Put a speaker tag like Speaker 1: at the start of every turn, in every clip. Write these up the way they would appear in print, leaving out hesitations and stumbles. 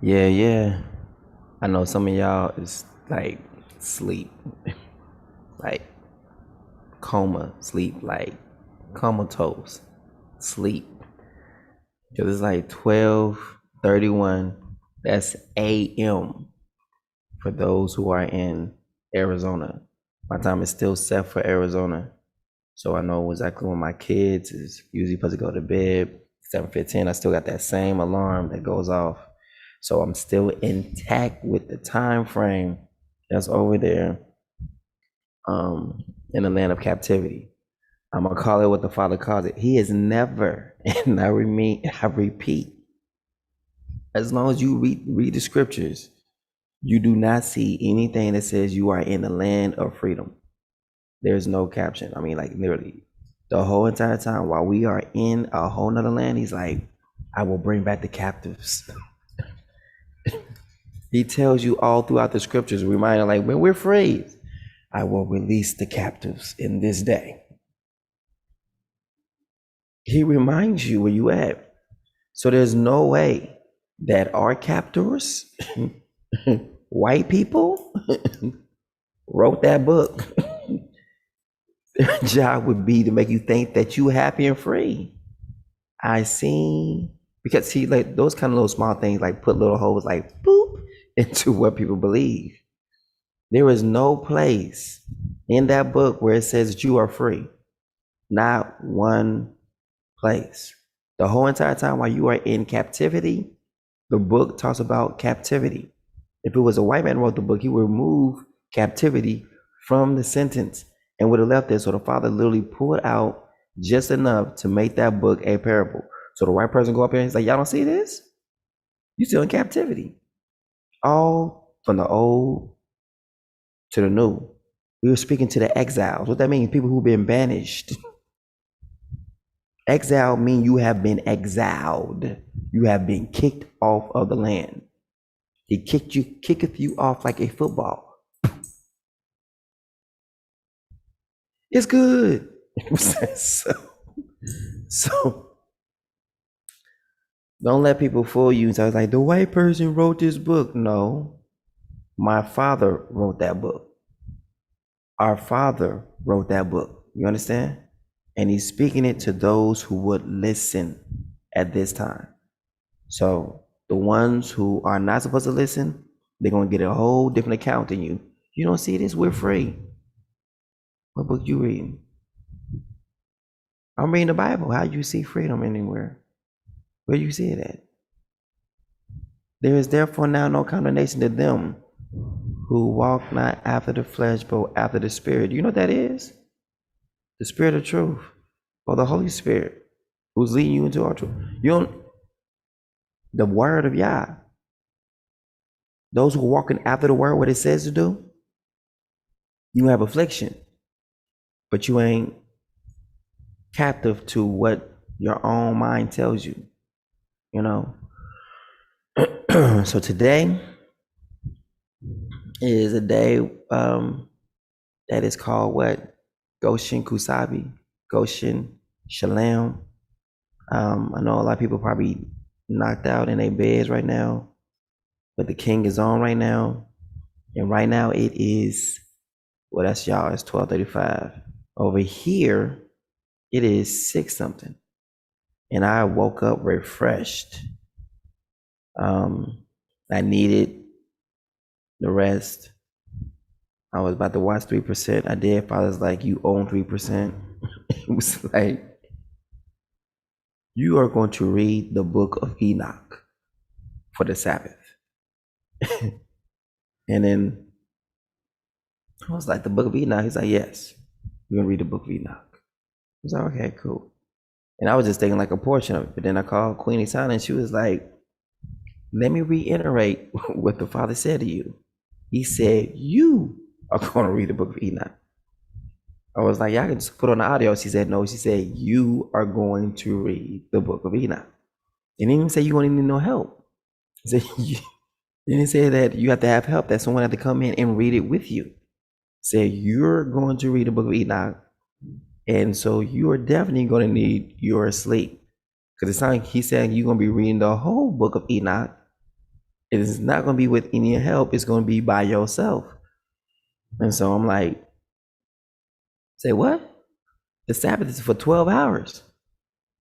Speaker 1: Yeah. I know some of y'all is like sleep, like coma, sleep, like comatose, sleep. Cause it's like 12:31. That's AM for those who are in Arizona. My time is still set for Arizona. So I know exactly when my kids is usually supposed to go to bed, 7:15. I still got that same alarm that goes off. So I'm still intact with the time frame that's over there in the land of captivity. I'm gonna call it what the Father calls it. He is never, and I repeat, as long as you read the scriptures, you do not see anything that says you are in the land of freedom. There's no caption. I mean, like literally, the whole entire time while we are in a whole nother land, he's like, I will bring back the captives. He tells you all throughout the scriptures, reminding like when we're free, I will release the captives in this day. He reminds you where you at. So there's no way that our captors, white people, wrote that book. Their job would be to make you think that you happy and free. I seen, because see, like those kind of little small things like put little holes like boop into what people believe. There is no place in that book where it says that you are free. Not one place. The whole entire time while you are in captivity, the book talks about captivity. If it was a white man who wrote the book, he would remove captivity from the sentence and would have left it. So the Father literally pulled out just enough to make that book a parable. So the white person go up here and he's like, y'all don't see this? You still in captivity. All from the old to the new. We were speaking to the exiles. What that means? People who've been banished. Exile means you have been exiled. You have been kicked off of the land. He kicketh you off like a football. It's good. so don't let people fool you. So I was like, the white person wrote this book. No, my father wrote that book. Our Father wrote that book. You understand? And he's speaking it to those who would listen at this time. So the ones who are not supposed to listen, they're going to get a whole different account than you. You don't see this? We're free. What book you reading? I'm reading the Bible. How you see freedom anywhere? Where you see it at? There is therefore now no condemnation to them who walk not after the flesh, but after the Spirit. You know what that is? The Spirit of truth, or the Holy Spirit, who's leading you into all truth. You don't, the word of Yah. Those who are walking after the word, what it says to do, you have affliction, but you ain't captive to what your own mind tells you, you know. So today is a day that is called what? Goshen Kusabi, Goshen Shalem. I know a lot of people probably knocked out in their beds right now, but the king is on right now. And right now it is, well, that's y'all, it's 12:35. Over here, it is 6 something. And I woke up refreshed. I needed the rest. I was about to watch 3%. I did. Father's like, you own 3%. It was like, you are going to read the book of Enoch for the Sabbath. And then I was like, the book of Enoch? He's like, yes, you're going to read the book of Enoch. I was like, okay, cool. And I was just thinking like a portion of it. But then I called Queenie Sana and she was like, let me reiterate what the Father said to you. He said, you are going to read the book of Enoch. I was like, yeah, I can just put on the audio. She said, no. She said, you are going to read the book of Enoch. And didn't even say you're going to need no help. He said, didn't say that you have to have help, that someone had to come in and read it with you. Said, you're going to read the book of Enoch. And so you are definitely going to need your sleep. Because it's not like he said you're going to be reading the whole book of Enoch. It is not going to be with any help. It's going to be by yourself. And so I'm like, say what? The Sabbath is for 12 hours.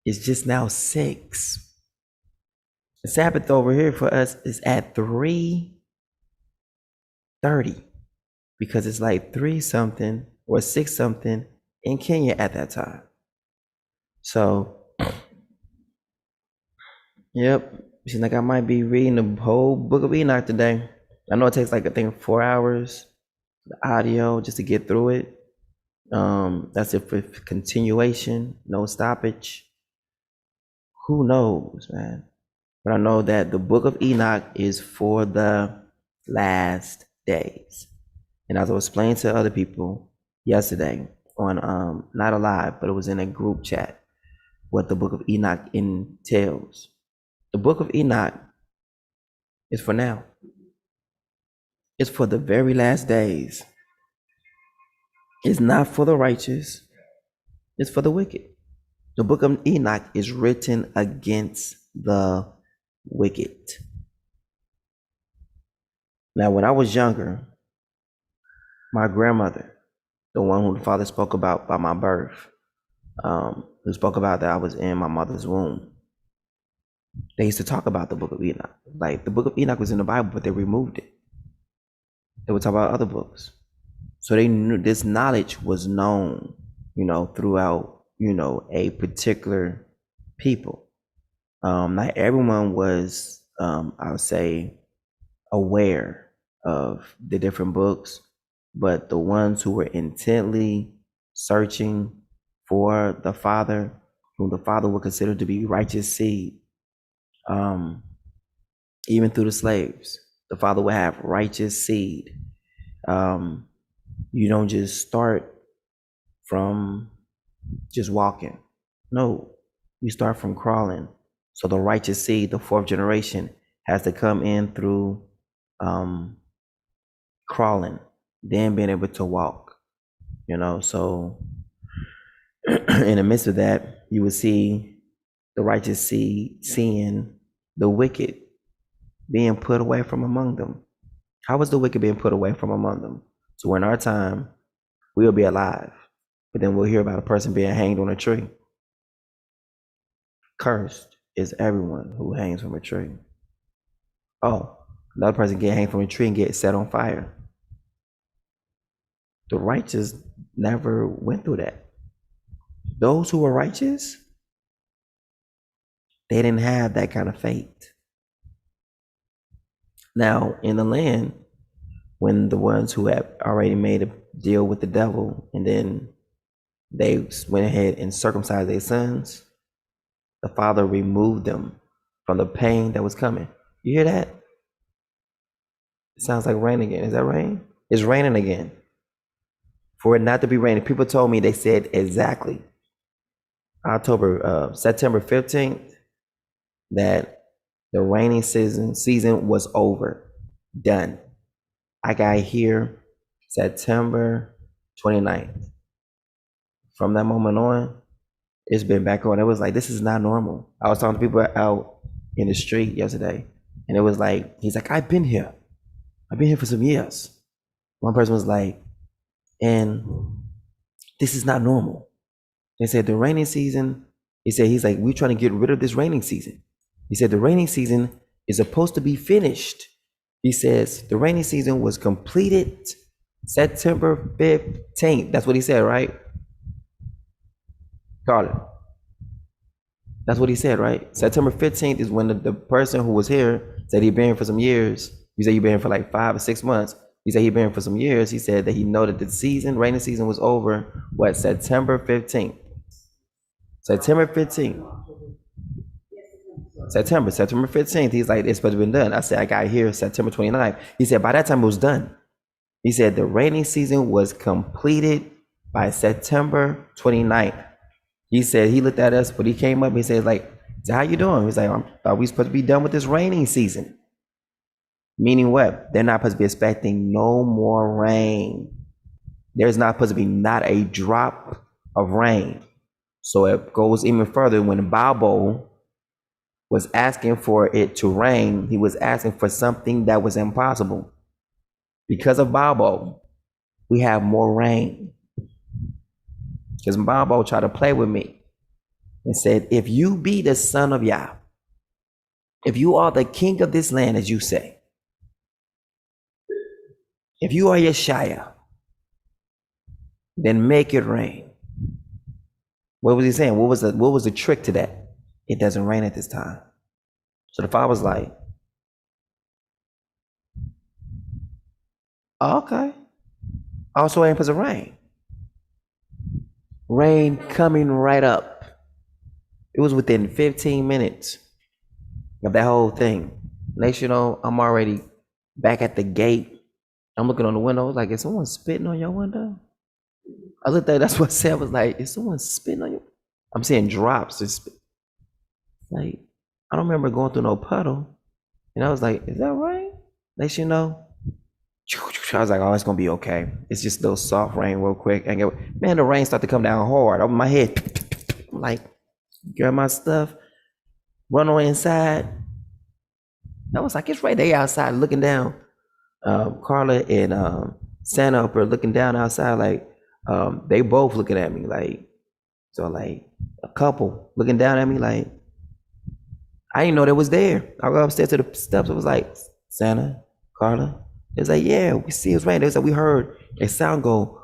Speaker 1: It's just now 6. The Sabbath over here for us is at 3:30 because it's like 3 something or 6 something in Kenya at that time. So, yep. Seems like I might be reading the whole book of Enoch today. I know it takes like, I think 4 hours, the audio, just to get through it. That's it for continuation, no stoppage. Who knows, man? But I know that the book of Enoch is for the last days. And as I was explaining to other people yesterday on not alive, but it was in a group chat, what the book of Enoch entails. The book of Enoch is for now. It's for the very last days. It's not for the righteous. It's for the wicked. The book of Enoch is written against the wicked. Now, when I was younger, my grandmother, the one who the father spoke about by my birth, who spoke about that I was in my mother's womb, they used to talk about the book of Enoch. Like, the book of Enoch was in the Bible, but they removed it. They would talk about other books. So they knew this knowledge was known, throughout, a particular people. Not everyone was, I would say, aware of the different books, but the ones who were intently searching for the Father, whom the Father would consider to be righteous seed, even through the slaves, the Father would have righteous seed. You don't just start from just walking. No, you start from crawling. So the righteous seed, the 4th generation, has to come in through crawling, then being able to walk. So in the midst of that, you would see the righteous seed seeing the wicked being put away from among them. How was the wicked being put away from among them? So in our time, we'll be alive, but then we'll hear about a person being hanged on a tree. Cursed is everyone who hangs from a tree. Oh, another person get hanged from a tree and get set on fire. The righteous never went through that. Those who were righteous, they didn't have that kind of fate. Now, in the land, when the ones who have already made a deal with the devil and then they went ahead and circumcised their sons, the Father removed them from the pain that was coming. You hear that? It sounds like rain again. Is that rain? It's raining again. For it not to be raining, people told me, they said exactly September 15th, that the raining season was over, done. I got here September 29th. From that moment on, it's been back on. It was like, this is not normal. I was talking to people out in the street yesterday, and it was like, he's like, I've been here for some years. One person was like, and this is not normal. They said the raining season, he's like, we're trying to get rid of this raining season. He said the raining season is supposed to be finished. He says the raining season was completed September 15th. That's what he said, right? Carter. That's what he said, right? September 15th is when the person who was here said he'd been here for some years. He said he'd been here for like 5 or 6 months. He said he'd been here for some years. He said that he noted that raining season was over, September 15th. September 15th. September 15th. He's like, it's supposed to be done. I said, I got here September 29th. He said, by that time it was done. He said the raining season was completed by September 29th. He said he looked at us, but he came up, he said, like, how you doing? He's like, are we supposed to be done with this raining season? Meaning what? They're not supposed to be expecting no more rain. There's not supposed to be not a drop of rain. So it goes even further when the Bible was asking for it to rain, he was asking for something that was impossible. Because of Babo, we have more rain. Because Babo tried to play with me and said, if you be the son of Yah, if you are the king of this land, as you say, if you are Yeshaya, then make it rain. What was he saying? What was the trick to that? It doesn't rain at this time. So the father was like, oh, okay. Also aim for the rain. Rain coming right up. It was within 15 minutes of that whole thing. Next, you know, I'm already back at the gate. I'm looking on the window. I was like, is someone spitting on your window? I looked at it, that's what I said. I was like, is someone spitting on you? I'm seeing drops. It's like, I don't remember going through no puddle. And I was like, is that rain? Next, you know, I was like, oh, it's gonna be okay. It's just a little soft rain real quick. And man, the rain started to come down hard over my head. I'm like, grab my stuff, run on inside. I was like, it's right there outside looking down. Carla and Santa up there looking down outside, like they both looking at me, like, so like a couple looking down at me, like I didn't know they was there. I go upstairs to the steps. It was like, Santa, Carla. It was like, yeah, we see it's raining. It was like, we heard a sound go.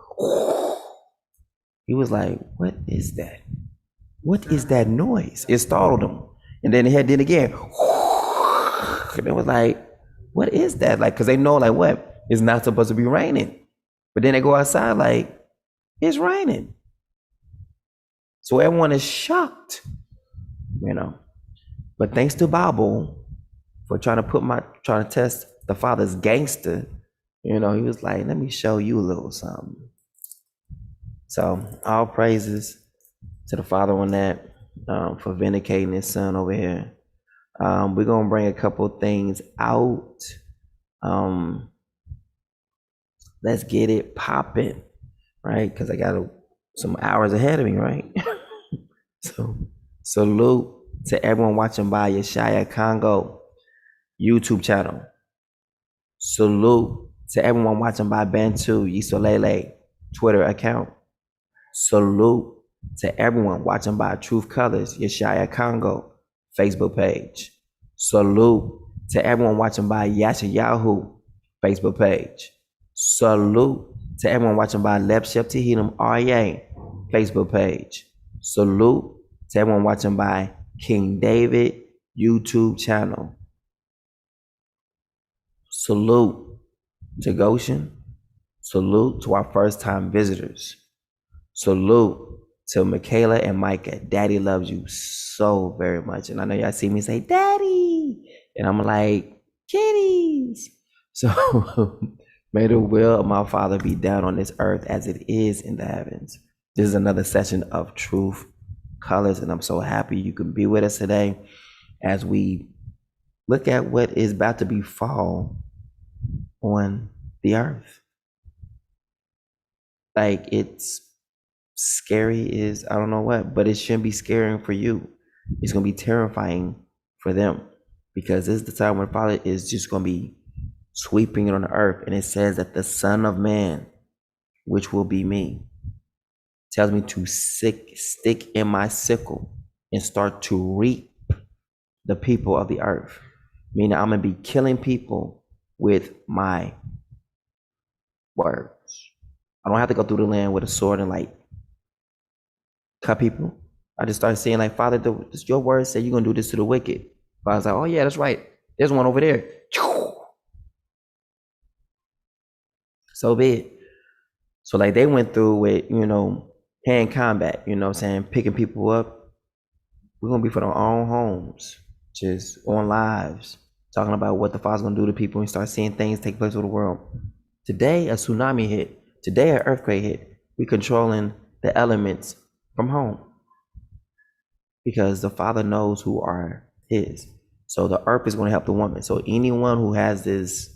Speaker 1: He was like, what is that? What is that noise? It startled him. And then he had did it again. And it was like, what is that? Like, cause they know like what? It's not supposed to be raining. But then they go outside like, it's raining. So everyone is shocked, you know. But thanks to Bible for trying to test the father's gangster, you know, he was like, let me show you a little something. So all praises to the father on that, for vindicating his son over here. We're gonna bring a couple things out. Let's get it popping, right? Because I got some hours ahead of me, right? So salute to everyone watching by Yeshaya Congo YouTube channel. Salute to everyone watching by Bantu Yisolele Twitter account. Salute to everyone watching by Truth Colors Yeshaya Congo Facebook page. Salute to everyone watching by Yasha Yahoo Facebook page. Salute to everyone watching by Lepshep Tehillim RA Facebook page. Salute to everyone watching by King David YouTube channel. Salute to Goshen. Salute to our first time visitors. Salute to Michaela and Micah. Daddy loves you so very much. And I know y'all see me say, Daddy. And I'm like, kitties. So may the will of my Father be done on this earth as it is in the heavens. This is another session of Truth Colors, and I'm so happy you can be with us today as we look at what is about to befall on the earth. Like, it's scary is I don't know what, but it shouldn't be scaring for you. It's gonna be terrifying for them, because this is the time when Father is just gonna be sweeping it on the earth. And it says that the Son of Man, which will be me, tells me to stick in my sickle and start to reap the people of the earth. Meaning I'm gonna be killing people with my words. I don't have to go through the land with a sword and like cut people. I just started saying like, Father, your word said you're gonna do this to the wicked. Father's like, oh yeah, that's right. There's one over there. So be it. So like they went through with, you know, hand combat, you know what I'm saying, picking people up. We're gonna be for our own homes, just on lives, talking about what the Father's gonna do to people and start seeing things take place over the world. Today a tsunami hit. Today an earthquake hit. We controlling the elements from home, because the Father knows who are his. So the earth is going to help the woman. So anyone who has this,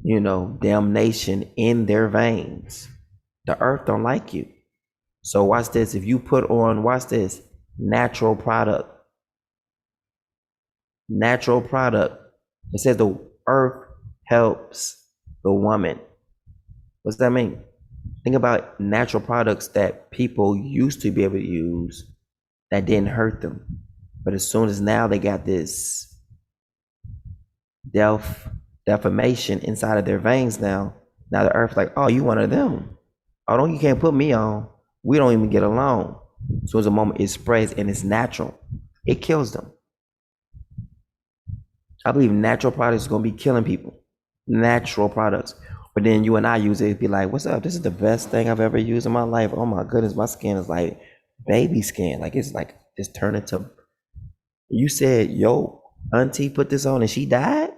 Speaker 1: you know, damnation in their veins, the earth don't like you. So watch this. If you put on, watch this, natural product, natural product. It says the earth helps the woman. What's that mean? Think about natural products that people used to be able to use that didn't hurt them. But as soon as now they got this deformation inside of their veins now the earth like, oh, you one of them. Oh, don't, you can't put me on. We don't even get along. So as a moment it spreads and it's natural, it kills them. I believe natural products are going to be killing people. Natural products. But then you and I use it, it'd be like, what's up? This is the best thing I've ever used in my life. Oh my goodness, my skin is like baby skin. Like it's turned into. You said, yo, auntie put this on and she died?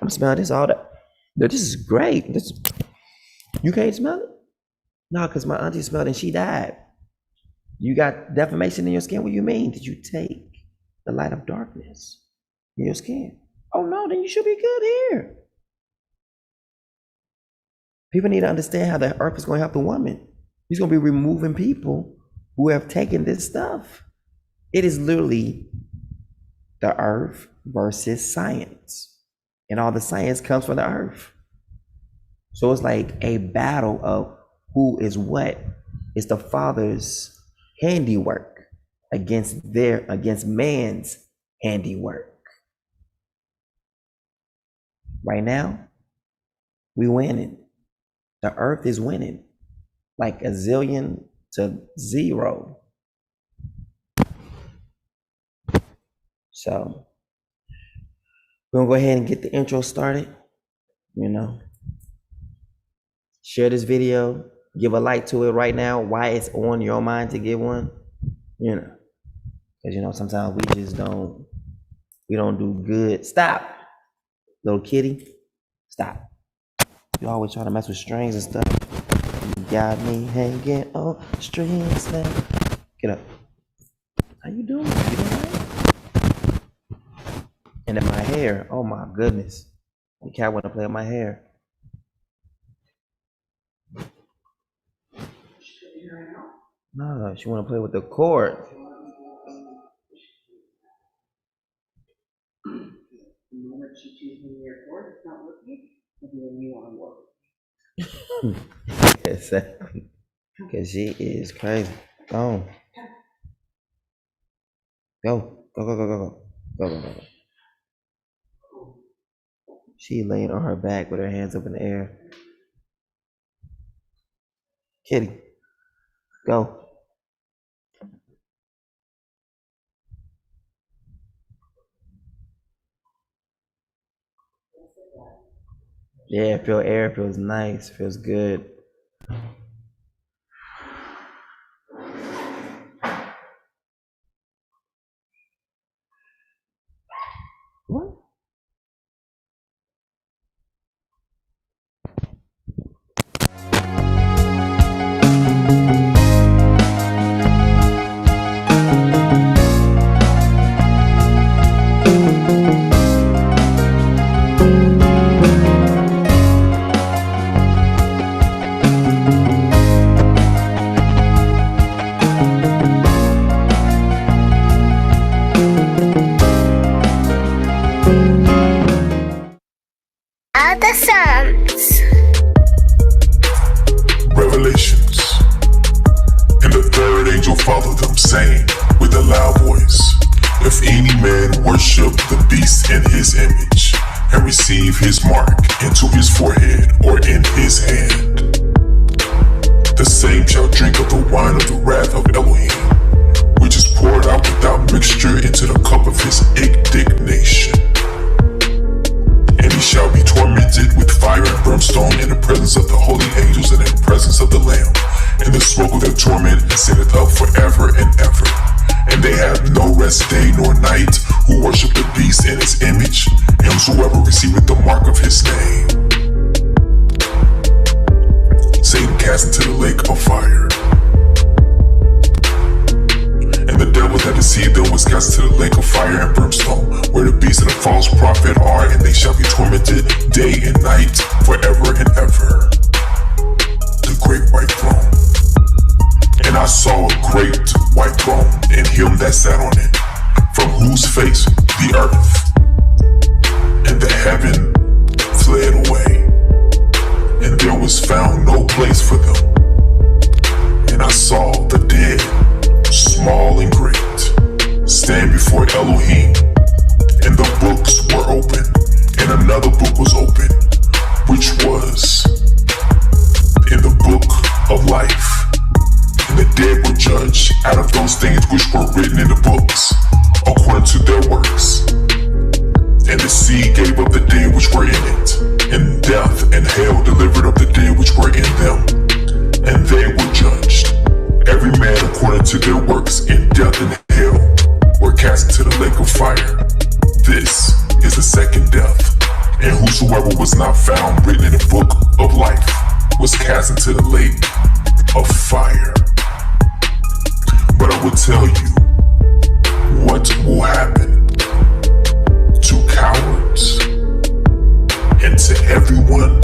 Speaker 1: I'm smelling this all that. This is great. You can't smell it? No, because my auntie smelled it and she died. You got deformation in your skin? What do you mean? Did you take the light of darkness in your skin? Oh no, then you should be good here. People need to understand how the earth is going to help the woman. He's going to be removing people who have taken this stuff. It is literally the earth versus science. And all the science comes from the earth. So it's like a battle of who is what. It's the Father's handiwork against man's handiwork. Right now, we winning. The earth is winning, like 1,000,000 to 0. So we're gonna go ahead and get the intro started. Share this video, give a like to it right now. Why it's on your mind to give one, because sometimes we don't do good. Stop, little kitty, stop. You always trying to mess with strings and stuff. You got me hanging on strings now. Get up. How you doing? You doing right? And then my hair. Oh my goodness. The cat want to play with my hair. No, she want to play with the cord.
Speaker 2: The moment she chooses your cord, it's not working. When you want to work.
Speaker 1: Exactly. Because she is crazy. Go. Go. Go. She laying on her back with her hands up in the air. Kitty. Go. Yeah, feel air, feels nice, feels good. What?
Speaker 3: The Psalms.
Speaker 4: Revelations. And the third angel followed them, saying with a loud voice, if any man worship the beast in his image, and receive his mark into his forehead or in his hand, the same shall drink of the wine of the wrath of Elohim, which is poured out without mixture into the cup of his indignation. And he shall be tormented with fire and brimstone in the presence of the holy angels and in the presence of the Lamb. And the smoke of their torment ascendeth up forever and ever. And they have no rest day nor night who worship the beast in his image, and whosoever receiveth the mark of his name. Satan cast into the lake of fire. And the devil that deceived them was cast into the lake of fire and brimstone, where the beast and the false prophet are, and they shall be tormented day and night forever and ever. The great white throne. And I saw a great white throne, and him that sat on it, from whose face the earth and the heaven fled away, and there was found no place for them. And I saw the dead, small and great, stand before Elohim, and the books were open, and another book was open, which was in the book of life. And the dead were judged out of those things which were written in the books, according to their works. And the sea gave up the dead which were in it, and death and hell delivered up the dead which were in them. And they were judged, every man according to their works, and death and hell were cast into the lake of fire. This is the second death. And whosoever was not found written in the book of life was cast into the lake of fire. But I will tell you what will happen to cowards and to everyone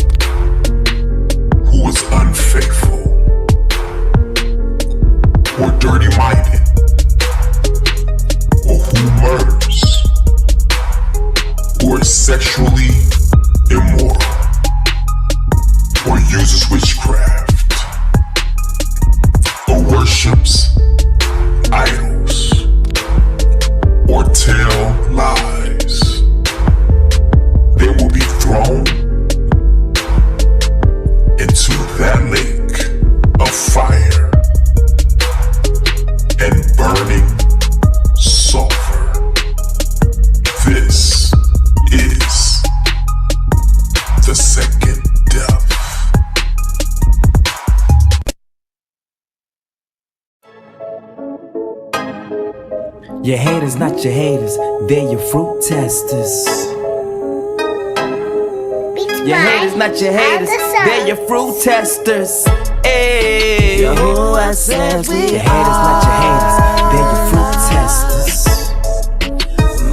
Speaker 4: who is unfaithful or dirty-minded, or who murders, or is sexually immoral, or uses witchcraft, or worships idols, or tell lies. They will be thrown into that lake of fire and burning sulfur. This is the second death.
Speaker 5: Your haters, not your haters, they're your fruit testers. Your haters, not your haters, they're your fruit testers. Hey, Yahuwah says your haters, not your haters, they're your fruit testers.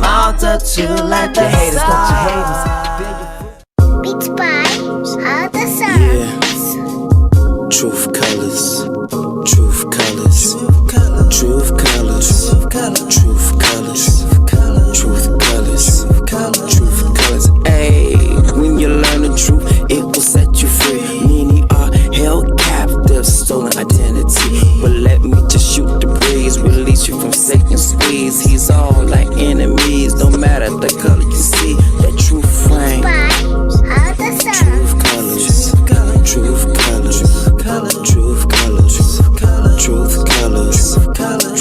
Speaker 5: Multitude like your haters, not your haters, they're your fruit.
Speaker 3: Beats by other songs.
Speaker 6: Truth colors, truth colors, truth colors, truth colors, truth colors, truth colors. Ay, when you learn the truth, it will set you free. Many are held captive, stolen identity. But let me just shoot the breeze, release you from Satan's squeeze. He's all like enemies, no matter the color you see. That truth flame.
Speaker 3: By other songs.
Speaker 6: Truth colors, truth colors, truth colors, truth colors,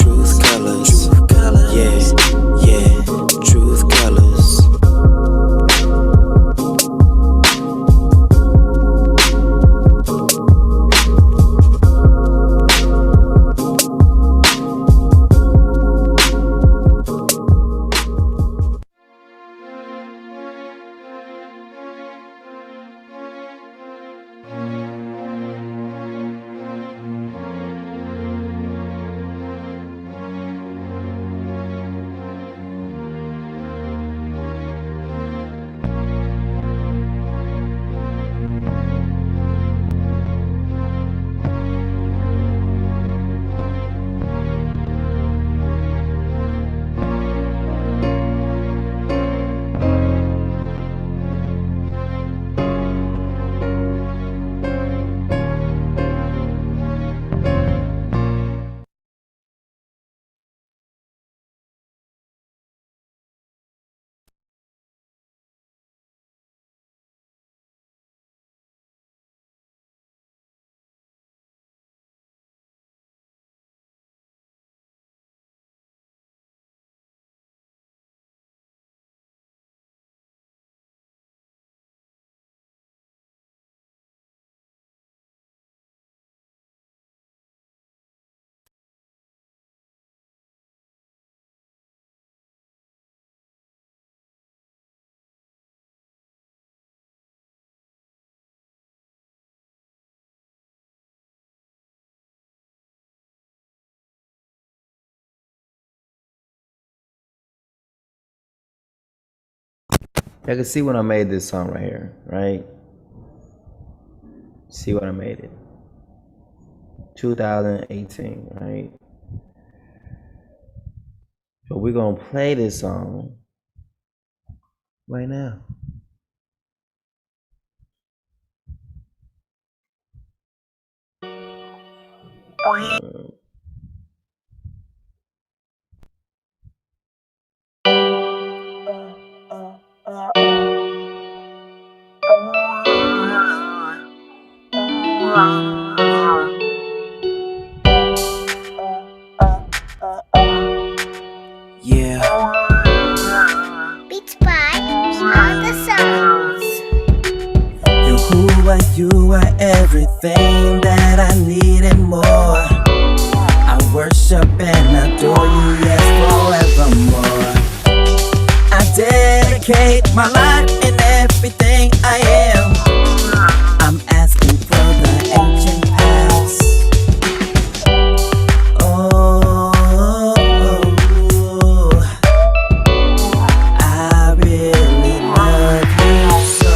Speaker 6: truth colors, yeah, truth colors.
Speaker 1: I can see when I made this song right here, right? See when I made it. 2018, right? But we're gonna play this song right now.
Speaker 6: Yeah.
Speaker 3: Beats by other songs.
Speaker 6: You are everything that I need and more. I worship and adore you, yes, forevermore. I dedicate my life and everything I am. I'm asking for the ancient past. I really love you so.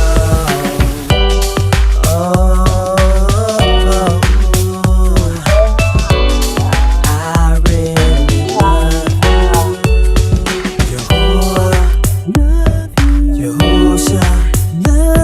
Speaker 6: I really love you. Love you. Love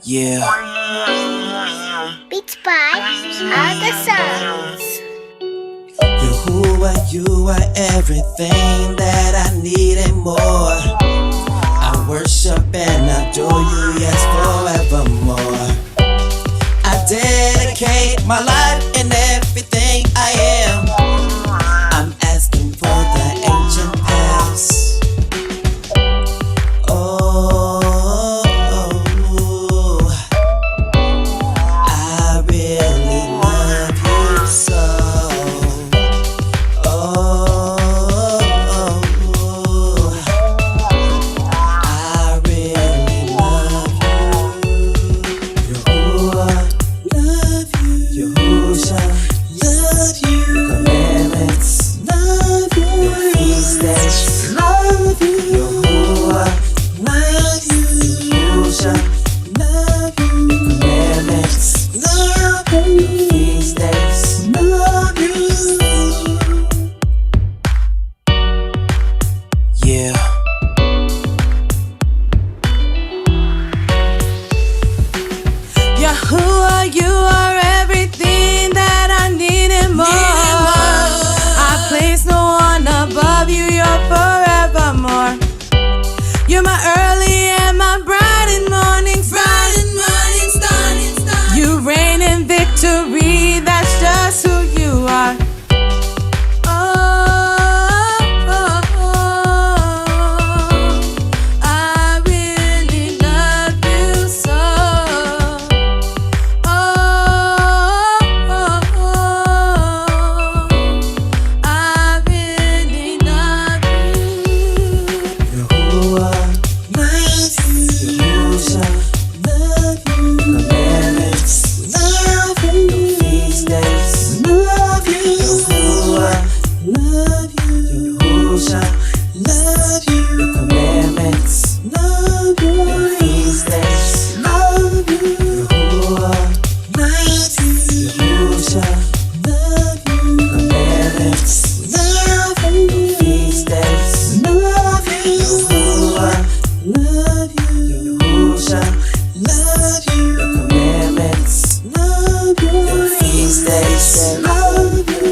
Speaker 6: Yeah.
Speaker 3: Beats by other songs.
Speaker 6: Yahuwah, you are everything that I need and more. I worship and adore you, yes, forevermore. I dedicate my life and everything I am. I'm asking for the ancient past. Oh, I really love you so. Oh, I really love you. Yahuwah, love you. Yahusha, love you. Commandments, love you. Your feast days, love you. Yahuwah, love you. Yahusha, love you. Commandments, love you. Your feast days, love you. Yeah. Yahuwah, you are everything that I need and more. I place no one above you, you're forevermore. You're my early and my bright and morning star. You reign in victory, that's just who you are. I really love you so. I really love you. Yahuwah, love you. Yahusha, love you. Commandments, love you. Your feast days, love you. Yahuwah, love you. Yahusha, love you. Your commandments, love you. Your feast days, love you. Yahuwah, love you. Yahusha, love you. Commandments, love you. Your feast days, love you. Yahuwah, love you. Yahusha, love you. Your commandments, love you. Your feast days, love you.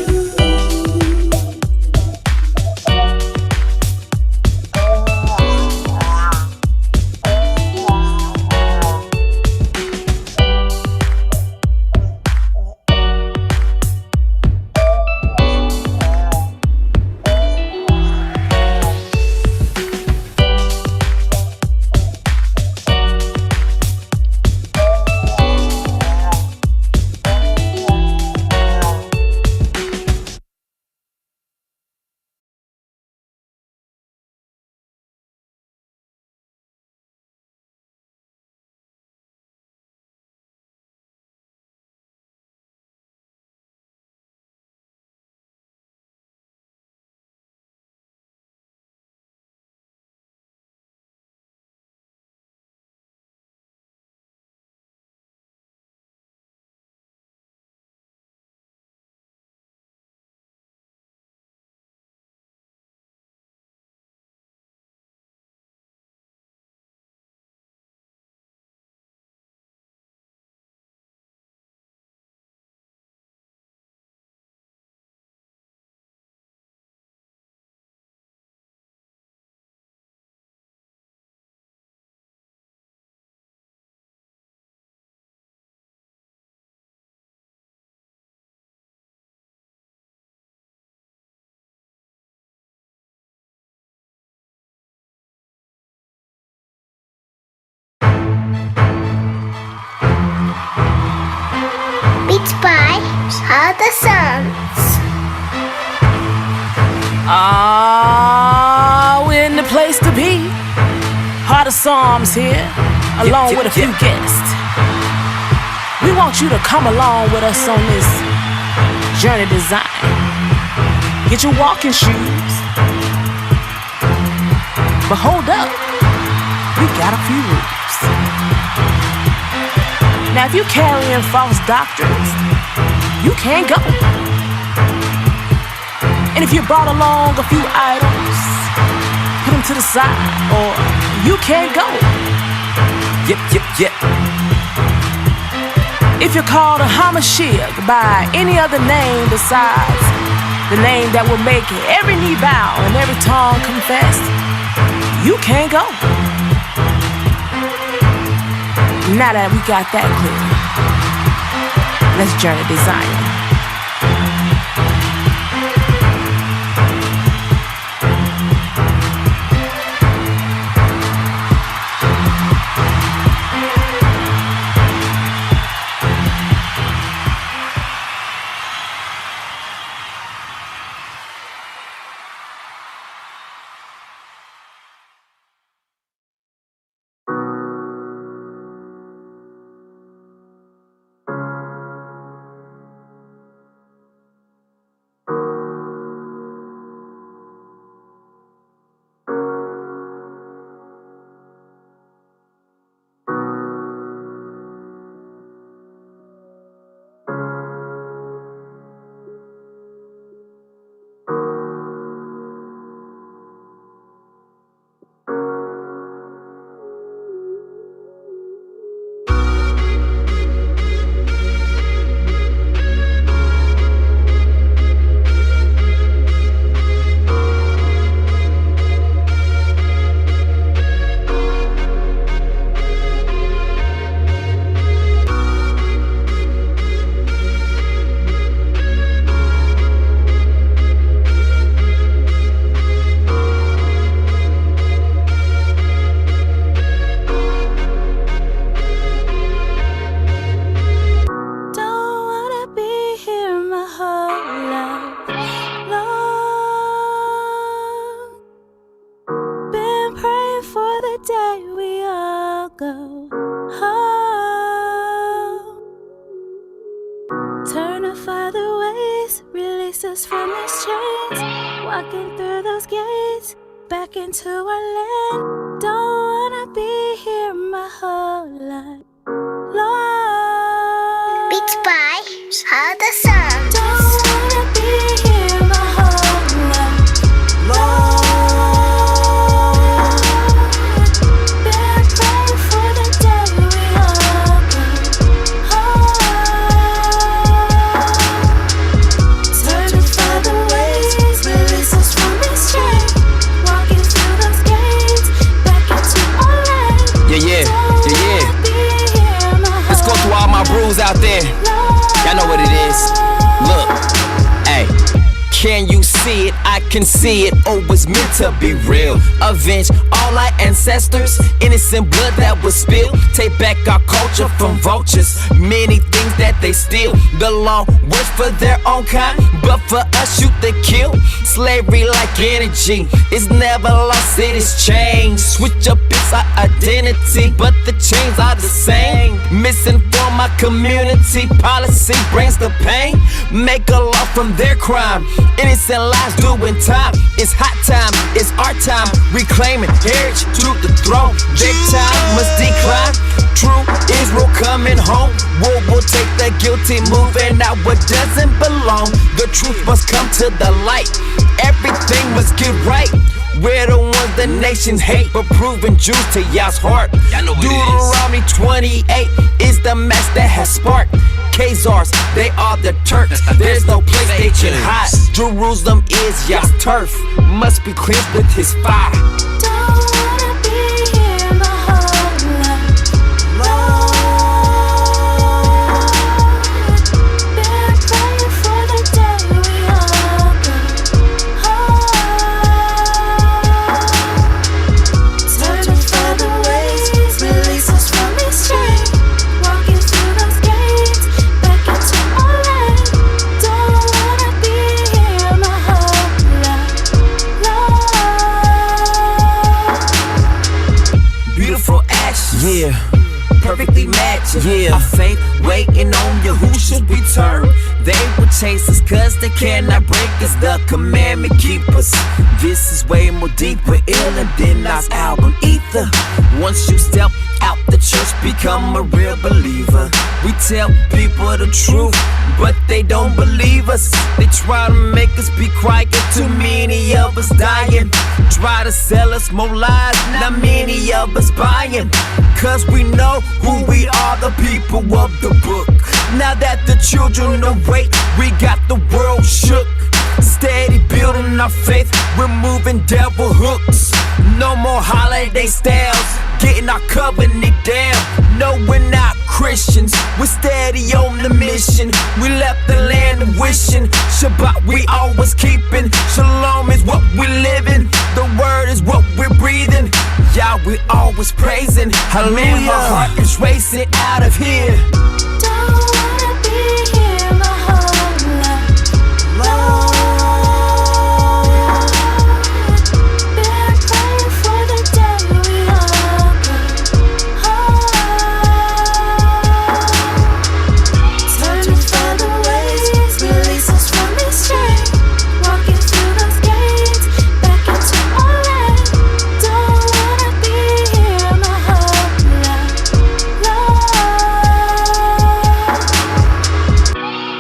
Speaker 3: Beats by other songs.
Speaker 5: We're in the place to be. Heart of Psalms here, along with a few guests. We want you to come along with us on this journey design. Get your walking shoes. But hold up, we got a few rules. Now, if you're carrying false doctrines, you can't go. And if you brought along a few idols, put them to the side, or you can't go.
Speaker 6: Yep.
Speaker 5: If you're called a Hamashiach by any other name besides the name that will make every knee bow and every tongue confess, you can't go. Now that we got that clear, let's journey design.
Speaker 7: Walking through those gates, back into our land. Don't wanna be here my whole life, Lord.
Speaker 3: Beats by How the Sun.
Speaker 7: Don't wanna be here my whole life, Lord. Been praying for the day we all go home. Searching for the ways, release us from this chain. Walking through those gates, back into our land.
Speaker 6: Yeah. Let's go through all my brews out there. Y'all know what it is. Look, hey. Can you see it? I can see it. Oh, it's meant to be real. Avenge all our ancestors. Innocent blood that was spilled. Take back our culture from vultures. Many things that they steal. The law works for their own kind, but for us, shoot they kill. Slavery like energy. It's never lost, it is changed. Switch up, it's our identity, but the chains are the same. Misinform our community. Policy brings the pain. Make a law from their crime. Innocent lives doing time. It's hot time, it's our time. Reclaiming heritage to the throne. Their time must decline. True Israel coming home. We'll take the guilty, moving out what doesn't belong. The truth must come to the light. Everything must get right. We're the ones the nations hate, but proving Jews to y'all's heart. Deuteronomy 28 is the match that has sparked. Khazars, they are the Turks. There's no place they can hide. Jerusalem is y'all's turf. Must be cleansed with his fire.
Speaker 7: Don't wanna be here my whole life, Lord. Been praying for the day we all go home. Searching for the ways, release us from this chain. Walking through those gates, back into our land. Don't wanna be here my whole life, Lord.
Speaker 6: Beautiful ashes,
Speaker 1: Yeah.
Speaker 6: perfectly matching.
Speaker 1: Yeah.
Speaker 6: Our faith waiting on you. Who should we turn? They will chase us cause they cannot break us. The commandment keep us. This is way more deeper, iller than our album Ether. Once you step out the church, become a real believer. We tell people the truth, but they don't believe us. They try to make us be quiet, too many of us dying. Try to sell us more lies, not many of us buying. Cause we know who we are, the people of the book. Now that the children awake, we got the world shook. Steady building our faith, removing devil hooks. No more holiday styles, getting our covenant down. No, we're not Christians, we're steady on the mission. We left the land of wishing. Shabbat we always keeping. Shalom is what we living. The word is what we're breathing. Yah we always praising. Hallelujah. Man, my heart is racing out of here.
Speaker 7: Don't wanna be here my whole life. Lord, been praying for the day we all go home. Turning from the ways, release us from this chain. Walking through those gates, back into our land. Don't wanna be here my whole life, Lord.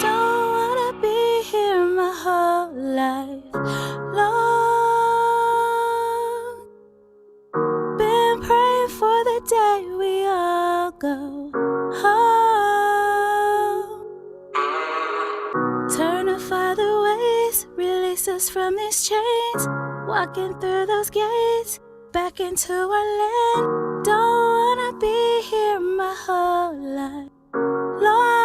Speaker 7: Don't wanna be here my whole life, Lord. Been praying for the day we all go home. Turn to Father ways, release us from these chains. Walking through those gates, back into our land. Don't wanna be here my whole life, Lord.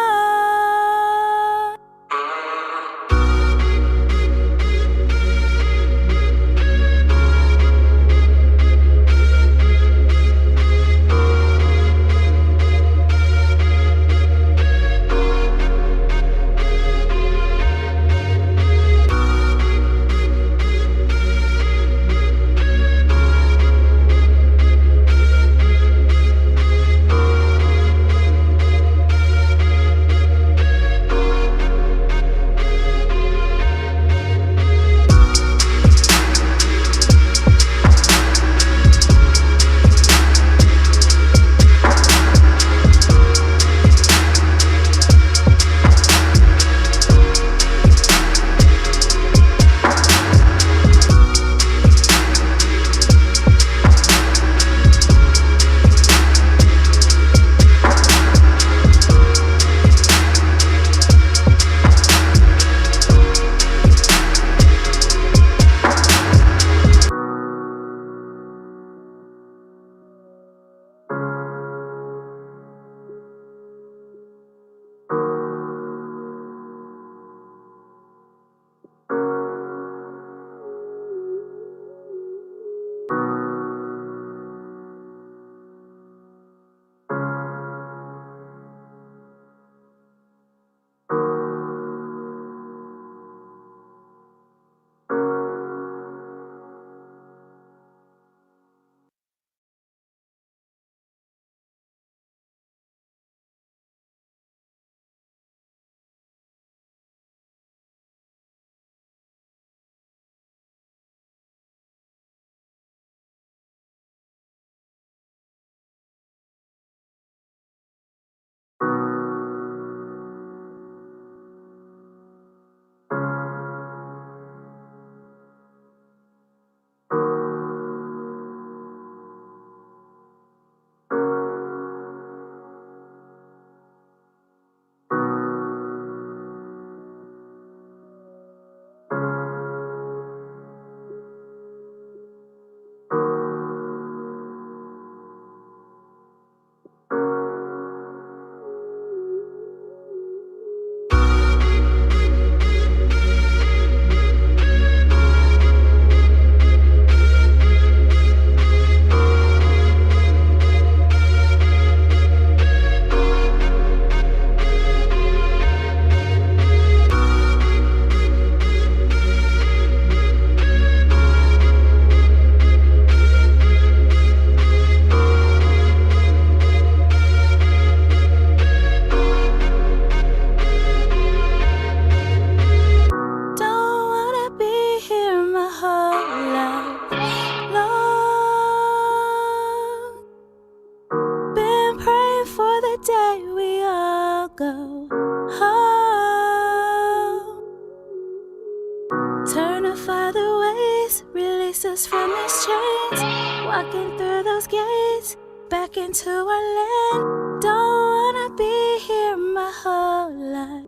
Speaker 7: to Father ways, release us from these chains. Walking through those gates, back into our land. Don't wanna be here my whole life,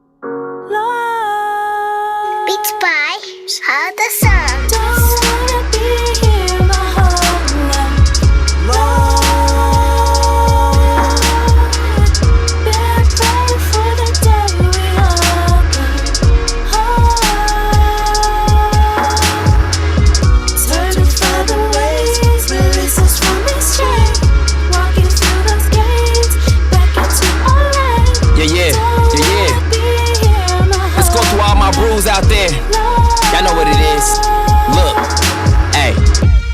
Speaker 7: Lord.
Speaker 3: Beats by the Sun.
Speaker 7: Don't wanna be here my whole life, Lord. Been praying for the day we all go home. Turn to Father ways, release us from this chain. Walking through those gates, back into our land.
Speaker 6: Yeah. Let's go to all my bros out there. Y'all know what it is. Look, hey.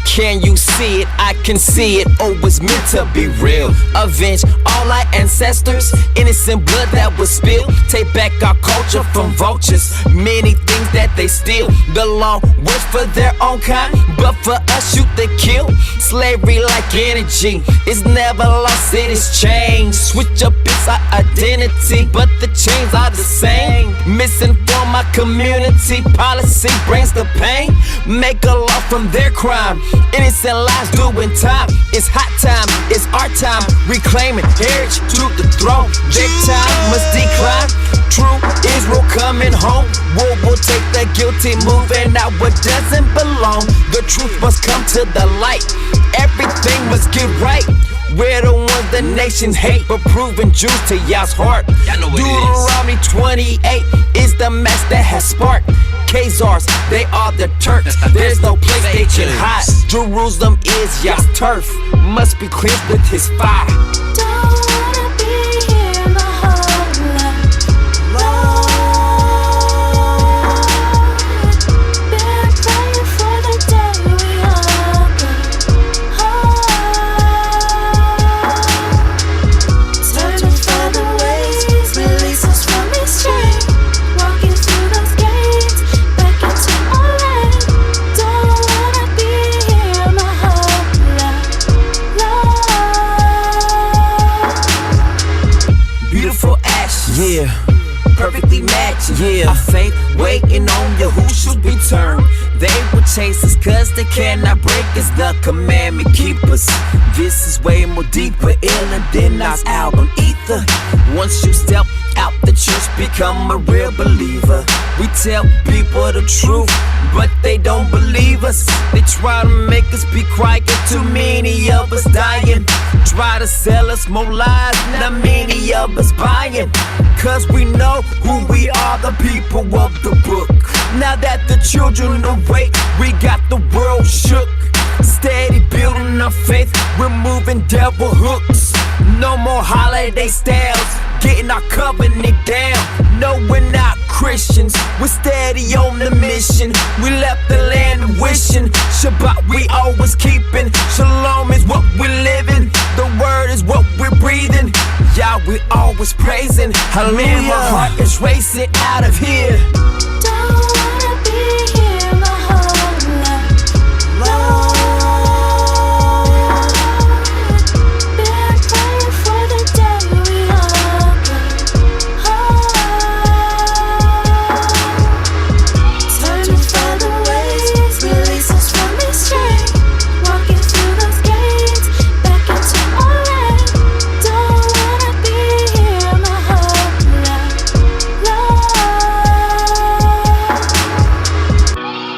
Speaker 6: Can you see it? I can see it. Oh, it's meant to be real. Avenge all our ancestors. Innocent blood that was spilled. Take back our culture from vultures. Many things that they steal. The law works for their own kind, but for us, shoot they kill. Slavery like energy. It's never lost, it is changed. Switch up its our identity, but the chains are the same. Misinform my community. Policy brings the pain. Make a law from their crime. Innocent lives doing time. It's hot time, it's our time. Reclaiming heritage to the throne. Big time must decline. True Israel coming home. We'll take the guilty moving out what doesn't belong. The truth must come to the light. Everything must get right. We're the ones the nations hate, but proving Jews to y'all's heart. Deuteronomy 28 is the match that has sparked. Khazars, they are the Turks. There's no place they can hide. Jerusalem is y'all's turf. Must be cleansed with his fire.
Speaker 7: Don't wanna be here my whole life, Lord. Been praying for the day we all go home. Turn to Father ways, release us from this chain. Walking through those gates, back into our land. Don't wanna be here my whole life, Lord.
Speaker 6: Beautiful ashes, yeah, perfectly matching, yeah. Our faith waiting on Yahushua return. They will chase us cause they cannot break us. The commandment keepers. This is way more deeper, iller than our album Ether. Once you step out the church, become a real believer. We tell people the truth, but they don't believe us. They try to make us be quiet, too many of us dying. Try to sell us more lies, not many of us buying. Cause we know who we are, the people of the book. Now that the children awake, we got the world shook. Steady building our faith, removing devil hooks. No more holiday styles, getting our covenant down. No, we're not Christians, we're steady on the mission. We left the land wishing, Shabbat we always keeping. Shalom is what we're living, the word is what we're breathing. Yah we always praising. Hallelujah, my heart is racing out of here.
Speaker 7: Don't wanna be here my whole life, Lord. Been praying for the day we all go home. Turn to Father ways, release us from this chain. Walking through those gates, back into our land. Don't wanna be here my whole life, Lord.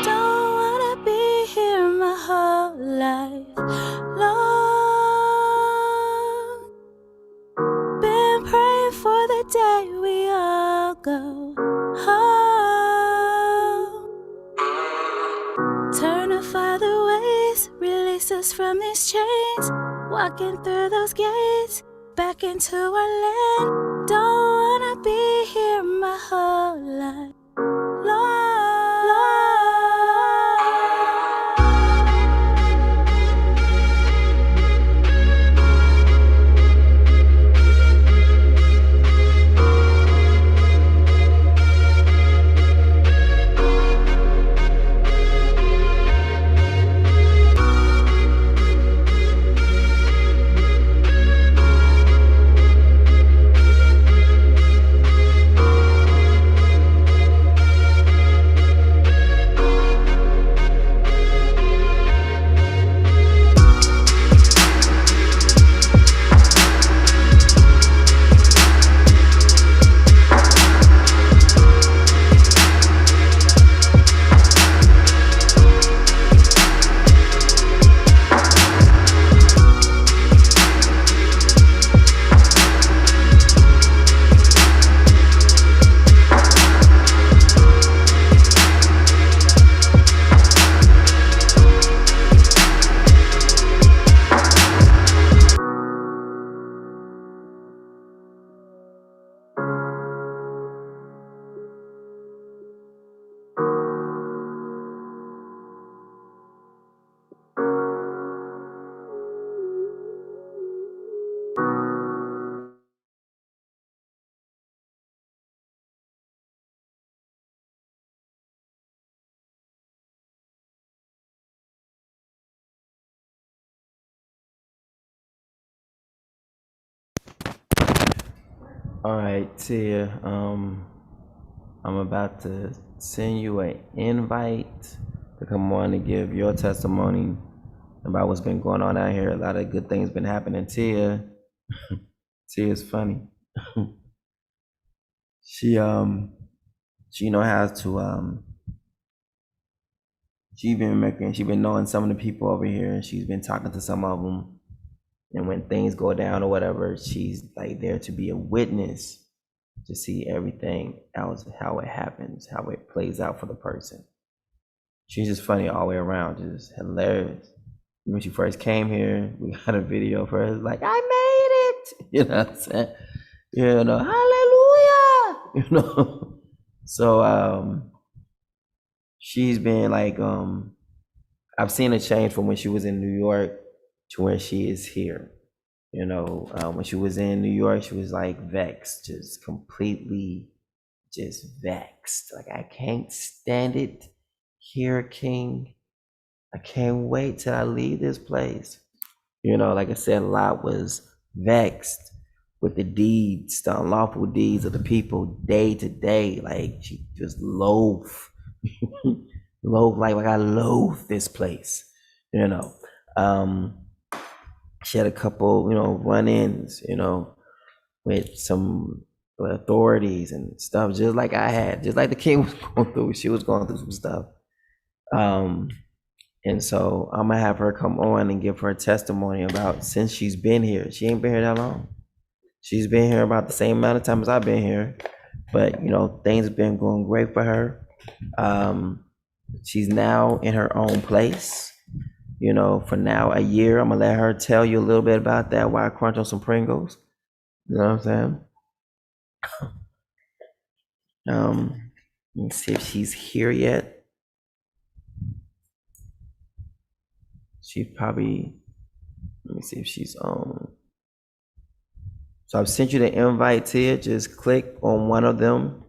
Speaker 7: Don't wanna be here my whole life, Lord. Been praying for the day we all go home. Turn to Father ways, release us from these chains. Walking through those gates, back into our land. Don't wanna be here my whole life, Lord.
Speaker 1: All right, Tia. I'm about to send you an invite to come on and give your testimony about what's been going on out here. A lot of good things been happening. Tia's funny. She know how to she been knowing some of the people over here, and she's been talking to some of them. And when things go down or whatever, she's like there to be a witness to see everything else, how it happens, how it plays out for the person. She's just funny all the way around, just hilarious. When she first came here, we got a video of her like, I made it. You know what I'm saying? You know, hallelujah. You know. So she's been like, I've seen a change from when she was in New York to where she is here. You know, when she was in New York, she was like vexed, just completely just vexed. Like, I can't stand it here, King. I can't wait till I leave this place. You know, like I said, Lot was vexed with the deeds, the unlawful deeds of the people day to day. Like, she just loathed, like I loathe this place, you know. She had a couple, run-ins, with some authorities and stuff, just like I had, just like the king was going through. She was going through some stuff. And so I'm gonna have her come on and give her testimony about since she's been here. She ain't been here that long. She's been here about the same amount of time as I've been here, but things have been going great for her. She's now in her own place. For now, a year. I'm gonna let her tell you a little bit about that while I crunch on some Pringles. You know what I'm saying? Let me see if she's here yet. She's probably, let me see if she's on. So I've sent you the invites here. Just click on one of them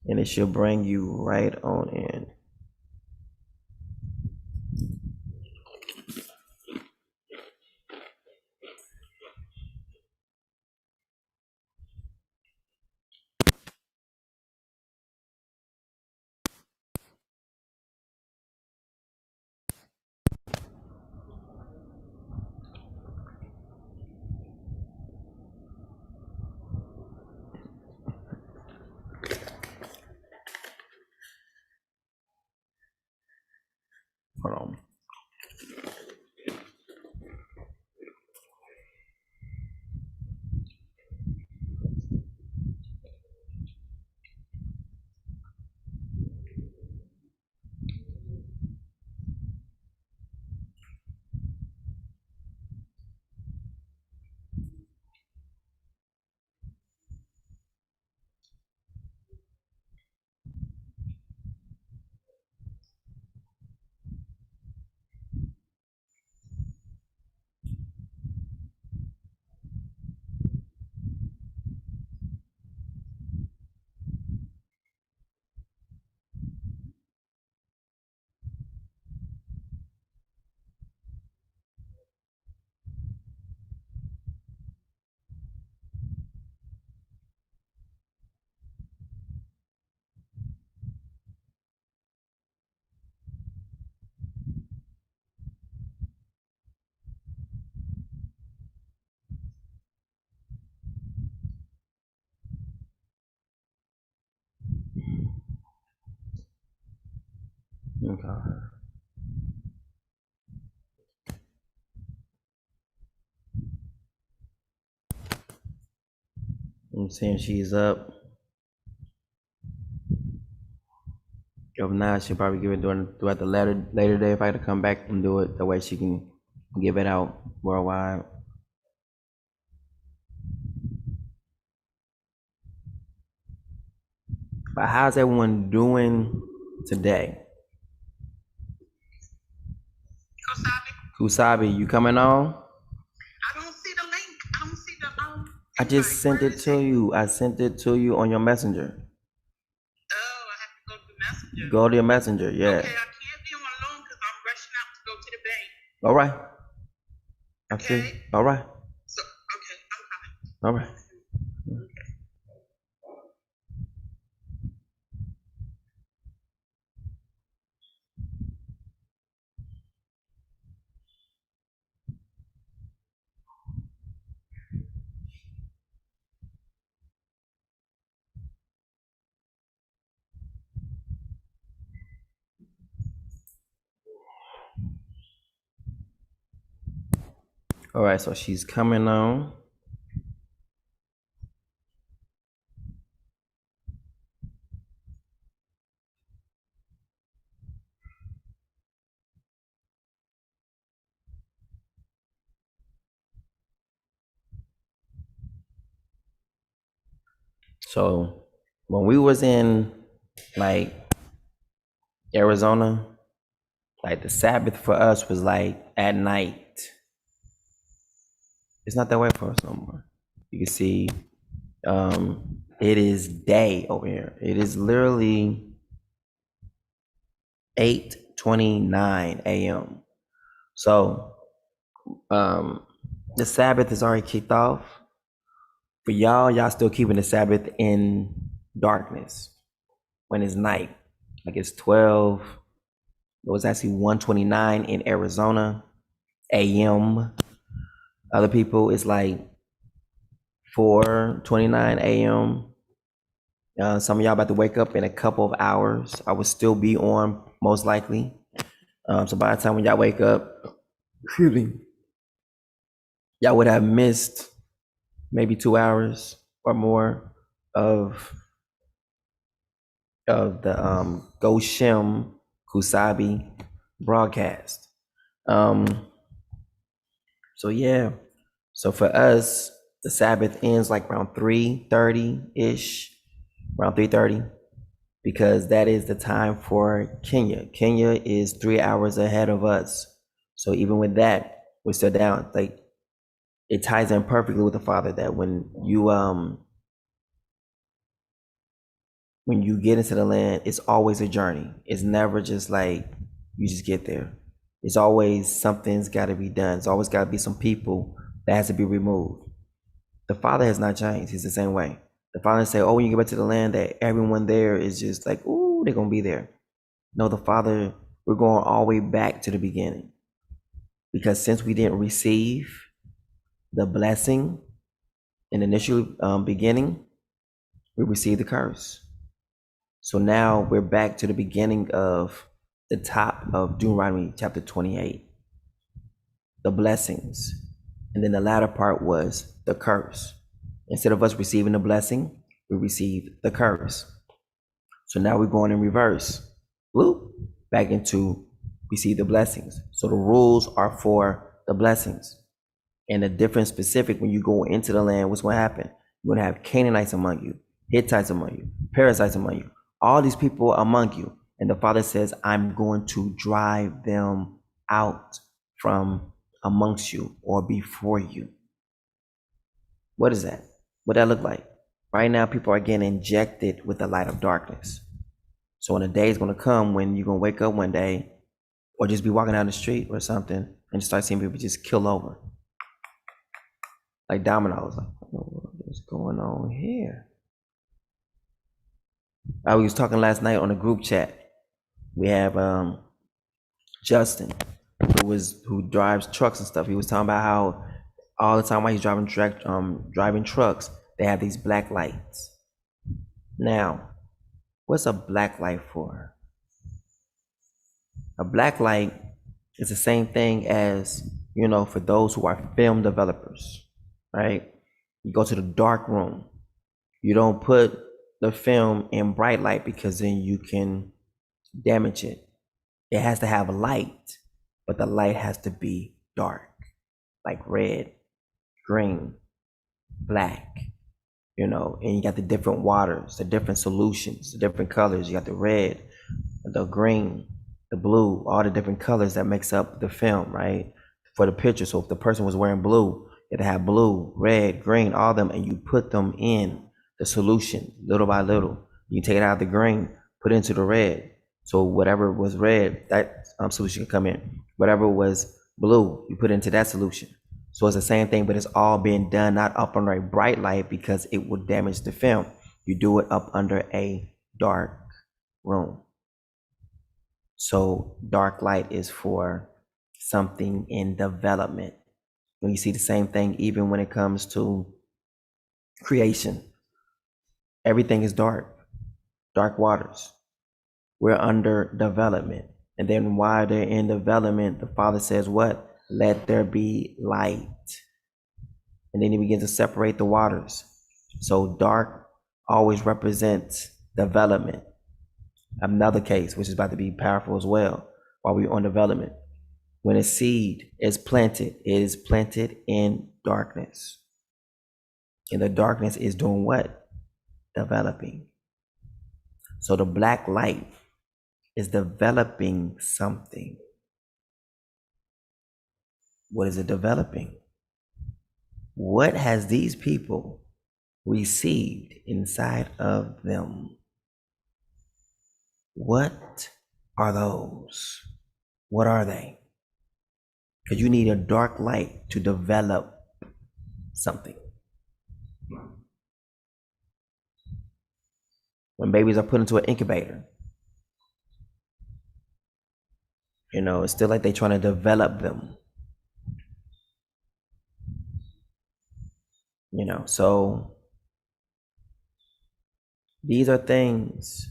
Speaker 1: and it should bring you right on in. Hold on. Okay. I'm saying she's up. If not, she'll probably give it throughout the later day if I had to come back and do it. That way she can give it out worldwide. But how's everyone doing today? Kusabi, you coming on?
Speaker 2: I don't see the link. I don't see the
Speaker 1: I just sent it to you. I sent it to you on your messenger.
Speaker 2: Oh, I have to go to Messenger.
Speaker 1: Go to your messenger, yeah.
Speaker 2: Okay, I can't be on long because I'm rushing out to go to the bank.
Speaker 1: All right. I feel.
Speaker 2: Okay.
Speaker 1: All right.
Speaker 2: So, okay, I'm coming.
Speaker 1: All right. All right, so she's coming on. So when we was in like Arizona, like the Sabbath for us was like at night. It's not that way for us no more. You can see it is day over here. It is literally 8:29 a.m. So the Sabbath is already kicked off. For y'all still keeping the Sabbath in darkness when it's night. Like it's 12, it was actually 1:29 in Arizona a.m. Other people it's like 4:29 a.m. Some of y'all about to wake up in a couple of hours. I will still be on most likely. So by the time when y'all wake up, excuse me, y'all would have missed maybe 2 hours or more of the Goshen Kusabi broadcast. So yeah, so for us, the Sabbath ends like around 3:30-ish, around 3:30, because that is the time for Kenya. Kenya is 3 hours ahead of us. So even with that, we're still down. Like it ties in perfectly with the Father that when you get into the land, it's always a journey. It's never just like you just get there. It's always something's got to be done. It's always got to be some people that has to be removed. The Father has not changed. He's the same way. The Father say, oh, when you get back to the land, that everyone there is just like, ooh, they're going to be there. No, the Father, we're going all the way back to the beginning. Because since we didn't receive the blessing in the initial beginning, we received the curse. So now we're back to the beginning of the top of Deuteronomy chapter 28, the blessings. And then the latter part was the curse. Instead of us receiving the blessing, we received the curse. So now we're going in reverse. Whoop, back into receive the blessings. So the rules are for the blessings. And the difference specific when you go into the land, what's going to happen? You're going to have Canaanites among you, Hittites among you, Perizzites among you, all these people among you. And the Father says, I'm going to drive them out from amongst you or before you. What is that? What that look like? Right now, people are getting injected with the light of darkness. So when a day is going to come when you're going to wake up one day or just be walking down the street or something and you start seeing people just kill over. Like dominoes. Like, what's going on here? I was talking last night on a group chat. We have Justin, who drives trucks and stuff. He was talking about how all the time while he's driving trucks, they have these black lights. Now, what's a black light for? A black light is the same thing as, for those who are film developers, right? You go to the dark room. You don't put the film in bright light because then you can damage it. It has to have a light, but the light has to be dark, like red, green, black, and you got the different waters, the different solutions, the different colors. You got the red, the green, the blue, all the different colors that makes up the film, right? For the picture. So if the person was wearing blue, it have blue, red, green, all of them, and you put them in the solution little by little. You take it out of the green, put it into the red. So whatever was red, that solution can come in. Whatever was blue, you put it into that solution. So it's the same thing, but it's all being done not up under a bright light because it will damage the film. You do it up under a dark room. So dark light is for something in development. When you see the same thing, even when it comes to creation, everything is dark waters. We're under development. And then while they're in development, the Father says what? let there be light. And then he begins to separate the waters. So dark always represents development. Another case, which is about to be powerful as well, while we're on development. When a seed is planted, it is planted in darkness. And the darkness is doing what? Developing. So the black light is developing something. What is it developing? What has these people received inside of them? What are those? What are they? Because you need a dark light to develop something. When babies are put into an incubator, it's still like they're trying to develop them. So these are things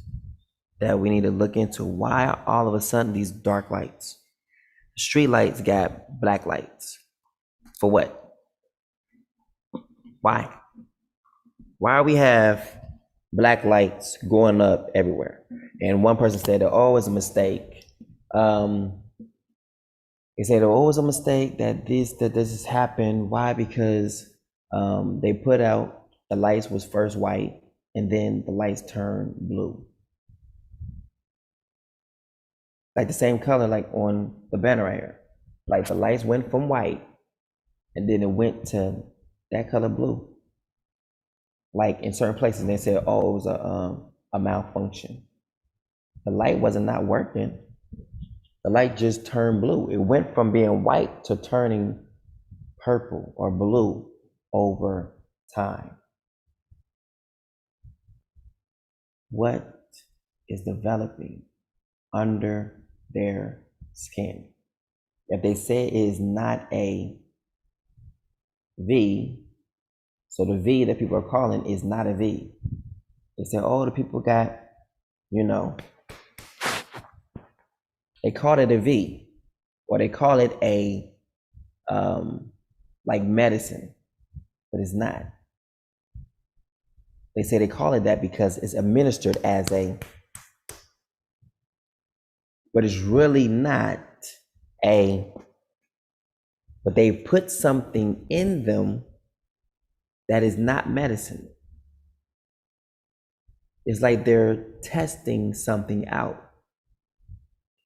Speaker 1: that we need to look into. Why are all of a sudden these dark lights? Street lights got black lights. For what? Why? Why we have black lights going up everywhere? And one person said, oh, it's a mistake. They said, oh, it's a mistake that this has happened. Why? Because they put out the lights was first white and then the lights turned blue. Like the same color like on the banner right here. Like the lights went from white and then it went to that color blue. Like in certain places they said, oh, it was a malfunction. The light wasn't not working. The light just turned blue. It went from being white to turning purple or blue over time. What is developing under their skin? If they say it is not a V, so the V that people are calling is not a V. They say, oh, the people got, they call it a V, or they call it a, like medicine, but it's not. They say they call it that because it's administered as a, but it's really not a, but they put something in them that is not medicine. It's like they're testing something out.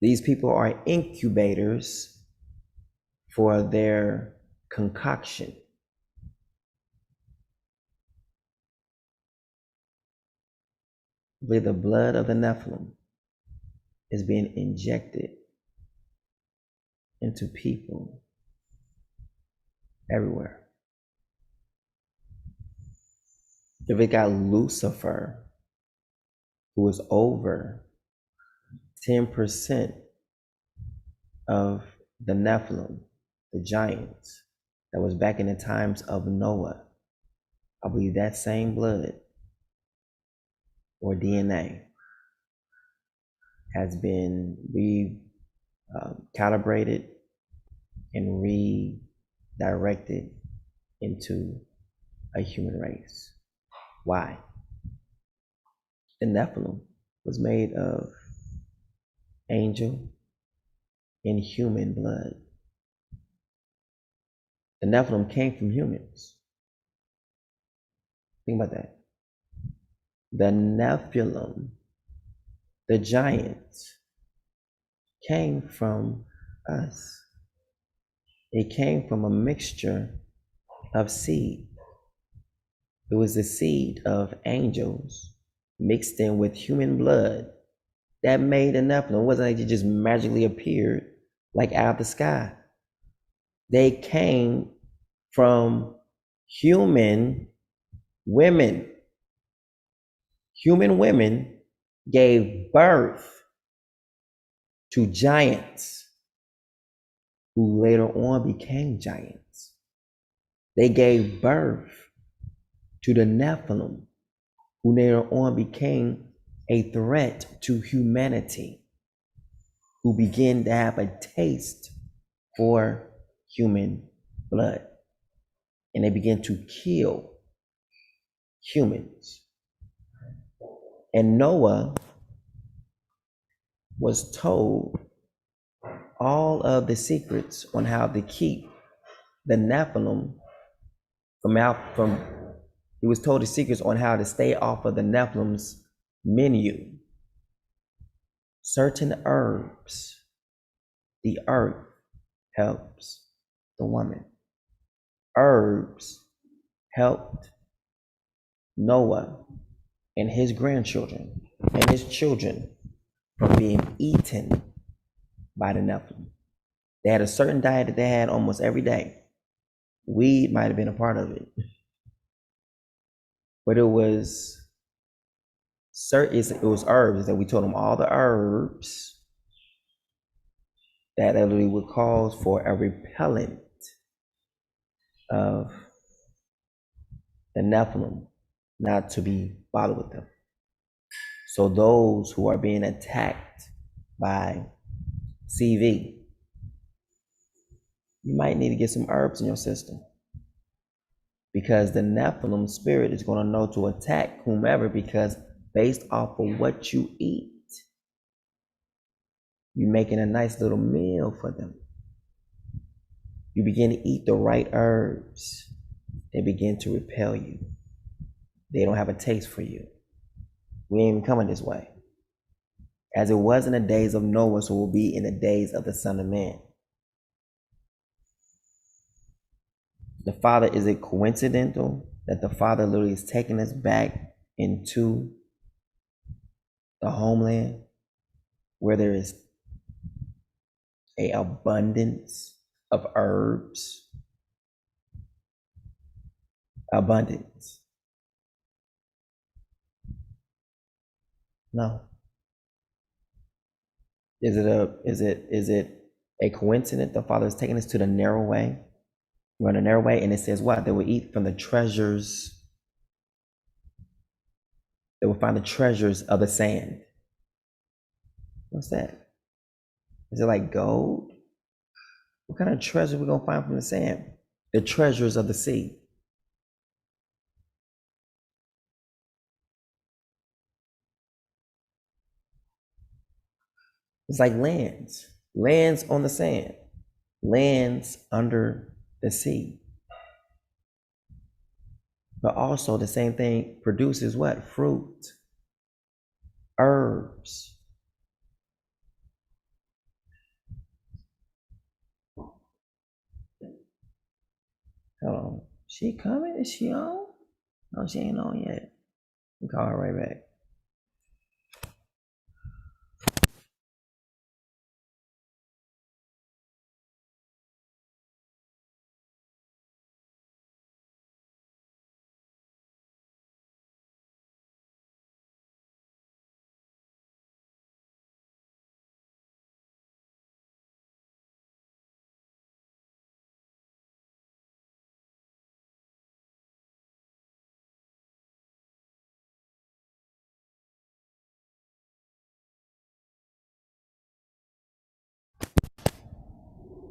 Speaker 1: These people are incubators for their concoction. Where the blood of the Nephilim is being injected into people everywhere. If it got Lucifer, who was over 10% of the Nephilim, the giants, that was back in the times of Noah, I believe that same blood or DNA has been calibrated and redirected into a human race. Why? The Nephilim was made of angel and human blood. The Nephilim came from humans. Think about that. The Nephilim, the giants, came from us. It came from a mixture of seed. It was the seed of angels mixed in with human blood that made the Nephilim. It wasn't like it just magically appeared like out of the sky. They came from human women. Human women gave birth to giants who later on became giants. They gave birth to the Nephilim, who later on became a threat to humanity, who began to have a taste for human blood. And they began to kill humans. And Noah was told all of the secrets on how to keep the Nephilim from he was told the secrets on how to stay off of the Nephilim's menu. Certain herbs, the earth helps the woman. Herbs helped Noah and his grandchildren and his children from being eaten by the Nephilim. They had a certain diet that they had almost every day. Weed might have been a part of it, but it was herbs that we told them all the herbs that literally would cause for a repellent of the Nephilim not to be bothered with them. So those who are being attacked by CV, you might need to get some herbs in your system, because the Nephilim spirit is going to know to attack whomever, because based off of what you eat, you're making a nice little meal for them. You begin to eat the right herbs, they begin to repel you. They don't have a taste for you. We ain't even coming this way. As it was in the days of Noah, so will be in the days of the Son of Man. The Father, is it coincidental that the Father literally is taking us back into the homeland where there is an abundance of herbs? Abundance. No. Is it a coincidence the Father is taking us to the narrow way? We're on the narrow way, and it says what? They will eat from the treasures. They will find the treasures of the sand. What's that? Is it like gold? What kind of treasure we gonna find from the sand? The treasures of the sea. It's like lands on the sand, lands under the sea. But also the same thing produces what? Fruit, herbs. Hold on. She coming? Is she on? No, she ain't on yet. We call her right back.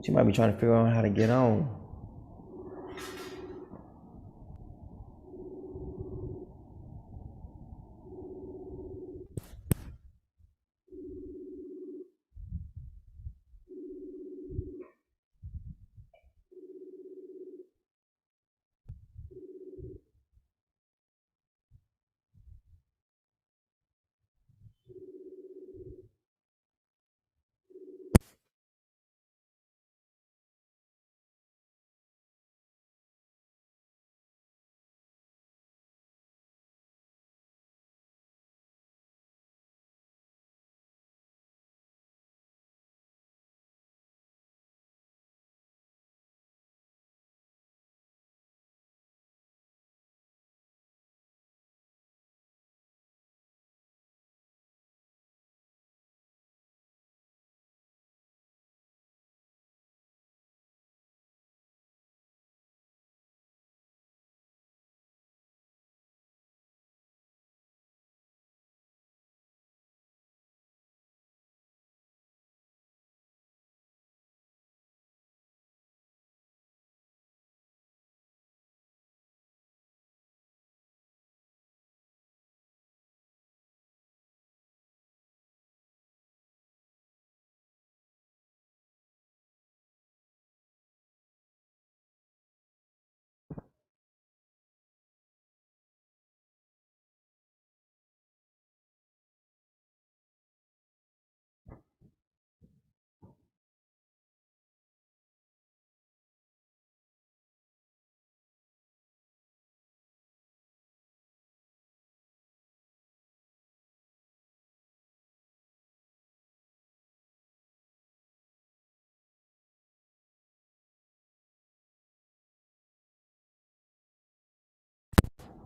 Speaker 1: She might be trying to figure out how to get on.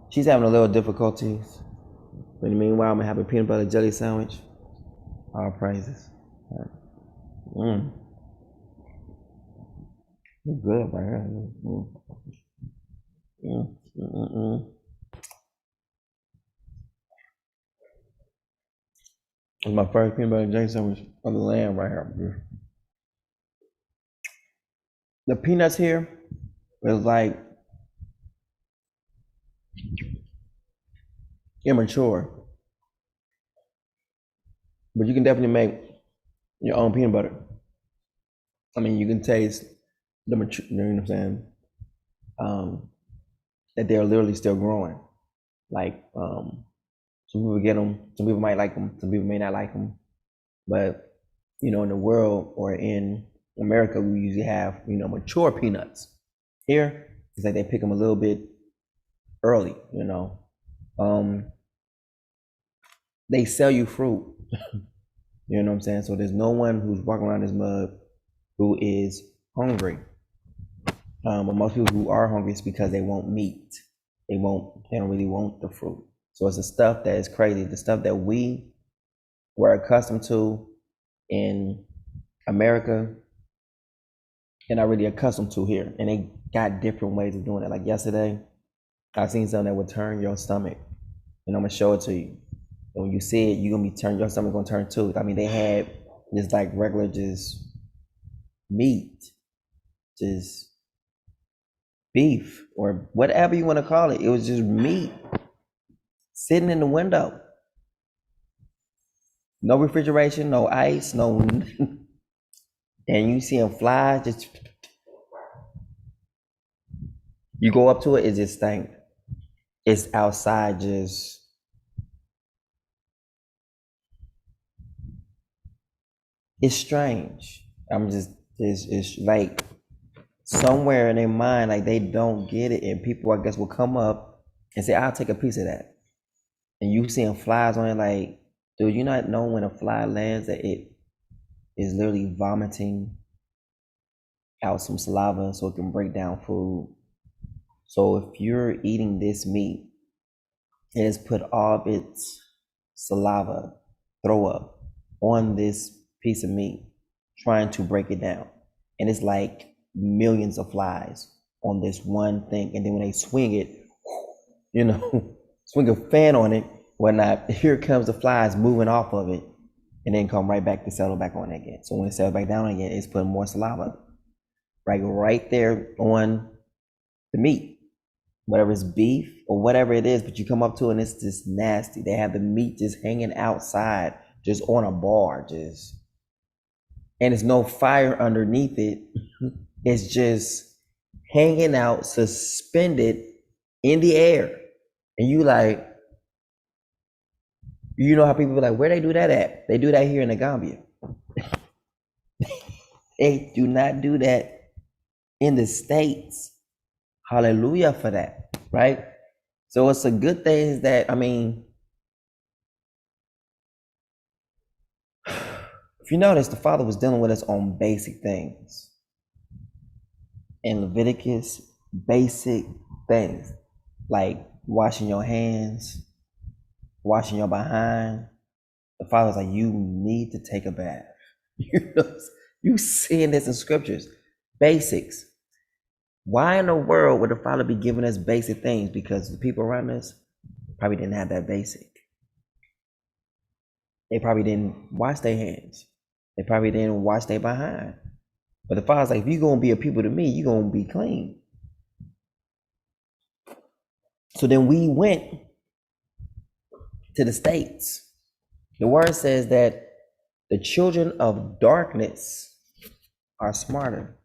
Speaker 1: She's having a little difficulties. But meanwhile, I'm gonna have a peanut butter jelly sandwich. All praises. Mmm. It's good right here. It's my first peanut butter jelly sandwich of the land right here. The peanuts here is like immature, but you can definitely make your own peanut butter. I mean, you can taste the mature, you know what I'm saying? That they're literally still growing. Like, some people get them, some people might like them, some people may not like them. But, you know, in the world or in America, we usually have, you know, mature peanuts. Here, it's like they pick them a little bit early, you know. They sell you fruit, you know what I'm saying? So there's no one who's walking around this mug who is hungry. But most people who are hungry is because they want meat. They don't really want the fruit. So it's the stuff that is crazy, the stuff that we were accustomed to in America and are really accustomed to here. And they got different ways of doing it. Like yesterday, I seen something that would turn your stomach, and I'm gonna show it to you. And when you see it, you're gonna be turned, your stomach gonna turn too. I mean, they had just like regular just meat, just beef or whatever you want to call it. It was just meat sitting in the window. No refrigeration, no ice, no and you seeing flies just you go up to it, it just stank. It's outside just it's strange. It's like somewhere in their mind, like they don't get it, and people I guess will come up and say, I'll take a piece of that. And you seeing flies on it, like, dude, you not know when a fly lands that it is literally vomiting out some saliva so it can break down food. So if you're eating this meat, it has put all of its saliva, throw up on this piece of meat, trying to break it down. And it's like millions of flies on this one thing. And then when they swing it, you know, swing a fan on it, whatnot, here comes the flies moving off of it and then come right back to settle back on it again. So when it settles back down again, it's putting more saliva right there on the meat, whatever it's beef or whatever it is, but you come up to it and it's just nasty. They have the meat just hanging outside, just on a bar, just, and there's no fire underneath it. It's just hanging out, suspended in the air. And you like, you know how people be like, where they do that at? They do that here in the Gambia. They do not do that in the States. Hallelujah for that, right? So it's a good thing that, I mean, if you notice, the Father was dealing with us on basic things. In Leviticus, basic things like washing your hands, washing your behind. The Father's like, you need to take a bath. You know, you seeing this in scriptures. Basics. Why in the world would the Father be giving us basic things? Because the people around us probably didn't have that basic. They probably didn't wash their hands. They probably didn't wash their behind. But the Father's like, if you're going to be a people to me, you're going to be clean. So then we went to the States. The word says that the children of darkness are smarter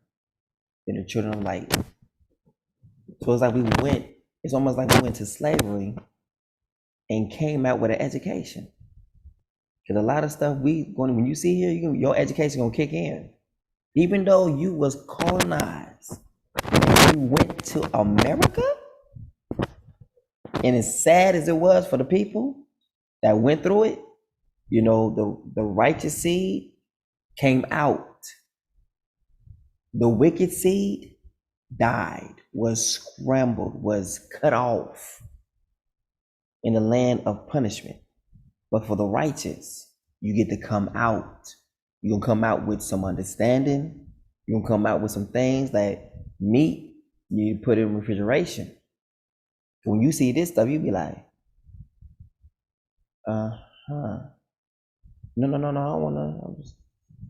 Speaker 1: than the children of light. So it's like it's almost like we went to slavery and came out with an education. Because a lot of stuff when you see here, your education gonna kick in. Even though you was colonized, you went to America, and as sad as it was for the people that went through it, you know, the righteous seed came out. The wicked seed died, was scrambled, was cut off. in the land of punishment. But for the righteous, you get to come out. You're gonna come out with some understanding. You're gonna come out with some things that meat you put in refrigeration. When you see this stuff, you be like, huh. No, I don't wanna.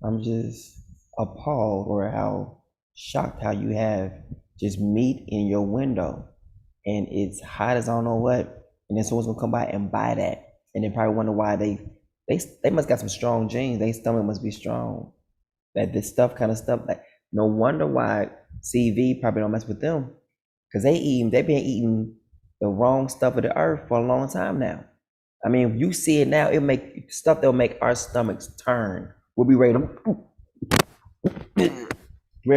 Speaker 1: I'm just appalled, or how shocked how you have just meat in your window, and it's hot as I don't know what, and then someone's gonna come by and buy that, and they probably wonder why they must got some strong genes. Their stomach must be strong. That this stuff, like, no wonder why CV probably don't mess with them, because they've been eating the wrong stuff of the earth for a long time now. I mean, if you see it now, it'll make stuff that'll make our stomachs turn. We'll be ready to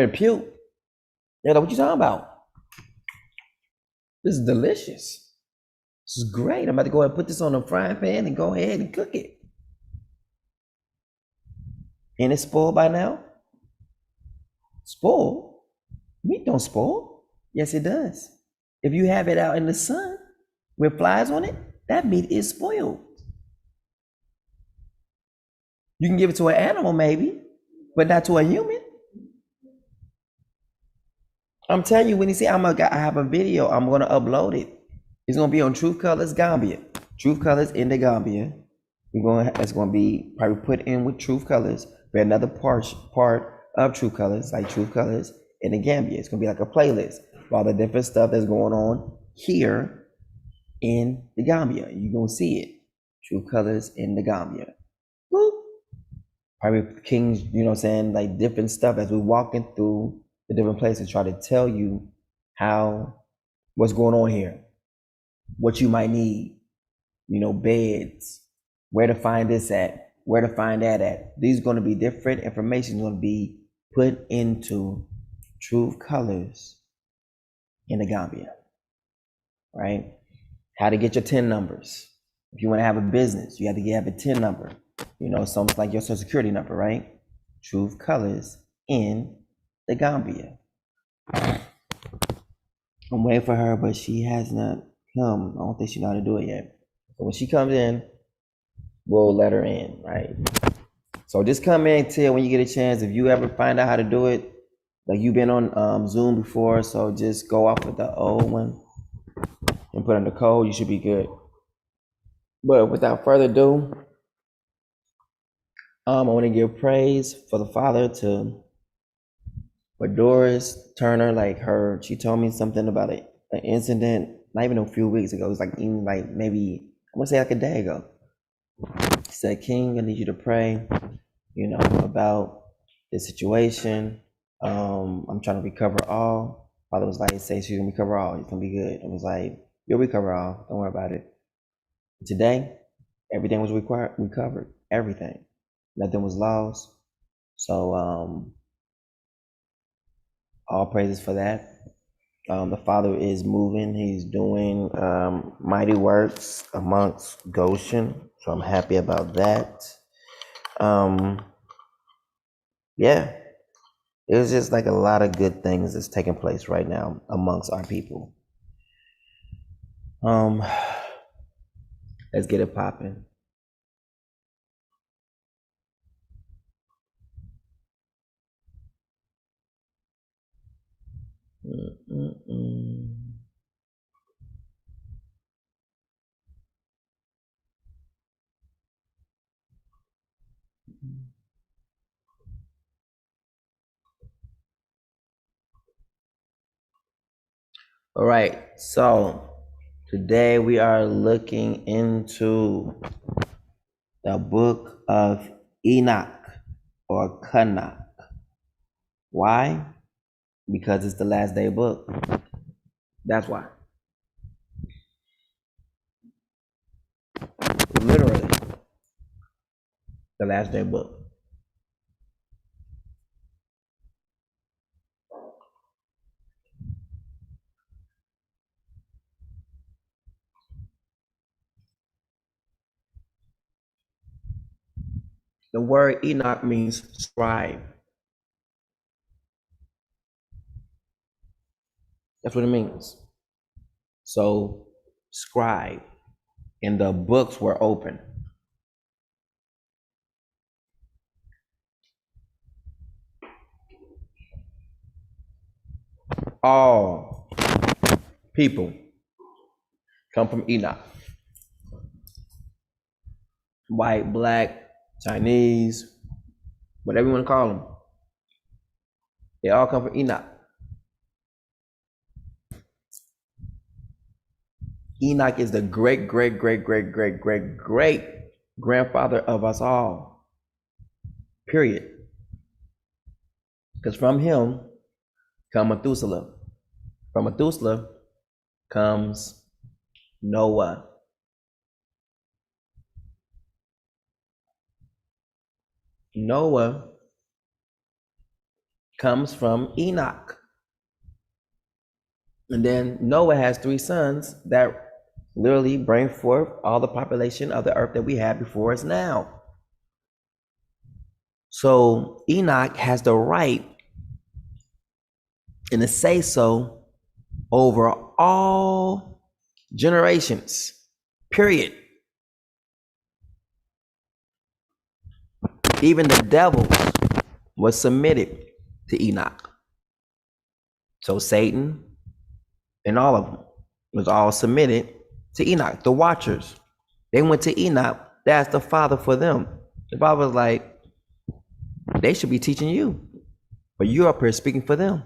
Speaker 1: puke. Yeah, what you talking about? This is delicious. This is great. I'm about to go ahead and put this on a frying pan and go ahead and cook it. And it's spoiled by now? Spoiled? Meat don't spoil. Yes, it does. If you have it out in the sun with flies on it, that meat is spoiled. You can give it to an animal maybe, but not to a human. I'm telling you, when you see, I have a video, I'm gonna upload it. It's gonna be on Truth Colors Gambia. Truth Colors in the Gambia. It's gonna be probably put in with Truth Colors for another part of Truth Colors, like Truth Colors in the Gambia. It's gonna be like a playlist of all the different stuff that's going on here in the Gambia. You're gonna see it. Truth Colors in the Gambia. Woo. Probably Kings, you know what I'm saying, like different stuff as we're walking through the different places, try to tell you what's going on here, what you might need, beds, where to find this at, where to find that at. These are going to be different information going to be put into Truth Colors in the Gambia, right? How to get your TIN numbers. If you want to have a business, you have to have a TIN number. It's almost like your social security number, right? Truth Colors in the Gambia. I'm waiting for her, but she has not come. I don't think she know how to do it yet. So when she comes in, we'll let her in, right? So just come in till when you get a chance. If you ever find out how to do it, like you've been on Zoom before, so just go off with the old one and put in the code. You should be good. But without further ado, I want to give praise for the Father for Doris Turner. She told me something about an incident, not even a few weeks ago. It was maybe, I want to say a day ago. She said, King, I need you to pray, about this situation. I'm trying to recover all. Father was like, say she's going to recover all. It's going to be good. I was like, you'll recover all. Don't worry about it. Today, everything was recovered. Everything. Nothing was lost. So, all praises for that. The Father is moving. He's doing mighty works amongst Goshen. So I'm happy about that. Yeah, it was just like a lot of good things that's taking place right now amongst our people. Let's get it popping. All right, so today we are looking into the book of Enoch or Canuck. Why? Because it's the last day book. That's why. Literally, the last day book. The word Enoch means scribe. That's what it means. So, scribe. and the books were open. All people come from Enoch. White, black, Chinese, whatever you want to call them. They all come from Enoch. Enoch is the great grandfather of us all. Period. Because from him come Methuselah. From Methuselah comes Noah. Noah comes from Enoch. And then Noah has 3 sons that literally bring forth all the population of the earth that we have before us now. So Enoch has the right and the say so over all generations, period. Even the devil was submitted to Enoch. So Satan and all of them was all submitted to Enoch. The watchers, they went to Enoch. That's the father for them. The father was like, they should be teaching you, but you're up here speaking for them.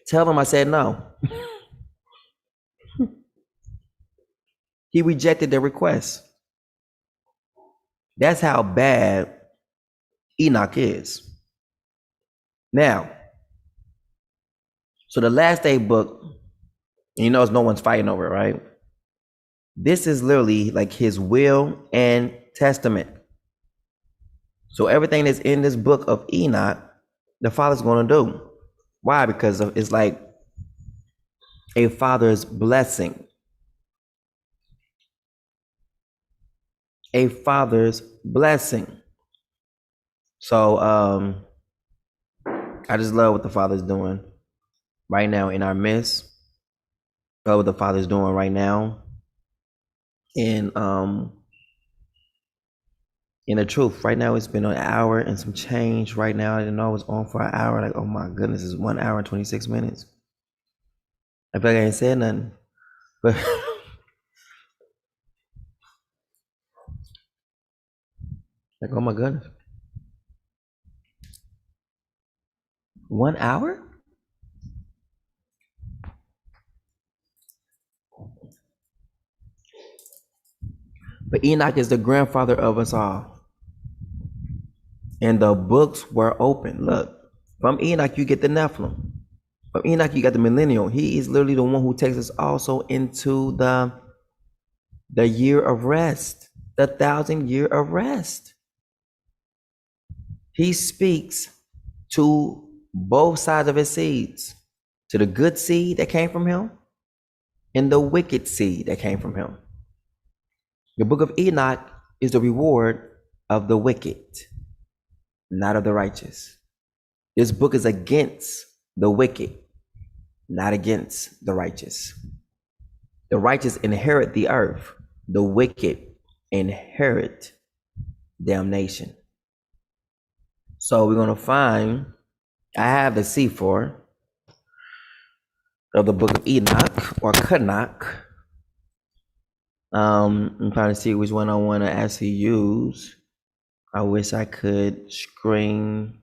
Speaker 1: Tell them I said no. He rejected their request. That's how bad Enoch is. Now, so the last day book, you know, no one's fighting over it, right? This is literally like his will and testament. So everything that's in this book of Enoch, the father's going to do. Why? Because it's like a father's blessing. A father's blessing. So I just love what the father's doing right now in our midst. Love what the father's doing right now in the truth. Right now it's been an hour and some change. Right now I didn't know it was on for an hour. Like, oh my goodness, it's 1 hour and 26 minutes. I feel like I ain't said nothing, but like, oh my goodness, 1 hour. But Enoch is the grandfather of us all. And the books were open. Look, from Enoch, you get the Nephilim. From Enoch, you got the millennial. He is literally the one who takes us also into the year of rest, the 1,000-year of rest. He speaks to both sides of his seeds, to the good seed that came from him and the wicked seed that came from him. The book of Enoch is the reward of the wicked, not of the righteous. This book is against the wicked, not against the righteous. The righteous inherit the earth. The wicked inherit damnation. So we're going to find, I have the C4 of the book of Enoch or Canuck. I'm trying to see which one I want to actually use. I wish I could screen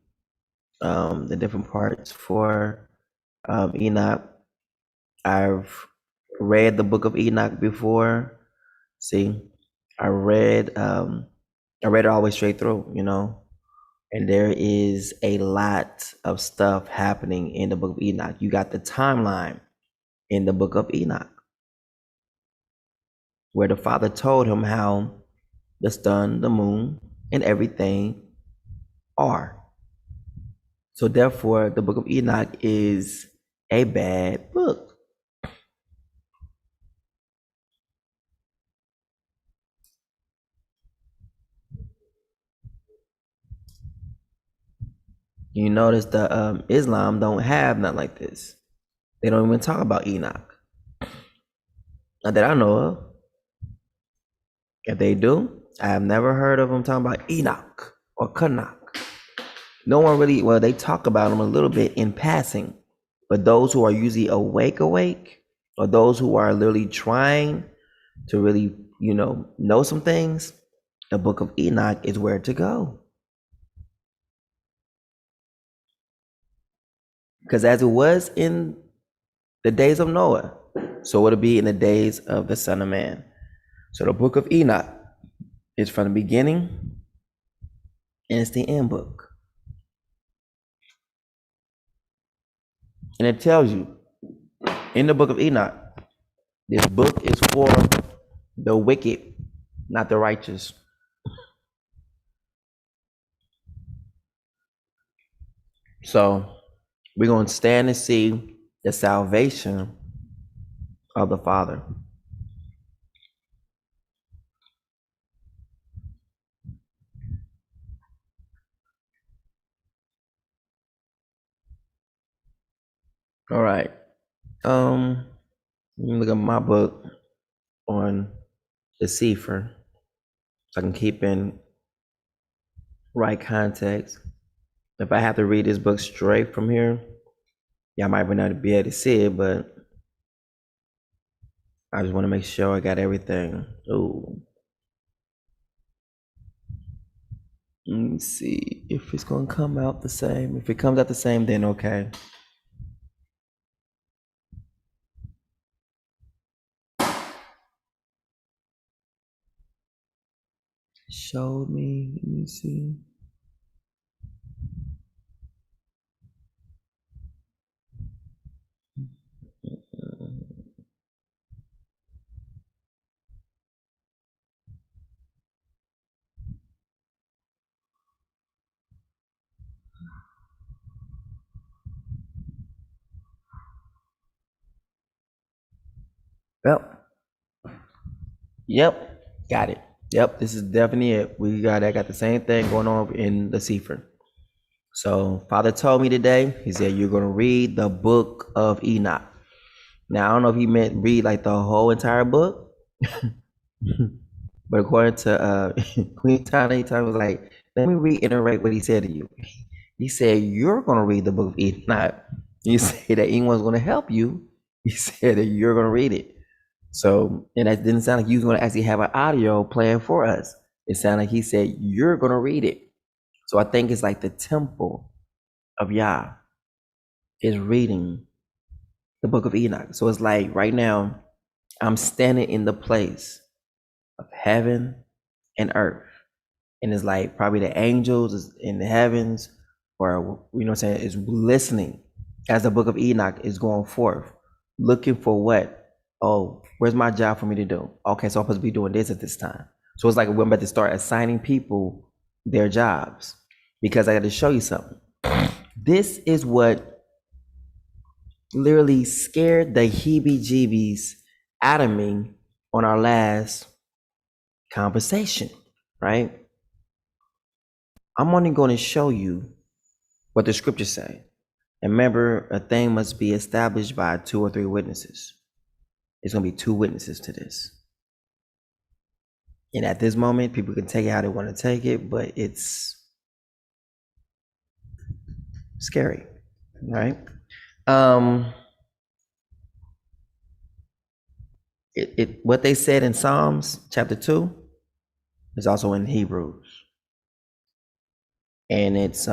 Speaker 1: the different parts for Enoch. I've read the book of Enoch before. See, I read it all the way straight through, you know, and there is a lot of stuff happening in the book of Enoch. You got the timeline in the book of Enoch, where the father told him how the sun, the moon, and everything are. So therefore, the book of Enoch is a bad book. You notice the Islam don't have nothing like this. They don't even talk about Enoch. Not that I know of. If they do, I have never heard of them talking about Enoch or Canuck. No one really, well, they talk about them a little bit in passing, but those who are usually awake, or those who are literally trying to really, know some things, the book of Enoch is where to go. Because as it was in the days of Noah, so it'll be in the days of the Son of Man. So the book of Enoch is from the beginning and it's the end book. And it tells you in the book of Enoch, this book is for the wicked, not the righteous. So we're going to stand and see the salvation of the Father. All right. Let me look at my book on the Sefer so I can keep in right context. If I have to read this book straight from here, y'all might not be able to see it, but I just want to make sure I got everything. Ooh. Let me see if it's going to come out the same. If it comes out the same, then okay. Showed me. Let me see. Yep, got it. Yep, this is definitely it. I got the same thing going on in the Sefer. So Father told me today, he said, you're going to read the book of Enoch. Now, I don't know if he meant read like the whole entire book, but according to Queen Tana, he was like, let me reiterate what he said to you. He said, you're going to read the book of Enoch. You say that anyone's going to help you. He said that you're going to read it. So, and that didn't sound like you was going to actually have an audio playing for us. It sounded like he said, you're going to read it. So I think it's like the temple of Yah is reading the book of Enoch. So it's like right now, I'm standing in the place of heaven and earth. And it's like probably the angels is in the heavens, or, is listening as the book of Enoch is going forth, looking for what? Oh, where's my job for me to do? Okay, so I'm supposed to be doing this at this time. So it's like we're about to start assigning people their jobs, because I got to show you something. This is what literally scared the heebie-jeebies out of me on our last conversation, right? I'm only going to show you what the scriptures say. And remember, a thing must be established by 2 or 3 witnesses. It's going to be 2 witnesses to this. And at this moment, people can take it how they want to take it, but it's scary, right? What they said in Psalms chapter 2 is also in Hebrews. And it's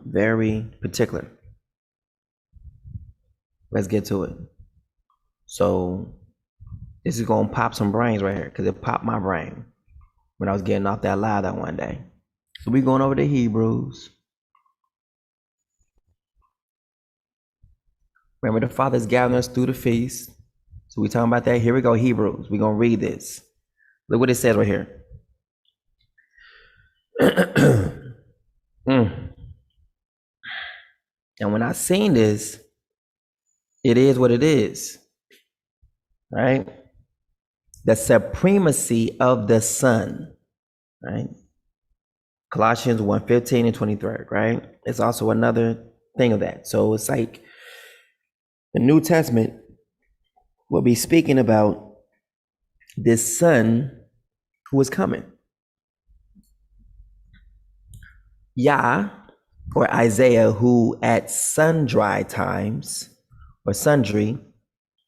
Speaker 1: very particular. Let's get to it. So this is going to pop some brains right here, because it popped my brain when I was getting off that live that one day. So we're going over to Hebrews. Remember, the Father's gathering us through the feast. So we're talking about that. Here we go, Hebrews. We're going to read this. Look what it says right here. And when I seen this, it is what it is, right? The supremacy of the Son, right? Colossians 1:15 and 23, right? It's also another thing of that. So it's like the New Testament will be speaking about this son who is coming. Yah, or Isaiah, who at sundry times, or sundry,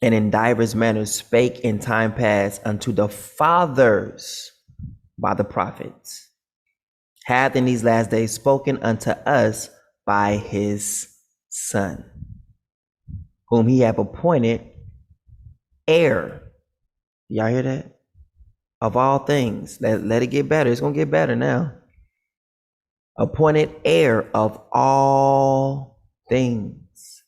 Speaker 1: and in divers manners spake in time past unto the fathers by the prophets, hath in these last days spoken unto us by his Son, whom he hath appointed heir. Y'all hear that? Of all things. Let it get better. It's going to get better now. Appointed heir of all things,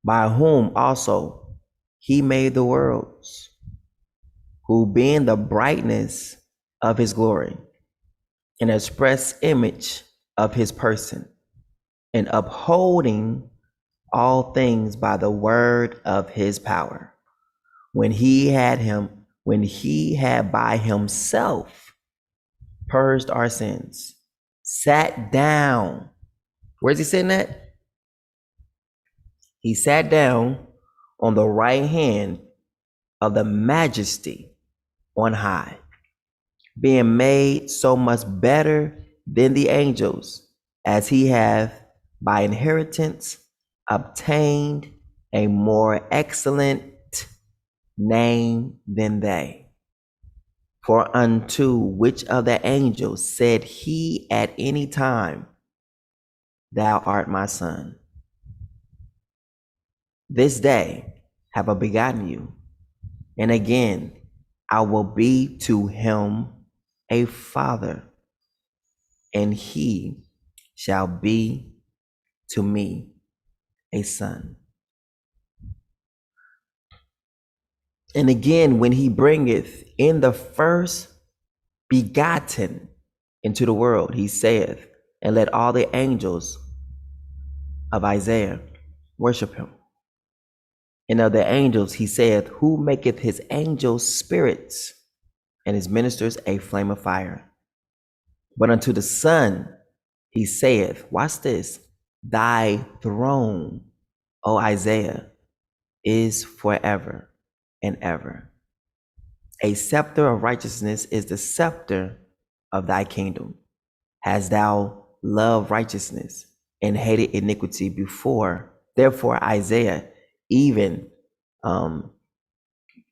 Speaker 1: by whom also he made the worlds, who being the brightness of his glory, an express image of his person, and upholding all things by the word of his power, when he had by himself purged our sins, sat down. Where's he sitting at? He sat down on the right hand of the majesty on high, being made so much better than the angels, as he hath by inheritance obtained a more excellent name than they. For unto which of the angels said he at any time, Thou art my son? This day have I begotten you, and again I will be to him a father, and he shall be to me a son. And again, when he bringeth in the first begotten into the world, he saith, and let all the angels of Isaiah worship him. And of the angels he saith, who maketh his angels spirits, and his ministers a flame of fire. But unto the Son he saith, watch this, thy throne, O Isaiah, is forever and ever. A scepter of righteousness is the scepter of thy kingdom. Hast thou loved righteousness and hated iniquity before? Therefore Isaiah, even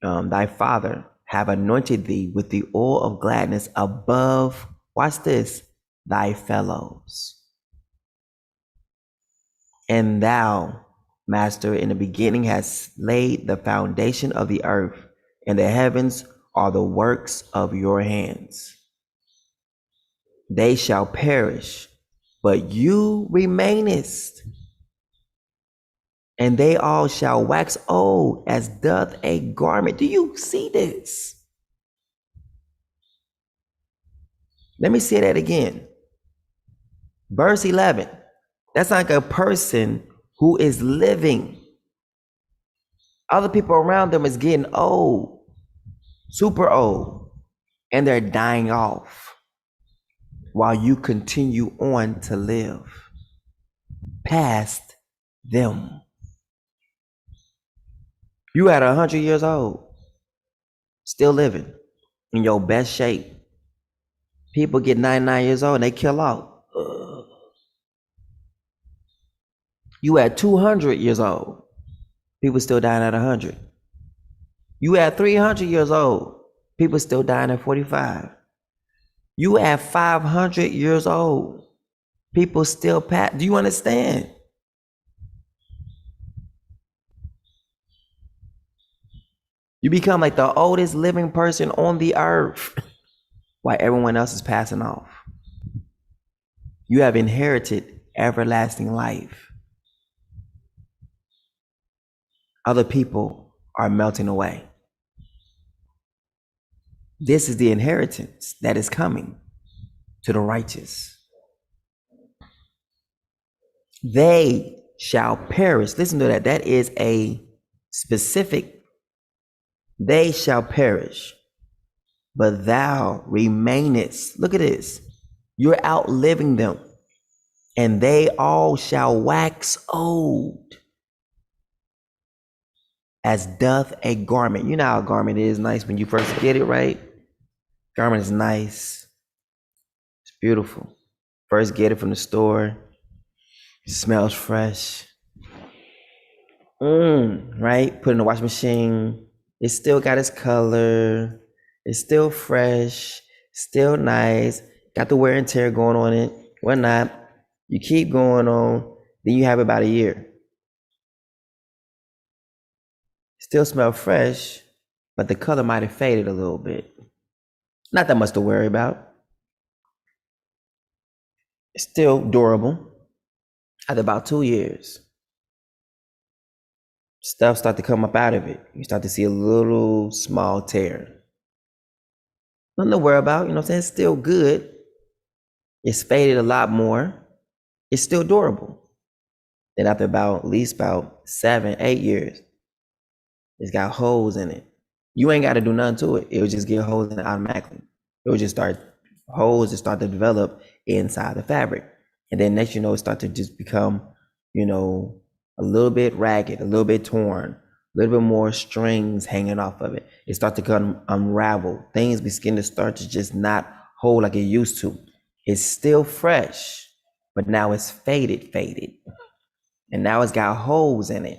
Speaker 1: thy father, have anointed thee with the oil of gladness above, watch this, thy fellows. And thou, Master, in the beginning hast laid the foundation of the earth, and the heavens are the works of your hands. They shall perish, but you remainest, and they all shall wax old as doth a garment. Do you see this? Let me say that again. Verse 11. That's like a person who is living. Other people around them is getting old, super old, and they're dying off while you continue on to live past them. You at 100 years old, still living in your best shape. People get 99 years old and they kill off. You at 200 years old, people still dying at 100. You at 300 years old, people still dying at 45. You at 500 years old, people still pass. Do you understand? You become like the oldest living person on the earth while everyone else is passing off. You have inherited everlasting life. Other people are melting away. This is the inheritance that is coming to the righteous. They shall perish. Listen to that. That is a specific. They shall perish, but thou remainest. Look at this. You're outliving them, and they all shall wax old. as doth a garment. You know how a garment is nice when you first get it, right? Garment is nice. It's beautiful. First get it from the store. It smells fresh. Right? Put it in the washing machine. It still got its color. It's still fresh. Still nice. Got the wear and tear going on it. Whatnot. You keep going on. Then you have about a year. Still smell fresh, but the color might have faded a little bit. Not that much to worry about. It's still durable. After about 2 years, stuff start to come up out of it. You start to see a little small tear. Nothing to worry about, you know what I'm saying? It's still good. It's faded a lot more. It's still durable. Then after at least about 7, 8 years, it's got holes in it. You ain't got to do nothing to it. It will just get holes in it automatically. It will just holes to start to develop inside the fabric. And then next, it start to just become, a little bit ragged, a little bit torn, a little bit more strings hanging off of it. It start to come unravel. Things begin to start to just not hold like it used to. It's still fresh, but now it's faded. And now it's got holes in it.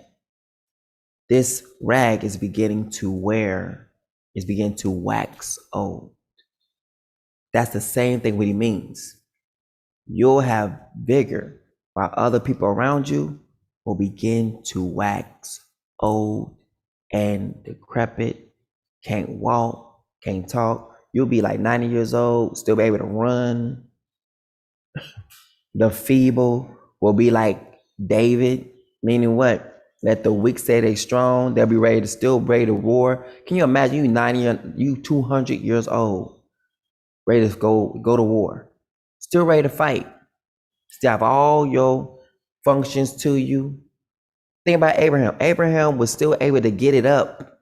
Speaker 1: This rag is beginning to wear, is beginning to wax old. That's the same thing what he means. You'll have vigor while other people around you will begin to wax old and decrepit, can't walk, can't talk. You'll be like 90 years old, still be able to run. The feeble will be like David, meaning what? Let the weak say they strong. They'll be still ready to war. Can you imagine you 200 years old, ready to go to war, still ready to fight, still have all your functions to you. Think about Abraham. Abraham was still able to get it up.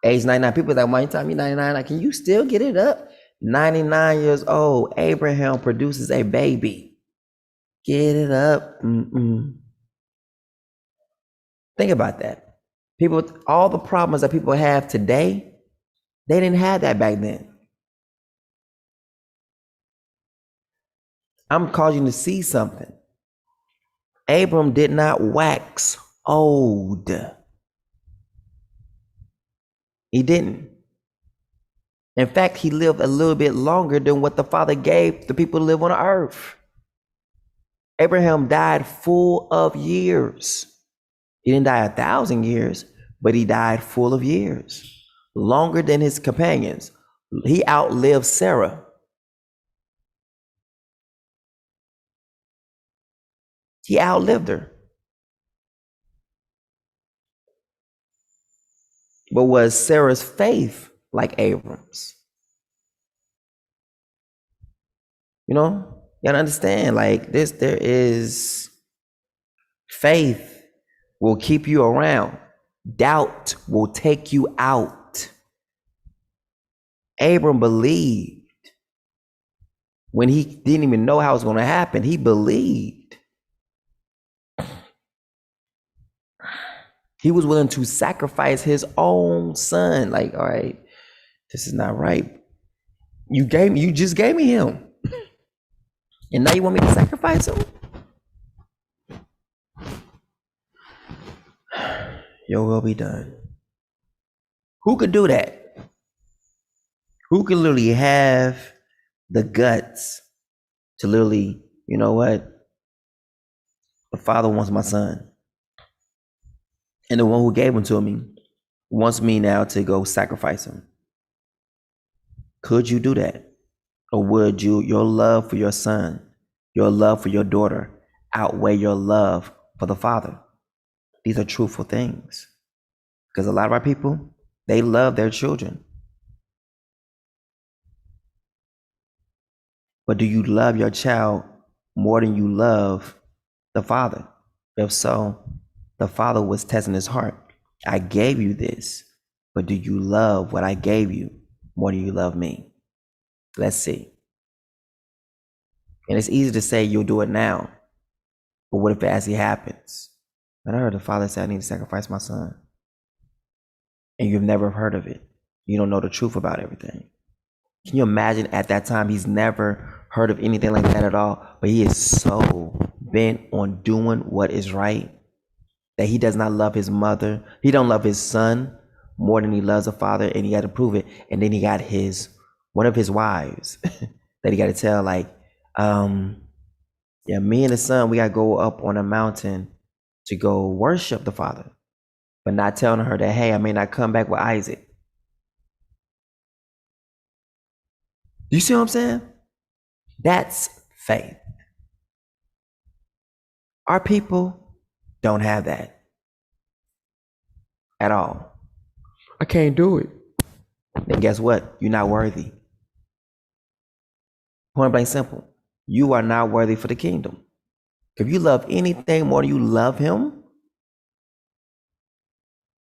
Speaker 1: Age 99. People like, why you tell me 99? Like, can you still get it up? 99 years old. Abraham produces a baby. Get it up. Think about that. People, all the problems that people have today, they didn't have that back then. I'm causing you to see something. Abram did not wax old. He didn't. In fact, he lived a little bit longer than what the Father gave the people to live on earth. Abraham died full of years. He didn't die 1,000 years, but he died full of years, longer than his companions. He outlived Sarah. He outlived her. But was Sarah's faith like Abram's? You gotta understand, like this, there is faith will keep you around. Doubt will take you out. Abram believed when he didn't even know how it was going to happen. He believed. He was willing to sacrifice his own son. Like, all right, this is not right. You just gave me him. And now you want me to sacrifice him? Your will be done. Who could do that? Who could literally have the guts to literally, you know what? The Father wants my son. And the one who gave him to me wants me now to go sacrifice him. Could you do that? Or would your love for your son, your love for your daughter, outweigh your love for the Father? These are truthful things. Because a lot of our people, they love their children. But do you love your child more than you love the Father? If so, the Father was testing his heart. I gave you this, but do you love what I gave you more than you love me? Let's see. And it's easy to say you'll do it now, but what if it actually happens? And I heard the Father say, I need to sacrifice my son. and you've never heard of it. You don't know the truth about everything. Can you imagine at that time he's never heard of anything like that at all, but he is so bent on doing what is right that he does not love his mother. He don't love his son more than he loves a father, and he had to prove it. And then he got one of his wives that he got to tell, like, yeah, me and the son, we got to go up on a mountain to go worship the father, but not telling her that, hey, I may not come back with Isaac. You see what I'm saying? That's faith. Our people don't have that at all. I can't do it. Then guess what? You're not worthy. Point blank simple. You are not worthy for the kingdom. If you love anything more than you love him,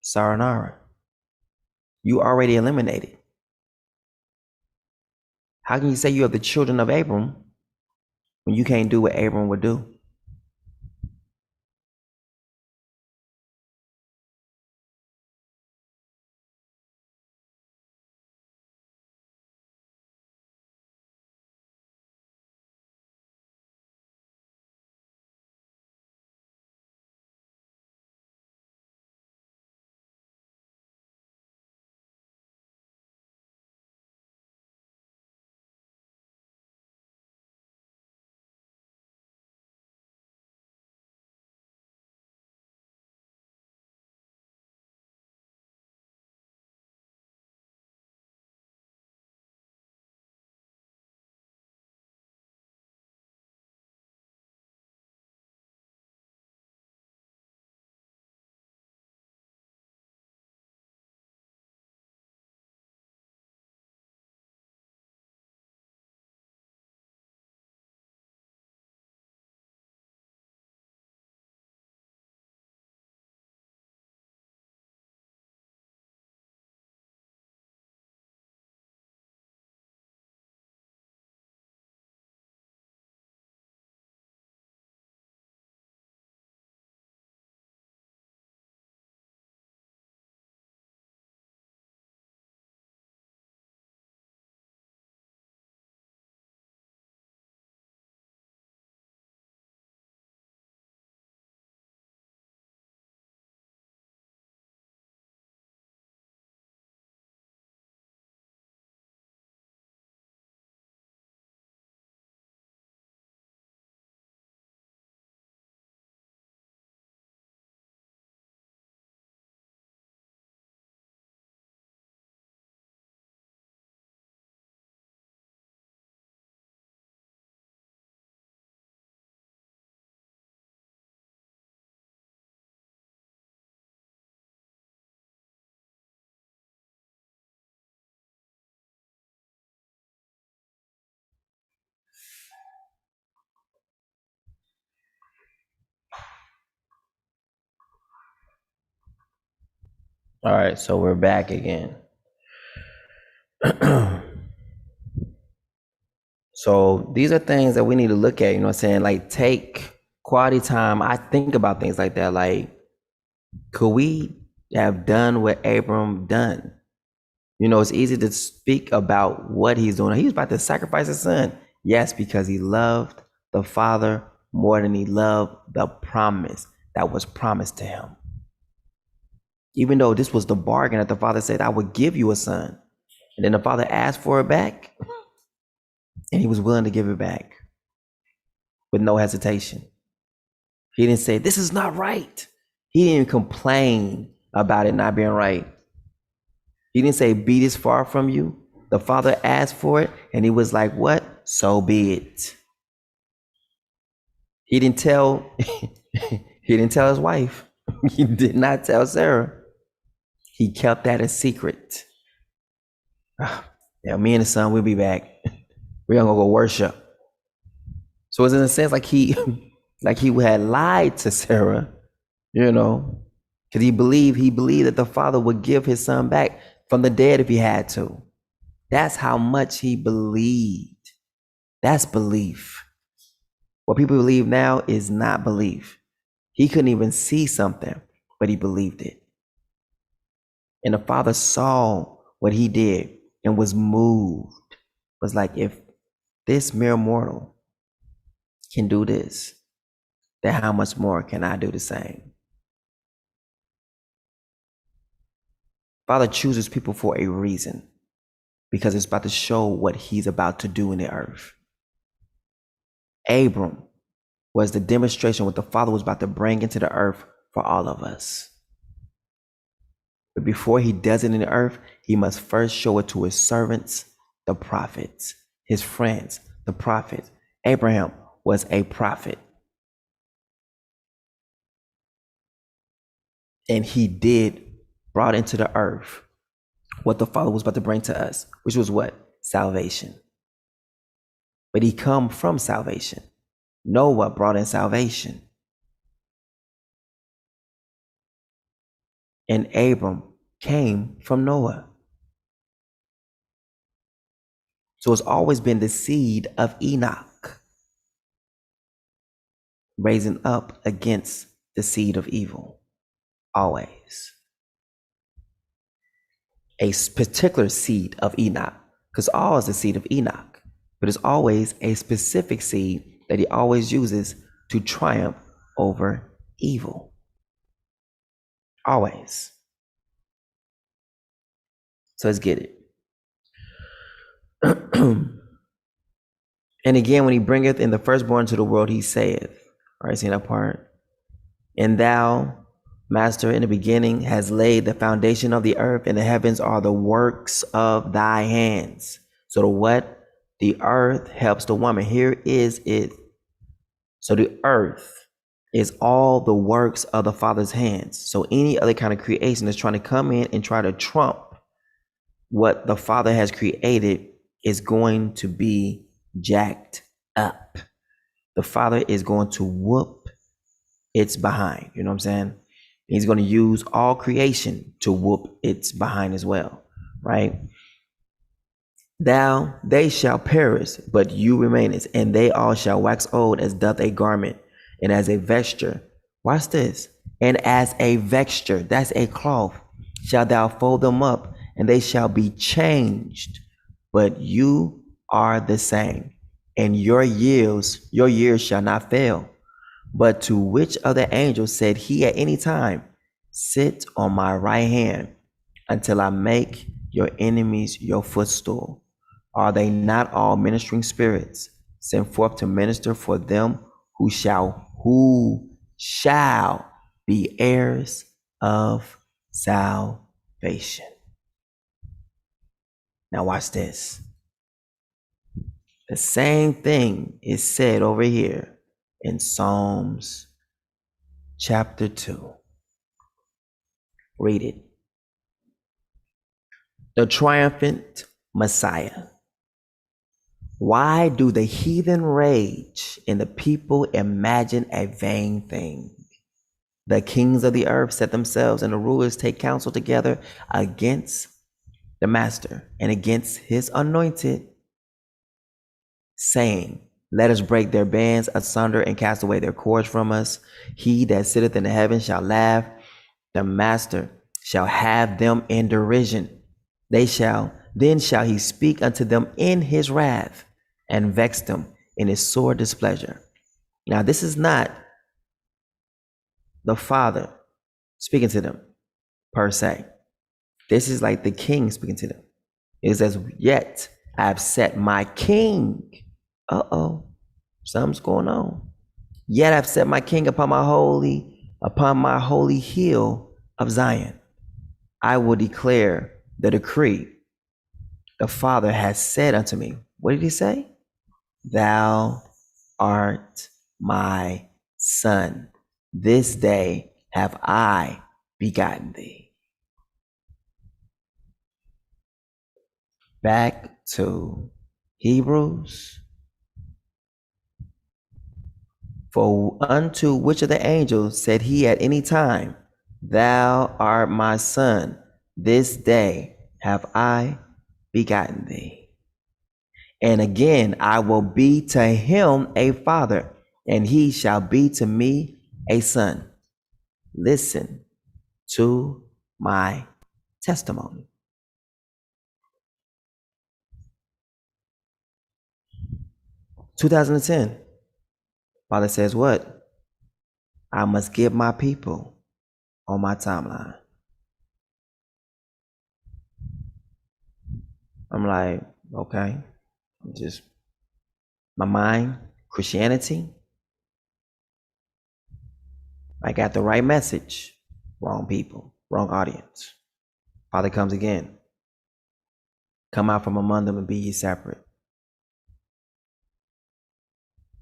Speaker 1: sayonara. You already eliminated. How can you say you are the children of Abram when you can't do what Abram would do? All right, so we're back again. So these are things that we need to look at, you know what I'm saying? Like, take quality time. I think about things like that. Like, could we have done what Abram done? You know, it's easy to speak about what he's doing. He was about to sacrifice his son. Yes, because he loved the father more than he loved the promise that was promised to him. Even though this was the bargain that the father said, I would give you a son. And then the father asked for it back, and he was willing to give it back with no hesitation. He didn't say, this is not right. He didn't complain about it not being right. He didn't say, be this far from you. The father asked for it, and he was like, what? So be it. He didn't tell his wife. He did not tell Sarah. He kept that a secret. Yeah, me and the son, we'll be back. We're gonna go worship. So it's in a sense like he had lied to Sarah, you know, because he believed that the father would give his son back from the dead if he had to. That's how much he believed. That's belief. What people believe now is not belief. He couldn't even see something, but he believed it. And the father saw what he did and was moved. Was like, if this mere mortal can do this, then how much more can I do the same? Father chooses people for a reason, because it's about to show what he's about to do in the earth. Abram was the demonstration what the Father was about to bring into the earth for all of us. But before he does it in the earth, he must first show it to his servants, the prophets, his friends, the prophets. Abraham was a prophet. And he brought into the earth what the Father was about to bring to us, which was what? Salvation. But he come from salvation. Noah brought in salvation. And Abram came from Noah. So it's always been the seed of Enoch raising up against the seed of evil. Always. A particular seed of Enoch, because all is the seed of Enoch, but it's always a specific seed that he always uses to triumph over evil. Always. So let's get it. And again, when he bringeth in the firstborn to the world, he saith, all right, see that part? And thou, Master, in the beginning has laid the foundation of the earth, and the heavens are the works of thy hands. So the what? The earth helps the woman. Here is it. So the earth is all the works of the Father's hands. So any other kind of creation that's trying to come in and try to trump what the Father has created is going to be jacked up. The Father is going to whoop its behind. You know what I'm saying? He's going to use all creation to whoop its behind as well, right? They shall perish, but you remainest, and they all shall wax old as doth a garment, and as a vesture. Watch this. And as a vesture, that's a cloth, shalt thou fold them up, and they shall be changed. But you are the same, and your years shall not fail. But to which of the angels said he at any time, sit on my right hand until I make your enemies your footstool? Are they not all ministering spirits sent forth to minister for them who shall be heirs of salvation? Now watch this. The same thing is said over here in Psalms chapter 2. Read it. The triumphant Messiah. Why do the heathen rage and the people imagine a vain thing? The kings of the earth set themselves, and the rulers take counsel together against the master and against his anointed, saying, let us break their bands asunder and cast away their cords from us. He that sitteth in the heavens shall laugh. The master shall have them in derision. Then shall he speak unto them in his wrath and vex them in his sore displeasure. Now, this is not the Father speaking to them per se. This is like the king speaking to them. It says, yet I have set my king. Something's going on. Yet I've set my king upon my holy hill of Zion. I will declare the decree. The Father has said unto me. What did he say? Thou art my son. This day have I begotten thee. Back to Hebrews. For unto which of the angels said he at any time, thou art my son, this day have I begotten thee. And again, I will be to him a father, and he shall be to me a son. Listen to my testimony. (2010), Father says what? I must give my people on my timeline. I'm like, okay, just my mind, Christianity. I got the right message, wrong people, wrong audience. Father comes again. Come out from among them and be ye separate.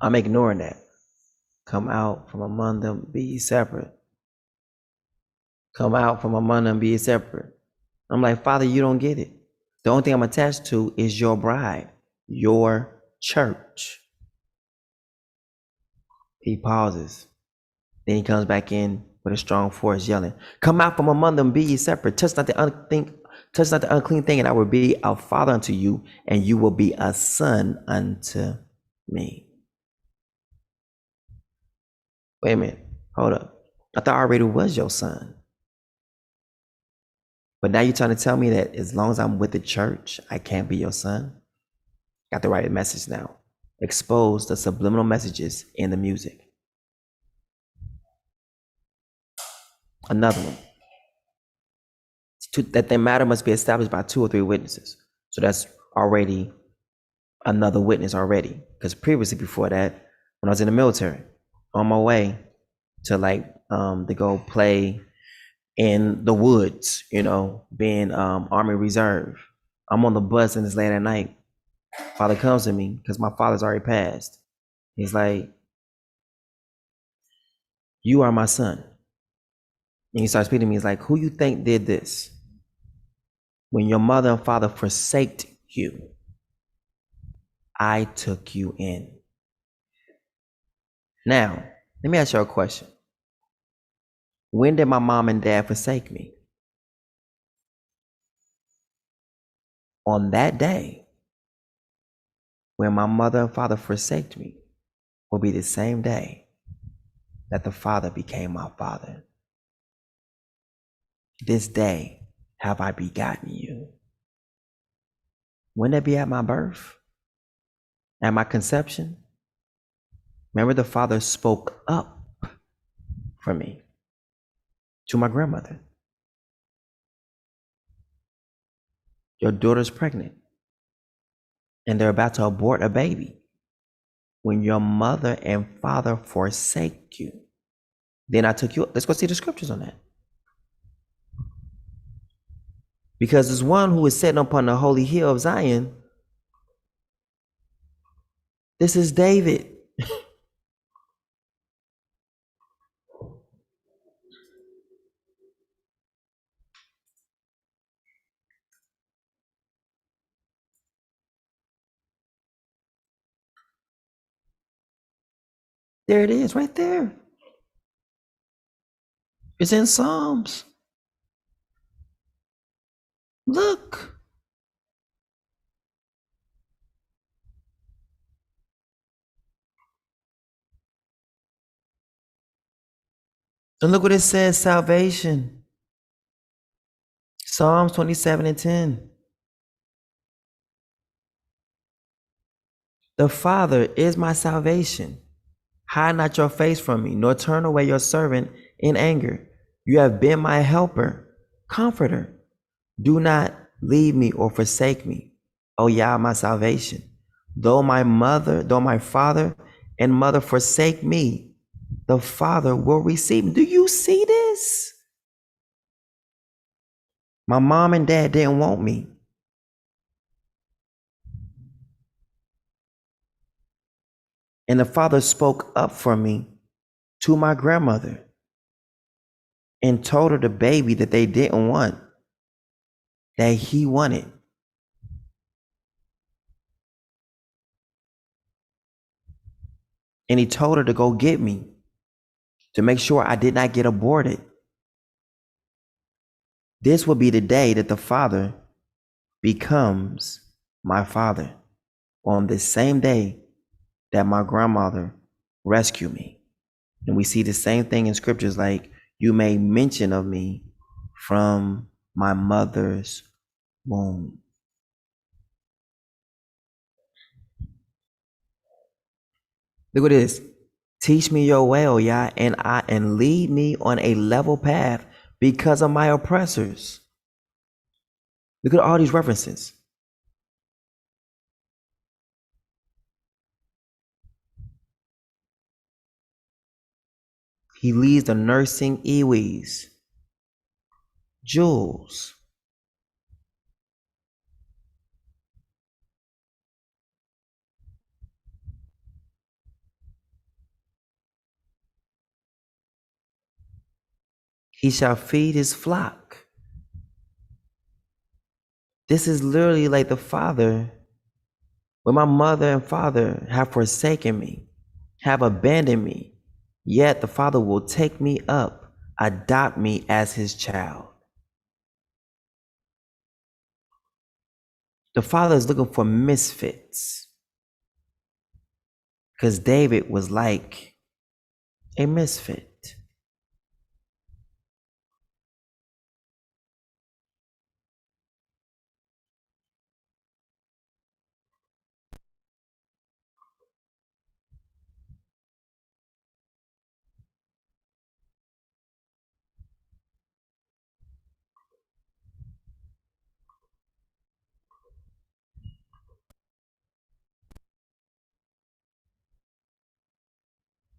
Speaker 1: I'm ignoring that. Come out from among them, be ye separate. Come out from among them, be ye separate. I'm like, Father, you don't get it. The only thing I'm attached to is your bride, your church. He pauses. Then he comes back in with a strong force, yelling, come out from among them, be ye separate. Touch not the unclean thing, and I will be a father unto you, and you will be a son unto me. Wait a minute, hold up. I thought I already was your son. But now you're trying to tell me that as long as I'm with the church, I can't be your son? Got the right message now. Expose the subliminal messages in the music. Another one. That the matter must be established by 2 or 3 witnesses. So that's already another witness already. Because previously, before that, when I was in the military, on my way to to go play in the woods, being Army Reserve. I'm on the bus and it's late at night. Father comes to me because my father's already passed. He's like, you are my son. And he starts speaking to me. He's like, who you think did this? When your mother and father forsaked you, I took you in. Now, let me ask you a question. When did my mom and dad forsake me? On that day, when my mother and father forsake me, will be the same day that the Father became my Father. This day have I begotten you. Wouldn't that be at my birth? At my conception? Remember, the Father spoke up for me to my grandmother. Your daughter's pregnant, and they're about to abort a baby. When your mother and father forsake you, then I took you up. Let's go see the scriptures on that. Because there's one who is sitting upon the holy hill of Zion. This is David. There it is, right there. It's in Psalms. Look. And look what it says, salvation. Psalms 27:10. The Father is my salvation. Hide not your face from me, nor turn away your servant in anger. You have been my helper, comforter. Do not leave me or forsake me, O Yah, my salvation. Though my father and mother forsake me, the Father will receive me. Do you see this? My mom and dad didn't want me. And the Father spoke up for me to my grandmother and told her the baby that they didn't want, that he wanted. And he told her to go get me, to make sure I did not get aborted. This will be the day that the Father becomes my Father, on this same day that my grandmother rescued me. And we see the same thing in scriptures, like, you made mention of me from my mother's womb. Look at this. Teach me your way, O Yah, and lead me on a level path because of my oppressors. Look at all these references. He leads the nursing Iwis, Jules. He shall feed his flock. This is literally like the father. When my mother and father have forsaken me, have abandoned me, yet the Father will take me up, adopt me as his child. The Father is looking for misfits, because David was like a misfit.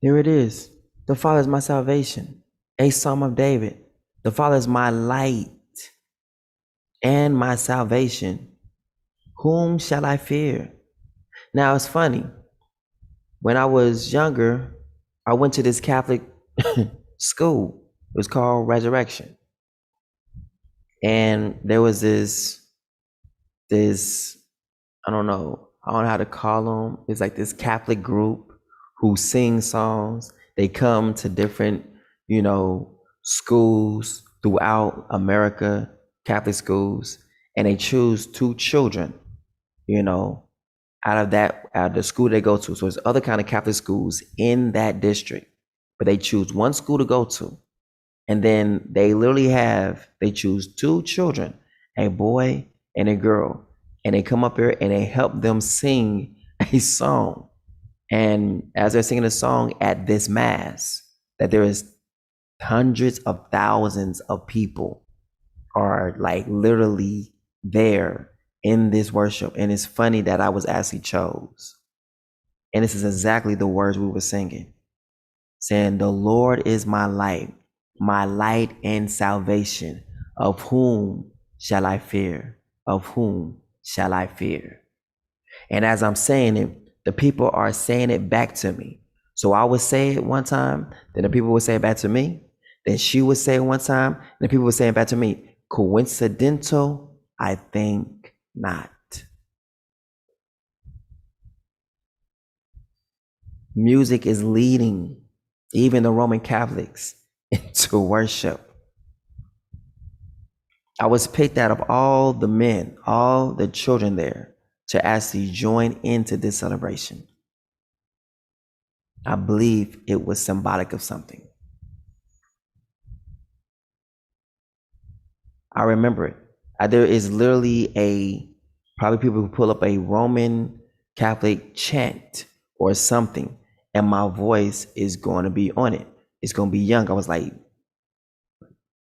Speaker 1: Here it is. The Father is my salvation. A Psalm of David. The Father is my light and my salvation. Whom shall I fear? Now it's funny. When I was younger, I went to this Catholic school. It was called Resurrection. And there was this, I don't know how to call them. It's like this Catholic group who sing songs. They come to different, schools throughout America, Catholic schools, and they choose 2 children, out of the school they go to. So there's other kind of Catholic schools in that district, but they choose one school to go to. And then they choose 2 children, a boy and a girl. And they come up here and they help them sing a song. And as they're singing a song at this mass, that there is hundreds of thousands of people are like literally there in this worship. And it's funny that I was actually chose. And this is exactly the words we were singing. Saying, the Lord is my light and salvation. Of whom shall I fear? Of whom shall I fear? And as I'm saying it, the people are saying it back to me. So I would say it one time, then the people would say it back to me. Then she would say it one time, and the people would say it back to me. Coincidental? I think not. Music is leading even the Roman Catholics into worship. I was picked out of all the men, all the children there, to actually join into this celebration. I believe it was symbolic of something. I remember it. There is literally probably people who pull up a Roman Catholic chant or something, and my voice is going to be on it. It's going to be young. I was like,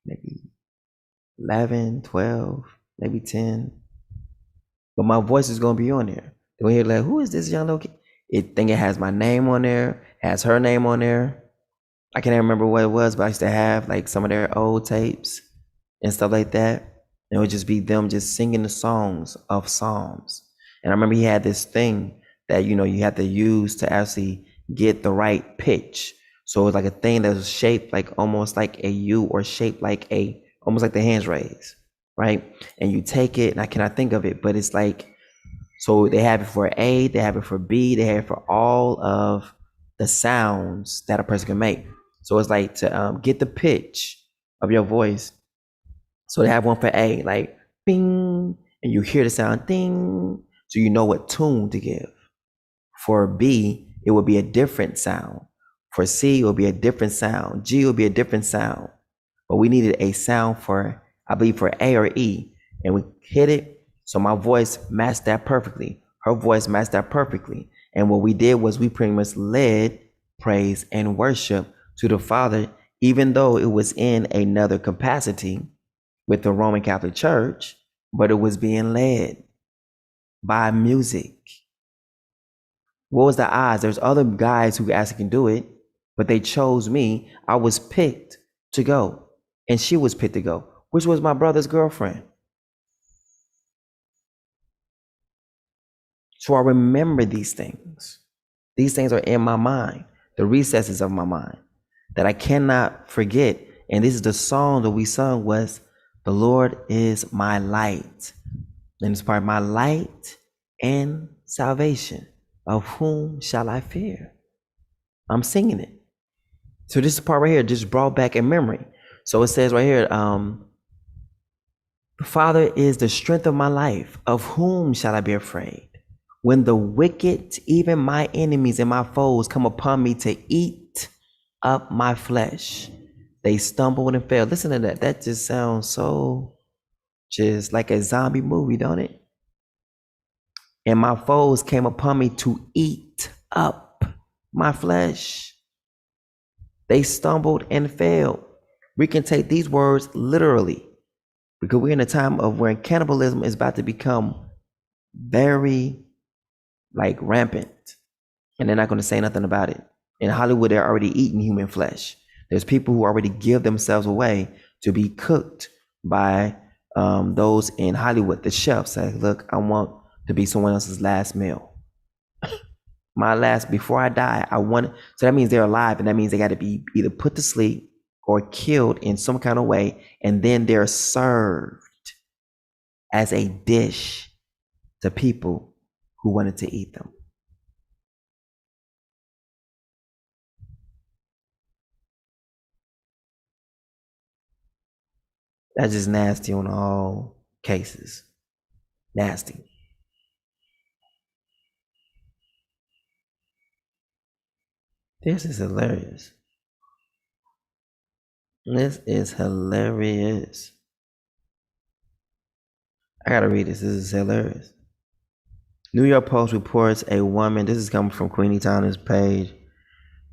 Speaker 1: maybe 11, 12, maybe 10. But my voice is going to be on there. Then we hear like, who is this young little kid? It has my name on there, has her name on there. I can't even remember what it was, but I used to have like some of their old tapes and stuff like that. And it would just be them just singing the songs of Psalms. And I remember he had this thing that, you had to use to actually get the right pitch. So it was like a thing that was shaped like almost like a U, or shaped like almost like the hands raised, right? And you take it, and I cannot think of it, but it's like, so they have it for A, they have it for B, they have it for all of the sounds that a person can make. So it's like to get the pitch of your voice. So they have one for A, like bing, and you hear the sound ding, so you know what tune to give. For B, it will be a different sound. For C, it will be a different sound. G will be a different sound. But we needed a sound for I believe for A or E, and we hit it. So my voice matched that perfectly. Her voice matched that perfectly. And what we did was we pretty much led praise and worship to the Father, even though it was in another capacity with the Roman Catholic Church, but it was being led by music. What was the odds? There's other guys who actually can do it, but they chose me. I was picked to go, and she was picked to go, which was my brother's girlfriend. So I remember these things. These things are in my mind, the recesses of my mind, that I cannot forget. And this is the song that we sung was, "The Lord is my light." And it's part, my light and salvation. Of whom shall I fear? I'm singing it. So this part right here just brought back in memory. So it says right here, the Father is the strength of my life. Of whom shall I be afraid? When the wicked, even my enemies and my foes, come upon me to eat up my flesh, they stumbled and fell. Listen to that. That just sounds so just like a zombie movie, don't it? And my foes came upon me to eat up my flesh. They stumbled and fell. We can take these words literally because we're in a time of where cannibalism is about to become very rampant, and they're not going to say nothing about it. In Hollywood, they're already eating human flesh. There's people who already give themselves away to be cooked by those in Hollywood. The chefs say, look, I want to be someone else's last meal. My last, before I die, I want. So that means they're alive, and that means they got to be either put to sleep or killed in some kind of way, and then they're served as a dish to people who wanted to eat them. That's just nasty on all cases. Nasty. This is hilarious. This is hilarious. I gotta read this. This is hilarious. New York Post reports a woman, this is coming from Queenie Towner's page.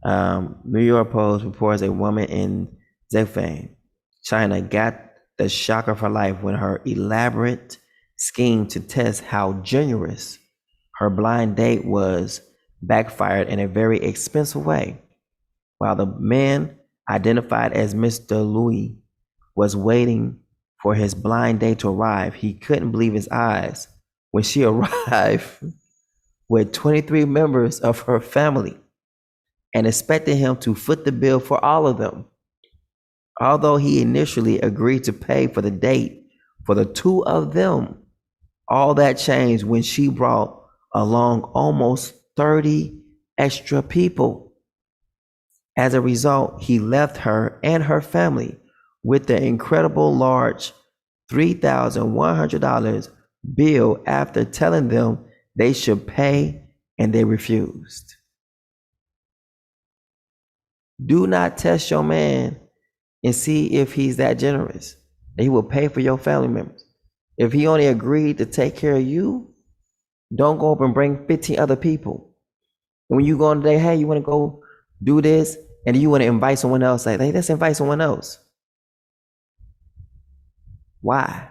Speaker 1: New York Post reports a woman in Zhejiang, China, got the shock of her life when her elaborate scheme to test how generous her blind date was backfired in a very expensive way. While the man, identified as Mr. Louis, was waiting for his blind date to arrive, he couldn't believe his eyes when she arrived with 23 members of her family and expected him to foot the bill for all of them. Although he initially agreed to pay for the date for the two of them, all that changed when she brought along almost 30 extra people. As a result, he left her and her family with the incredible large $3,100 bill after telling them they should pay, and they refused. Do not test your man and see if he's that generous, that he will pay for your family members. If he only agreed to take care of you, don't go up and bring 15 other people. And when you go on today, hey, you want to go do this, and you want to invite someone else, like, hey, let's invite someone else. Why?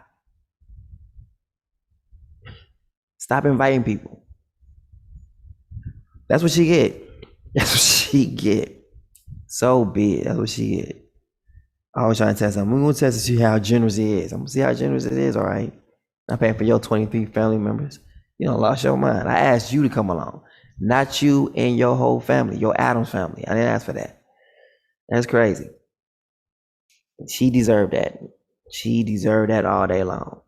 Speaker 1: Stop inviting people. That's what she get. That's what she get. So be it. That's what she get. I was trying to test him. We're going to test to see how generous he is. I'm going to see how generous it is, all right? I'm paying for your 23 family members. You don't lost your mind. I asked you to come along, not you and your whole family, your Adams family. I didn't ask for that. That's crazy. She deserved that. She deserved that all day long.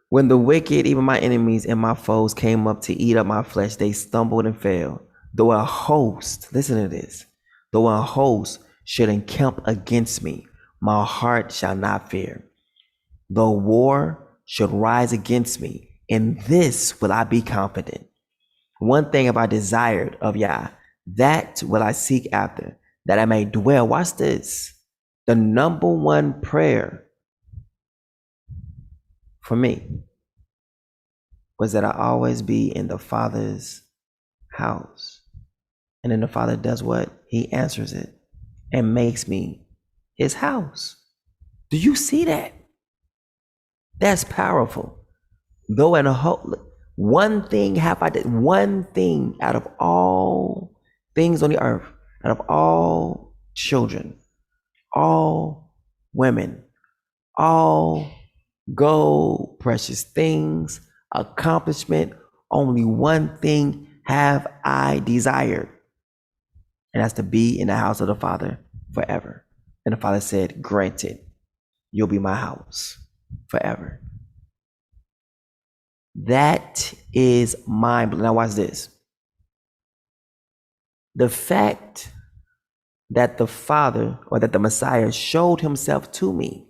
Speaker 1: When the wicked, even my enemies and my foes, came up to eat up my flesh, they stumbled and fell. Though a host, listen to this, though a host should encamp against me, my heart shall not fear. Though war should rise against me, in this will I be confident. One thing have I desired of Yah, that will I seek after, that I may dwell, watch this, The number one prayer for me was that I always be in the Father's house. And then the Father does what? He answers it and makes me his house. Do you see that? That's powerful. Though in a whole, one thing have I did, one thing out of all things on the earth, out of all children, all women, all gold, precious things, accomplishment, only one thing have I desired, and that's to be in the house of the Father forever. And the Father said, granted, you'll be my house forever. That is mind-blowing. Now watch this. The fact that the Father, or that the Messiah, showed himself to me,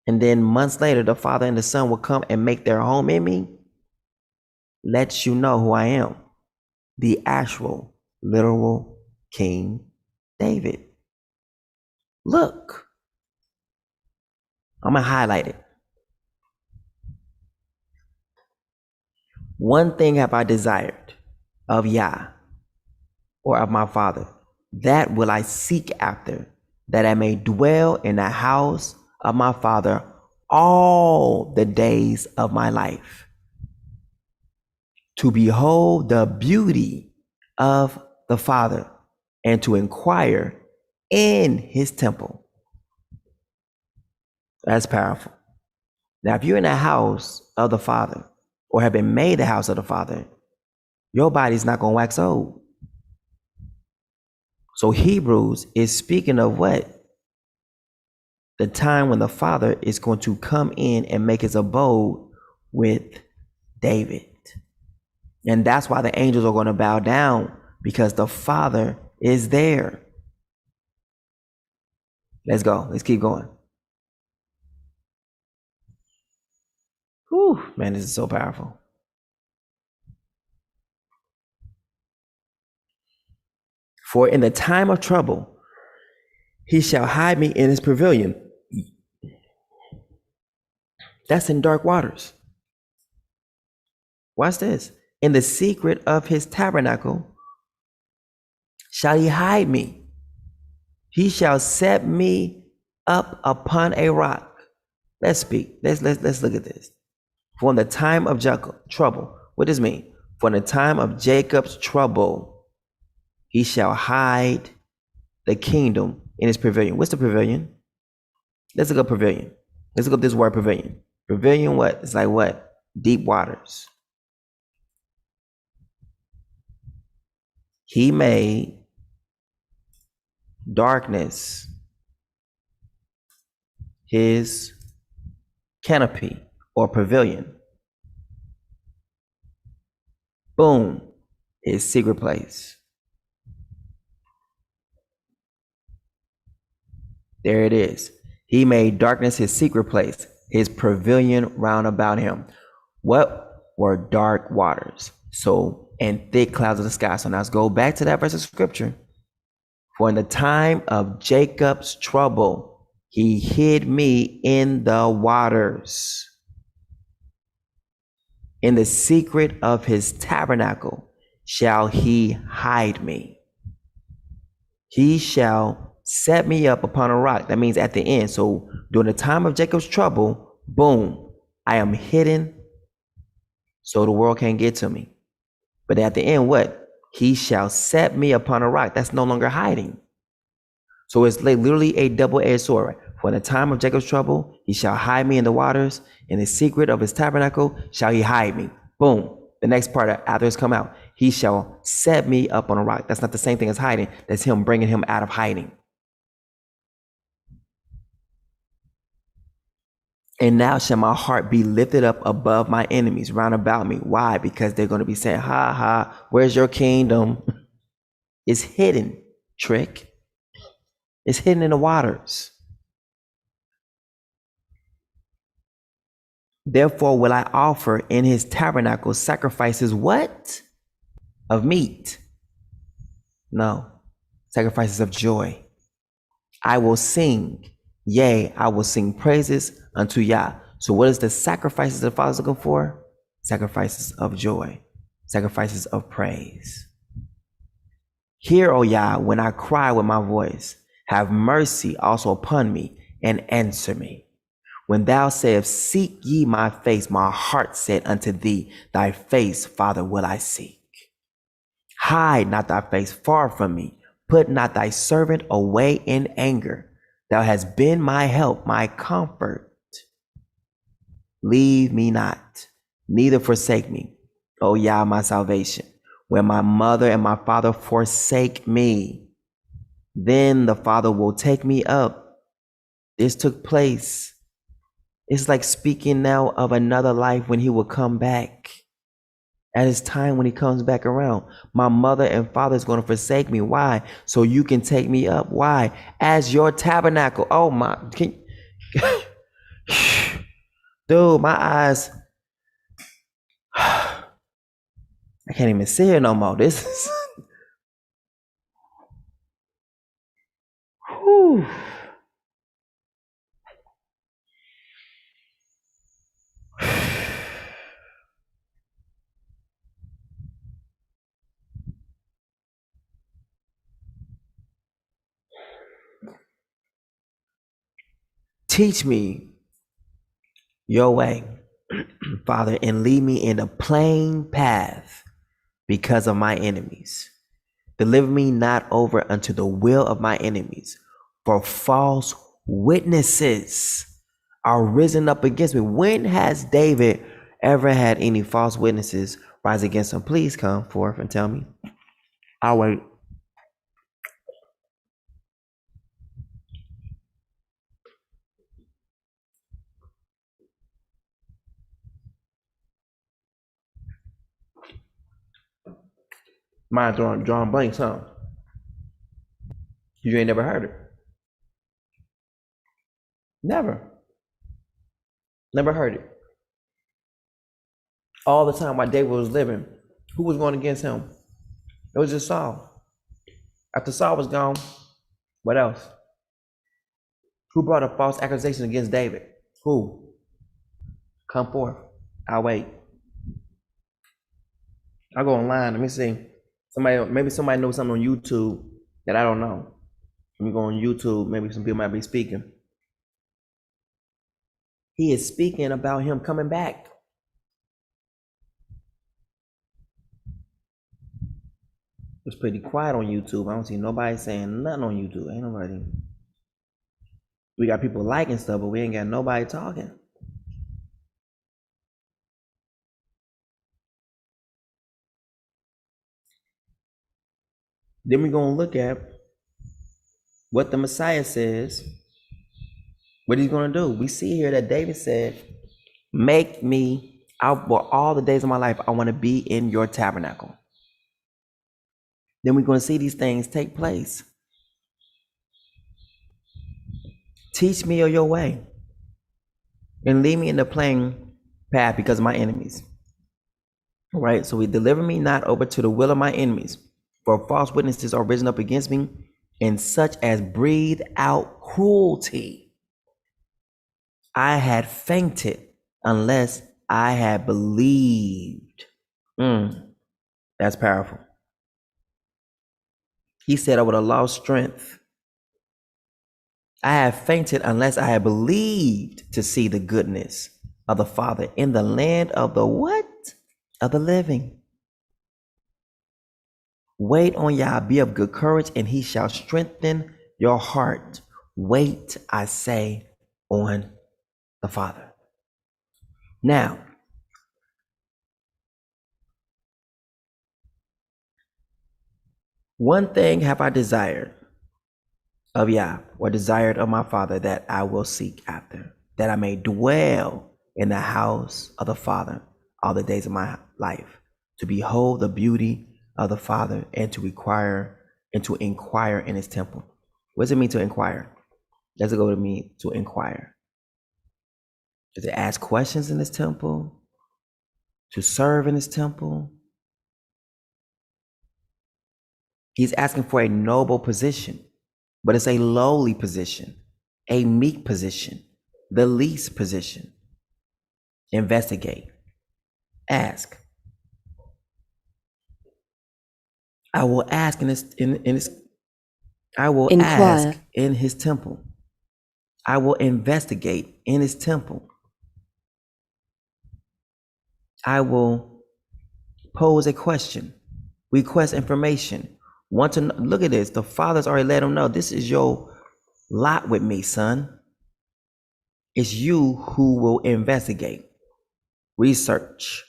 Speaker 1: and then months later the Father and the Son will come and make their home in me, lets you know who I am. The actual, literal King David. Look. I'm going to highlight it. One thing have I desired of Yah, or of my Father, that will I seek after, that I may dwell in the house of my Father all the days of my life, to behold the beauty of the Father, and to inquire in his temple. That's powerful. Now, if you're in the house of the Father, or have been made the house of the Father, your body's not going to wax old. So Hebrews is speaking of what? The time when the Father is going to come in and make his abode with David. And that's why the angels are going to bow down, because the Father is there. Let's go. Let's keep going. Whew, man, this is so powerful. For in the time of trouble, he shall hide me in his pavilion. That's in dark waters. Watch this. In the secret of his tabernacle shall he hide me. He shall set me up upon a rock. Let's speak. Let's look at this. For in the time of trouble, what does this mean? For in the time of Jacob's trouble, he shall hide the kingdom in his pavilion. What's the pavilion? Let's look up pavilion. Let's look up this word pavilion. Pavilion, what? It's like what? Deep waters. He made darkness his canopy or pavilion. Boom, his secret place. There it is. He made darkness his secret place, his pavilion round about him. What were dark waters? So, and thick clouds of the sky. So now let's go back to that verse of scripture. For in the time of Jacob's trouble, he hid me in the waters. In the secret of his tabernacle shall he hide me. He shall set me up upon a rock. That means at the end. So during the time of Jacob's trouble, boom, I am hidden so the world can't get to me. But at the end, what? He shall set me upon a rock. That's no longer hiding. So it's like literally a double-edged sword. Right? For in the time of Jacob's trouble, he shall hide me in the waters. In the secret of his tabernacle shall he hide me. Boom. The next part after it's come out. He shall set me up on a rock. That's not the same thing as hiding. That's him bringing him out of hiding. And now shall my heart be lifted up above my enemies round about me. Why? Because they're going to be saying, ha, ha, where's your kingdom? It's hidden, trick. It's hidden in the waters. Therefore will I offer in his tabernacle sacrifices what? Of meat. No, sacrifices of joy. I will sing. Yea, I will sing praises unto Yah. So what is the sacrifices the Father's looking for? Sacrifices of joy, sacrifices of praise. Hear, O Yah, when I cry with my voice. Have mercy also upon me and answer me. When thou sayest, seek ye my face, my heart said unto thee, thy face, Father, will I seek. Hide not thy face far from me. Put not thy servant away in anger. Thou hast been my help, my comfort. Leave me not, neither forsake me, O Yah, my salvation. When my mother and my father forsake me, then the Father will take me up. This took place. It's like speaking now of another life when he will come back. At his time when he comes back around, my mother and father is going to forsake me. Why? So you can take me up. Why? As your tabernacle. Oh my, dude, my eyes. I can't even see it no more. This is. Whew. Teach me your way, Father, and lead me in a plain path because of my enemies. Deliver me not over unto the will of my enemies, for false witnesses are risen up against me. When has David ever had any false witnesses rise against him? Please come forth and tell me. I'll wait. Mine drawing blanks, huh? You ain't never heard it. Never heard it. All the time while David was living, who was going against him? It was just Saul. After Saul was gone, what else? Who brought a false accusation against David? Who? Come forth. I'll wait. I'll go online. Let me see. Maybe somebody knows something on YouTube that I don't know. Let me go on YouTube. Maybe some people might be speaking. He is speaking about him coming back. It's pretty quiet on YouTube. I don't see nobody saying nothing on YouTube. Ain't nobody. We got people liking stuff, but we ain't got nobody talking. Then we're going to look at what the Messiah says, what he's going to do. We see here that David said, make me, for all the days of my life, I want to be in your tabernacle. Then we're going to see these things take place. Teach me your way and lead me in the plain path because of my enemies. All right, so we deliver me not over to the will of my enemies, for false witnesses are risen up against me, and such as breathe out cruelty. I had fainted unless I had believed. That's powerful. He said, I would have lost strength. I have fainted unless I had believed to see the goodness of the Father in the land of the what? Of the living. Wait on Yah, be of good courage, and he shall strengthen your heart. Wait, I say, on the Father. Now, one thing have I desired of Yah, or desired of my Father, that I will seek after, that I may dwell in the house of the Father all the days of my life, to behold the beauty of the Father, and to inquire in his temple. What does it mean to inquire? Does it go to mean to inquire? Does it ask questions in his temple? To serve in his temple? He's asking for a noble position. but it's a lowly position, a meek position, the least position. Investigate. Ask. I will ask in his I will
Speaker 8: Inquire.
Speaker 1: ask in his temple. I will investigate in his temple. I will pose a question, request information, want to know. Look at this. The father's already let him know, this is your lot with me, son. It's you who will investigate, research,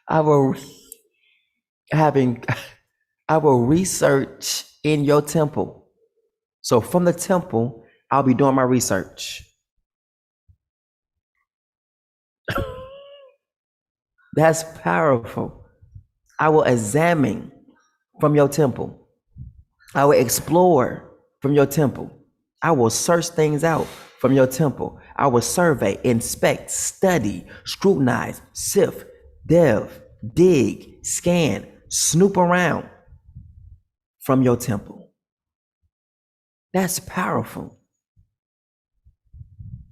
Speaker 1: I will I will research in your temple. So from the temple, I'll be doing my research. That's powerful. I will examine from your temple. I will explore from your temple. I will search things out from your temple. I will survey, inspect, study, scrutinize, sift, dig, scan, snoop around from your temple. That's powerful.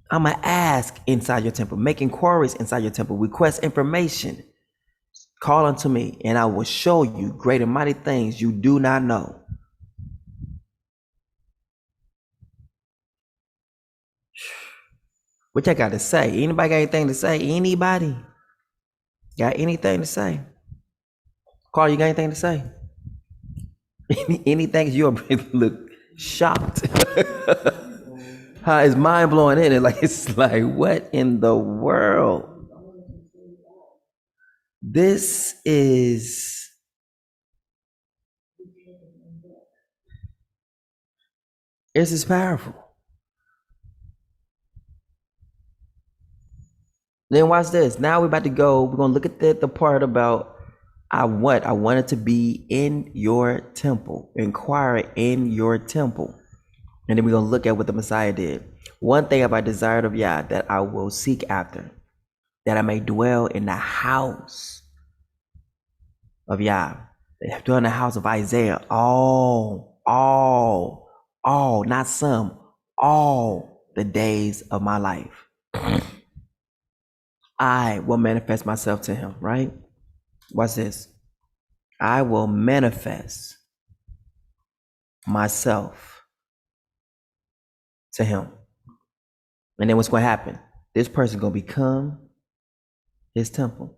Speaker 1: I'm going to ask inside your temple, make inquiries inside your temple, request information. Call unto me, and I will show you great and mighty things you do not know. What y'all got to say? Anybody got anything to say? Anybody got anything to say? Carl, you got anything to say? Anything? You look shocked. How it's mind blowing, in it? Like, it's like, what in the world? This is powerful. Then watch this. Now we're about to go. We're gonna look at the part about I wanted to be in your temple, inquire in your temple. And then we're gonna look at what the Messiah did. One thing have I desired of Yah, that I will seek after, that I may dwell in the house of Yah, dwell in the house of Isaiah. All, not some, all the days of my life. I will manifest myself to him, right? Watch this. I will manifest myself to him. And then what's going to happen? This person going to become his temple.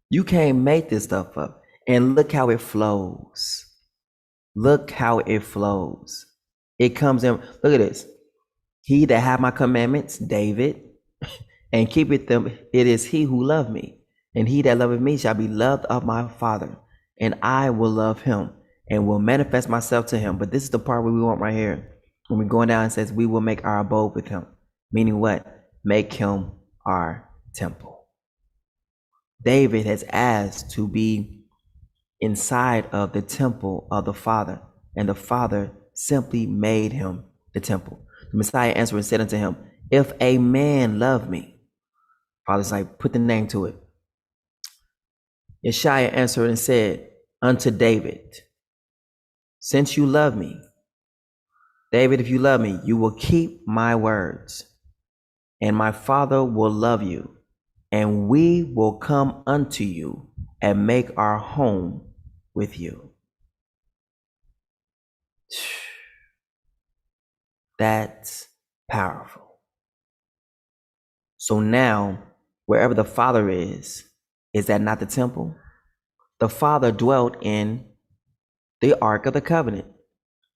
Speaker 1: You can't make this stuff up. And look how it flows. Look how it flows. It comes in. Look at this. He that have my commandments, David, and keepeth them, it is he who loved me. And he that loveth me shall be loved of my Father. And I will love him and will manifest myself to him. But this is the part where we want right here. When we're going down, it says, we will make our abode with him. Meaning what? Make him our temple. David has asked to be inside of the temple of the Father. And the Father simply made him the temple. The Messiah answered and said unto him, if a man love me, Father's like, put the name to it. Yeshua answered and said unto David, since you love me, David, if you love me, you will keep my words, and my Father will love you, and we will come unto you and make our home with you. That's powerful. So now, wherever the Father is that not the temple? The Father dwelt in the Ark of the Covenant.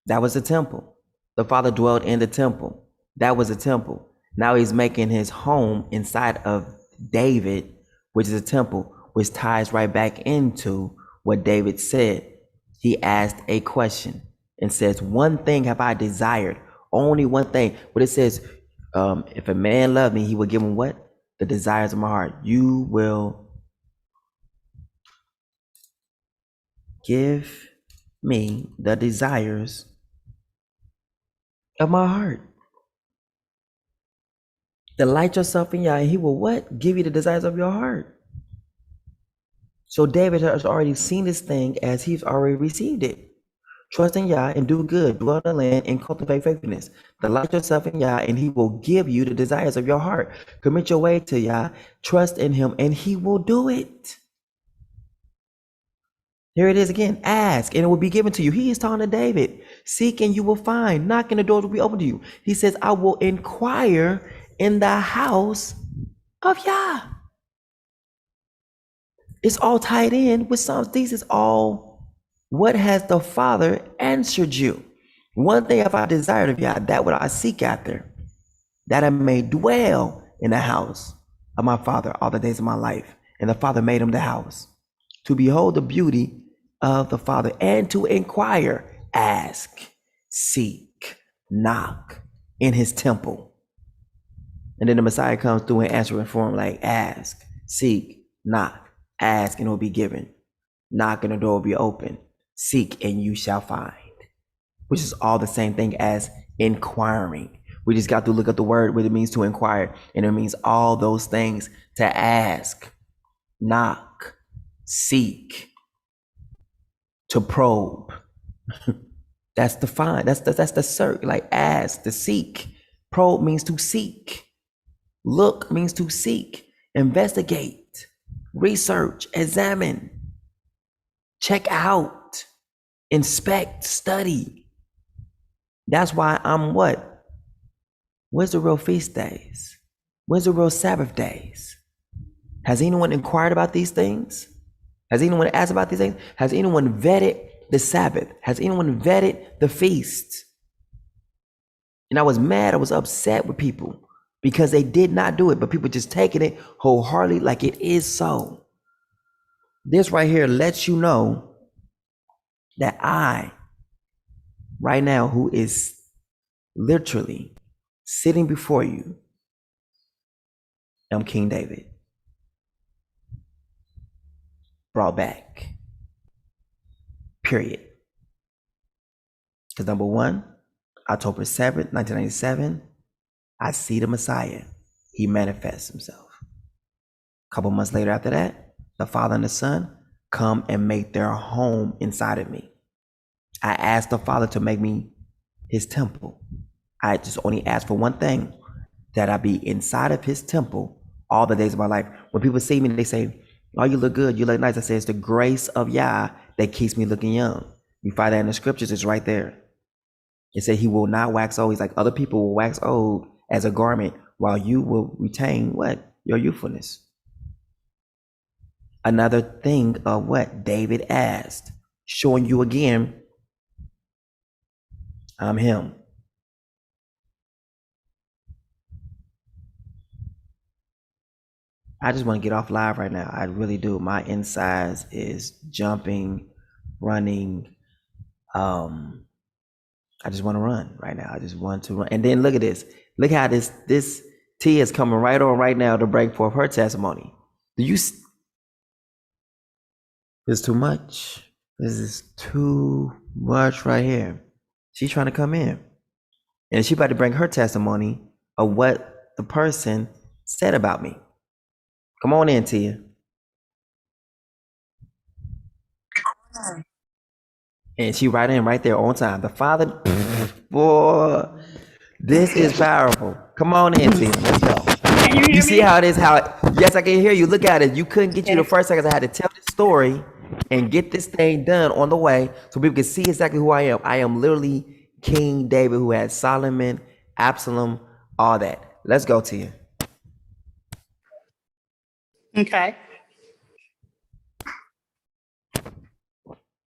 Speaker 1: That was the temple. The Father dwelt in the temple. That was the temple. Now he's making his home inside of David, which is a temple, which ties right back into what David said. He asked a question and says, one thing have I desired, only one thing. But it says, if a man love me, he will give him what? The desires of my heart. You will give me the desires of my heart. Delight yourself in Yah, and he will what? Give you the desires of your heart. So David has already seen this thing as he's already received it. Trust in Yah and do good, dwell in the land and cultivate faithfulness. Delight yourself in Yah and he will give you the desires of your heart. Commit your way to Yah, trust in him and he will do it. Here it is again, ask and it will be given to you. He is talking to David. Seek and you will find, knock and the doors will be open to you. He says, I will inquire in the house of Yah. It's all tied in with Psalms. This is all, what has the Father answered you? One thing have I desired of Yah, that what I seek after, that I may dwell in the house of my Father all the days of my life. And the Father made him the house, to behold the beauty of the Father and to inquire, ask, seek, knock in his temple. And then the Messiah comes through and answering for him like, ask, seek, knock, ask and it will be given. Knock and the door will be open. Seek and you shall find. Which is all the same thing as inquiring. We just got to look at the word, what it means to inquire. And it means all those things: to ask, knock, seek, to probe. That's the find. That's the search. Like ask, to seek. Probe means to seek. Look means to seek. Investigate. Research. Examine. Check out. Inspect. Study. That's why I'm what? Where's the real feast days? Where's the real Sabbath days? Has anyone inquired about these things? Has anyone asked about these things? Has anyone vetted the Sabbath? Has anyone vetted the feast? And I was mad, I was upset with people because they did not do it, but people just taking it wholeheartedly like it is so. This right here lets you know that I, right now, who is literally sitting before you, am King David, brought back. Period. Because number one, October 7th, 1997, I see the Messiah. He manifests himself. A couple months later after that, the Father and the Son come and make their home inside of me. I asked the Father to make me his temple. I just only asked for one thing, that I be inside of his temple all the days of my life. When people see me, they say, oh, you look good, you look nice. I say, it's the grace of Yah that keeps me looking young. You find that in the scriptures, it's right there. It said he will not wax old. He's like, other people will wax old as a garment while you will retain what? Your youthfulness. Another thing of what David asked, showing you again, I'm him. I just want to get off live right now. I really do. My insides is jumping, running. I just want to run right now. I just want to run. And then look at this. Look how this T is coming right on right now to bring forth her testimony. This is too much. This is too much right here. She's trying to come in. And she about to bring her testimony of what the person said about me. Come on in, Tia. And she right in right there on time. The Father, boy, this is powerful. Come on in, Tia. Let's go.
Speaker 2: Can you hear
Speaker 1: You see
Speaker 2: me?
Speaker 1: how it is? Yes, I can hear you. Look at it. You couldn't get you the first seconds. I had to tell this story and get this thing done on the way so people can see exactly who I am. I am literally King David, who had Solomon, Absalom, all that. Let's go, Tia.
Speaker 2: Okay.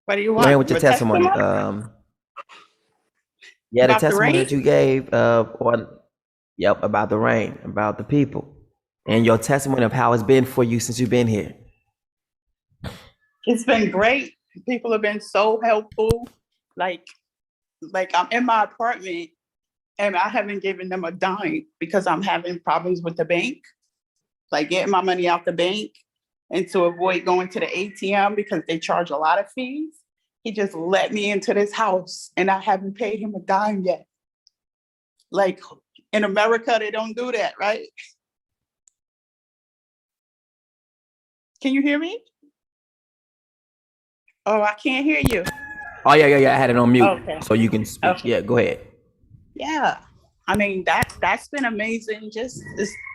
Speaker 2: What do you
Speaker 1: Go ahead
Speaker 2: want?
Speaker 1: with your
Speaker 2: A
Speaker 1: testimony. Yeah, the
Speaker 2: About the
Speaker 1: testimony
Speaker 2: rain?
Speaker 1: that you gave, about the rain, about the people, and your testimony of how it's been for you since you've been here.
Speaker 2: It's been great. People have been so helpful. Like I'm in my apartment and I haven't given them a dime because I'm having problems with the bank, like getting my money out the bank, and to avoid going to the ATM because they charge a lot of fees. He just let me into this house and I haven't paid him a dime yet. Like in America, they don't do that, right? Can you hear me? Oh, I can't hear you.
Speaker 1: Oh yeah. I had it on mute,
Speaker 2: Okay.
Speaker 1: so you can speak.
Speaker 2: Okay.
Speaker 1: Yeah, go ahead.
Speaker 2: Yeah. I mean, that's been amazing. Just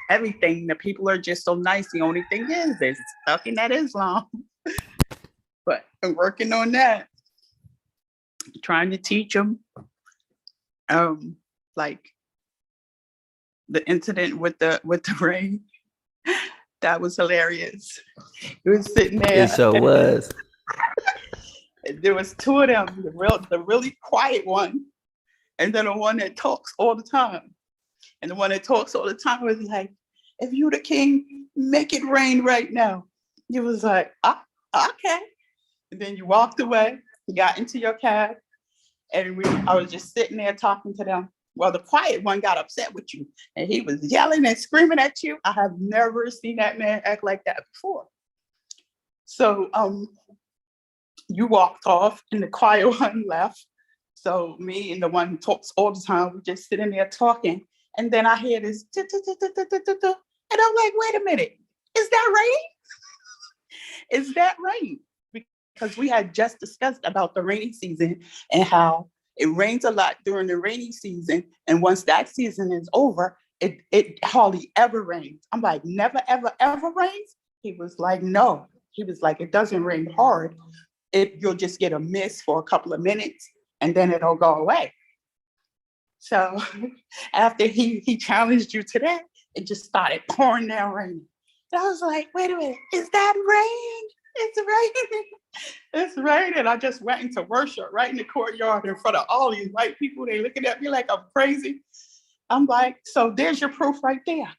Speaker 2: everything. The people are just so nice. The only thing is they're stuck in that Islam. But I'm working on that. Trying to teach them. Like the incident with the rain. That was hilarious. He was sitting
Speaker 1: It
Speaker 2: there.
Speaker 1: sure was.
Speaker 2: There was two of them, the really quiet one, and then the one that talks all the time. And the one that talks all the time was like, if you the king, make it rain right now. He was like, okay. And then you walked away, you got into your cab, and I was just sitting there talking to them. Well, the quiet one got upset with you, and he was yelling and screaming at you. I have never seen that man act like that before. So you walked off, and the quiet one left. So me and the one who talks all the time, we just sitting there talking. And then I hear this, and I'm like, wait a minute, is that rain? Is that rain? Because we had just discussed about the rainy season and how it rains a lot during the rainy season. And once that season is over, it hardly ever rains. I'm like, never, ever, ever rains? He was like, no. He was like, it doesn't rain hard. You'll just get a mist for a couple of minutes and then it'll go away. So after he challenged you to that, it just started pouring down rain. And I was like, wait a minute, is that rain? It's raining. It's raining. I just went into worship right in the courtyard in front of all these white people. They looking at me like I'm crazy. I'm like, so there's your proof right there.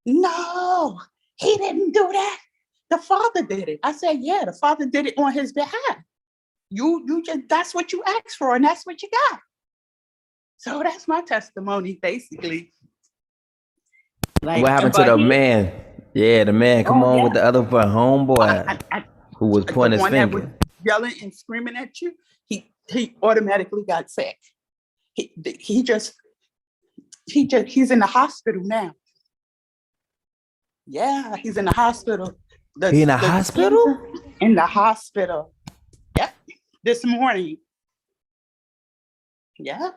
Speaker 2: No, he didn't do that. The Father did it. I said, yeah, the Father did it on his behalf. You just, that's what you asked for and that's what you got. So that's my testimony, basically. Like,
Speaker 1: What happened to the man? Yeah, the man. Come on with the other homeboy who was pointing his finger.
Speaker 2: That was yelling and screaming at you. He automatically got sick. He's in the hospital now. Yeah, he's in the hospital.
Speaker 1: He in the hospital?
Speaker 2: In the hospital. Yep. This morning. Yeah.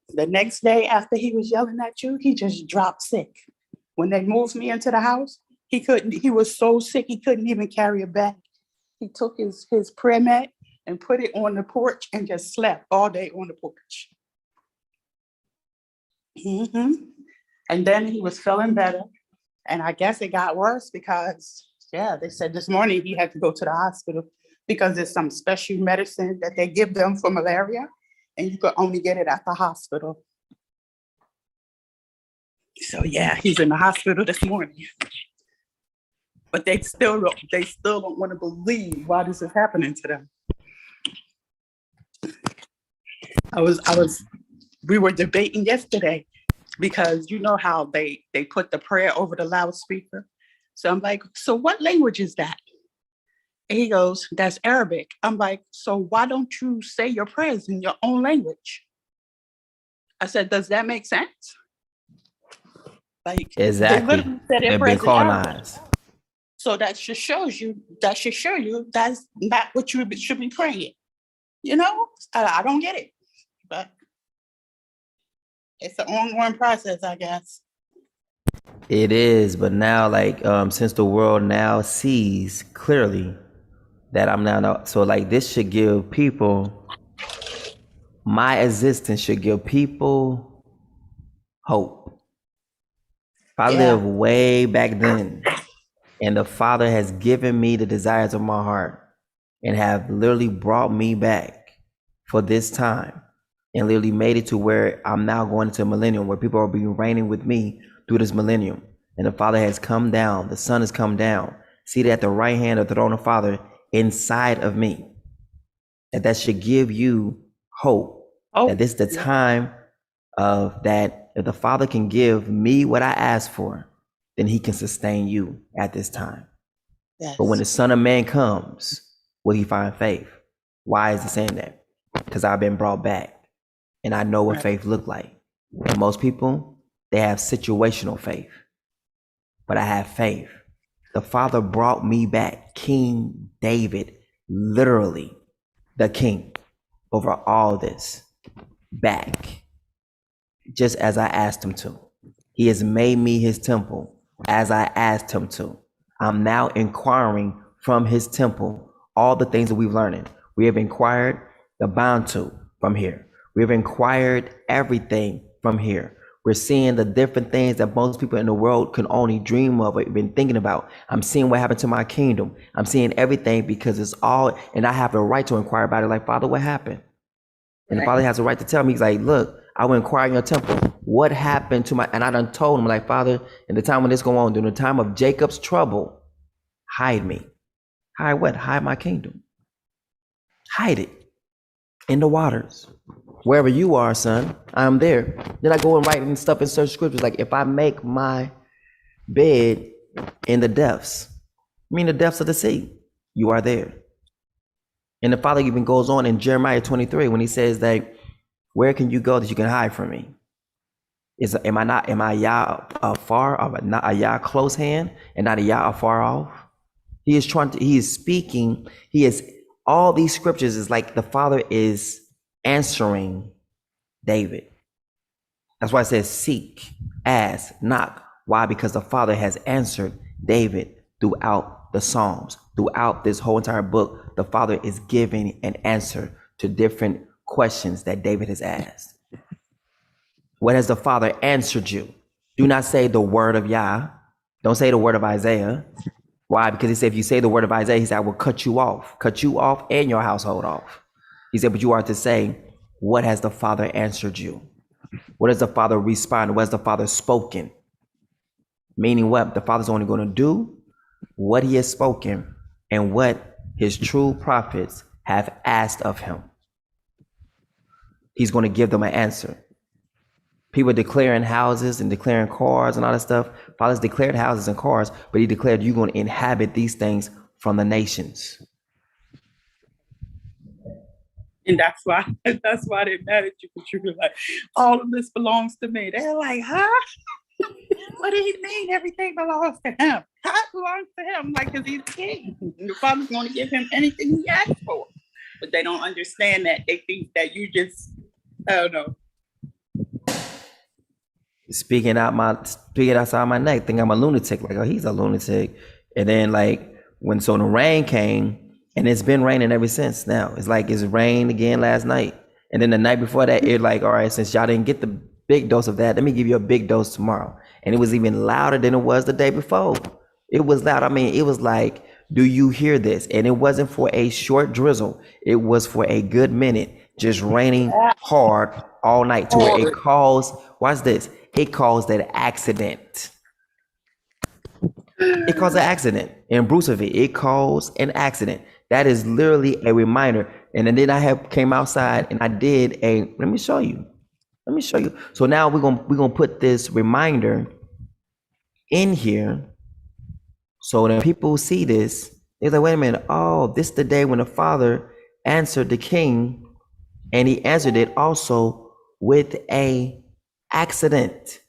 Speaker 2: The next day after he was yelling at you, he just dropped sick. When they moved me into the house, he was so sick he couldn't even carry a bag. He took his prayer mat and put it on the porch and just slept all day on the porch. Mm-hmm. And then he was feeling better. And I guess it got worse because, they said this morning he had to go to the hospital because there's some special medicine that they give them for malaria, and you could only get it at the hospital. So he's in the hospital this morning. But they still don't want to believe why this is happening to them. We were debating yesterday because you know how they put the prayer over the loudspeaker. So I'm like, so what language is that? And he goes, that's Arabic. I'm like, so why don't you say your prayers in your own language? I said, does that make sense? Like,
Speaker 1: exactly.
Speaker 2: They literally said
Speaker 1: they've been colonized.
Speaker 2: So that should show you that's not what you should be praying. You know, I don't get it, but it's an ongoing process, I guess.
Speaker 1: It is, but now, since the world now sees clearly that I'm now, so this should give people, my existence should give people hope. If I live way back then, and the Father has given me the desires of my heart and have literally brought me back for this time and literally made it to where I'm now going into a millennium where people are being reigning with me through this millennium. And the Father has come down, the Son has come down, seated at the right hand of the throne of Father inside of me. That should give you hope. That this is the time of that if the Father can give me what I ask for, then he can sustain you at this time. Yes. But when the Son of Man comes, will he find faith? Why is he saying that? Because I've been brought back and I know what faith look like. And most people, they have situational faith, but I have faith. The Father brought me back. King David literally the king over all this back, just as I asked him to. He has made me his temple as I asked him to. I'm now inquiring from his temple all the things that we've learned. We have inquired the Bantu from here. We have inquired everything from here. We're seeing the different things that most people in the world can only dream of or been thinking about. I'm seeing what happened to my kingdom. I'm seeing everything because it's all, and I have the right to inquire about it. Like, Father, what happened? And the Father has the right to tell me. He's like, look, I will inquire in your temple. What happened to my, and I done told him, like, Father, in the time when this going on, during the time of Jacob's trouble, hide me. Hide what? Hide my kingdom. Hide it in the waters. Wherever you are, son, I'm there. Then I go and write and stuff in certain scriptures. Like, if I make my bed in the depths, I mean the depths of the sea, you are there. And the Father even goes on in Jeremiah 23 when he says that, where can you go that you can hide from me? Am I Yah afar, or not a Yah close hand and not a Yah afar off? He is speaking, all these scriptures is like the Father is answering David. That's why it says seek, ask, knock. Why? Because the Father has answered David throughout the Psalms. Throughout this whole entire book, the Father is giving an answer to different questions that David has asked. What has the Father answered you? Do not say the word of Yah. Don't say the word of Isaiah. Why? Because he said, if you say the word of Isaiah, he said, I will cut you off and your household off. He said, but you are to say, what has the Father answered you? What has the Father responded? What has the Father spoken? Meaning what? The Father's only going to do what he has spoken and what his true prophets have asked of him. He's going to give them an answer. People declaring houses and declaring cars and all that stuff. Father's declared houses and cars, but he declared you're going to inhabit these things from the nations.
Speaker 2: And that's why they're mad at you, because you're like, all of this belongs to me. They're like, huh? What do you mean everything belongs to him? How it belongs to him? Like, because he's king. And the Father's going to give him anything he asks for. But they don't understand that. They think that you just, I don't know.
Speaker 1: Speaking outside my neck, think I'm a lunatic. Like, oh, he's a lunatic. And then like when the rain came, and it's been raining ever since now. It's like it's rained again last night. And then the night before that, it's like, all right, since y'all didn't get the big dose of that, let me give you a big dose tomorrow. And it was even louder than it was the day before. It was loud. I mean, it was like, do you hear this? And it wasn't for a short drizzle. It was for a good minute, just raining hard all night to where it caused, watch this, it caused an accident. It caused an accident in Bruceville. It caused an accident. That is literally a reminder. And then I came outside and I did let me show you. So now we're gonna put this reminder in here. So when people see this, they're like, wait a minute, oh, this is the day when the Father answered the king, and he answered it also with a accident.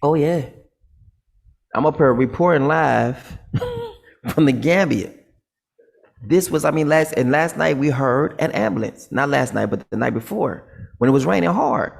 Speaker 1: Oh yeah. I'm up here reporting live from the Gambia. This was, last night we heard an ambulance. Not last night, but the night before, when it was raining hard.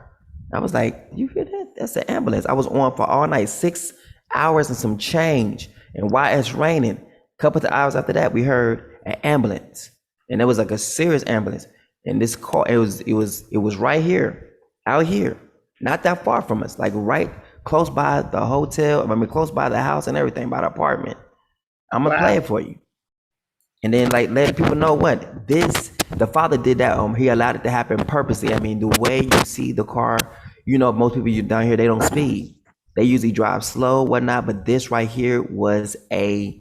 Speaker 1: I was like, you hear that? That's an ambulance. I was on for all night, 6 hours and some change. And while it's raining, a couple of hours after that, we heard an ambulance. And it was like a serious ambulance. And this car, it was right here, out here, not that far from us, like right close by the hotel, close by the house and everything, by the apartment. I'm gonna play it for you. And then like let people know what the Father did that. He allowed it to happen purposely. The way you see the car, most people down here, they don't speed. They usually drive slow, whatnot. But this right here was not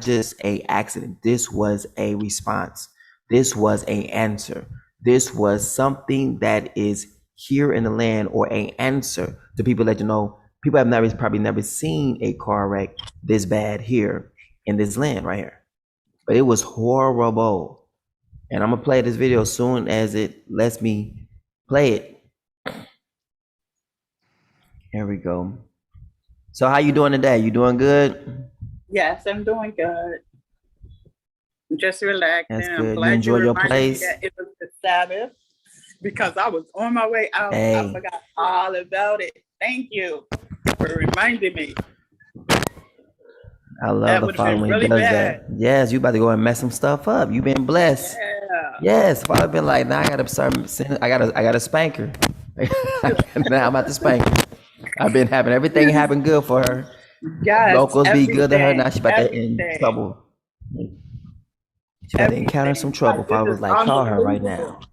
Speaker 1: just a accident. This was a response. This was an answer. This was something that is here in the land, or an answer to people that people have probably never seen a car wreck this bad here in this land right here. But it was horrible. And I'm gonna play this video as soon as it lets me play it. Here we go. So how you doing today? You doing good?
Speaker 2: Yes, I'm doing good. I'm just relaxing.
Speaker 1: That's
Speaker 2: I'm
Speaker 1: good. You
Speaker 2: glad you
Speaker 1: enjoy your
Speaker 2: reminded me
Speaker 1: place?
Speaker 2: that it was the Sabbath because I was on my way out. I
Speaker 1: Hey,
Speaker 2: forgot all about it. Thank you for reminding me.
Speaker 1: I love
Speaker 2: That
Speaker 1: the
Speaker 2: would have
Speaker 1: Father
Speaker 2: been
Speaker 1: when he
Speaker 2: really
Speaker 1: does
Speaker 2: bad.
Speaker 1: that. Yes, you about to go and mess some stuff up. You been blessed.
Speaker 2: Yeah.
Speaker 1: Yes, Father been like, now I gotta start I gotta spank her. Now I'm about to spank her. I've been having everything happen good for her.
Speaker 2: Yes,
Speaker 1: Locals be good to her. Now
Speaker 2: everything,
Speaker 1: she about to in
Speaker 2: everything,
Speaker 1: trouble. She about to encounter some
Speaker 2: everything.
Speaker 1: trouble.
Speaker 2: Like, this
Speaker 1: Father
Speaker 2: is
Speaker 1: was like, call her right
Speaker 2: unbelievable.
Speaker 1: now.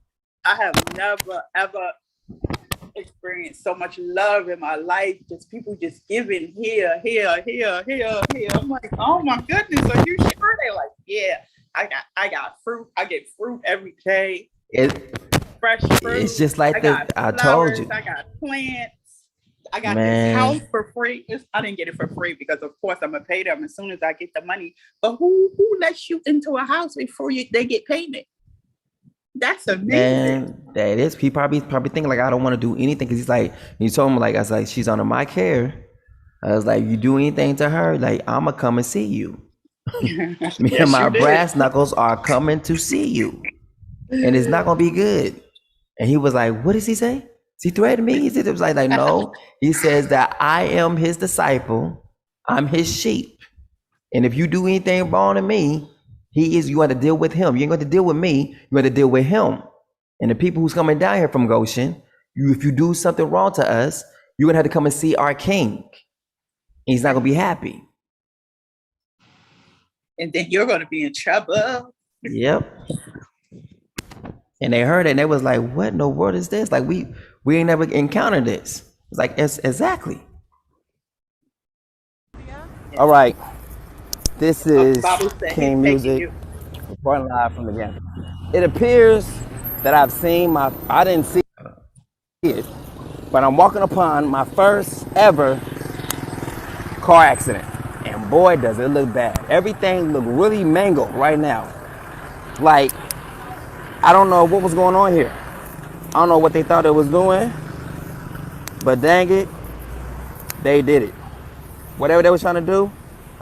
Speaker 2: I have never, ever experienced so much love in my life. Just people just giving here, here, here, here, here. I'm like, oh my goodness, are you sure? They're like, yeah, I got fruit. I get fruit every day,
Speaker 1: It,
Speaker 2: fresh fruit.
Speaker 1: it's just like
Speaker 2: I got
Speaker 1: I told
Speaker 2: flowers.
Speaker 1: you,
Speaker 2: I got plants. I got this
Speaker 1: man.
Speaker 2: house for free. I didn't get it for free because, of course, I'm gonna pay them as soon as I get the money. But who lets you into a house before they get payment? That's amazing.
Speaker 1: Man, that is. He probably thinking like I don't want to do anything because he's like, you told him like I was like she's under my care. I was like, you do anything to her, like I'ma come and see you. Me and
Speaker 2: Yes,
Speaker 1: my
Speaker 2: you did.
Speaker 1: brass knuckles are coming to see you, and it's not gonna be good. And he was like, what does he say? Is he threatening me? He said it was like no. He says that I am his disciple. I'm his sheep, and if you do anything wrong to me, you got to deal with him. You ain't going to deal with me. You got to deal with him. And the people who's coming down here from Goshen, if you do something wrong to us, you're going to have to come and see our king. And he's not going to be happy.
Speaker 2: And then you're going to be in trouble.
Speaker 1: Yep. And they heard it and they was like, what in the world is this? Like, we ain't never encountered this. It's like, exactly.
Speaker 8: All right. This is
Speaker 2: Bible said
Speaker 8: King
Speaker 2: he's taking
Speaker 8: Music,
Speaker 2: you.
Speaker 8: reporting live from the game. It appears that I didn't see it, but I'm walking upon my first ever car accident. And boy, does it look bad. Everything look really mangled right now. Like, I don't know what was going on here. I don't know what they thought it was doing, but dang it, they did it. Whatever they was trying to do,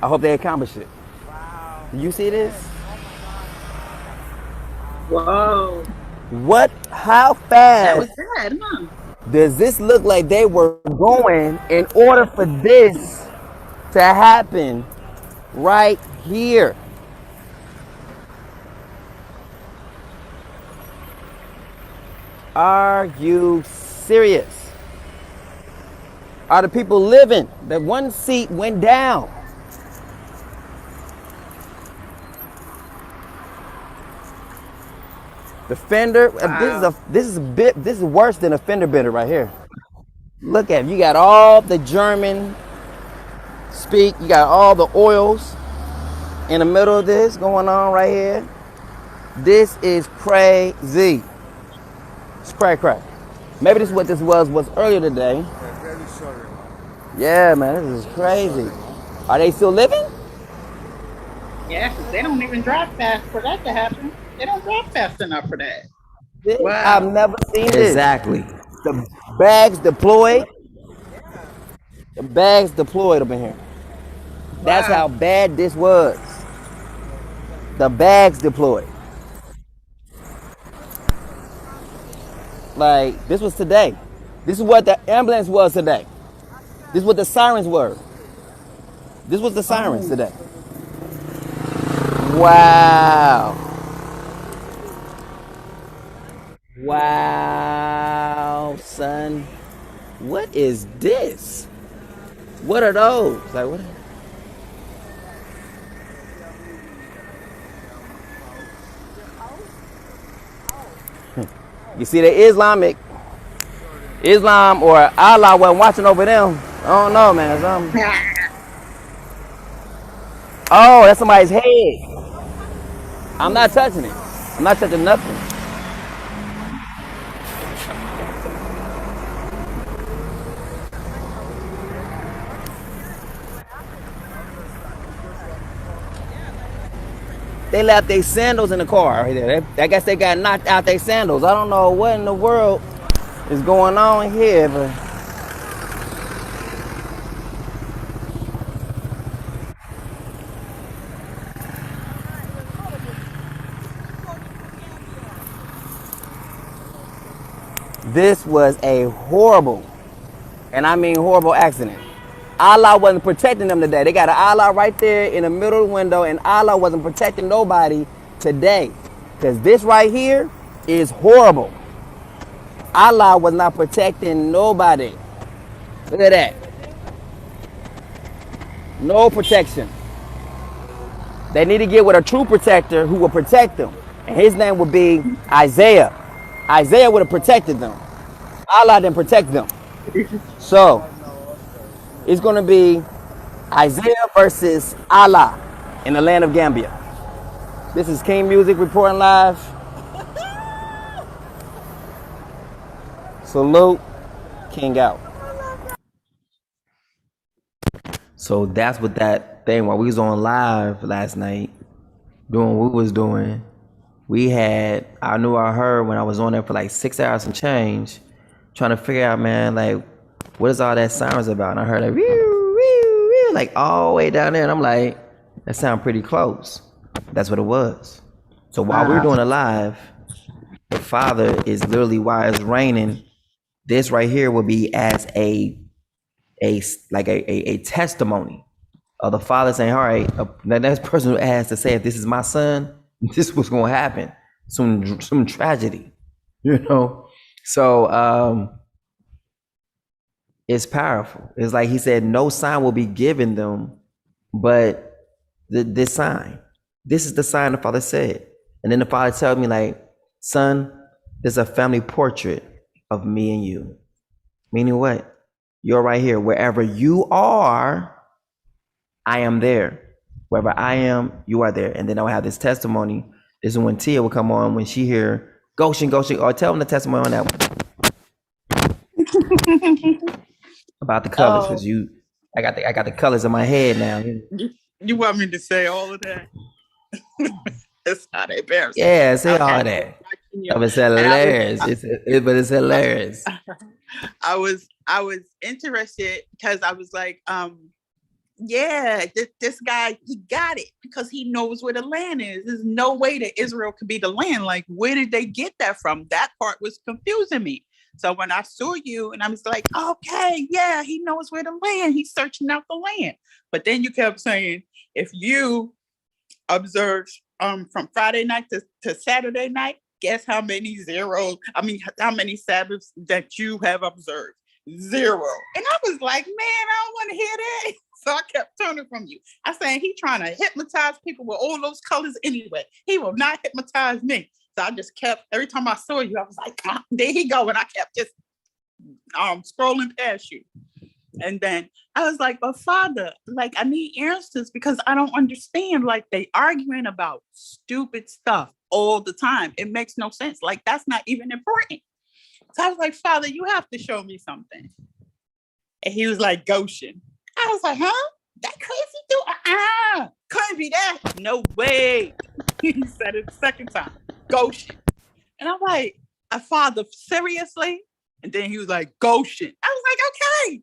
Speaker 8: I hope they accomplished it. Do you see this?
Speaker 2: Whoa.
Speaker 8: What? How
Speaker 2: That was
Speaker 8: fast
Speaker 2: bad, huh?
Speaker 8: does this look like they were going in order for this to happen right here? Are you serious? Are the people living? That one seat went down. The fender,
Speaker 2: Wow.
Speaker 8: this is worse than a fender bender right here. Look at it. You got all the German speak, you got all the oils in the middle of this going on right here. This is crazy. It's cray. Maybe this is what this was earlier today. Yeah, man, this is crazy. Are they still living?
Speaker 2: Yeah, 'cause they don't even drive fast for that to happen. They don't drive fast enough for that.
Speaker 8: I've
Speaker 2: Wow.
Speaker 8: never seen this.
Speaker 1: Exactly.
Speaker 8: The bags deployed. The bags deployed up in here. That's
Speaker 2: Wow.
Speaker 8: how bad this was. The bags deployed. Like, this was today. This is what the ambulance was today. This is what the sirens were. This was the sirens today. Wow. Wow, son. What is this? What are those? Like, what? You see, the Islam or Allah wasn't watching over them. I don't know, man. Oh, that's somebody's head. I'm not touching it. I'm not touching nothing. They left their sandals in the car right there. I guess they got knocked out their sandals. I don't know what in the world is going on here, but This was a horrible, and I mean horrible accident. Allah wasn't protecting them today. They got an Allah right there in the middle of the window, and Allah wasn't protecting nobody today. Because this right here is horrible. Allah was not protecting nobody. Look at that. No protection. They need to get with a true protector who will protect them. And his name would be Isaiah. Isaiah would have protected them. Allah didn't protect them. So it's going to be Isaiah versus Allah in the land of Gambia. This is King Music reporting live. Salute. King out.
Speaker 1: So that's what that thing, while we was on live last night, doing what we was doing, we had, I knew I heard when I was on there for like 6 hours and change, trying to figure out, man, like, what is all that sirens about? And I heard like, whew, whew, whew, like all the way down there. And I'm like, that sound pretty close. That's what it was. So while we were doing a live, the Father is literally, while it's raining, this right here will be as a testimony of the Father saying, all right, the next person who asked to say, if this is my son, this was going to happen. Some tragedy, you know? So it's powerful. It's like he said, no sign will be given them, but this sign. This is the sign the Father said. And then the Father tells me, like, son, there's a family portrait of me and you. Meaning what? You're right here. Wherever you are, I am there. Wherever I am, you are there. And then I will have this testimony. This is when Tia will come on when she hear Goshen, Goshen, or tell them the testimony on that one. About the colors, because I got the colors in my head now.
Speaker 2: You want me to say all of that? It's not embarrassing.
Speaker 1: Yeah, say all that. It's hilarious. But it's hilarious.
Speaker 2: I was interested because I was like, yeah, this guy, he got it because he knows where the land is. There's no way that Israel could be the land. Like, where did they get that from? That part was confusing me. So when I saw you and I was like, okay, yeah, he knows where the land. He's searching out the land. But then you kept saying, if you observe from Friday night to Saturday night, guess how many how many Sabbaths that you have observed? 0. And I was like, man, I don't want to hear that. So I kept turning from you. I said, he trying to hypnotize people with all those colors anyway. He will not hypnotize me. So I just kept, every time I saw you, I was like, there he go. And I kept just scrolling past you. And then I was like, but Father, like, I need answers because I don't understand. Like, they arguing about stupid stuff all the time. It makes no sense. Like, that's not even important. So I was like, Father, you have to show me something. And he was like, Goshen. I was like, huh? That crazy dude? Couldn't be that. No way. He said it the second time. Goshen. And I'm like, Father, seriously? And then he was like, Goshen. I was like, okay,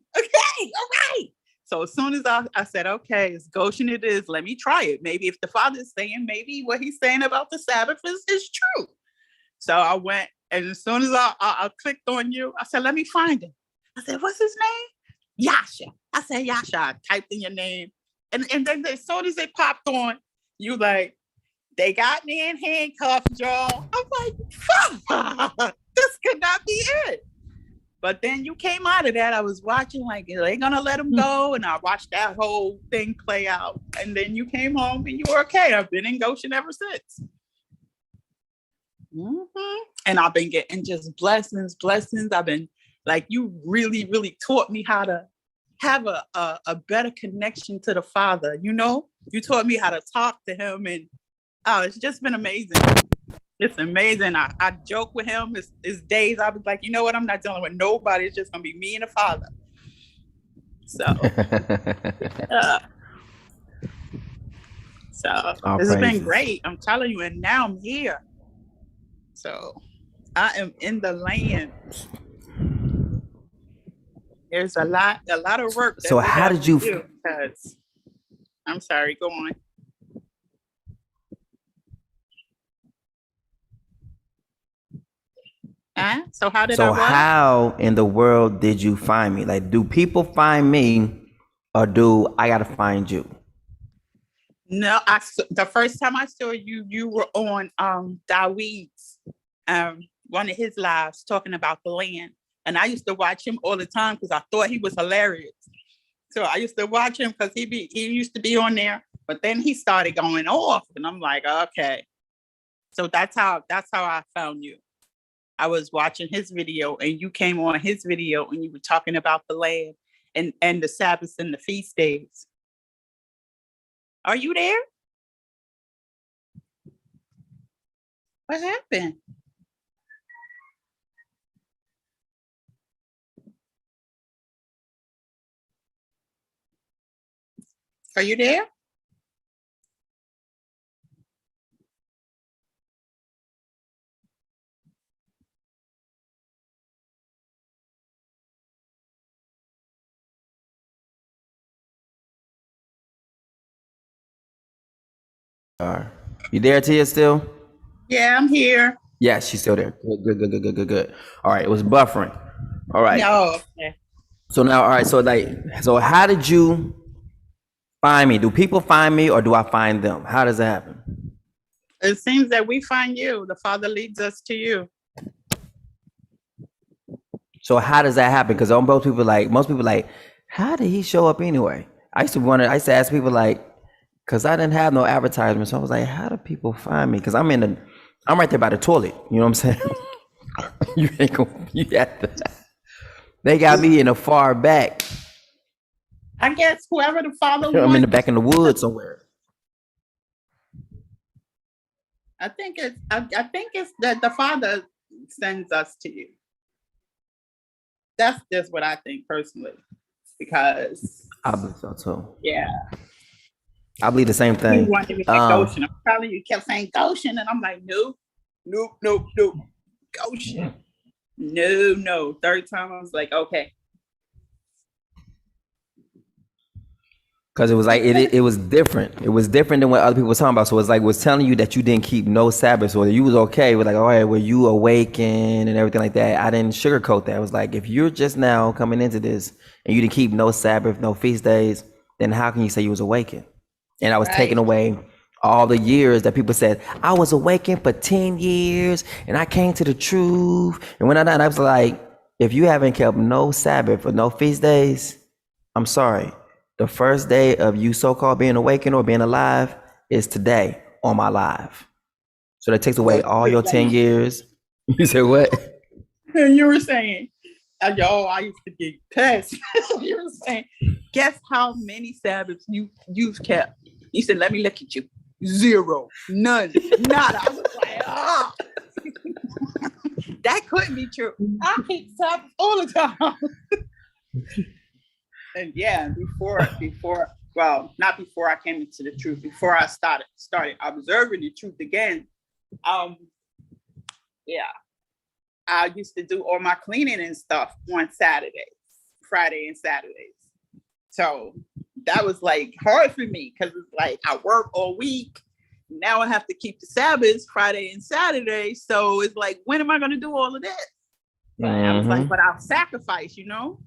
Speaker 2: all right. So as soon as I said, okay, it's Goshen it is, let me try it. Maybe if the Father is saying, maybe what he's saying about the Sabbath is true. So I went, and as soon as I clicked on you, I said, let me find him. I said, what's his name? Yasha. I said, Yasha. I typed in your name. And then as soon as they popped on, you like, they got me in handcuffs, y'all. I'm like, this could not be it. But then you came out of that. I was watching, like, are they gonna let him go? And I watched that whole thing play out. And then you came home and you were okay. I've been in Goshen ever since. Mm-hmm. And I've been getting just blessings. I've been like, you really, really taught me how to have a better connection to the Father. You know, you taught me how to talk to him, and it's just been amazing. It's amazing. I joke with him. It's days I was like, you know what? I'm not dealing with nobody. It's just gonna be me and the Father. So, this has been great. I'm telling you, and now I'm here. So I am in the land. There's a lot of work.
Speaker 1: So how did you?
Speaker 2: Because I'm sorry. Go on. Huh? So how did I
Speaker 1: So
Speaker 2: what?
Speaker 1: how in the world did you find me? Like, do people find me, or do I gotta find you?
Speaker 2: No, the first time I saw you, you were on Daweed's one of his lives talking about the land. And I used to watch him all the time because I thought he was hilarious. So I used to watch him because he used to be on there, but then he started going off, and I'm like, okay. So that's how I found you. I was watching his video, and you came on his video, and you were talking about the land and the Sabbaths and the feast days. Are you there? What happened? Are you there?
Speaker 1: You there, Tia, still?
Speaker 2: Yeah, I'm here.
Speaker 1: Yes, she's still there. Good. All right, it was buffering. All right.
Speaker 2: No. Okay.
Speaker 1: So now, all right. So how did you find me? Do people find me, or do I find them? How does that happen?
Speaker 2: It seems that we find you. The Father leads us to you.
Speaker 1: So how does that happen? Because most people like, how did he show up anyway? I used to ask people like, because I didn't have no advertisement, so I was like, how do people find me? Because I'm right there by the toilet. You know what I'm saying? You ain't gonna, you have to. They got me in the far back.
Speaker 2: I guess whoever the Father wants.
Speaker 1: I'm in the back in the woods somewhere.
Speaker 2: I think it's that the Father sends us to you. That's just what I think personally, because
Speaker 1: I believe so too.
Speaker 2: yeah,
Speaker 1: I believe the same
Speaker 2: you
Speaker 1: thing.
Speaker 2: wanted me to Goshen. I'm telling you, kept saying Goshen, and I'm like, nope, Goshen. No. Third time I was like, okay.
Speaker 1: Because it was like it was different. It was different than what other people were talking about. So it's like it was telling you that you didn't keep no Sabbath, or you was okay with like, all right, were you awakened and everything like that. I didn't sugarcoat that. I was like, if you're just now coming into this and you didn't keep no Sabbath, no feast days, then how can you say you was awakened? And I was taking away all the years that people said, I was awakened for 10 years and I came to the truth. And when I was like, if you haven't kept no Sabbath or no feast days, I'm sorry. The first day of you so-called being awakened or being alive is today on my live. So that takes away all your 10 years. You said what?
Speaker 2: You were saying, I used to get pissed. You were saying, guess how many Sabbaths you've kept? You said, let me look at you. 0, none, nada. I was like, ah. That couldn't be true. I keep Sabbath all the time. And yeah, before, well, not before I came into the truth, before I started observing the truth again, yeah, I used to do all my cleaning and stuff on Saturdays, Friday and Saturdays. So that was like hard for me because it's like I work all week. Now I have to keep the Sabbaths, Friday and Saturday. So it's like, when am I going to do all of this? I was like, but I'll sacrifice, you know?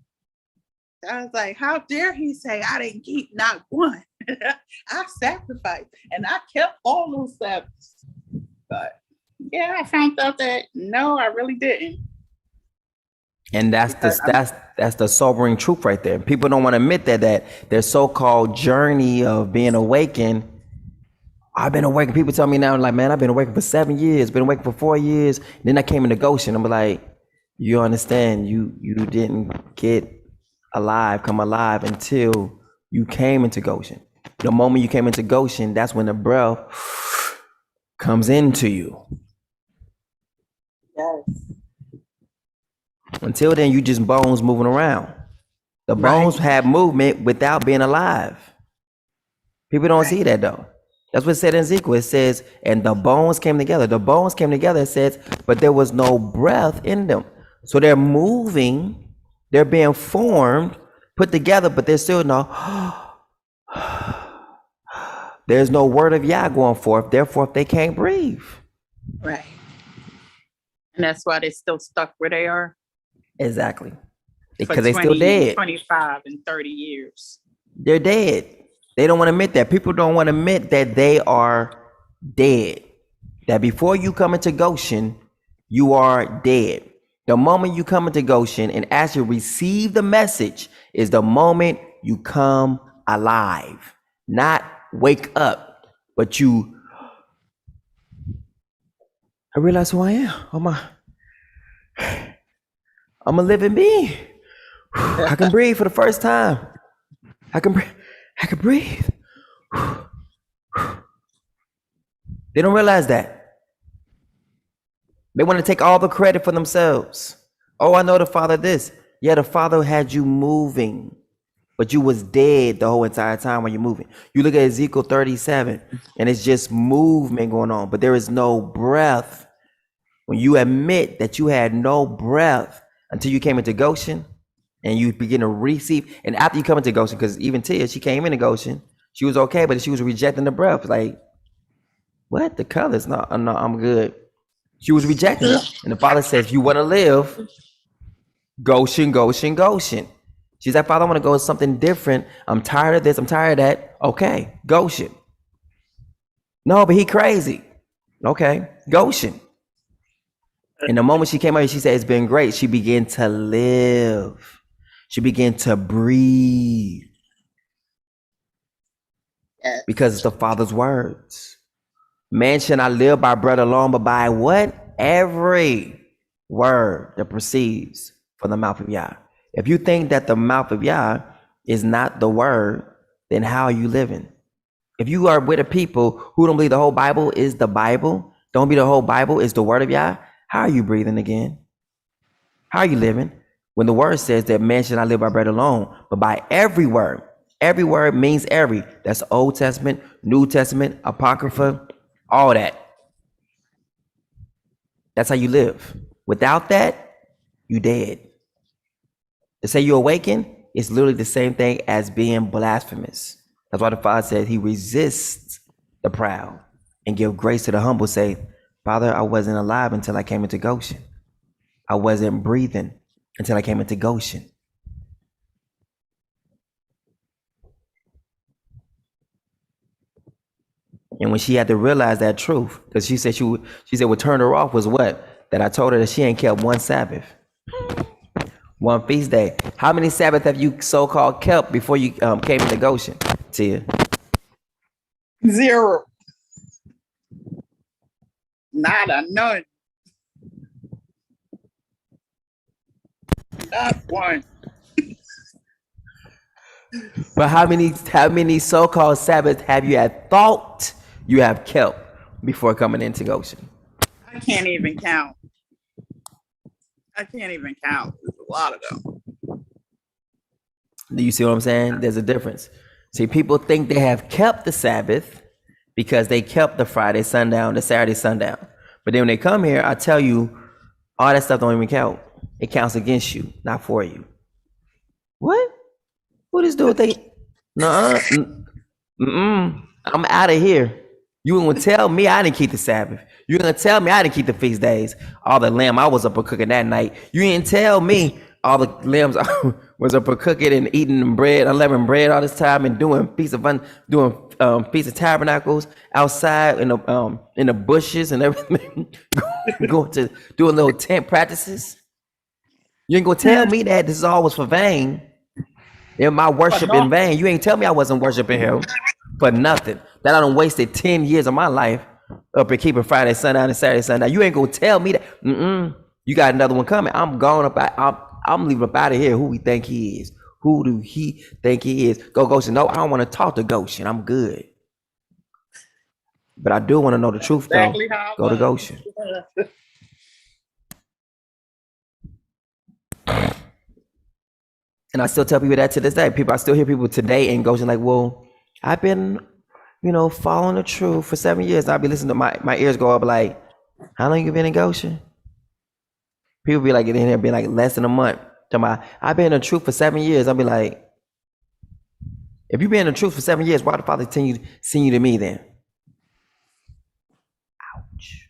Speaker 2: I was like, how dare he say I didn't keep not one? I sacrificed and I kept all those Sabbaths. But yeah, I found out that no, I really didn't.
Speaker 1: And that's the sobering truth right there. People don't want to admit that their so-called journey of being awakened. I've been awakened. People tell me now, like, man, I've been awakened for 7 years, been awakened for 4 years. Then I came into Goshen. I'm like, you understand, you didn't come alive until you came into Goshen. The moment you came into Goshen, that's when the breath comes into you.
Speaker 2: Yes.
Speaker 1: Until then, you just bones moving around. The bones have movement without being alive. People don't see that though. That's what it said in Ezekiel. It says, and the bones came together. The bones came together, it says, but there was no breath in them. So they're moving, they're being formed, put together, but there's still there's no word of Yah going forth. Therefore, they can't breathe.
Speaker 2: Right. And that's why they're still stuck where they are
Speaker 1: Exactly.
Speaker 2: for
Speaker 1: Because they still
Speaker 2: 20,
Speaker 1: dead.
Speaker 2: 25 and 30 years.
Speaker 1: They're dead. They don't want to admit that. People don't want to admit that they are dead. That before you come into Goshen, you are dead. The moment you come into Goshen and actually receive the message is the moment you come alive. Not wake up, but I realize who I am. I'm a living being. I can breathe for the first time. I can breathe. They don't realize that. They want to take all the credit for themselves. Oh, I know the Father this. Yeah, the Father had you moving, but you was dead the whole entire time when you're moving. You look at Ezekiel 37, and it's just movement going on, but there is no breath. When you admit that you had no breath until you came into Goshen, and you begin to receive, and after you come into Goshen, because even Tia, she came into Goshen, she was okay, but she was rejecting the breath. Like, what? The colors? No, I'm good. She was rejecting it. And the Father says, you want to live, Goshen, Goshen, Goshen. She's like, Father, I want to go with something different. I'm tired of this. I'm tired of that. Okay, Goshen. No, but he crazy. Okay, Goshen. And the moment she came out, she said, it's been great. She began to live. She began to breathe. Because it's the Father's words. Man shall not live by bread alone, but by what? Every word that proceeds from the mouth of Yah. If you think that the mouth of Yah is not the word, then how are you living? If you are with a people who don't believe the whole Bible is the Bible, don't be the whole Bible is the word of Yah, how are you breathing again? How are you living? When the word says that man should not live by bread alone, but by every word. Every word means every. That's Old Testament, New Testament, Apocrypha, all that. That's how you live. Without that, you dead. To say you awaken is literally the same thing as being blasphemous. That's why the Father said he resists the proud and give grace to the humble. Say, Father, I wasn't alive until I came into Goshen. I wasn't breathing until I came into Goshen. And when she had to realize that truth, because she said what turned her off was what? That I told her that she ain't kept one Sabbath, one feast day. How many Sabbath have you so-called kept before you came into Goshen, Tia?
Speaker 2: 0. Nada, none. Not one.
Speaker 1: But how many so-called Sabbaths have you had thought you have kept before coming into Goshen?
Speaker 2: I can't even count. There's a lot of them.
Speaker 1: Do you see what I'm saying? There's a difference. See, people think they have kept the Sabbath because they kept the Friday sundown, the Saturday sundown. But then when they come here, I tell you, all that stuff don't even count. It counts against you, not for you. What? What is doing? Nuh-uh. I'm out of here. You gonna tell me I didn't keep the Sabbath. You gonna tell me I didn't keep the feast days. All the lamb I was up for cooking that night. You didn't tell me all the lambs I was up for cooking and eating bread, unleavened bread all this time and doing Feast of Tabernacles outside in the bushes and everything. Going to doing little tent practices. You ain't gonna tell me that this is all was for vain. In my worship in vain. You ain't tell me I wasn't worshiping him for nothing. That I done wasted 10 years of my life up and keeping Friday sundown and Saturday sundown. You ain't gonna tell me that. You got another one coming. I'm going up. I'm leaving up out of here. Who we think he is? Who do he think he is? Go Goshen. No, I don't want to talk to Goshen. I'm good. But I do want to know the truth though. Go to Goshen. And I still tell people that to this day. I still hear people today in Goshen like, well, I've been, following the truth for 7 years. And I'll be listening to my ears go up like, how long you been in Goshen? People be like, in here being like less than a month. I've been in the truth for 7 years. I'll be like, if you've been in the truth for 7 years, why the Father send you to me then? Ouch.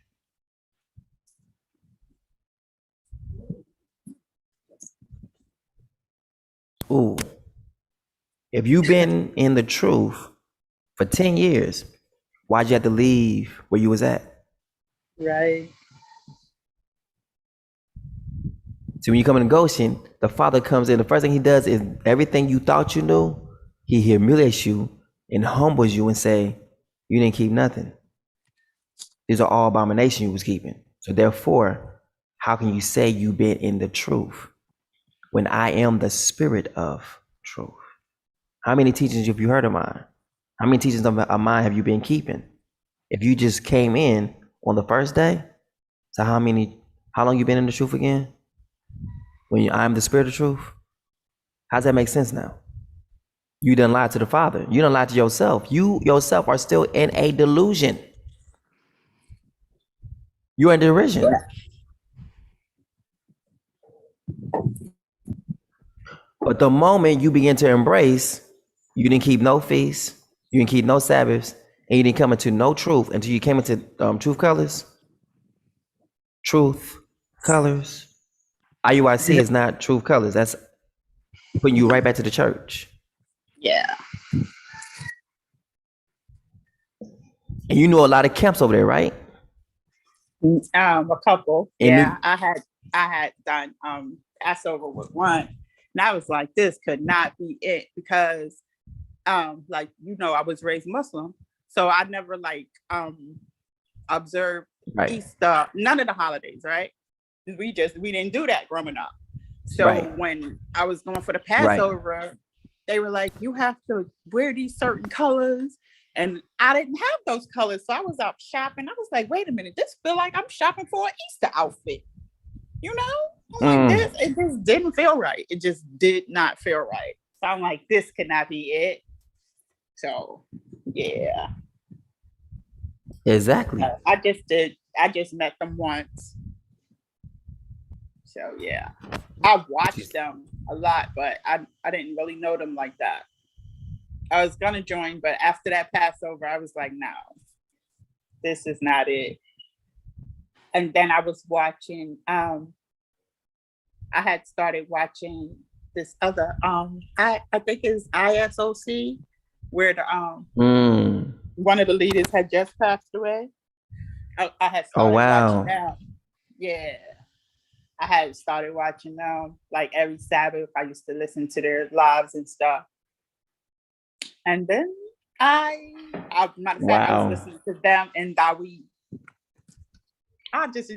Speaker 1: Ooh, if you've been in the truth for 10 years, why'd you have to leave where you was at?
Speaker 2: Right.
Speaker 1: See, when you come in Goshen, the Father comes in. The first thing he does is everything you thought you knew, he humiliates you and humbles you and say, you didn't keep nothing. These are all abominations you was keeping. So therefore, how can you say you've been in the truth when I am the spirit of truth? How many teachings have you heard of mine? How many teachings of mine have you been keeping? If you just came in on the first day, so how long you been in the truth again? When I'm the spirit of truth? How does that make sense now? You done lied to the Father. You done lied to yourself. You yourself are still in a delusion. You're in derision. But the moment you begin to embrace, you didn't keep no feasts, you didn't keep no Sabbaths, and you didn't come into no truth until you came into truth colors. Truth colors. IUIC is not truth colors. That's putting you right back to the church.
Speaker 2: Yeah.
Speaker 1: And you know a lot of camps over there, right?
Speaker 2: A couple.
Speaker 1: And
Speaker 2: Yeah. I had done Passover with one. And I was like, this could not be it because like, I was raised Muslim. So I never observed
Speaker 1: right.
Speaker 2: Easter, none of the holidays, right? We didn't do that growing up. So
Speaker 1: Right.
Speaker 2: when I was going for the Passover, they were like, you have to wear these certain colors. And I didn't have those colors. So I was out shopping. I was like, wait a minute, this feel like I'm shopping for an Easter outfit. I'm like, it just didn't feel right. It just did not feel right. So I'm like, this could not be it. So yeah.
Speaker 1: Exactly.
Speaker 2: I just met them once. So yeah. I watched them a lot, but I didn't really know them like that. I was gonna join, but after that Passover, I was like, no, this is not it. And then I was watching, I had started watching this other, I think it's ISOC, where the one of the leaders had just passed away. I had started watching them. Yeah. I had started watching them like every Sabbath. I used to listen to their lives and stuff. And then matter of fact, I was listening to them and Dawid. I just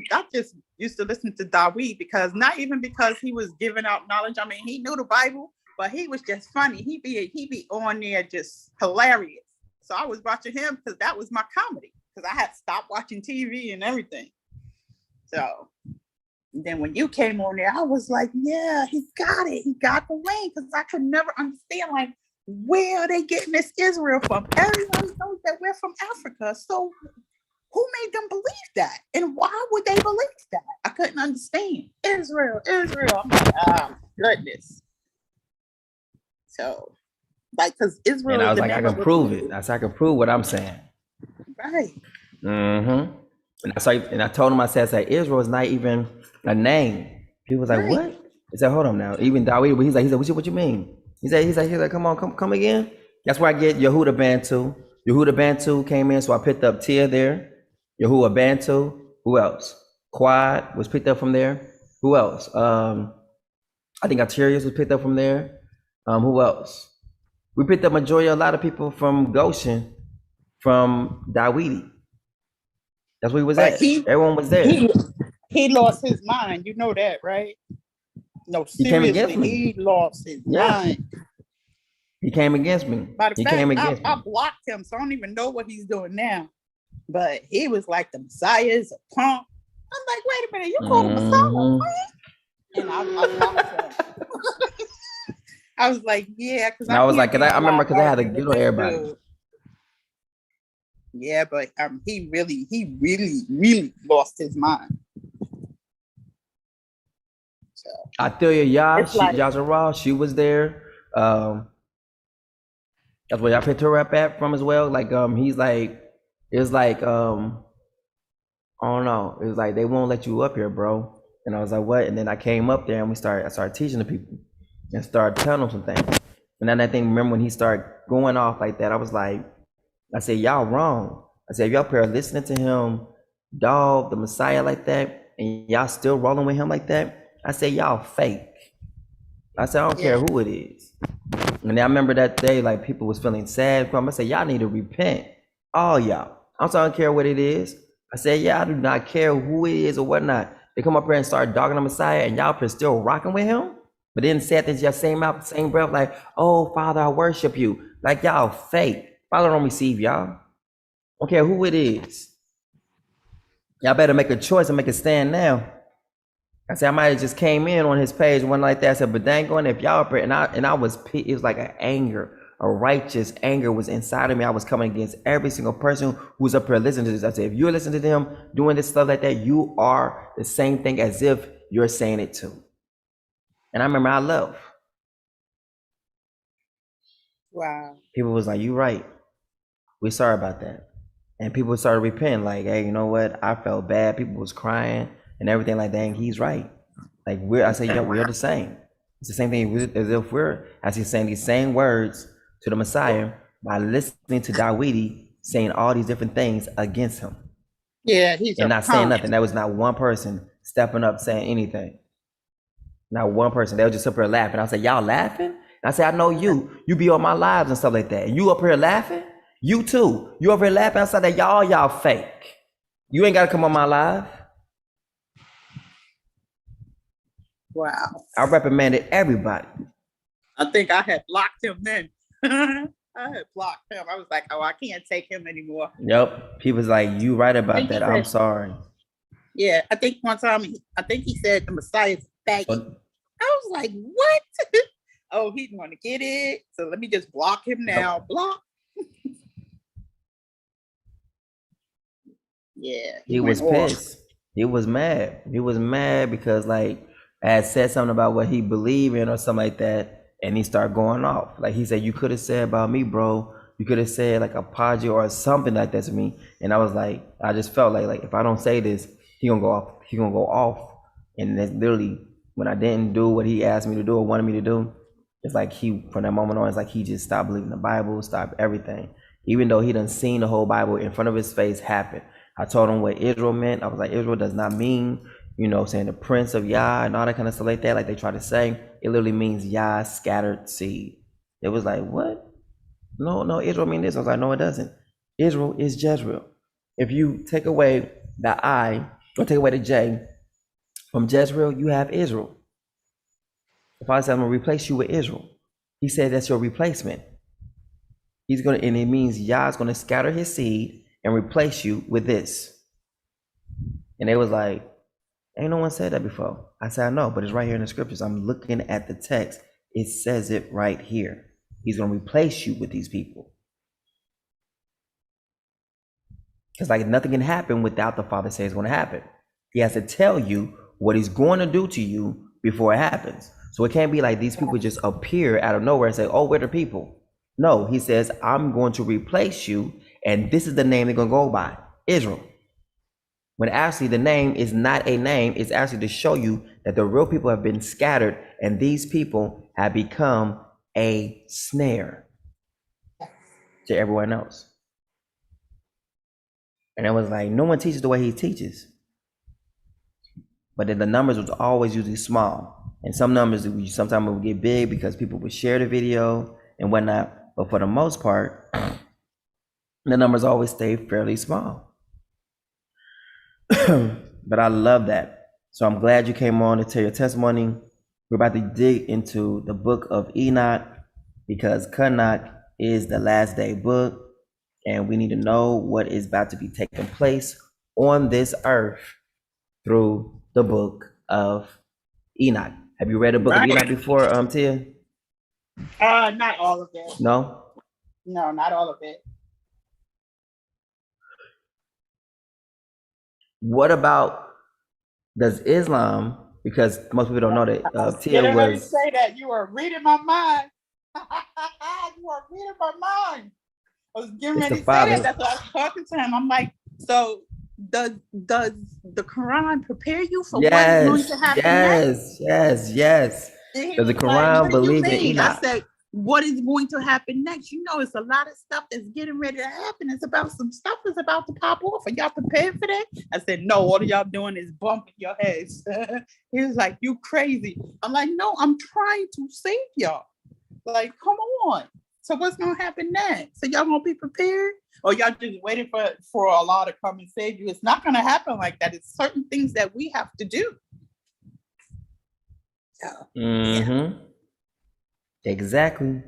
Speaker 2: used to listen to Dawid because not even because he was giving out knowledge. I mean, he knew the Bible, but he was just funny. He be on there just hilarious. So I was watching him because that was my comedy. Because I had stopped watching TV and everything. So then when you came on there, I was like, yeah, he got it. He got the way. Because I could never understand, like, where are they getting this Israel from? Everyone knows that we're from Africa. So who made them believe that? And why would they believe that? I couldn't understand. Israel. I'm like, goodness. So, like, because Israel.
Speaker 1: And I was like, I can prove it. I can prove what I'm saying.
Speaker 2: Right.
Speaker 1: Mm-hmm. And I told him, I said, Israel is not even a name. People was like, what? He said, hold on now. Even Dawid, he's like, what you mean? He said, come again. That's where I get Yehuda Bantu. Yehuda Bantu came in, so I picked up Tia there. Yehuda Bantu. Who else? Quad was picked up from there. Who else? I think Arterius was picked up from there. Who else? We picked up a lot of people from Goshen, from Dawidi. That's where he was at. Everyone was there.
Speaker 2: He lost his mind. You know that, right? No, seriously,
Speaker 1: he came against me.
Speaker 2: He lost his mind.
Speaker 1: He came against me.
Speaker 2: I blocked him, so I don't even know what he's doing now. But he was like, the Messiah is a punk. I'm like, wait a minute, you call him Messiah? And I blocked him. I was like, yeah, because
Speaker 1: I was like, I remember because I had to get on everybody.
Speaker 2: Yeah, but he really lost his mind. So
Speaker 1: Athelia Yazara, she was there. That's where I picked her up at from as well. Like he's like, it's like I don't know. It was like they won't let you up here, bro. And I was like, what? And then I came up there and I started teaching the people. and start telling him some things. And then I think, remember when he started going off like that, I was like, I said, y'all wrong. I said, if y'all pair listening to him, dog, the Messiah like that, and y'all still rolling with him like that, I said, y'all fake. I said, I don't care who it is. And then I remember that day, like people was feeling sad from. I said, y'all need to repent. All y'all. I don't care what it is. I said, yeah, I do not care who it is or whatnot. They come up here and start dogging the Messiah, and y'all still rocking with him. But then said this your same mouth, same breath, like, oh, Father, I worship you. Like y'all fake. Father don't receive y'all. I don't care who it is. Y'all better make a choice and make a stand now. I said, I might have just came in on his page, one like that. I said, but dang on, if y'all, and I was, it was like an anger, a righteous anger was inside of me. I was coming against every single person who's up here listening to this. I said, if you're listening to them doing this stuff like that, you are the same thing as if you're saying it too. And I remember I left.
Speaker 2: Wow.
Speaker 1: People was like, you right. We sorry about that. And people started repenting, like, hey, you know what? I felt bad. People was crying and everything like that. And he's right. Like I say, yeah, we're the same. It's the same thing as if we're actually saying these same words to the Messiah by listening to Dawidi saying all these different things against him.
Speaker 2: Yeah, he's
Speaker 1: and not saying nothing. There was not one person stepping up saying anything. Not one person. They were just up here laughing. I said, y'all laughing? And I said, I know you. You be on my lives and stuff like that. And you up here laughing? You too. You up here laughing? I said that y'all fake. You ain't got to come on my live.
Speaker 2: Wow.
Speaker 1: I reprimanded everybody.
Speaker 2: I think I had blocked him then. I had blocked him. I was like, oh, I can't take him anymore.
Speaker 1: Yep. People's like, you right about that. I'm sorry.
Speaker 2: Yeah, I think one time, I think he said the Messiah's faggot. I was like, what? Oh, he's going to get it. So let me just block him now. Block. Yeah.
Speaker 1: He was pissed. He was mad. He was mad because like I had said something about what he believed in or something like that. And he started going off. Like he said, you could have said about me, bro. You could have said like apology or something like that to me. And I was like, I just felt like if I don't say this, he gonna go off. He gonna go off. And that's literally when I didn't do what he asked me to do or wanted me to do. It's like he, from that moment on, it's like he just stopped believing the Bible, stopped everything. Even though he done seen the whole Bible in front of his face happen. I told him what Israel meant. I was like, Israel does not mean, you know, saying the prince of Yah and all that kind of stuff like that, like they try to say. It literally means Yah scattered seed. It was like, what? No, Israel mean this. I was like, no, it doesn't. Israel is Jezreel. If you take away the I, or take away the J from Jezreel, you have Israel. The Father said, I'm going to replace you with Israel. He said that's your replacement. He's going to, and it means Yah's going to scatter his seed and replace you with this. And they was like, ain't no one said that before. I said, I know, but it's right here in the scriptures. I'm looking at the text. It says it right here. He's going to replace you with these people. Because like nothing can happen without the Father saying it's going to happen. He has to tell you what he's going to do to you before it happens. So it can't be like these people just appear out of nowhere and say, oh, we're the people. No, he says, I'm going to replace you, and this is the name they're going to go by, Israel. When actually the name is not a name, it's actually to show you that the real people have been scattered, and these people have become a snare to everyone else. And it was like, no one teaches the way he teaches. But then the numbers was always usually small. And some numbers sometimes would get big because people would share the video and whatnot. But for the most part, the numbers always stay fairly small. But I love that. So I'm glad you came on to tell your testimony. We're about to dig into the book of Enoch because Enoch is the last day book. And we need to know what is about to be taking place on this earth through the book of Enoch. Have you read the book of Enoch before, Tia?
Speaker 2: Not all of it.
Speaker 1: No?
Speaker 2: No, not all of it.
Speaker 1: What about, does Islam, because most people don't know that Tia was...
Speaker 2: say that you are reading my mind. You are reading my mind. I was getting ready to say that. That's why I was talking to him. I'm like, so does the Quran prepare you for what is going to happen next?
Speaker 1: Yes.
Speaker 2: And he
Speaker 1: Does the
Speaker 2: was like,
Speaker 1: Quran
Speaker 2: what do you
Speaker 1: believe in
Speaker 2: mean? I
Speaker 1: Enoch?
Speaker 2: said, what is going to happen next? You know, it's a lot of stuff that's getting ready to happen. It's about some stuff that's about to pop off. Are y'all prepared for that? I said, no, all y'all doing is bumping your heads. He was like, you crazy. I'm like, no, I'm trying to save y'all. Like, come on. So what's gonna happen next? So y'all gonna be prepared? Or y'all just waiting for Allah to come and save you? It's not gonna happen like that. It's certain things that we have to do.
Speaker 1: Mm-hmm. Exactly.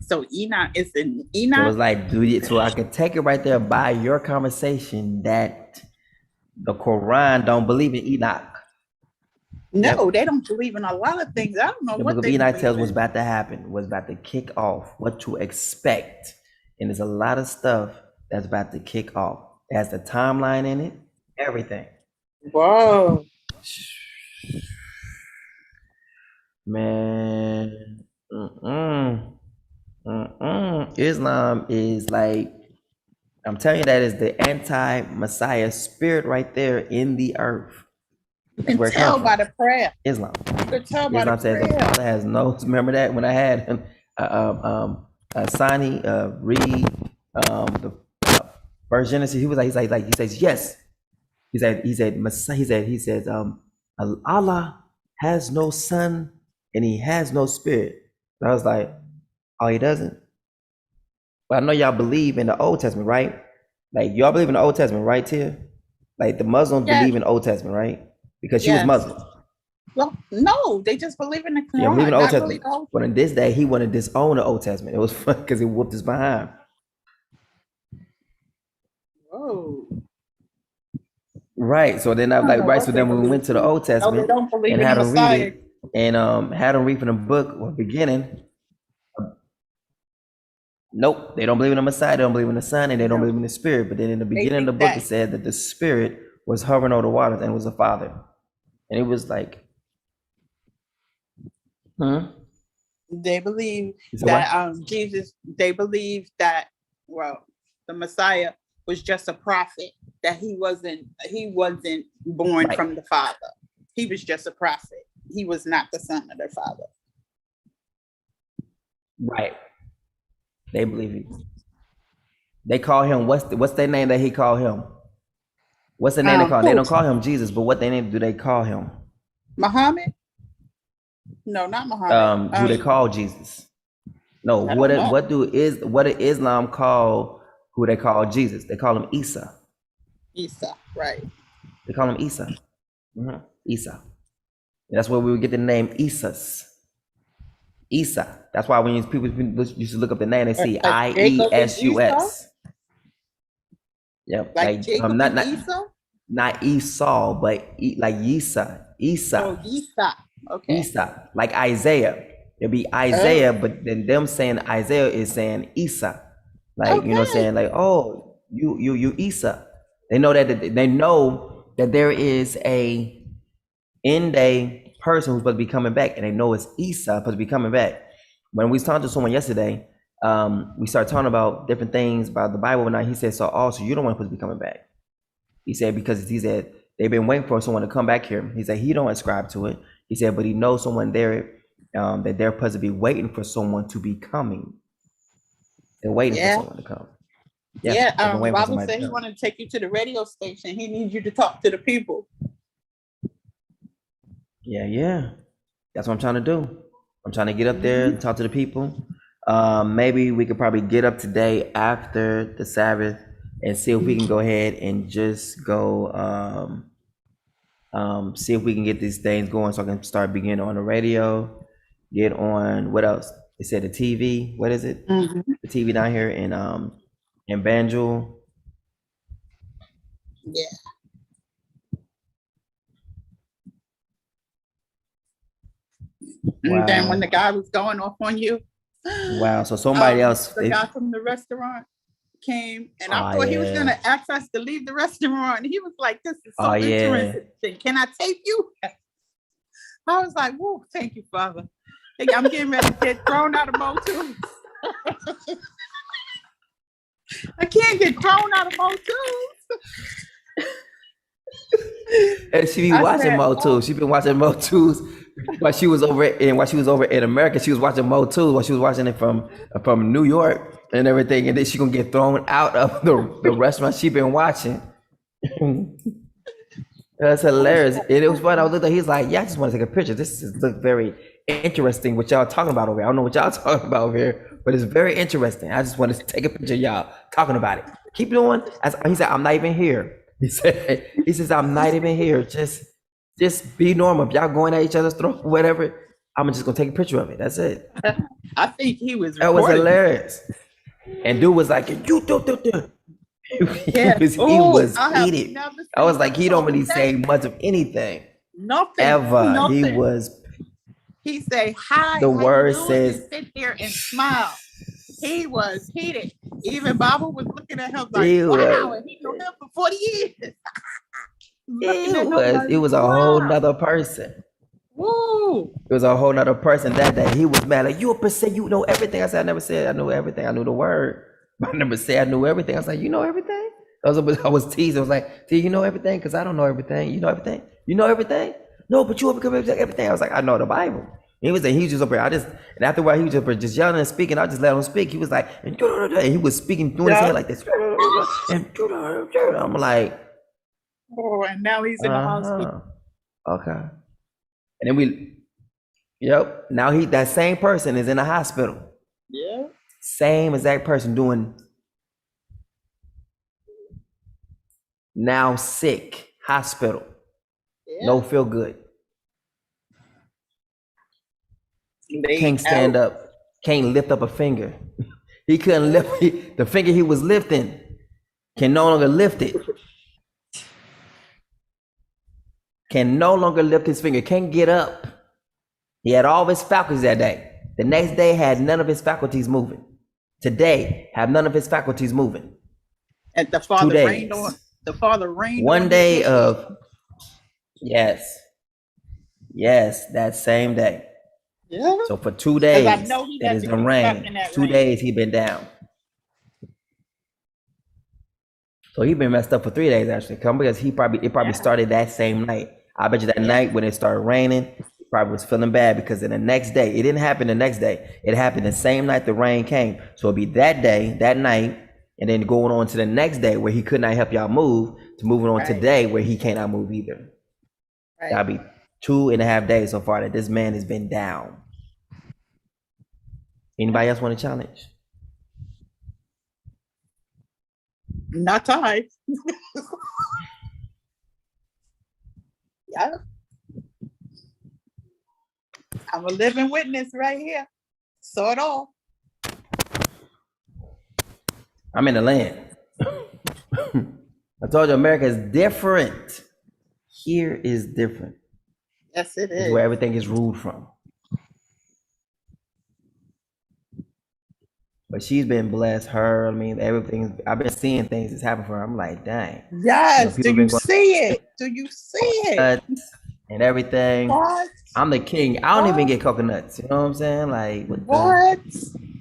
Speaker 2: So Enoch is in
Speaker 1: So
Speaker 2: Enoch.
Speaker 1: it's like, so I can take it right there by your conversation that the Quran don't believe in Enoch.
Speaker 2: No, they don't believe in a lot of things. I don't know
Speaker 1: The
Speaker 2: what
Speaker 1: book of
Speaker 2: they
Speaker 1: Enoch
Speaker 2: believe
Speaker 1: tells what's
Speaker 2: in.
Speaker 1: about to happen, what's about to kick off, what to expect. And there's a lot of stuff that's about to kick off. It has the timeline in it, everything.
Speaker 2: Whoa.
Speaker 1: Man, Islam is like, I'm telling you, that is the anti-Messiah spirit right there in the earth.
Speaker 2: You
Speaker 1: That's
Speaker 2: can
Speaker 1: where it
Speaker 2: tell
Speaker 1: comes
Speaker 2: by
Speaker 1: from.
Speaker 2: the prayer.
Speaker 1: Islam.
Speaker 2: You can tell by the
Speaker 1: Islam says the
Speaker 2: prayer.
Speaker 1: Father has no. Remember that when I had Sani read the first Genesis, he says yes. He says Allah has no son and he has no spirit. And I was like, oh, he doesn't. But I know y'all believe in the Old Testament, right? Like y'all believe in the Old Testament, right, Tia? Like the Muslims
Speaker 2: Yes.
Speaker 1: believe in the Old Testament, right? Because she was
Speaker 2: Yes.
Speaker 1: Muslim.
Speaker 2: Well, no, they just believe in the Quran.
Speaker 1: Yeah, believe in the Old
Speaker 2: not
Speaker 1: Testament.
Speaker 2: really
Speaker 1: But in this day, he wanted to disown the Old Testament. It was fun because it whooped his behind.
Speaker 2: Whoa.
Speaker 1: Right. So then I was like, right. So then when we went to the Old
Speaker 2: No, they
Speaker 1: Testament
Speaker 2: don't believe
Speaker 1: and
Speaker 2: in the
Speaker 1: had him read
Speaker 2: Messiah.
Speaker 1: it and had him read from the book or beginning. Nope, they don't believe in the Messiah, they don't believe in the Son, and they don't
Speaker 2: No.
Speaker 1: believe in the Spirit. But then in the beginning of the
Speaker 2: think
Speaker 1: book,
Speaker 2: that-
Speaker 1: it said that the Spirit was hovering over the waters and was a Father. And it was like,
Speaker 2: They believe
Speaker 1: You said
Speaker 2: that Jesus, they believe that, well, the Messiah was just a prophet, that he wasn't born
Speaker 1: Right.
Speaker 2: from the Father. He was just a prophet. He was not the son of their father.
Speaker 1: Right. They believe it. They call him, what's their name that he called him? What's the name they call him? They don't call him Jesus, but what they name do they call him?
Speaker 2: Muhammad? No, not Muhammad.
Speaker 1: Who they call Jesus? No,
Speaker 2: I don't know.
Speaker 1: what do Islam call who they call Jesus? They call him Isa.
Speaker 2: Isa, right.
Speaker 1: They call him Isa. Isa. That's where we would get the name Isus. Isa. That's why when people used to look up the name, they see IESUS. Yep.
Speaker 2: Like Jacob
Speaker 1: not
Speaker 2: and Esau?
Speaker 1: not Esau, but like Isa. Isa.
Speaker 2: Oh, Isa. Okay.
Speaker 1: Isa. Like Isaiah. It'd be Isaiah, but then them saying Isaiah is saying Isa. Like, you know what I'm saying? Like, oh, you Isa. They know that there is a end day person who's supposed to be coming back, and they know it's Isa supposed to be coming back. When we was talking to someone yesterday, we started talking about different things about the Bible, and he said, so also you're the one supposed to be coming back. He said, because he said they've been waiting for someone to come back here. He said he don't ascribe to it. He said, but he knows someone there that they're supposed to be waiting for someone to be coming. They're waiting for someone to come.
Speaker 2: The Bible said he wanted to take you to the radio station. He needs you to talk to the people.
Speaker 1: Yeah. That's what I'm trying to do. I'm trying to get up there and talk to the people. Maybe we could probably get up today after the Sabbath and see if we can go ahead and just go see if we can get these things going so I can start beginning on the radio, get on, what else? They said the TV, what is it? The TV down here in Banjul.
Speaker 2: Yeah.
Speaker 1: Wow.
Speaker 2: And then when the guy was going off on you.
Speaker 1: Wow. So somebody else.
Speaker 2: The guy from the restaurant came and I thought he was going to ask us to leave the restaurant. And he was like, this is so interesting. Can I take you? I was like, whoa, thank you, Father. I'm getting ready to get thrown out of Motul. I can't get thrown out of Motul.
Speaker 1: And she be watching Motul. She been watching Motu's while she was over in America, she was watching Mo too. While she was watching it from New York and everything, and then she gonna get thrown out of the restaurant she been watching. That's hilarious. And it was fun. I was looking, he's like, yeah, I just want to take a picture. This is look very interesting what y'all talking about over here. I don't know what y'all talking about over here, but it's very interesting. I just want to take a picture of y'all talking about it. Keep doing. He said, I'm not even here. He says, I'm not even here. Just be normal. If y'all going at each other's throat, whatever, I'm just gonna take a picture of it. That's it.
Speaker 2: I think he was.
Speaker 1: That was
Speaker 2: recording.
Speaker 1: hilarious. And dude was like, you do.
Speaker 2: Yeah.
Speaker 1: He
Speaker 2: Ooh,
Speaker 1: was
Speaker 2: I have
Speaker 1: heated.
Speaker 2: never
Speaker 1: I was
Speaker 2: seen
Speaker 1: like, he don't really
Speaker 2: that.
Speaker 1: say much of anything
Speaker 2: Nothing.
Speaker 1: ever.
Speaker 2: Nothing.
Speaker 1: He was.
Speaker 2: He say hi.
Speaker 1: The
Speaker 2: how you
Speaker 1: word
Speaker 2: doing?"
Speaker 1: says-
Speaker 2: and sit there and smile. He was heated. Even Baba was looking at him like,
Speaker 1: He
Speaker 2: wow,
Speaker 1: was-
Speaker 2: and he knew him for 40 years. Looking at him
Speaker 1: It was a
Speaker 2: like,
Speaker 1: whole
Speaker 2: wow.
Speaker 1: nother person.
Speaker 2: Woo.
Speaker 1: It was a whole nother person that day. He was mad like, you a percent, you know everything. I said, I never said I knew everything. I knew the word, but I never said I knew everything. I was like, you know everything? I was teasing. I was like, see, you know everything? Because I don't know everything. You know everything? You know everything? No, but you overcome everything. I was like, I know the Bible. He was just up here. And after a while, he was up here just yelling and speaking. I just let him speak. He was like, and he was speaking, doing his head like this. And I'm like,
Speaker 2: Oh, and now he's in the hospital.
Speaker 1: okay. And then now that same person is in the hospital.
Speaker 2: Yeah.
Speaker 1: Same exact person doing now sick, hospital.
Speaker 2: Yeah.
Speaker 1: No feel good.
Speaker 2: They
Speaker 1: Can't stand
Speaker 2: out.
Speaker 1: up. Can't lift up a finger. He couldn't lift the finger he was lifting. Can no longer lift it. Can no longer lift his finger. Can't get up. He had all of his faculties that day. The next day had none of his faculties moving. Today have none of his faculties moving.
Speaker 2: And the father
Speaker 1: 2 days.
Speaker 2: rained on. The father rained
Speaker 1: One
Speaker 2: on
Speaker 1: day
Speaker 2: his
Speaker 1: of yes, that same day.
Speaker 2: Yeah.
Speaker 1: So for 2 days,
Speaker 2: I know he
Speaker 1: that
Speaker 2: had
Speaker 1: is
Speaker 2: to
Speaker 1: the
Speaker 2: get stuck in
Speaker 1: rain.
Speaker 2: that
Speaker 1: 2
Speaker 2: rain.
Speaker 1: days he been down. So he been messed up for 3 days actually. Come because it probably started that same night. I bet you that night when it started raining, he probably was feeling bad because in the next day, it didn't happen the next day. It happened the same night the rain came. So it'd be that day, that night, and then going on to the next day where he could not help y'all move, to moving on today where he cannot move either.
Speaker 2: Right.
Speaker 1: That'll be 2.5 days so far that this man has been down. Anybody else want to challenge?
Speaker 2: Not time. Yeah. I'm a living witness right here. Saw it all.
Speaker 1: I'm in the land. I told you America is different. Here is different.
Speaker 2: Yes, it
Speaker 1: It's
Speaker 2: is.
Speaker 1: where everything is ruled from. But she's been blessed. Her, I mean, everything. I've been seeing things that's happened for her. I'm like, dang.
Speaker 2: Yes.
Speaker 1: people
Speaker 2: Do
Speaker 1: been
Speaker 2: you
Speaker 1: going-
Speaker 2: see it? Do you see it?
Speaker 1: Nuts and everything.
Speaker 2: What?
Speaker 1: I'm the king. I don't
Speaker 2: What?
Speaker 1: even get coconuts. You know what I'm saying? Like, what?
Speaker 2: What?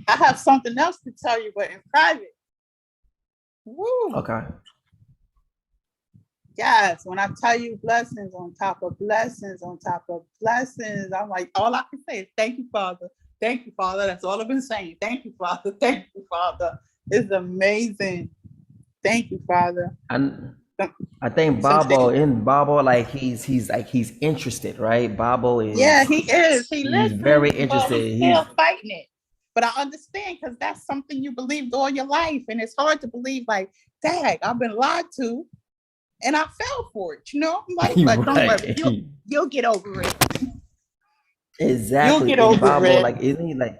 Speaker 2: I have something else to tell you, but in private. Woo.
Speaker 1: Okay.
Speaker 2: Yes, when I tell you blessings on top of blessings on top of blessings, I'm like, all I can say is thank you, Father. Thank you, Father. That's all I've been saying. Thank you, Father. Thank you, Father. It's amazing. Thank you, Father.
Speaker 1: I think Babo, like he's interested, right? Babo is.
Speaker 2: Yeah, he is. He
Speaker 1: He's
Speaker 2: listens,
Speaker 1: very
Speaker 2: but
Speaker 1: interested.
Speaker 2: he's still fighting it. But I understand because that's something you believed all your life. And it's hard to believe, like, dang, I've been lied to. And I fell for it, you know? I'm like, but don't worry, you'll get over it.
Speaker 1: Exactly.
Speaker 2: You'll get over
Speaker 1: Babo,
Speaker 2: it.
Speaker 1: like, isn't he like?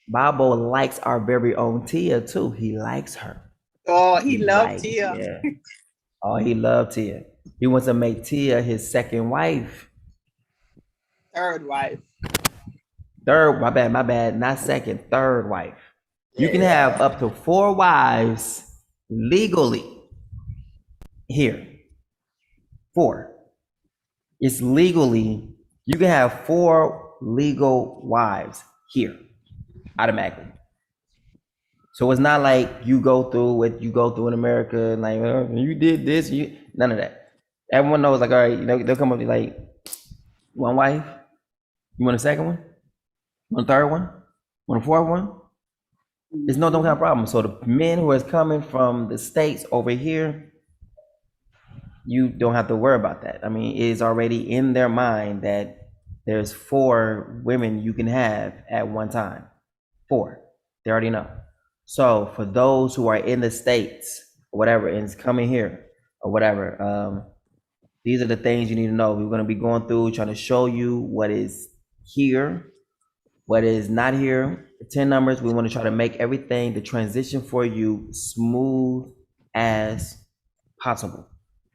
Speaker 1: Babo likes our very own Tia too. He likes her.
Speaker 2: Oh, he loved
Speaker 1: likes-
Speaker 2: Tia.
Speaker 1: Yeah. Oh, he loved Tia. He wants to make Tia his second wife.
Speaker 2: Third wife.
Speaker 1: Third, my bad, not second, third wife. You can have up to 4 wives legally here. 4. It's legally, you can have 4 legal wives here automatically. So it's not like you go through what you go through in America, and like, oh, you did this, none of that. Everyone knows, like, all right, they'll come up to like, 1 wife, You want a second one? Want a third one? Want a fourth one? There's no kind of problem. So the men who is coming from the States over here, you don't have to worry about that. I mean, it is already in their mind that there's 4 women you can have at one time. 4. They already know. So for those who are in the States or whatever and is coming here or whatever, these are the things you need to know. We're going to be going through trying to show you what is here, what is not here. The 10 numbers, we want to try to make everything, the transition for you, smooth as possible.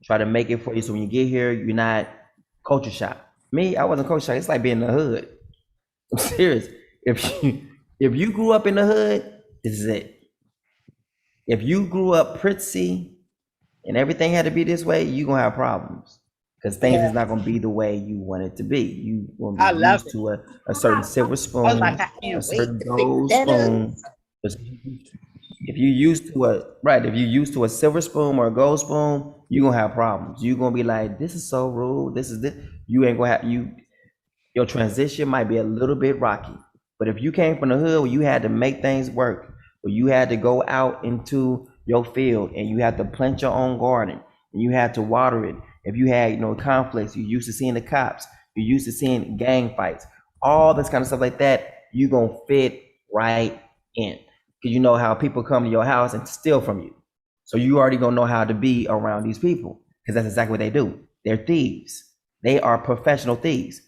Speaker 1: Try to make it for you so when you get here, you're not culture shock. Me, I wasn't culture shock. It's like being in the hood. I'm serious. If you grew up in the hood, this is it. If you grew up pretty and everything had to be this way, you're going to have problems. Because things is not going to be the way you want it to be. You going
Speaker 2: I
Speaker 1: to be
Speaker 2: love
Speaker 1: used to a certain silver
Speaker 2: I was
Speaker 1: spoon,
Speaker 2: like, I
Speaker 1: a
Speaker 2: can't
Speaker 1: certain
Speaker 2: wait to
Speaker 1: gold
Speaker 2: fix that up.
Speaker 1: spoon. If you used to a silver spoon or a gold spoon, you're going to have problems. You're going to be like, this is so rude. This is this. You ain't going to have, your transition might be a little bit rocky. But if you came from the hood where you had to make things work, where you had to go out into your field and you had to plant your own garden and you had to water it, if you had, conflicts, you used to seeing the cops, you used to seeing gang fights, all this kind of stuff like that, you're going to fit right in. Because you know how people come to your house and steal from you. So you already going to know how to be around these people because that's exactly what they do. They're thieves. They are professional thieves.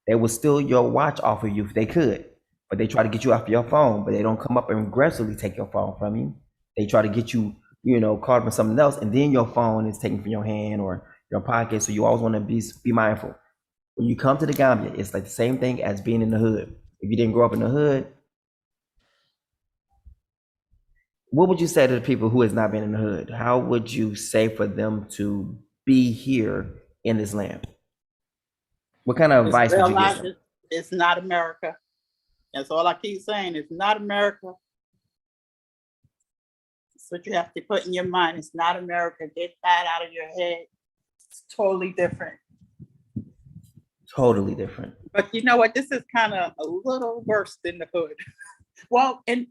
Speaker 1: They will steal your watch off of you if they could, but they try to get you off your phone, but they don't come up and aggressively take your phone from you. They try to get you, caught up in something else, and then your phone is taken from your hand or your pocket. So you always want to be mindful. When you come to the Gambia, it's like the same thing as being in the hood. If you didn't grow up in the hood, what would you say to the people who has not been in the hood? How would you say for them to be here in this land? What kind of
Speaker 2: Just
Speaker 1: advice would you give
Speaker 2: realize
Speaker 1: them?
Speaker 2: it's not America. That's all I keep saying. It's not America. That's what you have to put in your mind. It's not America. Get that out of your head. It's totally different.
Speaker 1: Totally different.
Speaker 2: But you know what? This is kind of a little worse than the hood. Well, in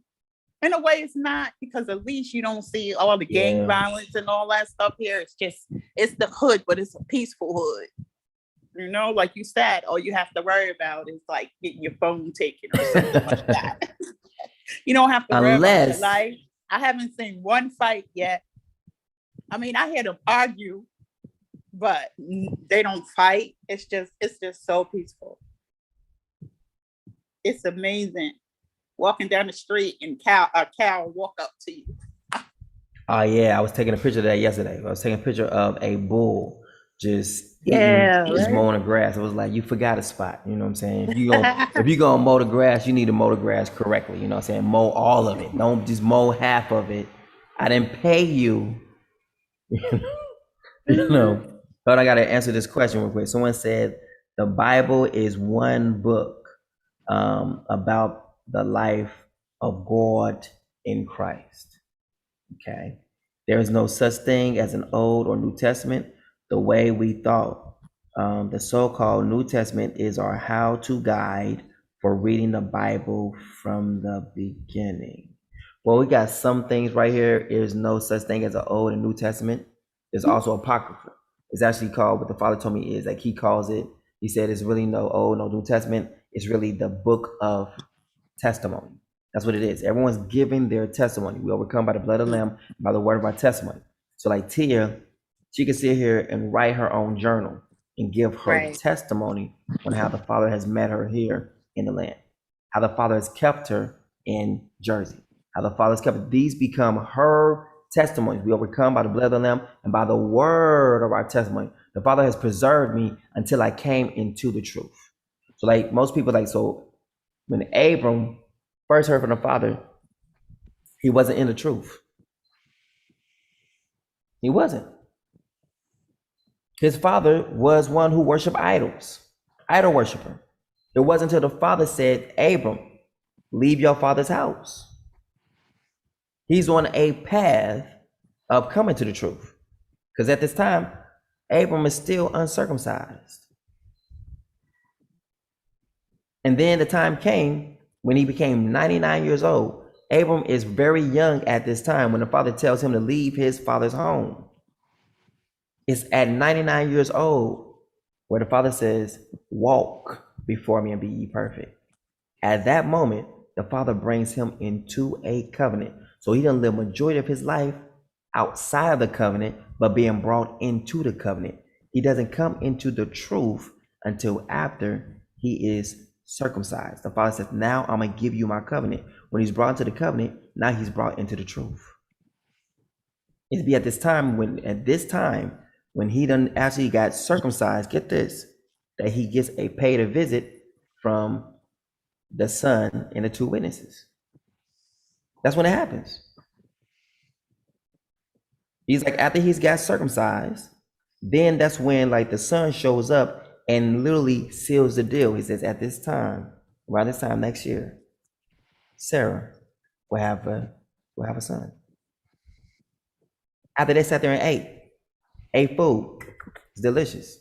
Speaker 2: a way, it's not, because at least you don't see all the gang violence and all that stuff here. It's the hood, but it's a peaceful hood. Like you said, all you have to worry about is like getting your phone taken or something like that. You don't have to worry about your life. I haven't seen one fight yet. I mean, I hear them argue, but they don't fight. It's just so peaceful. It's amazing. Walking down the street and a cow walk up to you.
Speaker 1: Oh yeah, I was taking a picture of that yesterday. I was taking a picture of a bull just mowing the grass. It was like, you forgot a spot. You know what I'm saying? If you gonna mow the grass, you need to mow the grass correctly. You know what I'm saying? Mow all of it. Don't just mow half of it. I didn't pay you. But I gotta answer this question real quick. Someone said the Bible is one book about the life of God in Christ. Okay. There is no such thing as an Old or New Testament. The way we thought, the so-called New Testament is our how-to guide for reading the Bible from the beginning. Well, we got some things right here. There's no such thing as an Old and New Testament. There's also Apocrypha. It's actually called, what the Father told me is like, he calls it, he said it's really no Old, no New Testament. It's really the book of testimony. That's what it is. Everyone's giving their testimony. We overcome by the blood of the Lamb, by the word of our testimony. So like Tia, she can sit here and write her own journal and give her testimony on how the Father has met her here in the land, how the Father has kept her in Jersey, how the Father has kept her. These become her testimonies. We overcome by the blood of the Lamb and by the word of our testimony. The Father has preserved me until I came into the truth. So like most people, so when Abram first heard from the Father, he wasn't in the truth. He wasn't. His father was one who worshiped idols, idol worshiper. It wasn't until the Father said, Abram, leave your father's house. He's on a path of coming to the truth. Because at this time, Abram is still uncircumcised. And then the time came when he became 99 years old. Abram is very young at this time when the father tells him to leave his father's home. It's at 99 years old where the father says, walk before me and be ye perfect. At that moment, the father brings him into a covenant. So he doesn't live majority of his life outside of the covenant, but being brought into the covenant. He doesn't come into the truth until after he is circumcised. The father says, now I'm going to give you my covenant. When he's brought into the covenant, now he's brought into the truth. It'd be at this time when he done actually got circumcised, get this, that he gets a paid a visit from the son and the two witnesses. That's when it happens. He's like, after he's got circumcised, then that's when like the son shows up and literally seals the deal. He says, at this time, around this time next year, Sarah will have a son. After they sat there and ate food, it's delicious.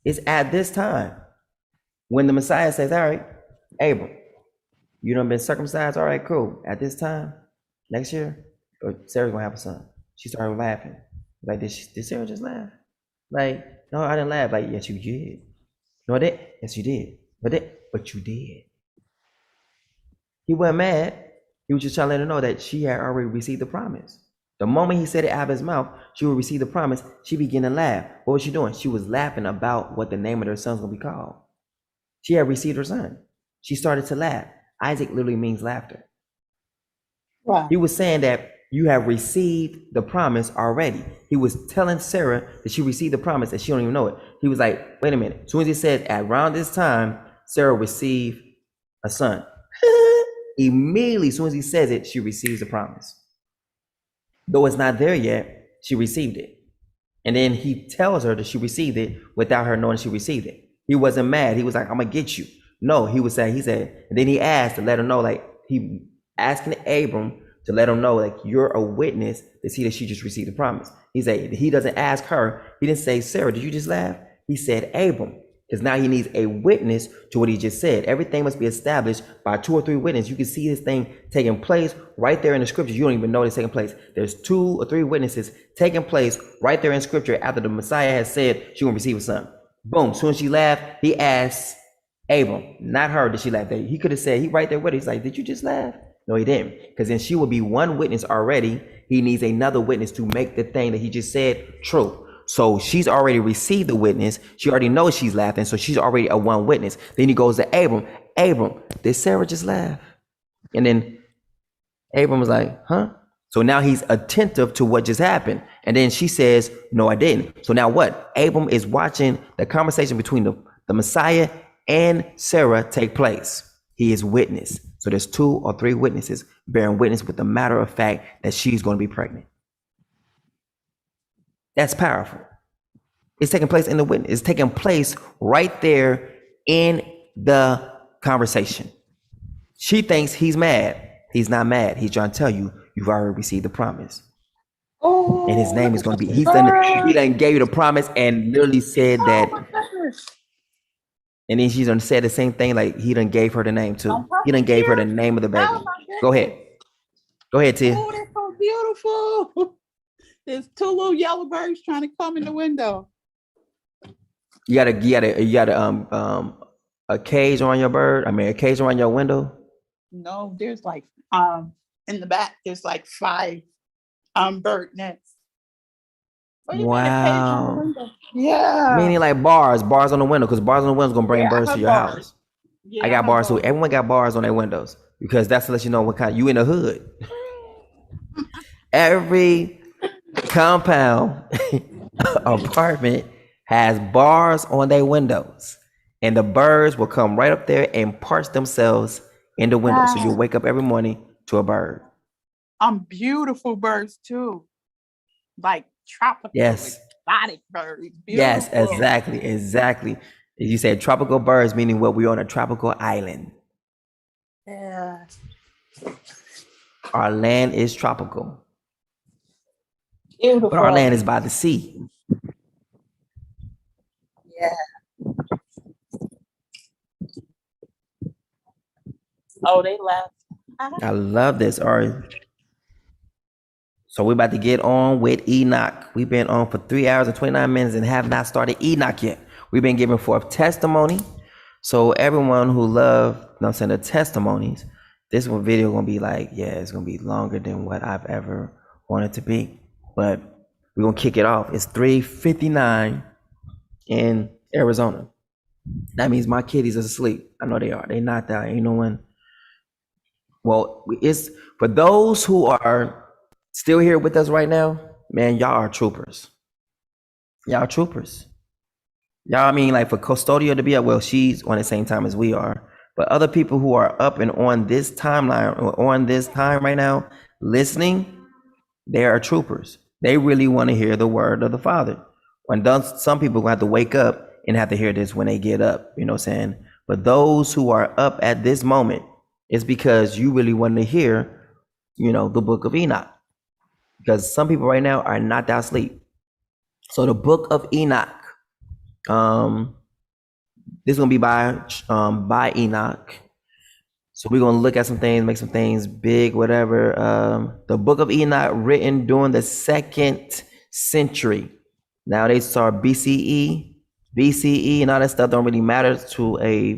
Speaker 1: It's at this time when the Messiah says, all right, Abram, you done been circumcised, all right, cool. At this time, next year, Sarah's gonna have a son. She started laughing. Like, did Sarah just laugh? Like, no, I didn't laugh. Like, yes, you did. No, I didn't. Yes, you did. But you did. He wasn't mad. He was just trying to let her know that she had already received the promise. The moment he said it out of his mouth, she would receive the promise. She began to laugh. What was she doing? She was laughing about what the name of her son's gonna be called. She had received her son. She started to laugh. Isaac literally means laughter.
Speaker 2: Wow.
Speaker 1: He was saying that you have received the promise already. He was telling Sarah that she received the promise and she don't even know it. He was like, wait a minute. As soon as he said around this time, Sarah received a son. Immediately, as soon as he says it, she receives the promise. Though it's not there yet, she received it. And then he tells her that she received it without her knowing she received it. He wasn't mad. He was like, I'm gonna get you. No, he said, and then he asked to let her know, like he asking Abram to let him know, like, you're a witness to see that she just received the promise. He said, he doesn't ask her. He didn't say, Sarah, did you just laugh? He said, Abram, because now he needs a witness to what he just said. Everything must be established by 2 or 3 witnesses. You can see this thing taking place right there in the scriptures. You don't even know it's taking place. There's 2 or 3 witnesses taking place right there in scripture after the Messiah has said she will receive a son. Boom. As soon as she laughed, he asked Abram, not her, did she laugh? He could have said, he right there with her. He's like, did you just laugh? No, he didn't. Because then she will be one witness already. He needs another witness to make the thing that he just said true. So she's already received the witness. She already knows she's laughing. So she's already a one witness. Then he goes to Abram. Abram, did Sarah just laugh? And then Abram was like, huh? So now he's attentive to what just happened. And then she says, no, I didn't. So now what? Abram is watching the conversation between the Messiah and Sarah take place. He is witness. So there's 2 or 3 witnesses bearing witness with the matter of fact that she's going to be pregnant. That's powerful. It's taking place in the witness. It's taking place right there in the conversation. She thinks he's mad. He's not mad. He's trying to tell you, you've already received the promise.
Speaker 2: Oh,
Speaker 1: And his name is going to be, he done gave you the promise and literally said that. And then she's gonna say the same thing, like he done gave her the name too. He done gave her the name of the baby. Go ahead. Go ahead, Tia.
Speaker 2: Oh, that's so beautiful. There's 2 little yellow birds trying to come in the window.
Speaker 1: You got a cage on your bird. I mean, a cage on your window.
Speaker 2: No, there's like in the back, there's like 5 bird nests. What do you mean a cage on the
Speaker 1: Wow.
Speaker 2: window? Yeah.
Speaker 1: Meaning like bars on the window, because bars on the window is gonna bring
Speaker 2: Yeah, I
Speaker 1: birds to
Speaker 2: have
Speaker 1: your
Speaker 2: bars.
Speaker 1: house.
Speaker 2: Yeah,
Speaker 1: I got
Speaker 2: have
Speaker 1: bars too. Everyone got bars on their windows because that's to let you know what kind you in the hood. Every compound apartment has bars on their windows, and the birds will come right up there and perch themselves in the window. So you'll wake up every morning to a bird.
Speaker 2: Beautiful birds too, like tropical,
Speaker 1: Yes.
Speaker 2: exotic birds.
Speaker 1: Yes,
Speaker 2: Beautiful.
Speaker 1: exactly. You said tropical birds, meaning what we're on a tropical island.
Speaker 2: Yeah.
Speaker 1: Our land is tropical,
Speaker 2: Beautiful.
Speaker 1: but our land is by the sea.
Speaker 2: Yeah. Oh, they left.
Speaker 1: I love this. All right. So we're about to get on with Enoch. We've been on for 3 hours and 29 minutes and have not started Enoch yet. We've been giving forth testimony. So everyone who love, you know what I'm saying, the testimonies, this one video gonna be like, yeah, it's gonna be longer than what I've ever wanted to be. But we're gonna kick it off. It's 3:59 in Arizona. That means my kiddies are asleep. I know they are. They knocked out. Ain't no one. Well, it's for those who are still here with us right now, man, y'all are troopers. Y'all troopers. Y'all, I mean, like for Custodia to be up, well, she's on the same time as we are. But other people who are up and on this timeline, or on this time right now, listening, they are troopers. They really want to hear the word of the Father. When some people have to wake up and have to hear this when they get up, you know what I'm saying? But those who are up at this moment, it's because you really want to hear, you know, the book of Enoch. Because some people right now are knocked out asleep. So the book of Enoch, this is gonna be by Enoch. So we're gonna look at some things, make some things big, whatever. The book of Enoch, written during the 2nd century. Now they start BCE, and all that stuff don't really matter to a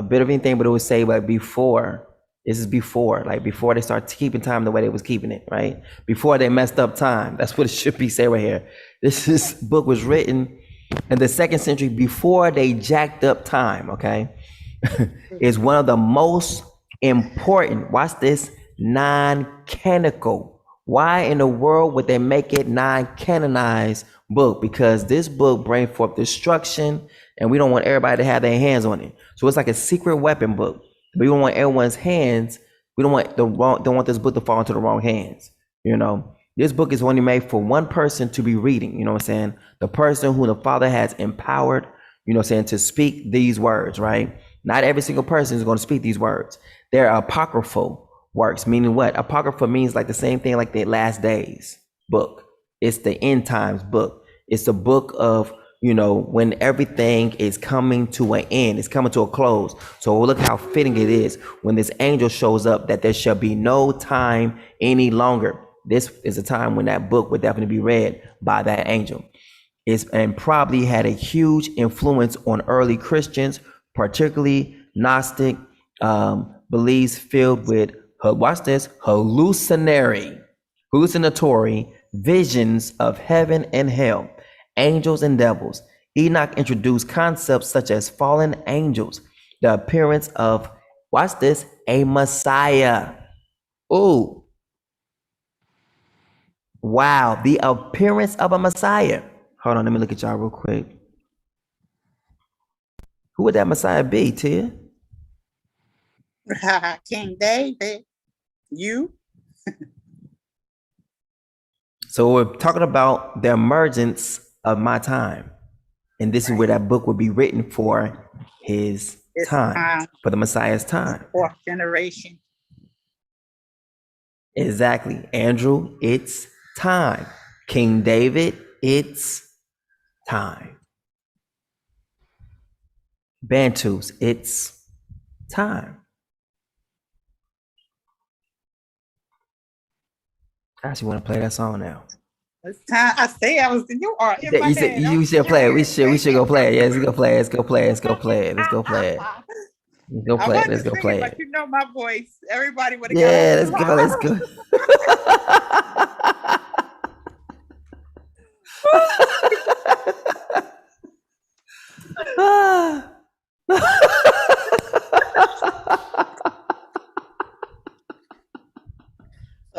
Speaker 1: bit of anything, but it would say like before. This is before, like before they start keeping time the way they was keeping it, right? Before they messed up time. That's what it should be say right here. This book was written in the 2nd century before they jacked up time, okay? Is one of the most important, watch this, non-canonical. Why in the world would they make it non-canonized book? Because this book brings forth destruction, and we don't want everybody to have their hands on it. So it's like a secret weapon book. We don't want everyone's hands. We don't want this book to fall into the wrong hands. You know, this book is only made for one person to be reading. You know what I'm saying? The person who the Father has empowered, you know what I'm saying, to speak these words, right? Not every single person is going to speak these words. They're apocryphal works, meaning what? Apocryphal means like the same thing like the last days book. It's the end times book. It's the book of, you know, when everything is coming to an end, it's coming to a close. So look how fitting it is when this angel shows up that there shall be no time any longer. This is a time when that book would definitely be read by that angel. And probably had a huge influence on early Christians, particularly Gnostic beliefs filled with, watch this, hallucinatory visions of heaven and hell, angels and devils. Enoch introduced concepts such as fallen angels, the appearance of, watch this, a Messiah. Ooh. Wow, the appearance of a Messiah. Hold on, let me look at y'all real quick. Who would that Messiah be, Tia?
Speaker 2: King David. You?
Speaker 1: So we're talking about the emergence of my time. And this is where that book would be written for his time, for the Messiah's time.
Speaker 2: 4th generation.
Speaker 1: Exactly. Andrew, it's time. King David, it's time. Bantus, it's time. I actually want to play that song now.
Speaker 2: It's time. I say I was. You are in my head.
Speaker 1: You should play it. We should go play it. Yeah, let's go play it. Let's go play it. Let's go play it. Let's go play it. Let's go play it. Let's go play it.
Speaker 2: But you know my voice. Everybody would have.
Speaker 1: Yeah, let's go. Let's go.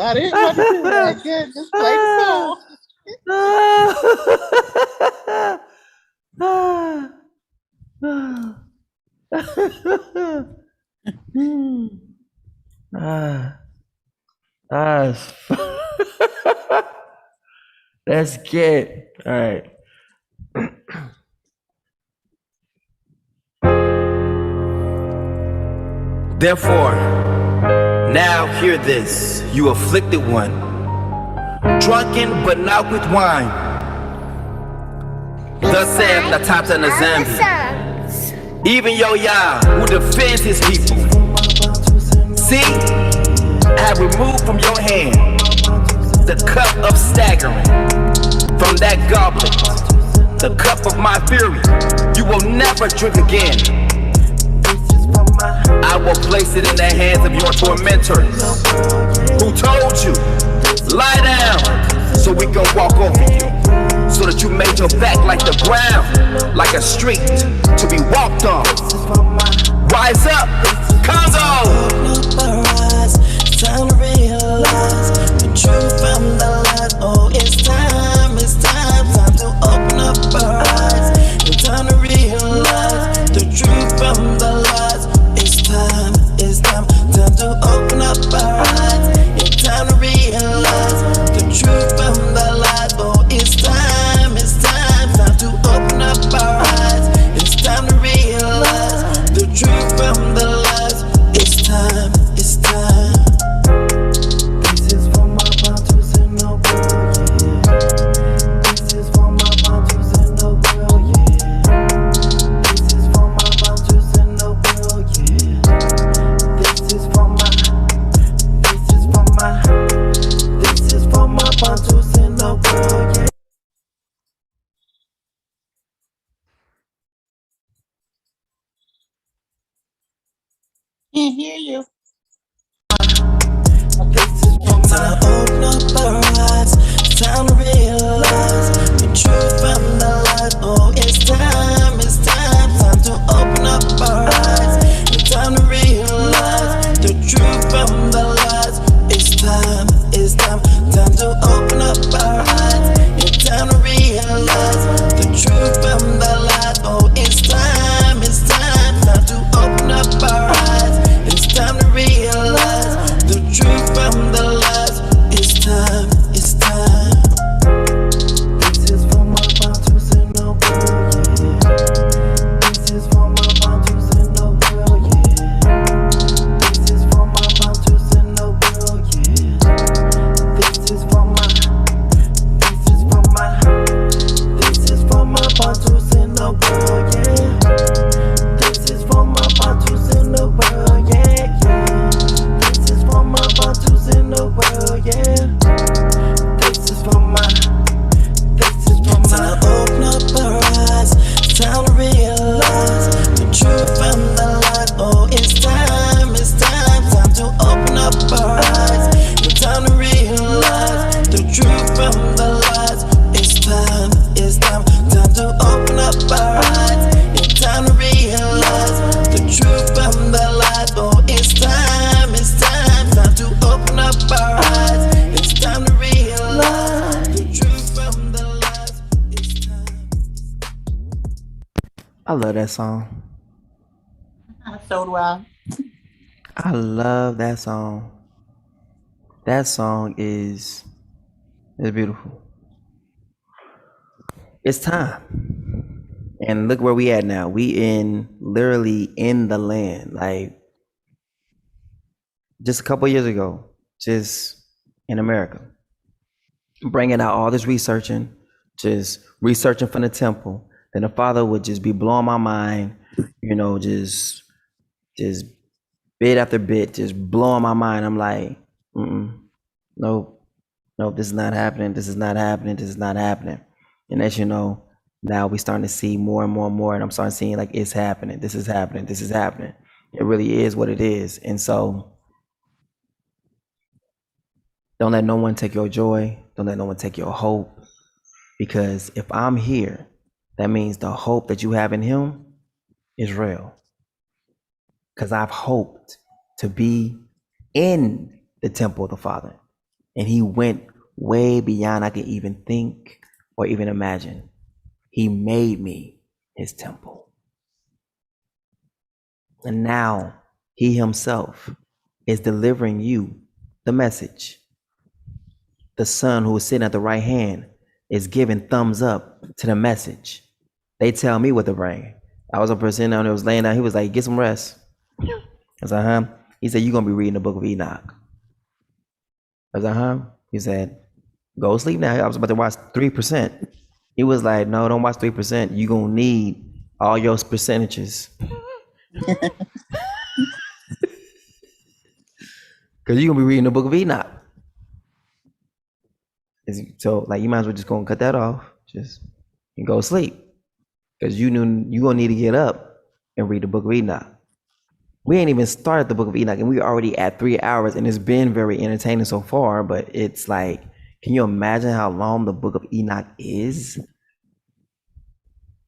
Speaker 2: I didn't want to do that. Good. Just play
Speaker 1: the song. Let's get all right. Therefore, now hear this, you afflicted one, drunken but not with wine. Thus saith the top and the Zambi, even Yo Yah, who defends his people.
Speaker 8: See, I have removed from your hand the cup of staggering. From that goblet, the cup of my fury, you will never drink again. I will place it in the hands of your tormentors, who told you, lie down, so we can walk over you, so that you made your back like the ground, like a street to be walked on. Rise up, Congo!
Speaker 6: Time to realize the truth from the lies. Oh, it's time to open up our eyes. It's time to realize the truth from the lies. It's time to open up our eyes. It's time to realize the truth from the lies. Oh, it's time to open up our eyes. It's time to realize the truth from the lies. It's time. This is for my battles in the world, yeah. This is for my battles in the world, yeah. This is for my battles in the world, yeah. This is for my battles in the world, yeah.
Speaker 2: Can't hear you.
Speaker 6: Time to open up our eyes. Time to realize the truth from the lies. Oh, it's time to open up our eyes. It's time to realize the truth from the lies. It's time to open up our eyes. It's time to realize the truth from the lies. Oh, it's time to open up our eyes. It's time to realize the truth from the lies. It's time. This is for my battles in the world, yeah. This is for my battles in the world, yeah. This is for my battles in the world, yeah. This is for my battles in the world, yeah. This is for my battles in the world, yeah, yeah. This is for my battles in the world, yeah. Time to open up our eyes. Time to realize the truth from the lies. Oh, it's time to open up our eyes. It's time to realize the truth from the lies. It's time to open up our eyes. It's time to realize the truth from the lies. Oh, it's time to open up our eyes. It's time to realize the truth from the lies. It's time.
Speaker 1: I love that song.
Speaker 2: So do I.
Speaker 1: I love that song. That song is beautiful. It's time. And look where we at now. We literally in the land. Like just a couple years ago, just in America. Bringing out all this researching, just researching from the temple. Then the Father would just be blowing my mind, just bit after bit, just blowing my mind. I'm like, nope, this is not happening. This is not happening. This is not happening. And as you know, now we starting to see more and more and more, and I'm starting seeing like it's happening. This is happening. This is happening. It really is what it is. And so don't let no one take your joy. Don't let no one take your hope. Because if I'm here, that means the hope that you have in him is real. Because I've hoped to be in the temple of the Father. And he went way beyond I could even think or even imagine. He made me his temple. And now he himself is delivering you the message. The Son who is sitting at the right hand is giving thumbs up to the message. They tell me what to bring. I was a person down there was laying down. He was like, get some rest. I was like, huh? He said, you're going to be reading the book of Enoch. I was like, huh? He said, go sleep now. I was about to watch 3%. He was like, no, don't watch 3%. You're going to need all your percentages. Because you're gonna be reading the book of Enoch. So like you might as well just go and cut that off. Just and go sleep. Because you knew you're gonna need to get up and read the book of Enoch. We ain't even started the book of Enoch and we're already at 3 hours and it's been very entertaining so far, but it's like, can you imagine how long the book of Enoch is?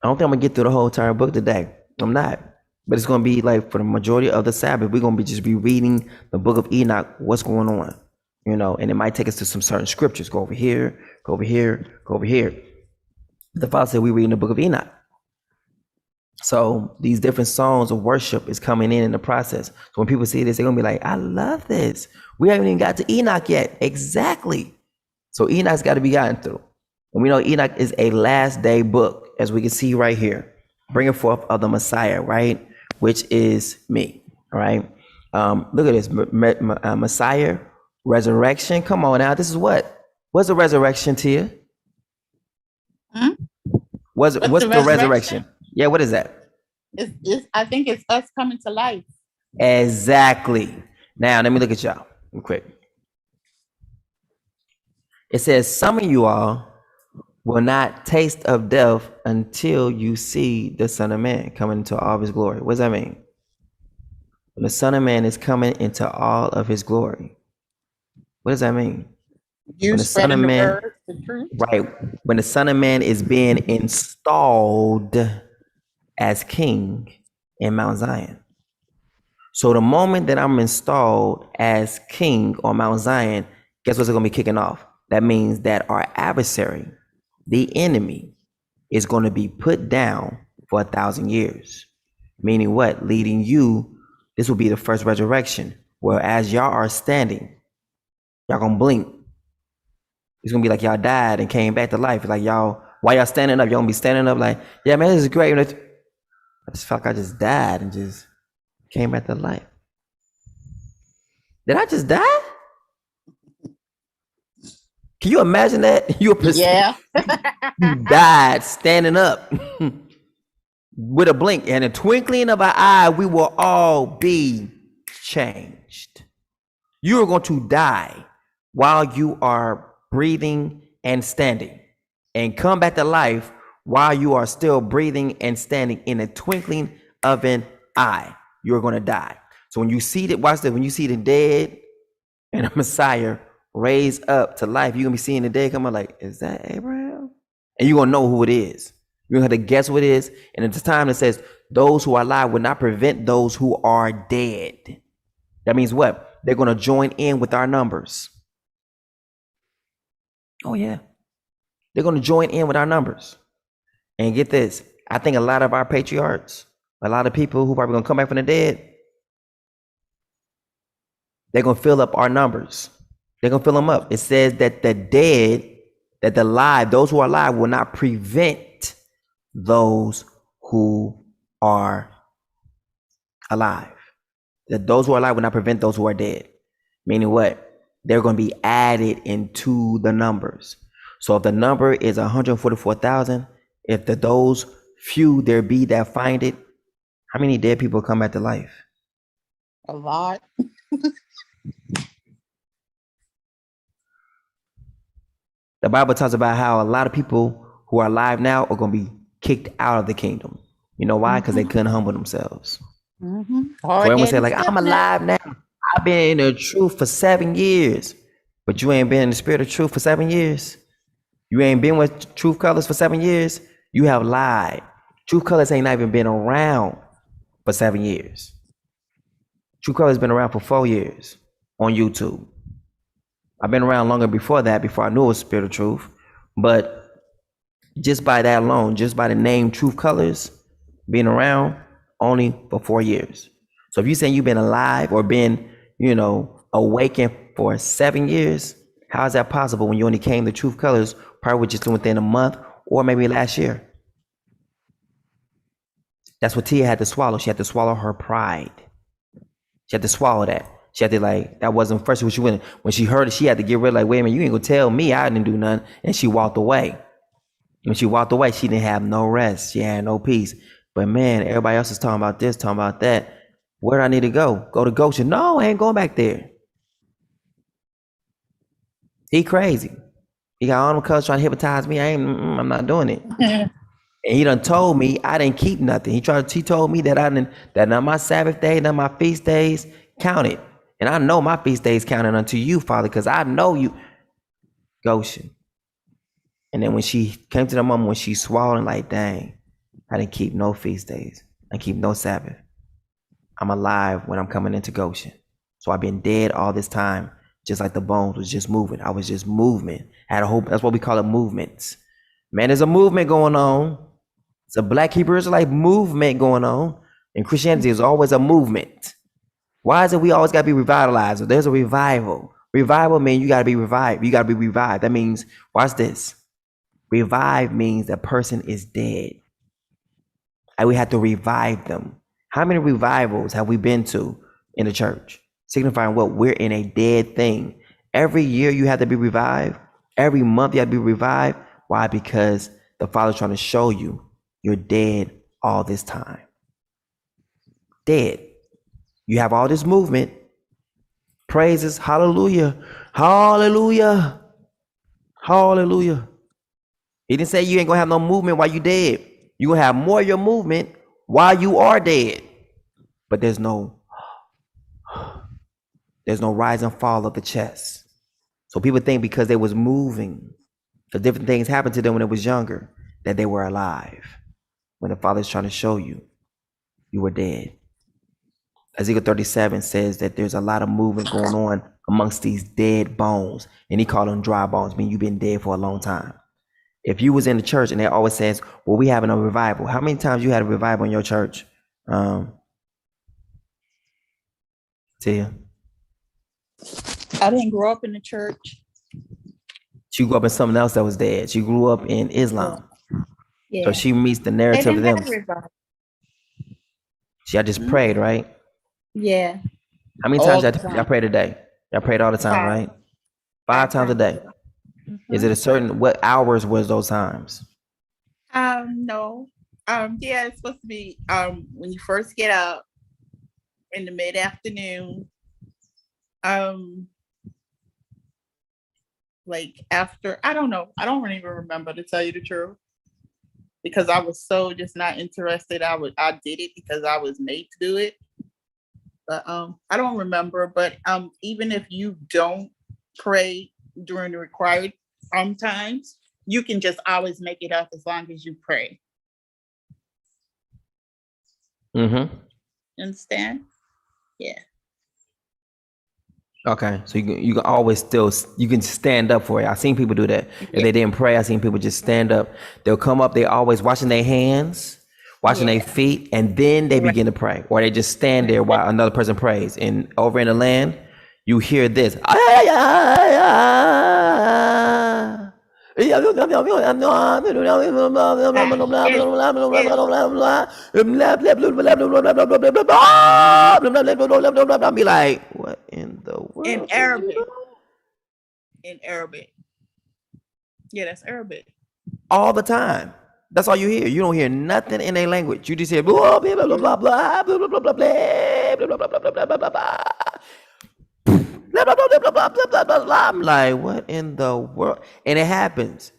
Speaker 1: I don't think I'm gonna get through the whole entire book today. I'm not. But it's gonna be like for the majority of the Sabbath, we're gonna just be reading the book of Enoch, what's going on, you know, and it might take us to some certain scriptures. Go over here, go over here, go over here. The Father said we're reading the book of Enoch. So these different songs of worship is coming in the process. So when people see this, they're gonna be like, I love this. We haven't even got to Enoch yet. Exactly. So Enoch's got to be gotten through. And we know Enoch is a last day book, as we can see right here. Bringing forth of the Messiah, right? Which is me, all right? Look at this, Messiah, resurrection. Come on now, this is what? What's the resurrection, Tia? What's the resurrection? Yeah, what is that?
Speaker 2: I think it's us coming to life.
Speaker 1: Exactly. Now, let me look at y'all real quick. It says, some of you all will not taste of death until you see the Son of Man coming into all of his glory. What does that mean? When the Son of Man is coming into all of his glory. What does that mean?
Speaker 2: You spreading the word, the truth.
Speaker 1: Right. When the Son of Man is being installed as king in Mount Zion. So the moment that I'm installed as king on Mount Zion, guess what's going to be kicking off? That means that our adversary, the enemy, is going to be put down for 1,000 years. Meaning what? Leading you, this will be the first resurrection, where as y'all are standing, y'all gonna blink. It's gonna be like y'all died and came back to life. It's like y'all, while y'all standing up, y'all gonna be standing up like, yeah, man, this is great. I just felt like I just died and just came back to life. Did I just die? Can you imagine that? You died standing up with a blink and a twinkling of an eye, we will all be changed. You are going to die while you are breathing and standing and come back to life while you are still breathing and standing in a twinkling of an eye. You're going to die. So when you see that, watch this, when you see the dead and a Messiah raised up to life, you're gonna be seeing the dead come out like, is that Abraham? And you're gonna know who it is. You're gonna have to guess what it is. And at the time it says, those who are alive will not prevent those who are dead. That means what? They're gonna join in with our numbers. Oh yeah. They're gonna join in with our numbers. And get this, I think a lot of our patriarchs, a lot of people who probably gonna come back from the dead, they're gonna fill up our numbers. They're gonna fill them up. It says that the dead, that the alive, those who are alive will not prevent those who are alive. That those who are alive will not prevent those who are dead. Meaning what? They're going to be added into the numbers. So if the number is 144,000, if those few there be that find it, how many dead people come back to life?
Speaker 2: A lot.
Speaker 1: The Bible talks about how a lot of people who are alive now are going to be kicked out of the kingdom. You know why? Because they couldn't humble themselves. So everyone say like, I'm alive now. I've been in the truth for 7 years. But you ain't been in the spirit of truth for 7 years. You ain't been with truth colors for 7 years. You have lied. Truth colors ain't even been around for 7 years. Truth colors been around for 4 years on YouTube. I've been around longer before that, before I knew it was spirit of truth. But just by that alone, just by the name Truth Colors being around, only for 4 years. So if you're saying you've been alive or been, awakened for 7 years, how is that possible when you only came to Truth Colors probably just within a month or maybe last year? That's what Tia had to swallow. She had to swallow her pride. She had to swallow that. She had to that wasn't first what she went. When she heard it, she had to get rid of wait a minute, you ain't gonna tell me I didn't do nothing. And she walked away. When she walked away, she didn't have no rest. She had no peace. But man, everybody else is talking about this, talking about that. Where do I need to go? Go to Goshen. No, I ain't going back there. He crazy. He got all them colors trying to hypnotize me. I'm not doing it. And he done told me I didn't keep nothing. He told me that that none of my Sabbath days, none of my feast days counted. And I know my feast days counted unto you, Father, because I know you, Goshen. And then when she came to the moment when she swallowed, like, dang, I didn't keep no feast days. I keep no Sabbath. I'm alive when I'm coming into Goshen. So I've been dead all this time, just like the bones was just moving. I was just movement. Had a whole, that's what we call it, movements. Man, there's a movement going on. It's a Black Hebrew Israelite movement going on. And Christianity is always a movement. Why is it we always got to be revitalized? There's a revival. Revival means you got to be revived. You got to be revived. That means, watch this. Revive means the person is dead. And we have to revive them. How many revivals have we been to in the church? Signifying what? We're in a dead thing. Every year you have to be revived. Every month you have to be revived. Why? Because the Father's trying to show you you're dead all this time. Dead. You have all this movement. Praises. Hallelujah. Hallelujah. Hallelujah. He didn't say you ain't gonna have no movement while you dead. You gonna have more of your movement while you are dead. But there's no rise and fall of the chest. So people think because they was moving, because different things happened to them when they was younger, that they were alive. When the Father's trying to show you, you were dead. Ezekiel 37 says that there's a lot of movement going on amongst these dead bones. And he called them dry bones, meaning you've been dead for a long time. If you was in the church and they always says, well, we having a revival. How many times you had a revival in your church? Tia?
Speaker 2: I didn't grow up in the church.
Speaker 1: She grew up in something else that was dead. She grew up in Islam.
Speaker 2: Yeah.
Speaker 1: So she meets the
Speaker 2: They
Speaker 1: narrative of
Speaker 2: didn't
Speaker 1: them.
Speaker 2: have revival.
Speaker 1: I just prayed, right?
Speaker 2: Yeah.
Speaker 1: How many
Speaker 2: All
Speaker 1: times
Speaker 2: the
Speaker 1: y'all
Speaker 2: time.
Speaker 1: pray a day? Y'all prayed all the time,
Speaker 2: 5.
Speaker 1: right? 5 times a day. Is it a certain, what hours was those times?
Speaker 2: No. Yeah, it's supposed to be when you first get up in the mid-afternoon. Like after, I don't know. I don't even remember, to tell you the truth. Because I was so just not interested. I did it because I was made to do it. But I don't remember. But even if you don't pray during the required times, you can just always make it up as long as you pray.
Speaker 1: Mm-hmm.
Speaker 2: Understand? Yeah.
Speaker 1: Okay, so you can always still, you can stand up for it. I've seen people do that. If they didn't pray, I've seen people just stand up. They'll come up, they always washing their hands, washing their feet, and then they begin to pray. Or they just stand there while another person prays. And over in the land, you hear this. I'll be like, what in the world?
Speaker 2: In Arabic. In Arabic. Yeah, that's Arabic.
Speaker 1: All the time. That's all you hear. You don't hear nothing in a language. You just hear blah blah blah blah blah blah blah blah blah blah blah blah blah blah blah blah blah. I'm like, what in the world? And it happens.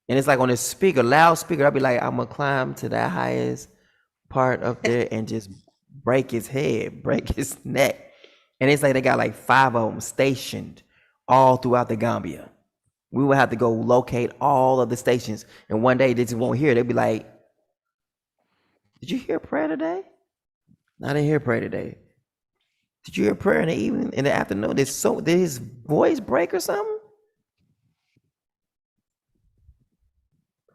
Speaker 1: And it's like on a speaker, loud speaker. I'll be like, I'm gonna climb to the highest part up there and just break his head, break his neck. And it's like they got like 5 of them stationed all throughout the Gambia. We will have to go locate all of the stations. And one day they just won't hear. They'll be like, did you hear prayer today? No, I didn't hear prayer today. Did you hear prayer in the evening, in the afternoon? Did his voice break or something?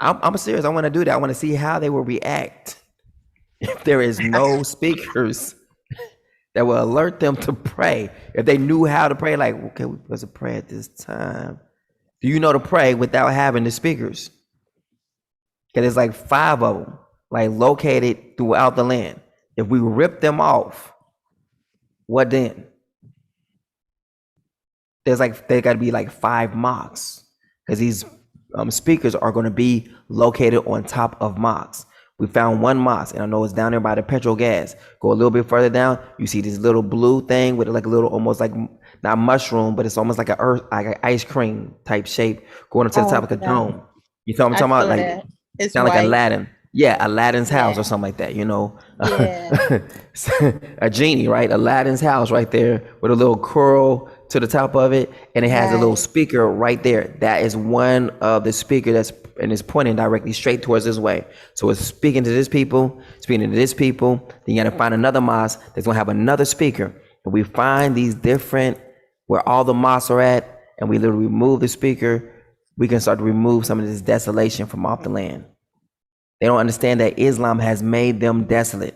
Speaker 1: I'm serious. I want to do that. I want to see how they will react if there is no speakers that will alert them to pray. If they knew how to pray, like, okay, we're supposed to pray at this time. Do you know to pray without having the speakers? Because there's like 5 of them, like located throughout the land. If we rip them off, what then? There got to be like 5 mosques, because these speakers are going to be located on top of mosques. We found one mosque, and I know it's down there by the petrol gas. Go a little bit further down, you see this little blue thing with like a little, almost like not mushroom, but it's almost like like an ice cream type shape going up to the top like a dome. You know what I'm
Speaker 2: I
Speaker 1: talking about?
Speaker 2: saw
Speaker 1: Like
Speaker 2: that. It's
Speaker 1: sound like
Speaker 2: white.
Speaker 1: Aladdin. Yeah, Aladdin's house or
Speaker 2: Yeah.
Speaker 1: something like that, you know.
Speaker 2: Yeah.
Speaker 1: A genie, right? Aladdin's house right there with a little curl to the top of it, and it has a little
Speaker 2: Right.
Speaker 1: speaker right there. That is one of the speaker that's, and it's pointing directly straight towards this way. So it's speaking to this people, speaking to this people. Then you got to find another mosque that's gonna have another speaker. And we find these different where all the mosques are at, and we literally remove the speaker. We can start to remove some of this desolation from off the land. They don't understand that Islam has made them desolate.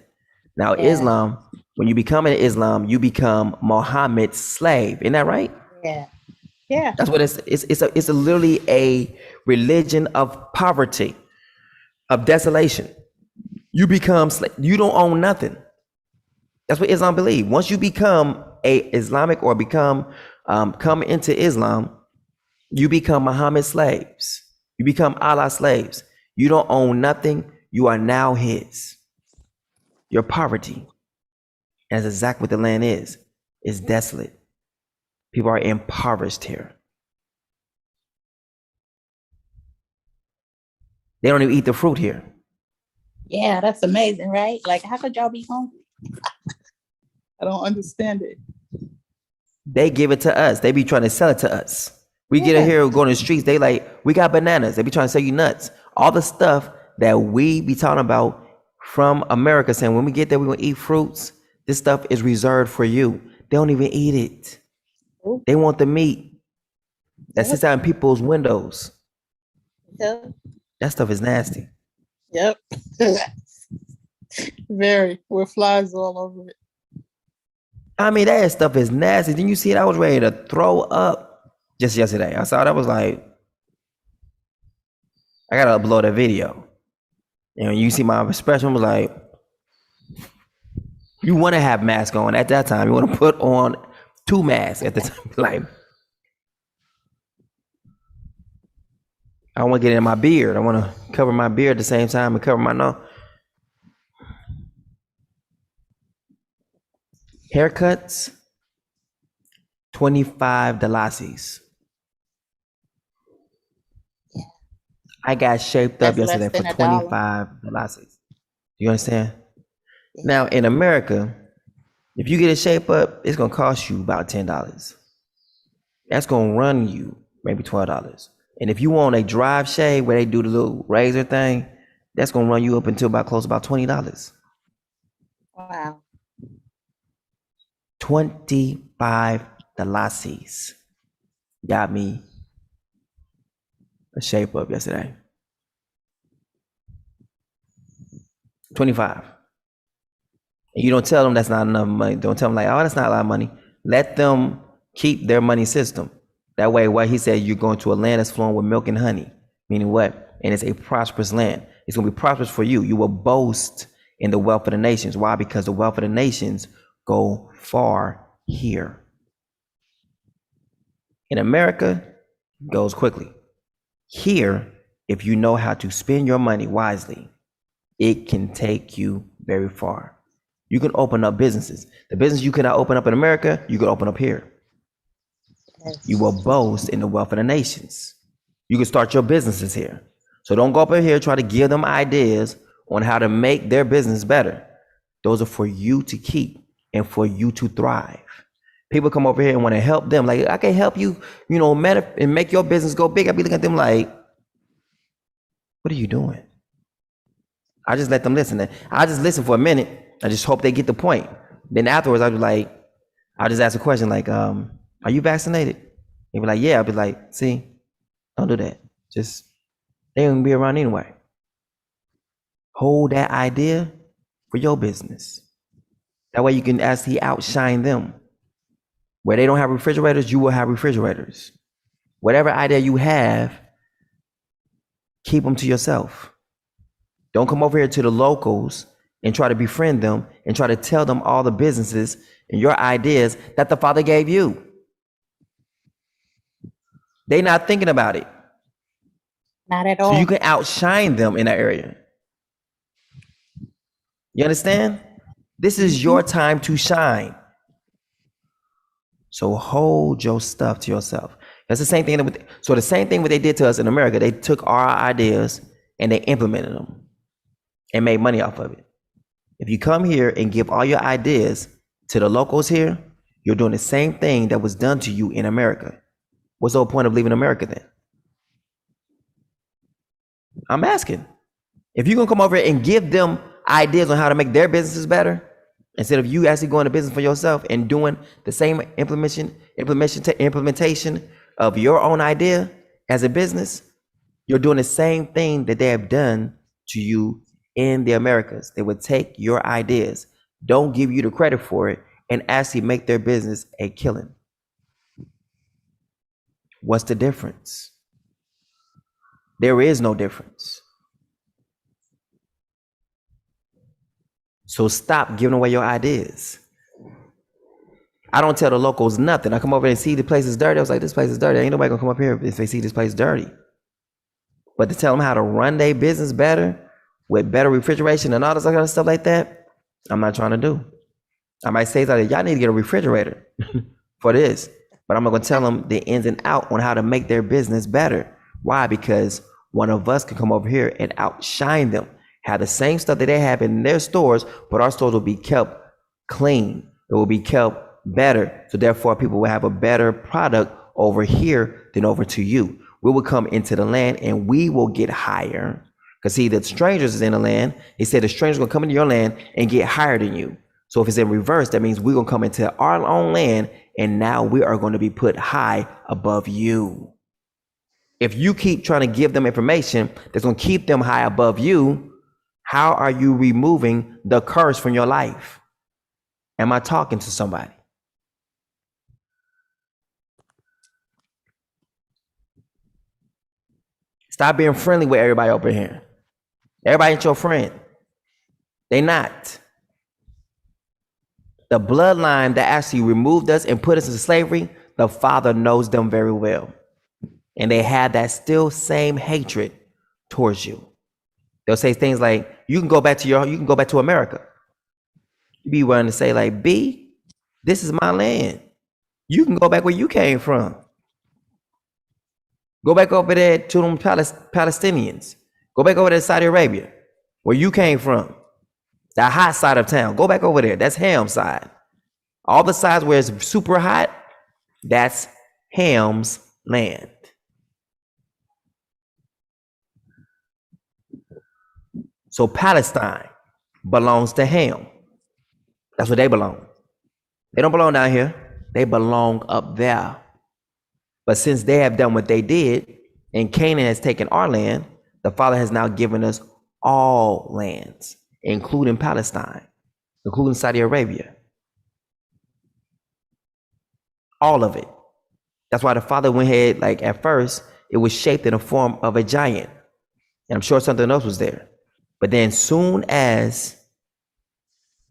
Speaker 1: Now, Islam, when you become an Islam, you become Muhammad's slave. Isn't that right?
Speaker 2: Yeah. Yeah.
Speaker 1: That's what it's literally a religion of poverty, of desolation. You become you don't own nothing. That's what Islam believe. Once you become a Islamic or come into Islam, you become Muhammad's slaves. You become Allah's slaves. You don't own nothing. You are now his. Your poverty. And that's exactly what the land is. It's desolate. People are impoverished here. They don't even eat the fruit here.
Speaker 2: Yeah, that's amazing, right? Like, how could y'all be hungry? I don't understand it.
Speaker 1: They give it to us. They be trying to sell it to us. We get it here, we go in the streets. They like, we got bananas. They be trying to sell you nuts. All the stuff that we be talking about from America, saying when we get there, we're gonna eat fruits. This stuff is reserved for you. They don't even eat it. They want the meat that sits out in people's windows.
Speaker 2: Yep.
Speaker 1: That stuff is nasty.
Speaker 2: Yep. Very, with flies all over it.
Speaker 1: I mean, that stuff is nasty. Didn't you see it? I was ready to throw up just yesterday. I saw that, was like, I gotta upload that video. And when you see my expression, was like, you want to have masks on at that time. You want to put on 2 masks at the time. Like, I want to get in my beard. I want to cover my beard at the same time and cover my nose. Haircuts, $25. I got shaped up
Speaker 2: That's
Speaker 1: yesterday
Speaker 2: less
Speaker 1: for
Speaker 2: than $1.
Speaker 1: $25. You understand? Now in America, if you get a shape up, it's gonna cost you about $10. That's gonna run you maybe $12. And if you want a drive shave where they do the little razor thing, that's gonna run you up until about close to about $20.
Speaker 2: Wow.
Speaker 1: $25 got me a shape up yesterday. 25. And you don't tell them that's not enough money. Don't tell them like, oh, that's not a lot of money. Let them keep their money system. That way, what he said, you're going to a land that's flowing with milk and honey. Meaning what? And it's a prosperous land. It's going to be prosperous for you. You will boast in the wealth of the nations. Why? Because the wealth of the nations go far here. In America, it goes quickly. Here, if you know how to spend your money wisely, it can take you very far. You can open up businesses. The business you cannot open up in America, you can open up here. You will boast in the wealth of the nations. You can start your businesses here. So don't go up in here, try to give them ideas on how to make their business better. Those are for you to keep and for you to thrive. People come over here and want to help them. Like, I can help you, and make your business go big. I be looking at them like, what are you doing? I just let them listen. I just listen for a minute. I just hope they get the point. Then afterwards, I'll be like, I'll just ask a question like, are you vaccinated? They be like, yeah. I'll be like, see, don't do that. Just, they ain't gonna be around anyway. Hold that idea for your business. That way you can actually outshine them. Where they don't have refrigerators, you will have refrigerators. Whatever idea you have, keep them to yourself. Don't come over here to the locals and try to befriend them and try to tell them all the businesses and your ideas that the Father gave you. They're not thinking about it.
Speaker 2: Not at all.
Speaker 1: So you can outshine them in that area. You understand? This is your time to shine. So hold your stuff to yourself. That's the same thing. So the same thing what they did to us in America. They took our ideas and they implemented them and made money off of it. If you come here and give all your ideas to the locals here, you're doing the same thing that was done to you in America. What's the whole point of leaving America then? I'm asking. If you're gonna come over here and give them ideas on how to make their businesses better, instead of you actually going to business for yourself and doing the same implementation of your own idea as a business, you're doing the same thing that they have done to you in the Americas. They would take your ideas, don't give you the credit for it, and actually make their business a killing. What's the difference? There is no difference. So stop giving away your ideas. I don't tell the locals nothing. I come over and see the place is dirty. I was like, this place is dirty. Ain't nobody gonna come up here if they see this place dirty. But to tell them how to run their business better, with better refrigeration and all this other stuff like that, I'm not trying to do. I might say that y'all need to get a refrigerator for this, but I'm not gonna tell them the ins and out on how to make their business better. Why? Because one of us can come over here and outshine them, have the same stuff that they have in their stores, but our stores will be kept clean. It will be kept better. So therefore, people will have a better product over here than over to you. We will come into the land and we will get higher. Because see, the strangers is in the land. He said the strangers will come into your land and get higher than you. So if it's in reverse, that means we're going to come into our own land and now we are going to be put high above you. If you keep trying to give them information that's going to keep them high above you, how are you removing the curse from your life? Am I talking to somebody? Stop being friendly with everybody over here. Everybody ain't your friend. They not. The bloodline that actually removed us and put us into slavery, the Father knows them very well. And they have that still same hatred towards you. They'll say things like, you can go back to America. You be willing to say like, B, this is my land. You can go back where you came from. Go back over there to them Palestinians. Go back over there to Saudi Arabia, where you came from. The hot side of town. Go back over there. That's Ham's side. All the sides where it's super hot, that's Ham's land. So Palestine belongs to Ham. That's where they belong. They don't belong down here. They belong up there. But since they have done what they did, and Canaan has taken our land, the Father has now given us all lands, including Palestine, including Saudi Arabia. All of it. That's why the Father went ahead, like at first, it was shaped in the form of a giant. And I'm sure something else was there. But then soon as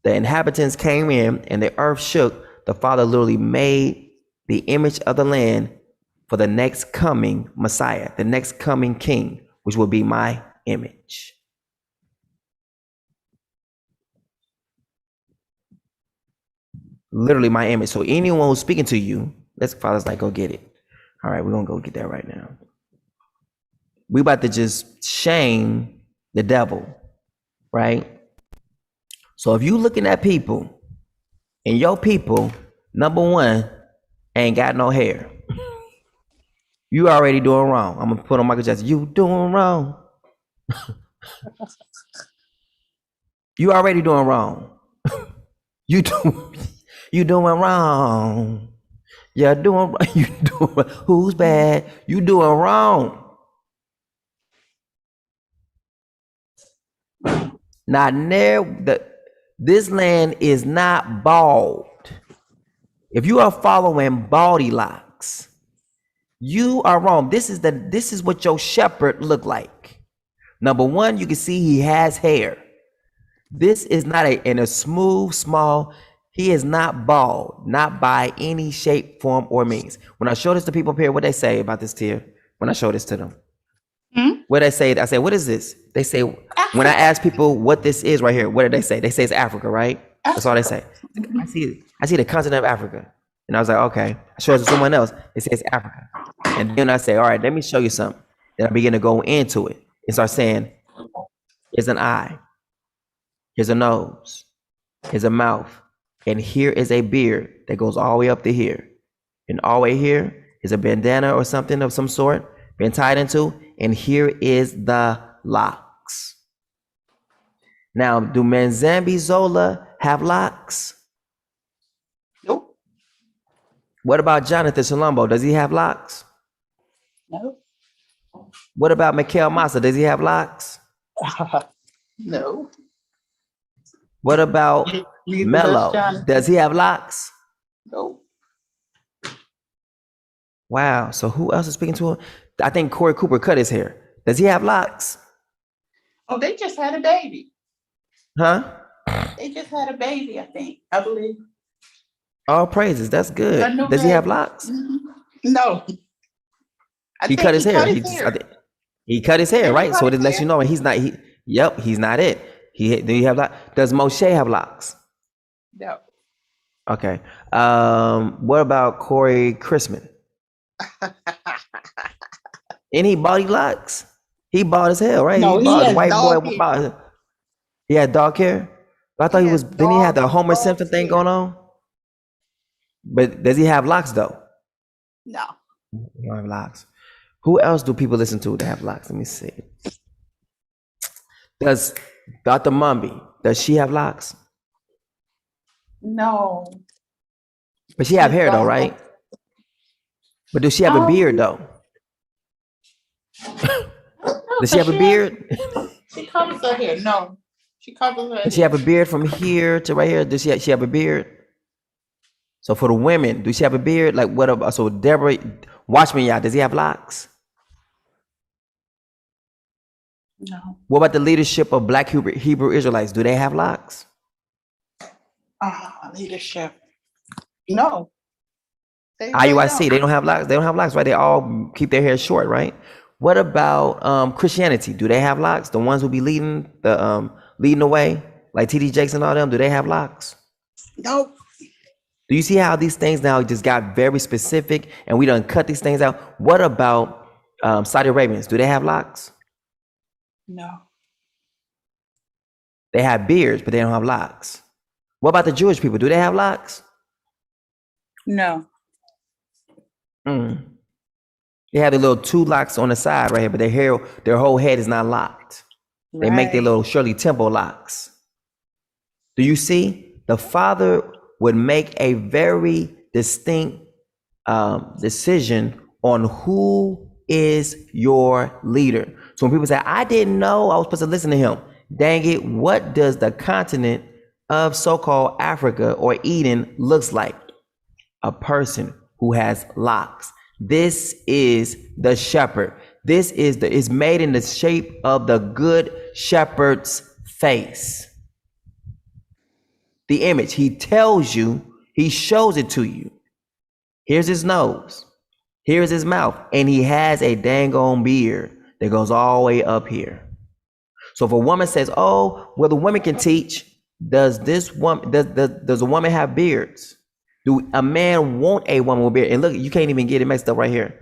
Speaker 1: the inhabitants came in and the earth shook, the Father literally made the image of the land for the next coming Messiah, the next coming King, which will be my image. Literally my image. So anyone who's speaking to you, let's Father's like, go get it. All right, we're gonna go get that right now. We about to just shame the devil, right? So if you looking at people and your people, number one, ain't got no hair, you already doing wrong. I'm gonna put on Michael Jackson. You doing wrong. You already doing wrong. You doing wrong. You're doing. You doing. Who's bad? You doing wrong. Now, this land is not bald. If you are following baldy locks, you are wrong. This is what your shepherd look like. Number one, you can see he has hair. This is not in a smooth, small. He is not bald, not by any shape, form, or means. When I show this to people up here, what they say about this tier? When I show this to them, what they say, I say, what is this? They say, When I ask people what this is right here, what do they say? They say it's Africa, right? That's all they say. I see the continent of Africa. And I was like, okay. I show it to someone else. It says Africa. And then I say, all right, let me show you something. Then I begin to go into it and start saying, here's an eye, here's a nose, here's a mouth, and here is a beard that goes all the way up to here. And all the way here is a bandana or something of some sort been tied into, and here is the locks. Now, do Manzambi Zola have locks?
Speaker 2: Nope.
Speaker 1: What about Jonathan Salombo? Does he have locks?
Speaker 2: No.
Speaker 1: What about Mikhail Massa? Does he have locks?
Speaker 2: No.
Speaker 1: What about
Speaker 2: Neither
Speaker 1: Mello?
Speaker 2: does Jonathan.
Speaker 1: Does he have locks?
Speaker 2: Nope.
Speaker 1: Wow. So who else is speaking to him? I think Corey Cooper cut his hair. Does he have locks?
Speaker 2: Oh, they just had a baby.
Speaker 1: Huh?
Speaker 2: They just had a baby, I think. I believe.
Speaker 1: All praises. That's
Speaker 2: A
Speaker 1: good.
Speaker 2: new
Speaker 1: Does he have
Speaker 2: baby.
Speaker 1: locks?
Speaker 2: Mhm. No. I
Speaker 1: He
Speaker 2: think
Speaker 1: cut his hair.
Speaker 2: cut
Speaker 1: He
Speaker 2: his
Speaker 1: just,
Speaker 2: hair.
Speaker 1: I think he cut his hair,
Speaker 2: Did he
Speaker 1: right?
Speaker 2: cut
Speaker 1: So it
Speaker 2: his
Speaker 1: lets you
Speaker 2: hair?
Speaker 1: know he's not. He's not it. Do you have locks? Does Moshe have locks?
Speaker 2: No.
Speaker 1: Okay. What about Corey Chrisman? And he bought locks. He bought his hair, right?
Speaker 2: No,
Speaker 1: he
Speaker 2: he
Speaker 1: bought
Speaker 2: has
Speaker 1: white boy.
Speaker 2: dog hair.
Speaker 1: He had dark hair. I thought
Speaker 2: He
Speaker 1: he was.
Speaker 2: has
Speaker 1: Didn't he have the Homer
Speaker 2: dog
Speaker 1: Simpson thing
Speaker 2: hair.
Speaker 1: going on? But does he have locks though?
Speaker 2: No.
Speaker 1: He don't have locks. Who else do people listen to that have locks? Let me see. Does Dr. Mumby, does she have locks?
Speaker 2: No.
Speaker 1: But she have
Speaker 2: She's
Speaker 1: hair though,
Speaker 2: dog.
Speaker 1: right? But does she have a beard though? Does she have a beard?
Speaker 2: She covers her hair. No. She covers her
Speaker 1: Does she
Speaker 2: hair.
Speaker 1: have a beard from here to right here? Does she have a beard? So for the women, do she have a beard? Like what about, so Deborah, Watchman, y'all, does he have locks?
Speaker 2: No.
Speaker 1: What about the leadership of Black Hebrew Israelites? Do they have locks?
Speaker 2: Leadership. No. They
Speaker 1: IUIC, they don't have locks. They don't have locks, right? They all keep their hair short, right? What about Christianity? Do they have locks? The ones who be leading the way, like TD Jakes and all them, do they have locks?
Speaker 2: Nope.
Speaker 1: Do you see how these things now just got very specific and we done cut these things out? What about Saudi Arabians? Do they have locks?
Speaker 2: No.
Speaker 1: They have beards, but they don't have locks. What about the Jewish people? Do they have locks?
Speaker 2: No.
Speaker 1: They have the little two locks on the side right here, but their whole head is not locked. They make their little Shirley Temple locks. Do you see? The Father would make a very distinct decision on who is your leader. So when people say, I didn't know I was supposed to listen to him, dang it, what does the continent of so-called Africa or Eden looks like? A person who has locks. This is the shepherd. This is made in the shape of the good shepherd's face. The image, he tells you, he shows it to you. Here's his nose. Here's his mouth. And he has a dang on beard that goes all the way up here. So if a woman says, oh, well, the women can teach, does a woman have beards? Do a man want a woman with beard? And look, you can't even get it mixed up right here.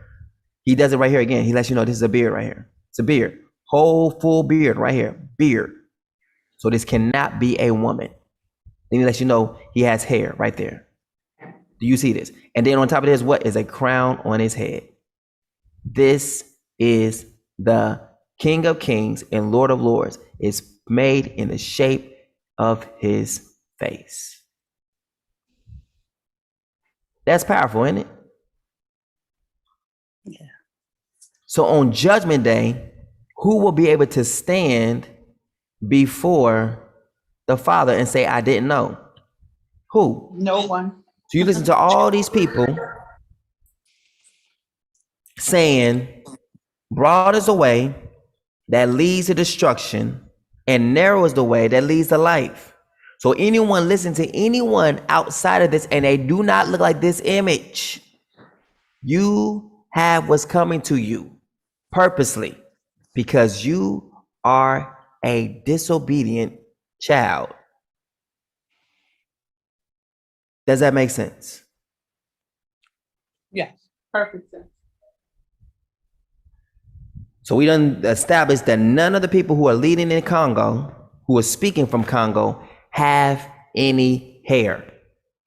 Speaker 1: He does it right here again. He lets you know this is a beard right here. It's a beard. Whole full beard right here. Beard. So this cannot be a woman. Then he lets you know he has hair right there. Do you see this? And then on top of this, what is a crown on his head? This is the King of Kings and Lord of Lords. It's made in the shape of his face. That's powerful, isn't it?
Speaker 2: Yeah.
Speaker 1: So on Judgment Day, who will be able to stand before the Father and say, I didn't know? Who?
Speaker 2: No one.
Speaker 1: So you listen to all these people saying, broad is the way that leads to destruction, and narrow is the way that leads to life. So anyone listen to anyone outside of this and they do not look like this image, you have what's coming to you purposely because you are a disobedient child. Does that make sense?
Speaker 2: Yes, perfect sense.
Speaker 1: So we done established that none of the people who are leading in Congo, who are speaking from Congo, have any hair.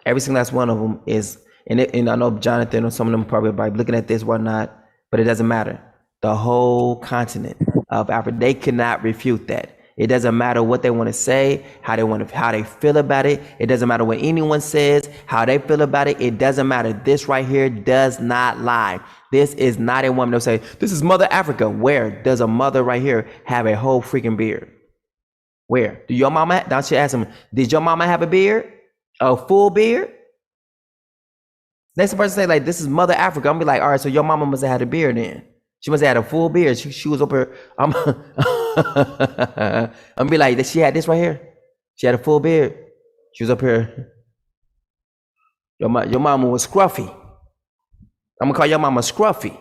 Speaker 1: Every single last one of them is, and I know Jonathan or some of them probably by looking at this, whatnot, but it doesn't matter. The whole continent of Africa, they cannot refute that. It doesn't matter what they want to say, how they feel about it. It doesn't matter what anyone says, how they feel about it. It doesn't matter. This right here does not lie. This is not a woman that'll say, this is Mother Africa. Where does a mother right here have a whole freaking beard? Where? Do your mama, now she asked him, did your mama have a beard? A full beard? Next person say like, this is Mother Africa. I'm be like, all right, so your mama must have had a beard then. She must have had a full beard. She was up here. I'm be like, she had this right here. She had a full beard. She was up here. Your mama was scruffy. I'm gonna call your mama scruffy.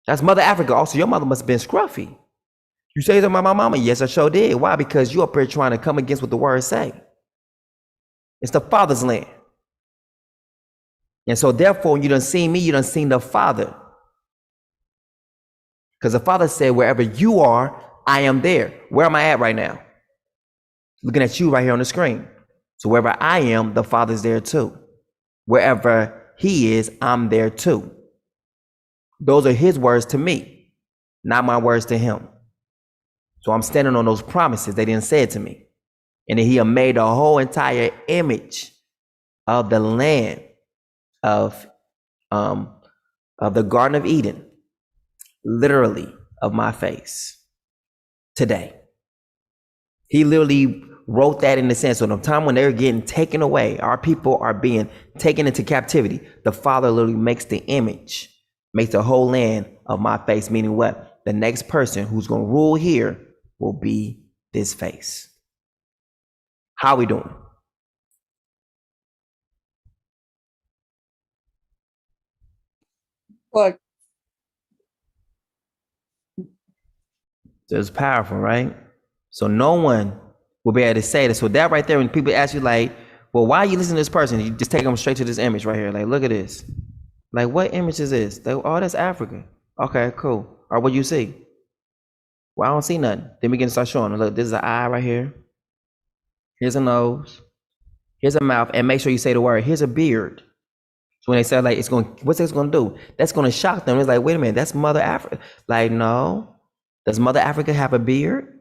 Speaker 1: That's Mother Africa. Also, your mother must have been scruffy. You say something about my mama? Yes, I sure did. Why? Because you up here trying to come against what the words say. It's the Father's land. And so therefore, when you done seen me, you done seen the Father. Because the Father said, wherever you are, I am there. Where am I at right now? Looking at you right here on the screen. So wherever I am, the Father's there too. Wherever he is, I'm there too. Those are his words to me, not my words to him. So I'm standing on those promises they didn't say it to me. And then he made a whole entire image of the land of the Garden of Eden, literally of my face today. He literally wrote that in the sense of the time when they're getting taken away, our people are being taken into captivity. The Father literally makes the image, makes the whole land of my face, meaning what? The next person who's going to rule here will be this face. How we doing?
Speaker 2: But
Speaker 1: So it's powerful, right? So no one will be able to say this. So that right there, when people ask you like, well, why are you listening to this person? You just take them straight to this image right here. Like, look at this. Like, what image is this? They, oh, that's Africa. Okay, cool. Or what you see? Well, I don't see nothing. Then we can start showing them. Look, this is an eye right here. Here's a nose. Here's a mouth. And make sure you say the word. Here's a beard. So when they say like, it's going, what's this going to do? That's going to shock them. It's like, wait a minute, that's Mother Africa. Like, no. Does Mother Africa have a beard?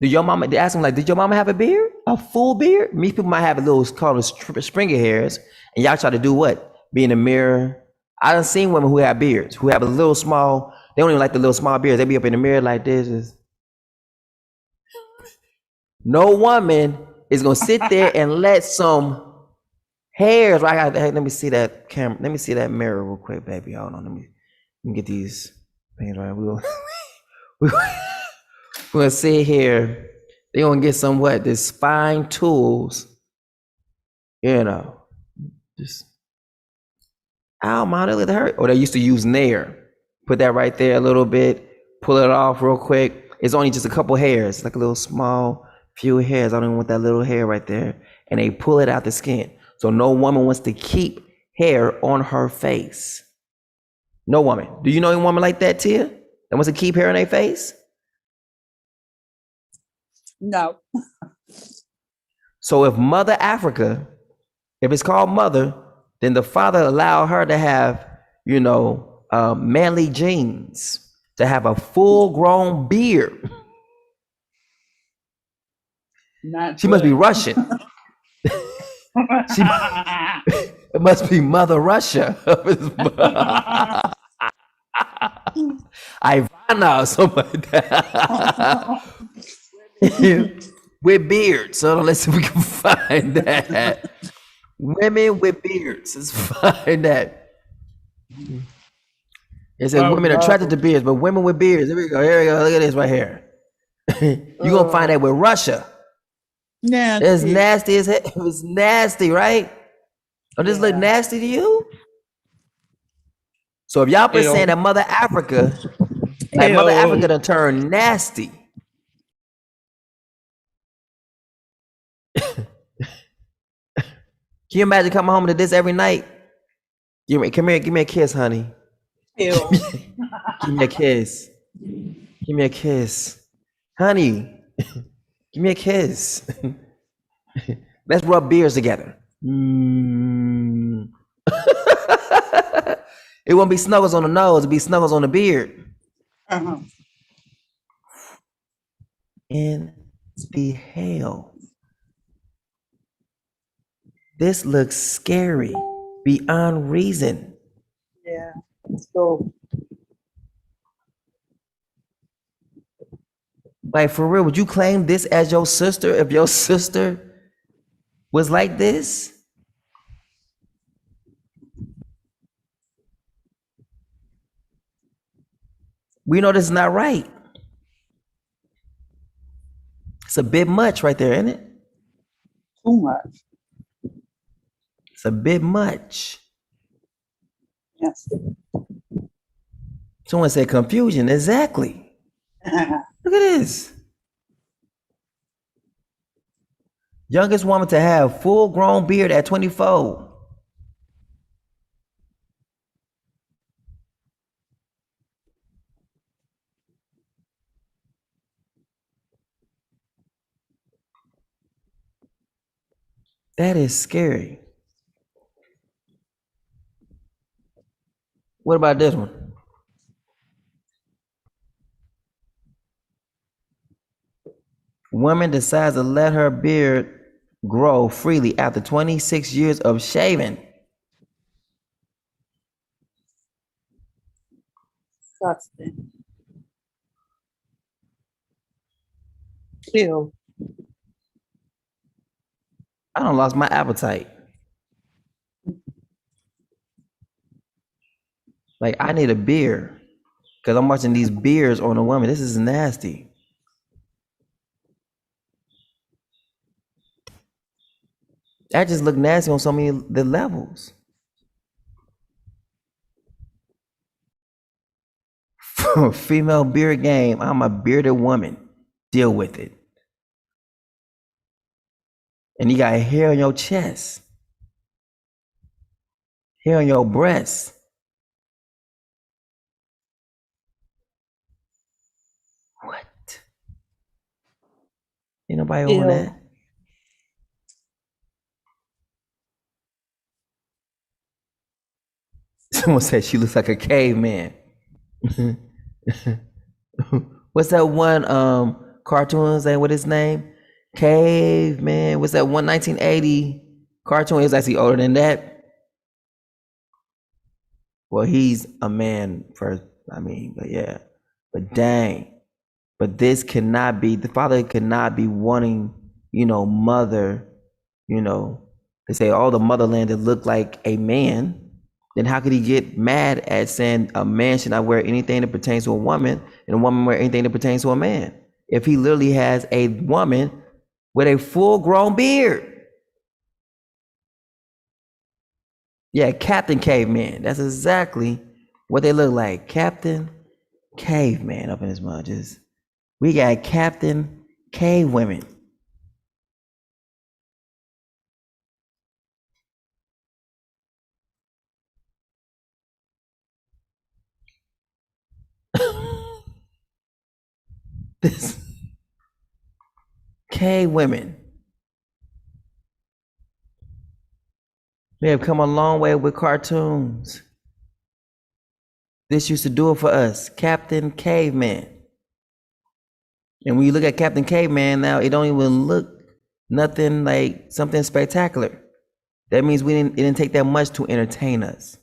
Speaker 1: Do your mama, they ask them like, did your mama have a beard? A full beard? Me people might have a little called springer hairs. And y'all try to do what? Be in the mirror. I done seen women who have beards, who have a little small, they don't even like the little small beards. They be up in the mirror like this. No woman is going to sit there and let some hairs, right? Hey, let me see that camera. Let me see that mirror real quick, baby. Hold on. Let me get these things right. We'll sit here. They're going to get some what? This fine tools. You know. Just, I don't mind it, let it hurt. Or they used to use Nair. Put that right there a little bit. Pull it off real quick. It's only just a couple hairs. Like a little small few hairs. I don't even want that little hair right there. And they pull it out the skin. So no woman wants to keep hair on her face. No woman. Do you know any woman like that, Tia? That wants to keep hair on their face?
Speaker 2: no.
Speaker 1: So if Mother Africa, if it's called Mother, then the Father allowed her to have, you know, manly genes, to have a full-grown beard.
Speaker 2: Not
Speaker 1: She must be
Speaker 2: good.
Speaker 1: Russian. It must be Mother Russia. Ivana or something like that. With beards. So let's see if we can find that. Women with beards. Let's find that. It says women attracted to beards, but women with beards. Here we go. Here we go. Look at this right here. You're going to find that with Russia.
Speaker 2: Yeah.
Speaker 1: It's nasty as hell. It was nasty, right? Oh, this look nasty to you? So if y'all been saying that Mother Africa, like Mother Africa done turned nasty. Can you imagine coming home to this every night? Come here, give me a kiss, honey.
Speaker 2: Ew.
Speaker 1: Give me a kiss. Give me a kiss. Honey, give me a kiss. Let's rub beers together. Mm. It won't be snuggles on the nose, it'll be snuggles on the beard.
Speaker 2: Uh-huh.
Speaker 1: In the hell. This looks scary beyond reason.
Speaker 2: Yeah. So
Speaker 1: Like, for real, would you claim this as your sister if your sister was like this? We know this is not right. It's a bit much right there, isn't it?
Speaker 2: too much.
Speaker 1: It's a bit much.
Speaker 2: Yes.
Speaker 1: Someone said confusion. Exactly. Look at this. Youngest woman to have full grown beard at 24. That is scary. What about this one? Woman decides to let her beard grow freely after 26 years of shaving.
Speaker 2: Disgusting. Ew.
Speaker 1: I done lost my appetite. Like, I need a beer because I'm watching these beers on a woman. This is nasty. That just look nasty on so many the levels. Female beard game. I'm a bearded woman. Deal with it. And you got hair on your chest, hair on your breast. What? Ain't nobody on
Speaker 2: Ew.
Speaker 1: that. Someone said she looks like a caveman. What's that one cartoon saying? What his name? Caveman. What's that one 1980 cartoon? He was actually older than that. Well, he's a man first. I mean, but yeah. But dang. But this cannot be, the father cannot be wanting, mother, they say, oh, the motherland that look like a man. Then how could he get mad at saying a man should not wear anything that pertains to a woman and a woman wear anything that pertains to a man? If he literally has a woman with a full grown beard. Yeah, Captain Caveman. That's exactly what they look like. Captain Caveman up in his mouth. We got Captain Cave women. This Cave women. We have come a long way with cartoons. This used to do it for us. Captain Caveman. And when you look at Captain Caveman now, it don't even look nothing like something spectacular. That means it didn't take that much to entertain us.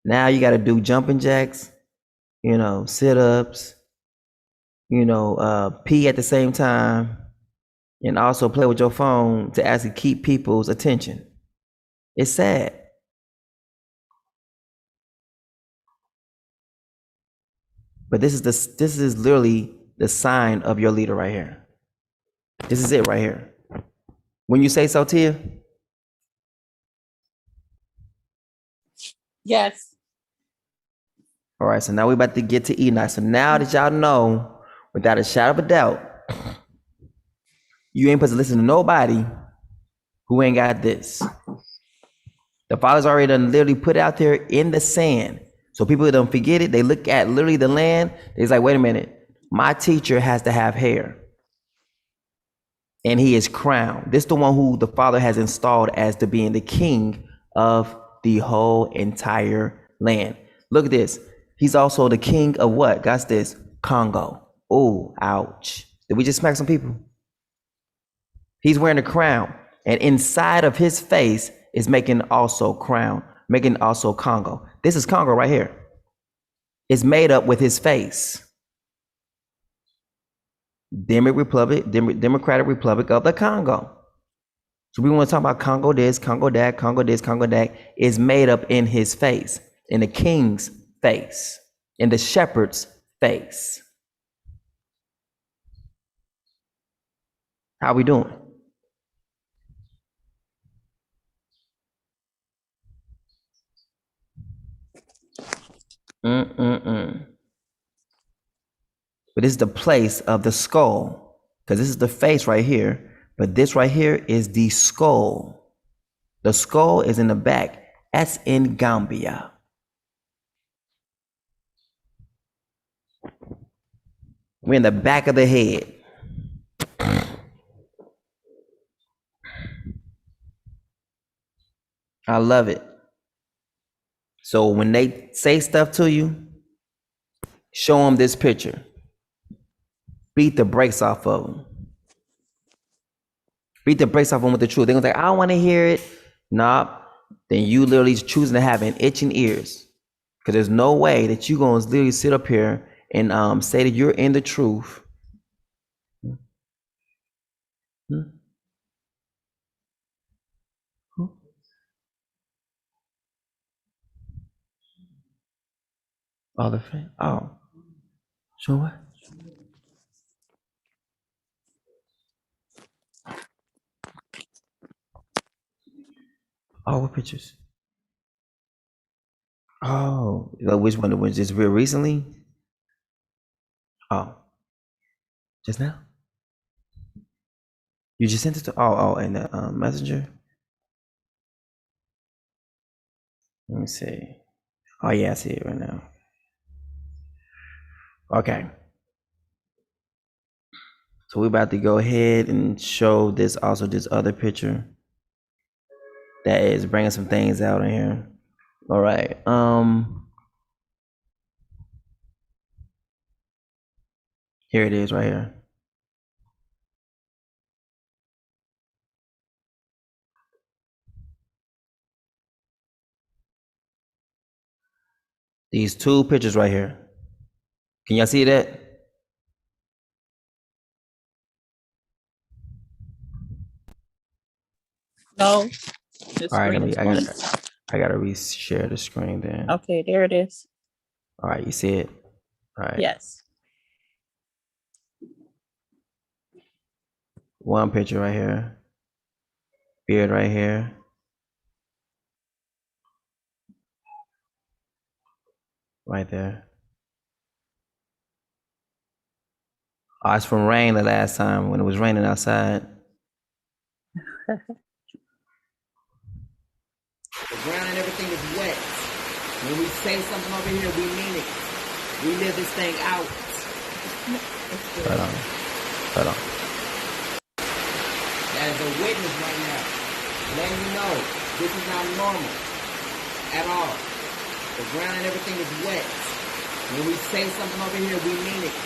Speaker 1: Now you got to do jumping jacks, sit-ups, pee at the same time, and also play with your phone to actually keep people's attention. It's sad. But this is literally the sign of your leader right here. This is it right here. When you say so, Tia?
Speaker 2: Yes.
Speaker 1: All right, so now we're about to get to Enoch. So now that y'all know, without a shadow of a doubt, you ain't supposed to listen to nobody Who ain't got this? The Father's already done literally put it out there in the sand. So people don't forget it. They look at literally the land. They're like, wait a minute. My teacher has to have hair. And he is crowned. This is the one who the Father has installed as to being the king of the whole entire land. Look at this. He's also the king of what? Got this? Congo. Oh, ouch. Did we just smack some people? He's wearing a crown. And inside of his face is making also crown, making also Congo. This is Congo right here. It's made up with his face. Democratic Republic of the Congo. So we want to talk about Congo this, Congo that, Congo this, Congo that. Is made up in his face, in the king's face, in the shepherd's face. How we doing? But this is the place of the skull, because this is the face right here. But this right here is the skull. The skull is in the back. That's in Gambia. We're in the back of the head. I love it. So when they say stuff to you, show them this picture. Beat the brakes off of them. Beat the brakes off them with the truth. They're gonna say, I don't want to hear it. Nah, then you literally choosing to have an itching ears. Because there's no way that you're gonna literally sit up here and say that you're in the truth. Oh, the fan. Oh. Show what? Oh, what pictures? Oh, which one was just real recently? Oh, just now? You just sent it to in the messenger? Let me see. Oh yeah, I see it right now. Okay. So we're about to go ahead and show this other picture that is bringing some things out in here. All right. Here it is right here. These two pictures right here. Can y'all see that?
Speaker 2: No.
Speaker 1: All right, I gotta re-share the screen then.
Speaker 2: Okay, there it is.
Speaker 1: All right, you see it? All right.
Speaker 2: Yes.
Speaker 1: One picture right here. Beard right here. Right there. Oh, it's from rain the last time when it was raining outside. The ground and everything is wet. When we say something over here, we mean it. We live this thing out. Hold on. That is a witness right now. Letting you know this is not normal at all. The ground and everything is wet. When we say something over here, we mean it.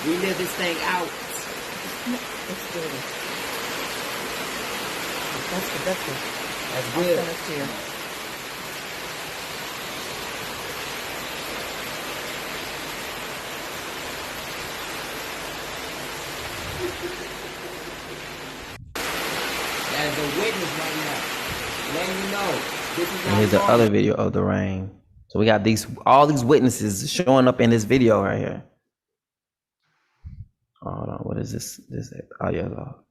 Speaker 1: We live this thing out. It's good. That's the best one. That's good. That's here. That is a witness right now. Letting you know this is not. And here's the other video of the rain. So we got all these witnesses showing up in this video right here. Oh, hold on, what is this? Audio log.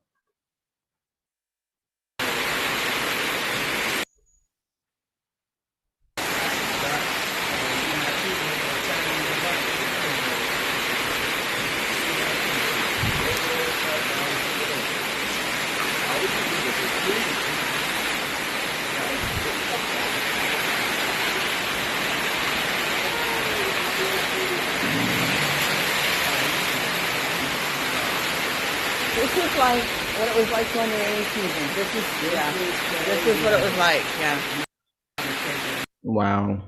Speaker 9: is like what it was like during the rainy season. This is what it was like. Yeah.
Speaker 1: Wow.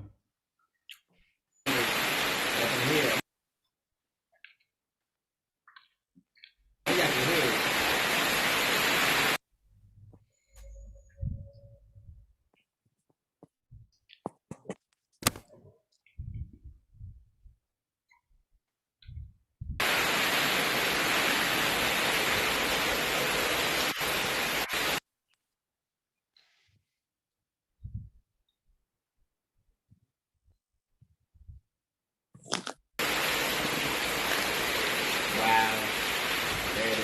Speaker 9: Wow. There it is.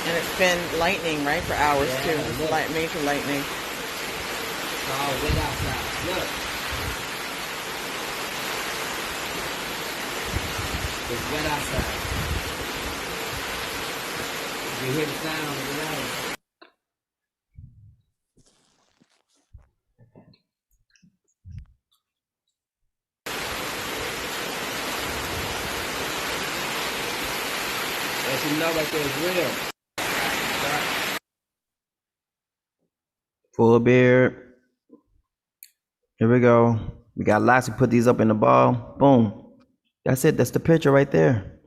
Speaker 9: And it's been lightning, right, for hours too. It's major lightning.
Speaker 8: Oh, wait outside. Look. It's wet outside. You hear the sound of the rain. Let you know right there is real.
Speaker 1: Full beard. Here we go. We got lots to put these up in the ball. Boom. That's it. That's the picture right there.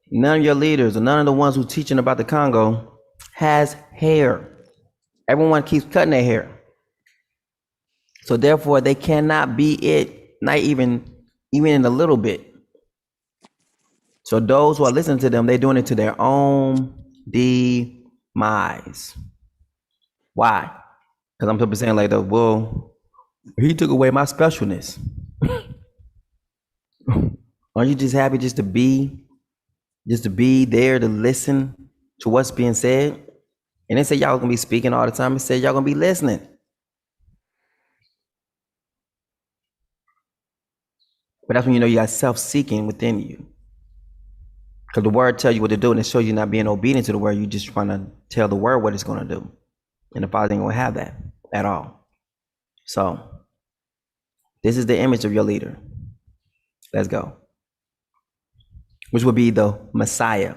Speaker 1: None of your leaders or none of the ones who's teaching about the Congo has hair. Everyone keeps cutting their hair. So therefore, they cannot be it, not even in a little bit. So those who are listening to them, they're doing it to their own demise. Why? Because I'm simply saying like, well, he took away my specialness. Aren't you just happy just to be there to listen to what's being said? And they say y'all gonna be speaking all the time. It said y'all gonna be listening. But that's when you know you got self-seeking within you. Because the word tells you what to do, and it shows you not being obedient to the word. You just trying to tell the word what it's gonna do. And the Father ain't gonna have that at all. So this is the image of your leader. Let's go. Which will be the Messiah,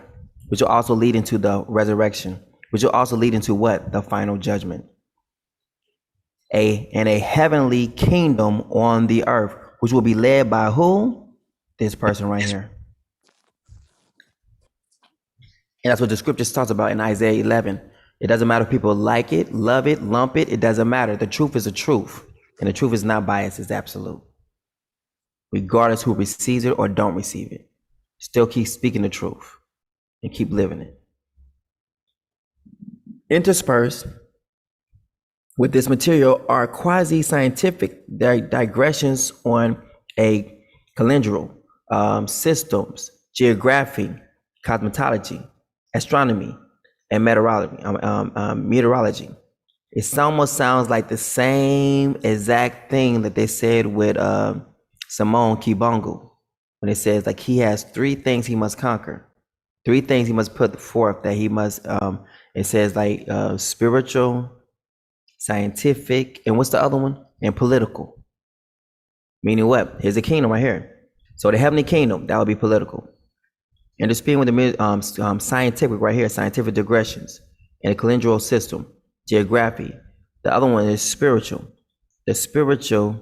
Speaker 1: which will also lead into the resurrection, which will also lead into what? The final judgment. And a heavenly kingdom on the earth, which will be led by who? This person right here. And that's what the scriptures talks about in Isaiah 11. It doesn't matter if people like it, love it, lump it. It doesn't matter. The truth is the truth. And the truth is not biased. It's absolute. Regardless who receives it or don't receive it. Still keep speaking the truth and keep living it. Interspersed with this material are quasi-scientific digressions on a calendral, systems, geography, cosmetology, astronomy, and meteorology. It almost sounds like the same exact thing that they said with Simon Kibongo. When it says like he has 3 things he must conquer, 3 things he must put forth that he must, it says like spiritual, scientific, and what's the other one? And political. Meaning what? Here's the kingdom right here. So the heavenly kingdom, that would be political. And just being with the scientific right here, scientific digressions, and the calendral system, geography. The other one is spiritual. The spiritual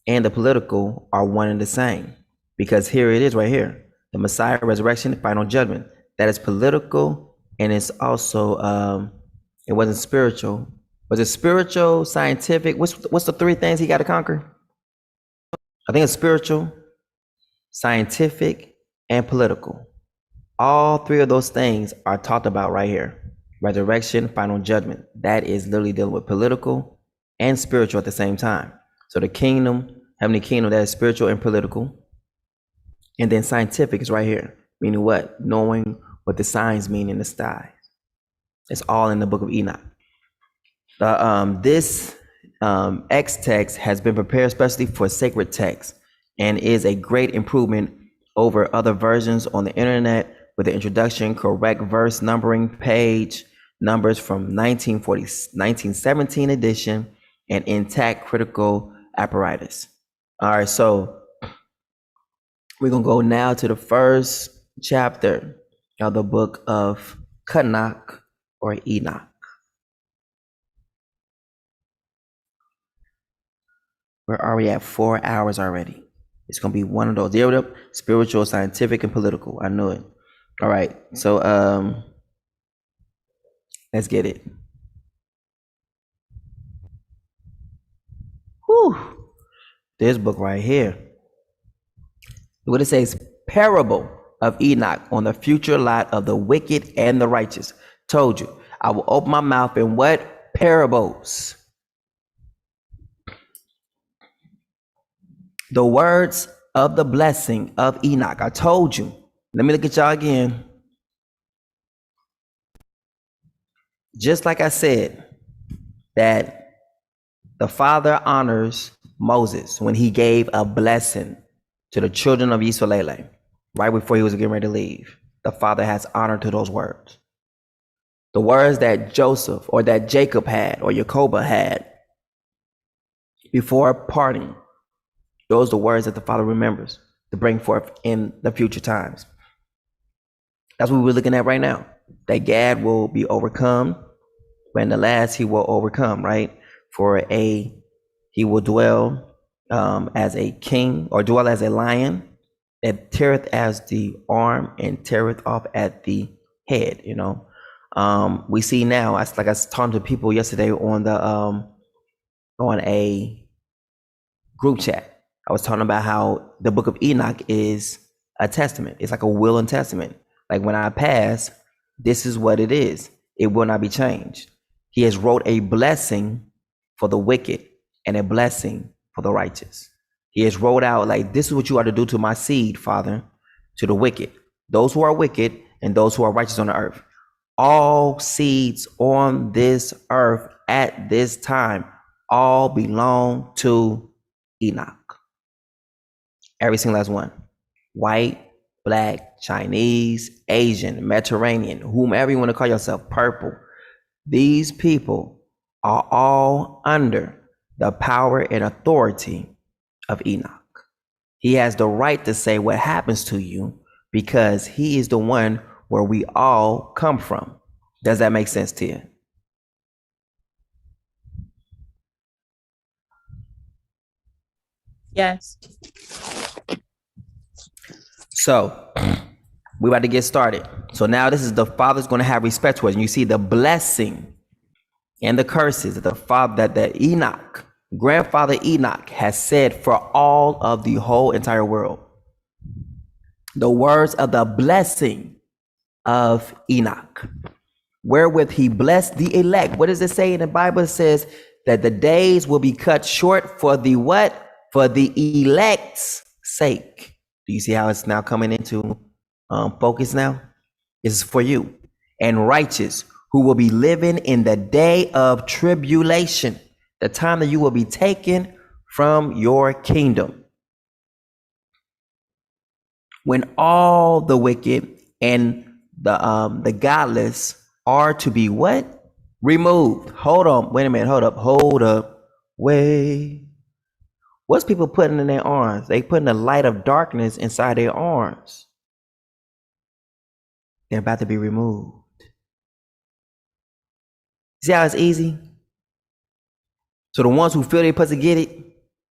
Speaker 1: and the political are one and the same. Because here it is right here, the Messiah, resurrection, final judgment. That is political, and it's also, it wasn't spiritual. Was it spiritual, scientific? What's the 3 things he got to conquer? I think it's spiritual, scientific, and political. All 3 of those things are talked about right here. Resurrection, final judgment. That is literally dealing with political and spiritual at the same time. So the kingdom, heavenly kingdom, that is spiritual and political. And then scientific is right here, meaning what? Knowing what the signs mean in the sky. It's all in the book of Enoch. This X text has been prepared especially for sacred text and is a great improvement over other versions on the internet with the introduction, correct verse numbering, page numbers from 1917 edition, and intact critical apparatus. All right, so we're going to go now to the first chapter of the book of Enoch or Enoch. Where are we at? 4 hours already. It's going to be one of those. There it up. Spiritual, scientific, and political. I knew it. All right. So let's get it. Whew. This book right here. What it says, parable of Enoch on the future lot of the wicked and the righteous. Told you, I will open my mouth in what? Parables. The words of the blessing of Enoch. I told you. Let me look at y'all again. Just like I said, that the Father honors Moses when he gave a blessing to the children of Israel right before he was getting ready to leave. The Father has honor to those words. The words that Joseph or that Jacob had or Jacob had before parting, those are the words that the Father remembers to bring forth in the future times. That's what we're looking at right now. That Gad will be overcome, when the last he will overcome, right? He will dwell as a king, or dwell as a lion that teareth as the arm and teareth off at the head. You know, we see now. Like I was talking to people yesterday on a group chat. I was talking about how the book of Enoch is a testament. It's like a will and testament. Like when I pass, this is what it is. It will not be changed. He has wrote a blessing for the wicked and a blessing for the righteous. He has wrote out like, this is what you are to do to my seed, Father, to the wicked, those who are wicked and those who are righteous on the earth. All seeds on this earth at this time all belong to Enoch. Every single last one. White, black, Chinese, Asian, Mediterranean, whomever you want to call yourself, purple. These people are all under the power and authority of Enoch. He has the right to say what happens to you because he is the one where we all come from. Does that make sense to you?
Speaker 9: Yes.
Speaker 1: So we're about to get started. So now this is the Father's going to have respect towards. And you see the blessing and the curses that the Father, that Enoch, grandfather Enoch, has said for all of the whole entire world. The words of the blessing of Enoch, wherewith he blessed the elect. What does it say in the Bible? It says that the days will be cut short for the what? For the elect's sake. Do you see how it's now coming into focus now? This is for you. And righteous, who will be living in the day of tribulation, the time that you will be taken from your kingdom. When all the wicked and the godless are to be what? Removed. Hold on. Wait a minute. Hold up. Wait. What's people putting in their arms? They putting the light of darkness inside their arms. They're about to be removed. See how it's easy? So the ones who feel they're supposed to get it,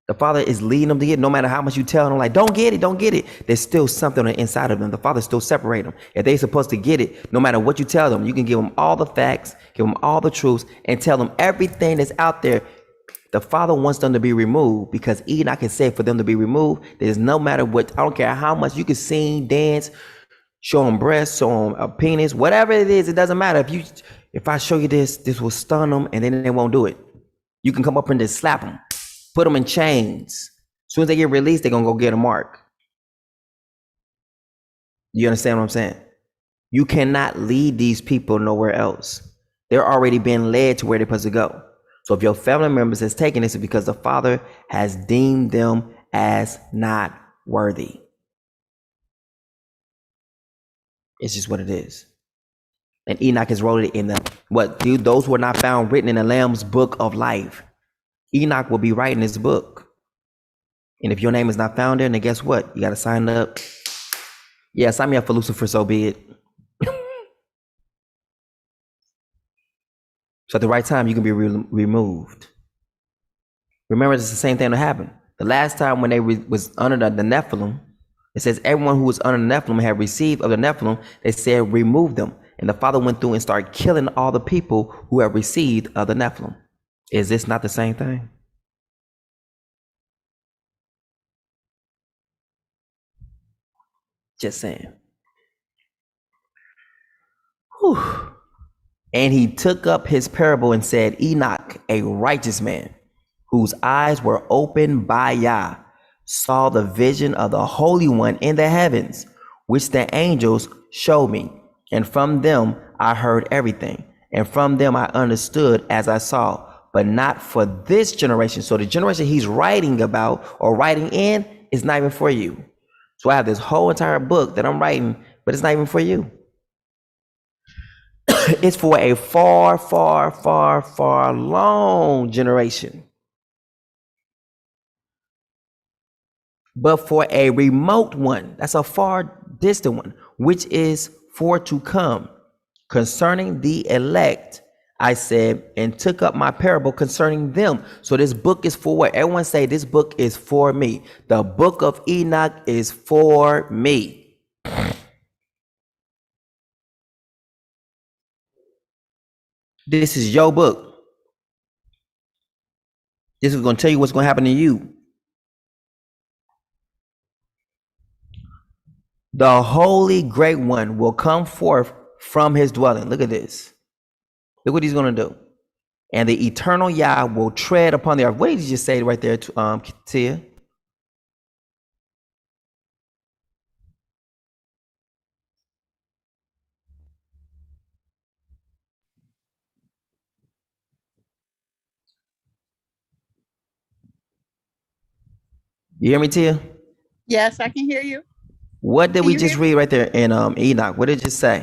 Speaker 1: the Father is leading them to get it. No matter how much you tell them, like, don't get it. There's still something on the inside of them. The Father still separates them. If they're supposed to get it, no matter what you tell them, you can give them all the facts, give them all the truths, and tell them everything that's out there. The Father wants them to be removed because Enoch has said for them to be removed. There's no matter what, I don't care how much you can sing, dance, show them breasts, show them a penis, whatever it is, it doesn't matter. If I show you this will stun them and then they won't do it. You can come up and just slap them, put them in chains. As soon as they get released, they're going to go get a mark. You understand what I'm saying? You cannot lead these people nowhere else. They're already being led to where they're supposed to go. So if your family members has taken this, it's because the Father has deemed them as not worthy. It's just what it is. And Enoch is wrote it in those who are not found written in the Lamb's book of life. Enoch will be writing this book. And if your name is not found there, then guess what? You got to sign up. Yeah, sign me up for Lucifer, so be it. So at the right time, you can be removed. Remember, it's the same thing that happened. The last time when they was under the Nephilim, it says everyone who was under the Nephilim had received of the Nephilim, they said remove them. And the Father went through and started killing all the people who have received of the Nephilim. Is this not the same thing? Just saying. Whew. And he took up his parable and said, Enoch, a righteous man, whose eyes were opened by Yah, saw the vision of the Holy One in the heavens, which the angels showed me. And from them I heard everything. And from them I understood as I saw, but not for this generation. So the generation he's writing about or writing in is not even for you. So I have this whole entire book that I'm writing, but it's not even for you. It's for a far, far, far, far long generation. But for a remote one, that's a far distant one, which is for to come. Concerning the elect, I said, and took up my parable concerning them. So this book is for what? Everyone say this book is for me. The book of Enoch is for me. This is your book. This is going to tell you what's going to happen to you. The holy great one will come forth from his dwelling. Look at this. Look what he's going to do. And the eternal Yah will tread upon the earth. What did you just say right there, Tia? You hear me, Tia?
Speaker 2: Yes, I can hear you.
Speaker 1: What did
Speaker 2: Can
Speaker 1: we
Speaker 2: you
Speaker 1: just
Speaker 2: hear me?
Speaker 1: read right there in Enoch? What did it just say?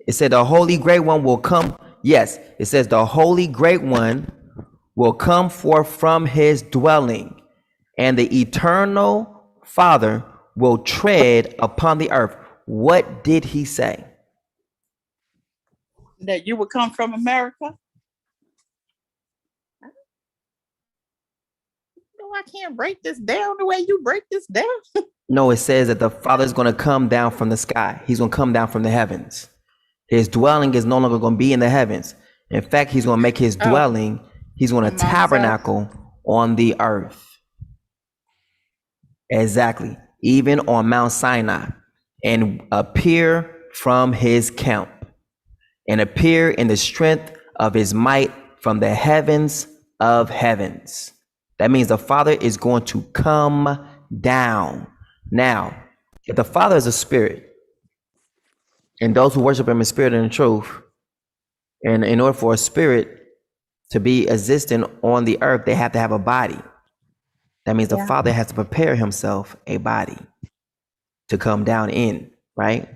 Speaker 1: It said the holy great one will come. Yes, it says the holy great one will come forth from his dwelling, and the eternal Father will tread upon the earth. What did he say?
Speaker 2: That you would come from America? No, I can't break this down the way you break this down.
Speaker 1: No, it says that the Father is going to come down from the sky. He's going to come down from the heavens. His dwelling is no longer going to be in the heavens. In fact, he's going to make his dwelling, he's going to tabernacle on the earth. Exactly. Even on Mount Sinai, and appear from his camp, and appear in the strength of his might from the heavens of heavens. That means the Father is going to come down. Now, if the Father is a spirit, and those who worship him in spirit and in truth, and in order for a spirit to be existing on the earth, they have to have a body. That means the Father has to prepare himself a body to come down in, right?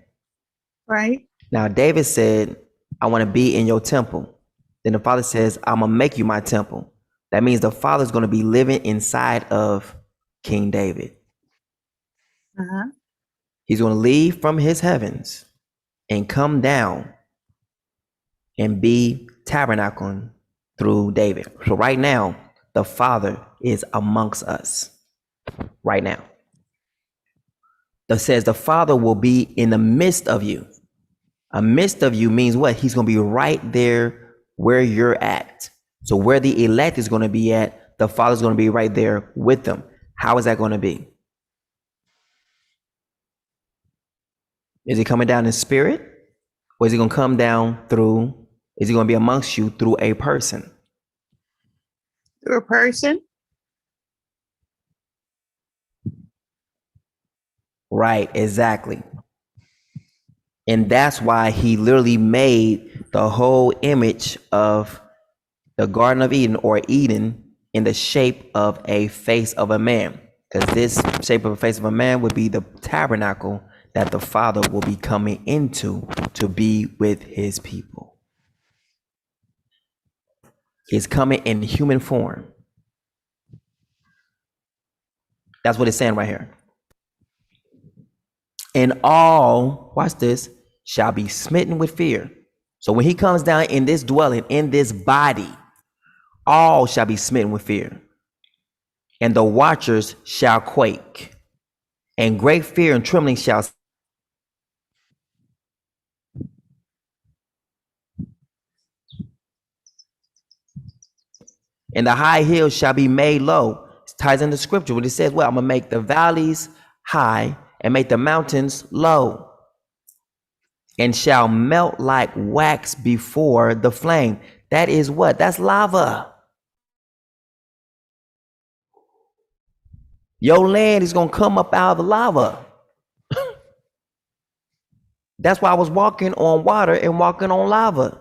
Speaker 2: Right.
Speaker 1: Now, David said, I want to be in your temple. Then the Father says, I'm going to make you my temple. That means the Father is going to be living inside of King David.
Speaker 2: Uh-huh.
Speaker 1: He's going to leave from his heavens and come down and be tabernacling through David. So right now, the Father is amongst us. Right now. That says the Father will be in the midst of you. A midst of you means what? He's going to be right there where you're at. So where the elect is going to be at, the Father's going to be right there with them. How is that going to be? Is he coming down in spirit? Or is he going to come down through, is he going to be amongst you through a person?
Speaker 2: Through a person?
Speaker 1: Right, exactly. And that's why he literally made the whole image of the Garden of Eden, or Eden, in the shape of a face of a man. Because this shape of a face of a man would be the tabernacle that the Father will be coming into to be with his people. He's coming in human form. That's what it's saying right here. And all, watch this, shall be smitten with fear. So when he comes down in this dwelling, in this body, all shall be smitten with fear. And the watchers shall quake. And great fear and trembling shall and the high hills shall be made low. It ties into scripture when it says, well, I'm gonna make the valleys high and make the mountains low, and shall melt like wax before the flame. That is what? That's lava. Your land is gonna come up out of the lava. That's why I was walking on water and walking on lava.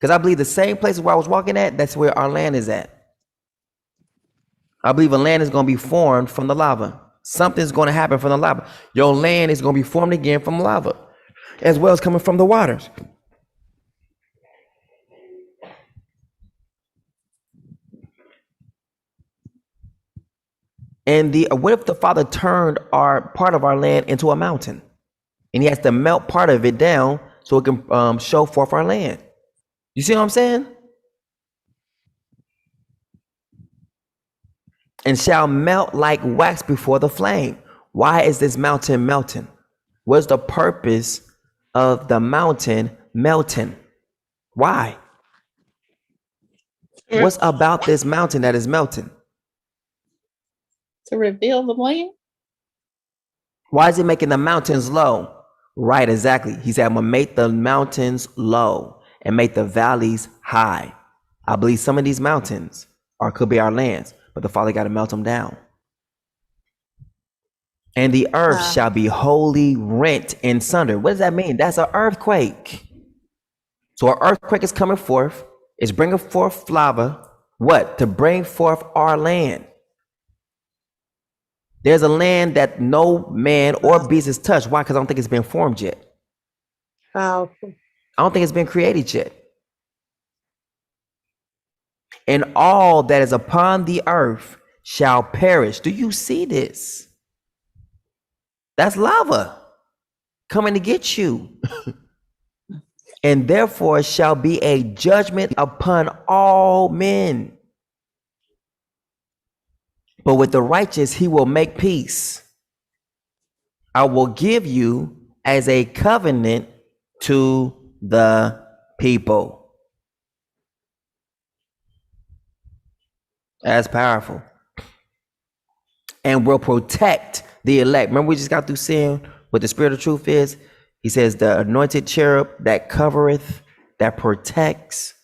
Speaker 1: Because I believe the same places where I was walking at, that's where our land is at. I believe a land is going to be formed from the lava. Something's going to happen from the lava. Your land is going to be formed again from lava, as well as coming from the waters. And what if the Father turned part of our land into a mountain, and he has to melt part of it down so it can show forth our land? You see what I'm saying? And shall melt like wax before the flame. Why is this mountain melting? What's the purpose of the mountain melting? Why? What's about this mountain that is melting?
Speaker 2: To reveal the land?
Speaker 1: Why is it making the mountains low? Right, exactly. He said, I'm going to make the mountains low and make the valleys high. I believe some of these mountains could be our lands, but the Father got to melt them down. And the earth shall be wholly rent in sunder. What does that mean? That's an earthquake. So an earthquake is coming forth. It's bringing forth lava. What? To bring forth our land. There's a land that no man or beast has touched. Why? Because I don't think it's been formed yet.
Speaker 2: Powerful.
Speaker 1: I don't think it's been created yet. And all that is upon the earth shall perish. Do you see this? That's lava coming to get you. And therefore shall be a judgment upon all men. But with the righteous he will make peace. I will give you as a covenant to the people. That's powerful. And will protect the elect. Remember we just got through seeing what the spirit of truth is? He says the anointed cherub that covereth, that protects.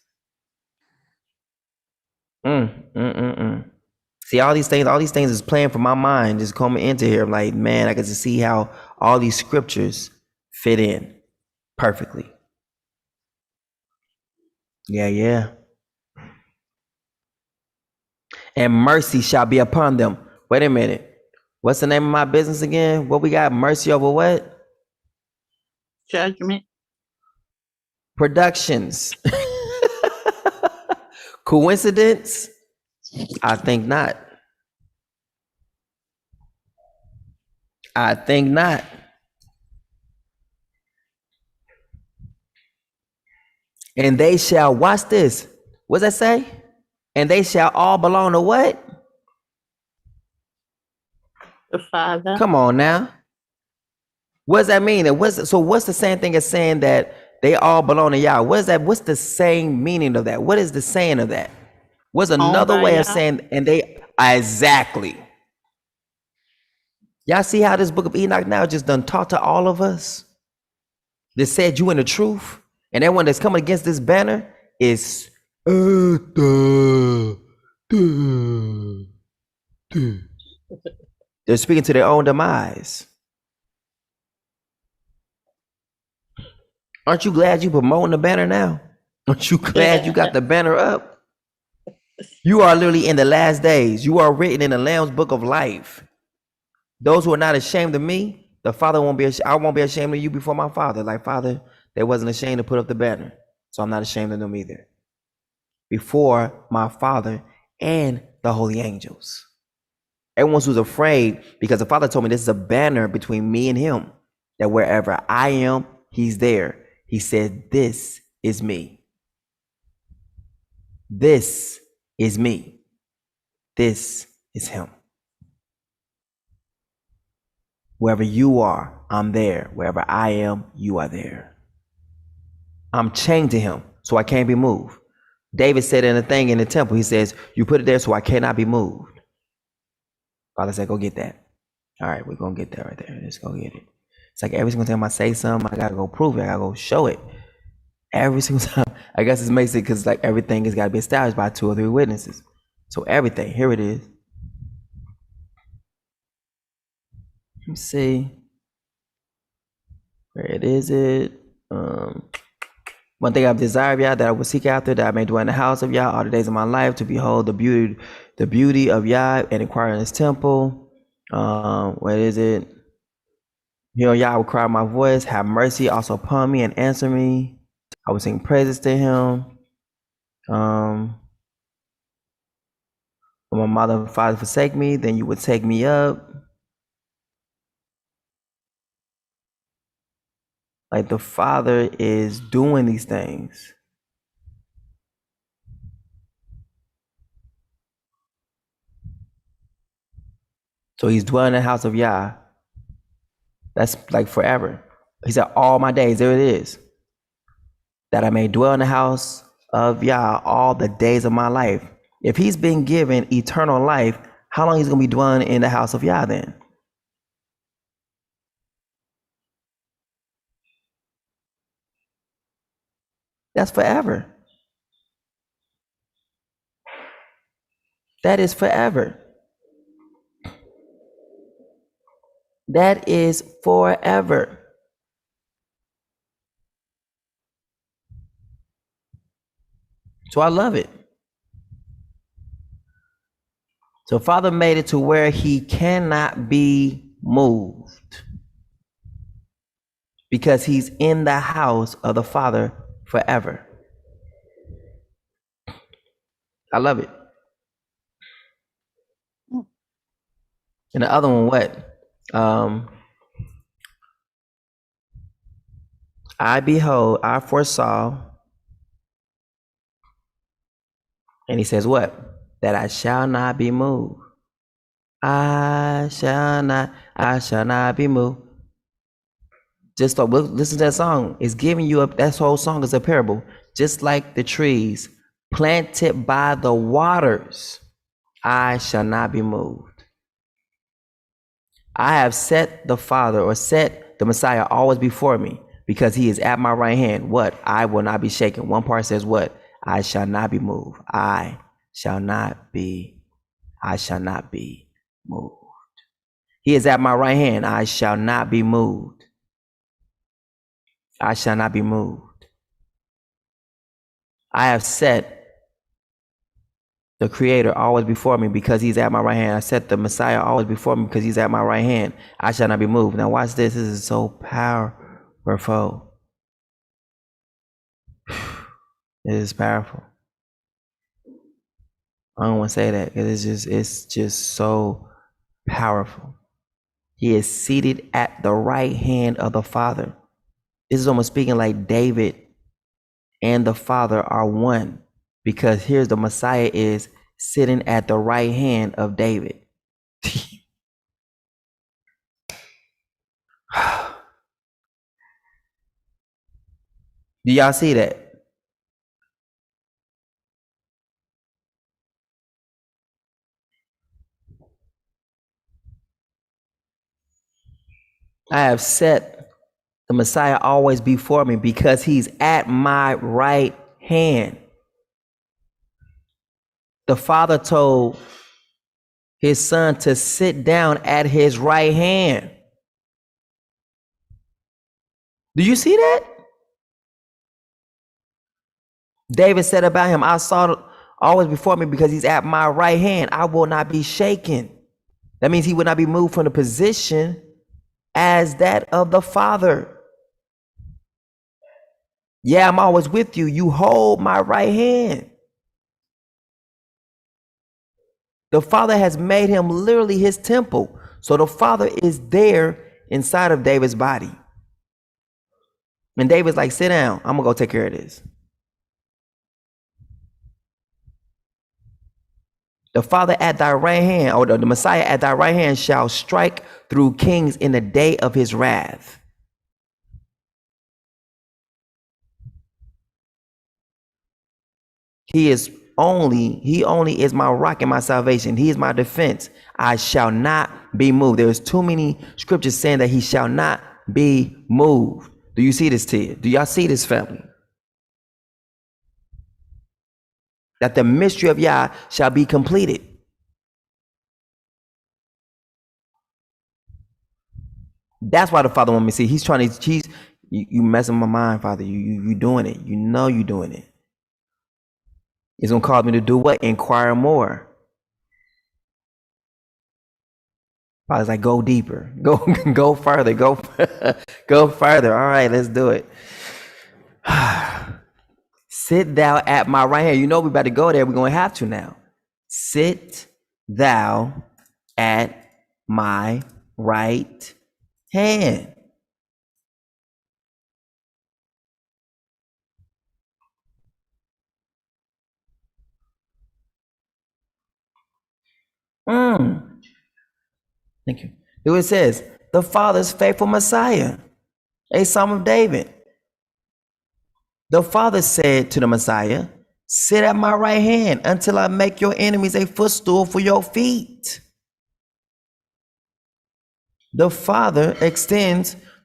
Speaker 1: See, all these things is playing for my mind, just coming into here. I'm like, man, I get to see how all these scriptures fit in perfectly. Yeah. And mercy shall be upon them. Wait a minute. What's the name of my business again? What we got? Mercy over what?
Speaker 2: Judgment.
Speaker 1: Productions. Coincidence? I think not. I think not. And they shall, watch this. What's that say? And they shall all belong to what?
Speaker 2: The Father.
Speaker 1: Come on now. What does that mean? What's the same thing as saying that they all belong to Yah? What is that? What's the same meaning of that? What is the saying of that? What's another way of saying, and they, exactly. Y'all see how this book of Enoch now just done taught to all of us? That said you in the truth, and everyone that's coming against this banner is they're speaking to their own demise. Aren't you glad you promoting the banner now? Aren't you glad you got the banner up? You are literally in the last days. You are written in the Lamb's book of life. Those who are not ashamed of me, The Father won't be. I won't be ashamed of you before my Father. Like Father, they wasn't ashamed to put up the banner, so I'm not ashamed of them either. Before my Father and the holy angels. Everyone who's afraid, because the Father told me this is a banner between me and him, that wherever I am, he's there. He said, this is me. This is me. This is him. Wherever you are, I'm there. Wherever I am, you are there. I'm chained to him, so I can't be moved. David said in a thing in the temple, he says, you put it there so I cannot be moved. Father said, go get that. All right, we're going to get that right there. Let's go get it. It's like every single time I say something, I got to go prove it. I got to go show it. Every single time. I guess it makes it because like everything has got to be established by 2 or 3 witnesses. So everything, here it is. Let me see. Where it is it? One thing I've desired, Yah, that I will seek after, that I may dwell in the house of Yah all the days of my life, to behold the beauty of Yah and inquire in his temple. Where is it? Hear Yah, I will cry my voice, have mercy also upon me and answer me. I will sing praises to him. When my mother and father forsake me, then you would take me up. Like the Father is doing these things. So he's dwelling in the house of Yah. That's like forever. He said, all my days, there it is. That I may dwell in the house of Yah all the days of my life. If he's been given eternal life, how long he's going to be dwelling in the house of Yah then? That's forever. That is forever. That is forever. So I love it. So Father made it to where he cannot be moved because he's in the house of the Father forever. I love it. And the other one, what? I foresaw, and he says what? That I shall not be moved. I shall not be moved. Just listen to that song. It's giving you that whole song is a parable. Just like the trees planted by the waters, I shall not be moved. I have set the Father, or set the Messiah always before me, because he is at my right hand. What? I will not be shaken. One part says what? I shall not be moved. I shall not be moved. He is at my right hand. I shall not be moved. I shall not be moved. I have set the Creator always before me because he's at my right hand. I set the Messiah always before me because he's at my right hand. I shall not be moved. Now watch this. This is so powerful. It is powerful. I don't want to say that because it's just so powerful. He is seated at the right hand of the Father. This is almost speaking like David and the Father are one, because here's the Messiah is sitting at the right hand of David. Do y'all see that? I have set the Messiah always before me because he's at my right hand. The Father told his Son to sit down at his right hand. Do you see that? David said about him, I saw it always before me because he's at my right hand. I will not be shaken. That means he will not be moved from the position as that of the Father. Yeah, I'm always with you. You hold my right hand. The Father has made him literally his temple. So the Father is there inside of David's body. And David's like, sit down. I'm going to go take care of this. The Father at thy right hand, or the Messiah at thy right hand, shall strike through kings in the day of his wrath. He only is my rock and my salvation. He is my defense. I shall not be moved. There's too many scriptures saying that he shall not be moved. Do you see this, Tia? Do y'all see this, family? That the mystery of Yah shall be completed. That's why the Father wants me to see. He's trying to, you messing my mind, Father. You doing it. You know you doing it. It's gonna cause me to do what? Inquire more. Father's like, go deeper, go further, go further. All right, let's do it. Sit thou at my right hand. You know we about to go there. We're gonna have to now. Sit thou at my right hand. Thank you. Do it says the Father's faithful Messiah, a Psalm of David. The Father said to the Messiah, sit at my right hand until I make your enemies a footstool for your feet. The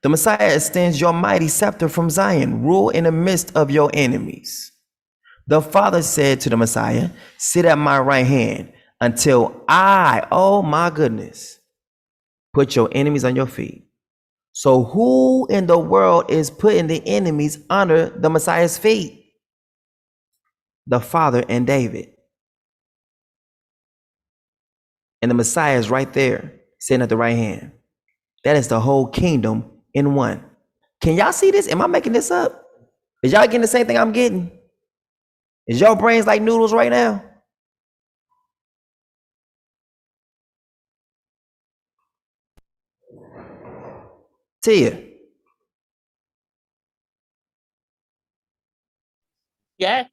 Speaker 1: Messiah extends your mighty scepter from Zion, rule in the midst of your enemies. The Father said to the Messiah, sit at my right hand until I, oh my goodness, put your enemies on your feet. So who in the world is putting the enemies under the Messiah's feet? The Father and David. And the Messiah is right there, sitting at the right hand. That is the whole kingdom in one. Can y'all see this? Am I making this up? Is y'all getting the same thing I'm getting? Is your brains like noodles right now? Tia.
Speaker 2: Yes.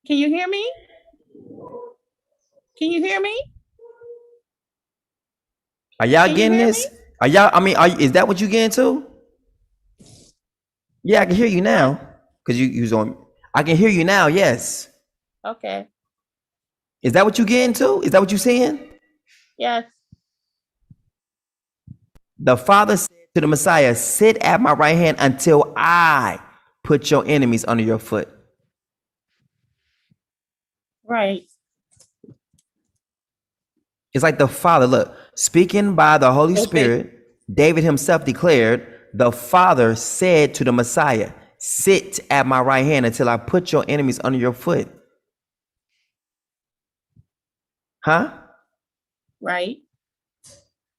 Speaker 2: Can you hear me? Can you hear me?
Speaker 1: Are y'all
Speaker 2: Can you
Speaker 1: getting
Speaker 2: hear
Speaker 1: this?
Speaker 2: me?
Speaker 1: Are y'all, is that what you getting to? Yeah, I can hear you now. Because you was on, I can hear you now, yes.
Speaker 2: Okay.
Speaker 1: Is that what you getting to? Is that what you saying?
Speaker 2: Yes.
Speaker 1: The Father said to the Messiah, sit at my right hand until I put your enemies under your foot.
Speaker 2: Right.
Speaker 1: It's like the Father, look, speaking by the Holy
Speaker 2: Okay.
Speaker 1: Spirit, David himself declared, the Father said to the Messiah, sit at my right hand until I put your enemies under your foot. Huh?
Speaker 2: Right.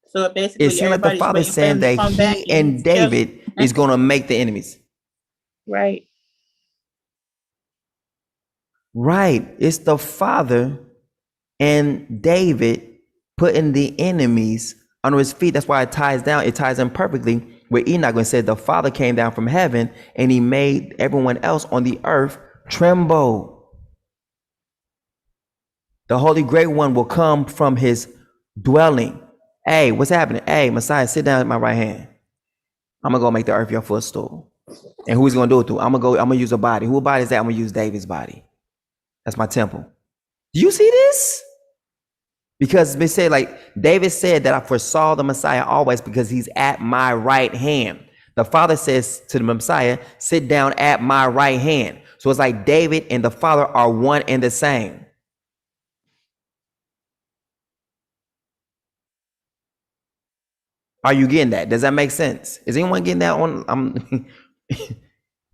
Speaker 2: So
Speaker 1: It
Speaker 2: basically
Speaker 1: seems like the
Speaker 2: everybody's
Speaker 1: Father
Speaker 2: waiting for
Speaker 1: saying
Speaker 2: him to
Speaker 1: that
Speaker 2: come back
Speaker 1: he and David is going to make the enemies.
Speaker 2: Right.
Speaker 1: Right. It's the Father and David putting the enemies under his feet. That's why it ties down. It ties in perfectly where Enoch when said the Father came down from heaven and he made everyone else on the earth tremble. The Holy Great One will come from his dwelling. Hey, what's happening? Hey, Messiah, sit down at my right hand. I'm gonna go make the earth your footstool. And who's gonna do it through? I'm gonna use a body. Whose body is that? I'm gonna use David's body. That's my temple. Do you see this? Because they say, like David said, that I foresaw the Messiah always because he's at my right hand. The Father says to the Messiah, sit down at my right hand. So it's like David and the Father are one and the same. Are you getting that? Does that make sense? Is anyone getting that on?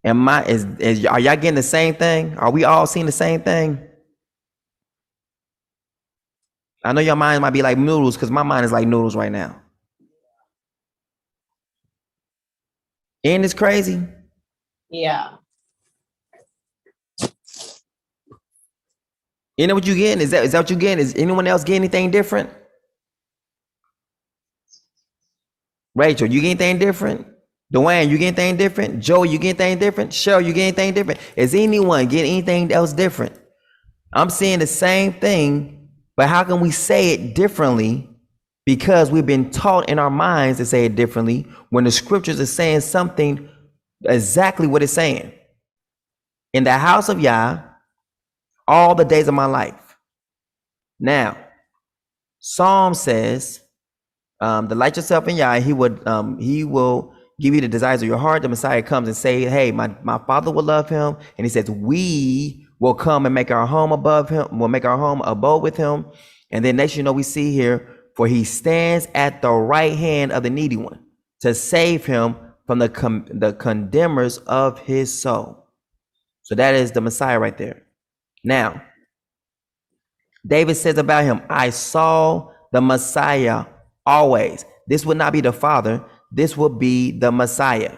Speaker 1: Are y'all getting the same thing? Are we all seeing the same thing? I know your mind might be like noodles because my mind is like noodles right now. Ain't this crazy?
Speaker 2: Yeah.
Speaker 1: You know what you getting? Is that what you getting? Is anyone else getting anything different? Rachel, you get anything different? Dwayne, you get anything different? Joe, you get anything different? Cheryl, you get anything different? Is anyone getting anything else different? I'm seeing the same thing, but how can we say it differently? Because we've been taught in our minds to say it differently when the scriptures are saying something exactly what it's saying. In the house of Yah, all the days of my life. Now, Psalm says, delight yourself in Yah, he will give you the desires of your heart. The Messiah comes and say, hey, my father will love him. And he says, we will come and make our home above him. We'll make our home abode with him. And then next, we see here, for he stands at the right hand of the needy one to save him from the condemners of his soul. So that is the Messiah right there. Now, David says about him, I saw the Messiah always. This would not be the Father. This would be the Messiah.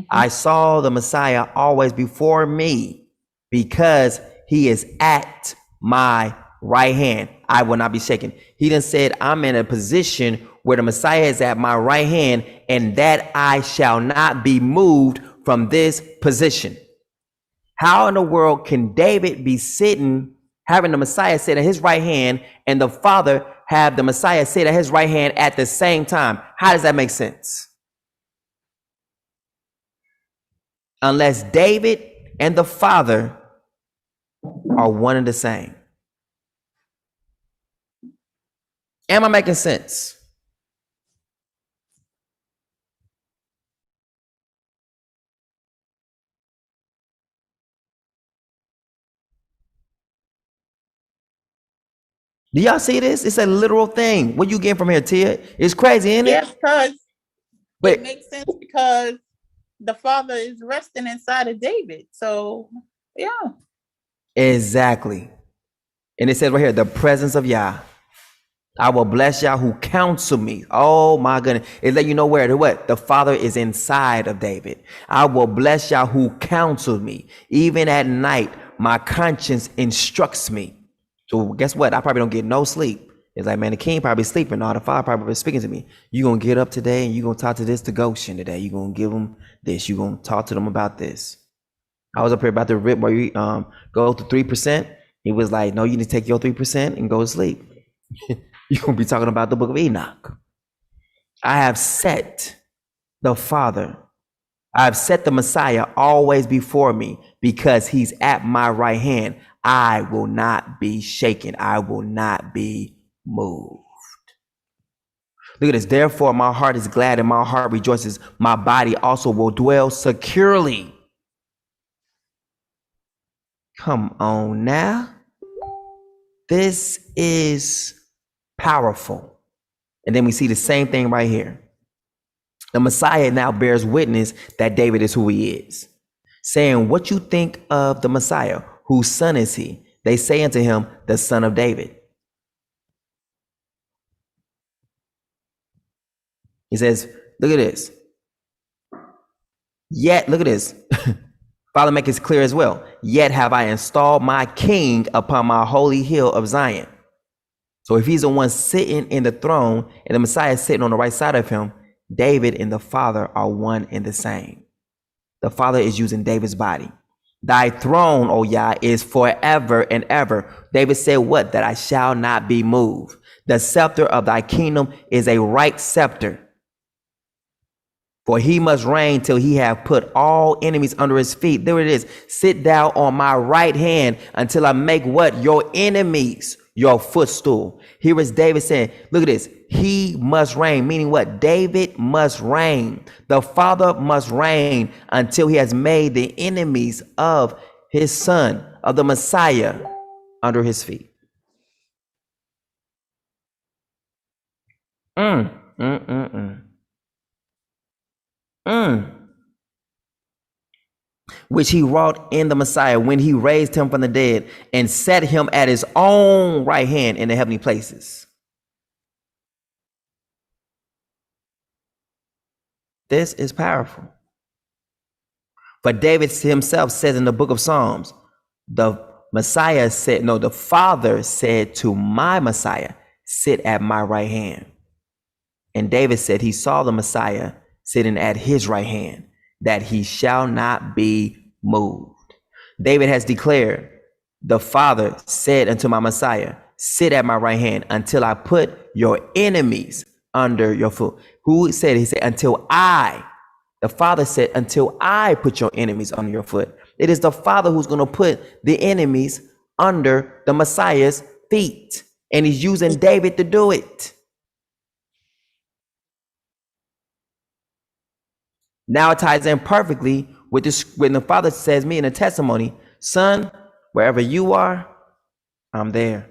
Speaker 1: I saw the Messiah always before me because he is at my right hand. I will not be shaken. He done said, I'm in a position where the Messiah is at my right hand and that I shall not be moved from this position. How in the world can David be sitting, having the Messiah sit at his right hand, and the Father have the Messiah sit at his right hand at the same time? How does that make sense? Unless David and the Father are one and the same. Am I making sense? Do y'all see this? It's a literal thing. What you getting from here, Tia? It's crazy, isn't it?
Speaker 2: Yes, because
Speaker 1: Wait.
Speaker 2: it makes sense because the Father is resting inside of David. So, yeah.
Speaker 1: Exactly. And it says right here, the presence of Yah. I will bless Yah who counsel me. Oh my goodness. It let you know where what? The Father is inside of David. I will bless Yah who counsels me. Even at night, my conscience instructs me. So guess what? I probably don't get no sleep. It's like, man, the king probably sleeping. No, the Father probably speaking to me. You're going to get up today and you're going to talk to this to Goshen today. You're going to give them this. You're going to talk to them about this. I was up here about to rip where you go to 3%. He was like, no, you need to take your 3% and go to sleep. You're going to be talking about the book of Enoch. I have set the Father, I have set the Messiah always before me because he's at my right hand. I will not be shaken. I will not be moved. Look at this. Therefore, my heart is glad and my heart rejoices. My body also will dwell securely. Come on now. This is powerful. And then we see the same thing right here. The Messiah now bears witness that David is who he is, saying, what you think of the Messiah? Whose son is he? They say unto him, the son of David. He says, look at this. Yet, look at this. Father, make it clear as well. Yet have I installed my king upon my holy hill of Zion. So if he's the one sitting in the throne and the Messiah is sitting on the right side of him, David and the Father are one and the same. The Father is using David's body. Thy throne, O Yah, is forever and ever. David said what? That I shall not be moved. The scepter of thy kingdom is a right scepter. For he must reign till he have put all enemies under his feet. There it is. Sit thou on my right hand until I make what? Your enemies your footstool. Here is David saying, look at this. He must reign, meaning what? David must reign. The Father must reign until he has made the enemies of his son, of the Messiah, under his feet. Which he wrought in the Messiah when he raised him from the dead and set him at his own right hand in the heavenly places. This is powerful. For David himself says in the book of Psalms, the Father said to my Messiah, sit at my right hand. And David said he saw the Messiah sitting at his right hand, that he shall not be moved. David has declared, the Father said unto my Messiah, sit at my right hand until I put your enemies under your foot. Who said? He said, until I, the Father said, until I put your enemies under your foot. It is the Father who's going to put the enemies under the Messiah's feet. And he's using David to do it. Now it ties in perfectly with this when the Father says me in a testimony, son, wherever you are, I'm there.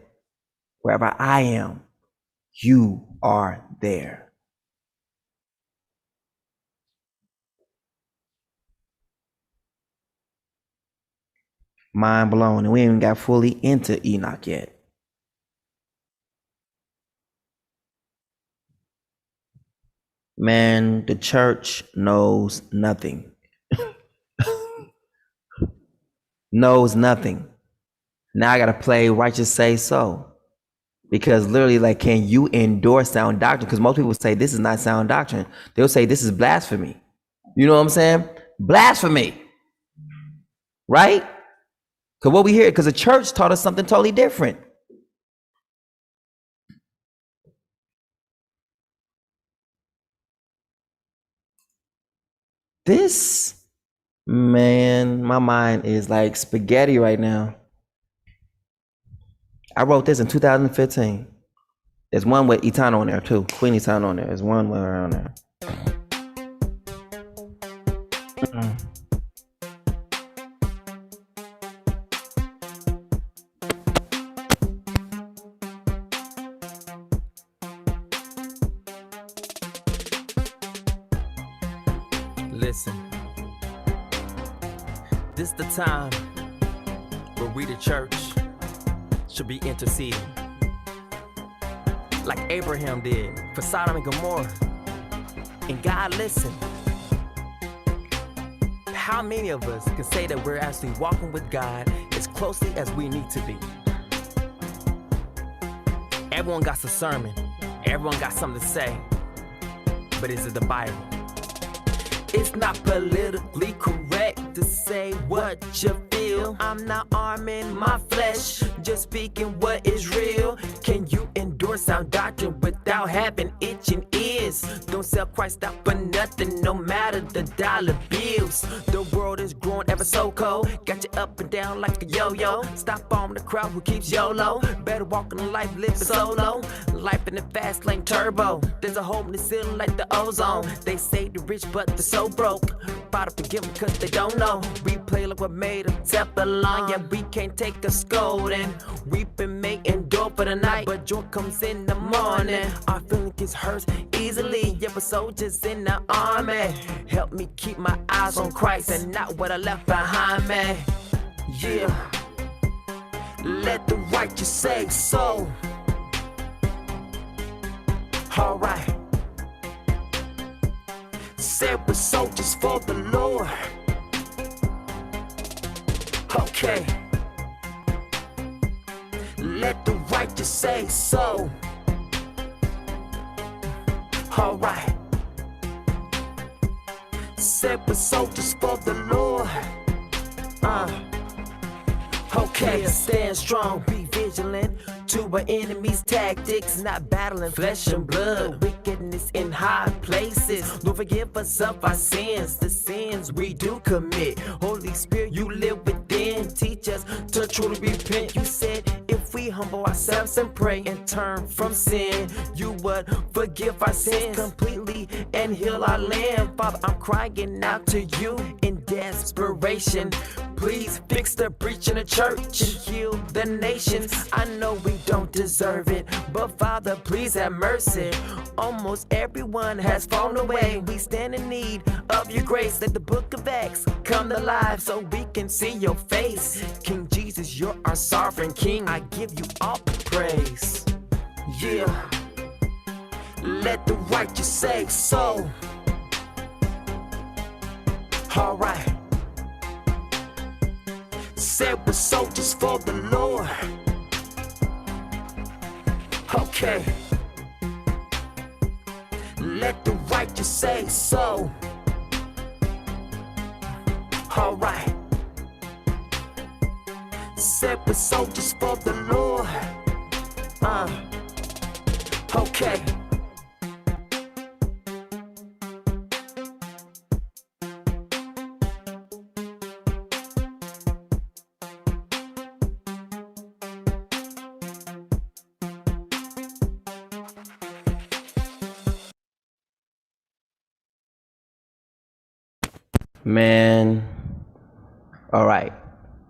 Speaker 1: Wherever I am, you are there. Mind blown. And we ain't even got fully into Enoch yet. Man, the church knows nothing. Knows nothing. Now I gotta play righteous say so. Because literally, like, can you endorse sound doctrine? Because most people say this is not sound doctrine. They'll say this is blasphemy. You know what I'm saying? Blasphemy. Right? Because what we hear, because the church taught us something totally different. This, man, my mind is like spaghetti right now. I wrote this in 2015. There's one with Etano on there too. Queen Etano on there. There's one way around there.
Speaker 6: Listen, this the time where we the church should be interceding like Abraham did for Sodom and Gomorrah. And God, listen, how many of us can say that we're actually walking with God as closely as we need to be? Everyone got a sermon, everyone got something to say, but is it the Bible? It's not politically correct to say what you feel. I'm not arming my flesh, just speaking what is real. Can you endure sound doctrine without having itching ears? Don't sell Christ out for nothing, no matter the dollar bills. The world is growing ever so cold, got you up and down like a yo-yo. Stop on the crowd who keeps YOLO. Better walk in life, living solo. Life in the fast lane turbo. There's a hole in the ceiling like the ozone. They say the rich but the so broke. Father forgive them cause they don't know. We play like we're made of Teflon. Yeah, we can't take a scolding. We've been made endure for the night, but joy comes in the morning. Our feeling gets hurt easily. Yeah, we're soldiers in the army. Help me keep my eyes on Christ and not what I left behind me. Yeah, let the righteous say so. Alright, said we're soldiers for the Lord. Okay, let the righteous say so. Alright, said we're soldiers for the Lord. Okay, stand strong, be vigilant to our enemies' tactics, not battling flesh and blood, wickedness in high places. Lord, forgive us of our sins, the sins we do commit. Holy Spirit, you live within, teach us to truly repent. You said if we humble ourselves and pray and turn from sin, you would forgive our sins completely and heal our land. Father, I'm crying out to you in desperation. Please fix the breach in the church and heal the nations. I know we don't deserve it, but Father, please have mercy. Almost everyone has fallen away. We stand in need of your grace. Let the book of Acts come to life so we can see your face. King Jesus, you're our sovereign King. I give you all the praise. Yeah, let the righteous say so. Alright, Said we're soldiers for the Lord. Okay. Let the righteous say so. Alright. Said we're soldiers for the Lord. Okay.
Speaker 1: Man, all right.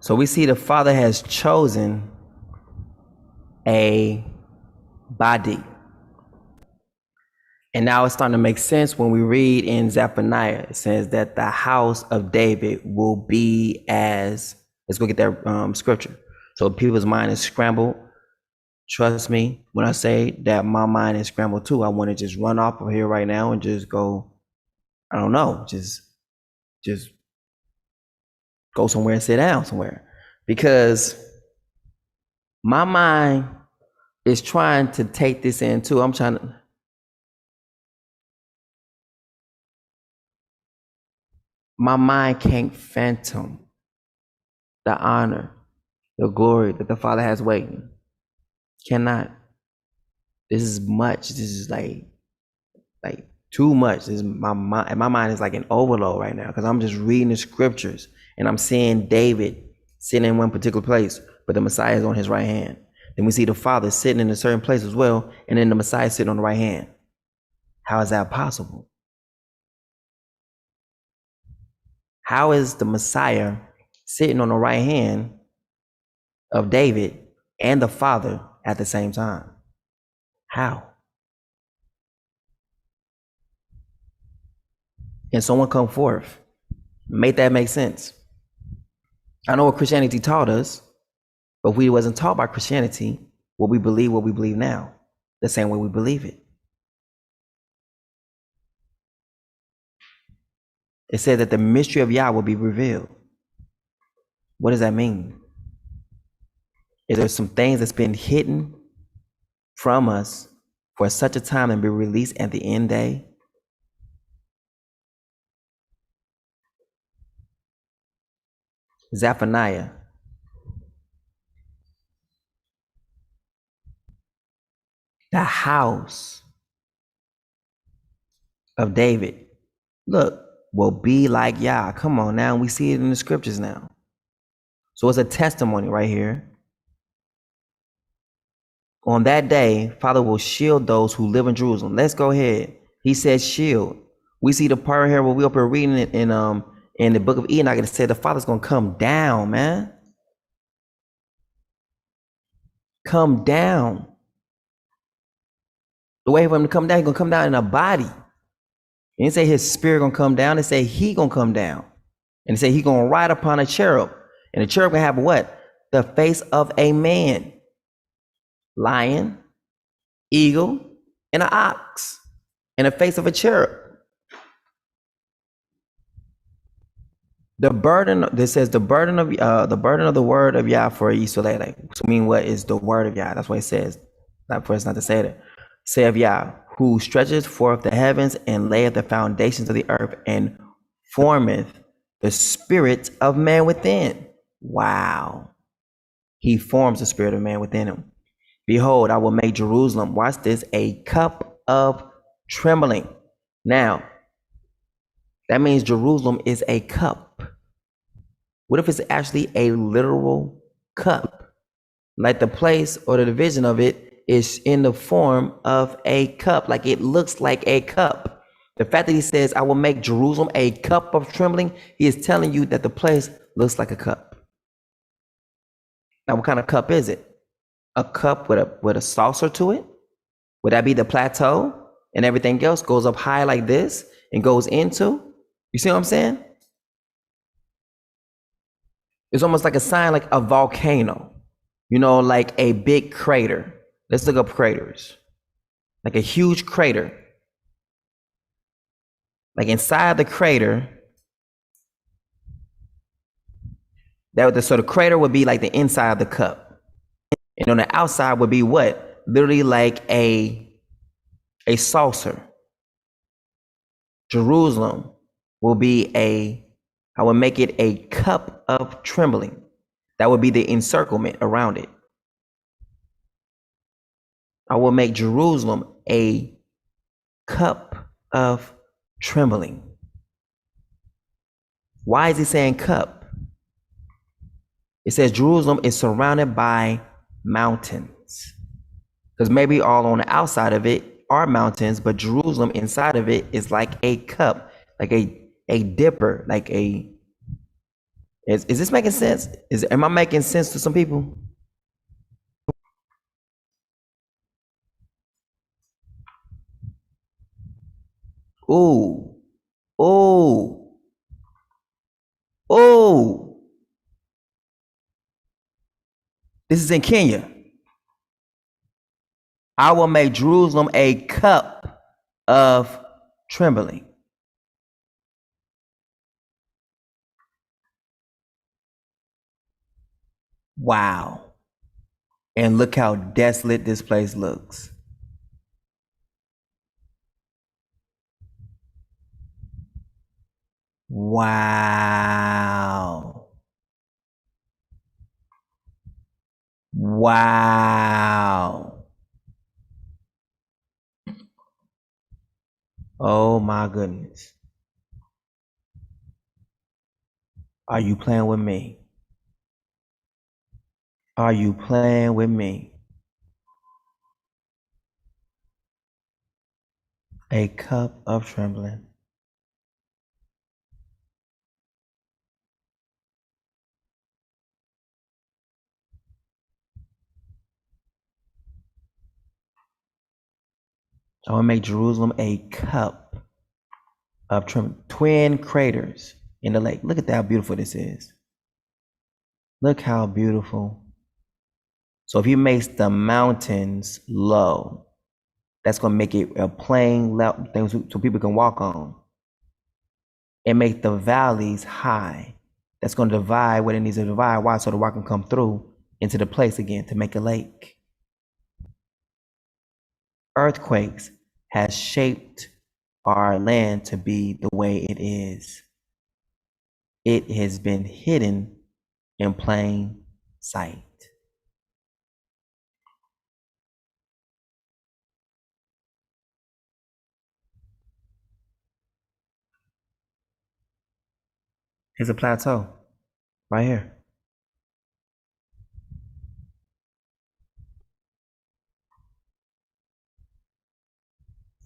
Speaker 1: So we see the Father has chosen a body. And now it's starting to make sense when we read in Zephaniah. It says that the house of David will be as, let's go get that scripture. So people's mind is scrambled. Trust me when I say that my mind is scrambled too. I want to just run off of here right now and just go, I don't know, just go somewhere and sit down somewhere. Because my mind is trying to take this in too. I'm trying to, my mind can't phantom the honor, the glory that the Father has waiting. Cannot. This is much. This is like too much. This is my mind is like an overload right now because I'm just reading the scriptures and I'm seeing David sitting in one particular place, but the Messiah is on his right hand. Then we see the Father sitting in a certain place as well, and then the Messiah is sitting on the right hand. How is that possible? How is the Messiah sitting on the right hand of David and the Father at the same time? How? Can someone come forth? Make that make sense. I know what Christianity taught us, but we wasn't taught by Christianity what we believe now, the same way we believe it. It said that the mystery of Yah will be revealed. What does that mean? Is there some things that's been hidden from us for such a time and be released at the end day? Zephaniah. The house of David, look, will be like Yah. Come on now, we see it in the scriptures now. So it's a testimony right here. On that day, Father will shield those who live in Jerusalem. Let's go ahead. He said shield. We see the part here where we up here reading it in the book of Enoch, and it said the Father's gonna come down, man. Come down. The way for him to come down, he's gonna come down in a body. It didn't say his spirit gonna come down, it said he gonna come down. And it said he gonna ride upon a cherub. And the cherub gonna have what? The face of a man. Lion, eagle, and an ox, and the face of a cherub. The burden, this says the burden of the word of Yah for Yisrael. So I mean, what is the word of Yah? That's what it says. Not for us not to say that. Say of Yah, who stretches forth the heavens and layeth the foundations of the earth and formeth the spirit of man within. Wow. He forms the spirit of man within him. Behold, I will make Jerusalem, watch this, a cup of trembling. Now, that means Jerusalem is a cup. What if it's actually a literal cup? Like the place or the division of it is in the form of a cup, like it looks like a cup. The fact that he says, I will make Jerusalem a cup of trembling, he is telling you that the place looks like a cup. Now, what kind of cup is it? A cup with a saucer to it? Would that be the plateau? And everything else goes up high like this and goes into? You see what I'm saying? It's almost like a sign, like a volcano, like a big crater. Let's look up craters. Like a huge crater. Like inside the crater, So the crater would be like the inside of the cup. And on the outside would be what? Literally like a saucer. Jerusalem will be I would make it a cup of trembling. That would be the encirclement around it. I will make Jerusalem a cup of trembling. Why is he saying cup? It says Jerusalem is surrounded by mountains. Because maybe all on the outside of it are mountains, but Jerusalem inside of it is like a cup, like a dipper, like a. Is this making sense? Am I making sense to some people? Ooh, ooh, ooh. This is in Kenya. I will make Jerusalem a cup of trembling. Wow. And look how desolate this place looks. Wow. Wow. Oh my goodness. Are you playing with me? Are you playing with me? A cup of trembling. I want to make Jerusalem a cup of trembling. Twin craters in the lake. Look at how beautiful this is. Look how beautiful. So if he makes the mountains low, that's going to make it a plain thing so people can walk on. And make the valleys high. That's going to divide what it needs to divide. Why? So the water can come through into the place again to make a lake. Earthquakes has shaped our land to be the way it is. It has been hidden in plain sight. Here's a plateau right here.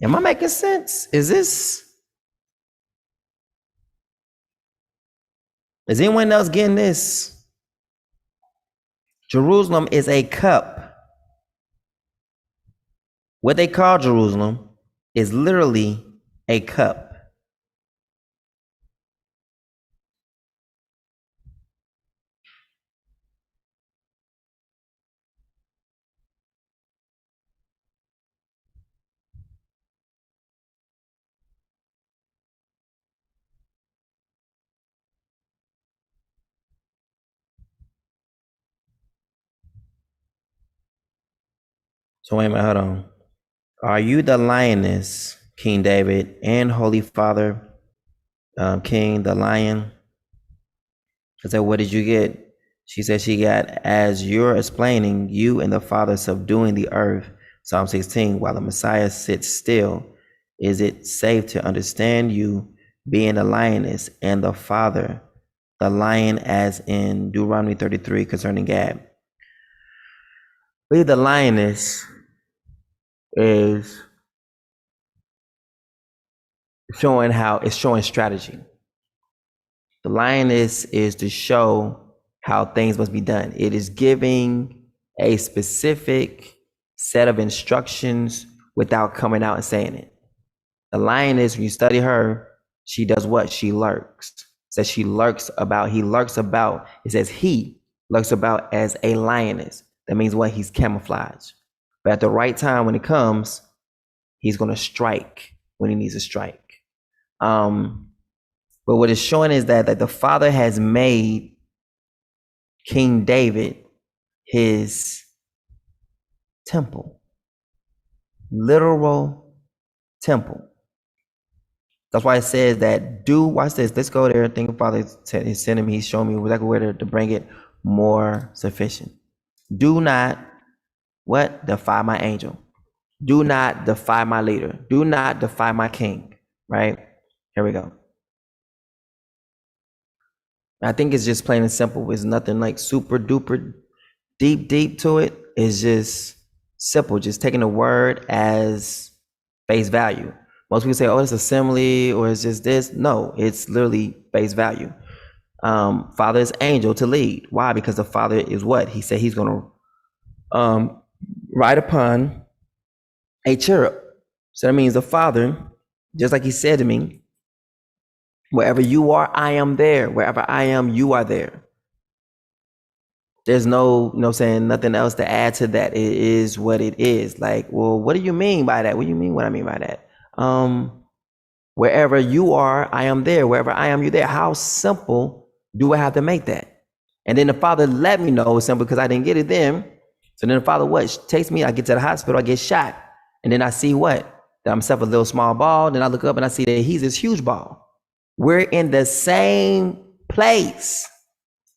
Speaker 1: Am I making sense? Is anyone else getting this? Jerusalem is a cup. What they call Jerusalem is literally a cup. So wait a minute, hold on. Are you the lioness, King David, and Holy Father, King the lion? I said, what did you get? She said she got, as you're explaining, you and the Father subduing the earth, Psalm 16, while the Messiah sits still. Is it safe to understand you being the lioness and the Father, the lion, as in Deuteronomy 33 concerning Gad? I believe the lioness is showing strategy. The lioness is to show how things must be done. It is giving a specific set of instructions without coming out and saying it. The lioness, when you study her, she does what? She lurks. It says he lurks about as a lioness. That means what? He's camouflaged. But at the right time, when it comes, he's going to strike when he needs to strike. But what it's showing is that the Father has made King David his temple, literal temple. That's why it says that watch this. Let's go there. Think Father is sending me. He's showing me exactly where to bring it more sufficient. Do not defy my angel. Do not defy my leader. Do not defy my king. Right? Here we go. I think it's just plain and simple. It's nothing like super duper deep to it. It's just simple. Just taking the word as face value. Most people say, oh, it's a simile or it's just this. No, it's literally face value. Father is angel to lead. Why? Because the Father is what? He said he's going to ride upon a cherub. So that means the Father, just like he said to me, wherever you are, I am there. Wherever I am, you are there. There's no, saying nothing else to add to that. It is what it is. Like, well, what do you mean by that? What do you mean what I mean by that? Wherever you are, I am there. Wherever I am, you there. How simple do I have to make that? And then the Father let me know it's simple because I didn't get it then. So then the Father takes me, I get to the hospital, I get shot. And then I see that I'm a little small ball. Then I look up and I see that he's this huge ball. We're in the same place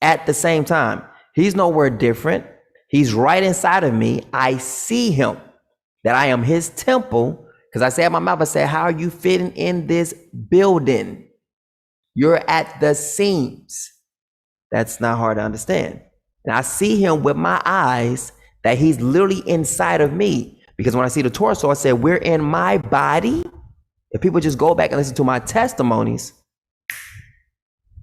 Speaker 1: at the same time. He's nowhere different. He's right inside of me. I see him, that I am his temple. Because I say at my mouth, I said, how are you fitting in this building? You're at the seams. That's not hard to understand. And I see him with my eyes that he's literally inside of me. Because when I see the torso, I said, we're in my body. If people just go back and listen to my testimonies,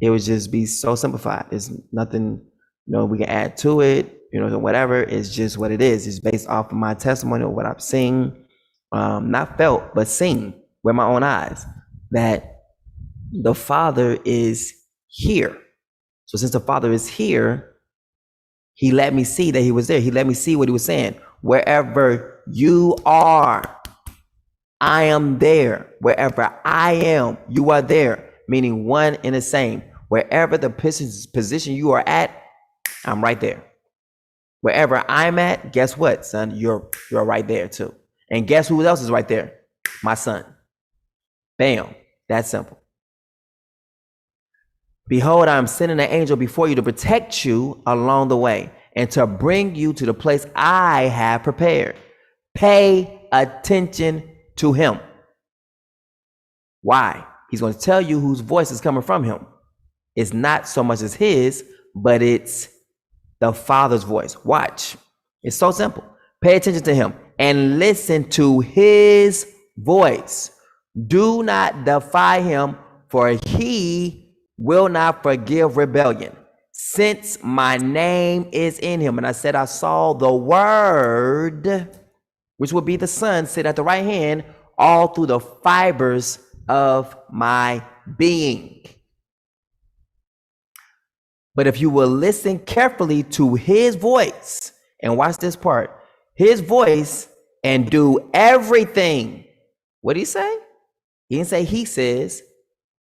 Speaker 1: it would just be so simplified. There's nothing, we can add to it, whatever. It's just what it is. It's based off of my testimony, of what I've seen, not felt, but seen with my own eyes, that the Father is here. So since the Father is here, he let me see that he was there. He let me see what he was saying. Wherever you are, I am there. Wherever I am, you are there. Meaning one and the same. Wherever the position you are at, I'm right there. Wherever I'm at, guess what, son? You're right there too. And guess who else is right there? My son. Bam. That's simple. Behold, I am sending an angel before you to protect you along the way and to bring you to the place I have prepared. Pay attention to him. Why? He's going to tell you whose voice is coming from him. It's not so much as his, but it's the Father's voice. Watch. It's so simple. Pay attention to him and listen to his voice. Do not defy him, for he will not forgive rebellion, since my name is in him. And I said, I saw the Word, which would be the Son, sit at the right hand, all through the fibers of my being. But if you will listen carefully to his voice, and watch this part, his voice, and do everything. What did he say? He didn't say he says.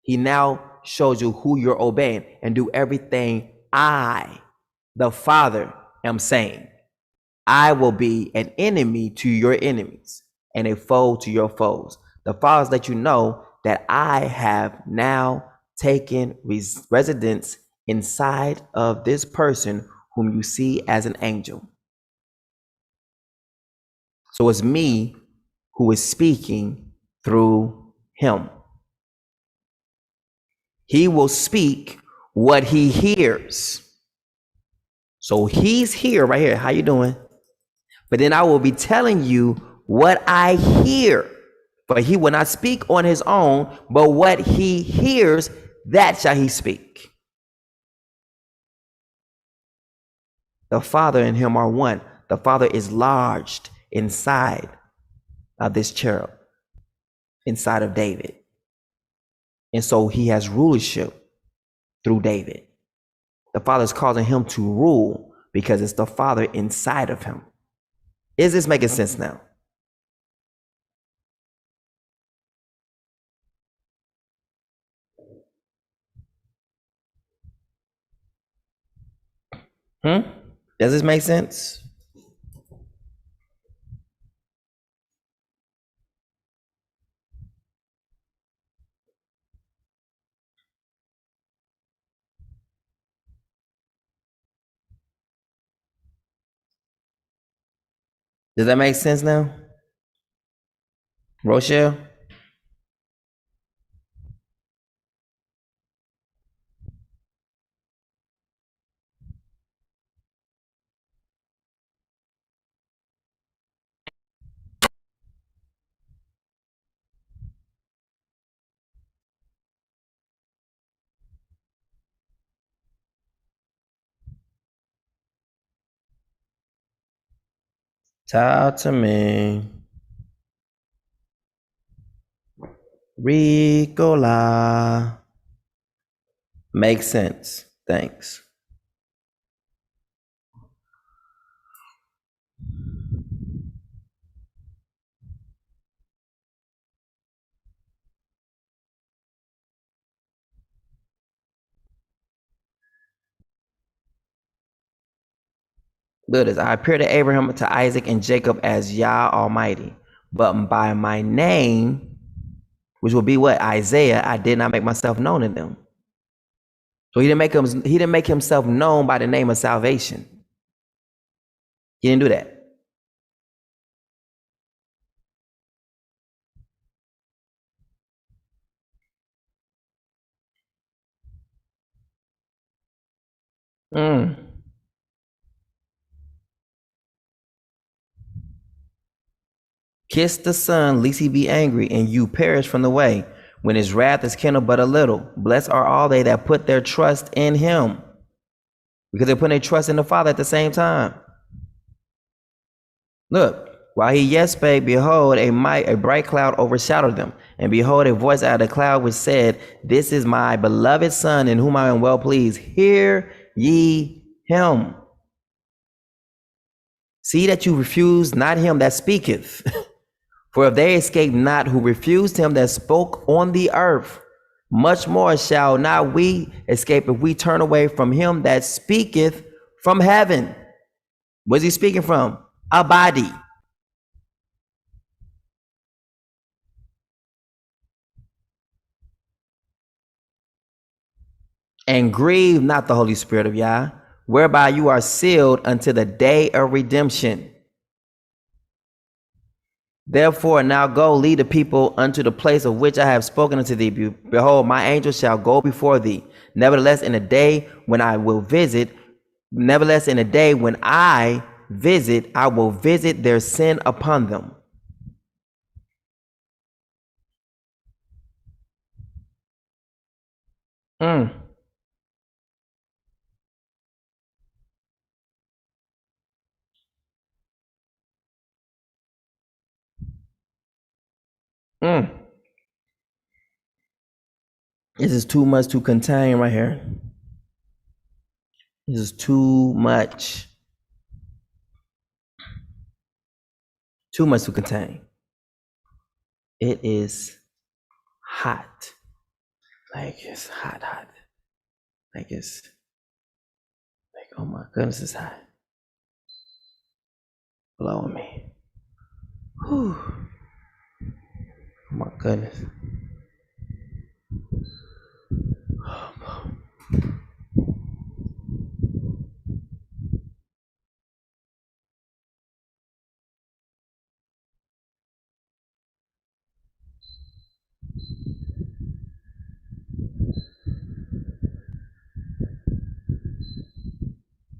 Speaker 1: He now shows you who you're obeying, and do everything I, the Father, am saying. I will be an enemy to your enemies and a foe to your foes. The Father let you know that I have now taken residence inside of this person whom you see as an angel. So it's me who is speaking through him. He will speak what he hears. So he's here right here. How you doing? But then I will be telling you what I hear. But he will not speak on his own, but what he hears, that shall he speak. The Father and him are one. The Father is lodged inside of this cherub, inside of David. And so he has rulership through David. The Father is causing him to rule because it's the Father inside of him. Is this making sense now? Does this make sense? Does that make sense now? Rochelle? Talk to me. Ricola. Makes sense. Thanks. Look at this. I appeared to Abraham, to Isaac, and Jacob as Yah Almighty. But by my name, which will be what? Isaiah, I did not make myself known to them. So he didn't make himself known by the name of salvation. He didn't do that. Kiss the Son, lest he be angry, and you perish from the way, when his wrath is kindled but a little. Blessed are all they that put their trust in him, because they're putting their trust in the Father at the same time. Look, while he yet spake, behold, a bright cloud overshadowed them. And behold, a voice out of the cloud which said, This is my beloved Son, in whom I am well pleased. Hear ye him. See that you refuse not him that speaketh. For if they escape not who refused him that spoke on the earth, much more shall not we escape if we turn away from him that speaketh from heaven. Where's he speaking from? A body. And grieve not the Holy Spirit of Yah, whereby you are sealed unto the day of redemption. Therefore now go, lead the people unto the place of which I have spoken unto thee. Behold, my angel shall go before thee. Nevertheless, in the day when I visit, I will visit their sin upon them. This is too much to contain right here. This is too much. Too much to contain. It is hot. Like it's hot. Like it's like, oh my goodness, it's hot. Blowing me. Whew. Oh my goodness.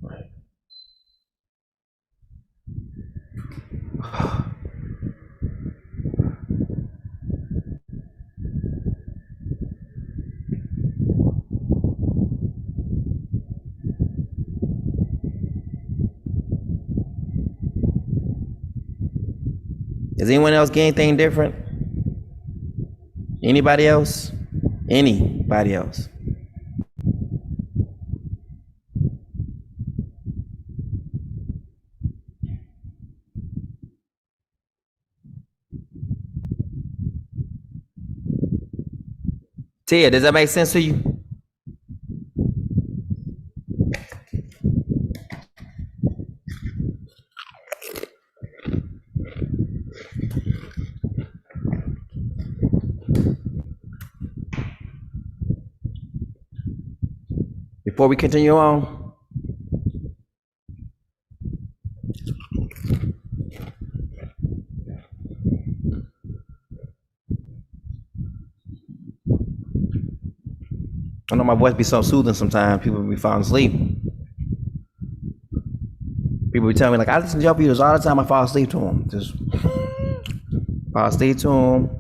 Speaker 1: Right. Does anyone else get anything different? Anybody else? Anybody else? Tia, does that make sense to you? before we continue on, I know my voice be so soothing sometimes. People be falling asleep. People be telling me, like, I listen to your videos all the time. I fall asleep to them. Just fall asleep to them.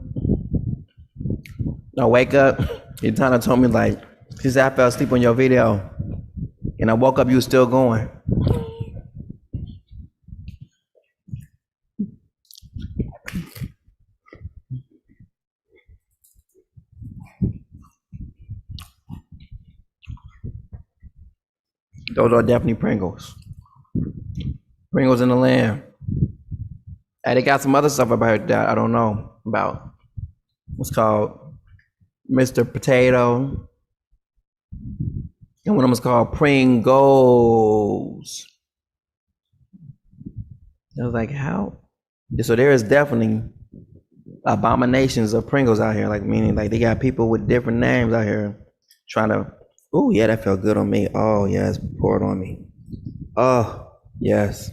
Speaker 1: I wake up. He kind of told me, like, she said, I fell asleep on your video. And I woke up, you was still going. Those are definitely Pringles. Pringles in the land. And they got some other stuff about that I don't know about. What's called Mr. Potato. And one of them is called Pringles. I was like, how? So there is definitely abominations of Pringles out here. Like, meaning, like, they got people with different names out here trying to, oh, yeah, that felt good on me. Oh, yes, pour it on me. Oh, yes.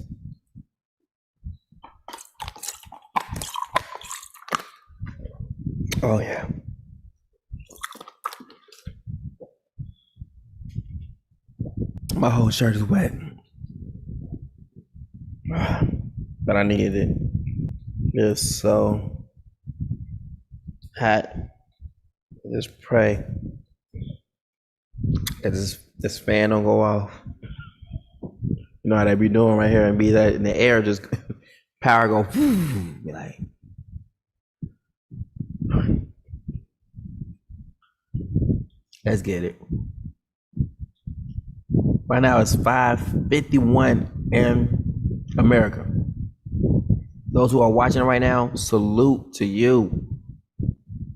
Speaker 1: Oh, yeah. My whole shirt is wet. But I needed it. It's so hot. Just pray that this fan don't go off. You know how they be doing right here and be that in the air, just power go be like. Let's get it. Right now it's 5:51 in America. Those who are watching right now, salute to you.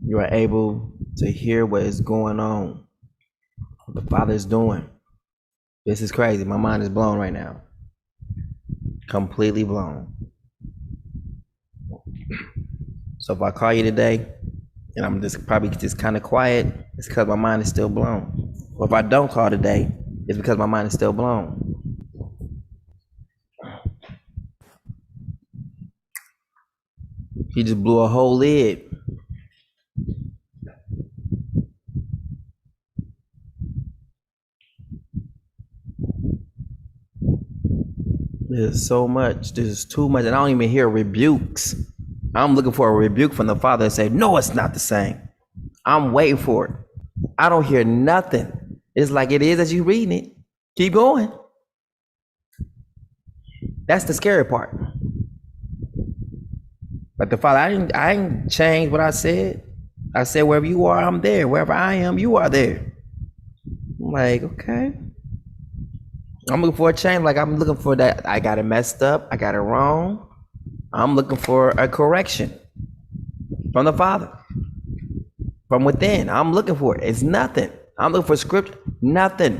Speaker 1: You are able to hear what is going on, what the Father is doing. This is crazy. My mind is blown right now. Completely blown. So if I call you today and I'm just probably just kind of quiet, it's because my mind is still blown. Or if I don't call today, it's because my mind is still blown. He just blew a whole lid. There's so much. There's too much. And I don't even hear rebukes. I'm looking for a rebuke from the Father and say, no, it's not the same. I'm waiting for it. I don't hear nothing. It's like it is as you reading it. Keep going. That's the scary part. But the Father, I ain't changed what I said. I said, wherever you are, I'm there. Wherever I am, you are there. I'm like, okay. I'm looking for a change. Like, I'm looking for that. I got it messed up. I got it wrong. I'm looking for a correction from the Father, from within. I'm looking for it. It's nothing. I'm looking for script. Nothing.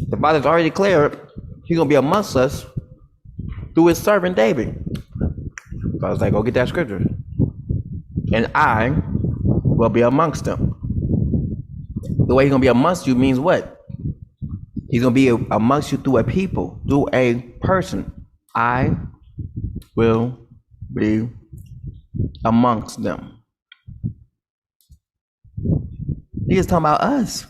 Speaker 1: The Father's already declared He's gonna be amongst us through His servant David. So I was like, go get that scripture, and I will be amongst them. The way He's gonna be amongst you means what? He's gonna be amongst you through a people, through a person. I will be amongst them. He is talking about us.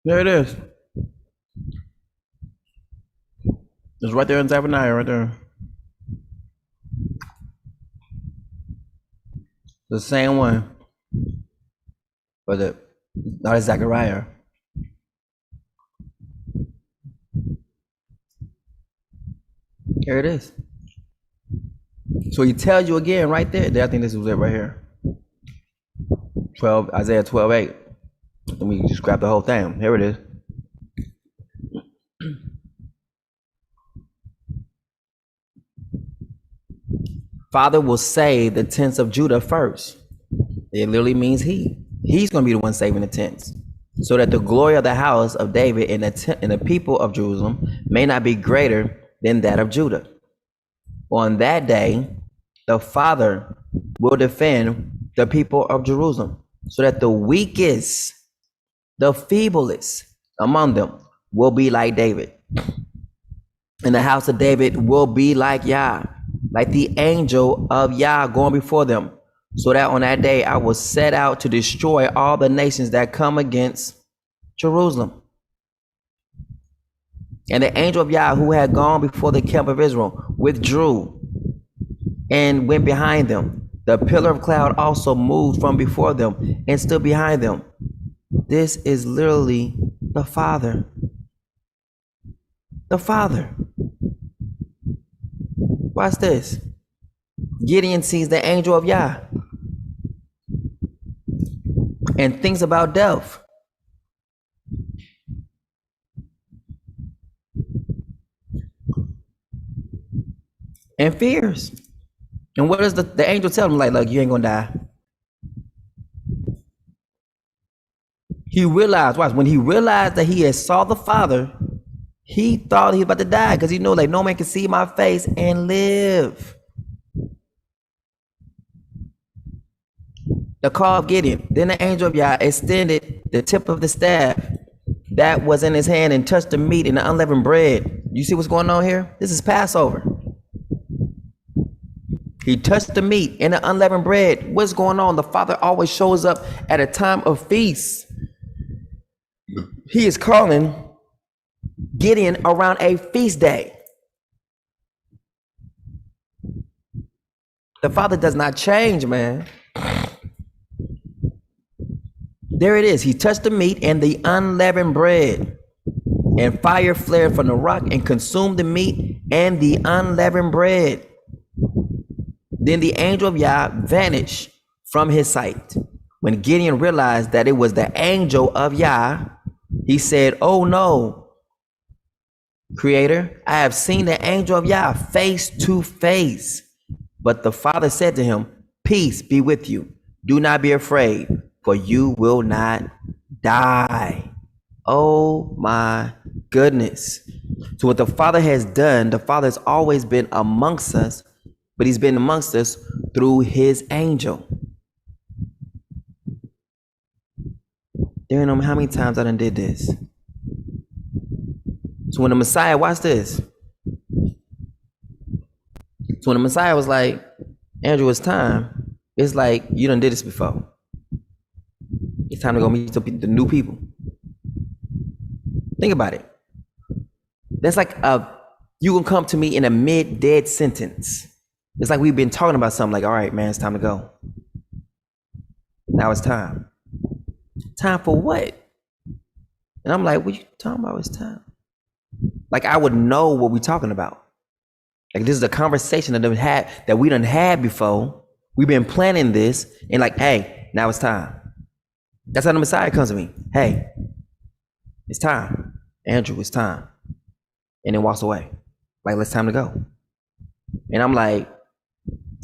Speaker 1: There it is. It's right there in Zephaniah, right there. The same one. But not a Zechariah. Here it is. So He tells you again right there. I think this was it right here. Isaiah 12:8. Let me just grab the whole thing. Here it is. Father will save the tents of Judah first. It literally means he. He's going to be the one saving the tents, so that the glory of the house of David and the people of Jerusalem may not be greater than that of Judah. On that day, the Father will defend the people of Jerusalem, so that the weakest, the feeblest among them will be like David. And the house of David will be like Yah, like the angel of Yah going before them, so that on that day I will set out to destroy all the nations that come against Jerusalem. And the angel of Yah who had gone before the camp of Israel withdrew and went behind them. The pillar of cloud also moved from before them and stood behind them. This is literally the Father. The Father. Watch this. Gideon sees the angel of Yah and thinks about death. And fears. And what does the angel tell him? Like, look, you ain't gonna die. He realized, watch, when he realized that he had saw the Father, he thought he was about to die, because he knew, like, no man can see my face and live. The call of Gideon. Then the angel of Yah extended the tip of the staff that was in his hand and touched the meat and the unleavened bread. You see what's going on here? This is Passover. He touched the meat and the unleavened bread. What's going on? The Father always shows up at a time of feast. He is calling Gideon around a feast day. The Father does not change, man. There it is. He touched the meat and the unleavened bread, and fire flared from the rock and consumed the meat and the unleavened bread. Then the angel of Yah vanished from his sight. When Gideon realized that it was the angel of Yah, he said, "Oh no, Creator, I have seen the angel of Yah face to face." But the Father said to him, "Peace be with you. Do not be afraid, for you will not die." Oh my goodness. So what the Father has done, the Father has always been amongst us, but he's been amongst us through his angel. There ain't no how many times I done did this. So when the Messiah, watch this. So when the Messiah was like, "Andrew, it's time," it's like, you done did this before. It's time to go meet the new people. Think about it. That's like you can come to me in a mid-dead sentence. It's like we've been talking about something, like, all right, man, it's time to go. Now it's time. Time for what? And I'm like, what you talking about? It's time. Like, I would know what we're talking about. Like, this is a conversation that we done had before. We've been planning this, and like, hey, now it's time. That's how the Messiah comes to me. Hey, it's time. Andrew, it's time. And then walks away. Like, it's time to go. And I'm like,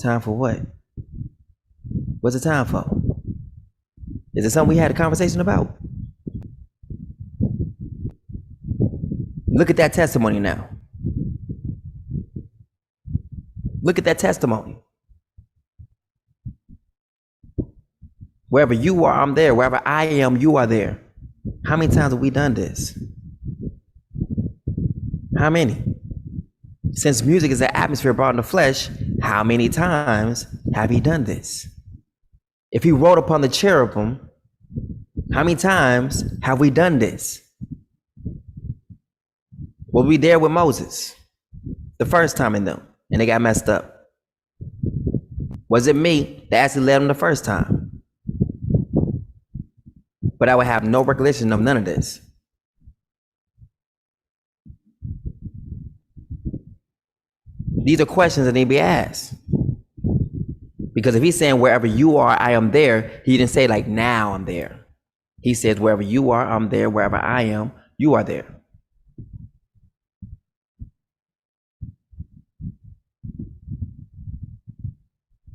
Speaker 1: time for what? What's the time for? Is it something we had a conversation about? Look at that testimony now. Look at that testimony. Wherever you are, I'm there. Wherever I am, you are there. How many times have we done this? How many? Since music is an atmosphere brought in the flesh, how many times have he done this? If he rode upon the cherubim, how many times have we done this? Were we there with Moses the first time in them and they got messed up? Was it me that actually led them the first time? But I would have no recollection of none of this. These are questions that need to be asked. Because if he's saying wherever you are, I am there, he didn't say like now I'm there. He says wherever you are, I'm there. Wherever I am, you are there.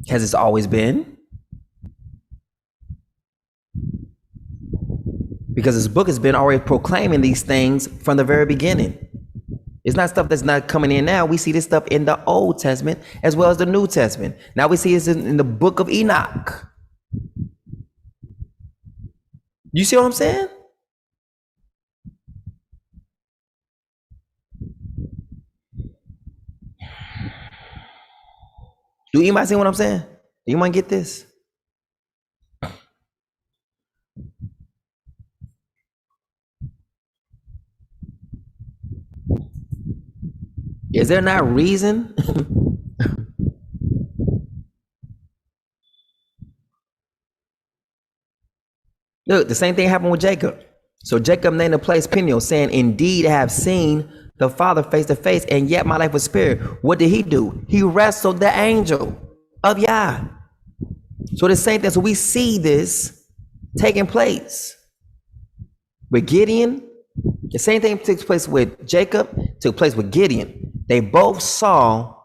Speaker 1: Has this always been? Because this book has been already proclaiming these things from the very beginning. It's not stuff that's not coming in now. We see this stuff in the Old Testament as well as the New Testament. Now we see this in the book of Enoch. You see what I'm saying? Do anybody see what I'm saying? Do you want to get this? Is there not reason? Look, the same thing happened with Jacob. So Jacob named the place Peniel, saying, indeed I have seen the Father face to face, and yet my life was spared. What did he do? He wrestled the angel of Yah. So the same thing, so we see this taking place with Gideon. The same thing took place with Jacob, took place with Gideon. They both saw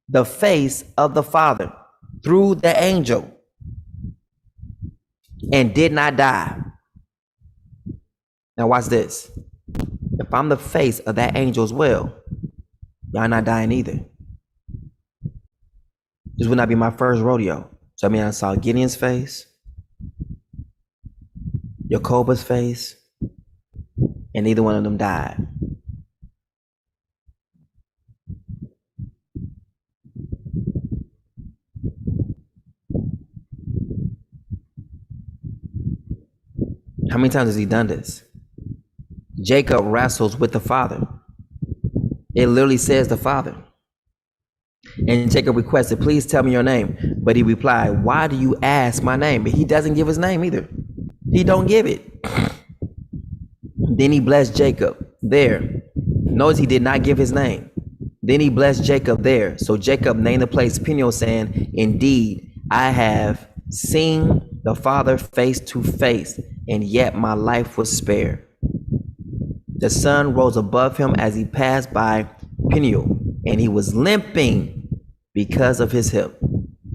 Speaker 1: the face of the Father through the angel and did not die. Now watch this. If I'm the face of that angel as well, y'all not dying either. This would not be my first rodeo. So I mean, I saw Gideon's face, Jacob's face, and neither one of them died. How many times has he done this? Jacob wrestles with the Father. It literally says the Father. And Jacob requested, please tell me your name. But he replied, why do you ask my name? But he doesn't give his name either. He don't give it. Then he blessed Jacob there. Notice he did not give his name. Then he blessed Jacob there. So Jacob named the place Peniel, saying, indeed, I have seen the Father face to face, and yet my life was spared. The sun rose above him as he passed by Peniel, and he was limping because of his hip.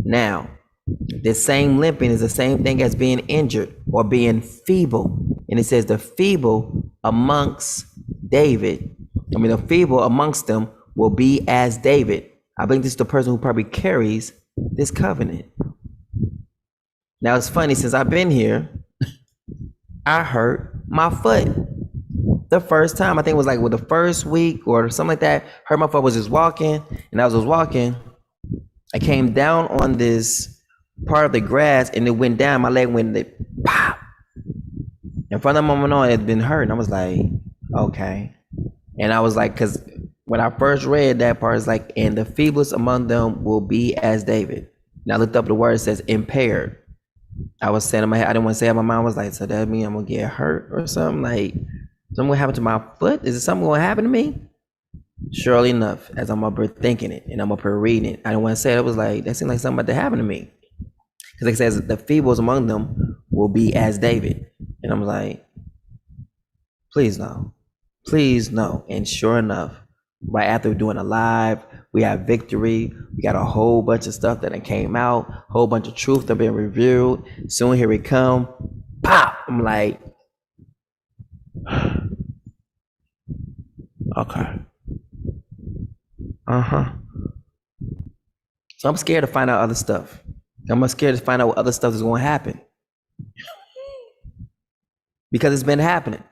Speaker 1: Now, this same limping is the same thing as being injured or being feeble. And it says the feeble amongst David, the feeble amongst them will be as David. I think this is the person who probably carries this covenant. Now it's funny, since I've been here, I hurt my foot. The first time, I think it was like with the first week or something like that, hurt my foot, was just walking, and as I was walking, I came down on this part of the grass and it went down, my leg went pop. And from that moment on, it had been hurt, and I was like, okay. And I was like, because when I first read that part, it's like, and the feeblest among them will be as David. Now I looked up the word, it says impaired. I was saying in my head, I didn't want to say it, my mind was like, so that mean I'm gonna get hurt or something? Like, something gonna happen to my foot? Is it something gonna happen to me? Surely enough, as I'm up here thinking it and I'm up here reading it, I didn't want to say it. I was like, that seemed like something about to happen to me. Because it says the feebles among them will be as David. And I'm like, please no. Please no. And sure enough, right after doing a live, we have victory. We got a whole bunch of stuff that came out, whole bunch of truth that been revealed. Soon here we come. Pop! I'm like, okay. So I'm scared to find out other stuff. I'm scared to find out what other stuff is going to happen. Because it's been happening.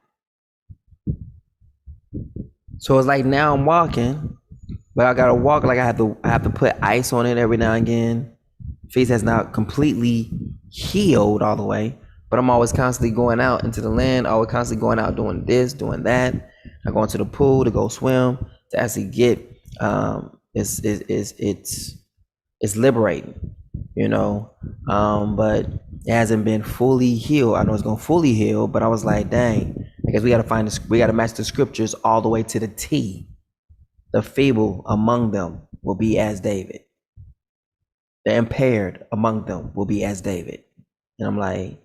Speaker 1: So it's like now I'm walking, but I gotta walk like I have to put ice on it every now and again. Face has not completely healed all the way, but I'm always constantly going out into the land, always constantly going out doing this, doing that. I go into the pool to go swim, to actually get it's liberating, you know. But it hasn't been fully healed. I know it's gonna fully heal, but I was like, dang, I guess we gotta match the scriptures all the way to the T. The feeble among them will be as David. the impaired among them will be as David. And I'm like,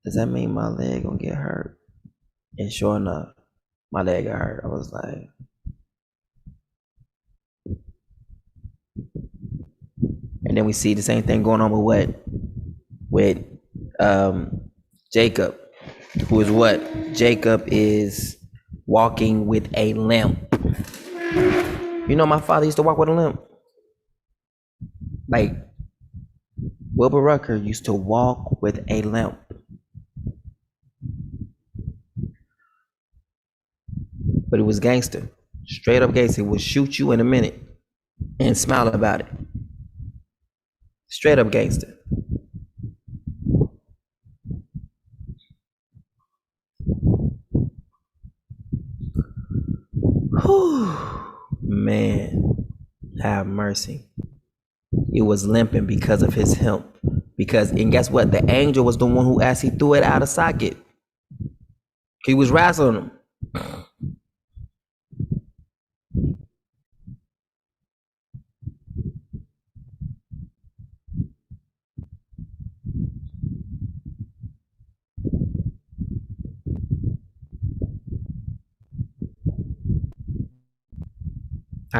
Speaker 1: does that mean my leg gonna get hurt? And sure enough, my leg got hurt. I was like, and then we see the same thing going on with what? With Jacob, who is what? Jacob is walking with a limp. You know, my father used to walk with a limp. Like, Wilbur Rucker used to walk with a limp. But it was gangster. Straight up gangster. He would shoot you in a minute and smile about it. Straight up gangster. Whew. Man, have mercy. It was limping because of his hemp. Because, and guess what? The angel was the one who actually threw it out of socket. He was wrestling him.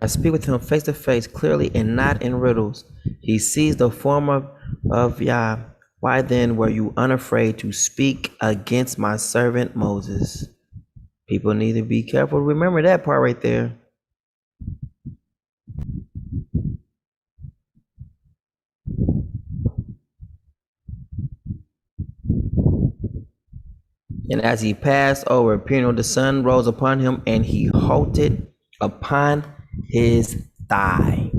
Speaker 1: I speak with him face to face, clearly and not in riddles. He sees the form of Yah. Why then were you unafraid to speak against my servant Moses? People need to be careful. Remember that part right there. And as he passed over Peniel, the sun rose upon him, and he halted upon his thigh.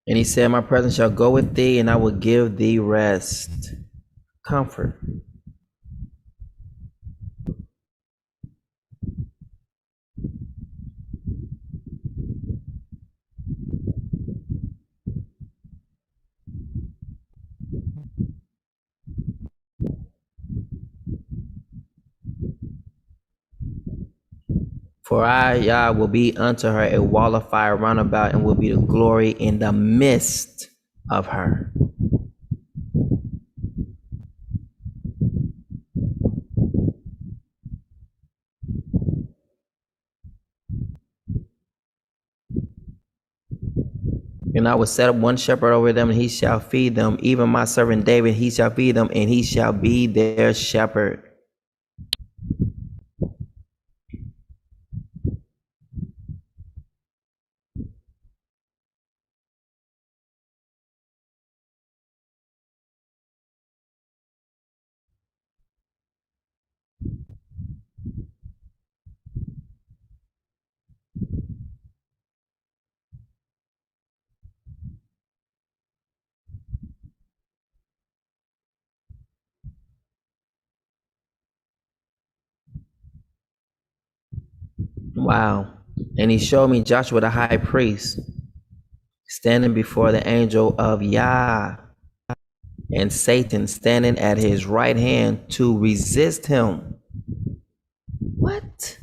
Speaker 1: And he said, my presence shall go with thee, and I will give thee rest, comfort. For I, Yah, will be unto her a wall of fire round about, and will be the glory in the midst of her. And I will set up one shepherd over them, and he shall feed them. Even my servant David, he shall feed them, and he shall be their shepherd. Wow. And he showed me Joshua the high priest standing before the angel of Yah, and Satan standing at his right hand to resist him. What?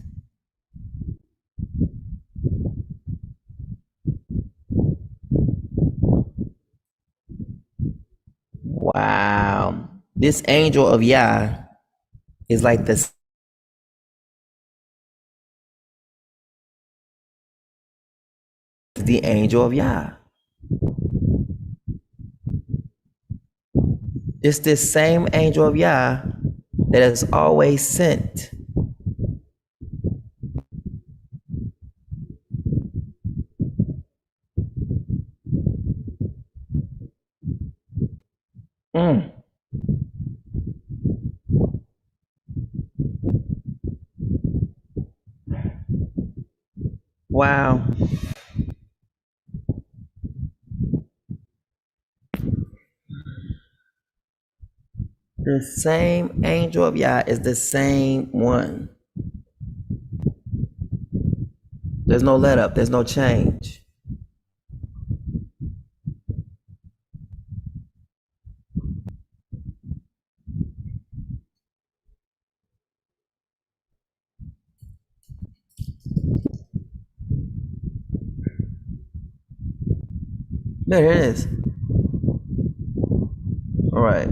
Speaker 1: Wow. This angel of Yah is like the angel of Yah. It's this same angel of Yah that is always sent. Wow. The same angel of Yah is the same one. There's no let up. There's no change. There it is. All right.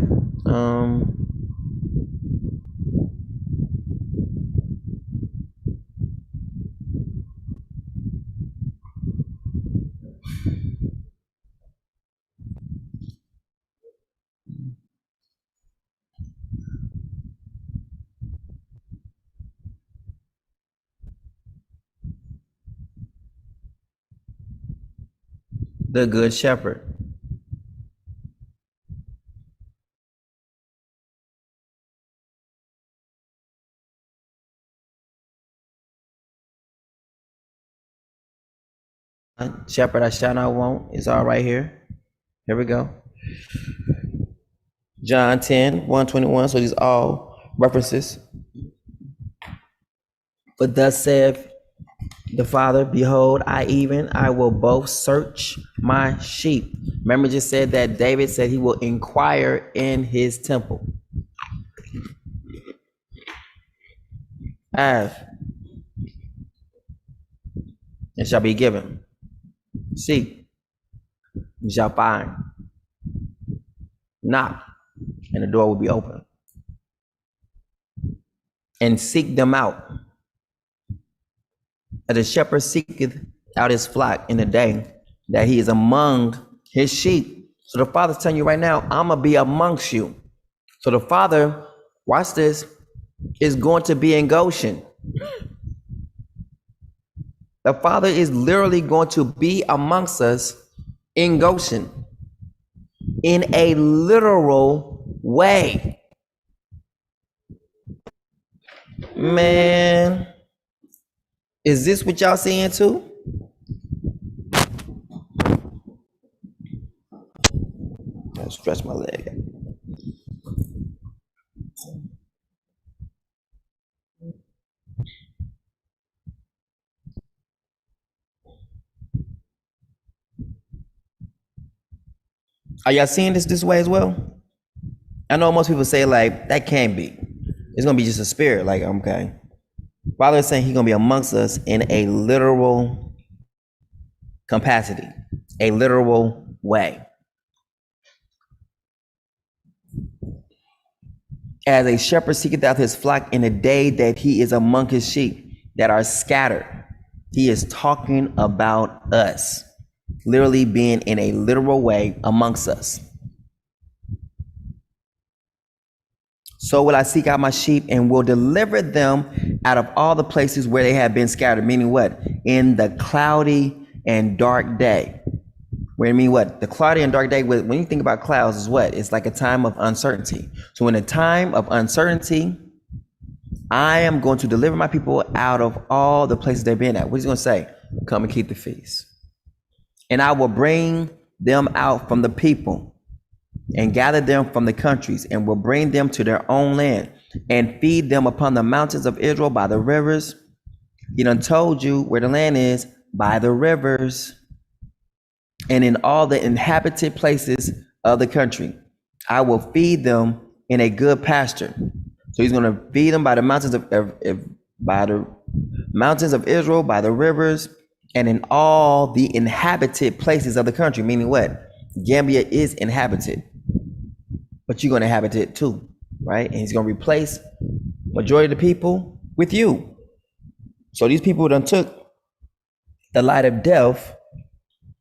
Speaker 1: The Good Shepherd. Shepherd I shall not want is all right here. Here we go. John 10, 121. So these all references. But thus saith the Father, behold, I will both search my sheep. Remember, just said that David said he will inquire in his temple. Ask, and shall be given. Seek, you shall find. Knock, and the door will be open. And seek them out. As the shepherd seeketh out his flock in the day that he is among his sheep. So the Father's telling you right now, I'm going to be amongst you. So the Father, watch this, is going to be in Goshen. The Father is literally going to be amongst us in Goshen in a literal way. Man, is this what y'all seeing too? I'll stretch my leg. Are y'all seeing this way as well? I know most people say like, that can't be. It's gonna be just a spirit, like, okay. Father is saying he's gonna be amongst us in a literal capacity, a literal way. As a shepherd seeketh out his flock in the day that he is among his sheep that are scattered. He is talking about us, literally being in a literal way amongst us. So will I seek out my sheep and will deliver them out of all the places where they have been scattered. Meaning what? In the cloudy and dark day. Where I mean what? The cloudy and dark day, when you think about clouds, is what? It's like a time of uncertainty. So in a time of uncertainty, I am going to deliver my people out of all the places they've been at. What is he going to say? Come and keep the feast. And I will bring them out from the people and gather them from the countries and will bring them to their own land and feed them upon the mountains of Israel by the rivers. He done told you where the land is, by the rivers and in all the inhabited places of the country. I will feed them in a good pasture. So he's going to feed them by the mountains of Israel, by the rivers, and in all the inhabited places of the country. Meaning what? Gambia is inhabited, but you're going to inhabit it too, right? And he's going to replace majority of the people with you. So these people done took the light of death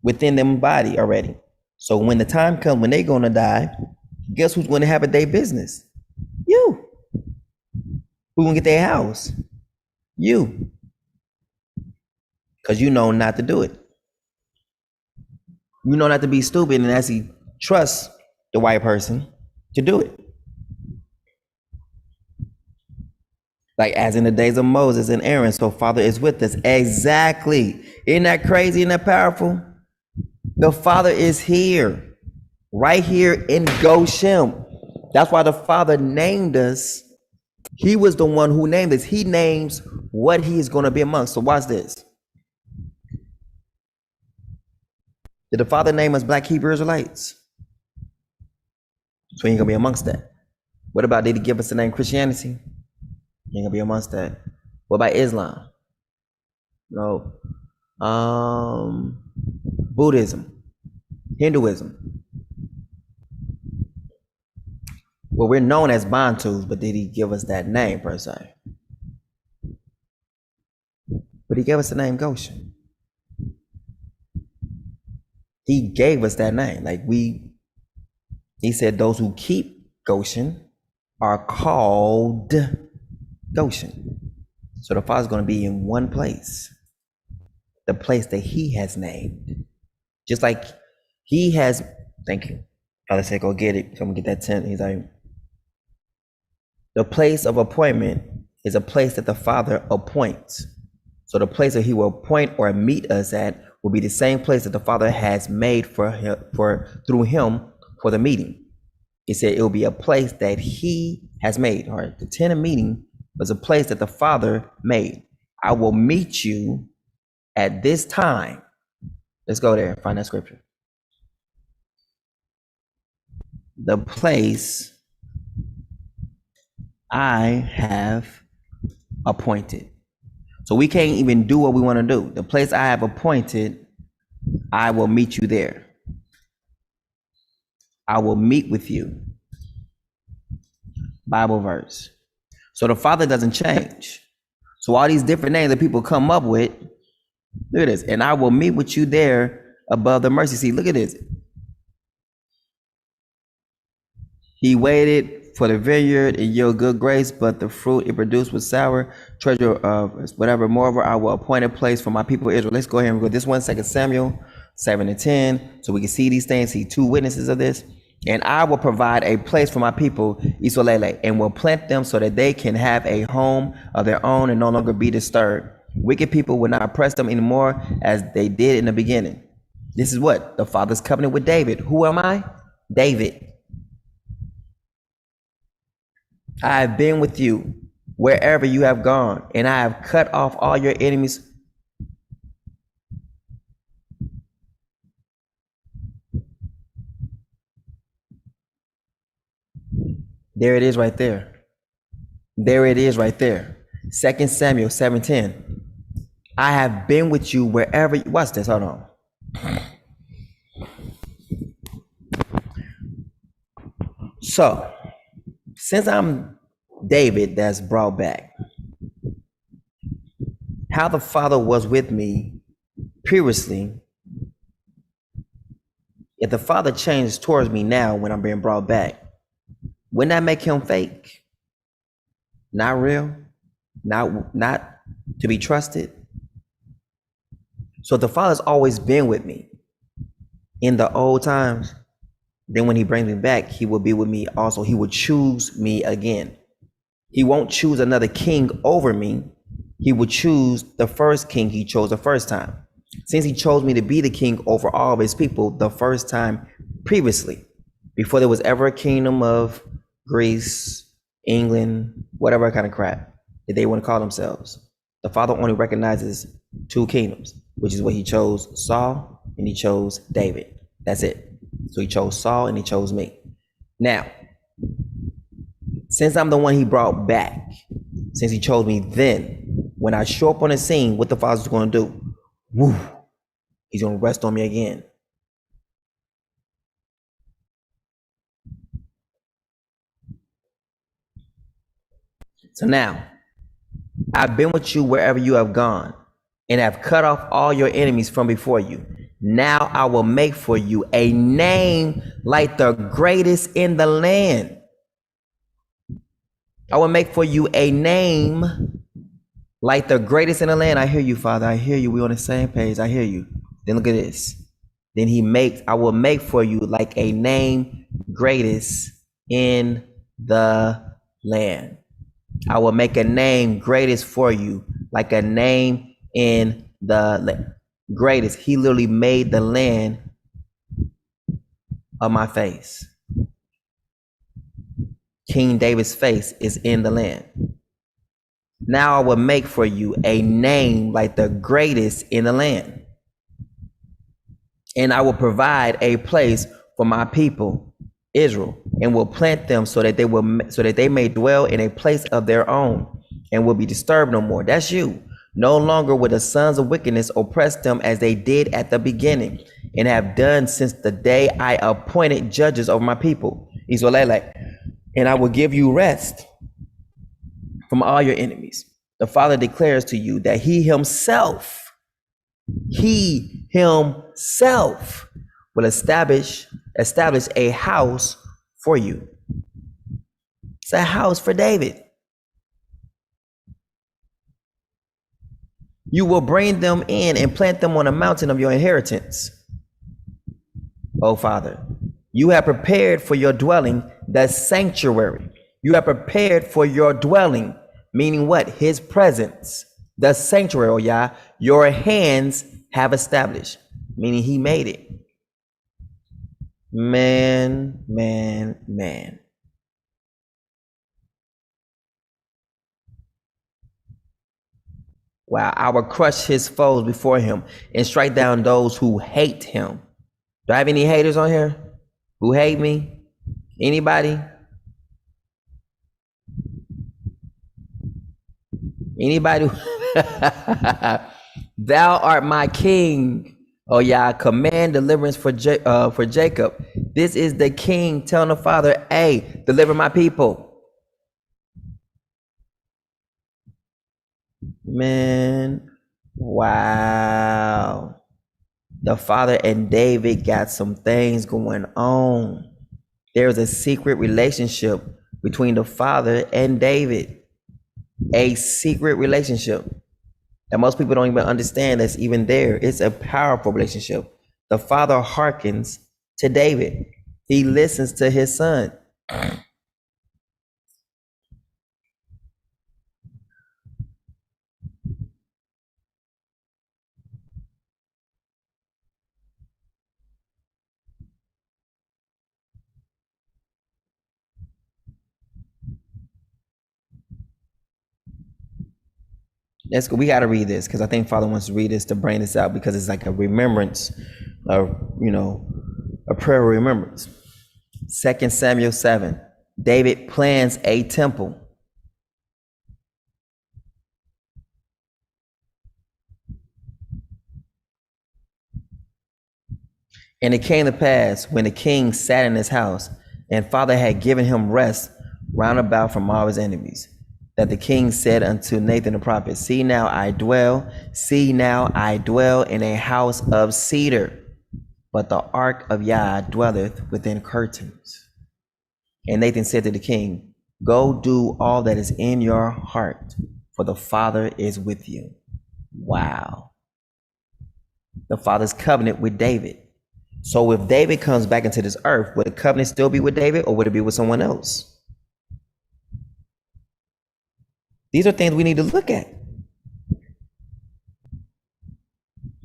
Speaker 1: within them body already. So when the time comes when they're going to die, guess who's going to have a day business? You. Who's going to get their house? You. Because you know not to do it. You know not to be stupid and actually trust the white person to do it. Like as in the days of Moses and Aaron, so Father is with us. Exactly. Isn't that crazy? Isn't that powerful? The Father is here, right here in Goshen. That's why the Father named us. He was the one who named us. He names what he is going to be amongst. So watch this. Did the Father name us Black Hebrew Israelites? So he ain't going to be amongst that. What about, did he give us the name Christianity? He ain't going to be amongst that. What about Islam? No. Buddhism, Hinduism. Well, we're known as Bantus, but did he give us that name per se? But he gave us the name Goshen. He gave us that name. He said those who keep Goshen are called Goshen. So the Father's going to be in one place, the place that he has named. Just like he has, thank you. Father said, go get it. Come get that tent. He's like, the place of appointment is a place that the Father appoints. So the place that he will appoint or meet us at will be the same place that the Father has made for him, through him for the meeting. He said it will be a place that he has made. All right, the tent of meeting was a place that the Father made. I will meet you at this time. Let's go there and find that scripture. The place I have appointed. So we can't even do what we want to do. The place I have appointed, I will meet you there. I will meet with you. Bible verse. So the Father doesn't change. So all these different names that people come up with, look at this. And I will meet with you there above the mercy seat. Look at this. He waited for the vineyard and yield good grapes, but the fruit it produced was sour. Treasure of whatever. Moreover, I will appoint a place for my people Israel. Let's go ahead and go this 1 Samuel 7-10, so we can see these things, see two witnesses of this. And I will provide a place for my people Israel, and will plant them so that they can have a home of their own and no longer be disturbed. Wicked people will not oppress them anymore as they did in the beginning. This is what the Father's covenant with David. Who am I? David. I have been with you wherever you have gone, and I have cut off all your enemies. There it is right there. There it is right there. 2 Samuel 7:10. I have been with you wherever you, watch this, hold on. So, since I'm David that's brought back, how the Father was with me previously, if the Father changes towards me now when I'm being brought back, wouldn't that make him fake? Not real? Not to be trusted? So if the Father's always been with me in the old times, then when he brings me back, he will be with me also. He will choose me again. He won't choose another king over me. He will choose the first king he chose the first time. Since he chose me to be the king over all of his people the first time previously, before there was ever a kingdom of Greece, England, whatever kind of crap that they want to call themselves. The Father only recognizes two kingdoms, which is what he chose Saul and he chose David. That's it. So he chose Saul and he chose me. Now, since I'm the one he brought back, since he chose me then, when I show up on the scene, what the Father's going to do? Woo, he's going to rest on me again. So now, I've been with you wherever you have gone, and have cut off all your enemies from before you. Now I will make for you a name like the greatest in the land. I will make for you a name like the greatest in the land. I hear you, Father. I hear you. We're on the same page. I hear you. Then look at this. Then I will make for you like a name greatest in the land. I will make a name greatest for you, like a name in the land. Greatest. He literally made the land of my face. King David's face is in the land. Now I will make for you a name like the greatest in the land. And I will provide a place for my people, Israel, and will plant them so that they may dwell in a place of their own and will be disturbed no more. That's you. No longer will the sons of wickedness oppress them as they did at the beginning and have done since the day I appointed judges over my people, Israel. And I will give you rest from all your enemies. The Father declares to you that he himself will establish a house for you. It's a house for David. You will bring them in and plant them on a mountain of your inheritance. Oh, Father, you have prepared for your dwelling the sanctuary. You have prepared for your dwelling, meaning what? His presence. The sanctuary, oh Yah, your hands have established, meaning he made it. Man. Wow, I will crush his foes before him and strike down those who hate him. Do I have any haters on here who hate me? Anybody? Anybody? Thou art my king. Oh yeah, command deliverance for Jacob. This is the king telling the Father, hey, deliver my people. Man, wow. The Father and David got some things going on. There's a secret relationship between the Father and David. A secret relationship that most people don't even understand that's even there. It's a powerful relationship. The Father hearkens to David. He listens to his son. Let's go. We got to read this because I think Father wants to read this to bring this out because it's like a remembrance of, a prayer of remembrance. 2 Samuel 7. David plans a temple. And it came to pass when the king sat in his house and Father had given him rest round about from all his enemies, that the king said unto Nathan the prophet, see now I dwell in a house of cedar, but the ark of Yah dwelleth within curtains. And Nathan said to the king, go do all that is in your heart, for the Father is with you. Wow. The Father's covenant with David. So if David comes back into this earth, would the covenant still be with David or would it be with someone else? These are things we need to look at.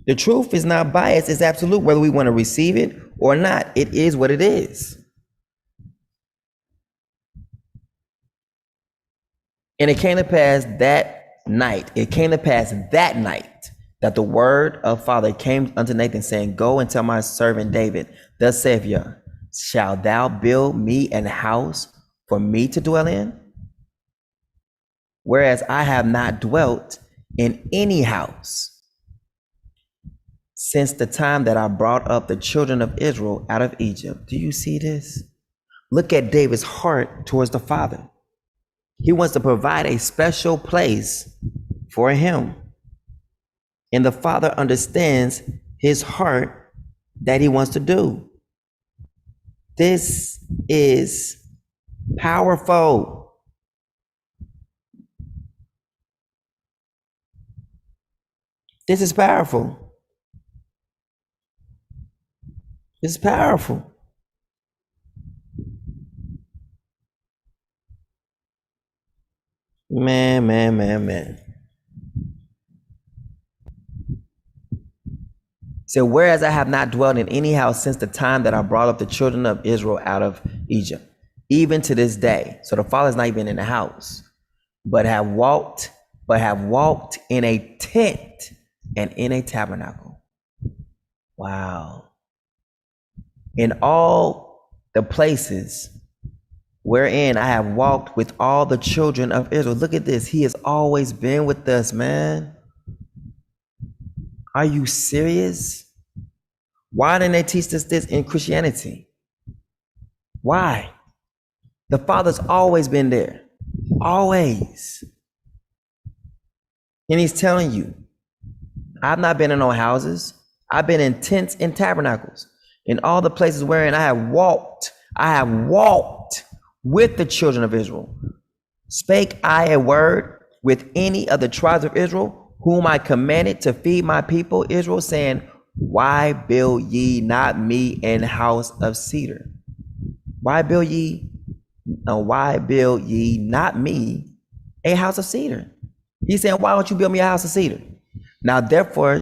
Speaker 1: The truth is not biased, it's absolute, whether we want to receive it or not. It is what it is. And it came to pass that night, that the word of Father came unto Nathan, saying, go and tell my servant David, thus saith Yah, shalt thou build me an house for me to dwell in? Whereas I have not dwelt in any house since the time that I brought up the children of Israel out of Egypt. Do you see this? Look at David's heart towards the Father. He wants to provide a special place for him. And the Father understands his heart that he wants to do. This is powerful. This is powerful. This is powerful. Man. So whereas I have not dwelt in any house since the time that I brought up the children of Israel out of Egypt, even to this day. So the Father's not even in the house, but have walked in a tent and in a tabernacle. Wow. In all the places wherein I have walked with all the children of Israel. Look at this. He has always been with us, man. Are you serious? Why didn't they teach us this in Christianity? Why? The Father's always been there. Always. And he's telling you, I've not been in no houses. I've been in tents and tabernacles. In all the places wherein I have walked with the children of Israel. Spake I a word with any of the tribes of Israel, whom I commanded to feed my people Israel, saying, why build ye not me an house of cedar? Why build ye not me a house of cedar? He's saying, why don't you build me a house of cedar? Now therefore,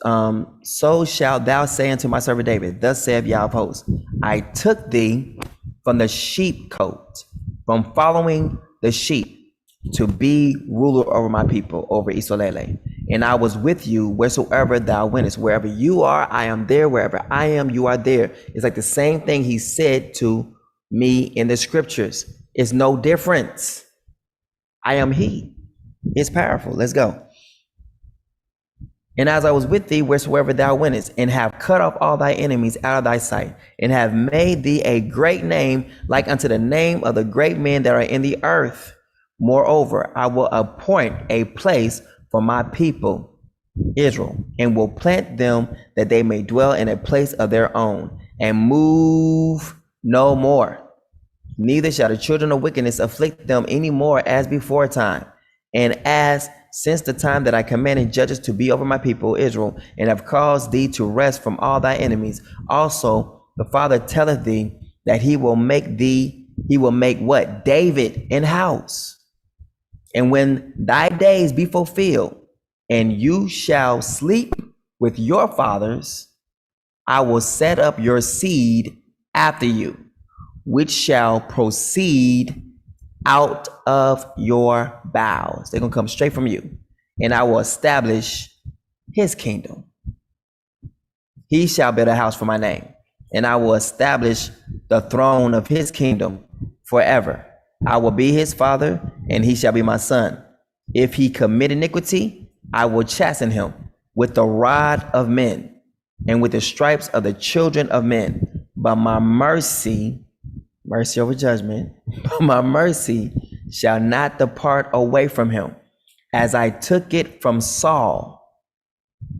Speaker 1: so shalt thou say unto my servant David, thus saith Yahweh of hosts, I took thee from the sheepcote, from following the sheep, to be ruler over my people, over Isolele. And I was with you wheresoever thou wentest. Wherever you are, I am there. Wherever I am, you are there. It's like the same thing he said to me in the scriptures. It's no difference. I am he. It's powerful. Let's go. And as I was with thee wheresoever thou wentest, and have cut off all thy enemies out of thy sight, and have made thee a great name, like unto the name of the great men that are in the earth. Moreover, I will appoint a place for my people Israel, and will plant them that they may dwell in a place of their own, and move no more. Neither shall the children of wickedness afflict them any more as before time, and as since the time that I commanded judges to be over my people Israel, and have caused thee to rest from all thy enemies. Also the Father telleth thee that he will make what? David an house. And when thy days be fulfilled, and you shall sleep with your fathers, I will set up your seed after you, which shall proceed out of your bowels. They're going to come straight from you. And I will establish his kingdom. He shall build a house for my name, and I will establish the throne of his kingdom forever. I will be his father, and he shall be my son. If he commit iniquity, I will chasten him with the rod of men, and with the stripes of the children of men. But my mercy over judgment, but my mercy shall not depart away from him, as I took it from Saul,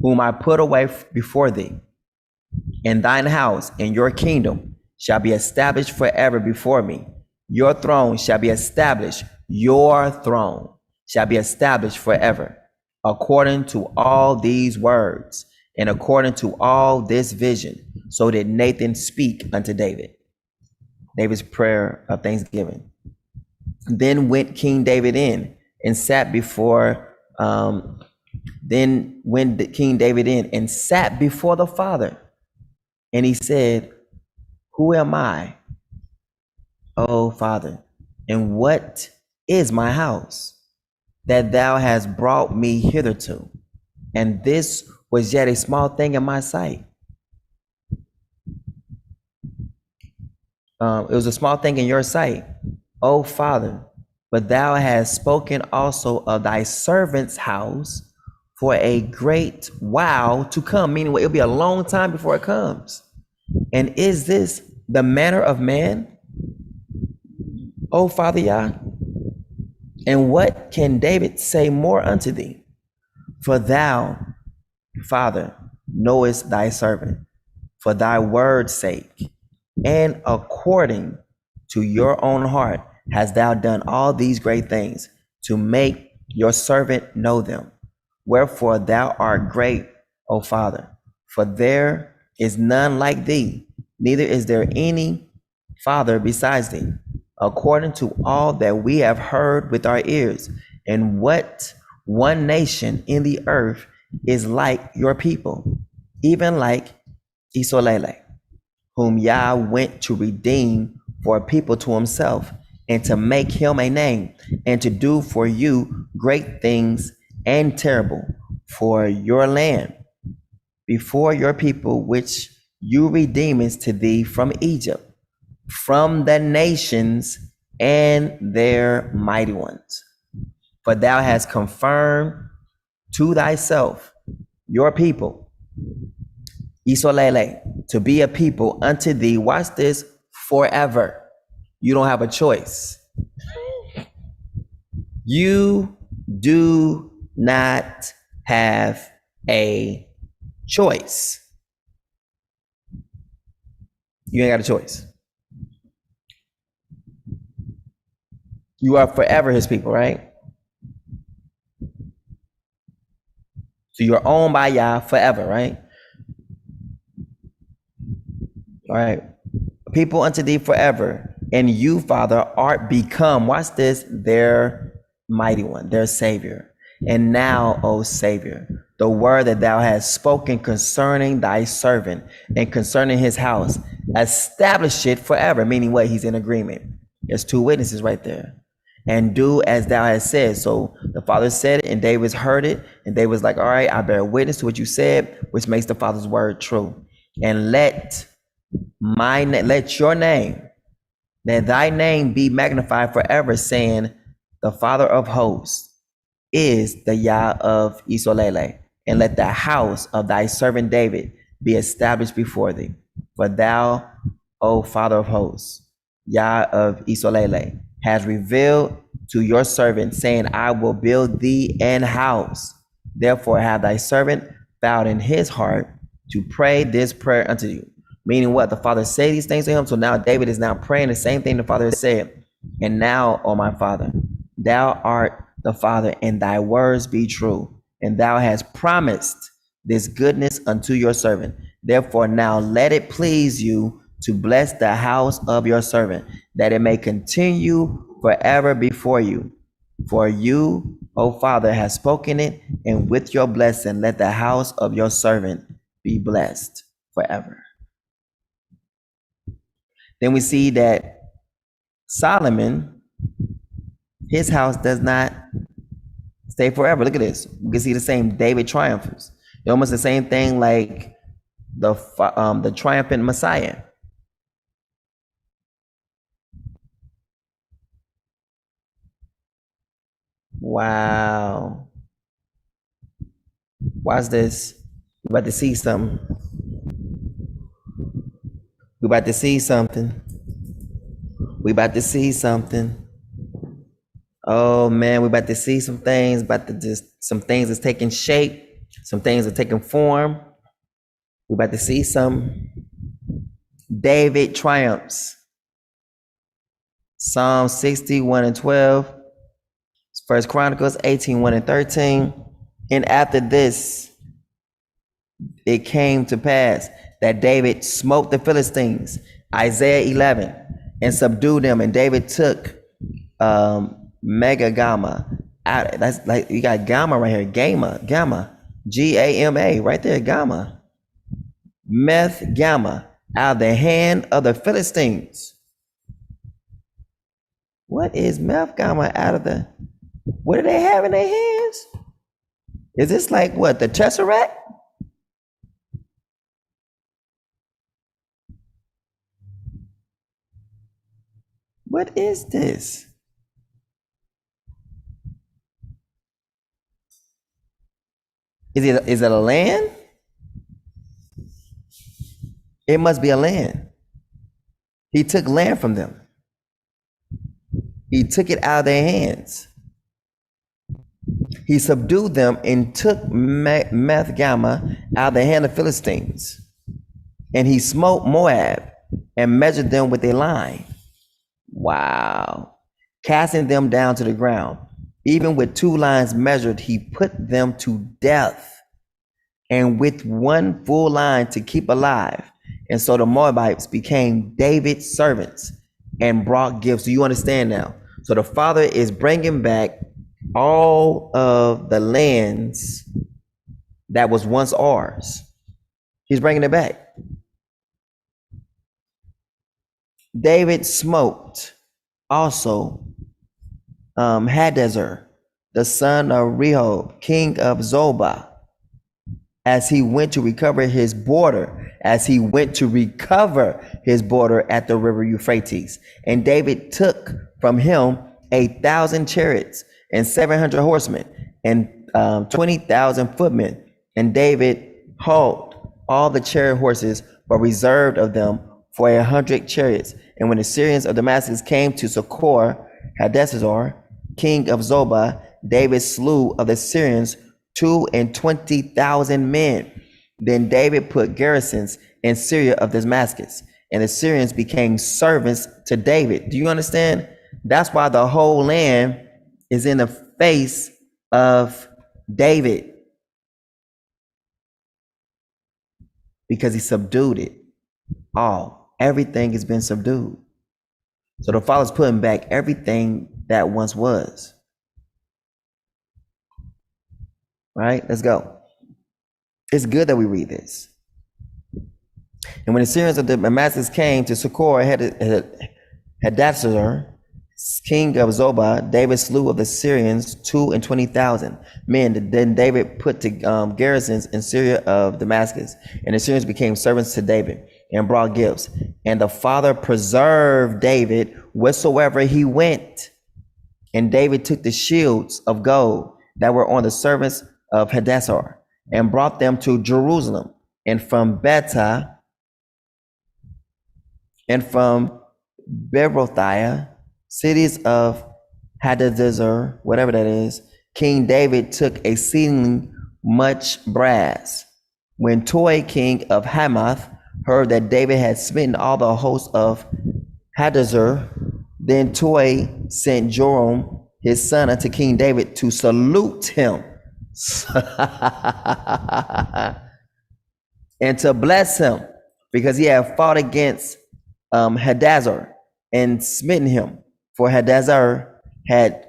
Speaker 1: whom I put away before thee. And thine house and your kingdom shall be established forever before me. Your throne shall be established. Your throne shall be established forever, according to all these words, and according to all this vision. So did Nathan speak unto David. David's prayer of thanksgiving. Then went King David in and sat before, King David in and sat before the Father. And he said, who am I, O Father? And what is my house that thou hast brought me hitherto? And this was yet a small thing in my sight. It was a small thing in your sight, O Father, but thou hast spoken also of thy servant's house for a great while to come, meaning it'll be a long time before it comes. And is this the manner of man, O Father Yah? And what can David say more unto thee? For thou, Father, knowest thy servant, for thy word's sake, and according to your own heart hast thou done all these great things, to make your servant know them. Wherefore thou art great, O Father, for there is none like thee, neither is there any Father besides thee, according to all that we have heard with our ears. And what one nation in the earth is like your people, even like Isolele, whom Yah went to redeem for a people to himself, and to make him a name, and to do for you great things and terrible for your land, before your people, which you redeemest to thee from Egypt, from the nations and their mighty ones. For thou hast confirmed to thyself your people, Isolele, to be a people unto thee, watch this, forever. You don't have a choice. You do not have a choice. You ain't got a choice. You are forever his people, right? So you're owned by Yah forever, right? All right. People unto thee forever. And you, Father, art become, watch this, their mighty one, their Savior. And now, O Savior, the word that thou hast spoken concerning thy servant and concerning his house, establish it forever. Meaning what? He's in agreement. There's two witnesses right there. And do as thou hast said. So the father said it, and David heard it, and David was like, all right, I bear witness to what you said, which makes the father's word true. And let your name, that thy name be magnified forever, saying, the Father of hosts is the Yah of Isolele, and let the house of thy servant David be established before thee. For thou, O Father of hosts, Yah of Isolele, has revealed to your servant, saying, I will build thee an house. Therefore have thy servant vowed in his heart to pray this prayer unto you. Meaning what? The father said these things to him. So now David is now praying the same thing the father has said. And now, O my father, thou art the Father, and thy words be true. And thou hast promised this goodness unto your servant. Therefore now let it please you to bless the house of your servant, that it may continue forever before you. For you, O Father, have spoken it, and with your blessing let the house of your servant be blessed forever. Then we see that Solomon, his house does not stay forever. Look at this. We can see the same David triumphs. It's almost the same thing like the triumphant Messiah. Wow. Watch this. We're about to see something. We're about to see something. We about to see something. Oh man, we're about to see some things. Some things that's taking shape. Some things are taking form. We're about to see some. David triumphs. Psalm 61 and 12. 1 Chronicles 18, 1 and 13. And after this, it came to pass that David smote the Philistines, Isaiah 11, and subdued them. And David took Mega Gamma out. That's like, you got Gamma right here. Gamma, Gama, right there, Gamma. Meth Gamma out of the hand of the Philistines. What is Meth Gamma out of the? What do they have in their hands? Is this like what, the Tesseract? What is this? Is it a land? It must be a land. He took land from them. He took it out of their hands. He subdued them and took Meth Gamma out of the hand of Philistines. And he smote Moab and measured them with a line. Wow. Casting them down to the ground. Even with 2 lines measured, he put them to death. And with 1 full line to keep alive. And so the Moabites became David's servants and brought gifts. Do you understand now? So the father is bringing back all of the lands that was once ours. He's bringing it back. David smote also Hadazer, the son of Rehob, king of Zobah, as he went to recover his border, at the river Euphrates. And David took from him 1,000 chariots and 700 horsemen and 20,000 footmen. And David hauled all the chariot horses, but reserved of them for 100 chariots. And when the Syrians of Damascus came to succor Hadassah, king of Zobah, David slew of the Syrians 22,000 men. Then David put garrisons in Syria of Damascus, and the Syrians became servants to David. Do you understand? That's why the whole land is in the face of David, because he subdued it all. Everything has been subdued. So the Father's putting back everything that once was. Right? Let's go. It's good that we read this. And when the Syrians of Damascus came to succor Hadassah, king of Zobah, David slew of the Syrians 22,000 men. Then David put to garrisons in Syria of Damascus, and the Syrians became servants to David and brought gifts. And the Father preserved David wheresoever he went. And David took the shields of gold that were on the servants of Hadassah and brought them to Jerusalem, and from Betah and from Berothia, cities of Hadadezer, whatever that is, King David took exceedingly much brass. When Toi, king of Hamath, heard that David had smitten all the hosts of Hadazer, then Toi sent Joram his son unto King David to salute him and to bless him, because he had fought against Hadazer and smitten him. For Hadazer had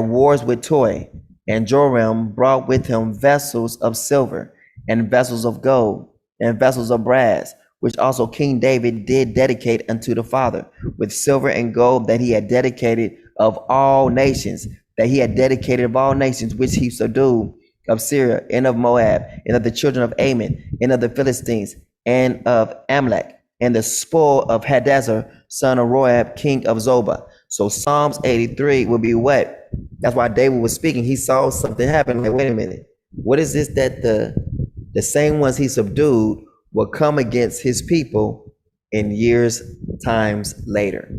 Speaker 1: wars with Toi, and Joram brought with him vessels of silver and vessels of gold and vessels of brass, which also King David did dedicate unto the Father, with silver and gold that he had dedicated of all nations, which he subdued, of Syria and of Moab and of the children of Ammon and of the Philistines and of Amalek, and the spoil of Hadassah, son of Roab, king of Zobah. So Psalms 83 will be what? That's why David was speaking. He saw something happen. Like, wait a minute. What is this that the same ones he subdued will come against his people in years, times later?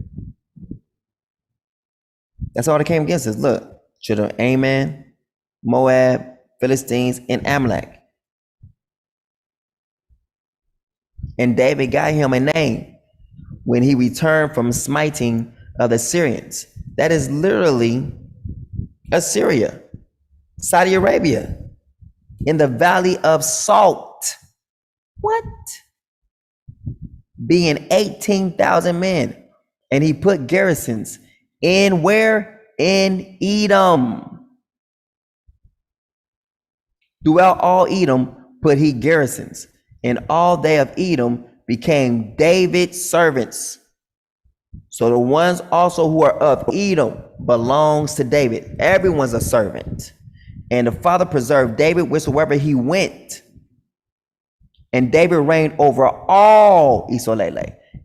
Speaker 1: That's all that came against us. Look, children of Ammon, Moab, Philistines, and Amalek. And David got him a name when he returned from smiting of the Syrians. That is literally Assyria, Saudi Arabia, in the valley of salt. What? Being 18,000 men. And he put garrisons in where? In Edom. Throughout all Edom put he garrisons, and all they of Edom became David's servants. So the ones also who are of Edom belongs to David. Everyone's a servant. And the Father preserved David wheresoever he went. And David reigned over all Israel.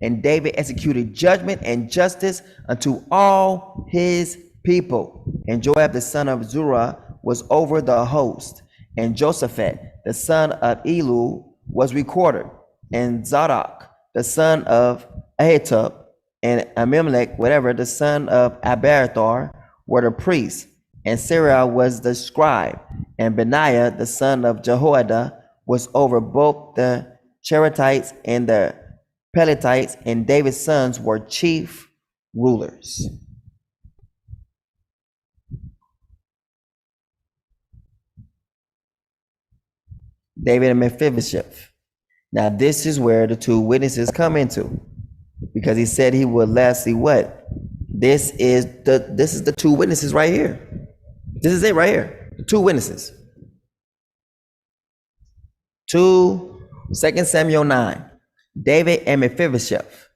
Speaker 1: And David executed judgment and justice unto all his people. And Joab the son of Zurah was over the host. And Joshaphat the son of Elul was recorder. And Zadok the son of Ahitub and Ahimelech, whatever, the son of Abiathar, were the priests. And Sarah was the scribe. And Benaiah the son of Jehoiada was over both the Cherethites and the Pelethites, and David's sons were chief rulers. David and Mephibosheth. Now this is where the two witnesses come into, because he said he would lastly what? This is the two witnesses right here. This is it right here. The two witnesses. 2 Samuel 9. David and Mephibosheth.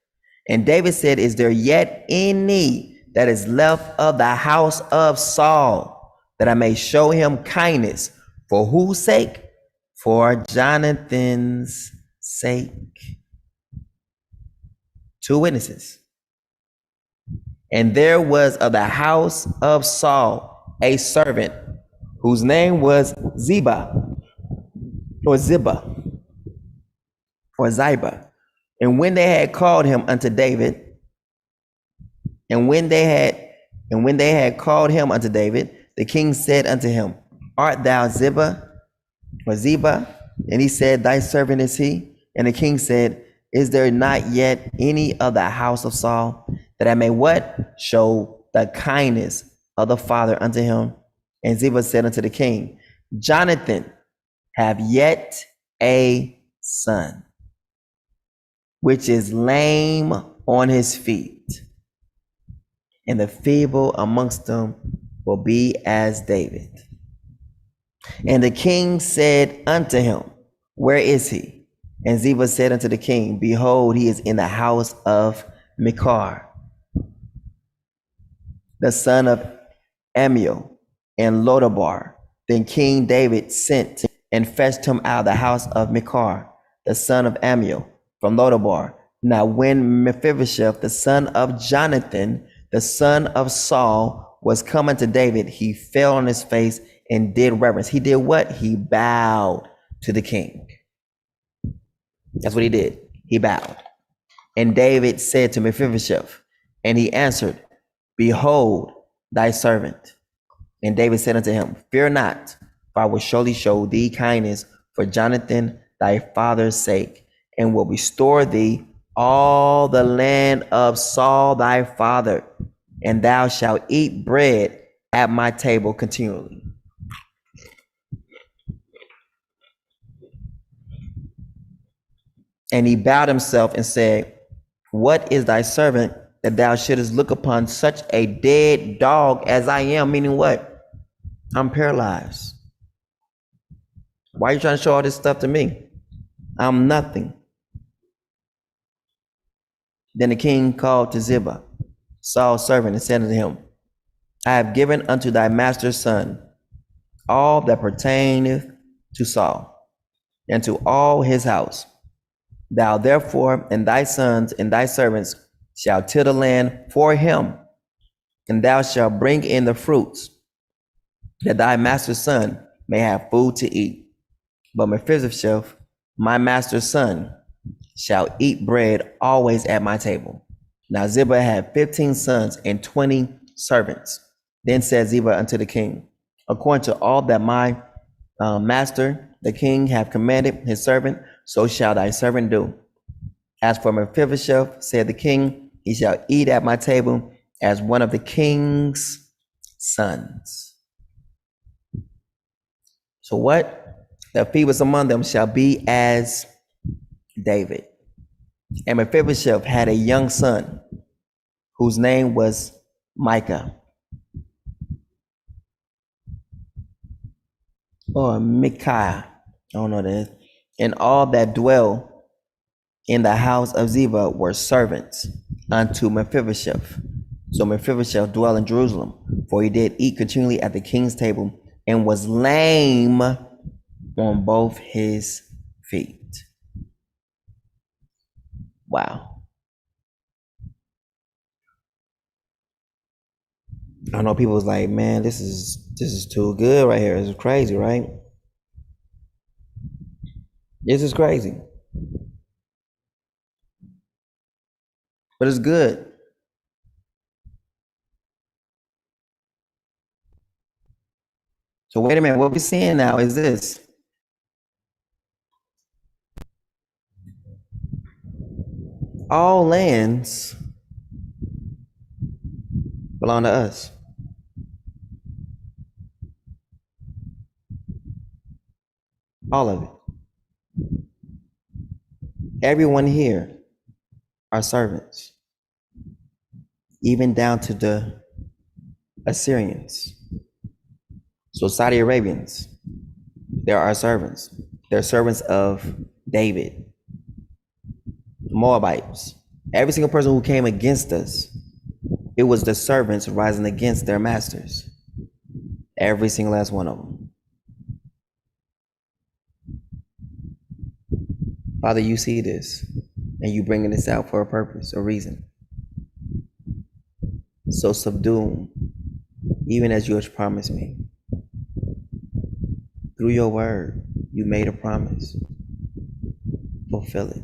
Speaker 1: And David said, is there yet any that is left of the house of Saul, that I may show him kindness? For whose sake? For Jonathan's sake. Two witnesses. And there was of the house of Saul a servant whose name was Ziba, or Ziba, or Ziba. And when they had called him unto David, the king said unto him, art thou Ziba, or Ziba? And he said, thy servant is he. And the king said, is there not yet any of the house of Saul, that I may what? Show the kindness of the father unto him. And Ziba said unto the king, Jonathan have yet a son, which is lame on his feet, and the feeble amongst them will be as David. And the king said unto him, where is he? And Ziba said unto the king, behold, he is in the house of Machir, the son of Amiel, and Lodabar. Then King David sent and fetched him out of the house of Machir, the son of Amiel, from Lodabar. Now when Mephibosheth, the son of Jonathan, the son of Saul, was coming to David, he fell on his face and did reverence. He did what? He bowed to the king. That's what he did. He bowed. And David said to Mephibosheth, and he answered, behold, thy servant. And David said unto him, fear not, for I will surely show thee kindness for Jonathan thy father's sake, and will restore thee all the land of Saul thy father, and thou shalt eat bread at my table continually. And he bowed himself and said, what is thy servant, that thou shouldest look upon such a dead dog as I am? Meaning what? I'm paralyzed. Why are you trying to show all this stuff to me? I'm nothing. Then the king called to Ziba, Saul's servant, and said unto him, I have given unto thy master's son all that pertaineth to Saul, and to all his house. Thou therefore and thy sons and thy servants shall till the land for him, and thou shalt bring in the fruits, that thy master's son may have food to eat. But Mephibosheth, my master's son, shall eat bread always at my table. Now Ziba had 15 sons and 20 servants. Then said Ziba unto the king, according to all that my master the king hath commanded his servant, so shall thy servant do. As for Mephibosheth, said the king, he shall eat at my table as one of the king's sons. So what? The feeblest among them shall be as David. And Mephibosheth had a young son whose name was Micah, or Micaiah, I don't know this. And all that dwell in the house of Ziba were servants unto Mephibosheth. So Mephibosheth dwelt in Jerusalem, for he did eat continually at the king's table, and was lame on both his feet. Wow. I know people was like, man, this is too good right here. This is crazy, right? This is crazy. But it's good. So wait a minute, what we're seeing now is this. All lands belong to us. All of it. Everyone here are servants, even down to the Assyrians. So Saudi Arabians, there are servants. They're servants of David. Moabites. Every single person who came against us, it was the servants rising against their masters. Every single last one of them. Father, you see this, and you bringing this out for a purpose, a reason. So subdue them, even as you have promised me. Through your word, you made a promise. Fulfill it.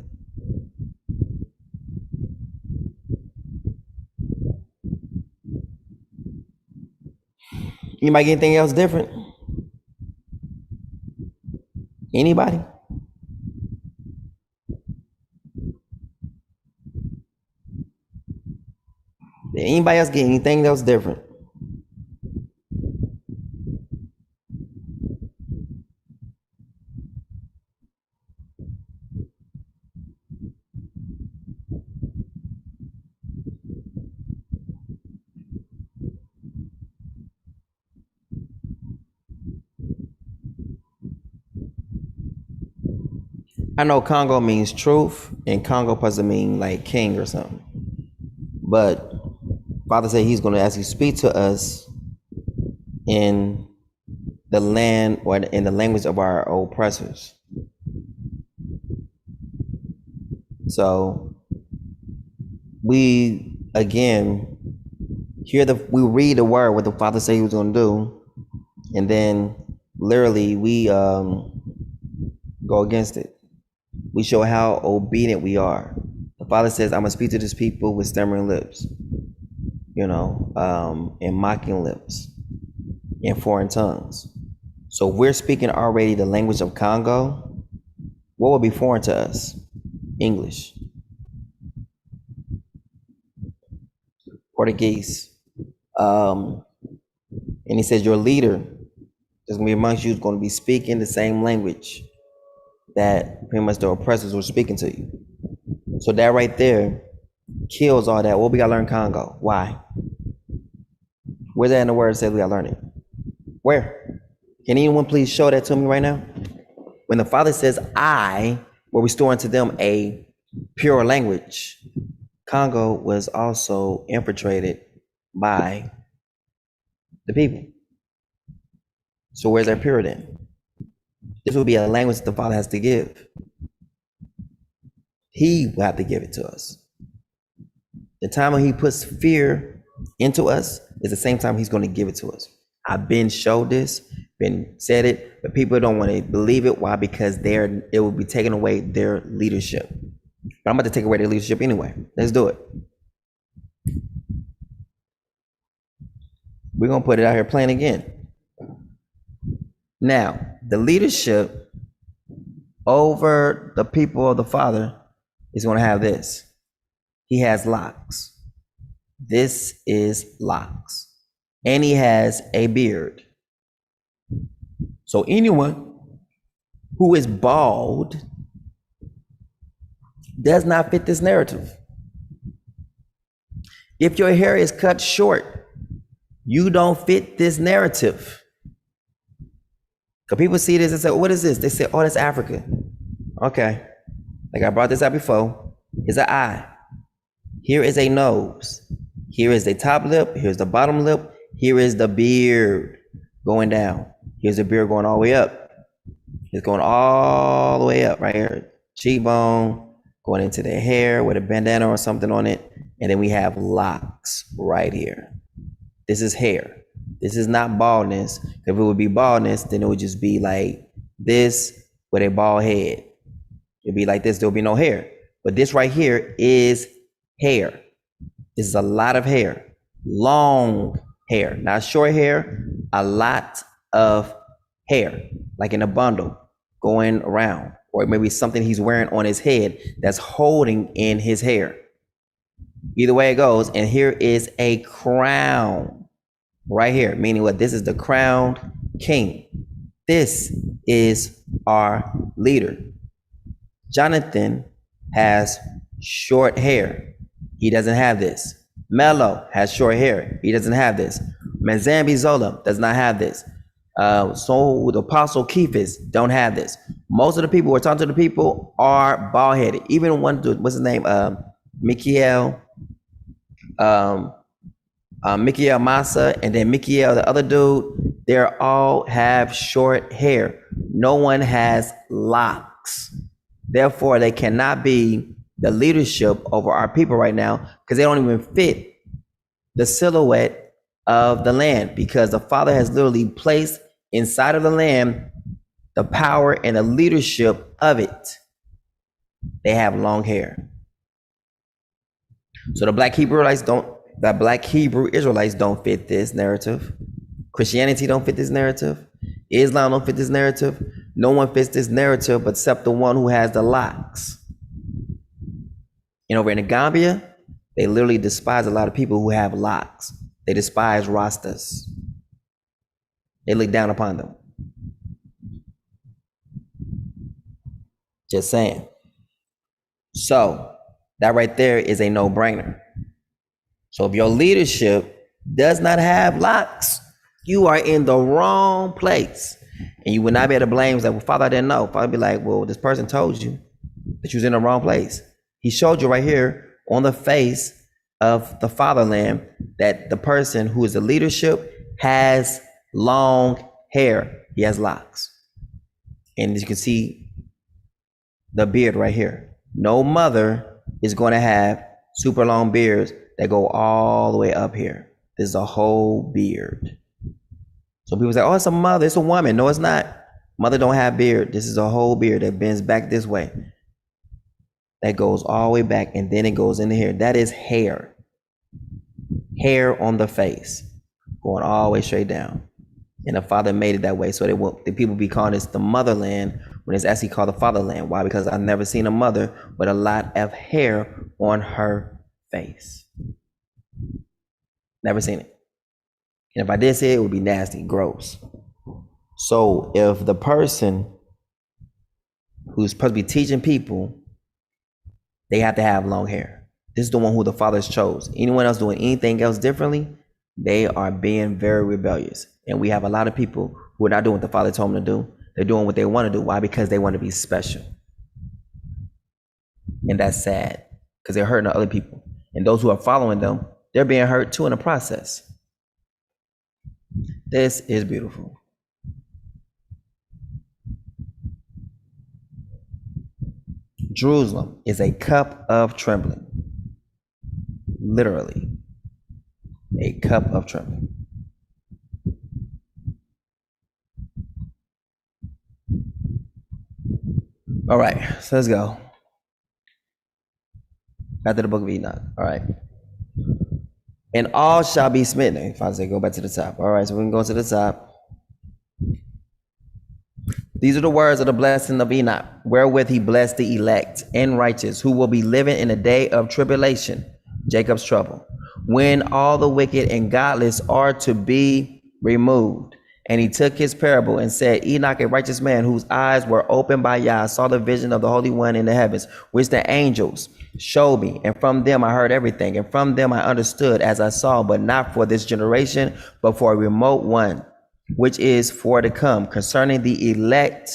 Speaker 1: Anybody get anything else different? Anybody? Did anybody else get anything else different? I know Congo means truth, and Congo supposed to mean like king or something. But Father said he's going to actually speak to us in the land or in the language of our oppressors. So we again we read the word what the Father said he was going to do, and then literally we go against it. We show how obedient we are. The Father says, I'm going to speak to this people with stammering lips, and mocking lips, in foreign tongues. So we're speaking already the language of Congo. What would be foreign to us? English. Portuguese. And he says, your leader that's going to be amongst you is going to be speaking the same language that pretty much the oppressors were speaking to you. So that right there kills all that. Well, we gotta learn Congo. Why? Where's that in the word that says we gotta learn it? Where? Can anyone please show that to me right now? When the Father says I will restore unto them a pure language, Congo was also infiltrated by the people. So where's that pure then? This will be a language that the Father has to give. He will have to give it to us. The time when he puts fear into us is the same time he's going to give it to us. I've been showed this, been said it, but people don't want to believe it. Why? Because it will be taking away their leadership. But I'm about to take away their leadership anyway. Let's do it. We're going to put it out here playing again. Now, the leadership over the people of the Father is going to have this. He has locks. This is locks. And he has a beard. So anyone who is bald does not fit this narrative. If your hair is cut short, you don't fit this narrative. Because people see this and say, what is this? They say, oh, that's Africa. Okay. Like I brought this up before. Here's an eye. Here is a nose. Here is the top lip. Here's the bottom lip. Here is the beard going down. Here's the beard going all the way up. It's going all the way up right here. Cheekbone, going into the hair with a bandana or something on it. And then we have locks right here. This is hair. This is not baldness. If it would be baldness, then it would just be like this with a bald head. It'd be like this, there'll be no hair. But this right here is hair. This is a lot of hair. Long hair, not short hair, a lot of hair, like in a bundle going around, or maybe something he's wearing on his head that's holding in his hair. Either way it goes, and here is a crown. Right here, meaning what? This is the crowned king. This is our leader. Jonathan has short hair. He doesn't have this. Mello has short hair. He doesn't have this. Mazambi Zola does not have this. So the Apostle Kephas don't have this. Most of the people who are talking to the people are bald headed. Even one dude, what's his name? Mikiel, Mikiel Massa, and then Mikiel, the other dude. They all have short hair. No one has locks. Therefore, they cannot be the leadership over our people right now because they don't even fit the silhouette of the land, because the Father has literally placed inside of the land the power and the leadership of it. They have long hair. So the black Hebrew Israelites don't fit this narrative. Christianity don't fit this narrative. Islam don't fit this narrative. No one fits this narrative except the one who has the locks. And over in the Gambia, they literally despise a lot of people who have locks. They despise Rastas. They look down upon them. Just saying. So that right there is a no-brainer. So if your leadership does not have locks, you are in the wrong place. And you would not be able to blame, like, well, Father, I didn't know. Father be like, well, this person told you that you was in the wrong place. He showed you right here on the face of the fatherland that the person who is the leadership has long hair. He has locks. And as you can see, the beard right here. No mother is going to have super long beards that go all the way up here. This is a whole beard. So people say, oh, it's a mother, it's a woman. No, it's not. Mother don't have beard. This is a whole beard that bends back this way. That goes all the way back, and then it goes into here. That is hair. Hair on the face, going all the way straight down. And the Father made it that way so the people be calling this the motherland when it's actually called the fatherland. Why? Because I've never seen a mother with a lot of hair on her face. Never seen it. And if I did see it, it would be nasty, gross. So if the person who's supposed to be teaching people, they have to have long hair. This is the one who the fathers chose. Anyone else doing anything else differently, they are being very rebellious. And we have a lot of people who are not doing what the Father told them to do. They're doing what they want to do. Why? Because they want to be special. And that's sad, because they're hurting other people. And those who are following them, they're being hurt too in the process. This is beautiful. Jerusalem is a cup of trembling. Literally. A cup of trembling. All right, so let's go. Back to the book of Enoch. All right. And all shall be smitten. If I say go back to the top. All right, so we can go to the top. These are the words of the blessing of Enoch, wherewith he blessed the elect and righteous, who will be living in the day of tribulation, Jacob's trouble, when all the wicked and godless are to be removed. And he took his parable and said, Enoch, a righteous man whose eyes were opened by Yah, saw the vision of the Holy One in the heavens, which the angels showed me. And from them I heard everything. And from them I understood as I saw, but not for this generation, but for a remote one, which is for to come, concerning the elect.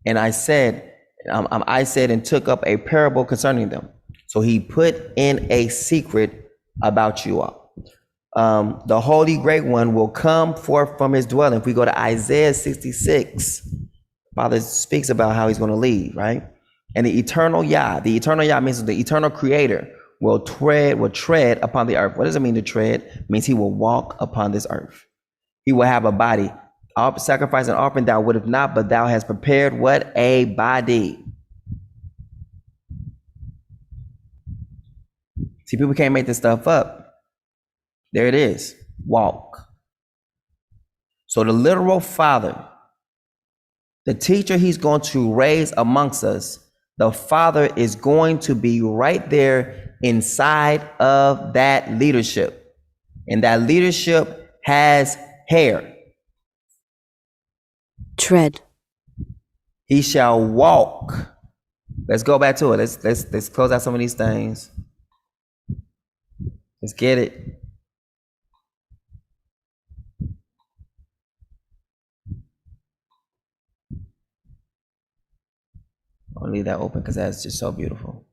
Speaker 1: And I said, and took up a parable concerning them. So he put in a secret about you all. The Holy Great One will come forth from his dwelling. If we go to Isaiah 66, Father speaks about how he's going to leave, right? And the eternal Yah means the eternal Creator will tread upon the earth. What does it mean to tread? It means he will walk upon this earth. He will have a body. Sacrifice and offering thou would have not, but thou hast prepared what? A body. See, people can't make this stuff up. There it is. Walk. So the literal Father, the teacher he's going to raise amongst us, the Father is going to be right there inside of that leadership. And that leadership has hair.
Speaker 10: Tread.
Speaker 1: He shall walk. Let's go back to it. Let's close out some of these things. Let's get it. want to leave that open because that's just so beautiful.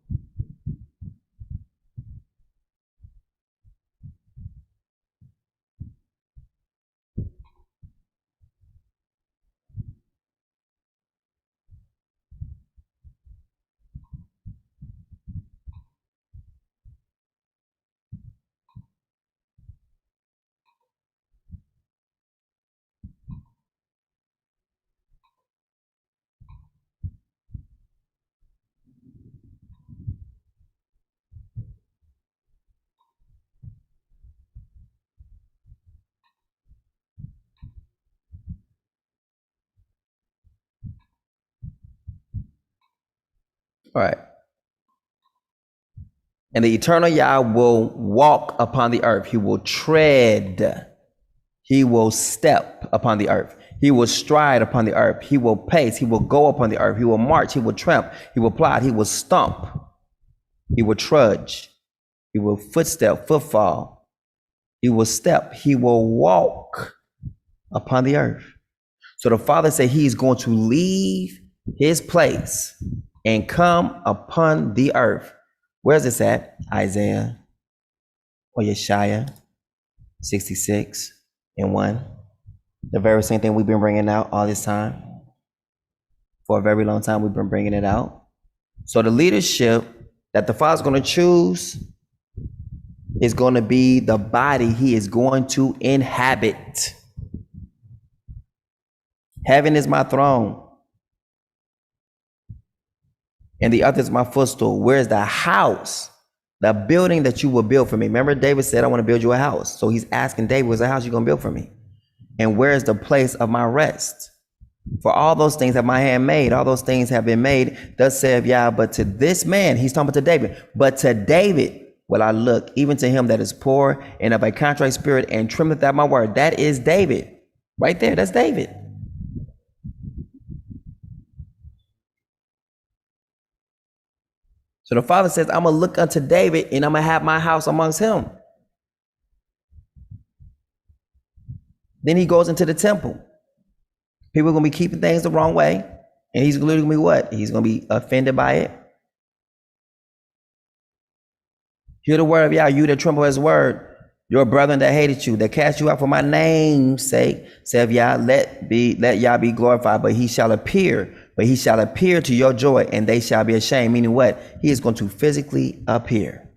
Speaker 1: All right. And the eternal Yah will walk upon the earth. He will tread. He will step upon the earth. He will stride upon the earth. He will pace. He will go upon the earth. He will march. He will tramp. He will plod. He will stomp. He will trudge. He will footstep, footfall. He will step. He will walk upon the earth. So the Father said he's going to leave his place and come upon the earth. Where's this at? Isaiah or Yeshaya 66:1. The very same thing we've been bringing out all this time. For a very long time, we've been bringing it out. So the leadership that the Father's going to choose is going to be the body he is going to inhabit. Heaven is my throne, and the earth is my footstool. Where is the house, the building that you will build for me? Remember, David said, I want to build you a house. So he's asking David, where's the house you're going to build for me? And where is the place of my rest? For all those things have my hand made. All those things have been made. Thus saith Yah, but to this man, he's talking about to David, but to David will I look, even to him that is poor and of a contrite spirit and trembleth at my word. That is David. Right there, that's David. So the Father says, I'm going to look unto David and I'm going to have my house amongst him. Then he goes into the temple. People are going to be keeping things the wrong way. And he's literally going to be what? He's going to be offended by it. Hear the word of Yah, you that tremble at his word. Your brethren that hated you, that cast you out for my name's sake, saith Yah, let Yah be glorified, but he shall appear to your joy, and they shall be ashamed. Meaning what? He is going to physically appear.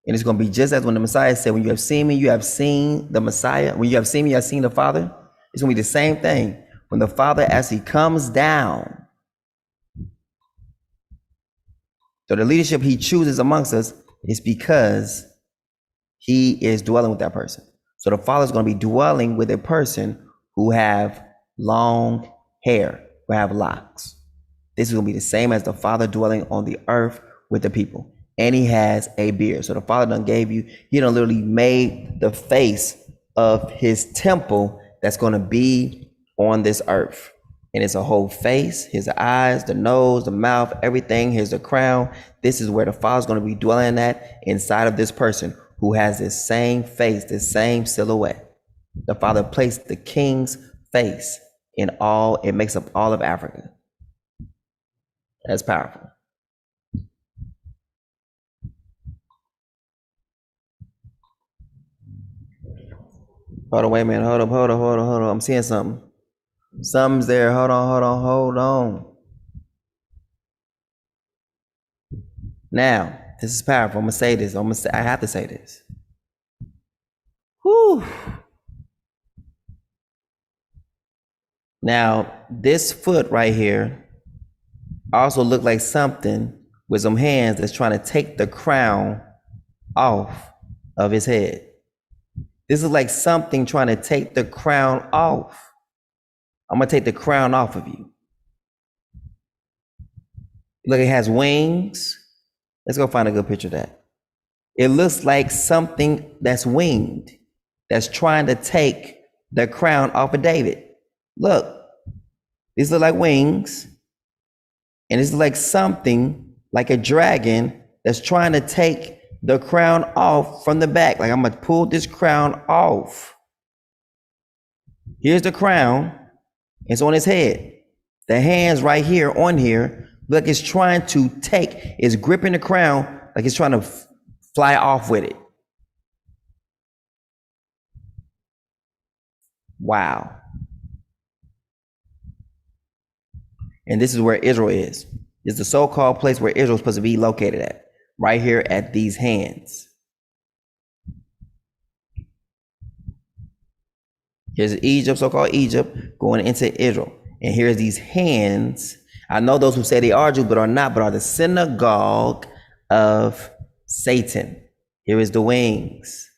Speaker 1: And it's going to be just as when the Messiah said, when you have seen me, you have seen the Messiah. When you have seen me, you have seen the Father. It's going to be the same thing. When the Father, as he comes down, so the leadership he chooses amongst us is because he is dwelling with that person. So the Father is going to be dwelling with a person who have long hair, who have locks. This is going to be the same as the Father dwelling on the earth with the people. And he has a beard. So the Father done gave you, he done literally made the face of his temple that's going to be on this earth. And it's a whole face, his eyes, the nose, the mouth, everything. Here's the crown. This is where the Father's going to be dwelling at, inside of this person who has this same face, this same silhouette. The Father placed the king's face in all, it makes up all of Africa. That's powerful. Hold on, wait a minute. Hold on. I'm seeing something. Something's there. Hold on. Now, this is powerful. I'm gonna say this. I have to say this. Whew. Now, this foot right here also looked like something with some hands that's trying to take the crown off of his head. This is like something trying to take the crown off. I'm going to take the crown off of you. Look, it has wings. Let's go find a good picture of that. It looks like something that's winged, that's trying to take the crown off of David. Look, these look like wings. And it's like something like a dragon that's trying to take the crown off from the back. Like, I'm going to pull this crown off. Here's the crown. It's on his head. The hands right here on here, like it's trying to take, it's gripping the crown, like it's trying to fly off with it. Wow. And this is where Israel is. It's the so-called place where Israel's supposed to be located at, right here at these hands. Here's Egypt, so-called Egypt, going into Israel. And here's these hands. I know those who say they are Jews, but are not, but are the synagogue of Satan. Here is the wings.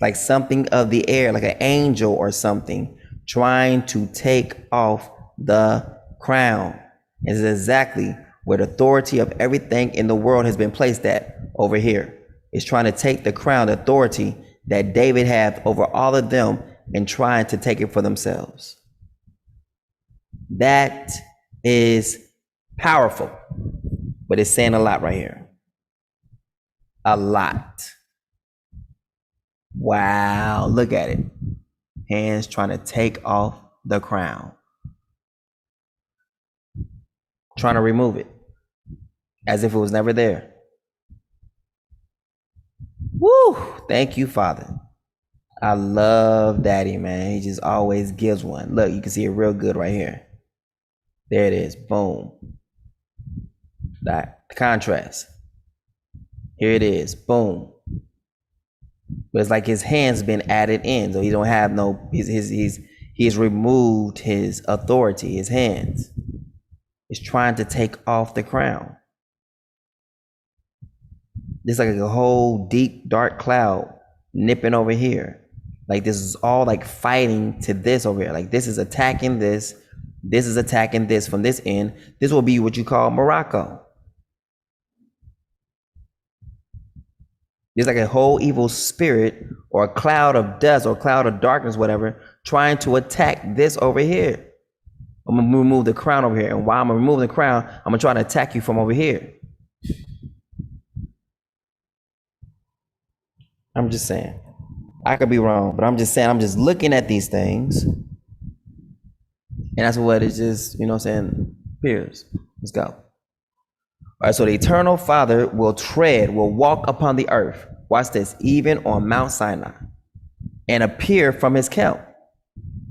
Speaker 1: Like something of the air, like an angel or something, trying to take off the crown. This is exactly where the authority of everything in the world has been placed at, over here. It's trying to take the crown, the authority that David had over all of them, and trying to take it for themselves. That is powerful, but it's saying a lot right here. A lot. Wow, look at it. Hands trying to take off the crown. Trying to remove it as if it was never there. Woo! Thank you, Father. I love Daddy, man. He just always gives one. Look, you can see it real good right here. There it is. Boom. That contrast. Here it is. Boom. But it's like his hand's been added in, so he don't have no. He's removed his authority. His hands. He's trying to take off the crown. There's like a whole deep dark cloud nipping over here. Like this is all like fighting to this over here. Like this is attacking this. This is attacking this from this end. This will be what you call Morocco. There's like a whole evil spirit or a cloud of dust or cloud of darkness, whatever, trying to attack this over here. I'm gonna remove the crown over here. And while I'm removing the crown, I'm gonna try to attack you from over here. I'm just saying. I could be wrong, but I'm just saying, I'm just looking at these things. And that's what it just, you know what I'm saying, appears. Let's go. All right, so the eternal Father will walk upon the earth. Watch this, even on Mount Sinai, and appear from his camp,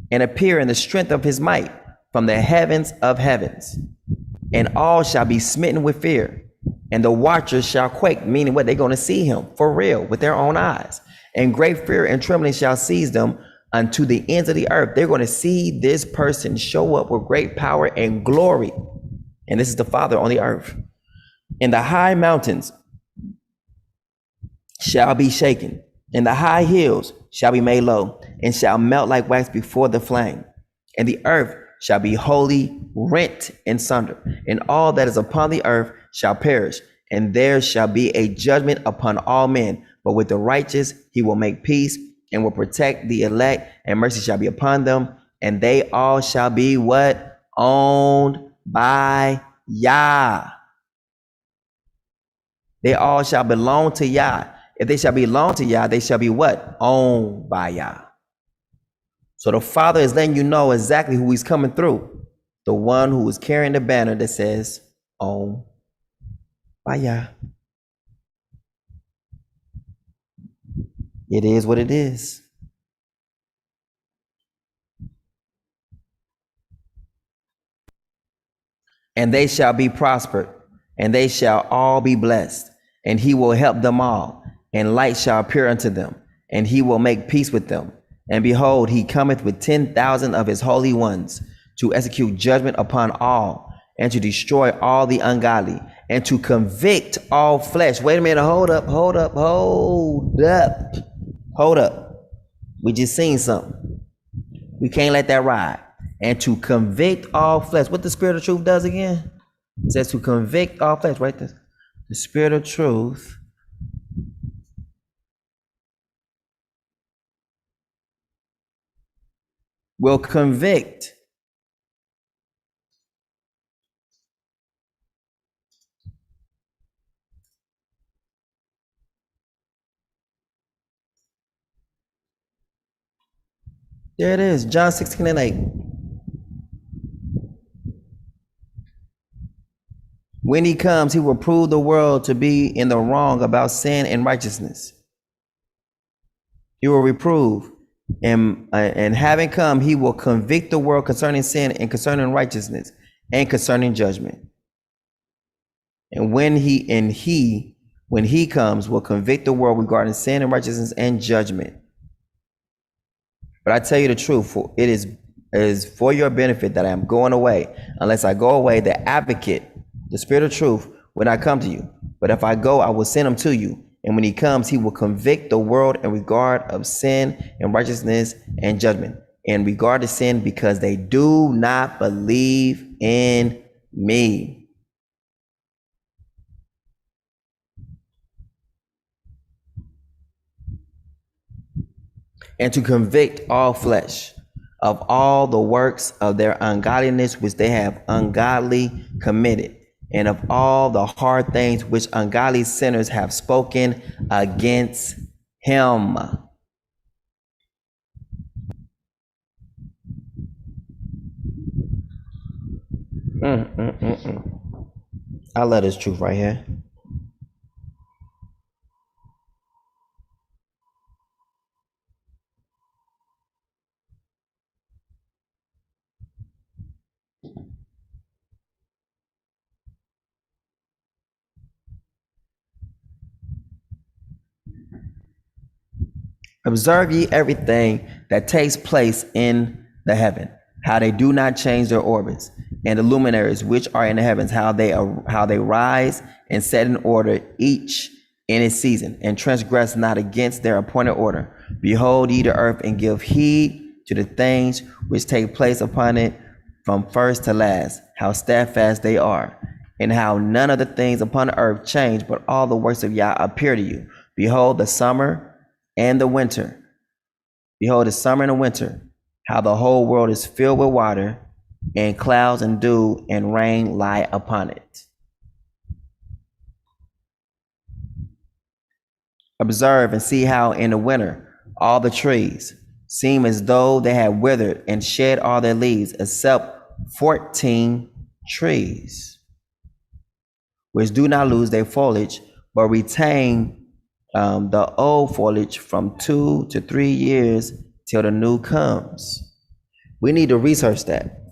Speaker 1: and appear in the strength of his might from the heavens of heavens. And all shall be smitten with fear, and the watchers shall quake, meaning what? They're going to see him for real with their own eyes. And great fear and trembling shall seize them unto the ends of the earth. They're going to see this person show up with great power and glory. And this is the Father on the earth. And the high mountains shall be shaken, and the high hills shall be made low, and shall melt like wax before the flame. And the earth shall be wholly rent in sunder, and all that is upon the earth shall perish. And there shall be a judgment upon all men. But with the righteous he will make peace, and will protect the elect, and mercy shall be upon them. And they all shall be what? Owned by Yah. They all shall belong to Yah. If they shall belong to Yah, they shall be what? Owned by Yah. So the Father is letting you know exactly who he's coming through. The one who is carrying the banner that says, owned by Yah. It is what it is. And they shall be prospered, and they shall all be blessed, and he will help them all, and light shall appear unto them, and he will make peace with them. And behold, he cometh with 10,000 of his holy ones, to execute judgment upon all, and to destroy all the ungodly, and to convict all flesh. Wait a minute, hold up. We just seen something. We can't let that ride. And to convict all flesh. What the Spirit of truth does again? It says to convict all flesh, right there. The Spirit of truth will convict. There it is, John 16:8. When he comes, he will prove the world to be in the wrong about sin and righteousness. He will reprove. And having come, he will convict the world concerning sin and concerning righteousness and concerning judgment. And when he comes, will convict the world regarding sin and righteousness and judgment. But I tell you the truth, for it is for your benefit that I am going away. Unless I go away, the advocate, the Spirit of truth, will not come to you. But if I go, I will send him to you. And when he comes, he will convict the world in regard of sin and righteousness and judgment. In regard to sin, because they do not believe in me. And to convict all flesh of all the works of their ungodliness which they have ungodly committed, and of all the hard things which ungodly sinners have spoken against him. I love this truth right here. Observe ye everything that takes place in the heaven, how they do not change their orbits, and the luminaries which are in the heavens, how they rise and set in order, each in its season, and transgress not against their appointed order. Behold ye the earth, and give heed to the things which take place upon it from first to last, how steadfast they are, and how none of the things upon the earth change, but all the works of Yah appear to you. Behold the summer and the winter. Behold the summer and the winter, how the whole world is filled with water, and clouds and dew and rain lie upon it. Observe and see how in the winter all the trees seem as though they had withered and shed all their leaves, except 14 trees, which do not lose their foliage, but retain the old foliage from 2 to 3 years till the new comes. We need to research that.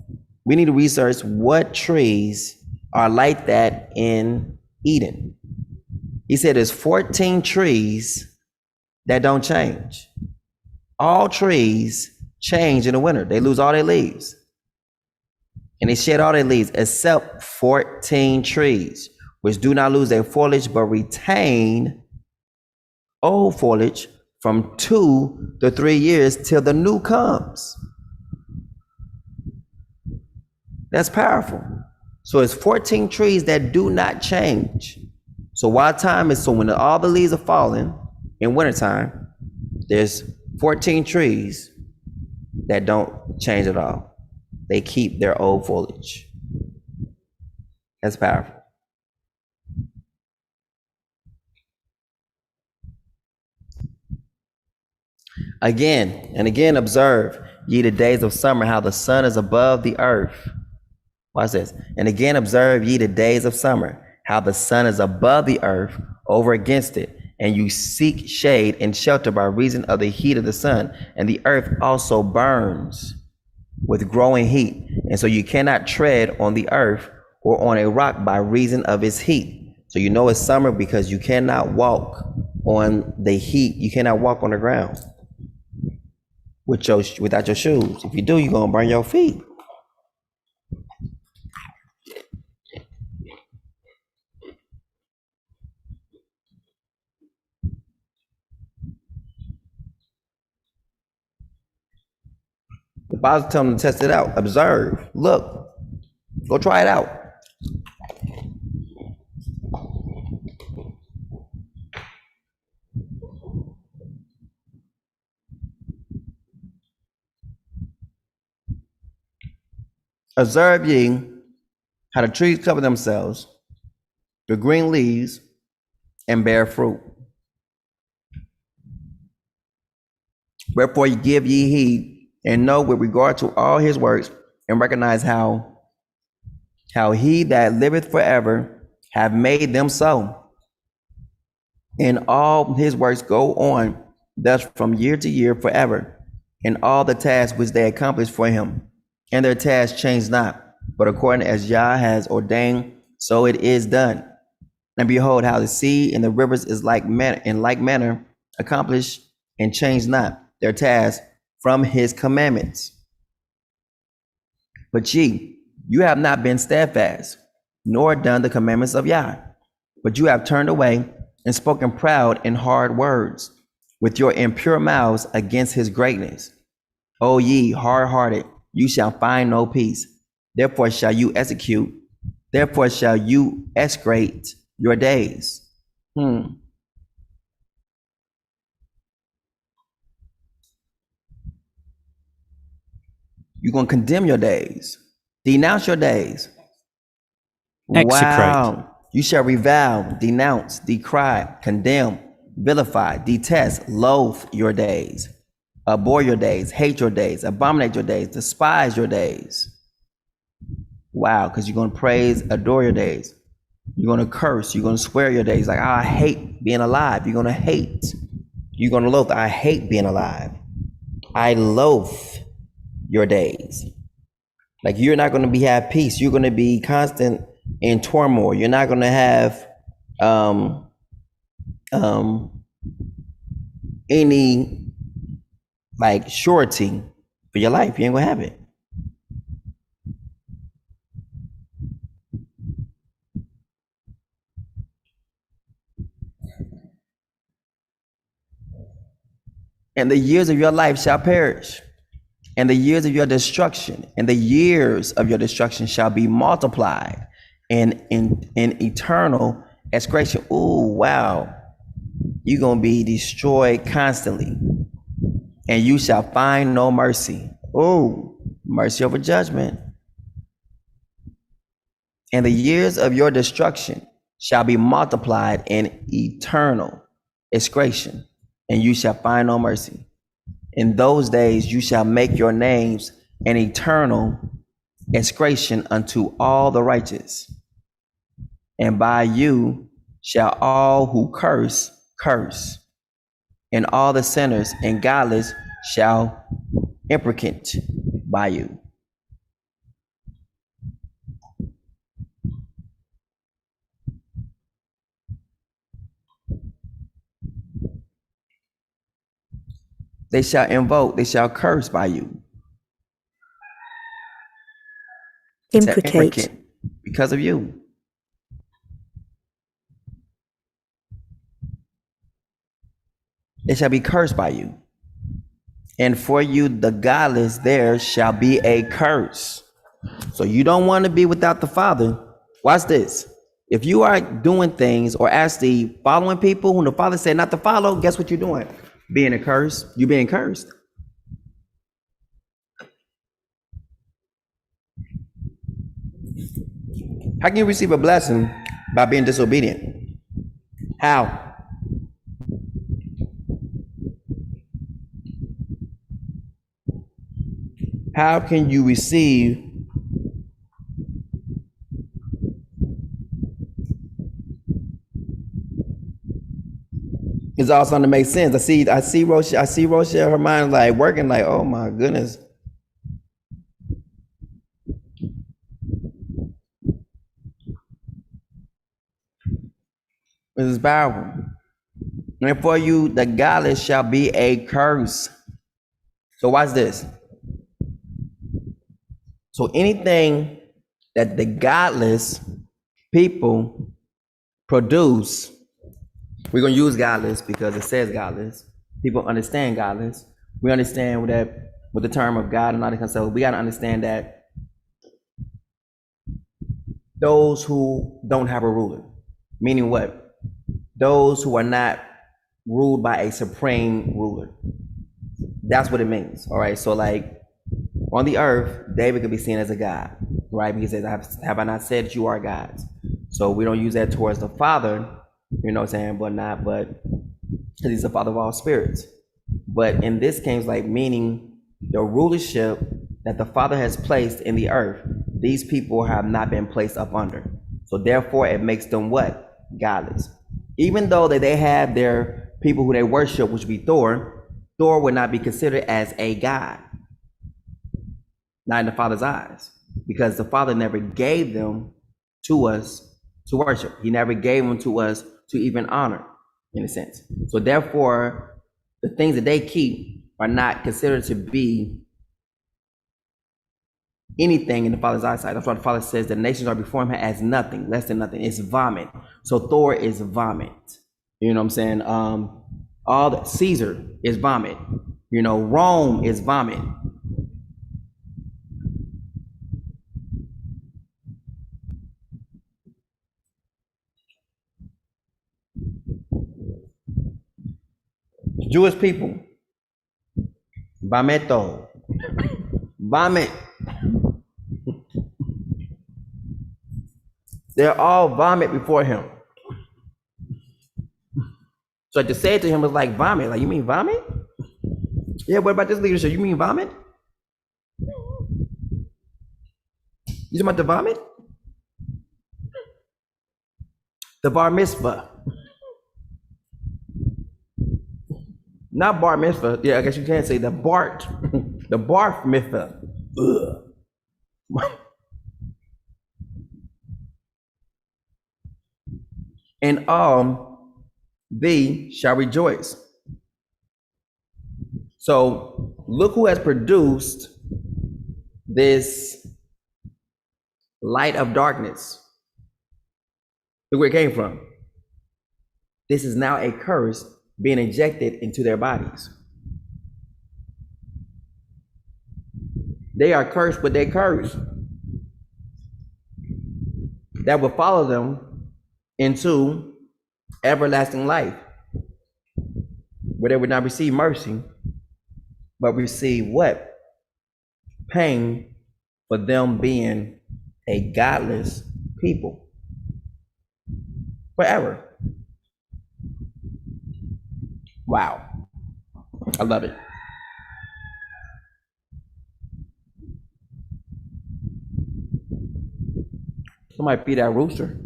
Speaker 1: We need to research what trees are like that in Eden. He said there's 14 trees that don't change. All trees change in the winter. They lose all their leaves. And they shed all their leaves except 14 trees, which do not lose their foliage, but retain old foliage from 2 to 3 years till the new comes. That's powerful. So it's 14 trees that do not change. So while time is, so when all the leaves are falling in wintertime, there's 14 trees that don't change at all. They keep their old foliage. That's powerful. Again and again observe ye the days of summer, how the sun is above the earth. Watch this. And again observe ye the days of summer, how the sun is above the earth over against it, and you seek shade and shelter by reason of the heat of the sun, and the earth also burns with growing heat, and so you cannot tread on the earth or on a rock by reason of its heat. So you know it's summer because you cannot walk on the heat. You cannot walk on the ground without your shoes. If you do, you're gonna burn your feet. The Bible's telling them to test it out. Observe. Look. Go try it out. Observe ye how the trees cover themselves with green leaves and bear fruit. Wherefore you give ye heed, and know with regard to all his works, and recognize how he that liveth forever have made them so. And all his works go on thus from year to year forever, and all the tasks which they accomplish for him, and their tasks change not, but according as Yah has ordained, so it is done. And behold, how the sea and the rivers is in like manner accomplish and change not their tasks from his commandments. But ye, you have not been steadfast, nor done the commandments of Yah, but you have turned away and spoken proud and hard words with your impure mouths against his greatness. O ye hard-hearted, you shall find no peace. Therefore shall you execrate your days. You're going to condemn your days. Denounce your days.
Speaker 10: Execrate.
Speaker 1: Wow. You shall revile, denounce, decry, condemn, vilify, detest, loathe your days, abhor your days, hate your days, abominate your days, despise your days. Wow, because you're going to praise, adore your days. You're going to curse, you're going to swear your days. Like, oh, I hate being alive. You're going to hate. You're going to loathe. I hate being alive. I loathe your days. Like, you're not going to have peace. You're going to be constant in turmoil. You're not going to have any like surety for your life. You ain't gonna have it. And the years of your life shall perish, and the years of your destruction, and the years of your destruction shall be multiplied in eternal execration. Ooh, wow. You're going to be destroyed constantly, and you shall find no mercy. Ooh, mercy over judgment. And the years of your destruction shall be multiplied in eternal execration, and you shall find no mercy. In those days you shall make your names an eternal execration unto all the righteous. And by you shall all who curse, and all the sinners and godless shall imprecate by you. They shall invoke, they shall curse by you.
Speaker 11: Imprecate.
Speaker 1: Because of you. They shall be cursed by you. And for you, the godless, there shall be a curse. So you don't want to be without the Father. Watch this. If you are doing things or actually following people whom the Father said not to follow, guess what you're doing? Being a curse. You're being cursed. How can you receive a blessing by being disobedient? How? How can you receive it's all starting to make sense. I see Rochelle, her mind like working like, oh my goodness. This is powerful. And for you, the godless shall be a curse. So watch this. So anything that the godless people produce, we're going to use godless because it says godless. People understand godless. We understand with the term of God and all that kind of stuff. We got to understand that those who don't have a ruler, meaning what? Those who are not ruled by a supreme ruler. That's what it means. All right. So like on the earth, David could be seen as a god, right? Because he says, have I not said that you are gods? So we don't use that towards the Father, you know what I'm saying? But he's the Father of all spirits. But in this case, like meaning the rulership that the Father has placed in the earth, these people have not been placed up under. So therefore it makes them what? Godless. Even though that they have their people who they worship, which would be Thor, Thor would not be considered as a god. Not in the Father's eyes. Because the Father never gave them to us to worship. He never gave them to us to even honor, in a sense. So therefore, the things that they keep are not considered to be anything in the Father's eyesight. That's why the Father says the nations are before him as nothing, less than nothing. It's vomit. So Thor is vomit. You know what I'm saying? All the Caesar is vomit. You know, Rome is vomit. Jewish people, vameto, vomit. They're all vomit before him. So to say it to him was like vomit. Like, you mean vomit? Yeah, what about this leadership? You mean vomit? You talking about the vomit? The bar mitzvah. Not bar mitzvah. Yeah, I guess you can't say the Bart. The barf mitzvah. Ugh. And thee shall rejoice. So look who has produced this light of darkness. Look where it came from. This is now a curse being injected into their bodies. They are cursed with their curse that will follow them into everlasting life, where they would not receive mercy, but receive what? Pain for them being a godless people forever. Wow. I love it. Somebody feed that rooster.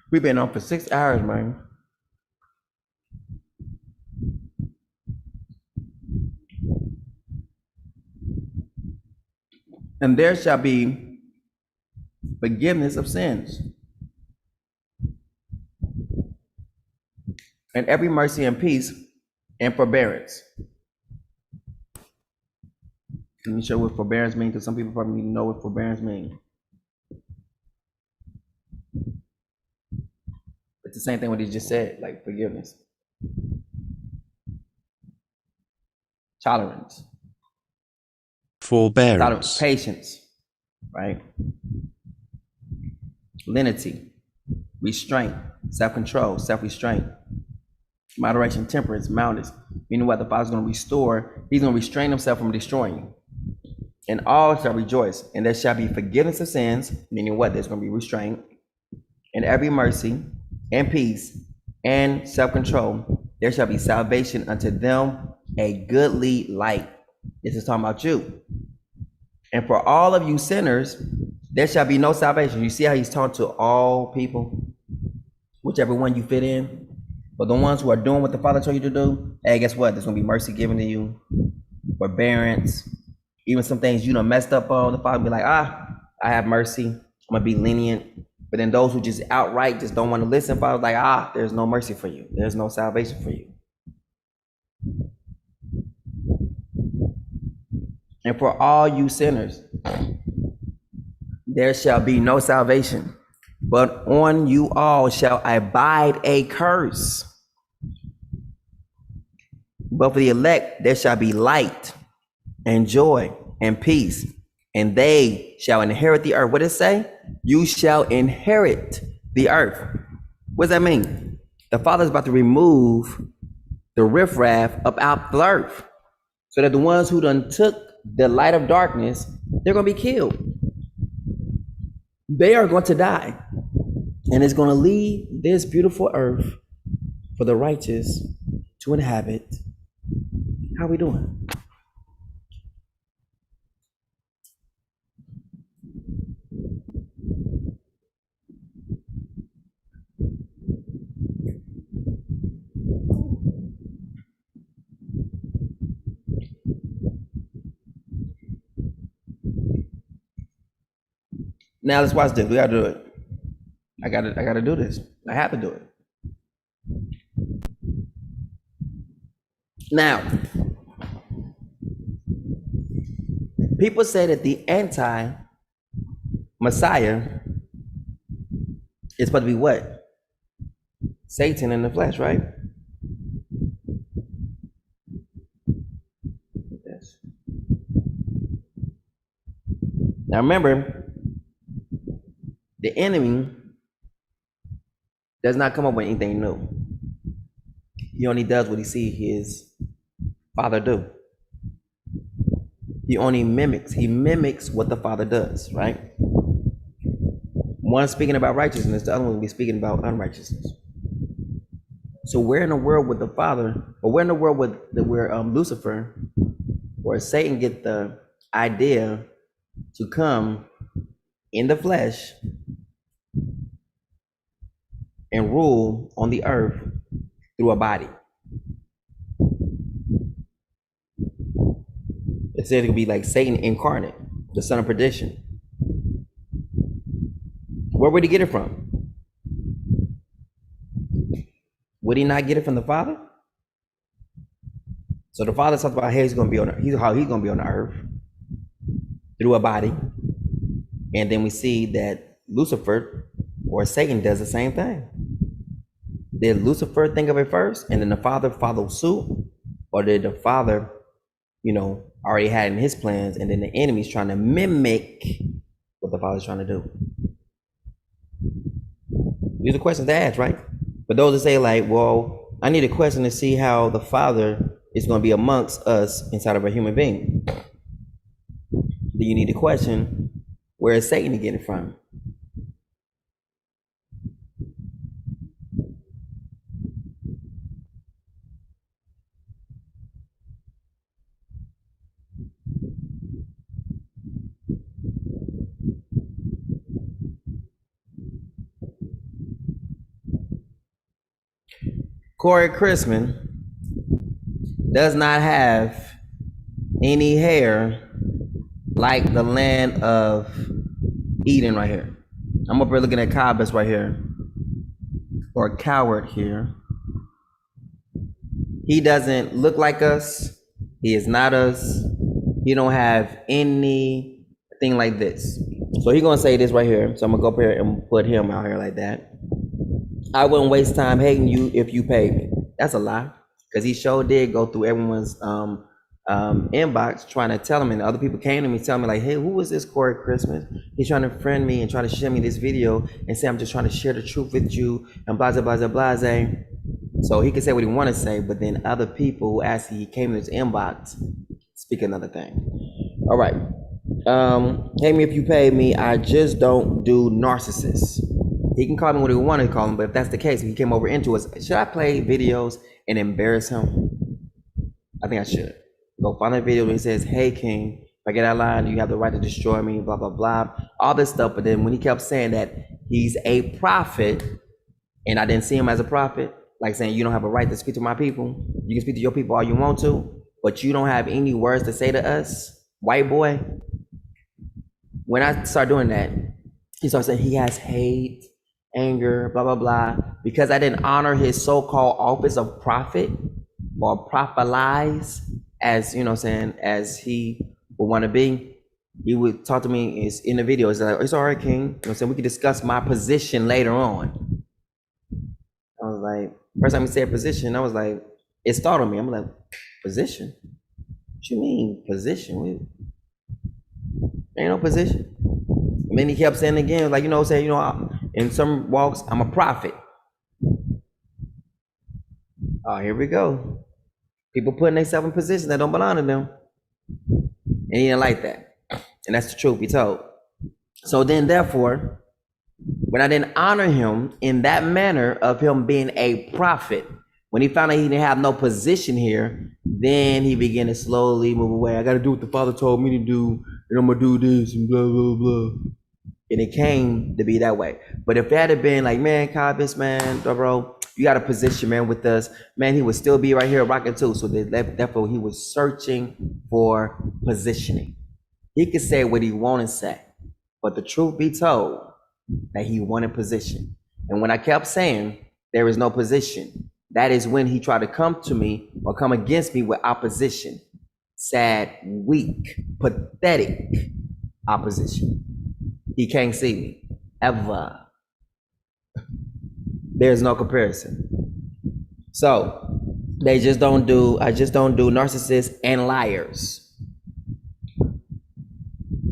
Speaker 1: We've been on for 6 hours, man. And there shall be forgiveness of sins, and every mercy and peace and forbearance. Let me show what forbearance means, because some people probably need to know what forbearance means. It's the same thing what he just said, like forgiveness. Tolerance.
Speaker 10: Forbearance.
Speaker 1: Patience, right? Lenity, restraint, self-control, self-restraint, moderation, temperance, mildness. Meaning what the Father's going to restore, he's going to restrain himself from destroying you. And all shall rejoice, and there shall be forgiveness of sins, meaning what? There's going to be restraint, and every mercy, and peace, and self-control. There shall be salvation unto them, a goodly light. This is talking about you. And for all of you sinners, there shall be no salvation. You see how he's talking to all people, whichever one you fit in. But the ones who are doing what the Father told you to do, hey, guess what? There's going to be mercy given to you, forbearance, even some things you done messed up on. The Father will be like, I have mercy. I'm going to be lenient. But then those who just outright just don't want to listen, Father's like, there's no mercy for you. There's no salvation for you. And for all you sinners, there shall be no salvation, but on you all shall abide a curse. But for the elect, there shall be light and joy and peace, and they shall inherit the earth. What does it say? You shall inherit the earth. What does that mean? The Father's about to remove the riffraff up out the earth, so that the ones who done took the light of darkness, they're going to be killed. They are going to die. And it's going to leave this beautiful earth for the righteous to inhabit. How we doing? Now let's watch this. We gotta do it. I gotta do this. I have to do it. Now, people say that the anti-Messiah is supposed to be what? Satan in the flesh, right? Yes. Now remember, the enemy does not come up with anything new. He only does what he sees his father do. He only mimics. He mimics what the father does, right? One speaking about righteousness, the other one will be speaking about unrighteousness. So where in the world would the father, or where in the world would Lucifer or Satan get the idea to come in the flesh and rule on the earth through a body? It said it could be like Satan incarnate, the son of perdition. Where would he get it from? Would he not get it from the Father? So the Father talks about how he's going to be on the earth through a body, and then we see that Lucifer or Satan does the same thing. Did Lucifer think of it first, and then the Father followed suit, or did the Father, already had in his plans, and then the enemy's trying to mimic what the Father's trying to do? These are questions to ask, right? But those that say like, well, I need a question to see how the Father is going to be amongst us inside of a human being. Then you need to question, where is Satan to get it from? Corey Christman does not have any hair like the land of Eden right here. I'm up here looking at Cobus right here, or Coward here. He doesn't look like us. He is not us. He don't have anything like this. So he's gonna say this right here. So I'm gonna go up here and put him out here like that. I wouldn't waste time hating you if you paid me. That's a lie, because he sure did go through everyone's inbox trying to tell him, and other people came to me telling me like, hey, who is this Corey Christmas? He's trying to friend me and try to share me this video and say I'm just trying to share the truth with you and blah, blah, blah, blah, blah. So he can say what he want to say, but then other people who actually came in his inbox speak another thing. All right. Hate me if you pay me. I just don't do narcissists. He can call me what he want to call him, but if that's the case, if he came over into us, should I play videos and embarrass him? I think I should. Go find a video where he says, hey, King, if I get out of line, you have the right to destroy me, blah, blah, blah, all this stuff. But then when he kept saying that he's a prophet, and I didn't see him as a prophet, like saying you don't have a right to speak to my people. You can speak to your people all you want to, but you don't have any words to say to us, white boy. When I start doing that, he starts saying he has hate, anger, blah, blah, blah, because I didn't honor his so-called office of prophet or prophelize as, as he would want to be. He would talk to me in the video. He's like, it's all right, King. We can discuss my position later on. I was like, first time he said position, I was like, it startled me. I'm like, position? What you mean, position? Ain't no position. And then he kept saying again, like, in some walks, I'm a prophet. Oh, here we go. People putting themselves in positions that don't belong to them. And he didn't like that. And that's the truth be told. So then, therefore, when I didn't honor him in that manner of him being a prophet, When he found out he didn't have no position here, then he began to slowly move away. I got to do what the Father told me to do, and I'm gonna do this and blah blah blah. And it came to be that way. But if that had been like, man, Cobus, man, bro, you got a position, man, with us, man, he would still be right here rocking too. So therefore, he was searching for positioning. He could say what he wanted to say, but the truth be told, that he wanted position. And when I kept saying there is no position, that is when he tried to come to me or come against me with opposition. Sad, weak, pathetic opposition. He can't see me ever. There's no comparison. So I just don't do narcissists and liars.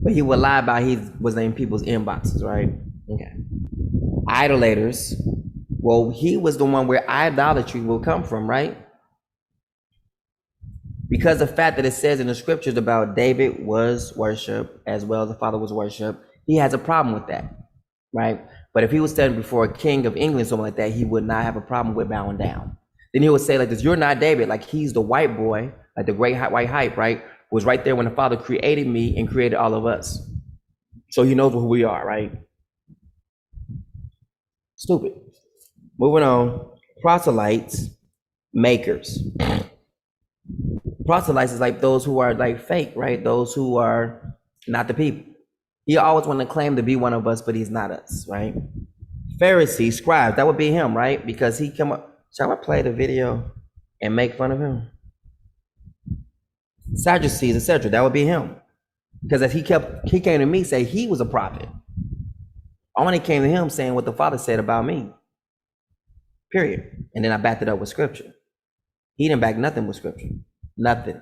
Speaker 1: But he would lie about he was in people's inboxes, right? Okay. Idolaters. Well, he was the one where idolatry will come from, right? Because the fact that it says in the scriptures about David was worship as well as the father was worship, he has a problem with that, right? But if he was standing before a king of England, something like that, he would not have a problem with bowing down. Then he would say like this, you're not David, like he's the white boy, like the great white hype, right? Was right there when the Father created me and created all of us. So he knows who we are, right? Stupid. Moving on. Proselytes, makers. Proselytes is like those who are like fake, right? Those who are not the people. He always want to claim to be one of us, but he's not us, right? Pharisee, scribe, that would be him, right? Because he come up. Shall I play the video and make fun of him? Sadducees, etc. That would be him. Because as he came to me, say he was a prophet. I only came to him saying what the Father said about me. Period. And then I backed it up with scripture. He didn't back nothing with scripture. Nothing.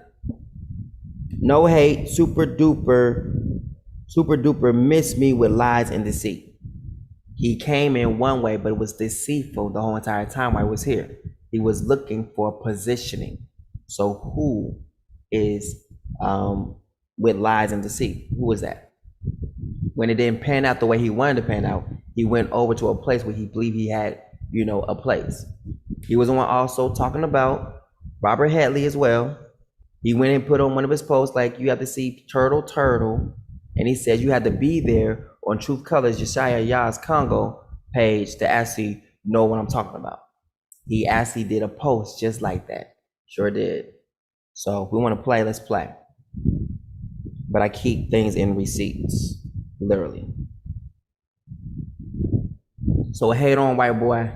Speaker 1: No hate, super duper miss me with lies and deceit. He came in one way, but it was deceitful the whole entire time I was here. He was looking for positioning. So who is with lies and deceit? Who was that? When it didn't pan out the way he wanted to pan out, he went over to a place where he believed he had, a place. He was the one also talking about Robert Hadley as well. He went and put on one of his posts like, you have to see turtle. And he said you had to be there on Truth Colors, Yeshaya Yah's Congo page to actually know what I'm talking about. He actually did a post just like that. Sure did. So if we want to play, let's play. But I keep things in receipts, literally. So hate on, white boy.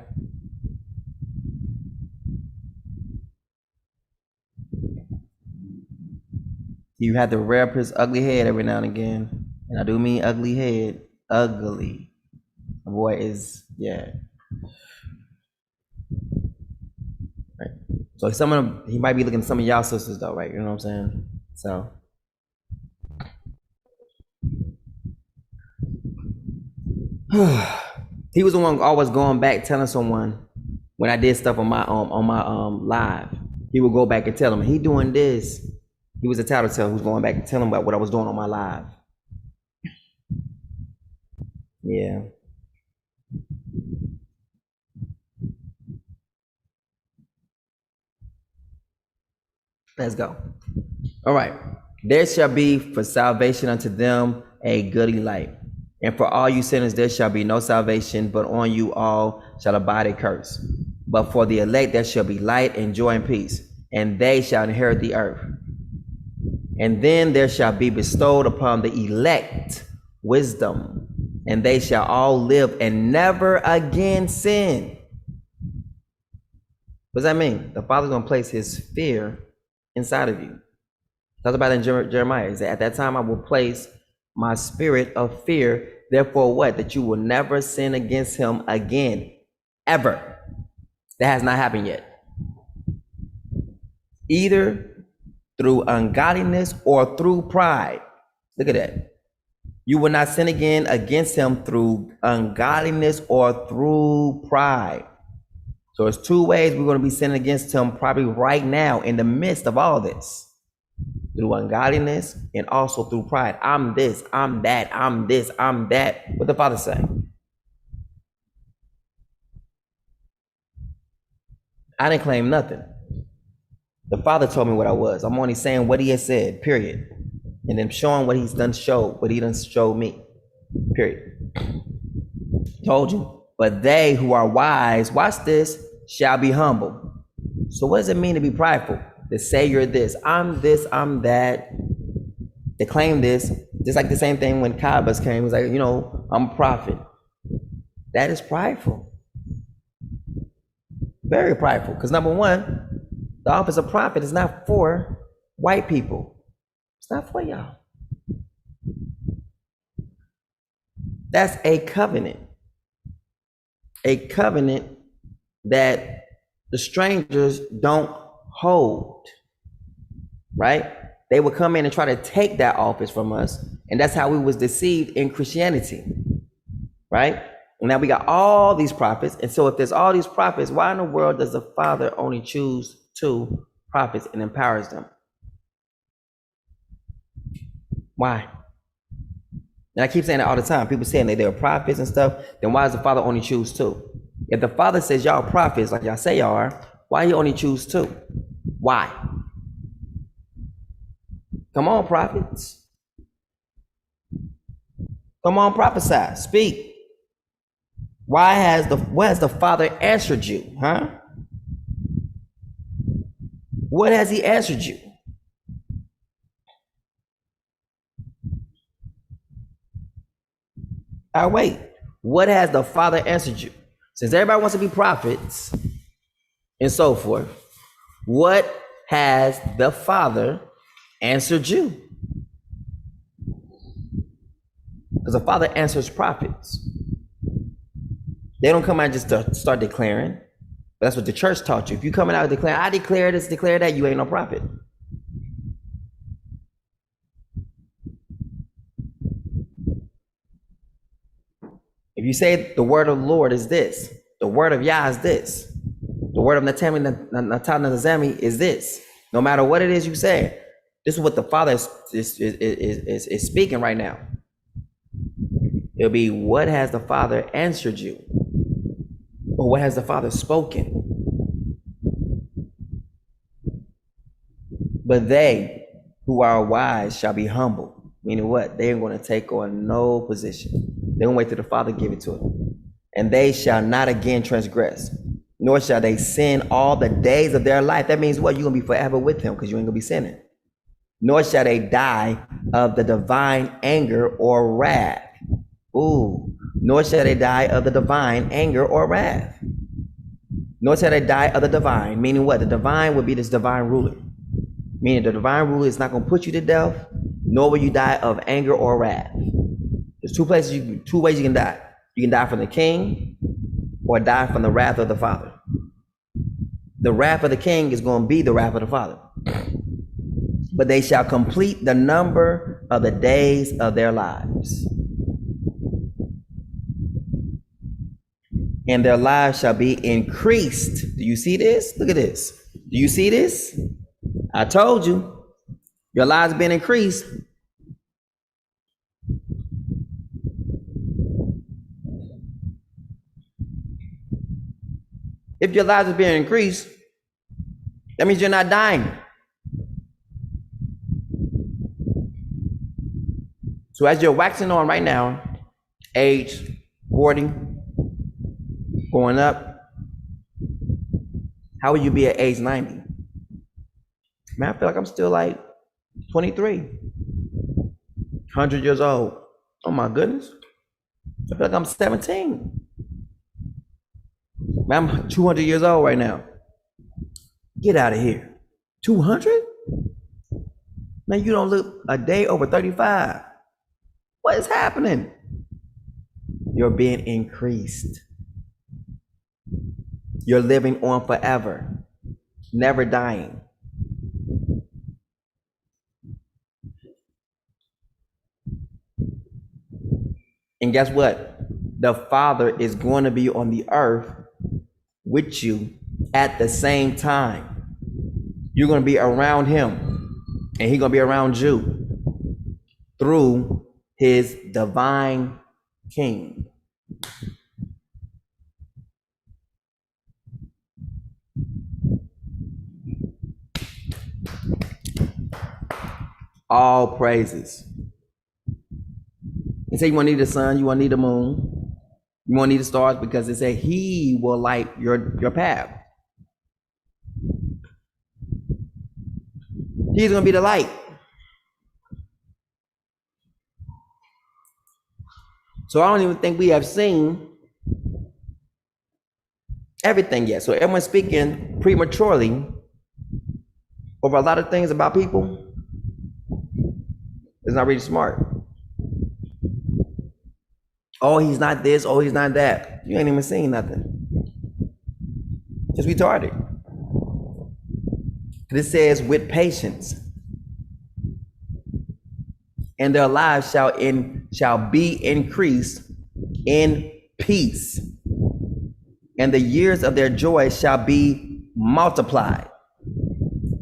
Speaker 1: You have to rear up his ugly head every now and again. And I do mean ugly head. Ugly. The boy is, yeah. Right. So some of them, he might be looking at some of y'all sisters though, right? You know what I'm saying? So. He was the one always going back telling someone when I did stuff on my live. He would go back and tell him, he doing this. He was a tattletale who's going back and telling him about what I was doing on my live. Yeah. Let's go. All right. There shall be for salvation unto them a goodly light. And for all you sinners, there shall be no salvation, but on you all shall abide a curse. But for the elect, there shall be light and joy and peace, and they shall inherit the earth. And then there shall be bestowed upon the elect wisdom, and they shall all live and never again sin. What does that mean? The Father's going to place his fear inside of you. Talks about it in Jeremiah. He said, at that time I will place my spirit of fear. Therefore what? That you will never sin against him again. Ever. That has not happened yet. Either through ungodliness or through pride. Look at that. You will not sin again against him through ungodliness or through pride. So there's two ways we're going to be sinning against him probably right now in the midst of all this. Through ungodliness and also through pride. I'm this, I'm that, I'm this, I'm that. What the Father say? I didn't claim nothing. The Father told me what I was. I'm only saying what he has said, period. And then showing what he's done showed, what he done showed me, period. Told you. But they who are wise, watch this, shall be humble. So what does it mean to be prideful? To say you're this, I'm that. They claim this. Just like the same thing when Kabbas came, he was like, you know, I'm a prophet. That is prideful. Very prideful. Because number one, the office of prophet is not for white people. It's not for y'all. That's a covenant. A covenant that the strangers don't hold, right? They would come in and try to take that office from us, and that's how we was deceived in Christianity, right? And now we got all these prophets, and so if there's all these prophets, why in the world does the Father only choose 2 prophets and empowers them? Why? And I keep saying it all the time. People saying that they're prophets and stuff, then why does the Father only choose 2? If the Father says y'all prophets, like y'all say y'all are, why he only choose 2? Why? Come on, prophets. Come on, prophesy, speak. What has the Father answered you, huh? What has he answered you? Wait. What has the Father answered you? Since everybody wants to be prophets and so forth, what has the Father answered you? Because the Father answers prophets. They don't come out just to start declaring. But that's what the church taught you. If you coming out declaring, I declare this, declare that, you ain't no prophet. If you say the word of the Lord is this, the word of Yah is this, the word of Natan Nazami is this, no matter what it is you say, this is what the Father is speaking right now. It'll be, what has the Father answered you? Or what has the Father spoken? But they who are wise shall be humble. Meaning what? They ain't going to take on no position. They're going to wait till the Father give it to them. And they shall not again transgress, nor shall they sin all the days of their life. That means what? You're going to be forever with him because you ain't going to be sinning. Nor shall they die of the divine anger or wrath. Ooh. Nor shall they die of the divine anger or wrath. Nor shall they die of the divine. Meaning what? The divine would be this divine ruler. Meaning the divine ruler is not going to put you to death, nor will you die of anger or wrath. There's two ways you can die. You can die from the king or die from the wrath of the Father. The wrath of the king is going to be the wrath of the Father. But they shall complete the number of the days of their lives. And their lives shall be increased. Do you see this? Look at this. Do you see this? I told you, your lives been increased. If your lives are being increased, that means you're not dying. So as you're waxing on right now, age 40, going up, how will you be at age 90? Man, I feel like I'm still like 23, 100 years old. Oh my goodness. I feel like I'm 17. Man, I'm 200 years old right now. Get out of here. 200? Man, you don't look a day over 35. What is happening? You're being increased. You're living on forever, never dying. And guess what? The Father is going to be on the earth with you at the same time. You're going to be around him, and he's going to be around you through his divine king. All praises. He said you won't need the sun, you won't need the moon, you won't need the stars, because it said he will light your path. He's gonna be the light. So I don't even think we have seen everything yet. So everyone's speaking prematurely over a lot of things about people. It's not really smart. Oh, he's not this. Oh, he's not that. You ain't even seen nothing. Just retarded. This says with patience, and their lives shall be increased in peace, and the years of their joy shall be multiplied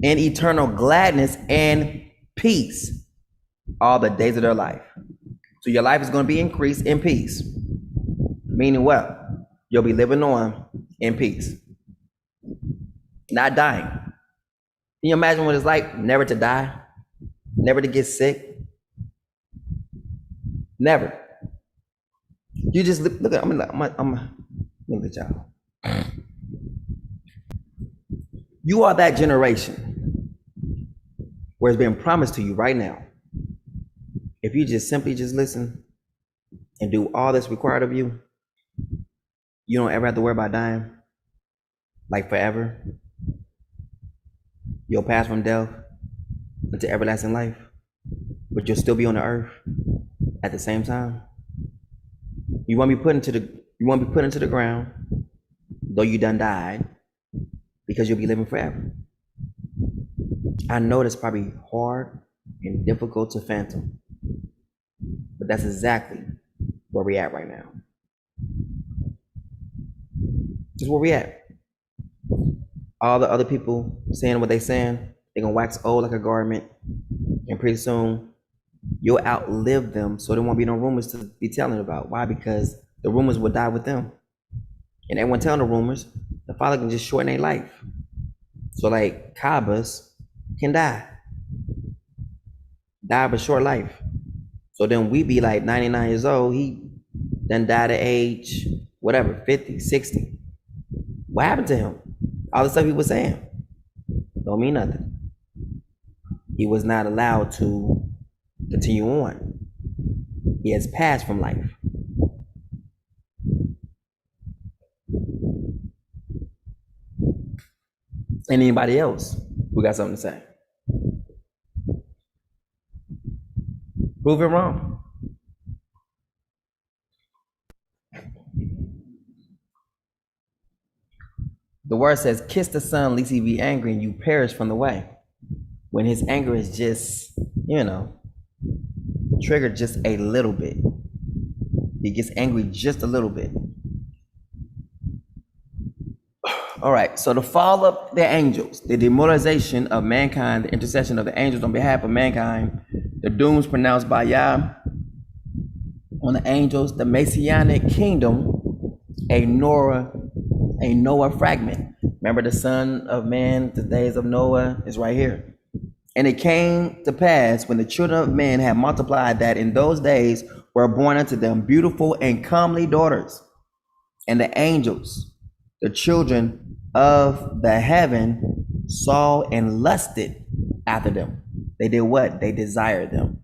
Speaker 1: in eternal gladness and peace all the days of their life. So your life is going to be increased in peace. Meaning what? You'll be living on in peace. Not dying. Can you imagine what it's like never to die? Never to get sick? Never. You just look at, look at y'all. You are that generation where it's been promised to you right now. If you just simply just listen and do all that's required of you, you don't ever have to worry about dying, like forever. You'll pass from death into everlasting life, but you'll still be on the earth at the same time. You won't be put into the ground, though you done died, because you'll be living forever. I know that's probably hard and difficult to fathom, but that's exactly where we're at right now. This is where we're at. All the other people saying what they saying, they're gonna wax old like a garment, and pretty soon you'll outlive them, so there won't be no rumors to be telling about. Why? Because the rumors will die with them. And everyone telling the rumors, the Father can just shorten their life. So like Kaabas can die of a short life. So then we be like 99 years old, he then died at age, whatever, 50, 60. What happened to him? All the stuff he was saying don't mean nothing. He was not allowed to continue on. He has passed from life. Anybody else who got something to say? Prove it wrong. The word says, kiss the son, lest he be angry and you perish from the way. When his anger is just, triggered just a little bit. He gets angry just a little bit. All right, so the fall of the angels, the demoralization of mankind, the intercession of the angels on behalf of mankind, the dooms pronounced by Yah on the angels, the Messianic kingdom, a Noah fragment. Remember the son of man, the days of Noah is right here. And it came to pass when the children of men had multiplied that in those days were born unto them beautiful and comely daughters. And the angels, the children of the heaven, saw and lusted after them. They did what? They desired them.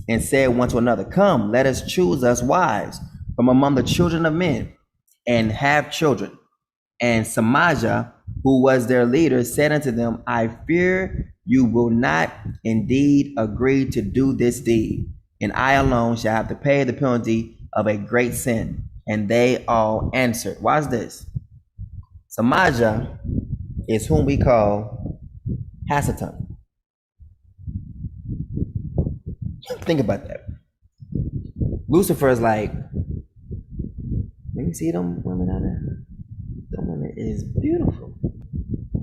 Speaker 1: And said one to another, come, let us choose us wives from among the children of men and have children. And Samaja, who was their leader, said unto them, I fear you will not indeed agree to do this deed, and I alone shall have to pay the penalty of a great sin. And they all answered. Watch this. Samaja is whom we call Hasatan. Think about that. Lucifer is like, let me see them women out there. Them women is beautiful.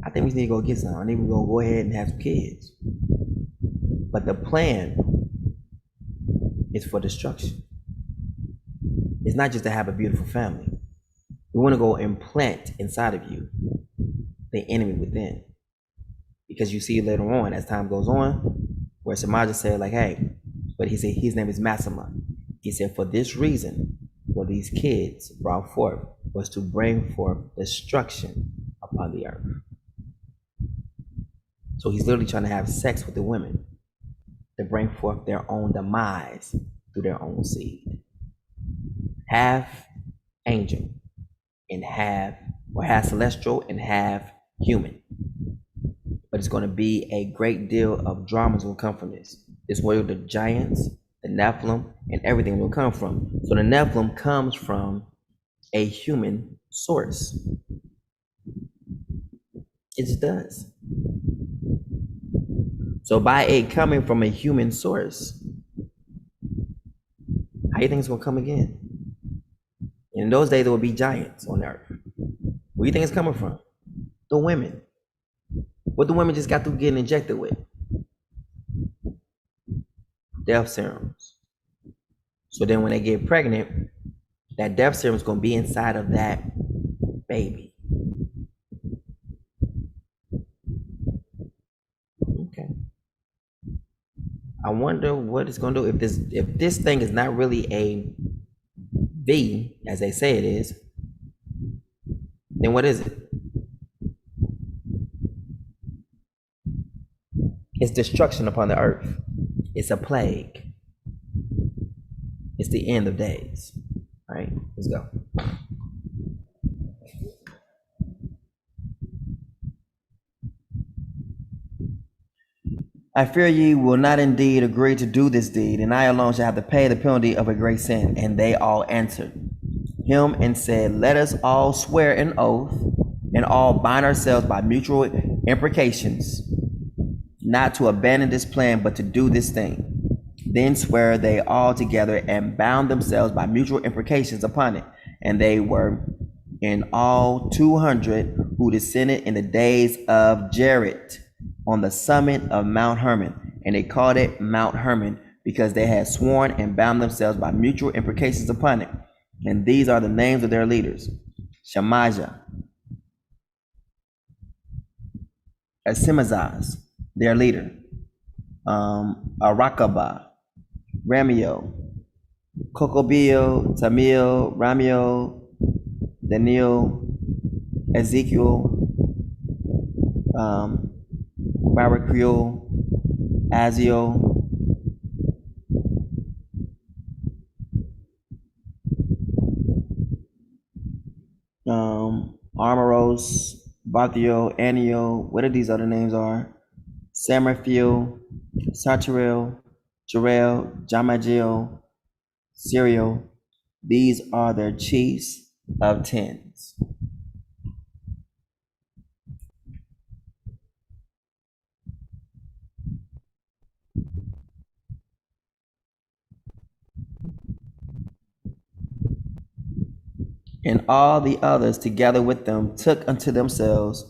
Speaker 1: I think we need to go get some. I think we're gonna go ahead and have some kids. But the plan is for destruction. It's not just to have a beautiful family. We want to go implant inside of you the enemy within. Because you see later on, as time goes on, where Samaja said, like, hey, but he said his name is Massima. He said, for this reason, what these kids brought forth was to bring forth destruction upon the earth. So he's literally trying to have sex with the women to bring forth their own demise through their own seed. Half angel and half celestial and half human. But it's going to be a great deal of dramas will come from this. This is where the giants, the Nephilim, and everything will come from. So the Nephilim comes from a human source. It just does. So by it coming from a human source, how do you think it's going to come again? In those days, there will be giants on earth. Where do you think it's coming from? The women. What the women just got through getting injected with? Death serums. So then when they get pregnant, that death serum is going to be inside of that baby. Okay. I wonder what it's going to do. If this thing is not really a V, as they say it is, then what is it? It's destruction upon the earth. It's a plague. It's the end of days. All right, let's go. I fear ye will not indeed agree to do this deed, and I alone shall have to pay the penalty of a great sin. And they all answered him and said, let us all swear an oath and all bind ourselves by mutual imprecations, not to abandon this plan, but to do this thing. Then swear they all together and bound themselves by mutual imprecations upon it. And they were in all 200 who descended in the days of Jared on the summit of Mount Hermon. And they called it Mount Hermon because they had sworn and bound themselves by mutual imprecations upon it. And these are the names of their leaders: Shemaiah, Asimazaz, their leader, Arakabah, Ramiel, Kokobio, Tamil, Ramiel, Daniel, Ezekiel, Barakiel, Aziel, Armoros, Bathio, Anio, what are these other names are? Samarfiel, Saturel, Jarel, Jamajil, Serial. These are their chiefs of tens. And all the others together with them took unto themselves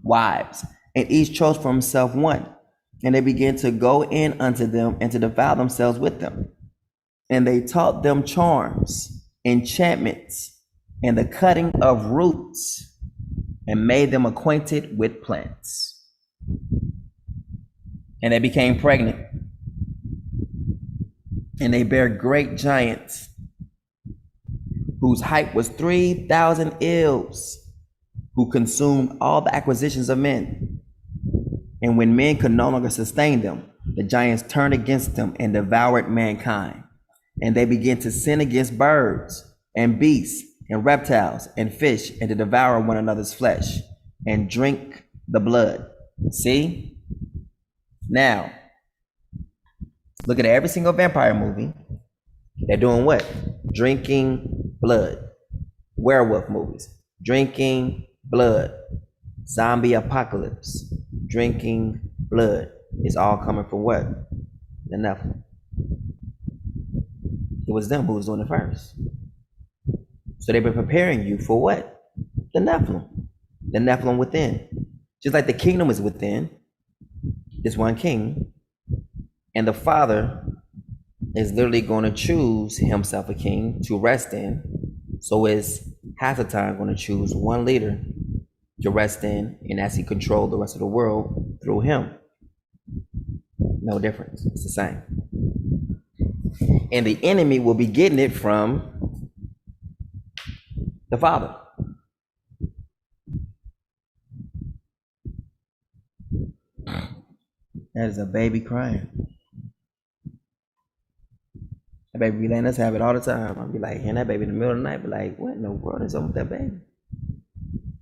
Speaker 1: wives, and each chose for himself one. And they began to go in unto them and to defile themselves with them. And they taught them charms, enchantments, and the cutting of roots, and made them acquainted with plants. And they became pregnant, and they bare great giants, whose height was 3,000 ells, who consumed all the acquisitions of men. And when men could no longer sustain them, the giants turned against them and devoured mankind. And they began to sin against birds and beasts and reptiles and fish, and to devour one another's flesh and drink the blood. See? Now, look at every single vampire movie. They're doing what? Drinking blood. Werewolf movies. Drinking blood. Zombie apocalypse. Drinking blood. It's all coming from what? The Nephilim. It was them who was doing it first. So they've been preparing you for what? The Nephilim. The Nephilim within. Just like the kingdom is within. This one king. And the father is literally going to choose himself a king to rest in. So is half the time going to choose one leader to rest in, and as he controlled the rest of the world through him. No difference. It's the same. And the enemy will be getting it from the Father. That is a baby crying. That baby be letting us have it all the time. I'll be like, and that baby in the middle of the night, be like, what in the world is up with that baby?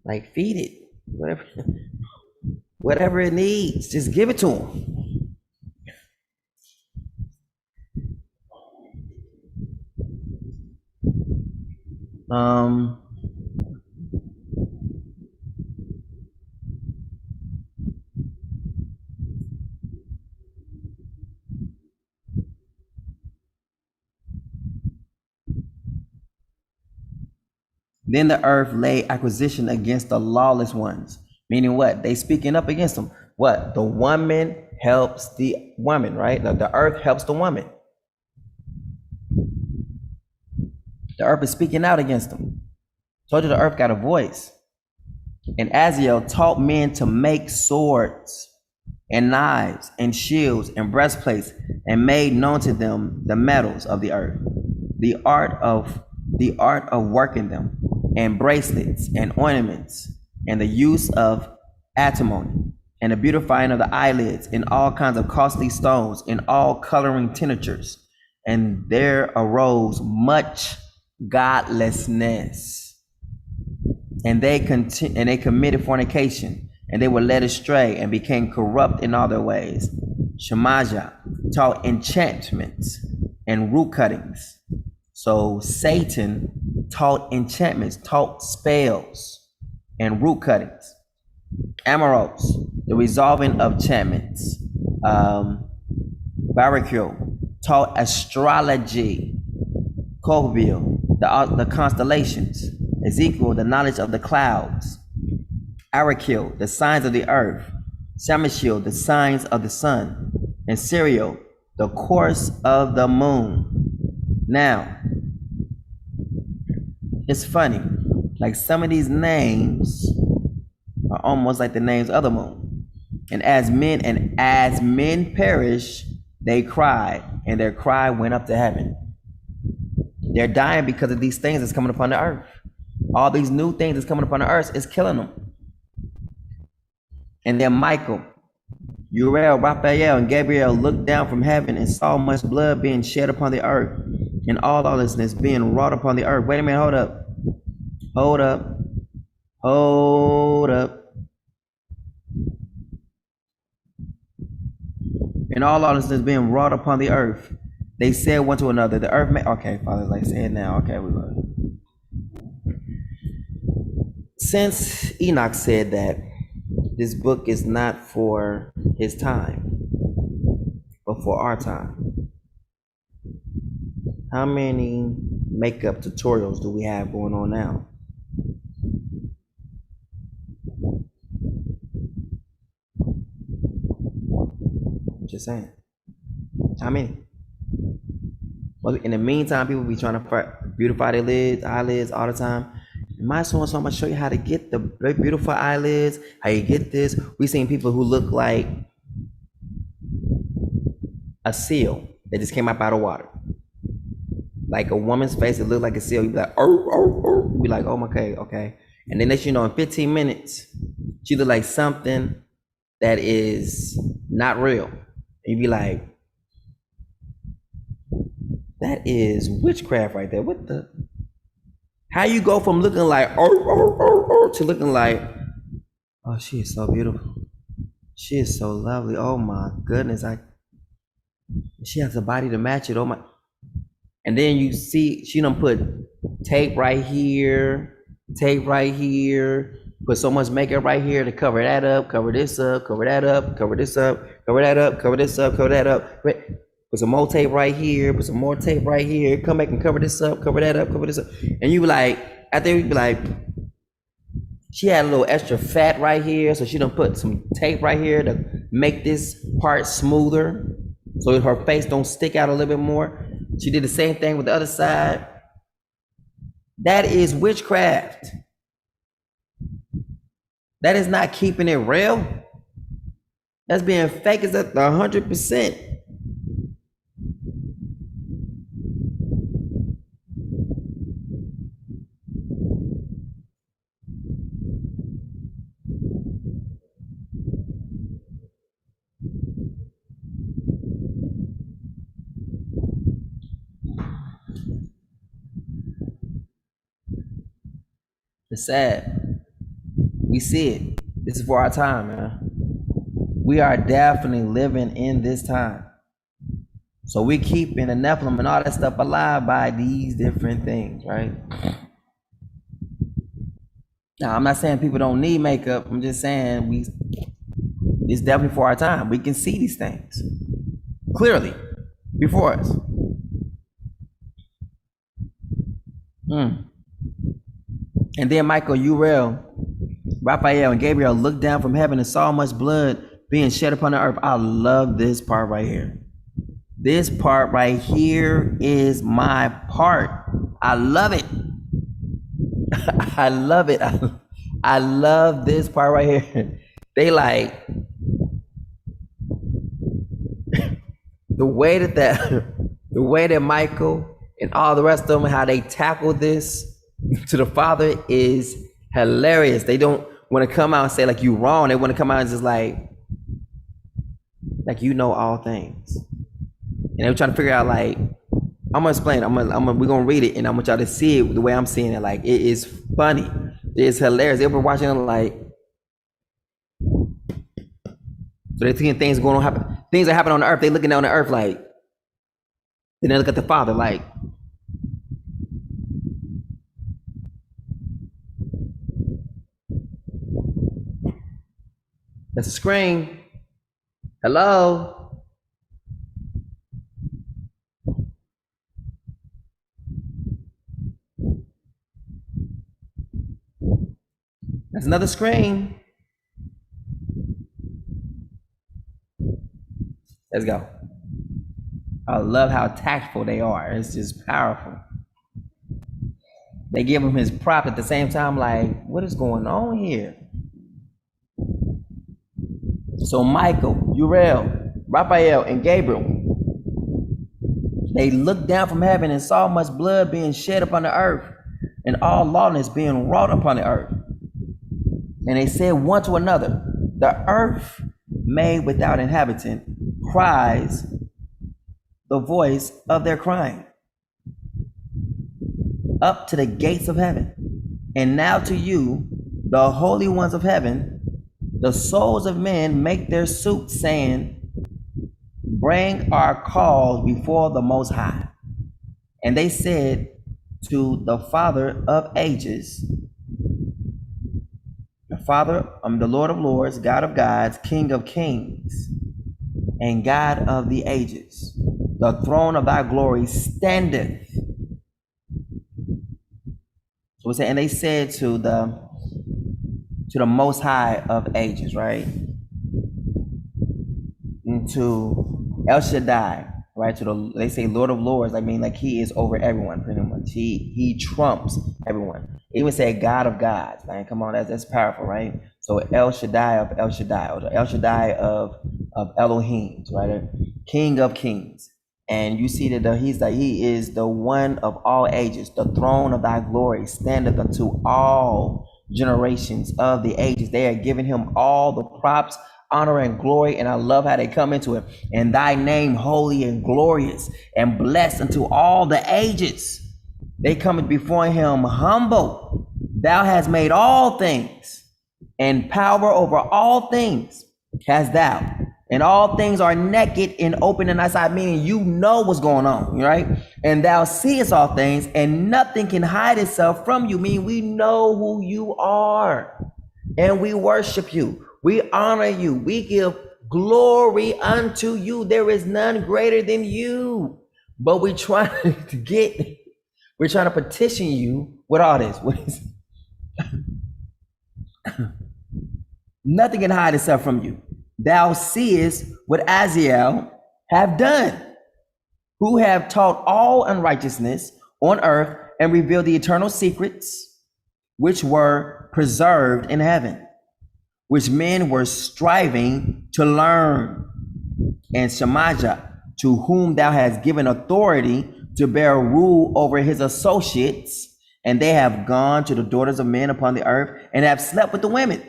Speaker 1: Like, feed it. Whatever it needs, just give it to him. Then the earth laid acquisition against the lawless ones. Meaning what? They speaking up against them. What? The woman helps the woman, right? The earth helps the woman. The earth is speaking out against them. Told you the earth got a voice. And Aziel taught men to make swords and knives and shields and breastplates, and made known to them the metals of the earth, the art of working them, and bracelets and ornaments, and the use of antimony, and the beautifying of the eyelids, and all kinds of costly stones, and all coloring tinctures. And there arose much godlessness, and they committed fornication, and they were led astray and became corrupt in all their ways. Shemaja taught enchantments and root cuttings. So Satan taught enchantments, taught spells and root cuttings. Amoros, the resolving of enchantments. Barakio taught astrology. Kovil, the constellations. Ezekiel, the knowledge of the clouds. Arakil, the signs of the earth. Samashil, the signs of the sun. And Serial, the course of the moon. Now, it's funny, like some of these names are almost like the names of the moon. And as men perish, they cried, and their cry went up to heaven. They're dying because of these things that's coming upon the earth. All these new things that's coming upon the earth is killing them. And then Michael, Uriel, Raphael, and Gabriel looked down from heaven and saw much blood being shed upon the earth, and all lawlessness being wrought upon the earth. Wait a minute, hold up. And all lawlessness being wrought upon the earth. They said one to another, the earth may, okay, Father, like say it now, okay, we will. Since Enoch said that this book is not for his time, but for our time, how many makeup tutorials do we have going on now? Just saying. How many? Well, in the meantime, people be trying to beautify their eyelids all the time. In my so I'm gonna show you how to get the beautiful eyelids, how you get this. We seen people who look like a seal that just came up out of water. Like a woman's face, it looked like a seal. You'd be like, You'd be like, oh, okay. And then next you know, in 15 minutes, she look like something that is not real. And you'd be like, that is witchcraft right there. What the? How you go from looking like to looking like, oh, she is so beautiful. She is so lovely. Oh my goodness. She has a body to match it. Oh my. And then you see, she done put tape right here, put so much makeup right here to cover that up, cover this up, cover that up, cover this up, cover that up, cover this up, cover that up. Put some more tape right here, put some more tape right here, come back and cover this up, cover that up, cover this up. And you be like, after you be like, she had a little extra fat right here, so she done put some tape right here to make this part smoother, so her face don't stick out a little bit more. She did the same thing with the other side. That is witchcraft. That is not keeping it real. That's being fake is at 100%. It's sad. We see it. This is for our time, man. We are definitely living in this time. So we keeping the Nephilim and all that stuff alive by these different things, right? Now, I'm not saying people don't need makeup. I'm just saying it's definitely for our time. We can see these things clearly before us. And then Michael, Uriel, Raphael, and Gabriel looked down from heaven and saw much blood being shed upon the earth. I love this part right here. This part right here is my part. I love it. I love it. I love this part right here. They like the way that Michael and all the rest of them, how they tackle this to the Father is hilarious. They don't want to come out and say like you wrong. They want to come out and just like you know all things. And they're trying to figure out like, I'm gonna explain. We're gonna read it, and I want y'all to see it the way I'm seeing it. Like it is funny. It's hilarious. They were watching it like, so they're seeing things going on happen. Things that happen on the earth. They looking down on the earth like, then they look at the Father like. That's a scream. Hello. That's another scream. Let's go. I love how tactful they are. It's just powerful. They give him his prop at the same time, like, what is going on here? So Michael, Uriel, Raphael, and Gabriel, they looked down from heaven and saw much blood being shed upon the earth, and all lawlessness being wrought upon the earth. And they said one to another, the earth made without inhabitant cries the voice of their crying up to the gates of heaven. And now to you, the holy ones of heaven, the souls of men make their suit, saying, bring our cause before the Most High. And they said to the Father of ages, the Father, the Lord of lords, God of gods, King of kings, and God of the ages, the throne of thy glory standeth. So we say, and they said to the Most High of ages, right? And to El Shaddai, right? They say Lord of Lords. I mean, like he is over everyone, pretty much. He trumps everyone. They even say God of gods. Man, come on, that's powerful, right? So El Shaddai of El Shaddai, or the El Shaddai of Elohim, right? King of kings. And you see that he is the one of all ages. The throne of thy glory standeth unto all generations of the ages. They are giving him all the props, honor, and glory. And I love how they come into it. And thy name holy and glorious and blessed unto all the ages. They come before him humble. Thou hast made all things, and power over all things hast thou. And all things are naked and open in thy sight, meaning you know what's going on, right? And thou seest all things, and nothing can hide itself from you, meaning we know who you are, and we worship you. We honor you. We give glory unto you. There is none greater than you. But we're trying to petition you with all this. What is nothing can hide itself from you. Thou seest what Aziel have done, who have taught all unrighteousness on earth and revealed the eternal secrets which were preserved in heaven.
Speaker 8: which men were striving to learn, and Shemaiah, to whom thou hast given authority to bear rule over his associates, and they have gone to the daughters of men upon the earth, and have slept with the women,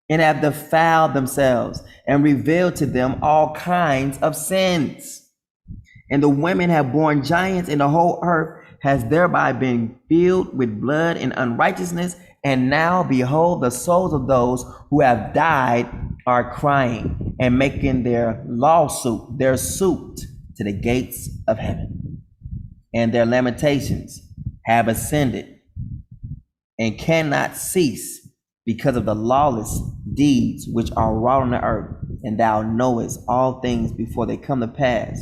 Speaker 8: and have defiled themselves, and revealed to them all kinds of sins. And the women have borne giants, and the whole earth has thereby been filled with blood and unrighteousness. And now, behold, the souls of those who have died are crying and making their lawsuit, their suit, to the gates of heaven. And their lamentations have ascended and cannot cease because of the lawless deeds which are wrought on the earth. And thou knowest all things before they come to pass.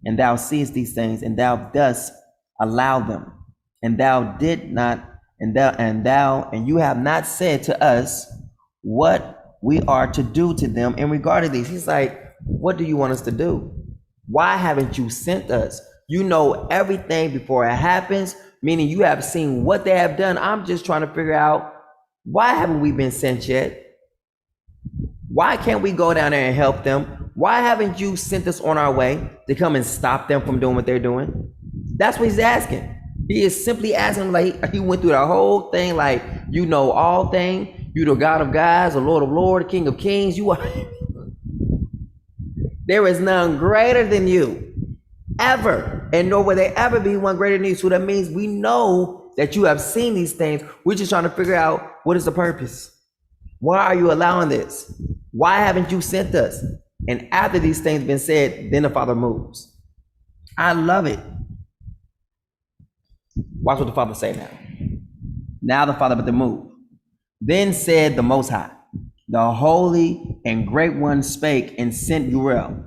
Speaker 8: And thou seest these things, and thou dost allow them. And thou did not, and you have not said to us what we are to do to them in regard to these. He's like, what do you want us to do? Why haven't you sent us? You know everything before it happens, meaning you have seen what they have done. I'm just trying to figure out, why haven't we been sent yet? Why can't we go down there and help them? Why haven't you sent us on our way to come and stop them from doing what they're doing? That's what he's asking. He is simply asking, like, he went through the whole thing, like, you know all things. You the God of gods, the Lord of lords, King of kings. You are. There is none greater than you, ever, and nor will there ever be one greater than you. So that means we know that you have seen these things. We're just trying to figure out, what is the purpose? Why are you allowing this? Why haven't you sent us? And after these things have been said, then the Father moves. I love it. Watch what the Father say now. Now the Father but to move. Then said the Most High, the Holy and Great One spake and sent Uriel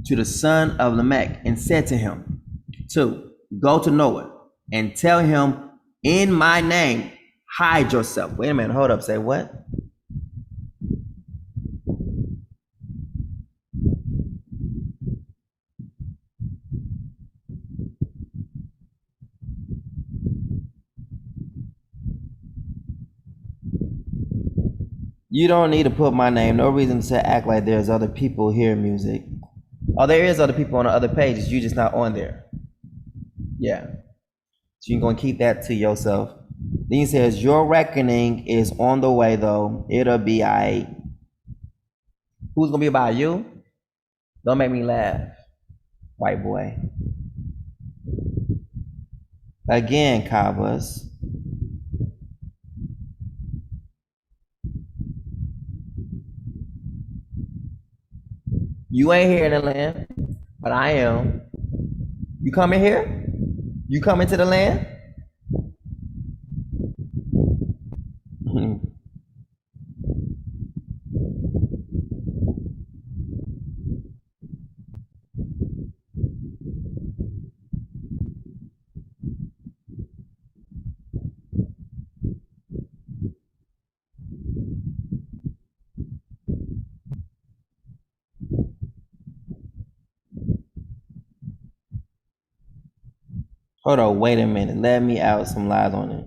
Speaker 8: to the son of Lamech, and said to him, 2, go to Noah and tell him, in my name, hide yourself. Wait a minute, hold up, say what? You don't need to put my name. No reason to act like there's other people hearing music. Oh, there is other people on the other pages. You're just not on there. Yeah. So you're going to keep that to yourself. Then he says, your reckoning is on the way, though. It'll be all right. Who's going to be about you? Don't make me laugh, white boy. Again, Cobblers. You ain't here in the land, but I am. You coming here? You coming to the land? Hold on, wait a minute. Let me out some lies on it.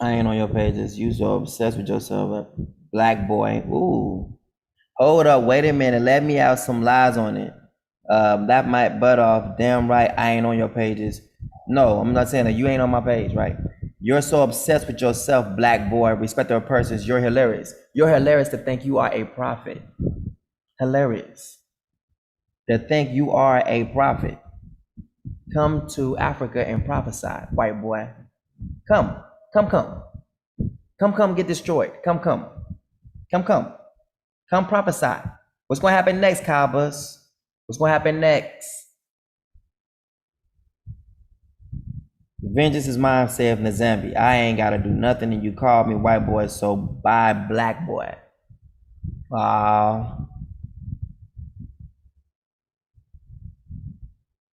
Speaker 8: I ain't on your pages. You so obsessed with yourself. Black boy. Ooh. Hold up, wait a minute. Let me out some lies on it. That might butt off. Damn right, I ain't on your pages. No, I'm not saying that. You ain't on my page, right? You're so obsessed with yourself, black boy. Respect your persons. You're hilarious. You're hilarious to think you are a prophet. Hilarious. To think you are a prophet. Come to Africa and prophesy, white boy. Come get destroyed. Come prophesy. What's going to happen next, Cowboys? What's going to happen next? Vengeance is mine, saith Nazambi. I ain't got to do nothing, and you called me white boy, so bye, black boy.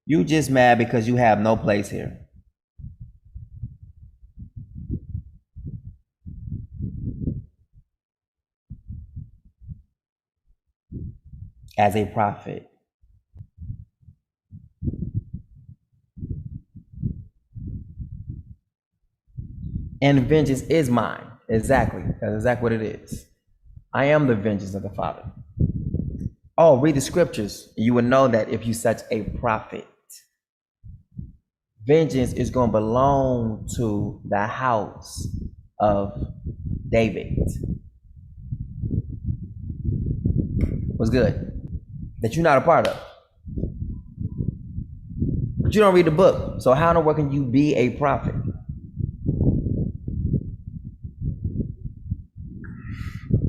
Speaker 8: You just mad because you have no place here. As a prophet. And vengeance is mine. Exactly. That's exactly what it is.
Speaker 1: I am the vengeance of the Father. Oh, read the scriptures. You will know that if you such a prophet. Vengeance is going to belong to the house of David. What's good? That you're not a part of. But you don't read the book. So how in the world can you be a prophet?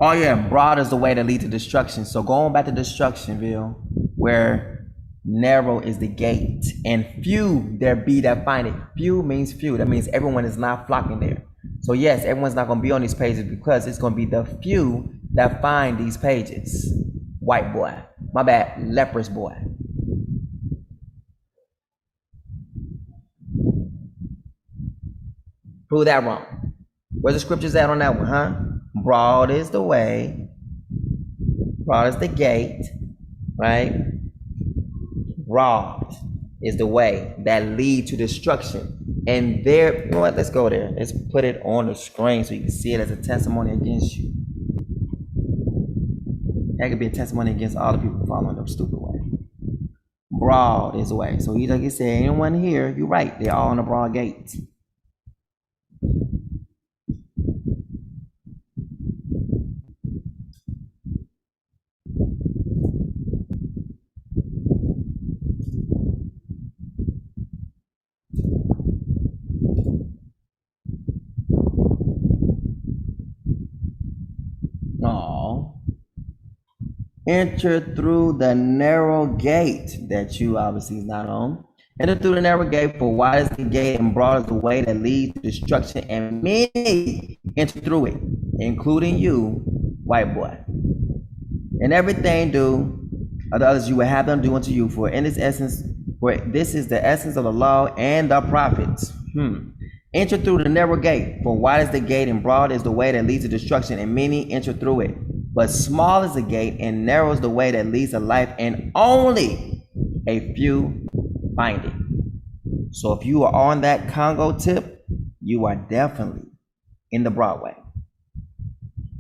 Speaker 1: Oh yeah, broad is the way that leads to destruction. So going back to Destructionville, where narrow is the gate, and few there be that find it. Few means few. That means everyone is not flocking there. So yes, everyone's not going to be on these pages because it's going to be the few that find these pages. White boy. My bad, leprous boy. Prove that wrong. Where's the scriptures at on that one, huh? Broad is the way. Broad is the gate, right? Broad is the way that lead to destruction. And there, you know what? Let's go there. Let's put it on the screen so you can see it as a testimony against you. That could be a testimony against all the people following the stupid way. Broad is the way. So you like you said, anyone here, you're right. They're all on the broad gate. No. Enter through the narrow gate that you obviously is not on. Enter through the narrow gate, for wide is the gate and broad is the way that leads to destruction, and many enter through it, including you, white boy. And everything do of the others you will have them do unto you, for this is the essence of the law and the prophets. Enter through the narrow gate, for wide is the gate and broad is the way that leads to destruction, and many enter through it. But small is the gate and narrow is the way that leads to life, and only a few find it. So if you are on that Congo tip, you are definitely in the Broadway.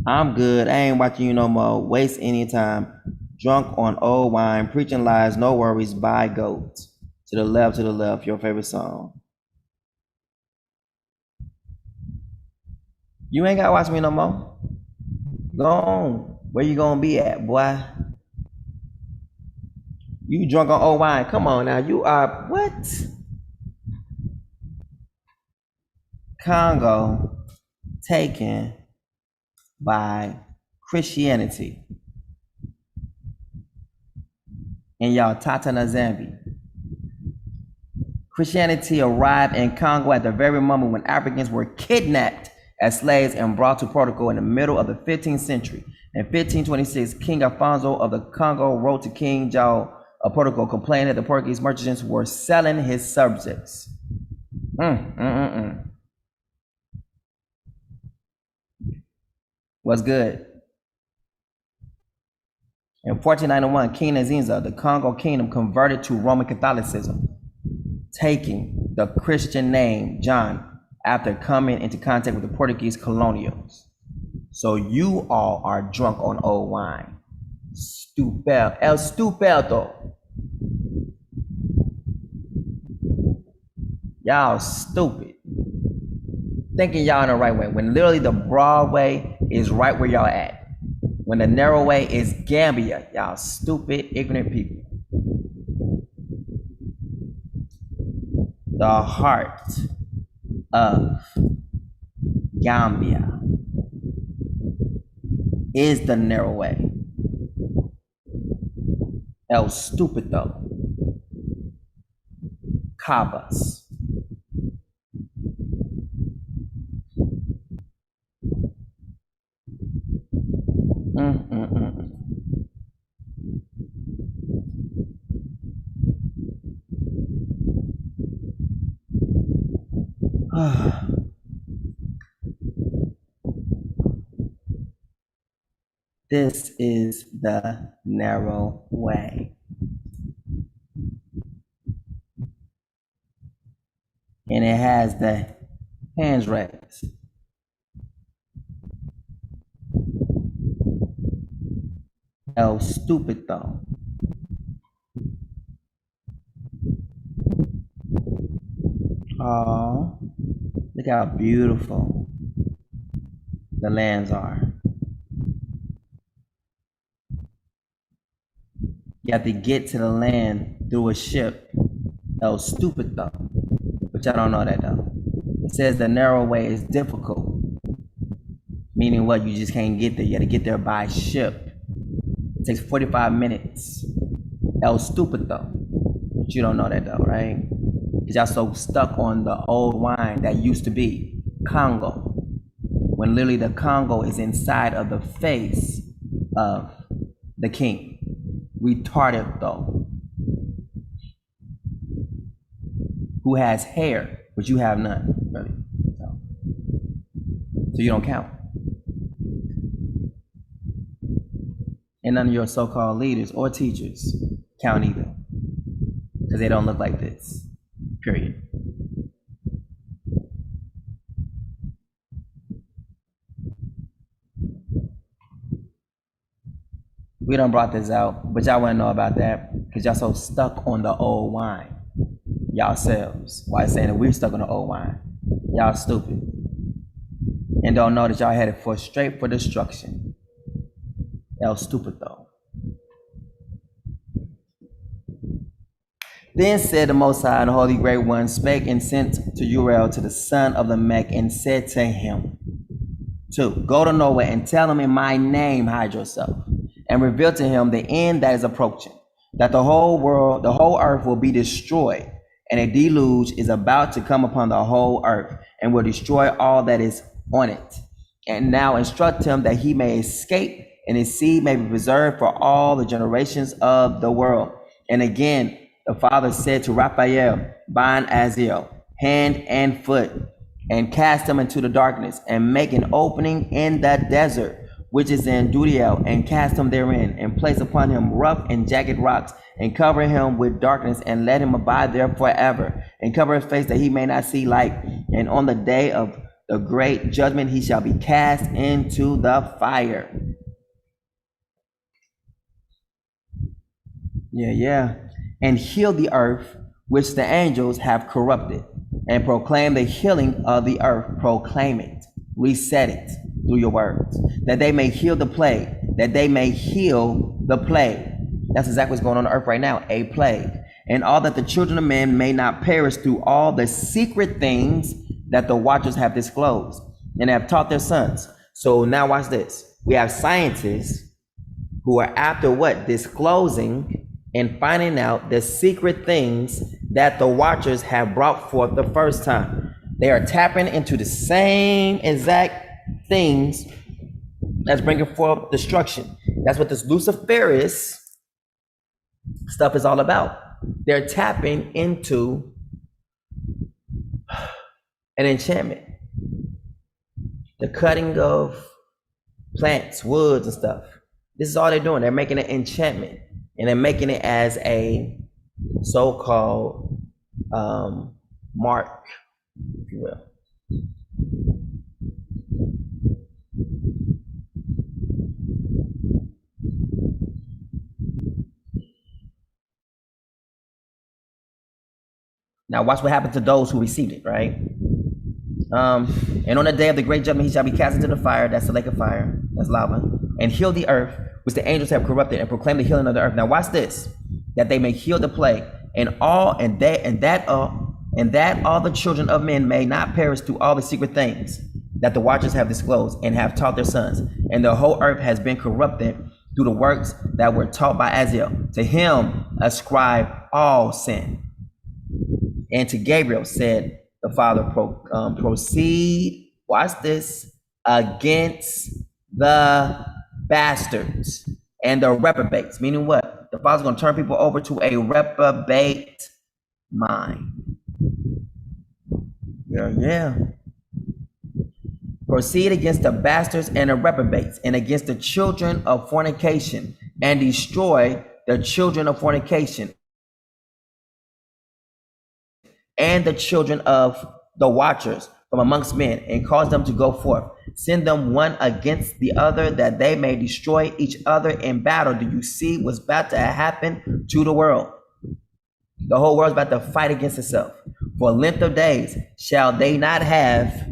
Speaker 1: I'm good. I ain't watching you no more. Waste any time. Drunk on old wine, preaching lies, no worries, buy goats. To the left, your favorite song. You ain't gotta watch me no more. Go on. Where you gonna be at, boy? You drunk on old wine. Come on now. You are what? Congo taken by Christianity. In y'all Tata Zambi. Christianity arrived in Congo at the very moment when Africans were kidnapped as slaves and brought to Portugal in the middle of the 15th century. In 1526, King Alfonso of the Congo wrote to King João of Portugal complaining that the Portuguese merchants were selling his subjects. What's good? In 1491, King Nzinza, the Congo kingdom, converted to Roman Catholicism, taking the Christian name John after coming into contact with the Portuguese colonials. So you all are drunk on old wine. El stupendo. Y'all stupid. Thinking y'all in the right way, when literally the broad way is right where y'all at. When the narrow way is Gambia. Y'all stupid, ignorant people. The heart of Gambia is the narrow way. El Stupido. Cabas. This is the narrow way. And it has the hands raised.
Speaker 8: El Stupido. Oh, look how beautiful the lands are. You have to get to the land through a ship. El Stupido. But y'all don't know that though. It says the narrow way is difficult. Meaning what? You just can't get there. You got to get there by ship. It takes 45 minutes. El Stupido. But you don't know that though, right? Because y'all so stuck on the old wine that used to be Congo. When literally the Congo is inside of the face of the king. Retarded though. Who has hair, but you have none, really. So you don't count. And none of your so-called leaders or teachers count either. Because they don't look like this. Period. We done brought this out, but y'all wouldn't know about that because y'all so stuck on the old wine. Y'all selves. Why saying that we're stuck on the old wine? Y'all stupid. And don't know that y'all headed for straight for destruction. El Stupido. Then said the Most High and the Holy Great One, spake and sent to Uriel to the son of Lamech, and said to him, 2, go to Noah and tell him in my name hide yourself, and reveal to him the end that is approaching, that the whole world, the whole earth will be destroyed, and a deluge is about to come upon the whole earth, and will destroy all that is on it. And now instruct him that he may escape, and his seed may be preserved for all the generations of the world. And again, the father said to Raphael, bind Aziel, hand and foot, and cast him into the darkness, and make an opening in the desert, which is in Dudiel, and cast him therein, and place upon him rough and jagged rocks, and cover him with darkness, and let him abide there forever, and cover his face that he may not see light. And on the day of the great judgment he shall be cast into the fire. Yeah. And heal the earth which the angels have corrupted, and proclaim the healing of the earth. Proclaim it, reset it through your words, that they may heal the plague, that they may heal the plague. That's exactly what's going on earth right now, a plague. And all that the children of men may not perish through all the secret things that the watchers have disclosed and have taught their sons. So now watch this. We have scientists who are after what? Disclosing and finding out the secret things that the watchers have brought forth the first time. They are tapping into the same exact things that's bringing forth destruction. That's what this Luciferious stuff is all about. They're tapping into an enchantment. The cutting of plants, woods and stuff. This is all they're doing. They're making an enchantment. And they're making it as a so-called mark, if you will. Now watch what happens to those who received it, right? And on the day of the great judgment, he shall be cast into the fire. That's the lake of fire. That's lava. And heal the earth, which the angels have corrupted, and proclaim the healing of the earth. Now watch this, that they may heal the plague, and all the children of men may not perish through all the secret things that the watchers have disclosed and have taught their sons. And the whole earth has been corrupted through the works that were taught by Aziel. To him ascribe all sin. And to Gabriel said the Father, proceed, watch this, against the bastards and the reprobates. Meaning what? The Father's going to turn people over to a reprobate mind. Yeah. Proceed against the bastards and the reprobates, and against the children of fornication, and destroy the children of fornication, and the children of the watchers.
Speaker 1: from amongst men, and cause them to go forth. Send them one against the other, that they may destroy each other in battle. Do you see what's about to happen to the world? The whole world's about to fight against itself. For a length of days shall they not have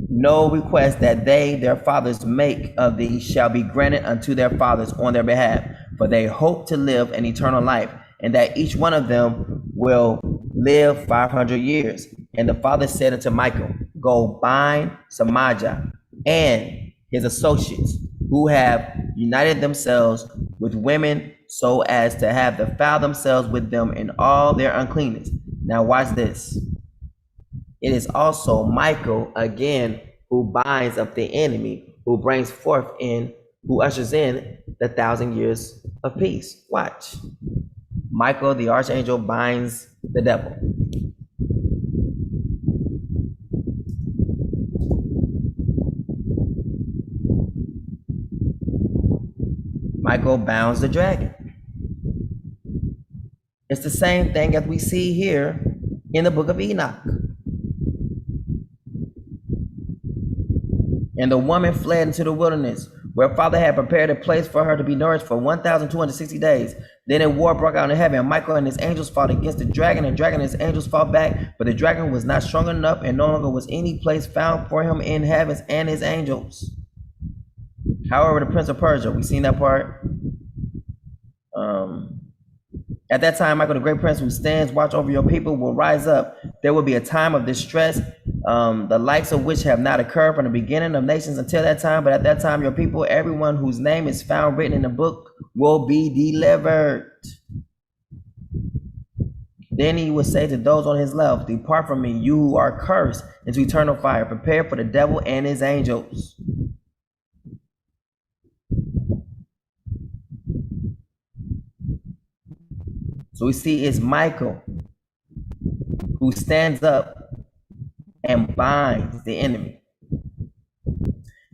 Speaker 1: no request that they, their fathers, make of thee shall be granted unto their fathers on their behalf. For they hope to live an eternal life, and that each one of them will live 500 years. And the father said unto Michael, go bind Samajah and his associates, who have united themselves with women, so as to have defiled themselves with them in all their uncleanness. Now watch this. It is also Michael again who binds up the enemy, who brings forth in, who ushers in the 1,000 years of peace. Watch. Michael, the archangel, binds the devil. Michael bounds the dragon. It's the same thing as we see here in the book of Enoch. And the woman fled into the wilderness, where Father had prepared a place for her to be nourished for 1,260 days. Then a war broke out in heaven, and Michael and his angels fought against the dragon, and the dragon and his angels fought back. But the dragon was not strong enough, and no longer was any place found for him in heavens and his angels. However, the prince of Persia, we seen that part. At that time, Michael, the great prince who stands watch over your people, will rise up. There will be a time of distress, the likes of which have not occurred from the beginning of nations until that time. But at that time, your people, everyone whose name is found written in the book, will be delivered. Then he will say to those on his left, depart from me, you who are cursed, into eternal fire, prepared for the devil and his angels. So we see it's Michael who stands up and binds the enemy.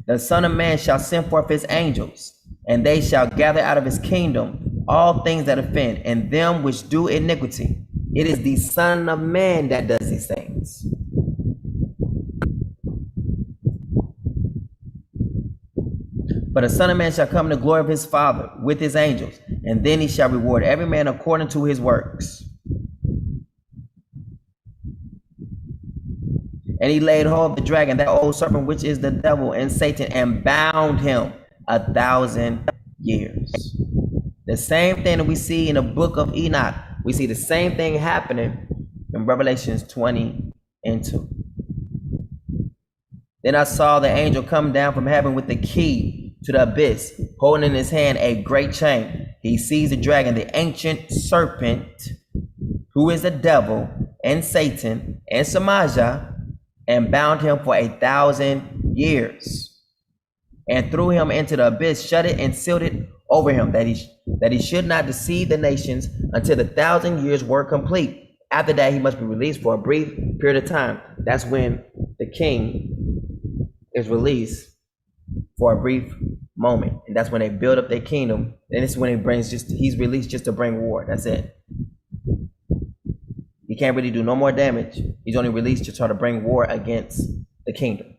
Speaker 1: The Son of Man shall send forth his angels, and they shall gather out of his kingdom all things that offend, and them which do iniquity. It is the Son of Man that does these things. But the Son of Man shall come in the glory of his Father with his angels, and then he shall reward every man according to his works. And he laid hold of the dragon, that old serpent, which is the devil and Satan, and bound him 1,000 years. The same thing that we see in the book of Enoch, we see the same thing happening in Revelations 20 and 2. Then I saw the angel come down from heaven with the key to the abyss, holding in his hand a great chain. He seized the dragon, the ancient serpent, who is the devil and Satan and Samajah, and bound him for 1,000 years, and threw him into the abyss, shut it and sealed it over him, that he should not deceive the nations until the 1,000 years were complete. After that, he must be released for a brief period of time. That's when the king is released for a brief moment, and that's when they build up their kingdom. And this is when he's released just to bring war. That's it. He can't really do no more damage. He's only released to try to bring war against the kingdom.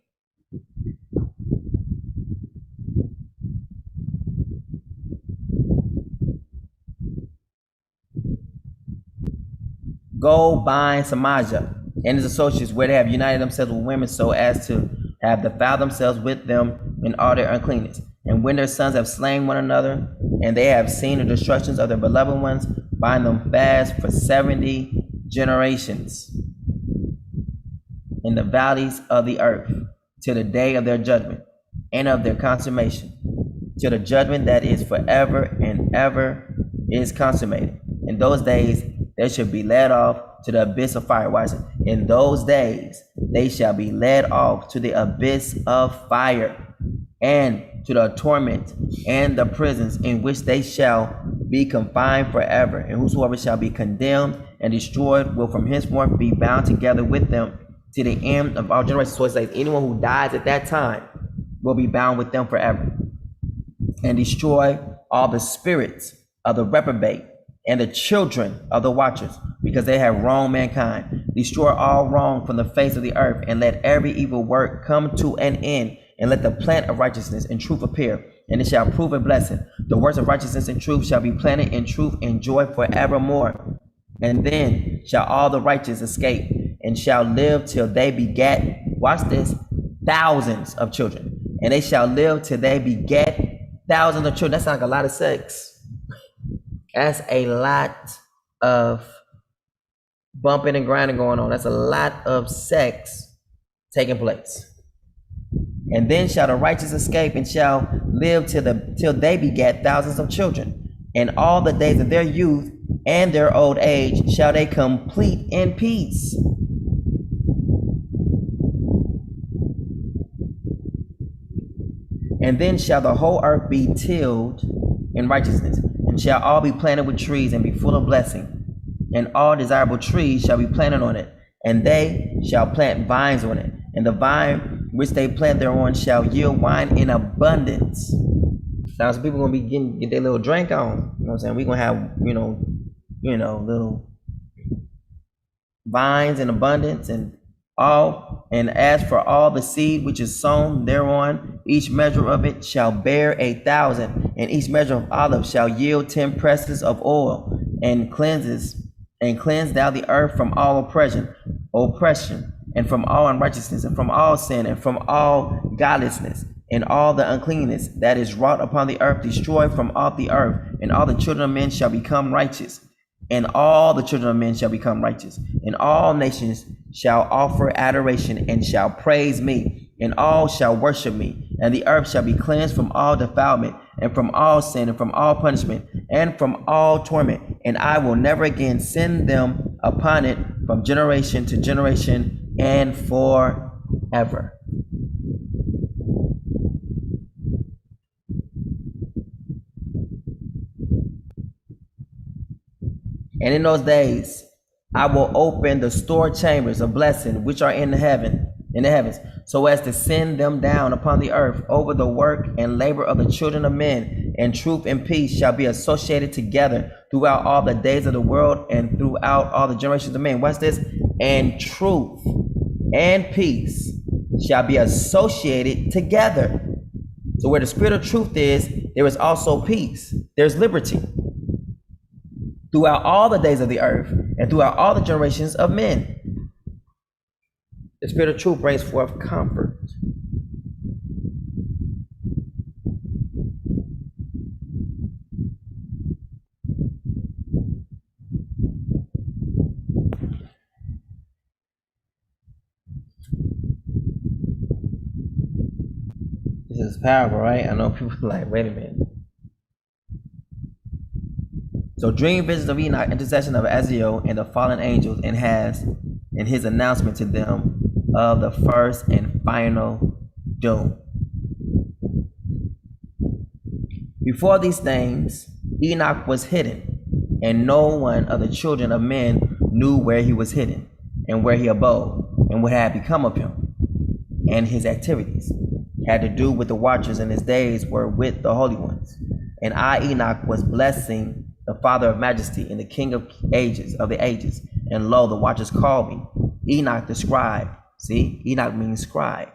Speaker 1: Go bind Samajah and his associates, where they have united themselves with women, so as to have defiled themselves with them in all their uncleanness. And when their sons have slain one another, and they have seen the destructions of their beloved ones, bind them fast for 70 generations in the valleys of the earth, till the day of their judgment and of their consummation, till the judgment that is forever and ever is consummated. In those days they shall be led off to the abyss of fire. Watch it. In those days they shall be led off to the abyss of fire, and to the torment and the prisons, in which they shall be confined forever. And whosoever shall be condemned and destroyed will from henceforth be bound together with them to the end of all generations. So it says anyone who dies at that time will be bound with them forever. And destroy all the spirits of the reprobate and the children of the watchers, because they have wronged mankind. Destroy all wrong from the face of the earth, and let every evil work come to an end, and let the plant of righteousness and truth appear, and it shall prove a blessing. The works of righteousness and truth shall be planted in truth and joy forevermore. And then shall all the righteous escape, and shall live till they beget, watch this, thousands of children. And they shall live till they beget thousands of children. That's like a lot of sex. That's a lot of bumping and grinding going on. That's a lot of sex taking place. And then shall the righteous escape, and shall live till they beget thousands of children. And all the days of their youth and their old age shall they complete in peace. And then shall the whole earth be tilled in righteousness, and shall all be planted with trees, and be full of blessing. And all desirable trees shall be planted on it, and they shall plant vines on it. And the vine which they plant thereon shall yield wine in abundance. Now, some people gonna be get their little drink on. You know what I'm saying? We're gonna have, little vines in abundance, and all. And as for all the seed which is sown thereon, each measure of it shall bear 1,000, and each measure of olive shall yield 10 presses of oil. And cleanse thou the earth from all oppression, and from all unrighteousness, and from all sin, and from all godlessness, and all the uncleanness that is wrought upon the earth, destroy from off the earth. And all the children of men shall become righteous, and all the children of men shall become righteous, and all nations shall offer adoration and shall praise me, and all shall worship me. And the earth shall be cleansed from all defilement, and from all sin, and from all punishment, and from all torment. And I will never again send them upon it from generation to generation and forever. And in those days, I will open the store chambers of blessing which are in the heavens, so as to send them down upon the earth over the work and labor of the children of men. And truth and peace shall be associated together throughout all the days of the world, and throughout all the generations of men. What's this? And truth and peace shall be associated together. So where the spirit of truth is, there is also peace. There's liberty. Throughout all the days of the earth, and throughout all the generations of men. The spirit of truth brings forth comfort. This is powerful, right? I know people are like, wait a minute. So dream visions of Enoch, intercession of Azazel and the fallen angels, and his announcement to them of the first and final doom. Before these things, Enoch was hidden, and no one of the children of men knew where he was hidden, and where he abode, and what had become of him. And his activities had to do with the watchers, and his days were with the holy ones. And I, Enoch, was blessing the Father of majesty and the King of the ages. And lo, the watchers called me, Enoch the scribe. See, Enoch means scribe.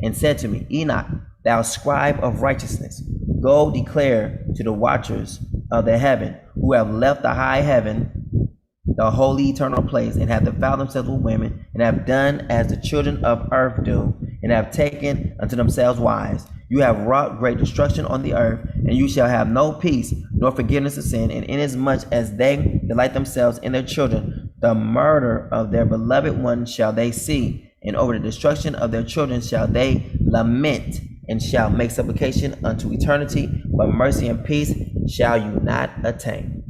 Speaker 1: And said to me, Enoch, thou scribe of righteousness, go declare to the watchers of the heaven, who have left the high heaven, the holy eternal place, and have defiled themselves with women, and have done as the children of earth do, and have taken unto themselves wives. You have wrought great destruction on the earth, and you shall have no peace, nor forgiveness of sin. And inasmuch as they delight themselves in their children, the murder of their beloved ones shall they see, and over the destruction of their children shall they lament, and shall make supplication unto eternity, but mercy and peace shall you not attain.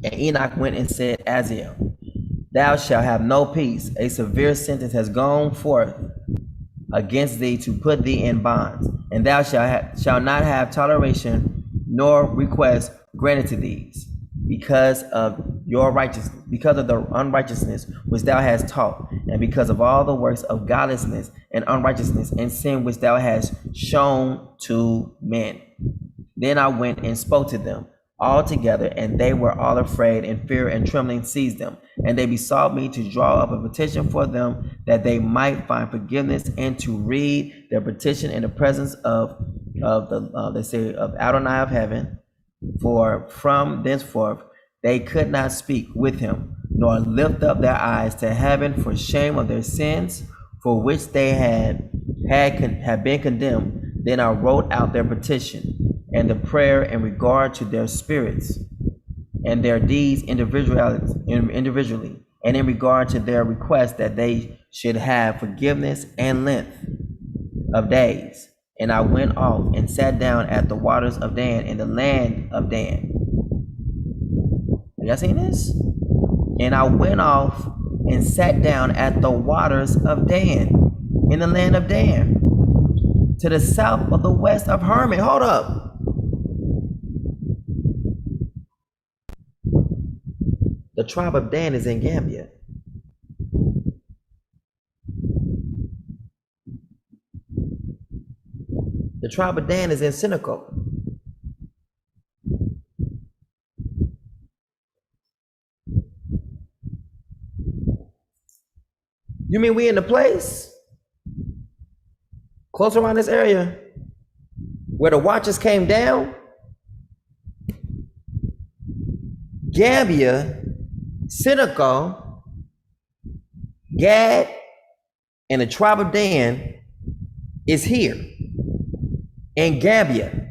Speaker 1: And Enoch went and said, Azazel, thou shalt have no peace. A severe sentence has gone forth against thee to put thee in bonds, and thou shalt not have toleration nor request granted to these, because of your righteousness, because of the unrighteousness which thou hast taught. and because of all the works of godlessness and unrighteousness and sin which thou hast shown to men. Then I went and spoke to them all together, and they were all afraid, and fear and trembling seized them. And they besought me to draw up a petition for them, that they might find forgiveness, and to read their petition in the presence of Adonai of heaven. For from thenceforth they could not speak with him, nor lift up their eyes to heaven for shame of their sins, for which they had been condemned. Then I wrote out their petition and the prayer in regard to their spirits and their deeds individually, and in regard to their request that they should have forgiveness and length of days. And I went off and sat down at the waters of Dan in the land of Dan. Y'all seen this? And I went off and sat down at the waters of Dan in the land of Dan, to the south of the west of Hermon. Hold up. The tribe of Dan is in Gambia. The tribe of Dan is in Senegal. You mean we in the place close around this area where the watchers came down? Gambia, Senegal, Gad, and the tribe of Dan is here in Gambia.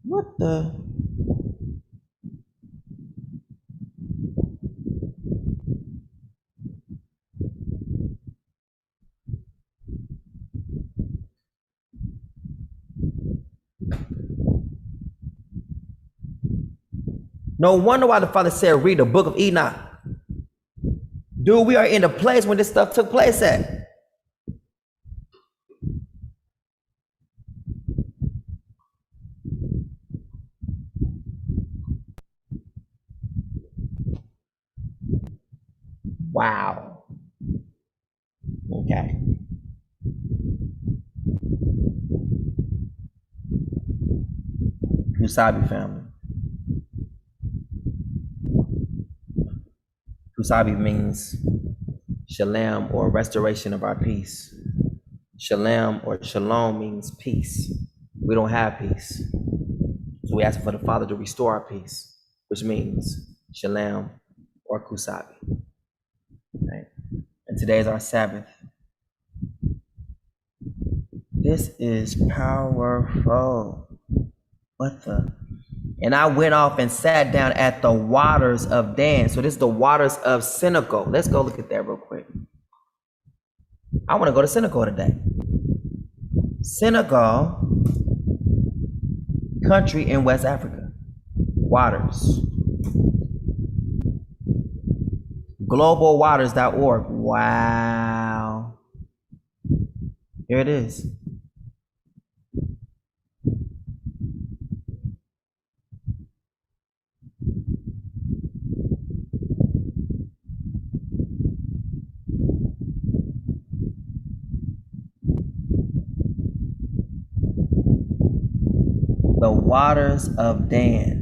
Speaker 1: What the? No wonder why the Father said, read the book of Enoch. Dude, we are in the place when this stuff took place at. Wow. Okay. Kusabi family. Kusabi means shalom, or restoration of our peace. Shalom or shalom means peace. We don't have peace. So we ask for the Father to restore our peace, which means shalom or Kusabi. Right? And today is our Sabbath. This is powerful. What the? And I went off and sat down at the waters of Dan. So this is the waters of Senegal. Let's go look at that real quick. I want to go to Senegal today. Senegal, country in West Africa. Waters. Globalwaters.org. Wow. Here it is. The waters of Dan.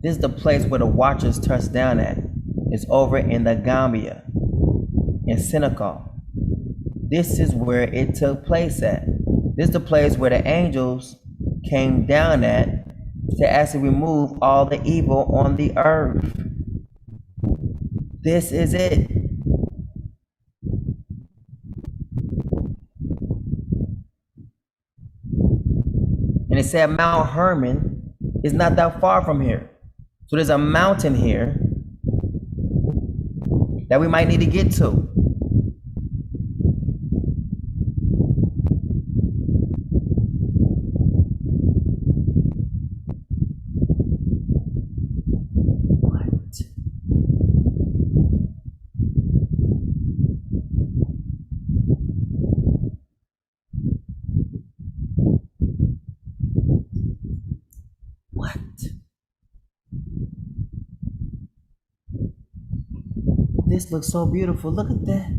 Speaker 1: This is the place where the watchers touched down at. It's over in the Gambia, in Senegal. This is where it took place at. This is the place where the angels came down at to actually remove all the evil on the earth. This is it. And it said Mount Hermon is not that far from here. So there's a mountain here that we might need to get to. This looks so beautiful. Look at that.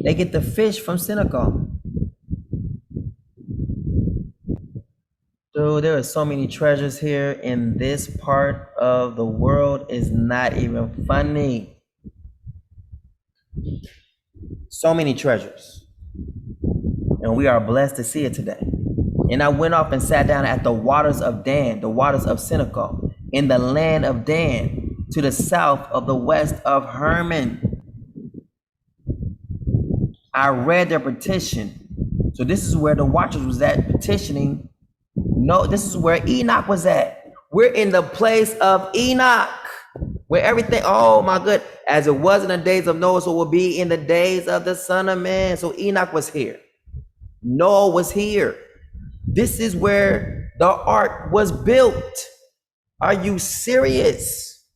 Speaker 1: They get the fish from Senegal. Dude, there are so many treasures here in this part of the world. It's not even funny. So many treasures. And we are blessed to see it today. And I went off and sat down at the waters of Dan, the waters of Senegal, in the land of Dan, to the south of the west of Hermon. I read their petition. So this is where the watchers was at petitioning. No, this is where Enoch was at. We're in the place of Enoch, where everything, oh my good, as it was in the days of Noah, so it will be in the days of the Son of Man. So Enoch was here. Noah was here. This is where the ark was built. Are you serious?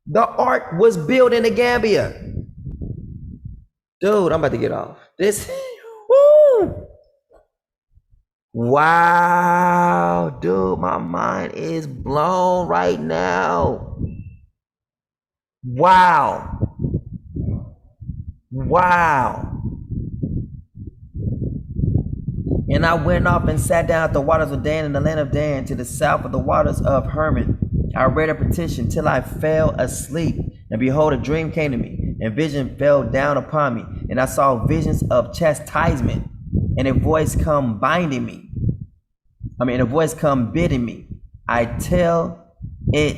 Speaker 1: The ark was built in the Gambia. Dude, I'm about to get off. This, woo! Wow, dude, my mind is blown right now. Wow. Wow. And I went off and sat down at the waters of Dan in the land of Dan to the south of the waters of Hermon. I read a petition till I fell asleep. And behold, a dream came to me, and vision fell down upon me. And I saw visions of chastisement, and a voice come binding me. A voice come bidding me. I tell it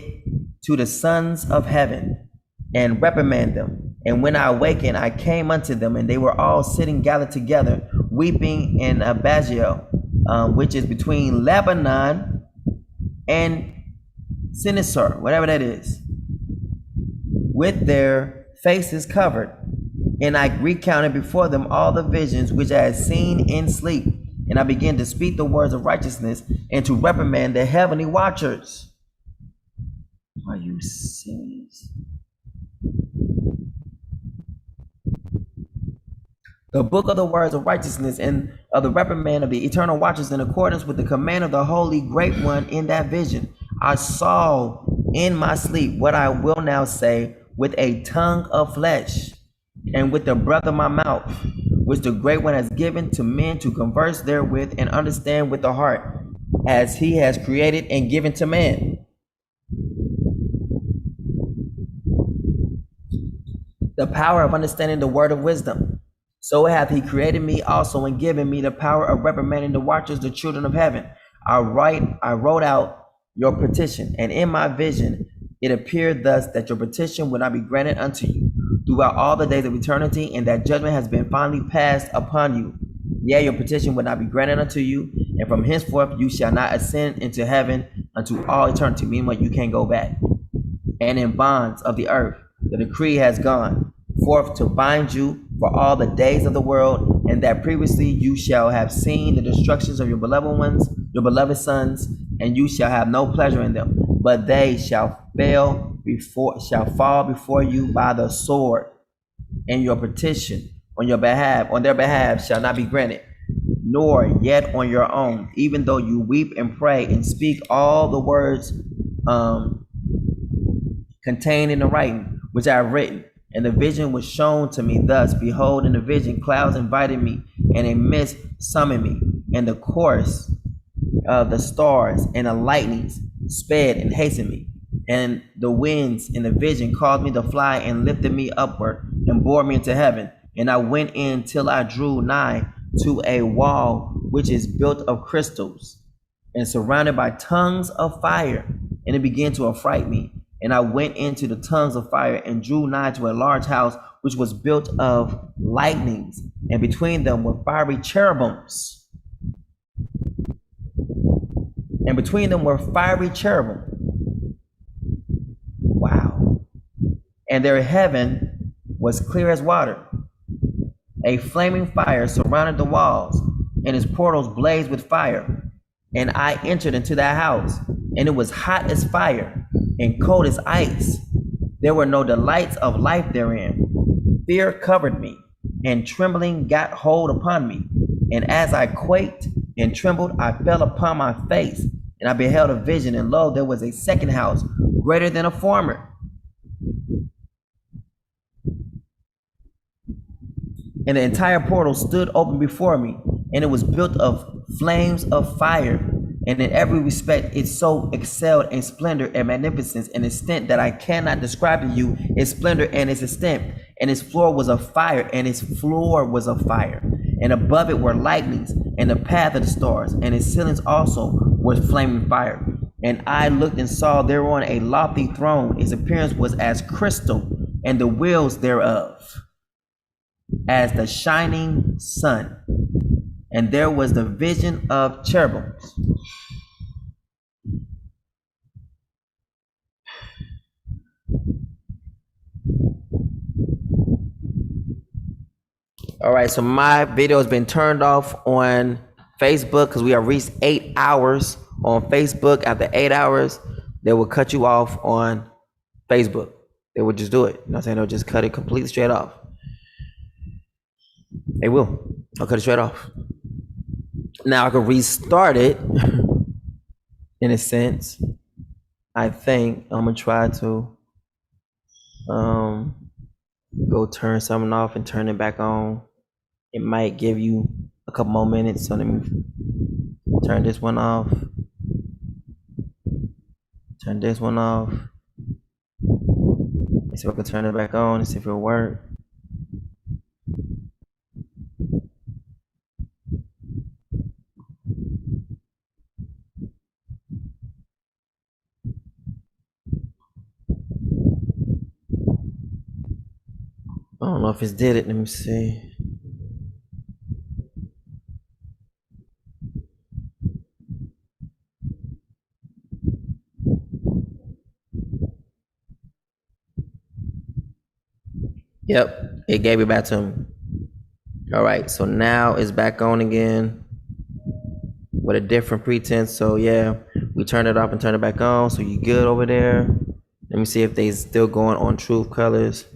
Speaker 1: to the sons of heaven, and reprimand them. And when I awakened, I came unto them, and they were all sitting gathered together, weeping in Abaziel, which is between Lebanon and Sinisar, whatever that is, with their faces covered. And I recounted before them all the visions which I had seen in sleep. And I began to speak the words of righteousness and to reprimand the heavenly watchers. Are you serious? The book of the words of righteousness and of the reprimand of the eternal watchers, in accordance with the command of the holy great one in that vision. I saw in my sleep what I will now say with a tongue of flesh and with the breath of my mouth, which the great one has given to men to converse therewith and understand with the heart, as he has created and given to man. The power of understanding the word of wisdom. So hath he created me also and given me the power of reprimanding the watchers, the children of heaven. I wrote out your petition, and in my vision it appeared thus, that your petition would not be granted unto you throughout all the days of eternity, and that judgment has been finally passed upon you. Yea, your petition would not be granted unto you, and from henceforth you shall not ascend into heaven unto all eternity. Meanwhile, you can't go back. And in bonds of the earth, the decree has gone forth to bind you for all the days of the world, and that previously you shall have seen the destructions of your beloved ones, your beloved sons, and you shall have no pleasure in them, but they shall fall before you by the sword, and your petition on their behalf shall not be granted, nor yet on your own, even though you weep and pray and speak all the words contained in the writing which I have written. And the vision was shown to me thus: behold, in the vision clouds invited me, and a mist summoned me, and the course of the stars and the lightnings sped and hastened me. And the winds in the vision caused me to fly and lifted me upward and bore me into heaven. And I went in till I drew nigh to a wall which is built of crystals and surrounded by tongues of fire, and it began to affright me. And I went into the tongues of fire and drew nigh to a large house which was built of lightnings, and between them were fiery cherubims. Wow. And their heaven was clear as water. A flaming fire surrounded the walls, and its portals blazed with fire. And I entered into that house, and it was hot as fire and cold as ice. There were no delights of life therein, Fear covered me, and trembling got hold upon me. And as I quaked and trembled, I fell upon my face, and I beheld a vision, and lo, there was a second house, greater than a former. And the entire portal stood open before me, and it was built of flames of fire. And in every respect, it so excelled in splendor and magnificence and extent that I cannot describe to you its splendor and its extent. And its floor was of fire, and its floor was of fire. And above it were lightnings, and the path of the stars, and its ceilings also was flaming fire. And I looked and saw thereon a lofty throne. Its appearance was as crystal, and the wheels thereof as the shining sun. And there was the vision of cherubims. All right, so my video has been turned off on Facebook because we have reached 8 hours on Facebook. After 8 hours, they will cut you off on Facebook. They will just do it. You know what I'm saying? They'll just cut it completely straight off. They will. I'll cut it straight off. Now I can restart it in a sense. I think I'm gonna try to go turn something off and turn it back on. It might give you a couple more minutes, so let me turn this one off. Turn this one off. Let's see if I can turn it back on and see if it'll work. I don't know if it's did it. Let me see. Yep, it gave it back to me. All right, so now it's back on again with a different pretense. So yeah, we turned it off and turned it back on. So you good over there? Let me see if they still going on Truth Colors.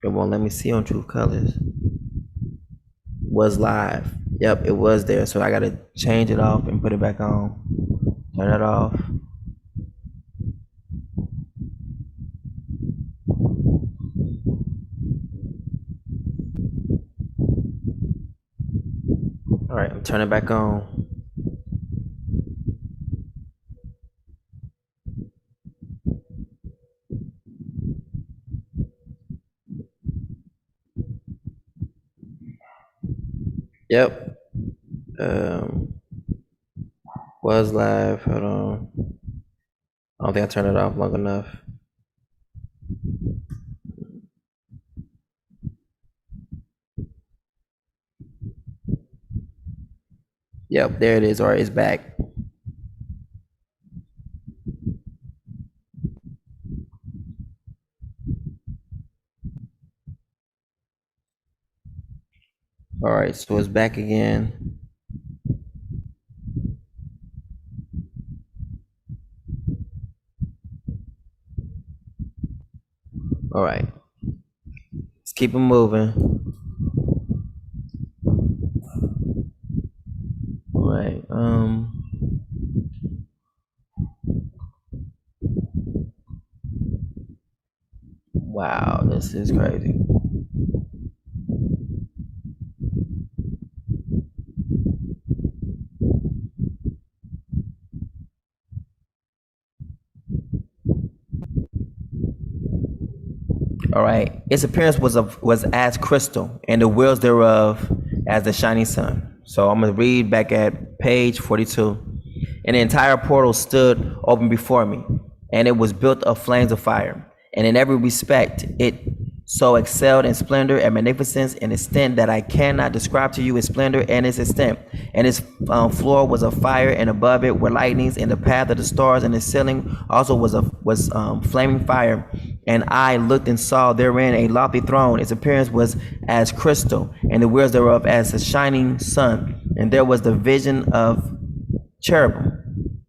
Speaker 1: It won't let me see on Truth Colors. Was live. Yep, it was there. So I gotta change it off and put it back on. Turn it off. All right, I'm turning it back on. Yep. Was live. Hold on. I don't think I turned it off long enough. Yep, there it is. All right, it's back. All right, so it's back again. All right, let's keep it moving. All right, wow, this is crazy. All right, its appearance was as crystal, and the wheels thereof as the shining sun. So I'm gonna read back at page 42. And the entire portal stood open before me, and it was built of flames of fire. And in every respect, it so excelled in splendor and magnificence and extent that I cannot describe to you its splendor and its extent. And its floor was of fire, and above it were lightnings, and the path of the stars, and its ceiling also was flaming fire. And I looked and saw therein a lofty throne. Its appearance was as crystal, and the wheels thereof as a shining sun. And there was the vision of cherubim.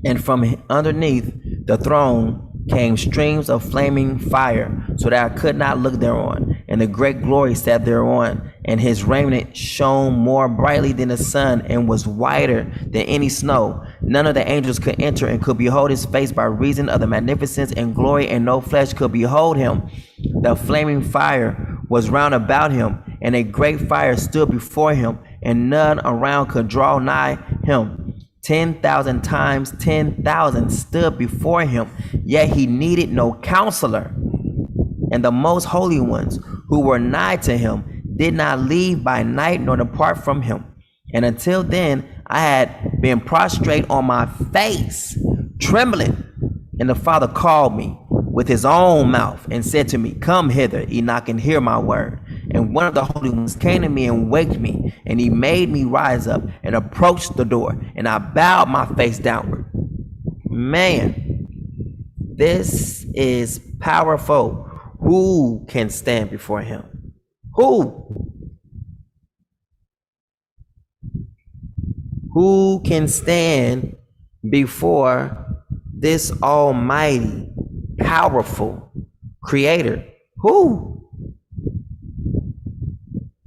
Speaker 1: And from underneath the throne came streams of flaming fire, so that I could not look thereon. And the great glory sat thereon, and his raiment shone more brightly than the sun, and was whiter than any snow. None of the angels could enter and could behold his face by reason of the magnificence and glory, and no flesh could behold him. The flaming fire was round about him, and a great fire stood before him, and none around could draw nigh him. 10,000 times 10,000 stood before him, yet he needed no counselor. And the most holy ones who were nigh to him did not leave by night nor depart from him. And until then I had been prostrate on my face, trembling. And the Father called me with his own mouth and said to me, Come hither, Enoch, and hear my word. And one of the holy ones came to me and waked me, and he made me rise up and approach the door, and I bowed my face downward. Man, this is powerful. Who can stand before him? Who? Who can stand before this almighty, powerful creator? Who?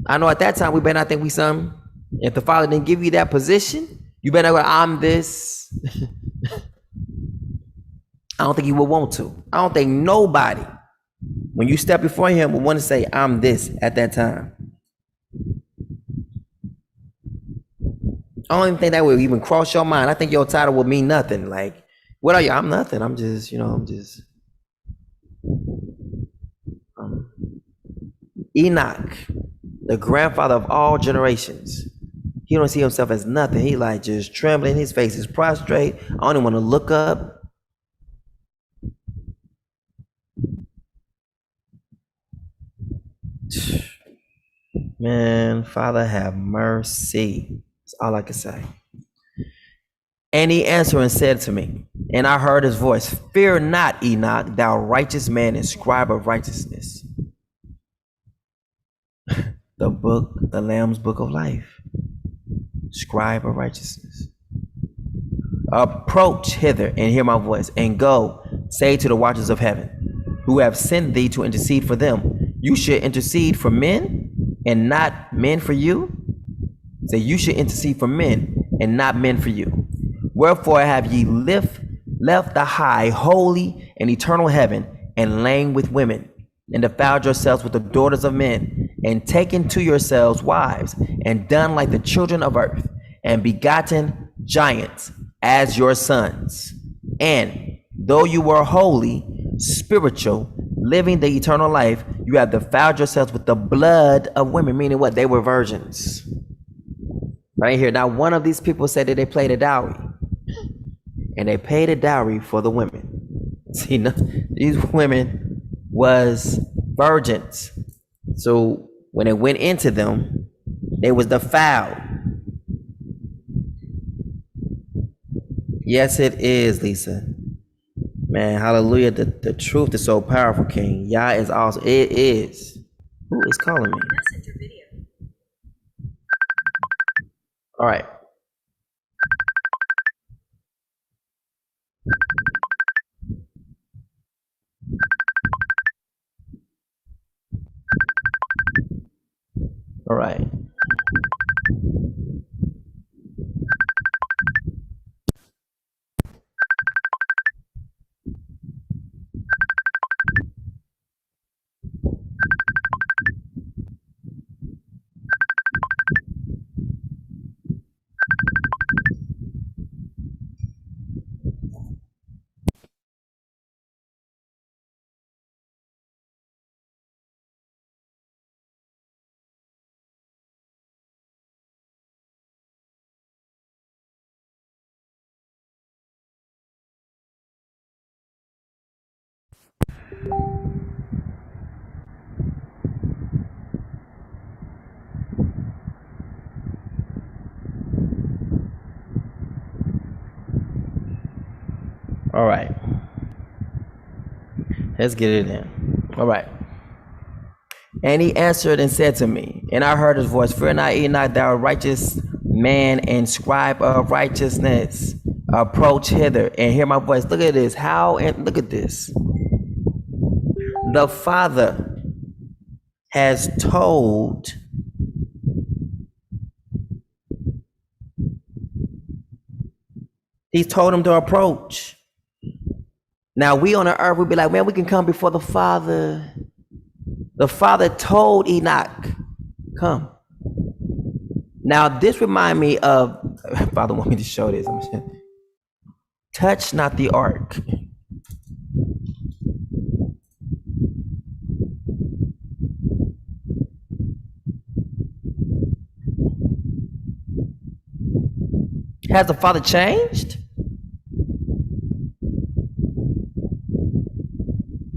Speaker 1: I know at that time we better not think we something. If the Father didn't give you that position, you better go, I'm this. I don't think you would want to. I don't think nobody, when you step before him, would want to say, I'm this at that time. I don't even think that would even cross your mind. I think your title would mean nothing. Like, what are you? I'm nothing. I'm just, Enoch, the grandfather of all generations. He don't see himself as nothing. He like just trembling. His face is prostrate. I don't even want to look up. Man, Father, have mercy. That's all I can say. And he answered and said to me, and I heard his voice, Fear not, Enoch, thou righteous man and scribe of righteousness. The Lamb's book of life. Scribe of righteousness. Approach hither and hear my voice, and go, say to the watchers of heaven, who have sent thee to intercede for them. You should intercede for men, and not men for you. Say, you should intercede for men, and not men for you. Wherefore have ye left the high, holy, and eternal heaven, and lain with women, and defiled yourselves with the daughters of men, and taken to yourselves wives, and done like the children of earth, and begotten giants as your sons. And though you were holy, spiritual, living the eternal life, you have defiled yourselves with the blood of women, meaning what? They were virgins. Right here. Now, one of these people said that they paid a dowry, and they paid a dowry for the women. See, these women was virgins. So when it went into them, they was defiled. Yes, it is, Lisa. Man, hallelujah. The truth is so powerful, King. Yah is awesome. It is. Who is calling me? Messenger video. All right. All right. All right. Let's get it in. All right. And he answered and said to me, and I heard his voice, fear not, Enoch, thou righteous man and scribe of righteousness, approach hither and hear my voice. Look at this. How, and look at this. The Father has told He's told him to approach. Now we on the earth, we'd be like, man, we can come before the Father. The Father told Enoch, come. Now this remind me of, Father want me to show this. Touch not the ark. Has the Father changed?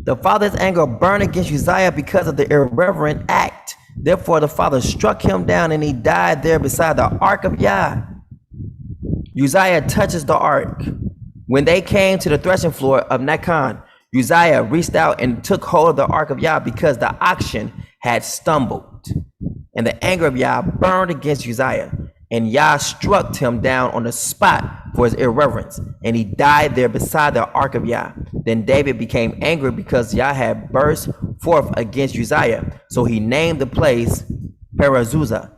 Speaker 1: The Father's anger burned against Uzziah because of the irreverent act. Therefore, the Father struck him down and he died there beside the ark of Yah. Uzziah touches the ark. When they came to the threshing floor of Nakon, Uzziah reached out and took hold of the ark of Yah because the oxen had stumbled. And the anger of Yah burned against Uzziah. And Yah struck him down on the spot for his irreverence, and he died there beside the ark of Yah. Then David became angry because Yah had burst forth against Uzziah. So he named the place Perazuzah,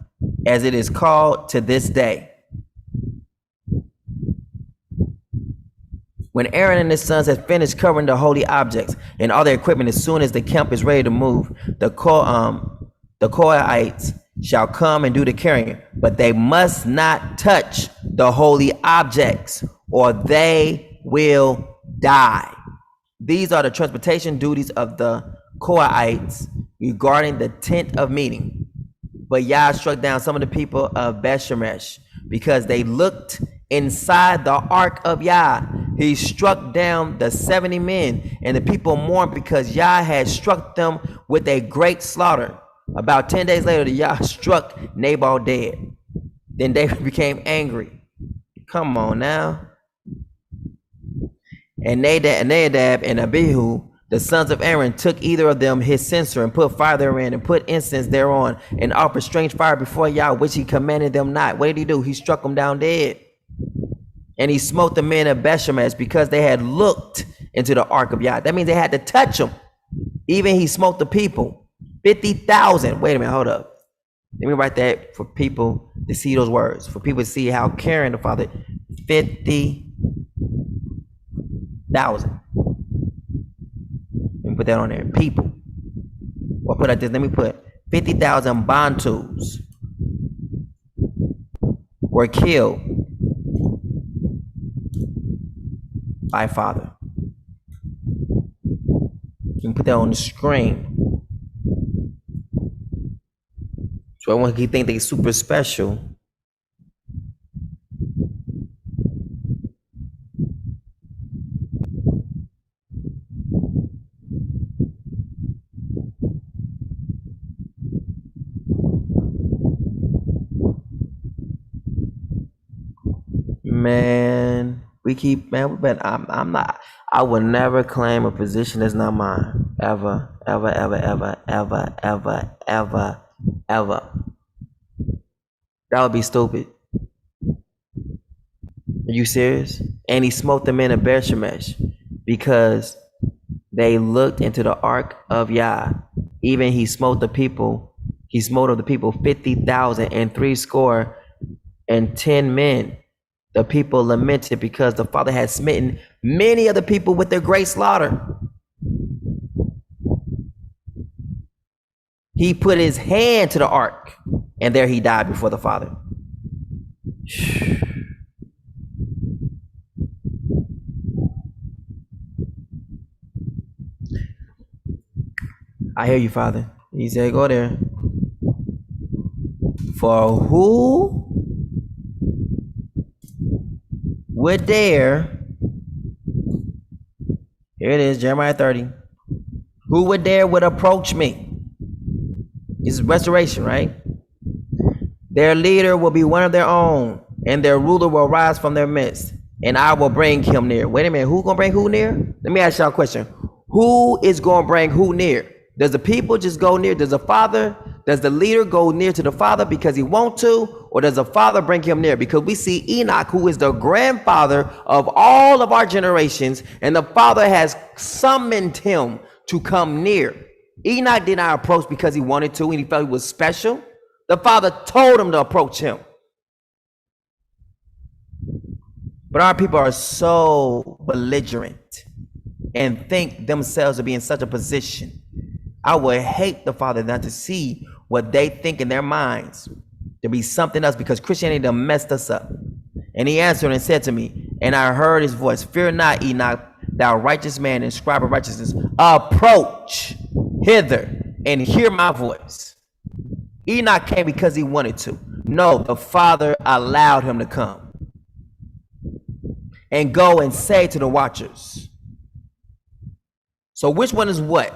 Speaker 1: as it is called to this day. When Aaron and his sons had finished covering the holy objects and all their equipment, as soon as the camp is ready to move, the Kohathites shall come and do the carrying, but they must not touch the holy objects, or they will die. These are the transportation duties of the Kohathites regarding the tent of meeting. But Yah struck down some of the people of Beth-Shemesh because they looked inside the ark of Yah. He struck down the 70 men, and the people mourned because Yah had struck them with a great slaughter. About 10 days later, the Yah struck Nabal dead. Then David became angry. Come on now. And Nadab and Abihu, the sons of Aaron, took either of them his censer and put fire therein and put incense thereon and offered strange fire before Yah, which he commanded them not. What did he do? He struck them down dead. And he smote the men of Beth-Shemesh because they had looked into the ark of Yah. That means they had to touch them. Even he smote the people. 50,000. Wait a minute, hold up. Let me write that for people to see those words, for people to see how caring the Father. 50,000. Let me put that on there. People. Well, put like this. Let me put 50,000 Bantus were killed by Father. You can put that on the screen. So I want you to think they're super special. Man, I would never claim a position that's not mine. Ever. That would be stupid. Are you serious? And he smote the men of Beth-Shemesh because they looked into the ark of Yah. Even he smote the people. He smote of the people 50,000 and 70 men. The people lamented because the Father had smitten many of the people with their great slaughter. He put his hand to the ark, and there he died before the Father. I hear you, Father. He said, go there. For who would dare, here it is, Jeremiah 30. Who would dare would approach me? This is restoration, right? Their leader will be one of their own, and their ruler will rise from their midst, and I will bring him near. Wait a minute, who gonna bring who near? Let me ask y'all a question. Who is going to bring who near? Does the people just go near? Does the leader go near to the father because he wants to? Or does the father bring him near? Because we see Enoch, who is the grandfather of all of our generations, and the father has summoned him to come near. Enoch did not approach because he wanted to and he felt he was special. The father told him to approach him. But our people are so belligerent and think themselves to be in such a position. I would hate the father not to see what they think in their minds to be something else, because Christianity done messed us up. And he answered and said to me, and I heard his voice, fear not, Enoch, thou righteous man and scribe of righteousness, approach hither and hear my voice. Enoch came because he wanted to. No, the father allowed him to come and go and say to the watchers. So which one is what?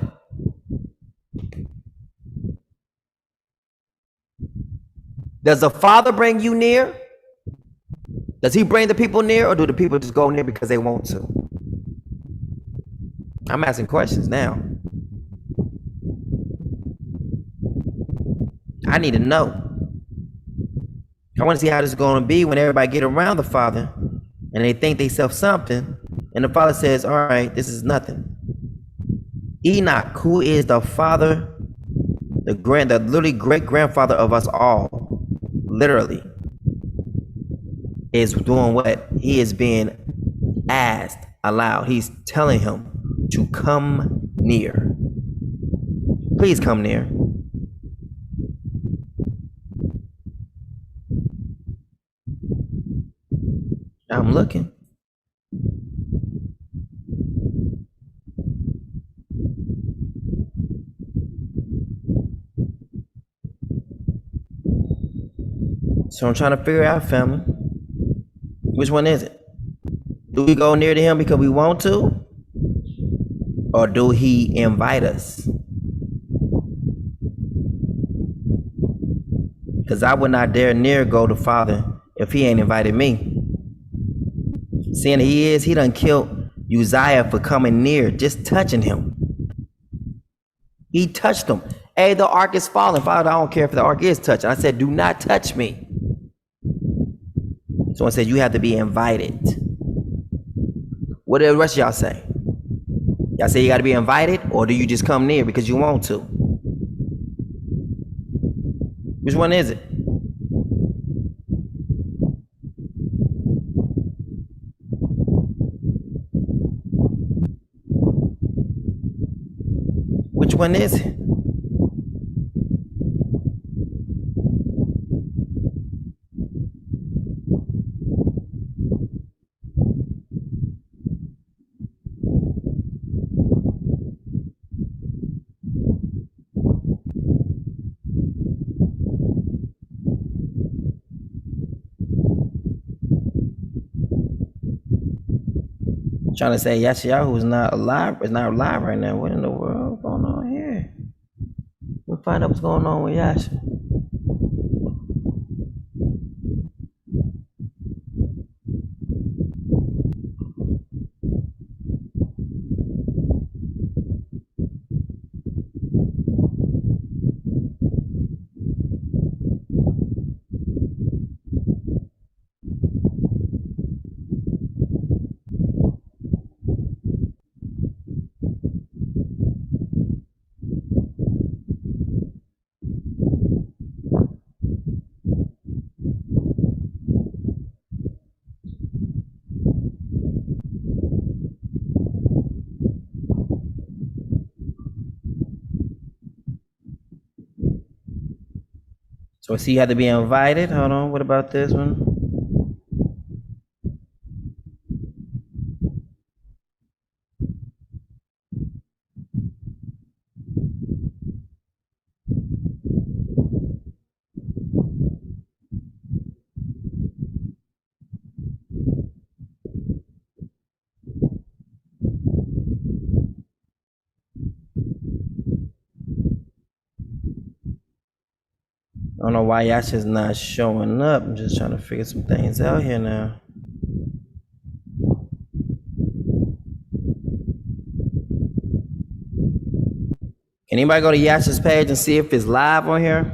Speaker 1: Does the father bring you near? Does he bring the people near, or do the people just go near because they want to? I'm asking questions now. I need to know. I want to see how this is going to be when everybody get around the father and they think they self something, and the father says, all right, this is nothing. Enoch, who is the father, the literally great grandfather of us all, literally, is doing what? He is being asked aloud. He's telling him to come near. Please come near. I'm looking. So I'm trying to figure out, family, which one is it? Do we go near to him because we want to? Or do he invite us? Because I would not dare near go to Father if he ain't invited me. Seeing he done killed Uzziah for coming near, just touching him. He touched him. Hey, the ark is falling. Father, I don't care if the ark is touched. I said, do not touch me. Someone said, you have to be invited. What do the rest of y'all say? Y'all say you got to be invited, or do you just come near because you want to? Which one is it? Which one is it? Trying to say Yashayahu is not alive right now. What in the world going on here? We'll find out what's going on with Yasha. So see, you have to be invited. Hold on, what about this one? I don't know why Yasha's not showing up. I'm just trying to figure some things out here now. Anybody go to Yasha's page and see if it's live on here?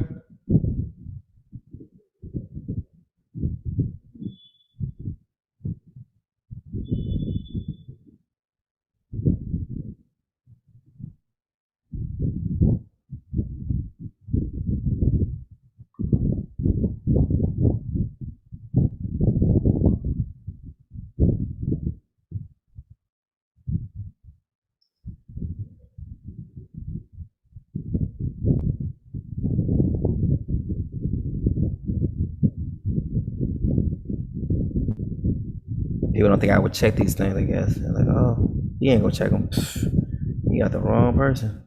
Speaker 1: People don't think I would check these things, I guess. They're like, oh, you ain't gonna check them. You got the wrong person.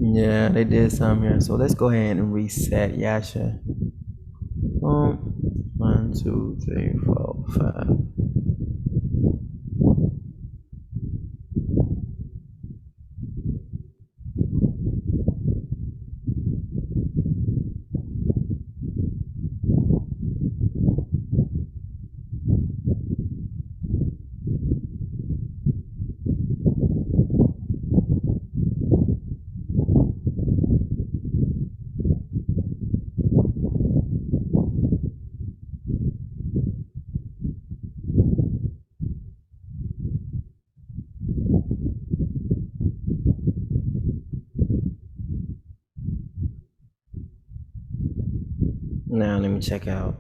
Speaker 1: Yeah, they did some here. So let's go ahead and reset Yasha. 1, 2, 3, 4, 5. Now let me check out.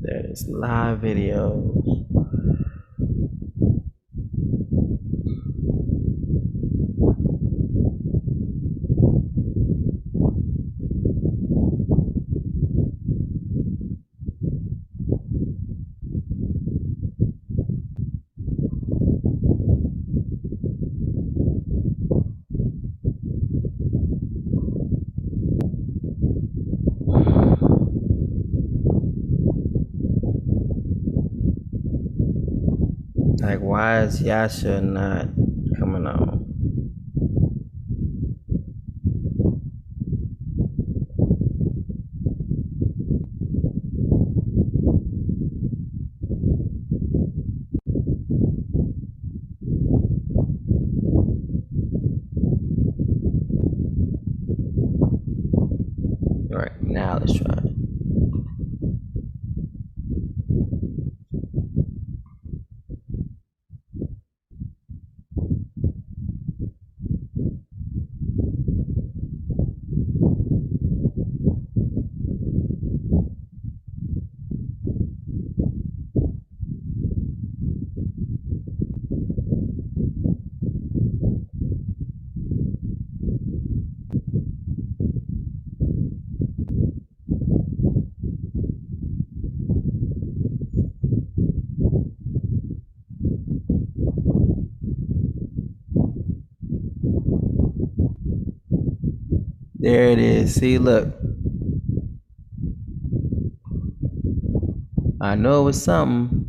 Speaker 1: There is live video. Like, why is Yasha not coming on? All right, now let's try it. There it is. See, look. I know it was something.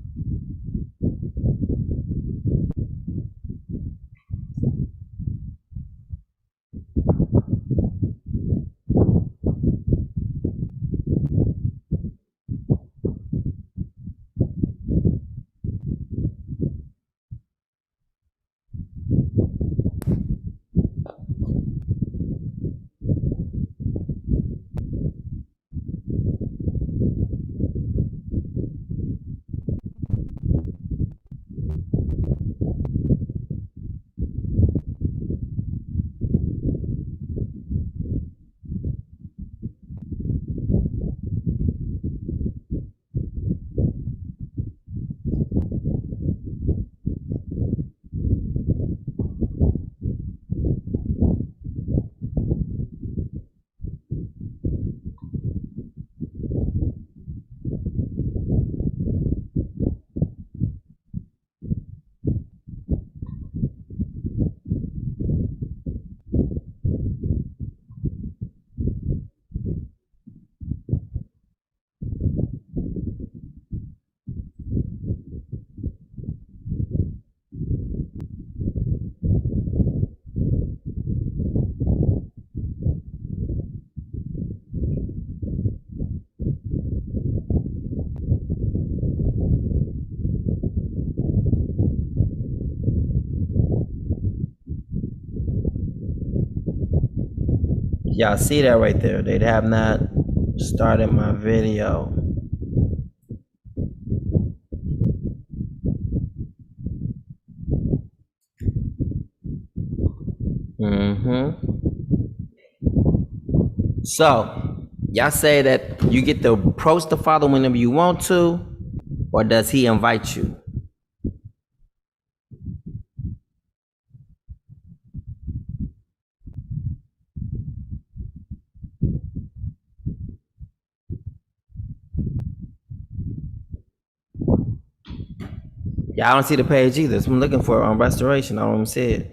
Speaker 1: Y'all see that right there? They'd have not started my video. So, y'all say that you get to approach the Father whenever you want to, or does he invite you? Yeah, I don't see the page either. So I'm looking for it on restoration. I don't even see it.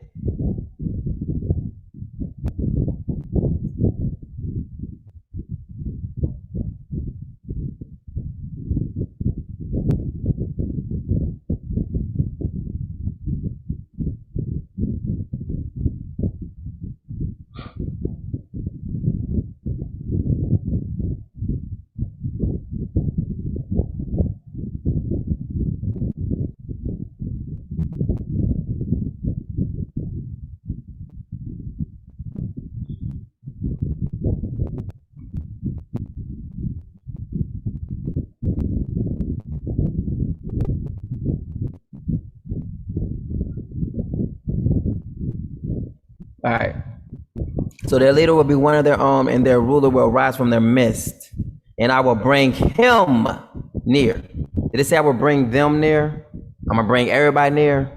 Speaker 1: All right. So their leader will be one of their own, and their ruler will rise from their midst, and I will bring him near. Did it say I will bring them near? I'm gonna bring everybody near?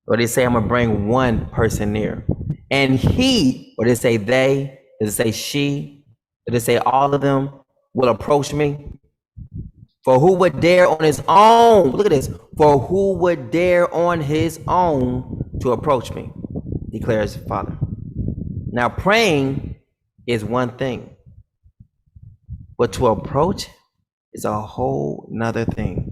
Speaker 1: Or did it say I'm gonna bring one person near? And he, or did it say they? Did it say she? Did it say all of them will approach me? For who would dare on his own, look at this, for who would dare on his own to approach me, declares the Father. Now praying is one thing, but to approach is a whole nother thing.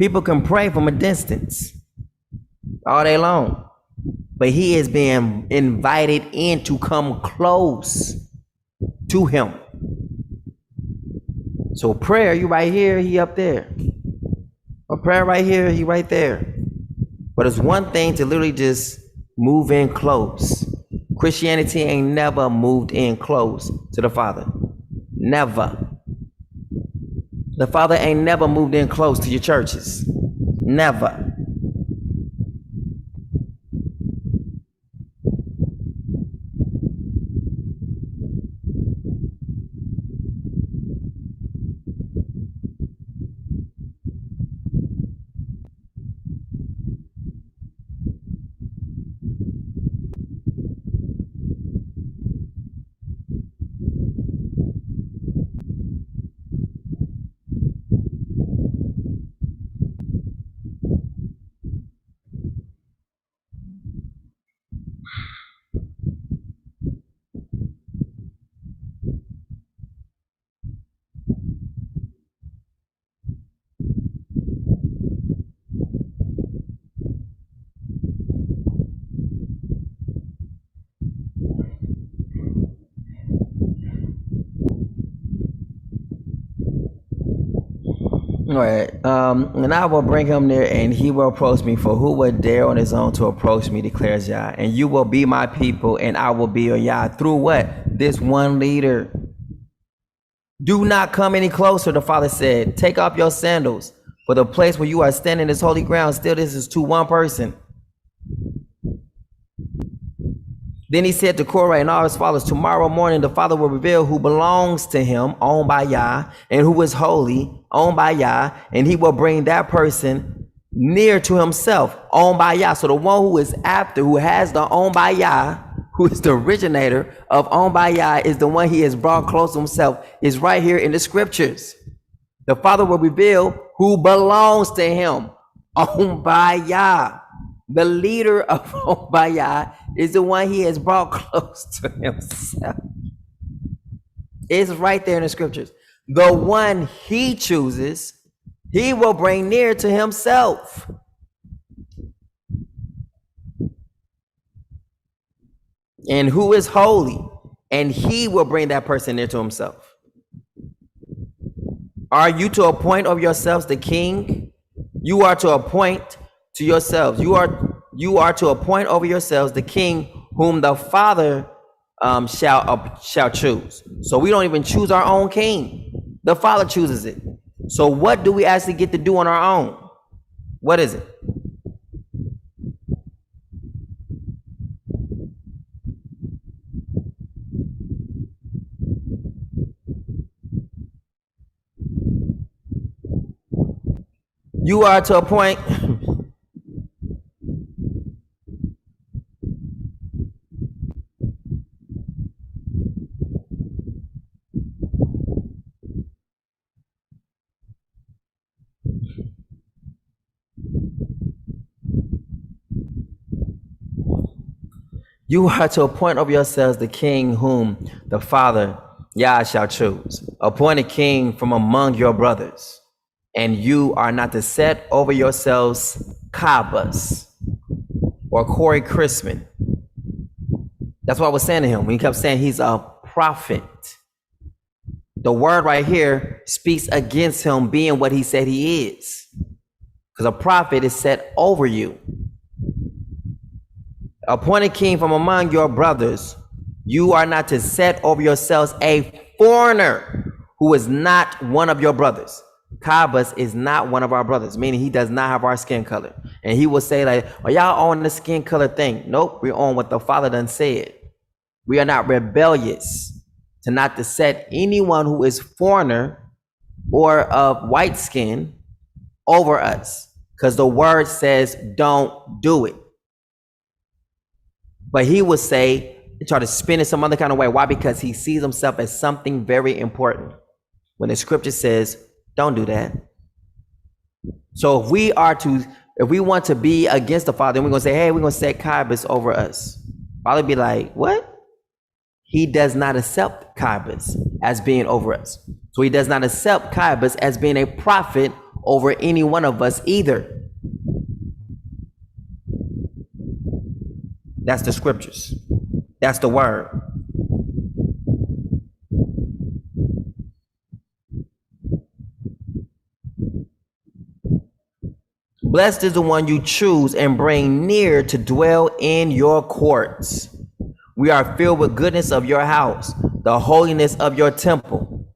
Speaker 1: People can pray from a distance all day long, but he is being invited in to come close to him. So prayer, you right here, he up there. A prayer right here, he right there. But it's one thing to literally just move in close. Christianity ain't never moved in close to the Father. Never. The Father ain't never moved in close to your churches. Never. All right. And I will bring him there, and he will approach me. For who would dare on his own to approach me, declares Yah. And you will be my people, and I will be your Yah. Through what? This one leader. Do not come any closer, the Father said. Take off your sandals, for the place where you are standing is holy ground. Still, this is to one person. Then he said to Korah and all his followers, tomorrow morning the Father will reveal who belongs to him, owned by Yah, and who is holy, owned by Yah, and he will bring that person near to himself, owned by Yah. So the one who is after, who has the owned by Yah, who is the originator of owned by Yah, is the one he has brought close to himself, is right here in the scriptures. The Father will reveal who belongs to him, owned by Yah. The leader of owned by Yah is the one he has brought close to himself. It's right there in the scriptures. The one he chooses, he will bring near to himself. And who is holy, and he will bring that person near to himself. Are you to appoint of yourselves the king? You are to appoint to yourselves. You are to appoint over yourselves the king whom the Father shall choose. So we don't even choose our own king. The Father chooses it. So what do we actually get to do on our own? What is it? You are to appoint. You are to appoint over yourselves the king whom the Father Yah shall choose. Appoint a king from among your brothers. And you are not to set over yourselves Kabbas or Corey Christman. That's what I was saying to him when he kept saying he's a prophet. The word right here speaks against him being what he said he is. Because a prophet is set over you. Appoint a king from among your brothers. You are not to set over yourselves a foreigner who is not one of your brothers. Kabbas is not one of our brothers, meaning he does not have our skin color. And he will say like, oh, y'all on the skin color thing. Nope, we're on what the Father done said. We are not rebellious to not to set anyone who is foreigner or of white skin over us. Because the word says don't do it. But he would say, try to spin it some other kind of way. Why? Because he sees himself as something very important. When the scripture says, don't do that. So if we want to be against the Father, and we're going to say, hey, we're going to set Kabbas over us. Father be like, what? He does not accept Kabbas as being over us. So he does not accept Kabbas as being a prophet over any one of us either. That's the scriptures. That's the word. Blessed is the one you choose and bring near to dwell in your courts. We are filled with goodness of your house, the holiness of your temple.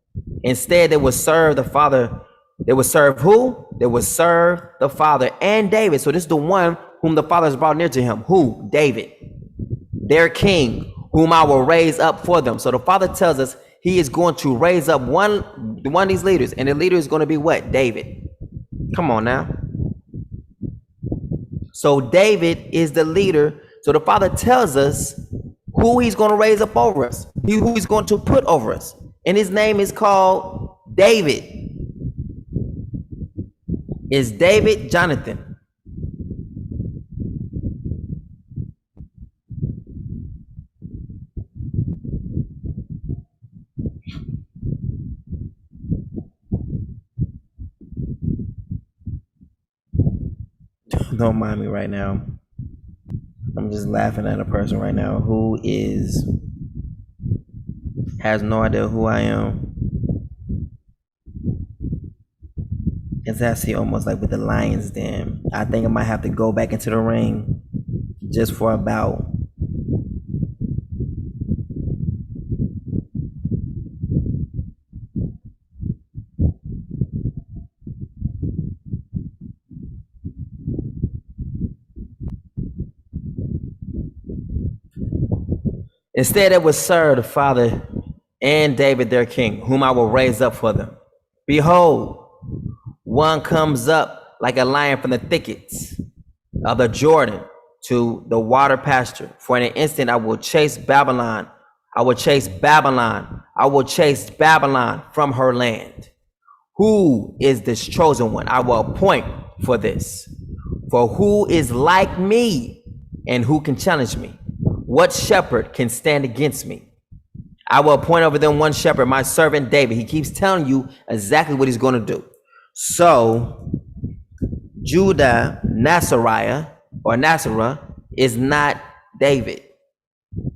Speaker 1: Instead, they would serve the Father. They would serve who? They would serve the Father and David. So this is the one whom the Father has brought near to him. Who? David, their king, whom I will raise up for them. So the Father tells us he is going to raise up one of these leaders, and the leader is going to be what? David. Come on now. So David is the leader. So the Father tells us who he's going to raise up over us, who he's going to put over us. And his name is called David. Is David Jonathan? Don't mind me right now. I'm just laughing at a person right now who has no idea who I am. It's actually almost like with the Lions Den. I think I might have to go back into the ring just for a bout. Instead, it would serve the Father and David their king, whom I will raise up for them. Behold, one comes up like a lion from the thickets of the Jordan to the water pasture. For in an instant I will chase Babylon. I will chase Babylon. I will chase Babylon from her land. Who is this chosen one? I will appoint for this. For who is like me, and who can challenge me? What shepherd can stand against me? I will appoint over them one shepherd, my servant David. He keeps telling you exactly what he's going to do. So Judah, Nazariah, or Nazareth is not David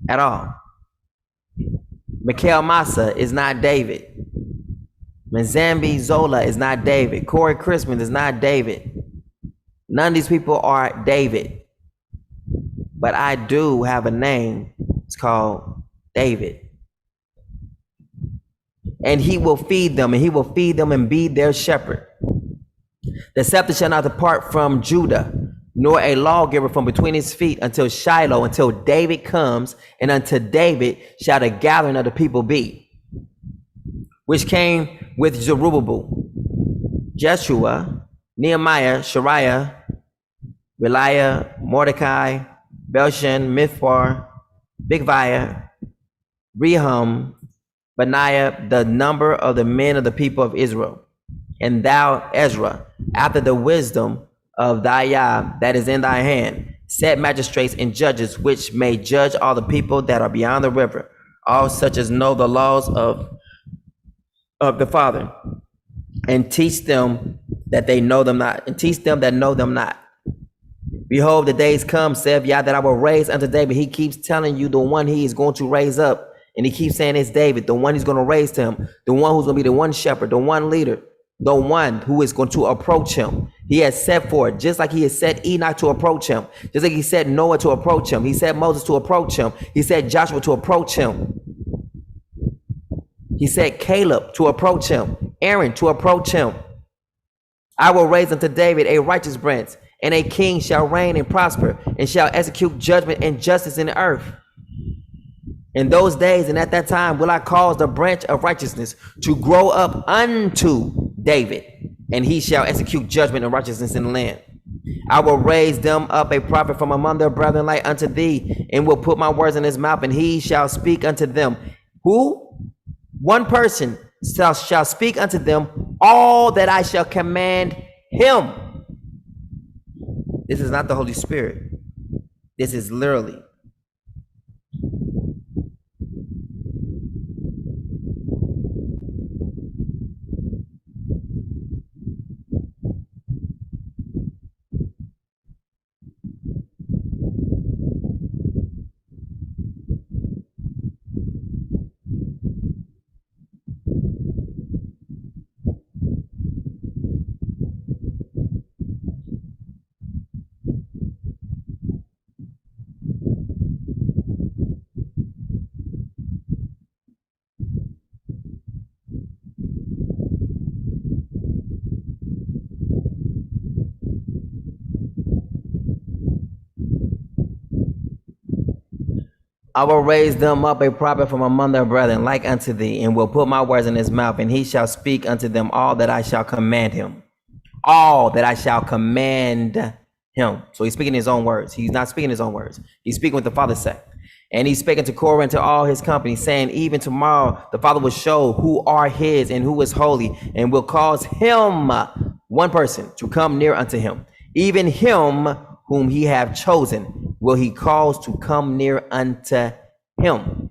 Speaker 1: at all. Mikhail Massa is not David. Mzambi Zola is not David. Corey Crispin is not David. None of these people are David. But I do have a name. It's called David. And he will feed them, and he will feed them and be their shepherd. The scepter shall not depart from Judah, nor a lawgiver from between his feet until Shiloh, until David comes, and unto David shall the gathering of the people be. Which came with Zerubbabel, Jeshua, Nehemiah, Shariah, Reliah, Mordecai, Belshan, Mithbar, Bigvai, Rehum, Benaiah, the number of the men of the people of Israel. And thou, Ezra, after the wisdom of thy Yah that is in thy hand, set magistrates and judges which may judge all the people that are beyond the river, all such as know the laws of the Father, and teach them that they know them not, and teach them that know them not. Behold, the days come, saith Yah, that I will raise unto David. He keeps telling you the one he is going to raise up. And he keeps saying it's David, the one he's going to raise to him, the one who's going to be the one shepherd, the one leader, the one who is going to approach him. He has set forth, just like he has set Enoch to approach him, just like he said Noah to approach him. He said Moses to approach him. He said Joshua to approach him. He said Caleb to approach him, Aaron to approach him. I will raise unto David a righteous branch, and a king shall reign and prosper, and shall execute judgment and justice in the earth. In those days and at that time will I cause the branch of righteousness to grow up unto David, and he shall execute judgment and righteousness in the land. I will raise them up a prophet from among their brethren like unto thee, and will put my words in his mouth, and he shall speak unto them. Who? One person shall speak unto them all that I shall command him. This is not the Holy Spirit. This is literally. I will raise them up a prophet from among their brethren, like unto thee, and will put my words in his mouth, and he shall speak unto them all that I shall command him. All that I shall command him. So he's speaking his own words. He's not speaking his own words. He's speaking what the Father said. And he's speaking to Korah and to all his company, saying, even tomorrow the Father will show who are his and who is holy, and will cause him, one person, to come near unto him. Even him whom he have chosen will he cause to come near unto him.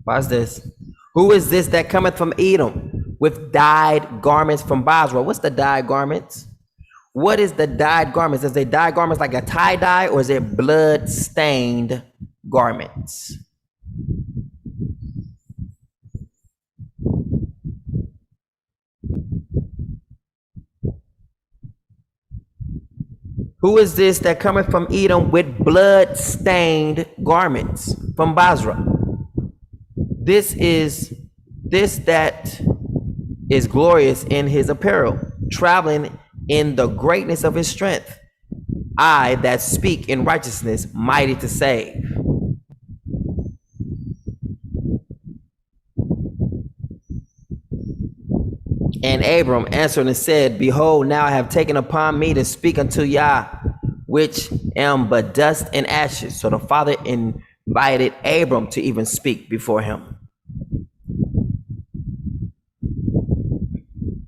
Speaker 1: Watch this. Who is this that cometh from Edom with dyed garments from Basra? What's the dyed garments? What is the dyed garments? Is they dyed garments like a tie-dye, or is it blood-stained garments? Who is this that cometh from Edom with blood-stained garments from Basra? This that is glorious in his apparel, traveling in the greatness of his strength. I that speak in righteousness, mighty to save. And Abram answered and said, behold, now I have taken upon me to speak unto Yah, which am but dust and ashes. So the Father invited Abram to even speak before him.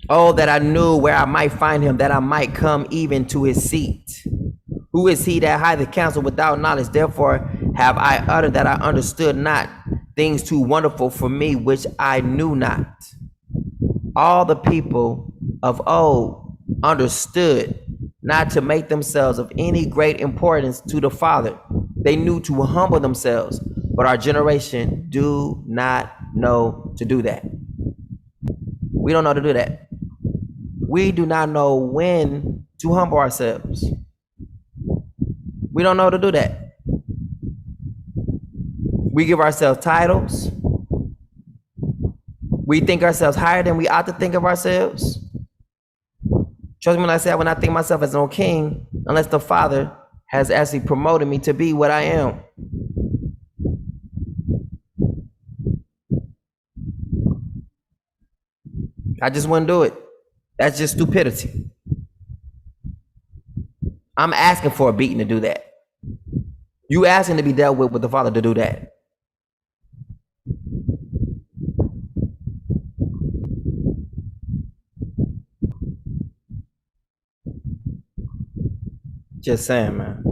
Speaker 1: Oh, that I knew where I might find him, that I might come even to his seat. Who is he that hideth counsel without knowledge? Therefore have I uttered that I understood not, things too wonderful for me, which I knew not. All the people of old understood not to make themselves of any great importance to the Father. They knew to humble themselves, but our generation do not know to do that. We don't know to do that. We do not know when to humble ourselves. We don't know to do that. We give ourselves titles. We think ourselves higher than we ought to think of ourselves. Trust me when I say I will not think myself as no king unless the Father has actually promoted me to be what I am. I just wouldn't do it. That's just stupidity. I'm asking for a beating to do that. You asking to be dealt with the Father to do that. Just saying, man.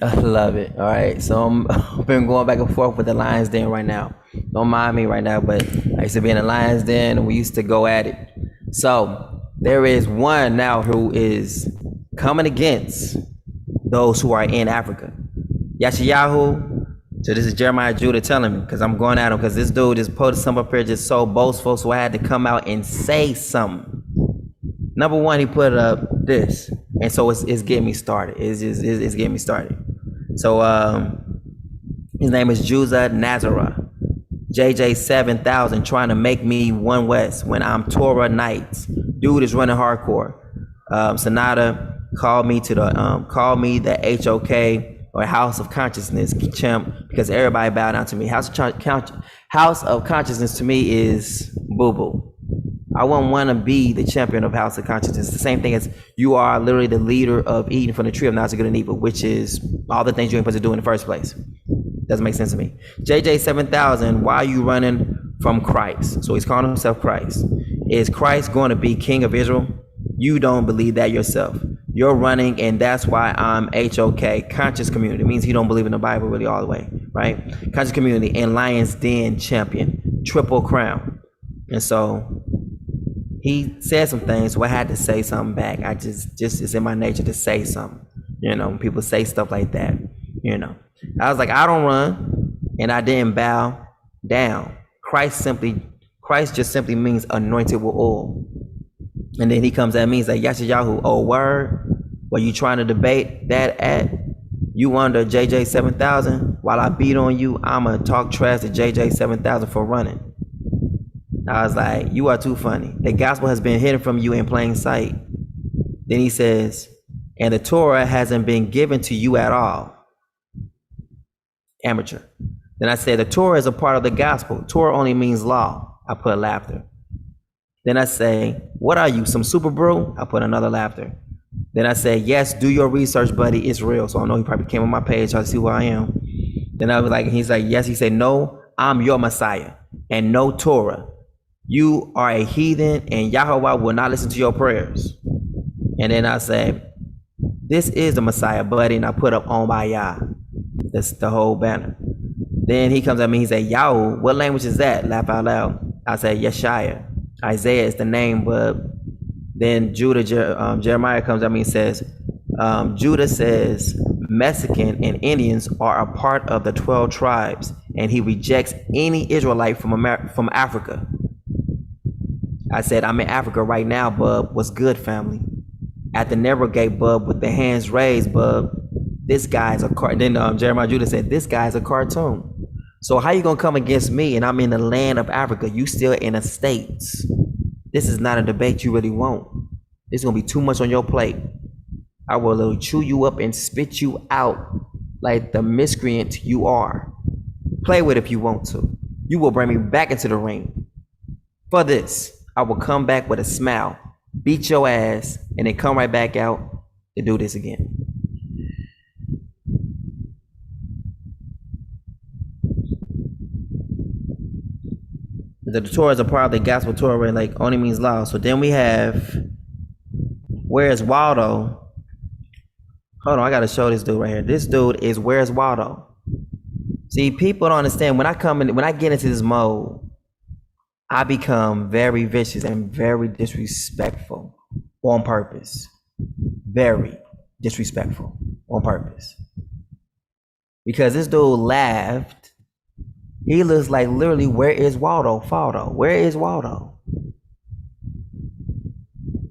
Speaker 1: I love it. All right. So I've been going back and forth with the Lion's Den right now. Don't mind me right now, but I used to be in the Lion's Den and we used to go at it. So there is one now who is coming against those who are in Africa. Yashayahu. So this is Jeremiah Judah telling me, because I'm going at him, because this dude just posted something up here just so boastful, so I had to come out and say something. Number one, he put up this, and so it's getting me started. It's getting me started. So his name is Juza Nazareth, JJ 7000, trying to make me one West when I'm Torah Knights. Dude is running hardcore. Sonata called me to the HOK, or House of Consciousness champ, because everybody bowed down to me. House of Consciousness to me is boo-boo. I wouldn't want to be the champion of House of Consciousness. The same thing as you are literally the leader of eating from the tree of knowledge of good and evil, which is all the things you ain't supposed to do in the first place. Doesn't make sense to me. JJ 7000, why are you running from Christ. So he's calling himself Christ. Is Christ going to be king of Israel? You don't believe that yourself. You're running, and that's why I'm HOK, conscious community. It means he don't believe in the Bible really all the way, right? Conscious community and Lion's Den champion, triple crown. And so he said some things, so I had to say something back. I just it's in my nature to say something. You know, when people say stuff like that, you know. I was like, I don't run, and I didn't bow down. Christ just simply means anointed with oil. And then he comes at me, he's like, Yashayahu, oh word, what you trying to debate that at? You under JJ 7000? While I beat on you, I'ma talk trash to JJ 7000 for running. I was like, you are too funny. The gospel has been hidden from you in plain sight. Then he says, and the Torah hasn't been given to you at all. Amateur. Then I said, the Torah is a part of the gospel. Torah only means law. I put laughter. Then I say, what are you, some super bro? I put another laughter. Then I say, yes, do your research, buddy. It's real. So I know he probably came on my page trying to see who I am. Then I was like, he's like, yes. He said, no, I'm your Messiah and no Torah. You are a heathen and Yahweh will not listen to your prayers. And then I said, this is the Messiah, buddy. And I put up on by Yah. That's the whole banner. Then he comes at me, he said, Yahweh, what language is that? Laugh out loud. I said, Yeshaya. Isaiah is the name, but then Jeremiah comes at me and says, Judah says Mexican and Indians are a part of the 12 tribes, and he rejects any Israelite from Africa. I said, I'm in Africa right now, bub. What's good, family? At the narrow gate, bub, with the hands raised, bub. This guy's a cartoon. Then Jeremiah Judah said, this guy's a cartoon. So how you gonna come against me and I'm in the land of Africa? You still in the States. This is not a debate you really want. This is gonna be too much on your plate. I will literally chew you up and spit you out like the miscreant you are. Play with it if you want to. You will bring me back into the ring. For this, I will come back with a smile, beat your ass, and then come right back out to do this again. The Torah is a part of the gospel Torah, and like only means law. So then we have, where's Waldo? Hold on, I gotta show this dude right here. This dude is where's Waldo. See, people don't understand when I get into this mode, I become very vicious and very disrespectful on purpose. Very disrespectful on purpose. Because this dude laughed. He looks like literally, where is Waldo? Faldo. Where is Waldo?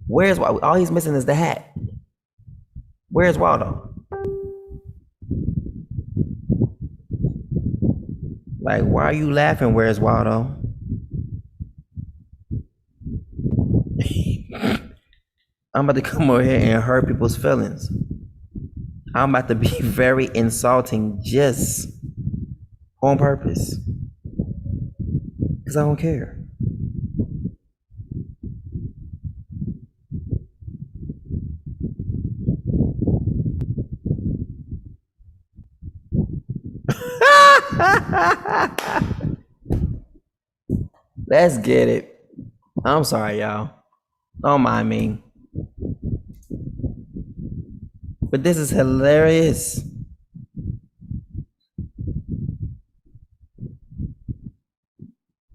Speaker 1: Where's Waldo? All he's missing is the hat. Where's Waldo? Like, why are you laughing? Where's Waldo? I'm about to come over here and hurt people's feelings. I'm about to be very insulting just on purpose. Because I don't care. Let's get it. I'm sorry, y'all. Don't mind me. But this is hilarious.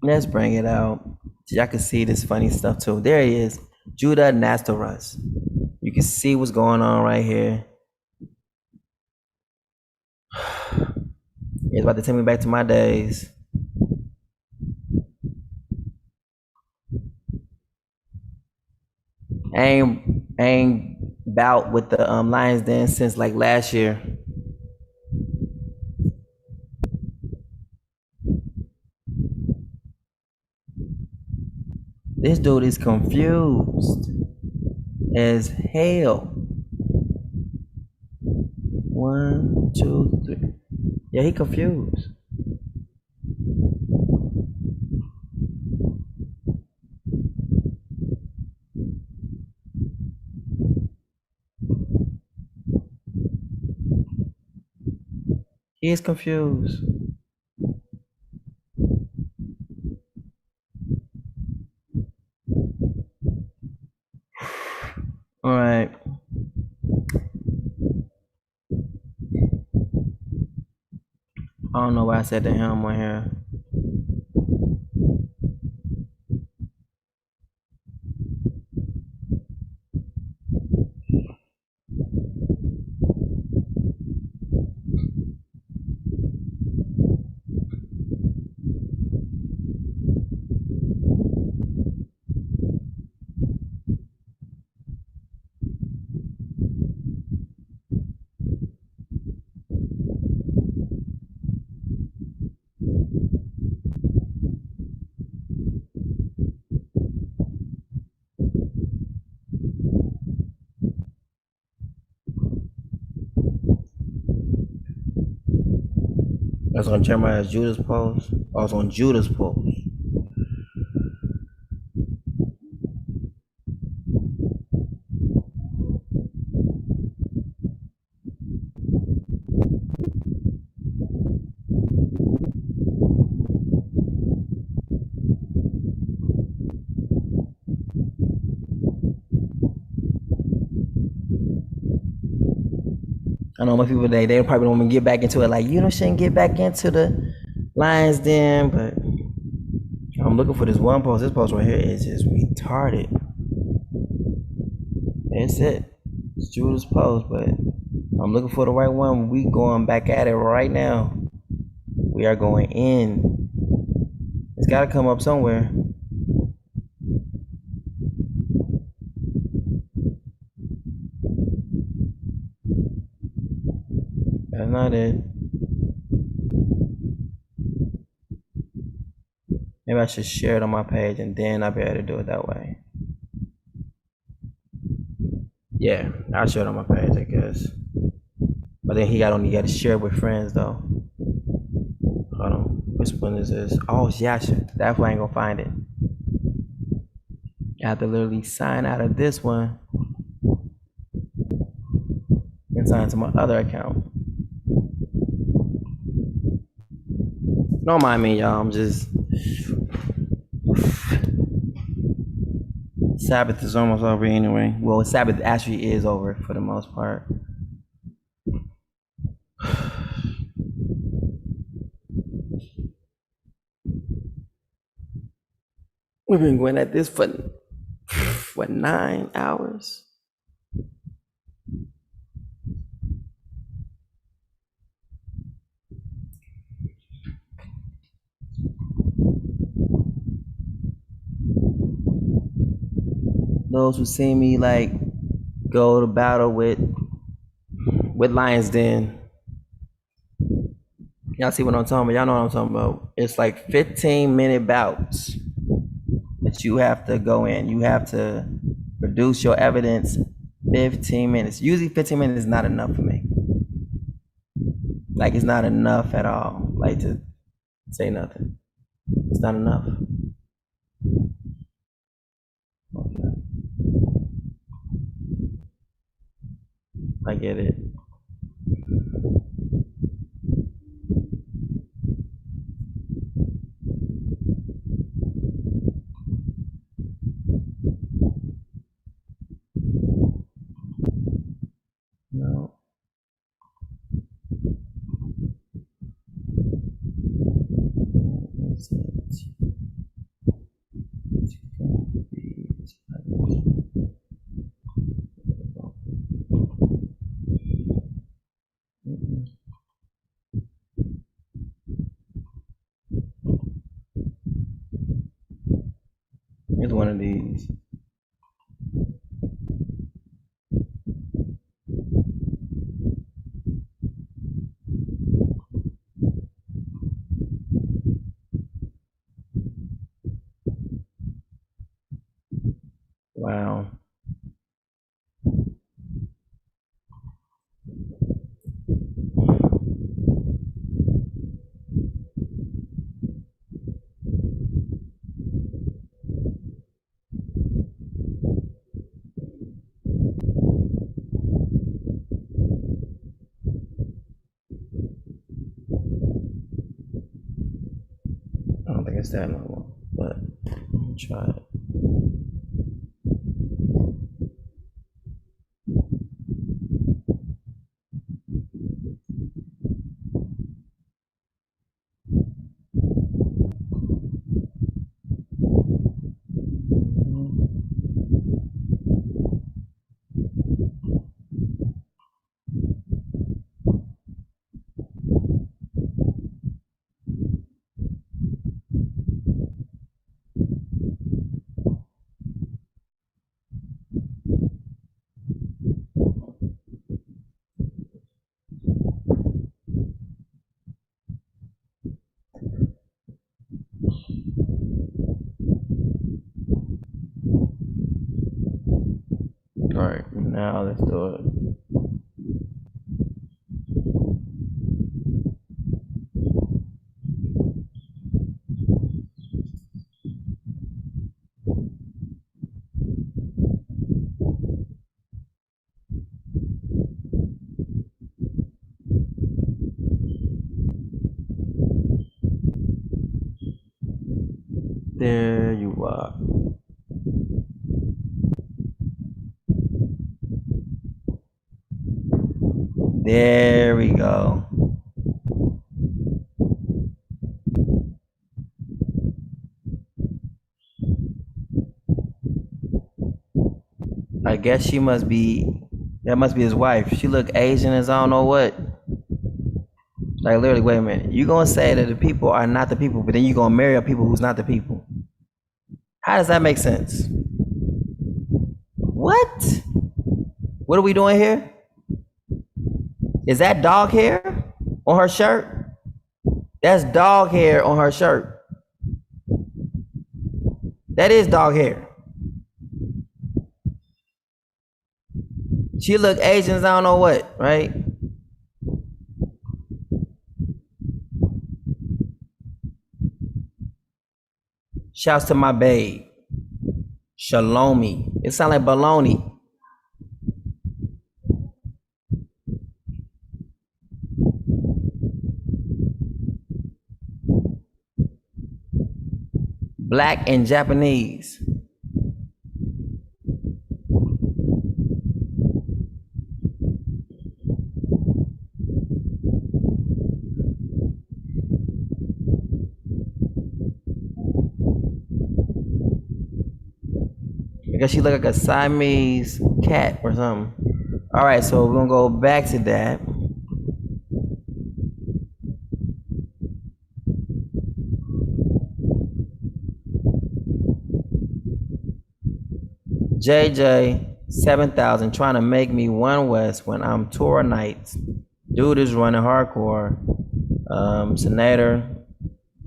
Speaker 1: Let's bring it out. So y'all can see this funny stuff too. There he is. Judah Nastaras. You can see what's going on right here. It's about to take me back to my days. I ain't bout with the Lions Den since like last year. This dude is confused as hell. 1, 2, 3. Yeah, he confused. He is confused. don't know why I said the him on here. I was on Jeremiah's Judas post. I was on Judas post. I know most people they probably don't want to get back into it. Like, you know, shouldn't get back into the Lions Den, but I'm looking for this one post. This post right here is just retarded. That's it. It's Judas post, but I'm looking for the right one. We going back at it right now. We are going in. It's got to come up somewhere. That's not it. Maybe I should share it on my page and then I'll be able to do it that way. Yeah, I'll share it on my page, I guess. But then he got to share it with friends though. Hold on, which one is this? Oh, Yasha. That's why I ain't gonna find it. I have to literally sign out of this one and sign to my other account. Don't mind me, y'all. I'm just Sabbath is almost over anyway. Well, Sabbath actually is over for the most part. We've been going at this for 9 hours. Those who see me like go to battle with Lions Den, y'all see what I'm talking about. Y'all know what I'm talking about. It's like 15-minute bouts that you have to go in. You have to produce your evidence 15 minutes. Usually 15 minutes is not enough for me. Like, it's not enough at all. Like, to say nothing. It's not enough. Okay. I get it. No. It's one of these. Wow. I don't think it's that long, but I'm try it. Now let's do it. There you are. There we go. I guess she must be, that must be his wife. She look Asian as I don't know what. Like literally, wait a minute. You gonna say that the people are not the people, but then you gonna marry a people who's not the people. How does that make sense? What? What are we doing here? Is that dog hair on her shirt? That's dog hair on her shirt. That is dog hair. She look Asian as I don't know what, right? Shouts to my babe. Shalomi. It sound like baloney. Black and Japanese. I guess she look like a Siamese cat or something. All right, so we're gonna go back to that. JJ 7000 trying to make me one West when I'm Torah Knights. Dude is running hardcore. Senator,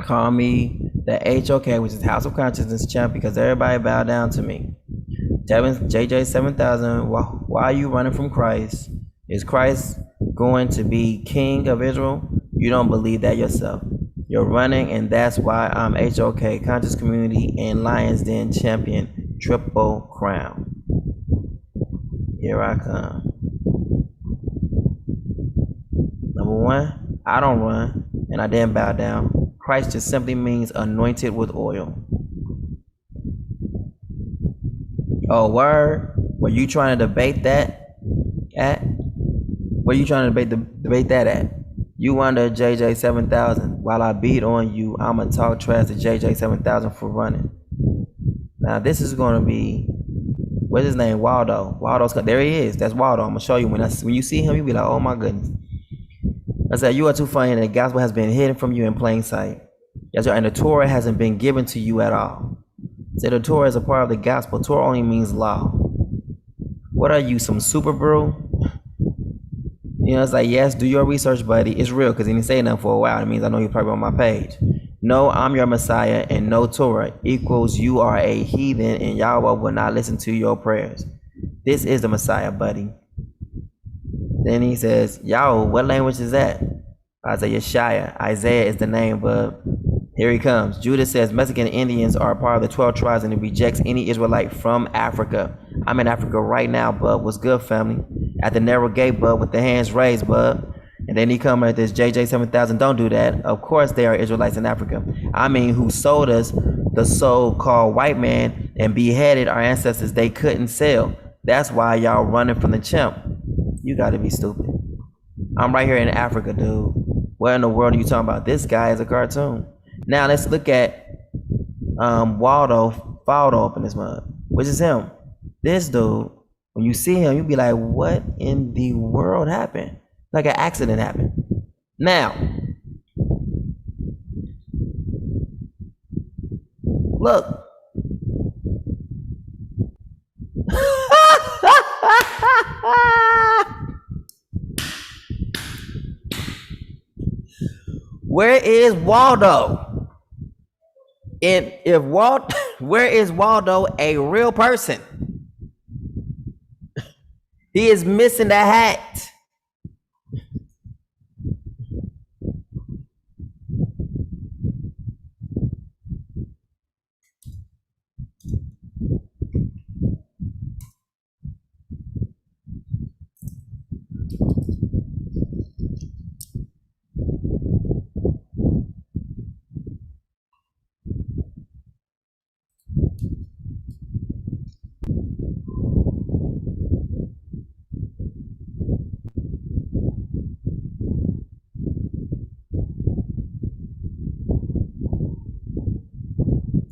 Speaker 1: call me the HOK, which is House of Consciousness champ, because everybody bow down to me. JJ 7000, why are you running from Christ? Is Christ going to be king of Israel? You don't believe that yourself. You're running, and that's why I'm HOK, Conscious Community and Lions Den champion, Triple Crown. Here I come. Number one, I don't run, and I didn't bow down. Christ just simply means anointed with oil. Oh, word? Were you trying to debate that at? Where you trying to debate that at? You under JJ 7000. While I beat on you, I'ma talk trash to JJ 7000 for running. Now this is gonna be, what's his name? Waldo. Waldo's, there he is. That's Waldo. I'm gonna show you when you see him, you be like, oh my goodness. I said, you are too funny, and the gospel has been hidden from you in plain sight. Yes, sir, and the Torah hasn't been given to you at all. Say the Torah is a part of the gospel. Torah only means law. What are you, some super brew? You know, it's like, yes, do your research, buddy. It's real, because he didn't say nothing for a while. It means I know you're probably on my page. No, I'm your Messiah, and no Torah equals you are a heathen, and Yahweh will not listen to your prayers. This is the Messiah, buddy. Then he says, Yahweh, what language is that? I say, Yeshaya. Isaiah is the name, but here he comes. Judah says Mexican Indians are a part of the 12 tribes, and it rejects any Israelite from Africa. I'm in Africa right now, bub. What's good, family? At the narrow gate, bub, with the hands raised, bub. And then he come at this JJ 7000. Don't do that. Of course there are Israelites in Africa. I mean, who sold us, the so-called white man, and beheaded our ancestors they couldn't sell. That's why y'all running from the chimp. You gotta be stupid. I'm right here in Africa, dude. What in the world are you talking about? This guy is a cartoon. Now let's look at Waldo up in this mug, which is him. This dude, when you see him, you be like, what in the world happened? Like an accident happened. Now, look. Where is Waldo? And if where is Waldo a real person? He is missing the hat.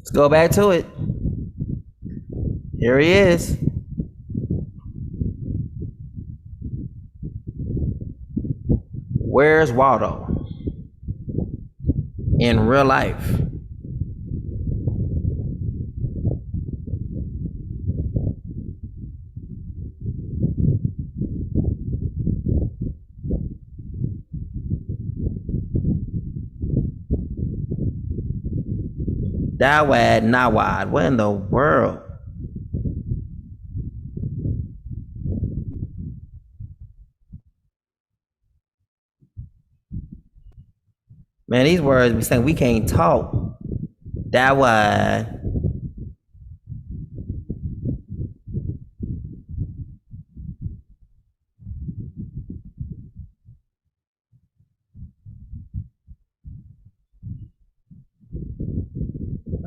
Speaker 1: Let's go back to it. Here he is. Where's Waldo in real life? Dawad Nawad. What in the world? Man, these words be saying we can't talk. Dawad.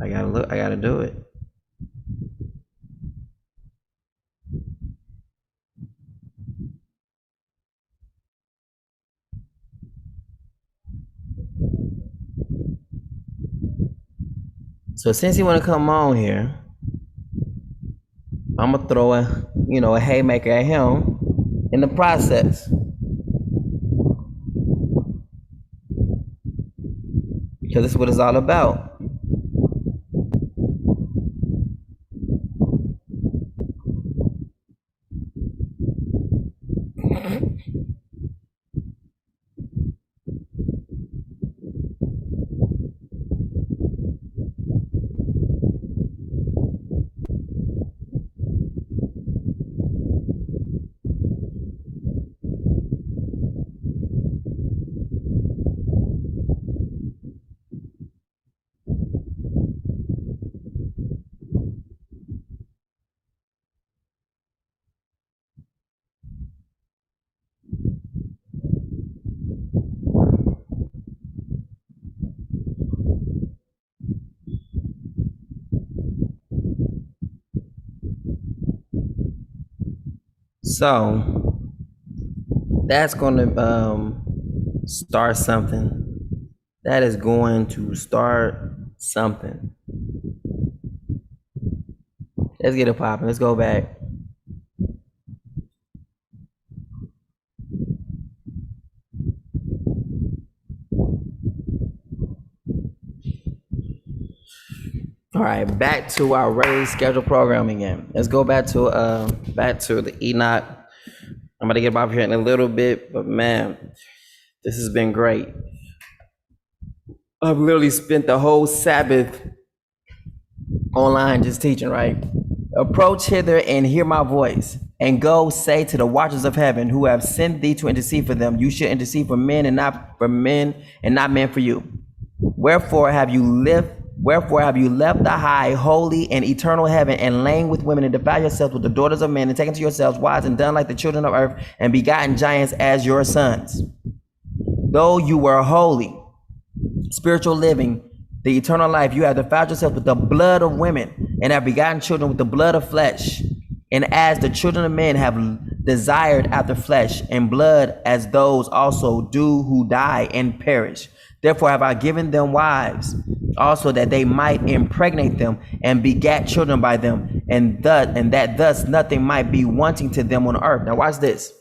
Speaker 1: I gotta look, I gotta do it. So since he wanna come on here, I'm gonna throw a haymaker at him in the process. Because this is what it's all about. So that's gonna start something. That is going to start something. Let's get it popping. Let's go back. All right, back to our regularly scheduled program again. Let's go back to the Enoch. I'm gonna get off here in a little bit, but man, this has been great. I've literally spent the whole Sabbath online just teaching, right? Approach hither and hear my voice, and go say to the watchers of heaven who have sent thee to intercede for them, you should intercede for men and not for men and not men for you. Wherefore have you left the high, holy, and eternal heaven, and lain with women, and defiled yourselves with the daughters of men, and taken to yourselves wives, and done like the children of earth, and begotten giants as your sons? Though you were holy, spiritual living, the eternal life, you have defiled yourself with the blood of women, and have begotten children with the blood of flesh. And as the children of men have desired after flesh and blood, as those also do who die and perish. Therefore have I given them wives, also that they might impregnate them and begat children by them, and that thus nothing might be wanting to them on earth. Now watch this.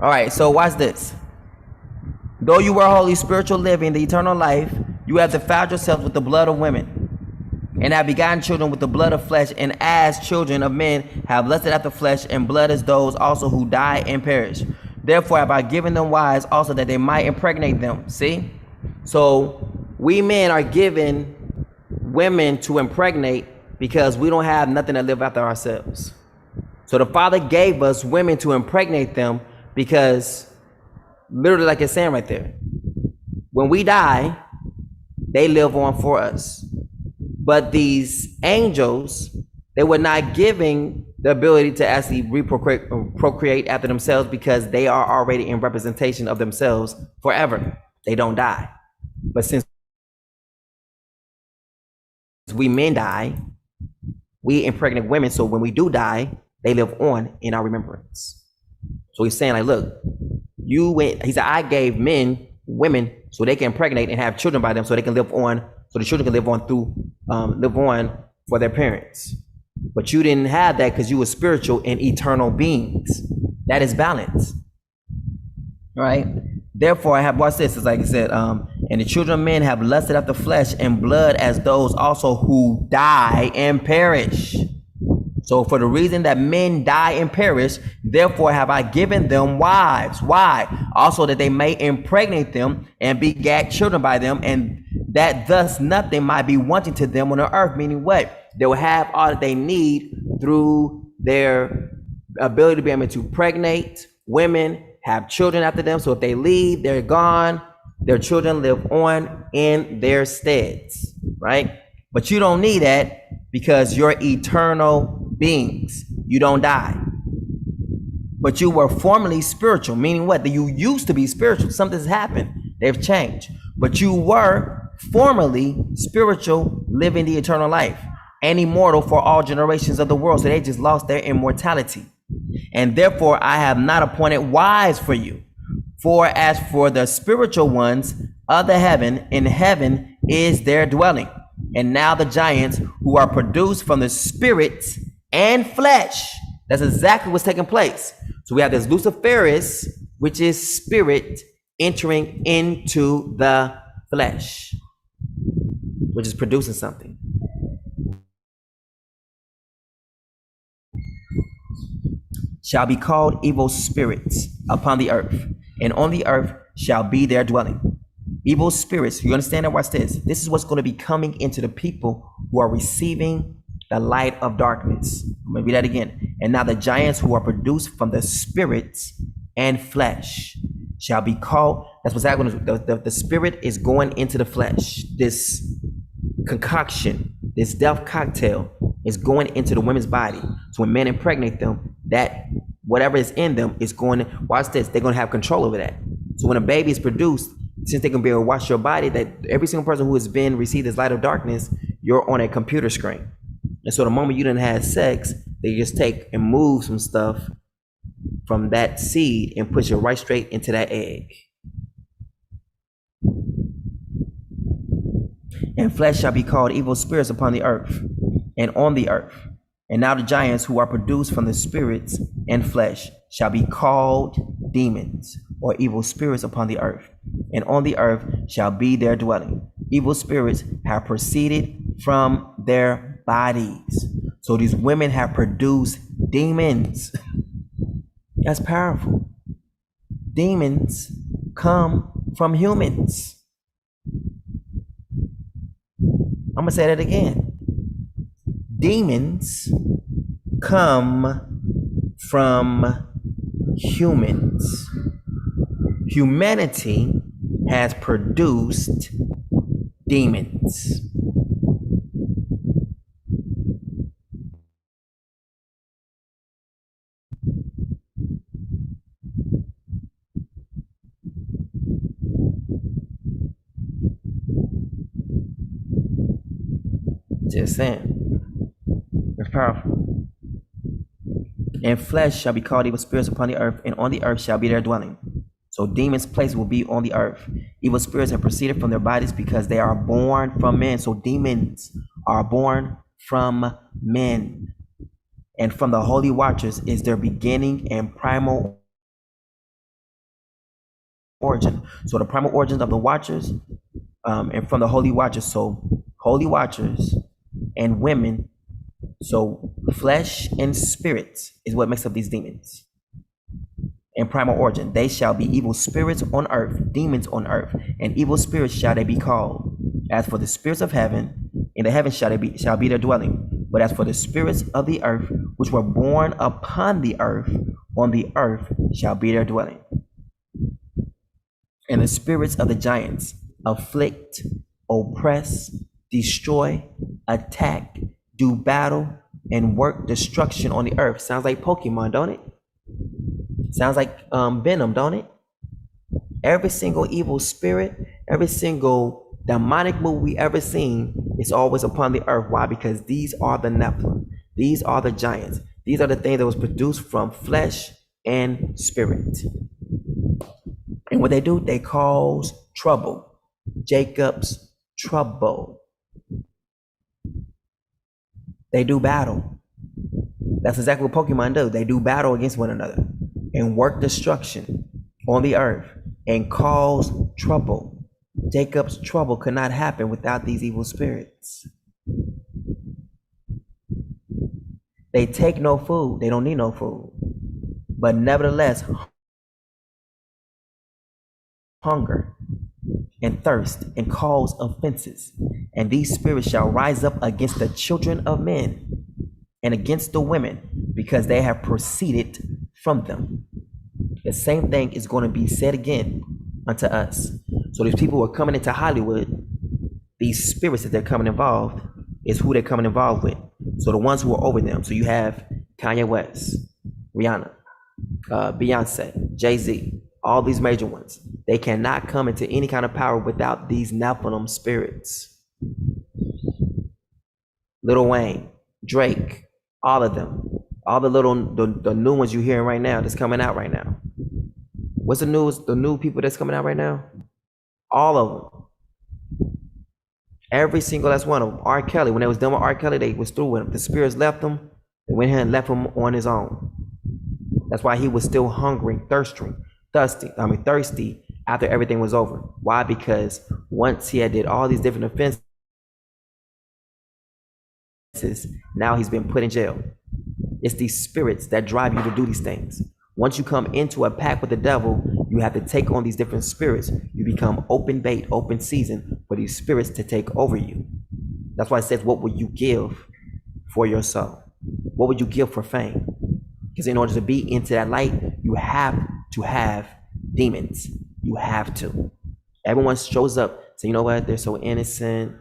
Speaker 1: All right, so watch this. Though you were holy, spiritual, living the eternal life, you have defiled yourselves with the blood of women, and have begotten children with the blood of flesh, and as children of men have lusted after flesh and blood as those also who die and perish. Therefore have I given them wives also that they might impregnate them. See? So we men are given women to impregnate because we don't have nothing to live after ourselves. So the Father gave us women to impregnate them because, literally like it's saying right there, when we die, they live on for us. But these angels, they were not giving the ability to actually procreate after themselves because they are already in representation of themselves forever. They don't die. But since we men die, we impregnate women, so when we do die, they live on in our remembrance. So he's saying, like, look, he said, I gave men women so they can impregnate and have children by them, so they can live on, so the children can live on for their parents. But you didn't have that because you were spiritual and eternal beings. That is balance. All right. Therefore, I have watched this. It's like I said, and the children of men have lusted after flesh and blood as those also who die and perish. So for the reason that men die and perish, therefore have I given them wives. Why? Also that they may impregnate them and begat children by them, and that thus nothing might be wanting to them on the earth. Meaning what? They will have all that they need through their ability to be able to impregnate women, have children after them. So if they leave, they're gone. Their children live on in their steads, right? But you don't need that because you're eternal beings. You don't die. But you were formerly spiritual, meaning what? That you used to be spiritual. Something's happened. They've changed. But you were formerly spiritual, living the eternal life and immortal for all generations of the world. So they just lost their immortality. And therefore I have not appointed wives for you. For as for the spiritual ones of the heaven, in heaven is their dwelling. And now the giants who are produced from the spirit and flesh. That's exactly what's taking place. So we have this Luciferus, which is spirit, entering into the flesh, which is producing something. Shall be called evil spirits upon the earth, and on the earth shall be their dwelling. Evil spirits, you understand that? Watch this. This is what's going to be coming into the people who are receiving the light of darkness. I'm going to read that again. And now the giants who are produced from the spirits and flesh shall be called. That's what's happening. The spirit is going into the flesh. This concoction, this death cocktail is going into the women's body. So when men impregnate them, that whatever is in them is going to, watch this, they're going to have control over that. So when a baby is produced, since they can be able to watch your body, that every single person who has been received this light of darkness, you're on a computer screen. And so the moment you didn't have sex, they just take and move some stuff from that seed and push it right straight into that egg. And flesh shall be called evil spirits upon the earth and on the earth. And now the giants who are produced from the spirits and flesh shall be called demons, or evil spirits upon the earth. And on the earth shall be their dwelling. Evil spirits have proceeded from their bodies. So these women have produced demons. That's powerful. Demons come from humans. I'm going to say that again. Demons come from humans. Humanity has produced demons. Just saying. It's powerful. And flesh shall be called evil spirits upon the earth, and on the earth shall be their dwelling. So demons' place will be on the earth. Evil spirits have proceeded from their bodies because they are born from men. So demons are born from men. And from the holy watchers is their beginning and primal origin. So the primal origins of the watchers, and from the holy watchers. So holy watchers and women. So flesh and spirit is what makes up these demons. And primal origin, they shall be evil spirits on earth, demons on earth, and evil spirits shall they be called. As for the spirits of heaven, in the heavens shall be their dwelling. But as for the spirits of the earth, which were born upon the earth, on the earth shall be their dwelling. And the spirits of the giants afflict, oppress, destroy, attack, do battle, and work destruction on the earth. Sounds like Pokemon, don't it? Sounds like Venom, don't it? Every single evil spirit, every single demonic move we ever seen is always upon the earth. Why? Because these are the Nephilim. These are the giants. These are the things that was produced from flesh and spirit. And what they do, they cause trouble. Jacob's trouble. They do battle. That's exactly what Pokemon do. They do battle against one another and work destruction on the earth and cause trouble. Jacob's trouble could not happen without these evil spirits. They take no food. They don't need no food. But nevertheless, hunger and thirst and cause offenses. And these spirits shall rise up against the children of men and against the women, because they have proceeded from them. The same thing is going to be said again unto us. So these people who are coming into Hollywood, these spirits that they're coming involved is who they're coming involved with. So the ones who are over them. So you have Kanye West, Rihanna, Beyonce, Jay-Z, all these major ones. They cannot come into any kind of power without these Nephilim spirits. Lil Wayne, Drake, all of them. All the new ones you're hearing right now that's coming out right now. What's the new people that's coming out right now? All of them. Every single last one of them. R. Kelly, when they was done with R. Kelly, they was through with him. The spirits left him. They went here and left him on his own. That's why he was still hungry, thirsty after everything was over. Why? Because once he had did all these different offenses, now he's been put in jail. It's these spirits that drive you to do these things. Once you come into a pact with the devil, you have to take on these different spirits. You become open bait, open season for these spirits to take over you. That's why it says, what would you give for your soul? What would you give for fame? Because in order to be into that light, you have to have demons. You have to. Everyone shows up, say, you know what, they're so innocent.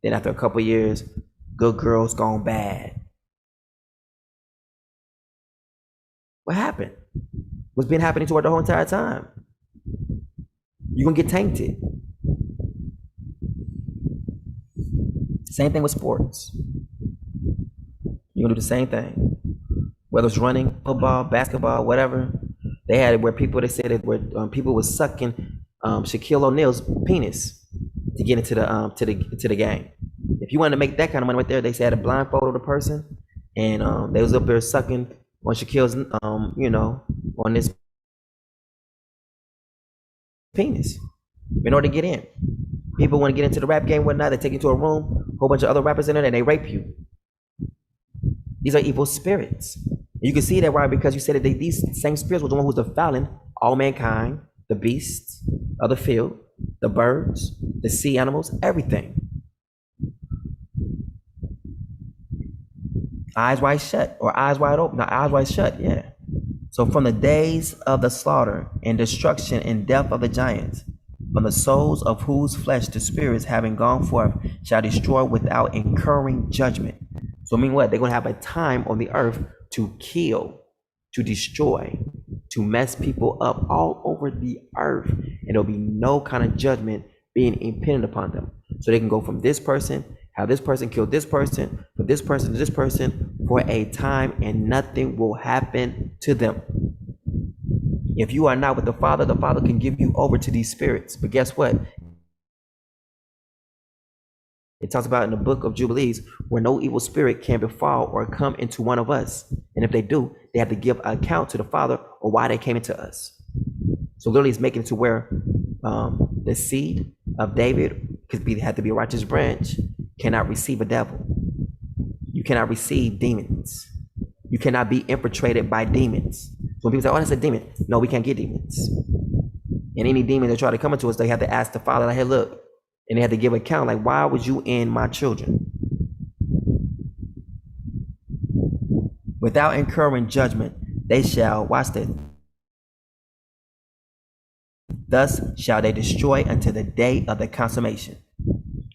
Speaker 1: Then after a couple of years, good girls gone bad. What happened? What's been happening to her the whole entire time? You're gonna get tainted. Same thing with sports. You're gonna do the same thing. Whether it's running, football, basketball, whatever. They had it where they said it where people was sucking Shaquille O'Neal's penis to get into the game. If you wanted to make that kind of money right there, they said a blindfold the person, and they was up there sucking on Shaquille's, on this penis in order to get in. People want to get into the rap game, whatnot. They take you to a room, a whole bunch of other rappers in there, and they rape you. These are evil spirits. You can see that, why? Because you said that these same spirits were the one who's defiling all mankind, the beasts of the field, the birds, the sea animals, everything. Eyes wide shut, or eyes wide open. No, eyes wide shut, yeah. So from the days of the slaughter and destruction and death of the giants, from the souls of whose flesh the spirits having gone forth shall destroy without incurring judgment. So I mean what? They're going to have a time on the earth to kill, to destroy, to mess people up all over the earth. And there'll be no kind of judgment being impended upon them. So they can go from this person, have this person kill this person, from this person to this person for a time, and nothing will happen to them. If you are not with the Father can give you over to these spirits. But guess what? It talks about in the book of Jubilees where no evil spirit can befall or come into one of us. And if they do, they have to give account to the Father or why they came into us. So literally it's making it to where the seed of David, because it had to be a righteous branch, cannot receive a devil. You cannot receive demons. You cannot be infiltrated by demons. So when people say, oh, that's a demon. No, we can't get demons. And any demon that try to come into us, they have to ask the Father, like, hey, look. And they have to give account, like, why was you in my children? Without incurring judgment, they shall, watch this. Thus shall they destroy until the day of the consummation.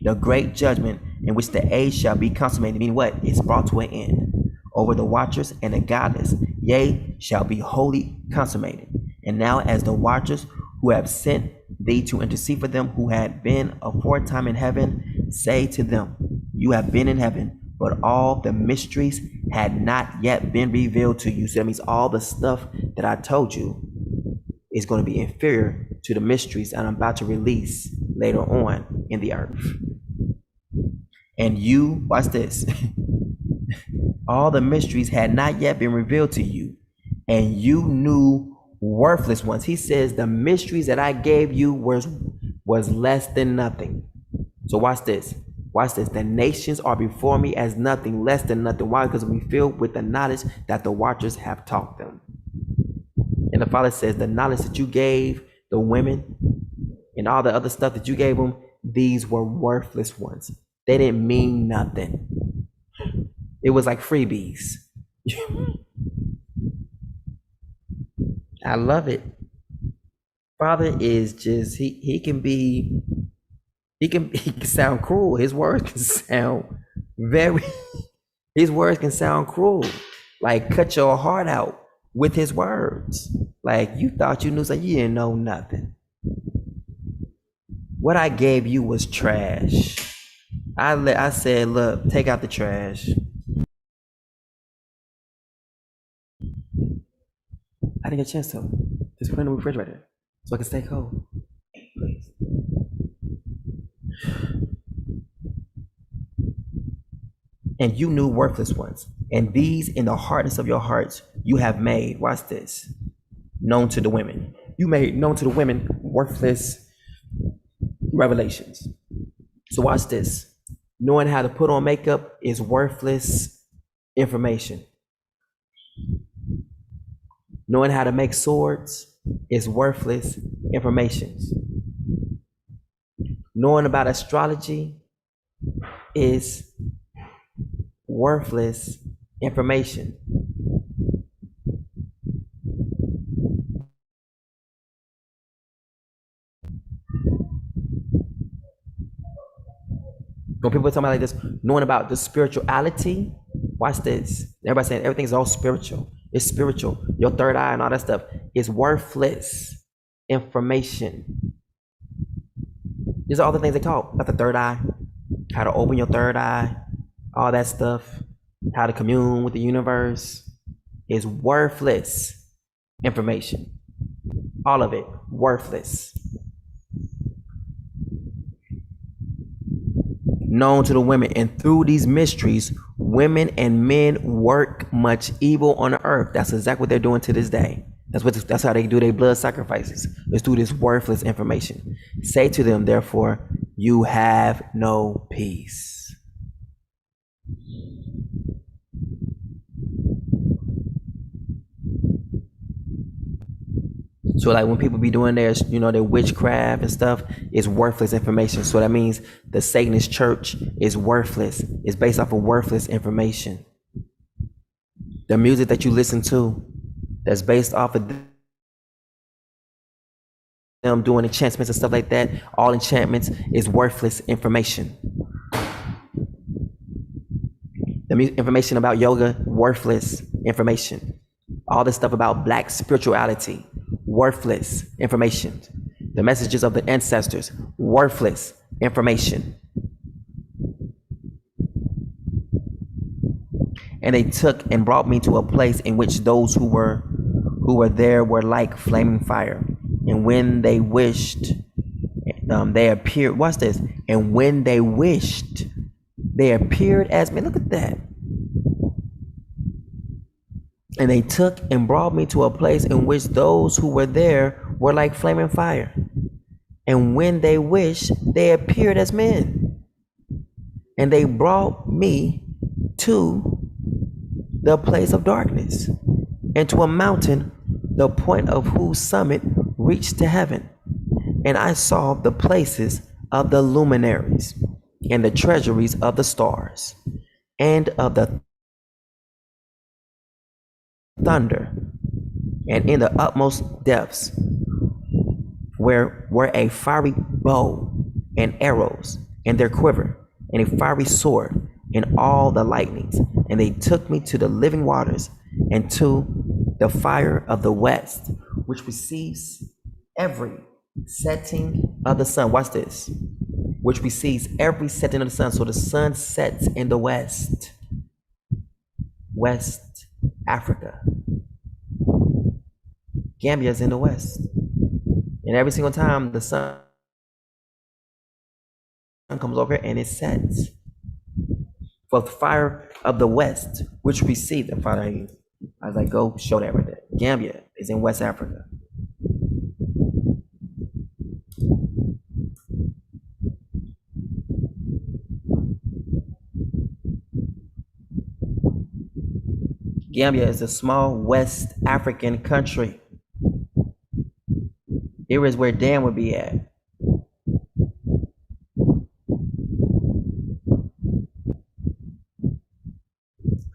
Speaker 1: The great judgment in which the age shall be consummated, meaning what? It's brought to an end. Over the watchers and the godless, yea, shall be wholly consummated. And now as the watchers who have sent thee to intercede for them who had been aforetime in heaven, say to them, you have been in heaven, but all the mysteries had not yet been revealed to you. So that means all the stuff that I told you is going to be inferior to the mysteries that I'm about to release later on in the earth. And you, watch this, all the mysteries had not yet been revealed to you, and you knew worthless ones. He says the mysteries that I gave you was less than nothing. So watch this. Watch this. The nations are before me as nothing, less than nothing. Why? Because we filled with the knowledge that the watchers have taught them. And the Father says the knowledge that you gave the women and all the other stuff that you gave them, these were worthless ones. They didn't mean nothing. It was like freebies. I love it. Father is just, he can sound cruel. His words can sound cruel. Like cut your heart out with his words. Like you thought you knew something, you didn't know nothing. What I gave you was trash. I said, look, take out the trash. I didn't get a chance to. Just put it in the refrigerator so I can stay cold. Please. And you knew worthless ones, and these in the hardness of your hearts you have made, watch this, known to the women. You made known to the women worthless revelations. So watch this. Knowing how to put on makeup is worthless information. Knowing how to make swords is worthless information. Knowing about astrology is worthless information. When people talk about like this, knowing about the spirituality, watch this. Everybody saying everything's all spiritual. It's spiritual. Your third eye and all that stuff is worthless information. These are all the things they talk about, the third eye, how to open your third eye, all that stuff, how to commune with the universe is worthless information. All of it, worthless. Known to the women, and through these mysteries, women and men work much evil on the earth. That's exactly what they're doing to this day. That's how they do their blood sacrifices. It's through this worthless information. Say to them, therefore, you have no peace. So like when people be doing their, their witchcraft and stuff, it's worthless information. So that means the Satanist church is worthless. It's based off of worthless information. The music that you listen to, that's based off of them doing enchantments and stuff like that, all enchantments is worthless information. The information about yoga, worthless information. All this stuff about black spirituality, worthless information. The messages of the ancestors, worthless information. And they took and brought me to a place in which those who were there were like flaming fire. And when they wished, they appeared. Watch this. And when they wished, they appeared as me. Look at that. And they took and brought me to a place in which those who were there were like flaming fire, and when they wished, they appeared as men. And they brought me to the place of darkness, and to a mountain, the point of whose summit reached to heaven. And I saw the places of the luminaries, and the treasuries of the stars, and of the thunder, and in the utmost depths, where were a fiery bow and arrows, and their quiver, and a fiery sword, and all the lightnings. And they took me to the living waters, and to the fire of the west, which receives every setting of the sun. Watch this. Which receives every setting of the sun. So the sun sets in the west. West Africa. Gambia is in the west. And every single time the sun comes over and it sets. For the fire of the west, which received the fire. I was like, go show that right there. Gambia is in West Africa. Gambia is a small West African country. Here is where Dan would be at.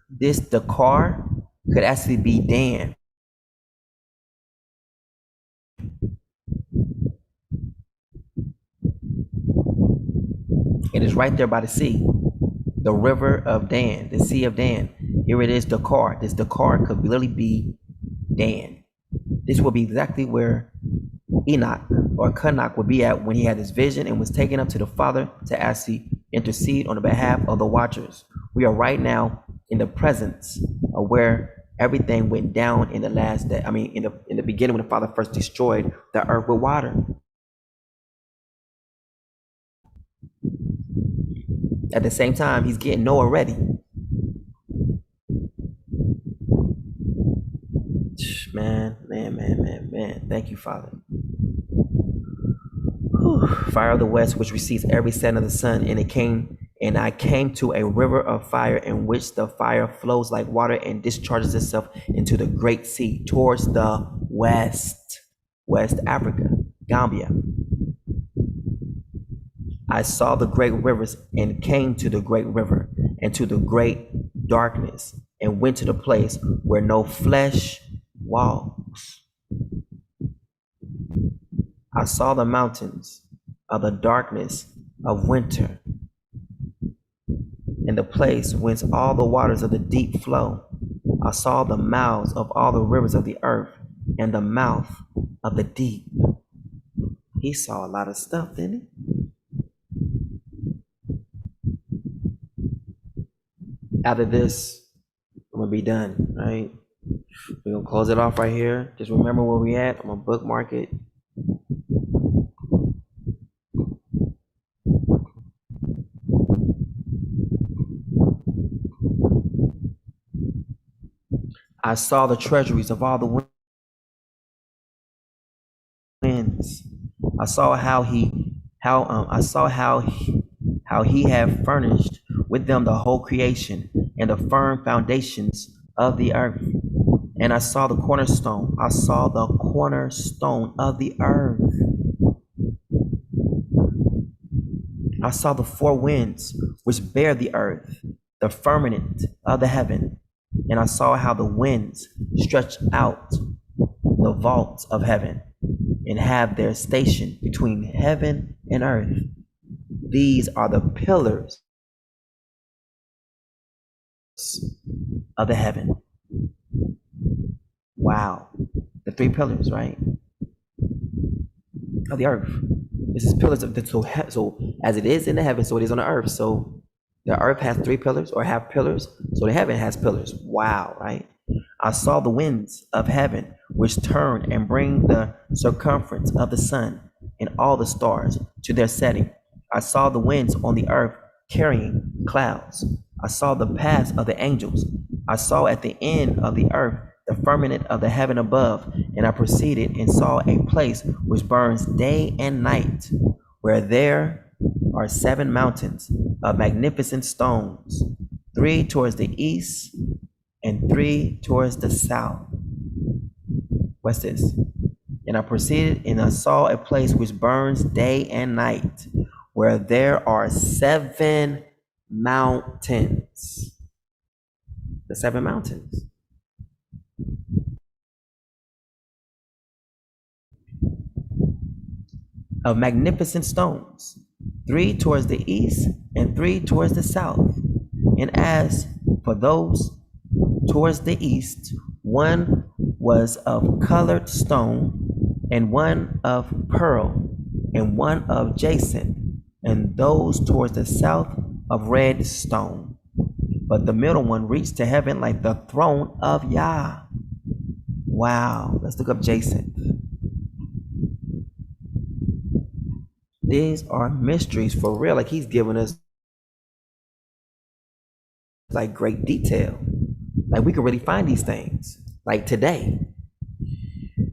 Speaker 1: This Dakar could actually be Dan. It is right there by the sea, the river of Dan, the sea of Dan. Here it is, Dakar. This Dakar could literally be Dan. This will be exactly where Enoch or Enoch would be at when he had this vision and was taken up to the Father to actually intercede on the behalf of the watchers. We are right now in the presence of where everything went down in the last day. I mean, in the beginning when the Father first destroyed the earth with water. At the same time, he's getting Noah ready. Man. Thank you, Father. Whew. Fire of the west, which receives every setting of the sun, and I came to a river of fire, in which the fire flows like water and discharges itself into the great sea towards the west, West Africa, Gambia. I saw the great rivers and came to the great river and to the great darkness, and went to the place where no flesh walks. I saw the mountains of the darkness of winter, and the place whence all the waters of the deep flow. I saw the mouths of all the rivers of the earth, and the mouth of the deep. He saw a lot of stuff, didn't he? After this, I'm gonna be done, right? We're gonna close it off right here. Just remember where we at. I'm gonna bookmark it. I saw the treasuries of all the winds. I saw how he had furnished with them the whole creation and the firm foundations of the earth. And I saw the cornerstone. I saw the cornerstone of the earth. I saw the four winds which bear the earth, the firmament of the heaven. And I saw how the winds stretch out the vaults of heaven and have their station between heaven and earth. These are the pillars of the heaven. Wow. The three pillars, right? Of the earth. This is pillars of the, so as it is in the heaven, so it is on the earth. So the earth has three pillars or have pillars. So the heaven has pillars. Wow, right? I saw the winds of heaven which turn and bring the circumference of the sun and all the stars to their setting. I saw the winds on the earth carrying clouds. I saw the paths of the angels. I saw at the end of the earth the firmament of the heaven above, and I proceeded and saw a place which burns day and night, where there are 7 mountains of magnificent stones, 3 towards the east and 3 towards the south. What's this? And I proceeded and I saw a place which burns day and night, where there are 7 mountains. The 7 mountains. Of magnificent stones, 3 towards the east and 3 towards the south. And as for those towards the east, one was of colored stone, and one of pearl, and one of jacinth, and those towards the south of red stone. But the middle one reached to heaven like the throne of Yah. Wow, let's look up jacinth. These are mysteries for real. Like he's giving us like great detail. Like we can really find these things like today.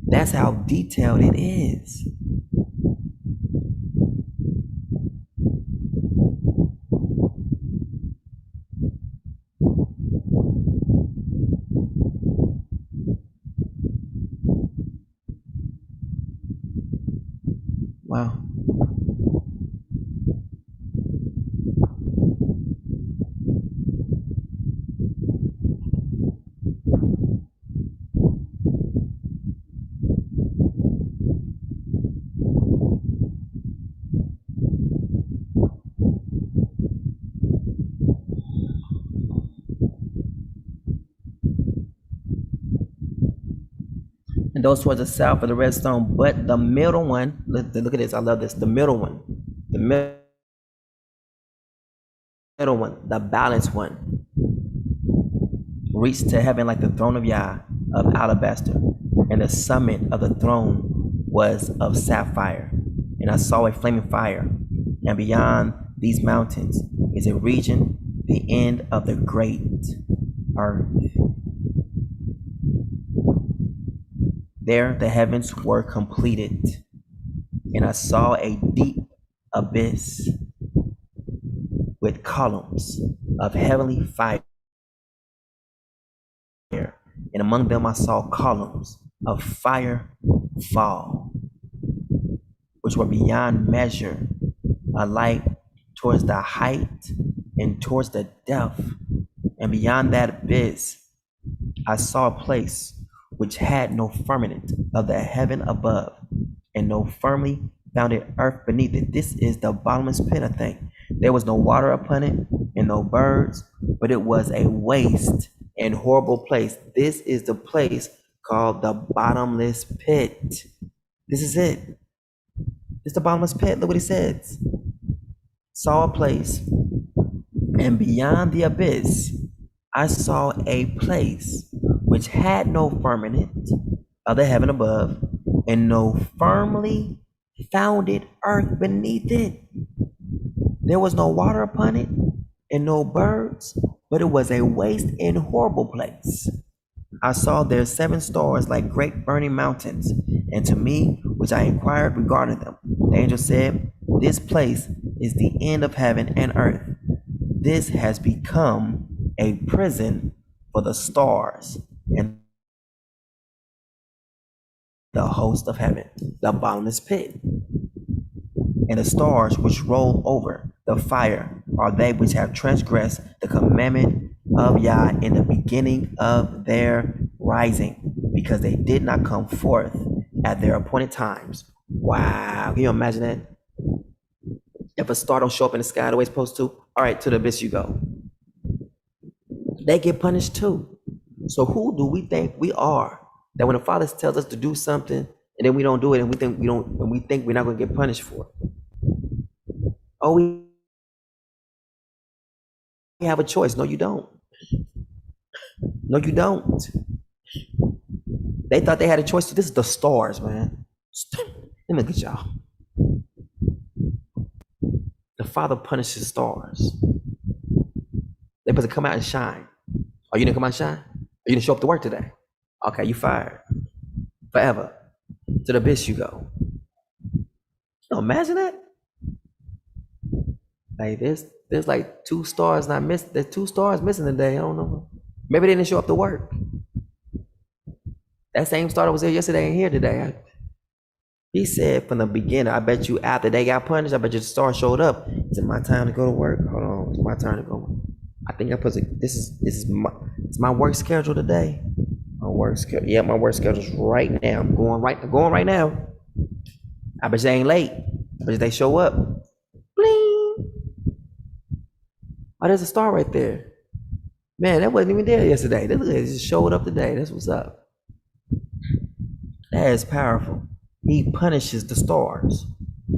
Speaker 1: That's how detailed it is. Wow. And those towards the south of the red stone, but the middle one, look at this, I love this, the middle one, the middle one, the balanced one, reached to heaven like the throne of Yah of alabaster, and the summit of the throne was of sapphire. And I saw a flaming fire, and beyond these mountains is a region, the end of the great earth. There the heavens were completed, and I saw a deep abyss with columns of heavenly fire, and among them I saw columns of fire fall, which were beyond measure, alike towards the height and towards the depth. And beyond that abyss I saw a place which had no firmament of the heaven above, and no firmly founded earth beneath it. This is the bottomless pit, I think. There was no water upon it, and no birds, but it was a waste and horrible place. This is the place called the bottomless pit. This is it. It's the bottomless pit. Look what he says. Saw a place, and beyond the abyss, I saw a place which had no firmament of the heaven above, and no firmly founded earth beneath it. There was no water upon it, and no birds, but it was a waste and horrible place. I saw there 7 stars like great burning mountains, and to me, which I inquired regarding them, the angel said, this place is the end of heaven and earth. This has become a prison for the stars and the host of heaven, the bottomless pit. And the stars which roll over the fire are they which have transgressed the commandment of Yah in the beginning of their rising, because they did not come forth at their appointed times. Wow, can you imagine that? If a star don't show up in the sky the way it's supposed to, all right, to the abyss you go. They get punished too. So who do we think we are? That when the Father tells us to do something and then we don't do it, and we think we're not going to get punished for it. Oh, we have a choice. No, you don't. No, you don't. They thought they had a choice. This is the stars, man. Let me look at y'all. The Father punishes stars. They're supposed to come out and shine. Are you gonna come out and shine? Are you gonna show up to work today? Okay, you fired forever. To the abyss you go. You imagine that? Like there's like 2 stars not missing. There's 2 stars missing today. I don't know. Maybe they didn't show up to work. That same star that was there yesterday ain't here today. He said from the beginning, I bet you after they got punished, I bet you the star showed up. Is it my time to go to work? Hold on, it's my turn to go. I think I put this is my work schedule today. My work schedule. Yeah, my work schedule's right now. I'm going right now. I bet they ain't late. I bet they show up. Bling. Oh, there's a star right there. Man, that wasn't even there yesterday. They just showed up today. That's what's up. That is powerful. He punishes the stars.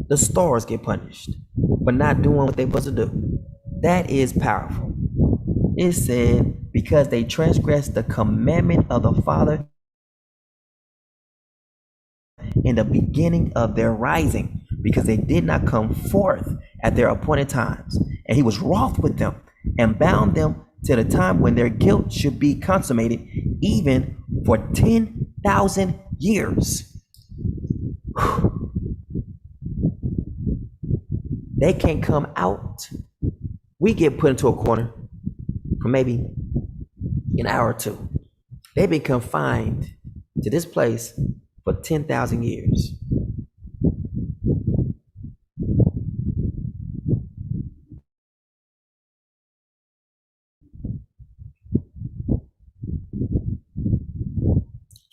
Speaker 1: The stars get punished for not doing what they supposed to do. That is powerful. It said, because they transgressed the commandment of the Father in the beginning of their rising, because they did not come forth at their appointed times. And he was wroth with them and bound them till the time when their guilt should be consummated, even for 10,000 years. They can't come out. We get put into a corner for maybe an hour or two. They've been confined to this place for 10,000 years.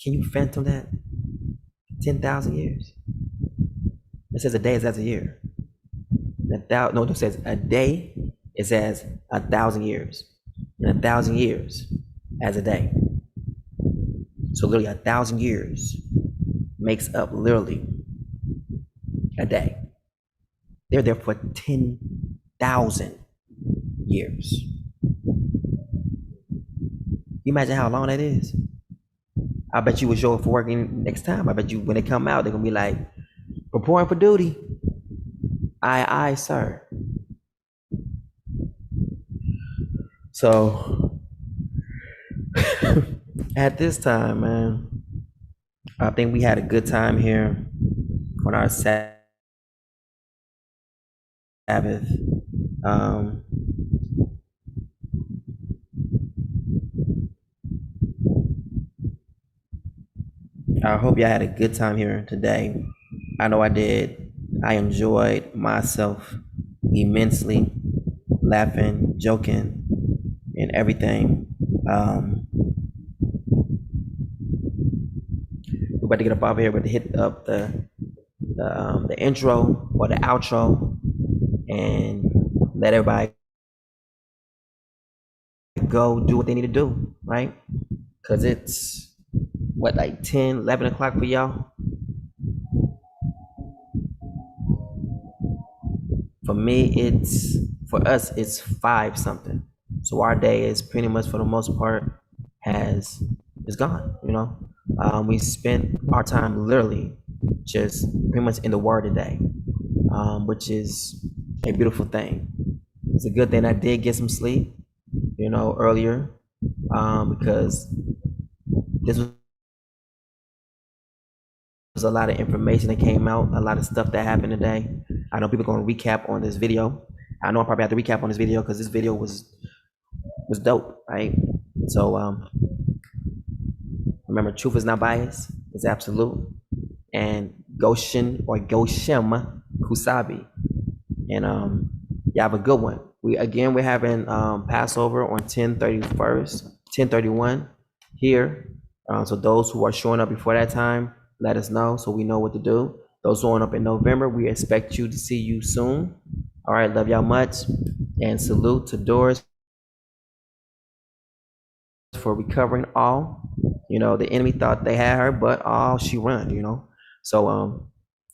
Speaker 1: Can you phantom that? 10,000 years. It says a day is as a year. It says a day is as 1,000 years. And 1,000 years as a day. So literally 1,000 years makes up literally a day. They're there for 10,000 years. You imagine how long that is? I bet you will show up for working next time. I bet you when they come out, they're gonna be like, reporting for duty. Aye, sir. So at this time, man, I think we had a good time here on our Sabbath. I hope y'all had a good time here today. I know I did. I enjoyed myself immensely, laughing, joking, and everything. We're about to get up out of here, but to hit up the intro or the outro and let everybody go do what they need to do, right? Because it's what, like 10, 11 o'clock for y'all? For me, for us, it's 5 something. So our day is pretty much, for the most part, is gone, you know? We spent our time literally just pretty much in the Word today, which is a beautiful thing. It's a good thing I did get some sleep, you know, earlier, because this was a lot of information that came out, a lot of stuff that happened today. I know people are going to recap on this video. I know I probably have to recap on this video because this video was dope, right? So remember, truth is not biased, it's absolute. And Goshen Kusabi. And you have a good one. We're having Passover on 10/31 here. So those who are showing up before that time, let us know so we know what to do. Those showing up in November, we expect you to see you soon. All right, love y'all much. And salute to Doris for recovering all. You know, the enemy thought they had her, but she run, you know. So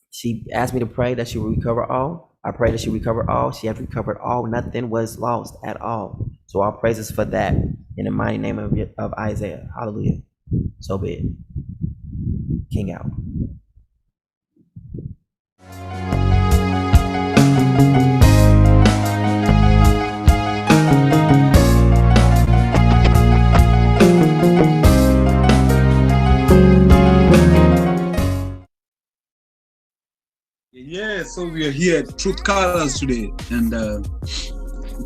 Speaker 1: she asked me to pray that she will recover all. I pray that she recover all. She has recovered all. Nothing was lost at all. So our praises for that in the mighty name of Isaiah. Hallelujah. So be it. King out.
Speaker 11: we are here at Truth Colors today, and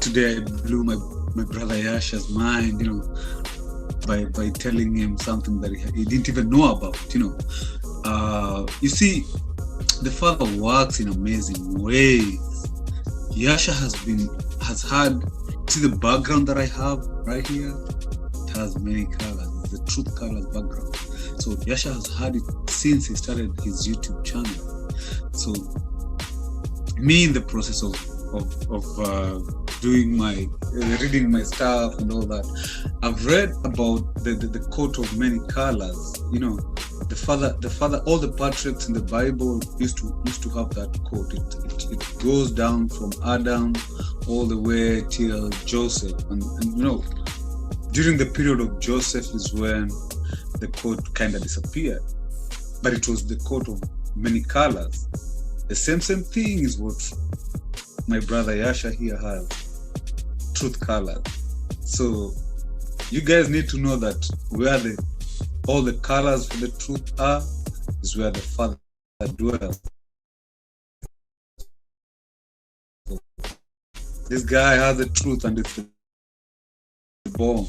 Speaker 11: today I blew my brother Yasha's mind, by telling him something that he didn't even know about. You see, the Father works in amazing ways. Yasha has had. See the background that I have right here? It has many colors. It's the Truth Colors background. So Yasha has had it since he started his YouTube channel. So me, in the process of doing reading my stuff and all that, I've read about the coat of many colors. The father, all the patriarchs in the Bible used to have that coat. It goes down from Adam all the way till Joseph, and during the period of Joseph is when the coat kind of disappeared, but it was the coat of many colors. The same thing is what my brother Yasha here has, Truth Colors. So you guys need to know that where all the colors for the truth are is where the Father dwells. This guy has the truth, and it's the bomb.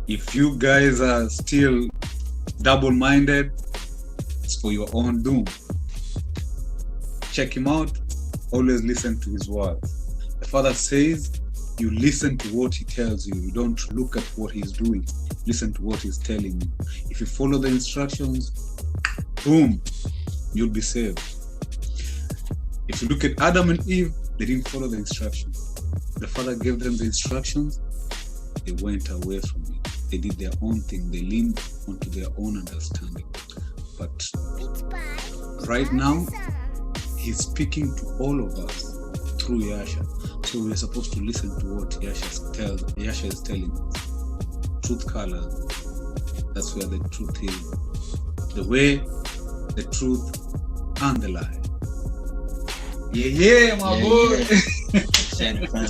Speaker 11: If you guys are still double-minded, it's for your own doom. Check him out. Always listen to his words. The Father says you listen to what he tells you. You don't look at what he's doing. Listen to what he's telling you. If you follow the instructions, boom, you'll be saved. If you look at Adam and Eve, they didn't follow the instructions. The Father gave them the instructions. They went away from it. They did their own thing. They leaned onto their own understanding. But right now, he's speaking to all of us through Yasha. So we're supposed to listen to what Yasha is telling us. Truth Colors. That's where the truth is. The way, the truth, and the lie. Yeah, my boy.
Speaker 8: Appreciate it, fam.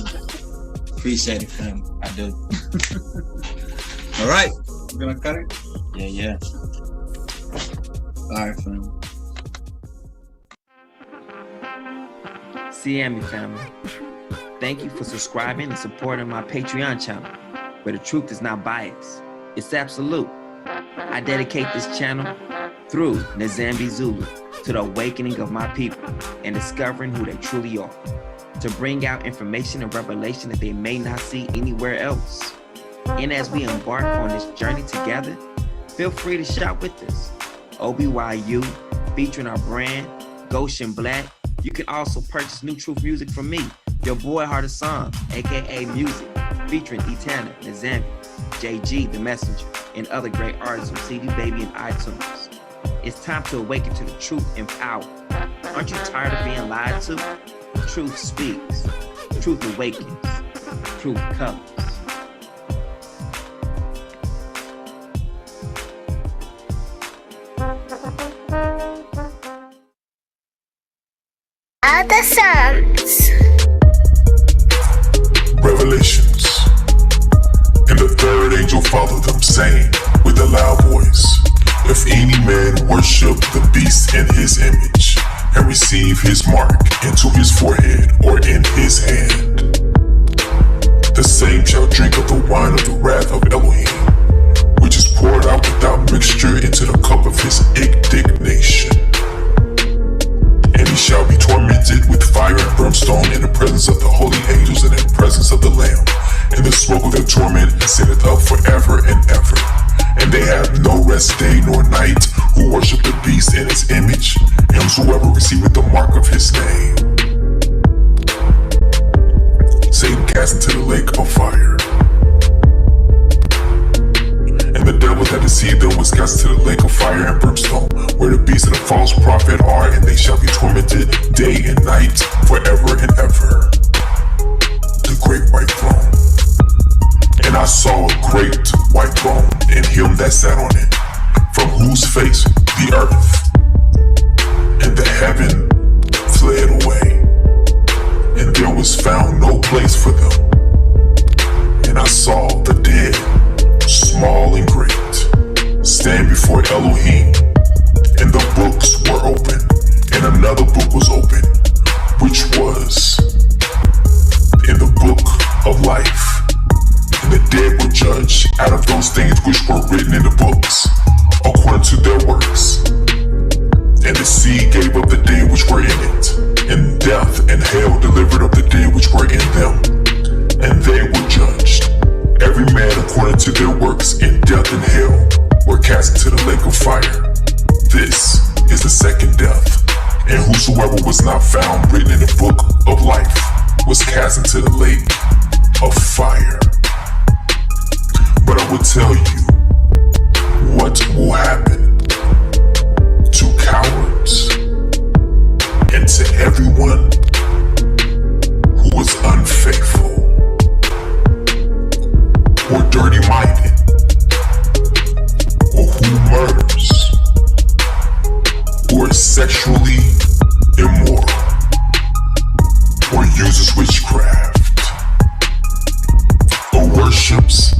Speaker 8: Appreciate it, fam. I do.
Speaker 11: All right. You gonna cut it?
Speaker 8: Yeah. All right, fam. CME family, thank you for subscribing and supporting my Patreon channel, where the truth is not biased. It's absolute. I dedicate this channel through Nzambi Zulu to the awakening of my people and discovering who they truly are, to bring out information and revelation that they may not see anywhere else. And as we embark on this journey together, feel free to shop with us. OBYU, featuring our brand, Goshen Black. You can also purchase New Truth music from me, your boy Heart of Psalms, aka Music, featuring Etana, Nzambi, JG, The Messenger, and other great artists on CD Baby and iTunes. It's time to awaken to the truth and power. Aren't you tired of being lied to? Truth speaks. Truth awakens. Truth colors.
Speaker 3: Other songs.
Speaker 4: Revelations. And the third angel followed them, saying with a loud voice, if any man worship the beast in his image, and receive his mark into his forehead or in his hand, the same shall drink of the wine of the wrath of Elohim, which is poured out without mixture into the cup of his indignation. And he shall be tormented with fire and brimstone in the presence of the holy angels and in the presence of the Lamb. And the smoke of their torment ascendeth up forever and ever. And they have no rest day nor night who worship the beast in his image, and whosoever receiveth the mark of his name. Satan cast into the lake of fire. And the devil that deceived them was cast into the lake of fire and brimstone, where the beast and the false prophet are, and they shall be tormented day and night forever and ever. The great white throne. And I saw a great white throne, and him that sat on it, from whose face the earth and the heaven fled away, and there was found no place for them. And I saw the dead, small and great, stand before Elohim, and the books were open, and another book was open, which was in the book of life. And the dead were judged out of those things which were written in the books, according to their works. And the sea gave up the dead which were in it, and death and hell delivered up the dead which were in them. And they were judged, every man according to their works, and death and hell were cast into the lake of fire. This is the second death. And whosoever was not found written in the book of life was cast into the lake of fire. But I will tell you what will happen to cowards and to everyone who is unfaithful or dirty-minded or who murders or is sexually immoral or uses witchcraft or worships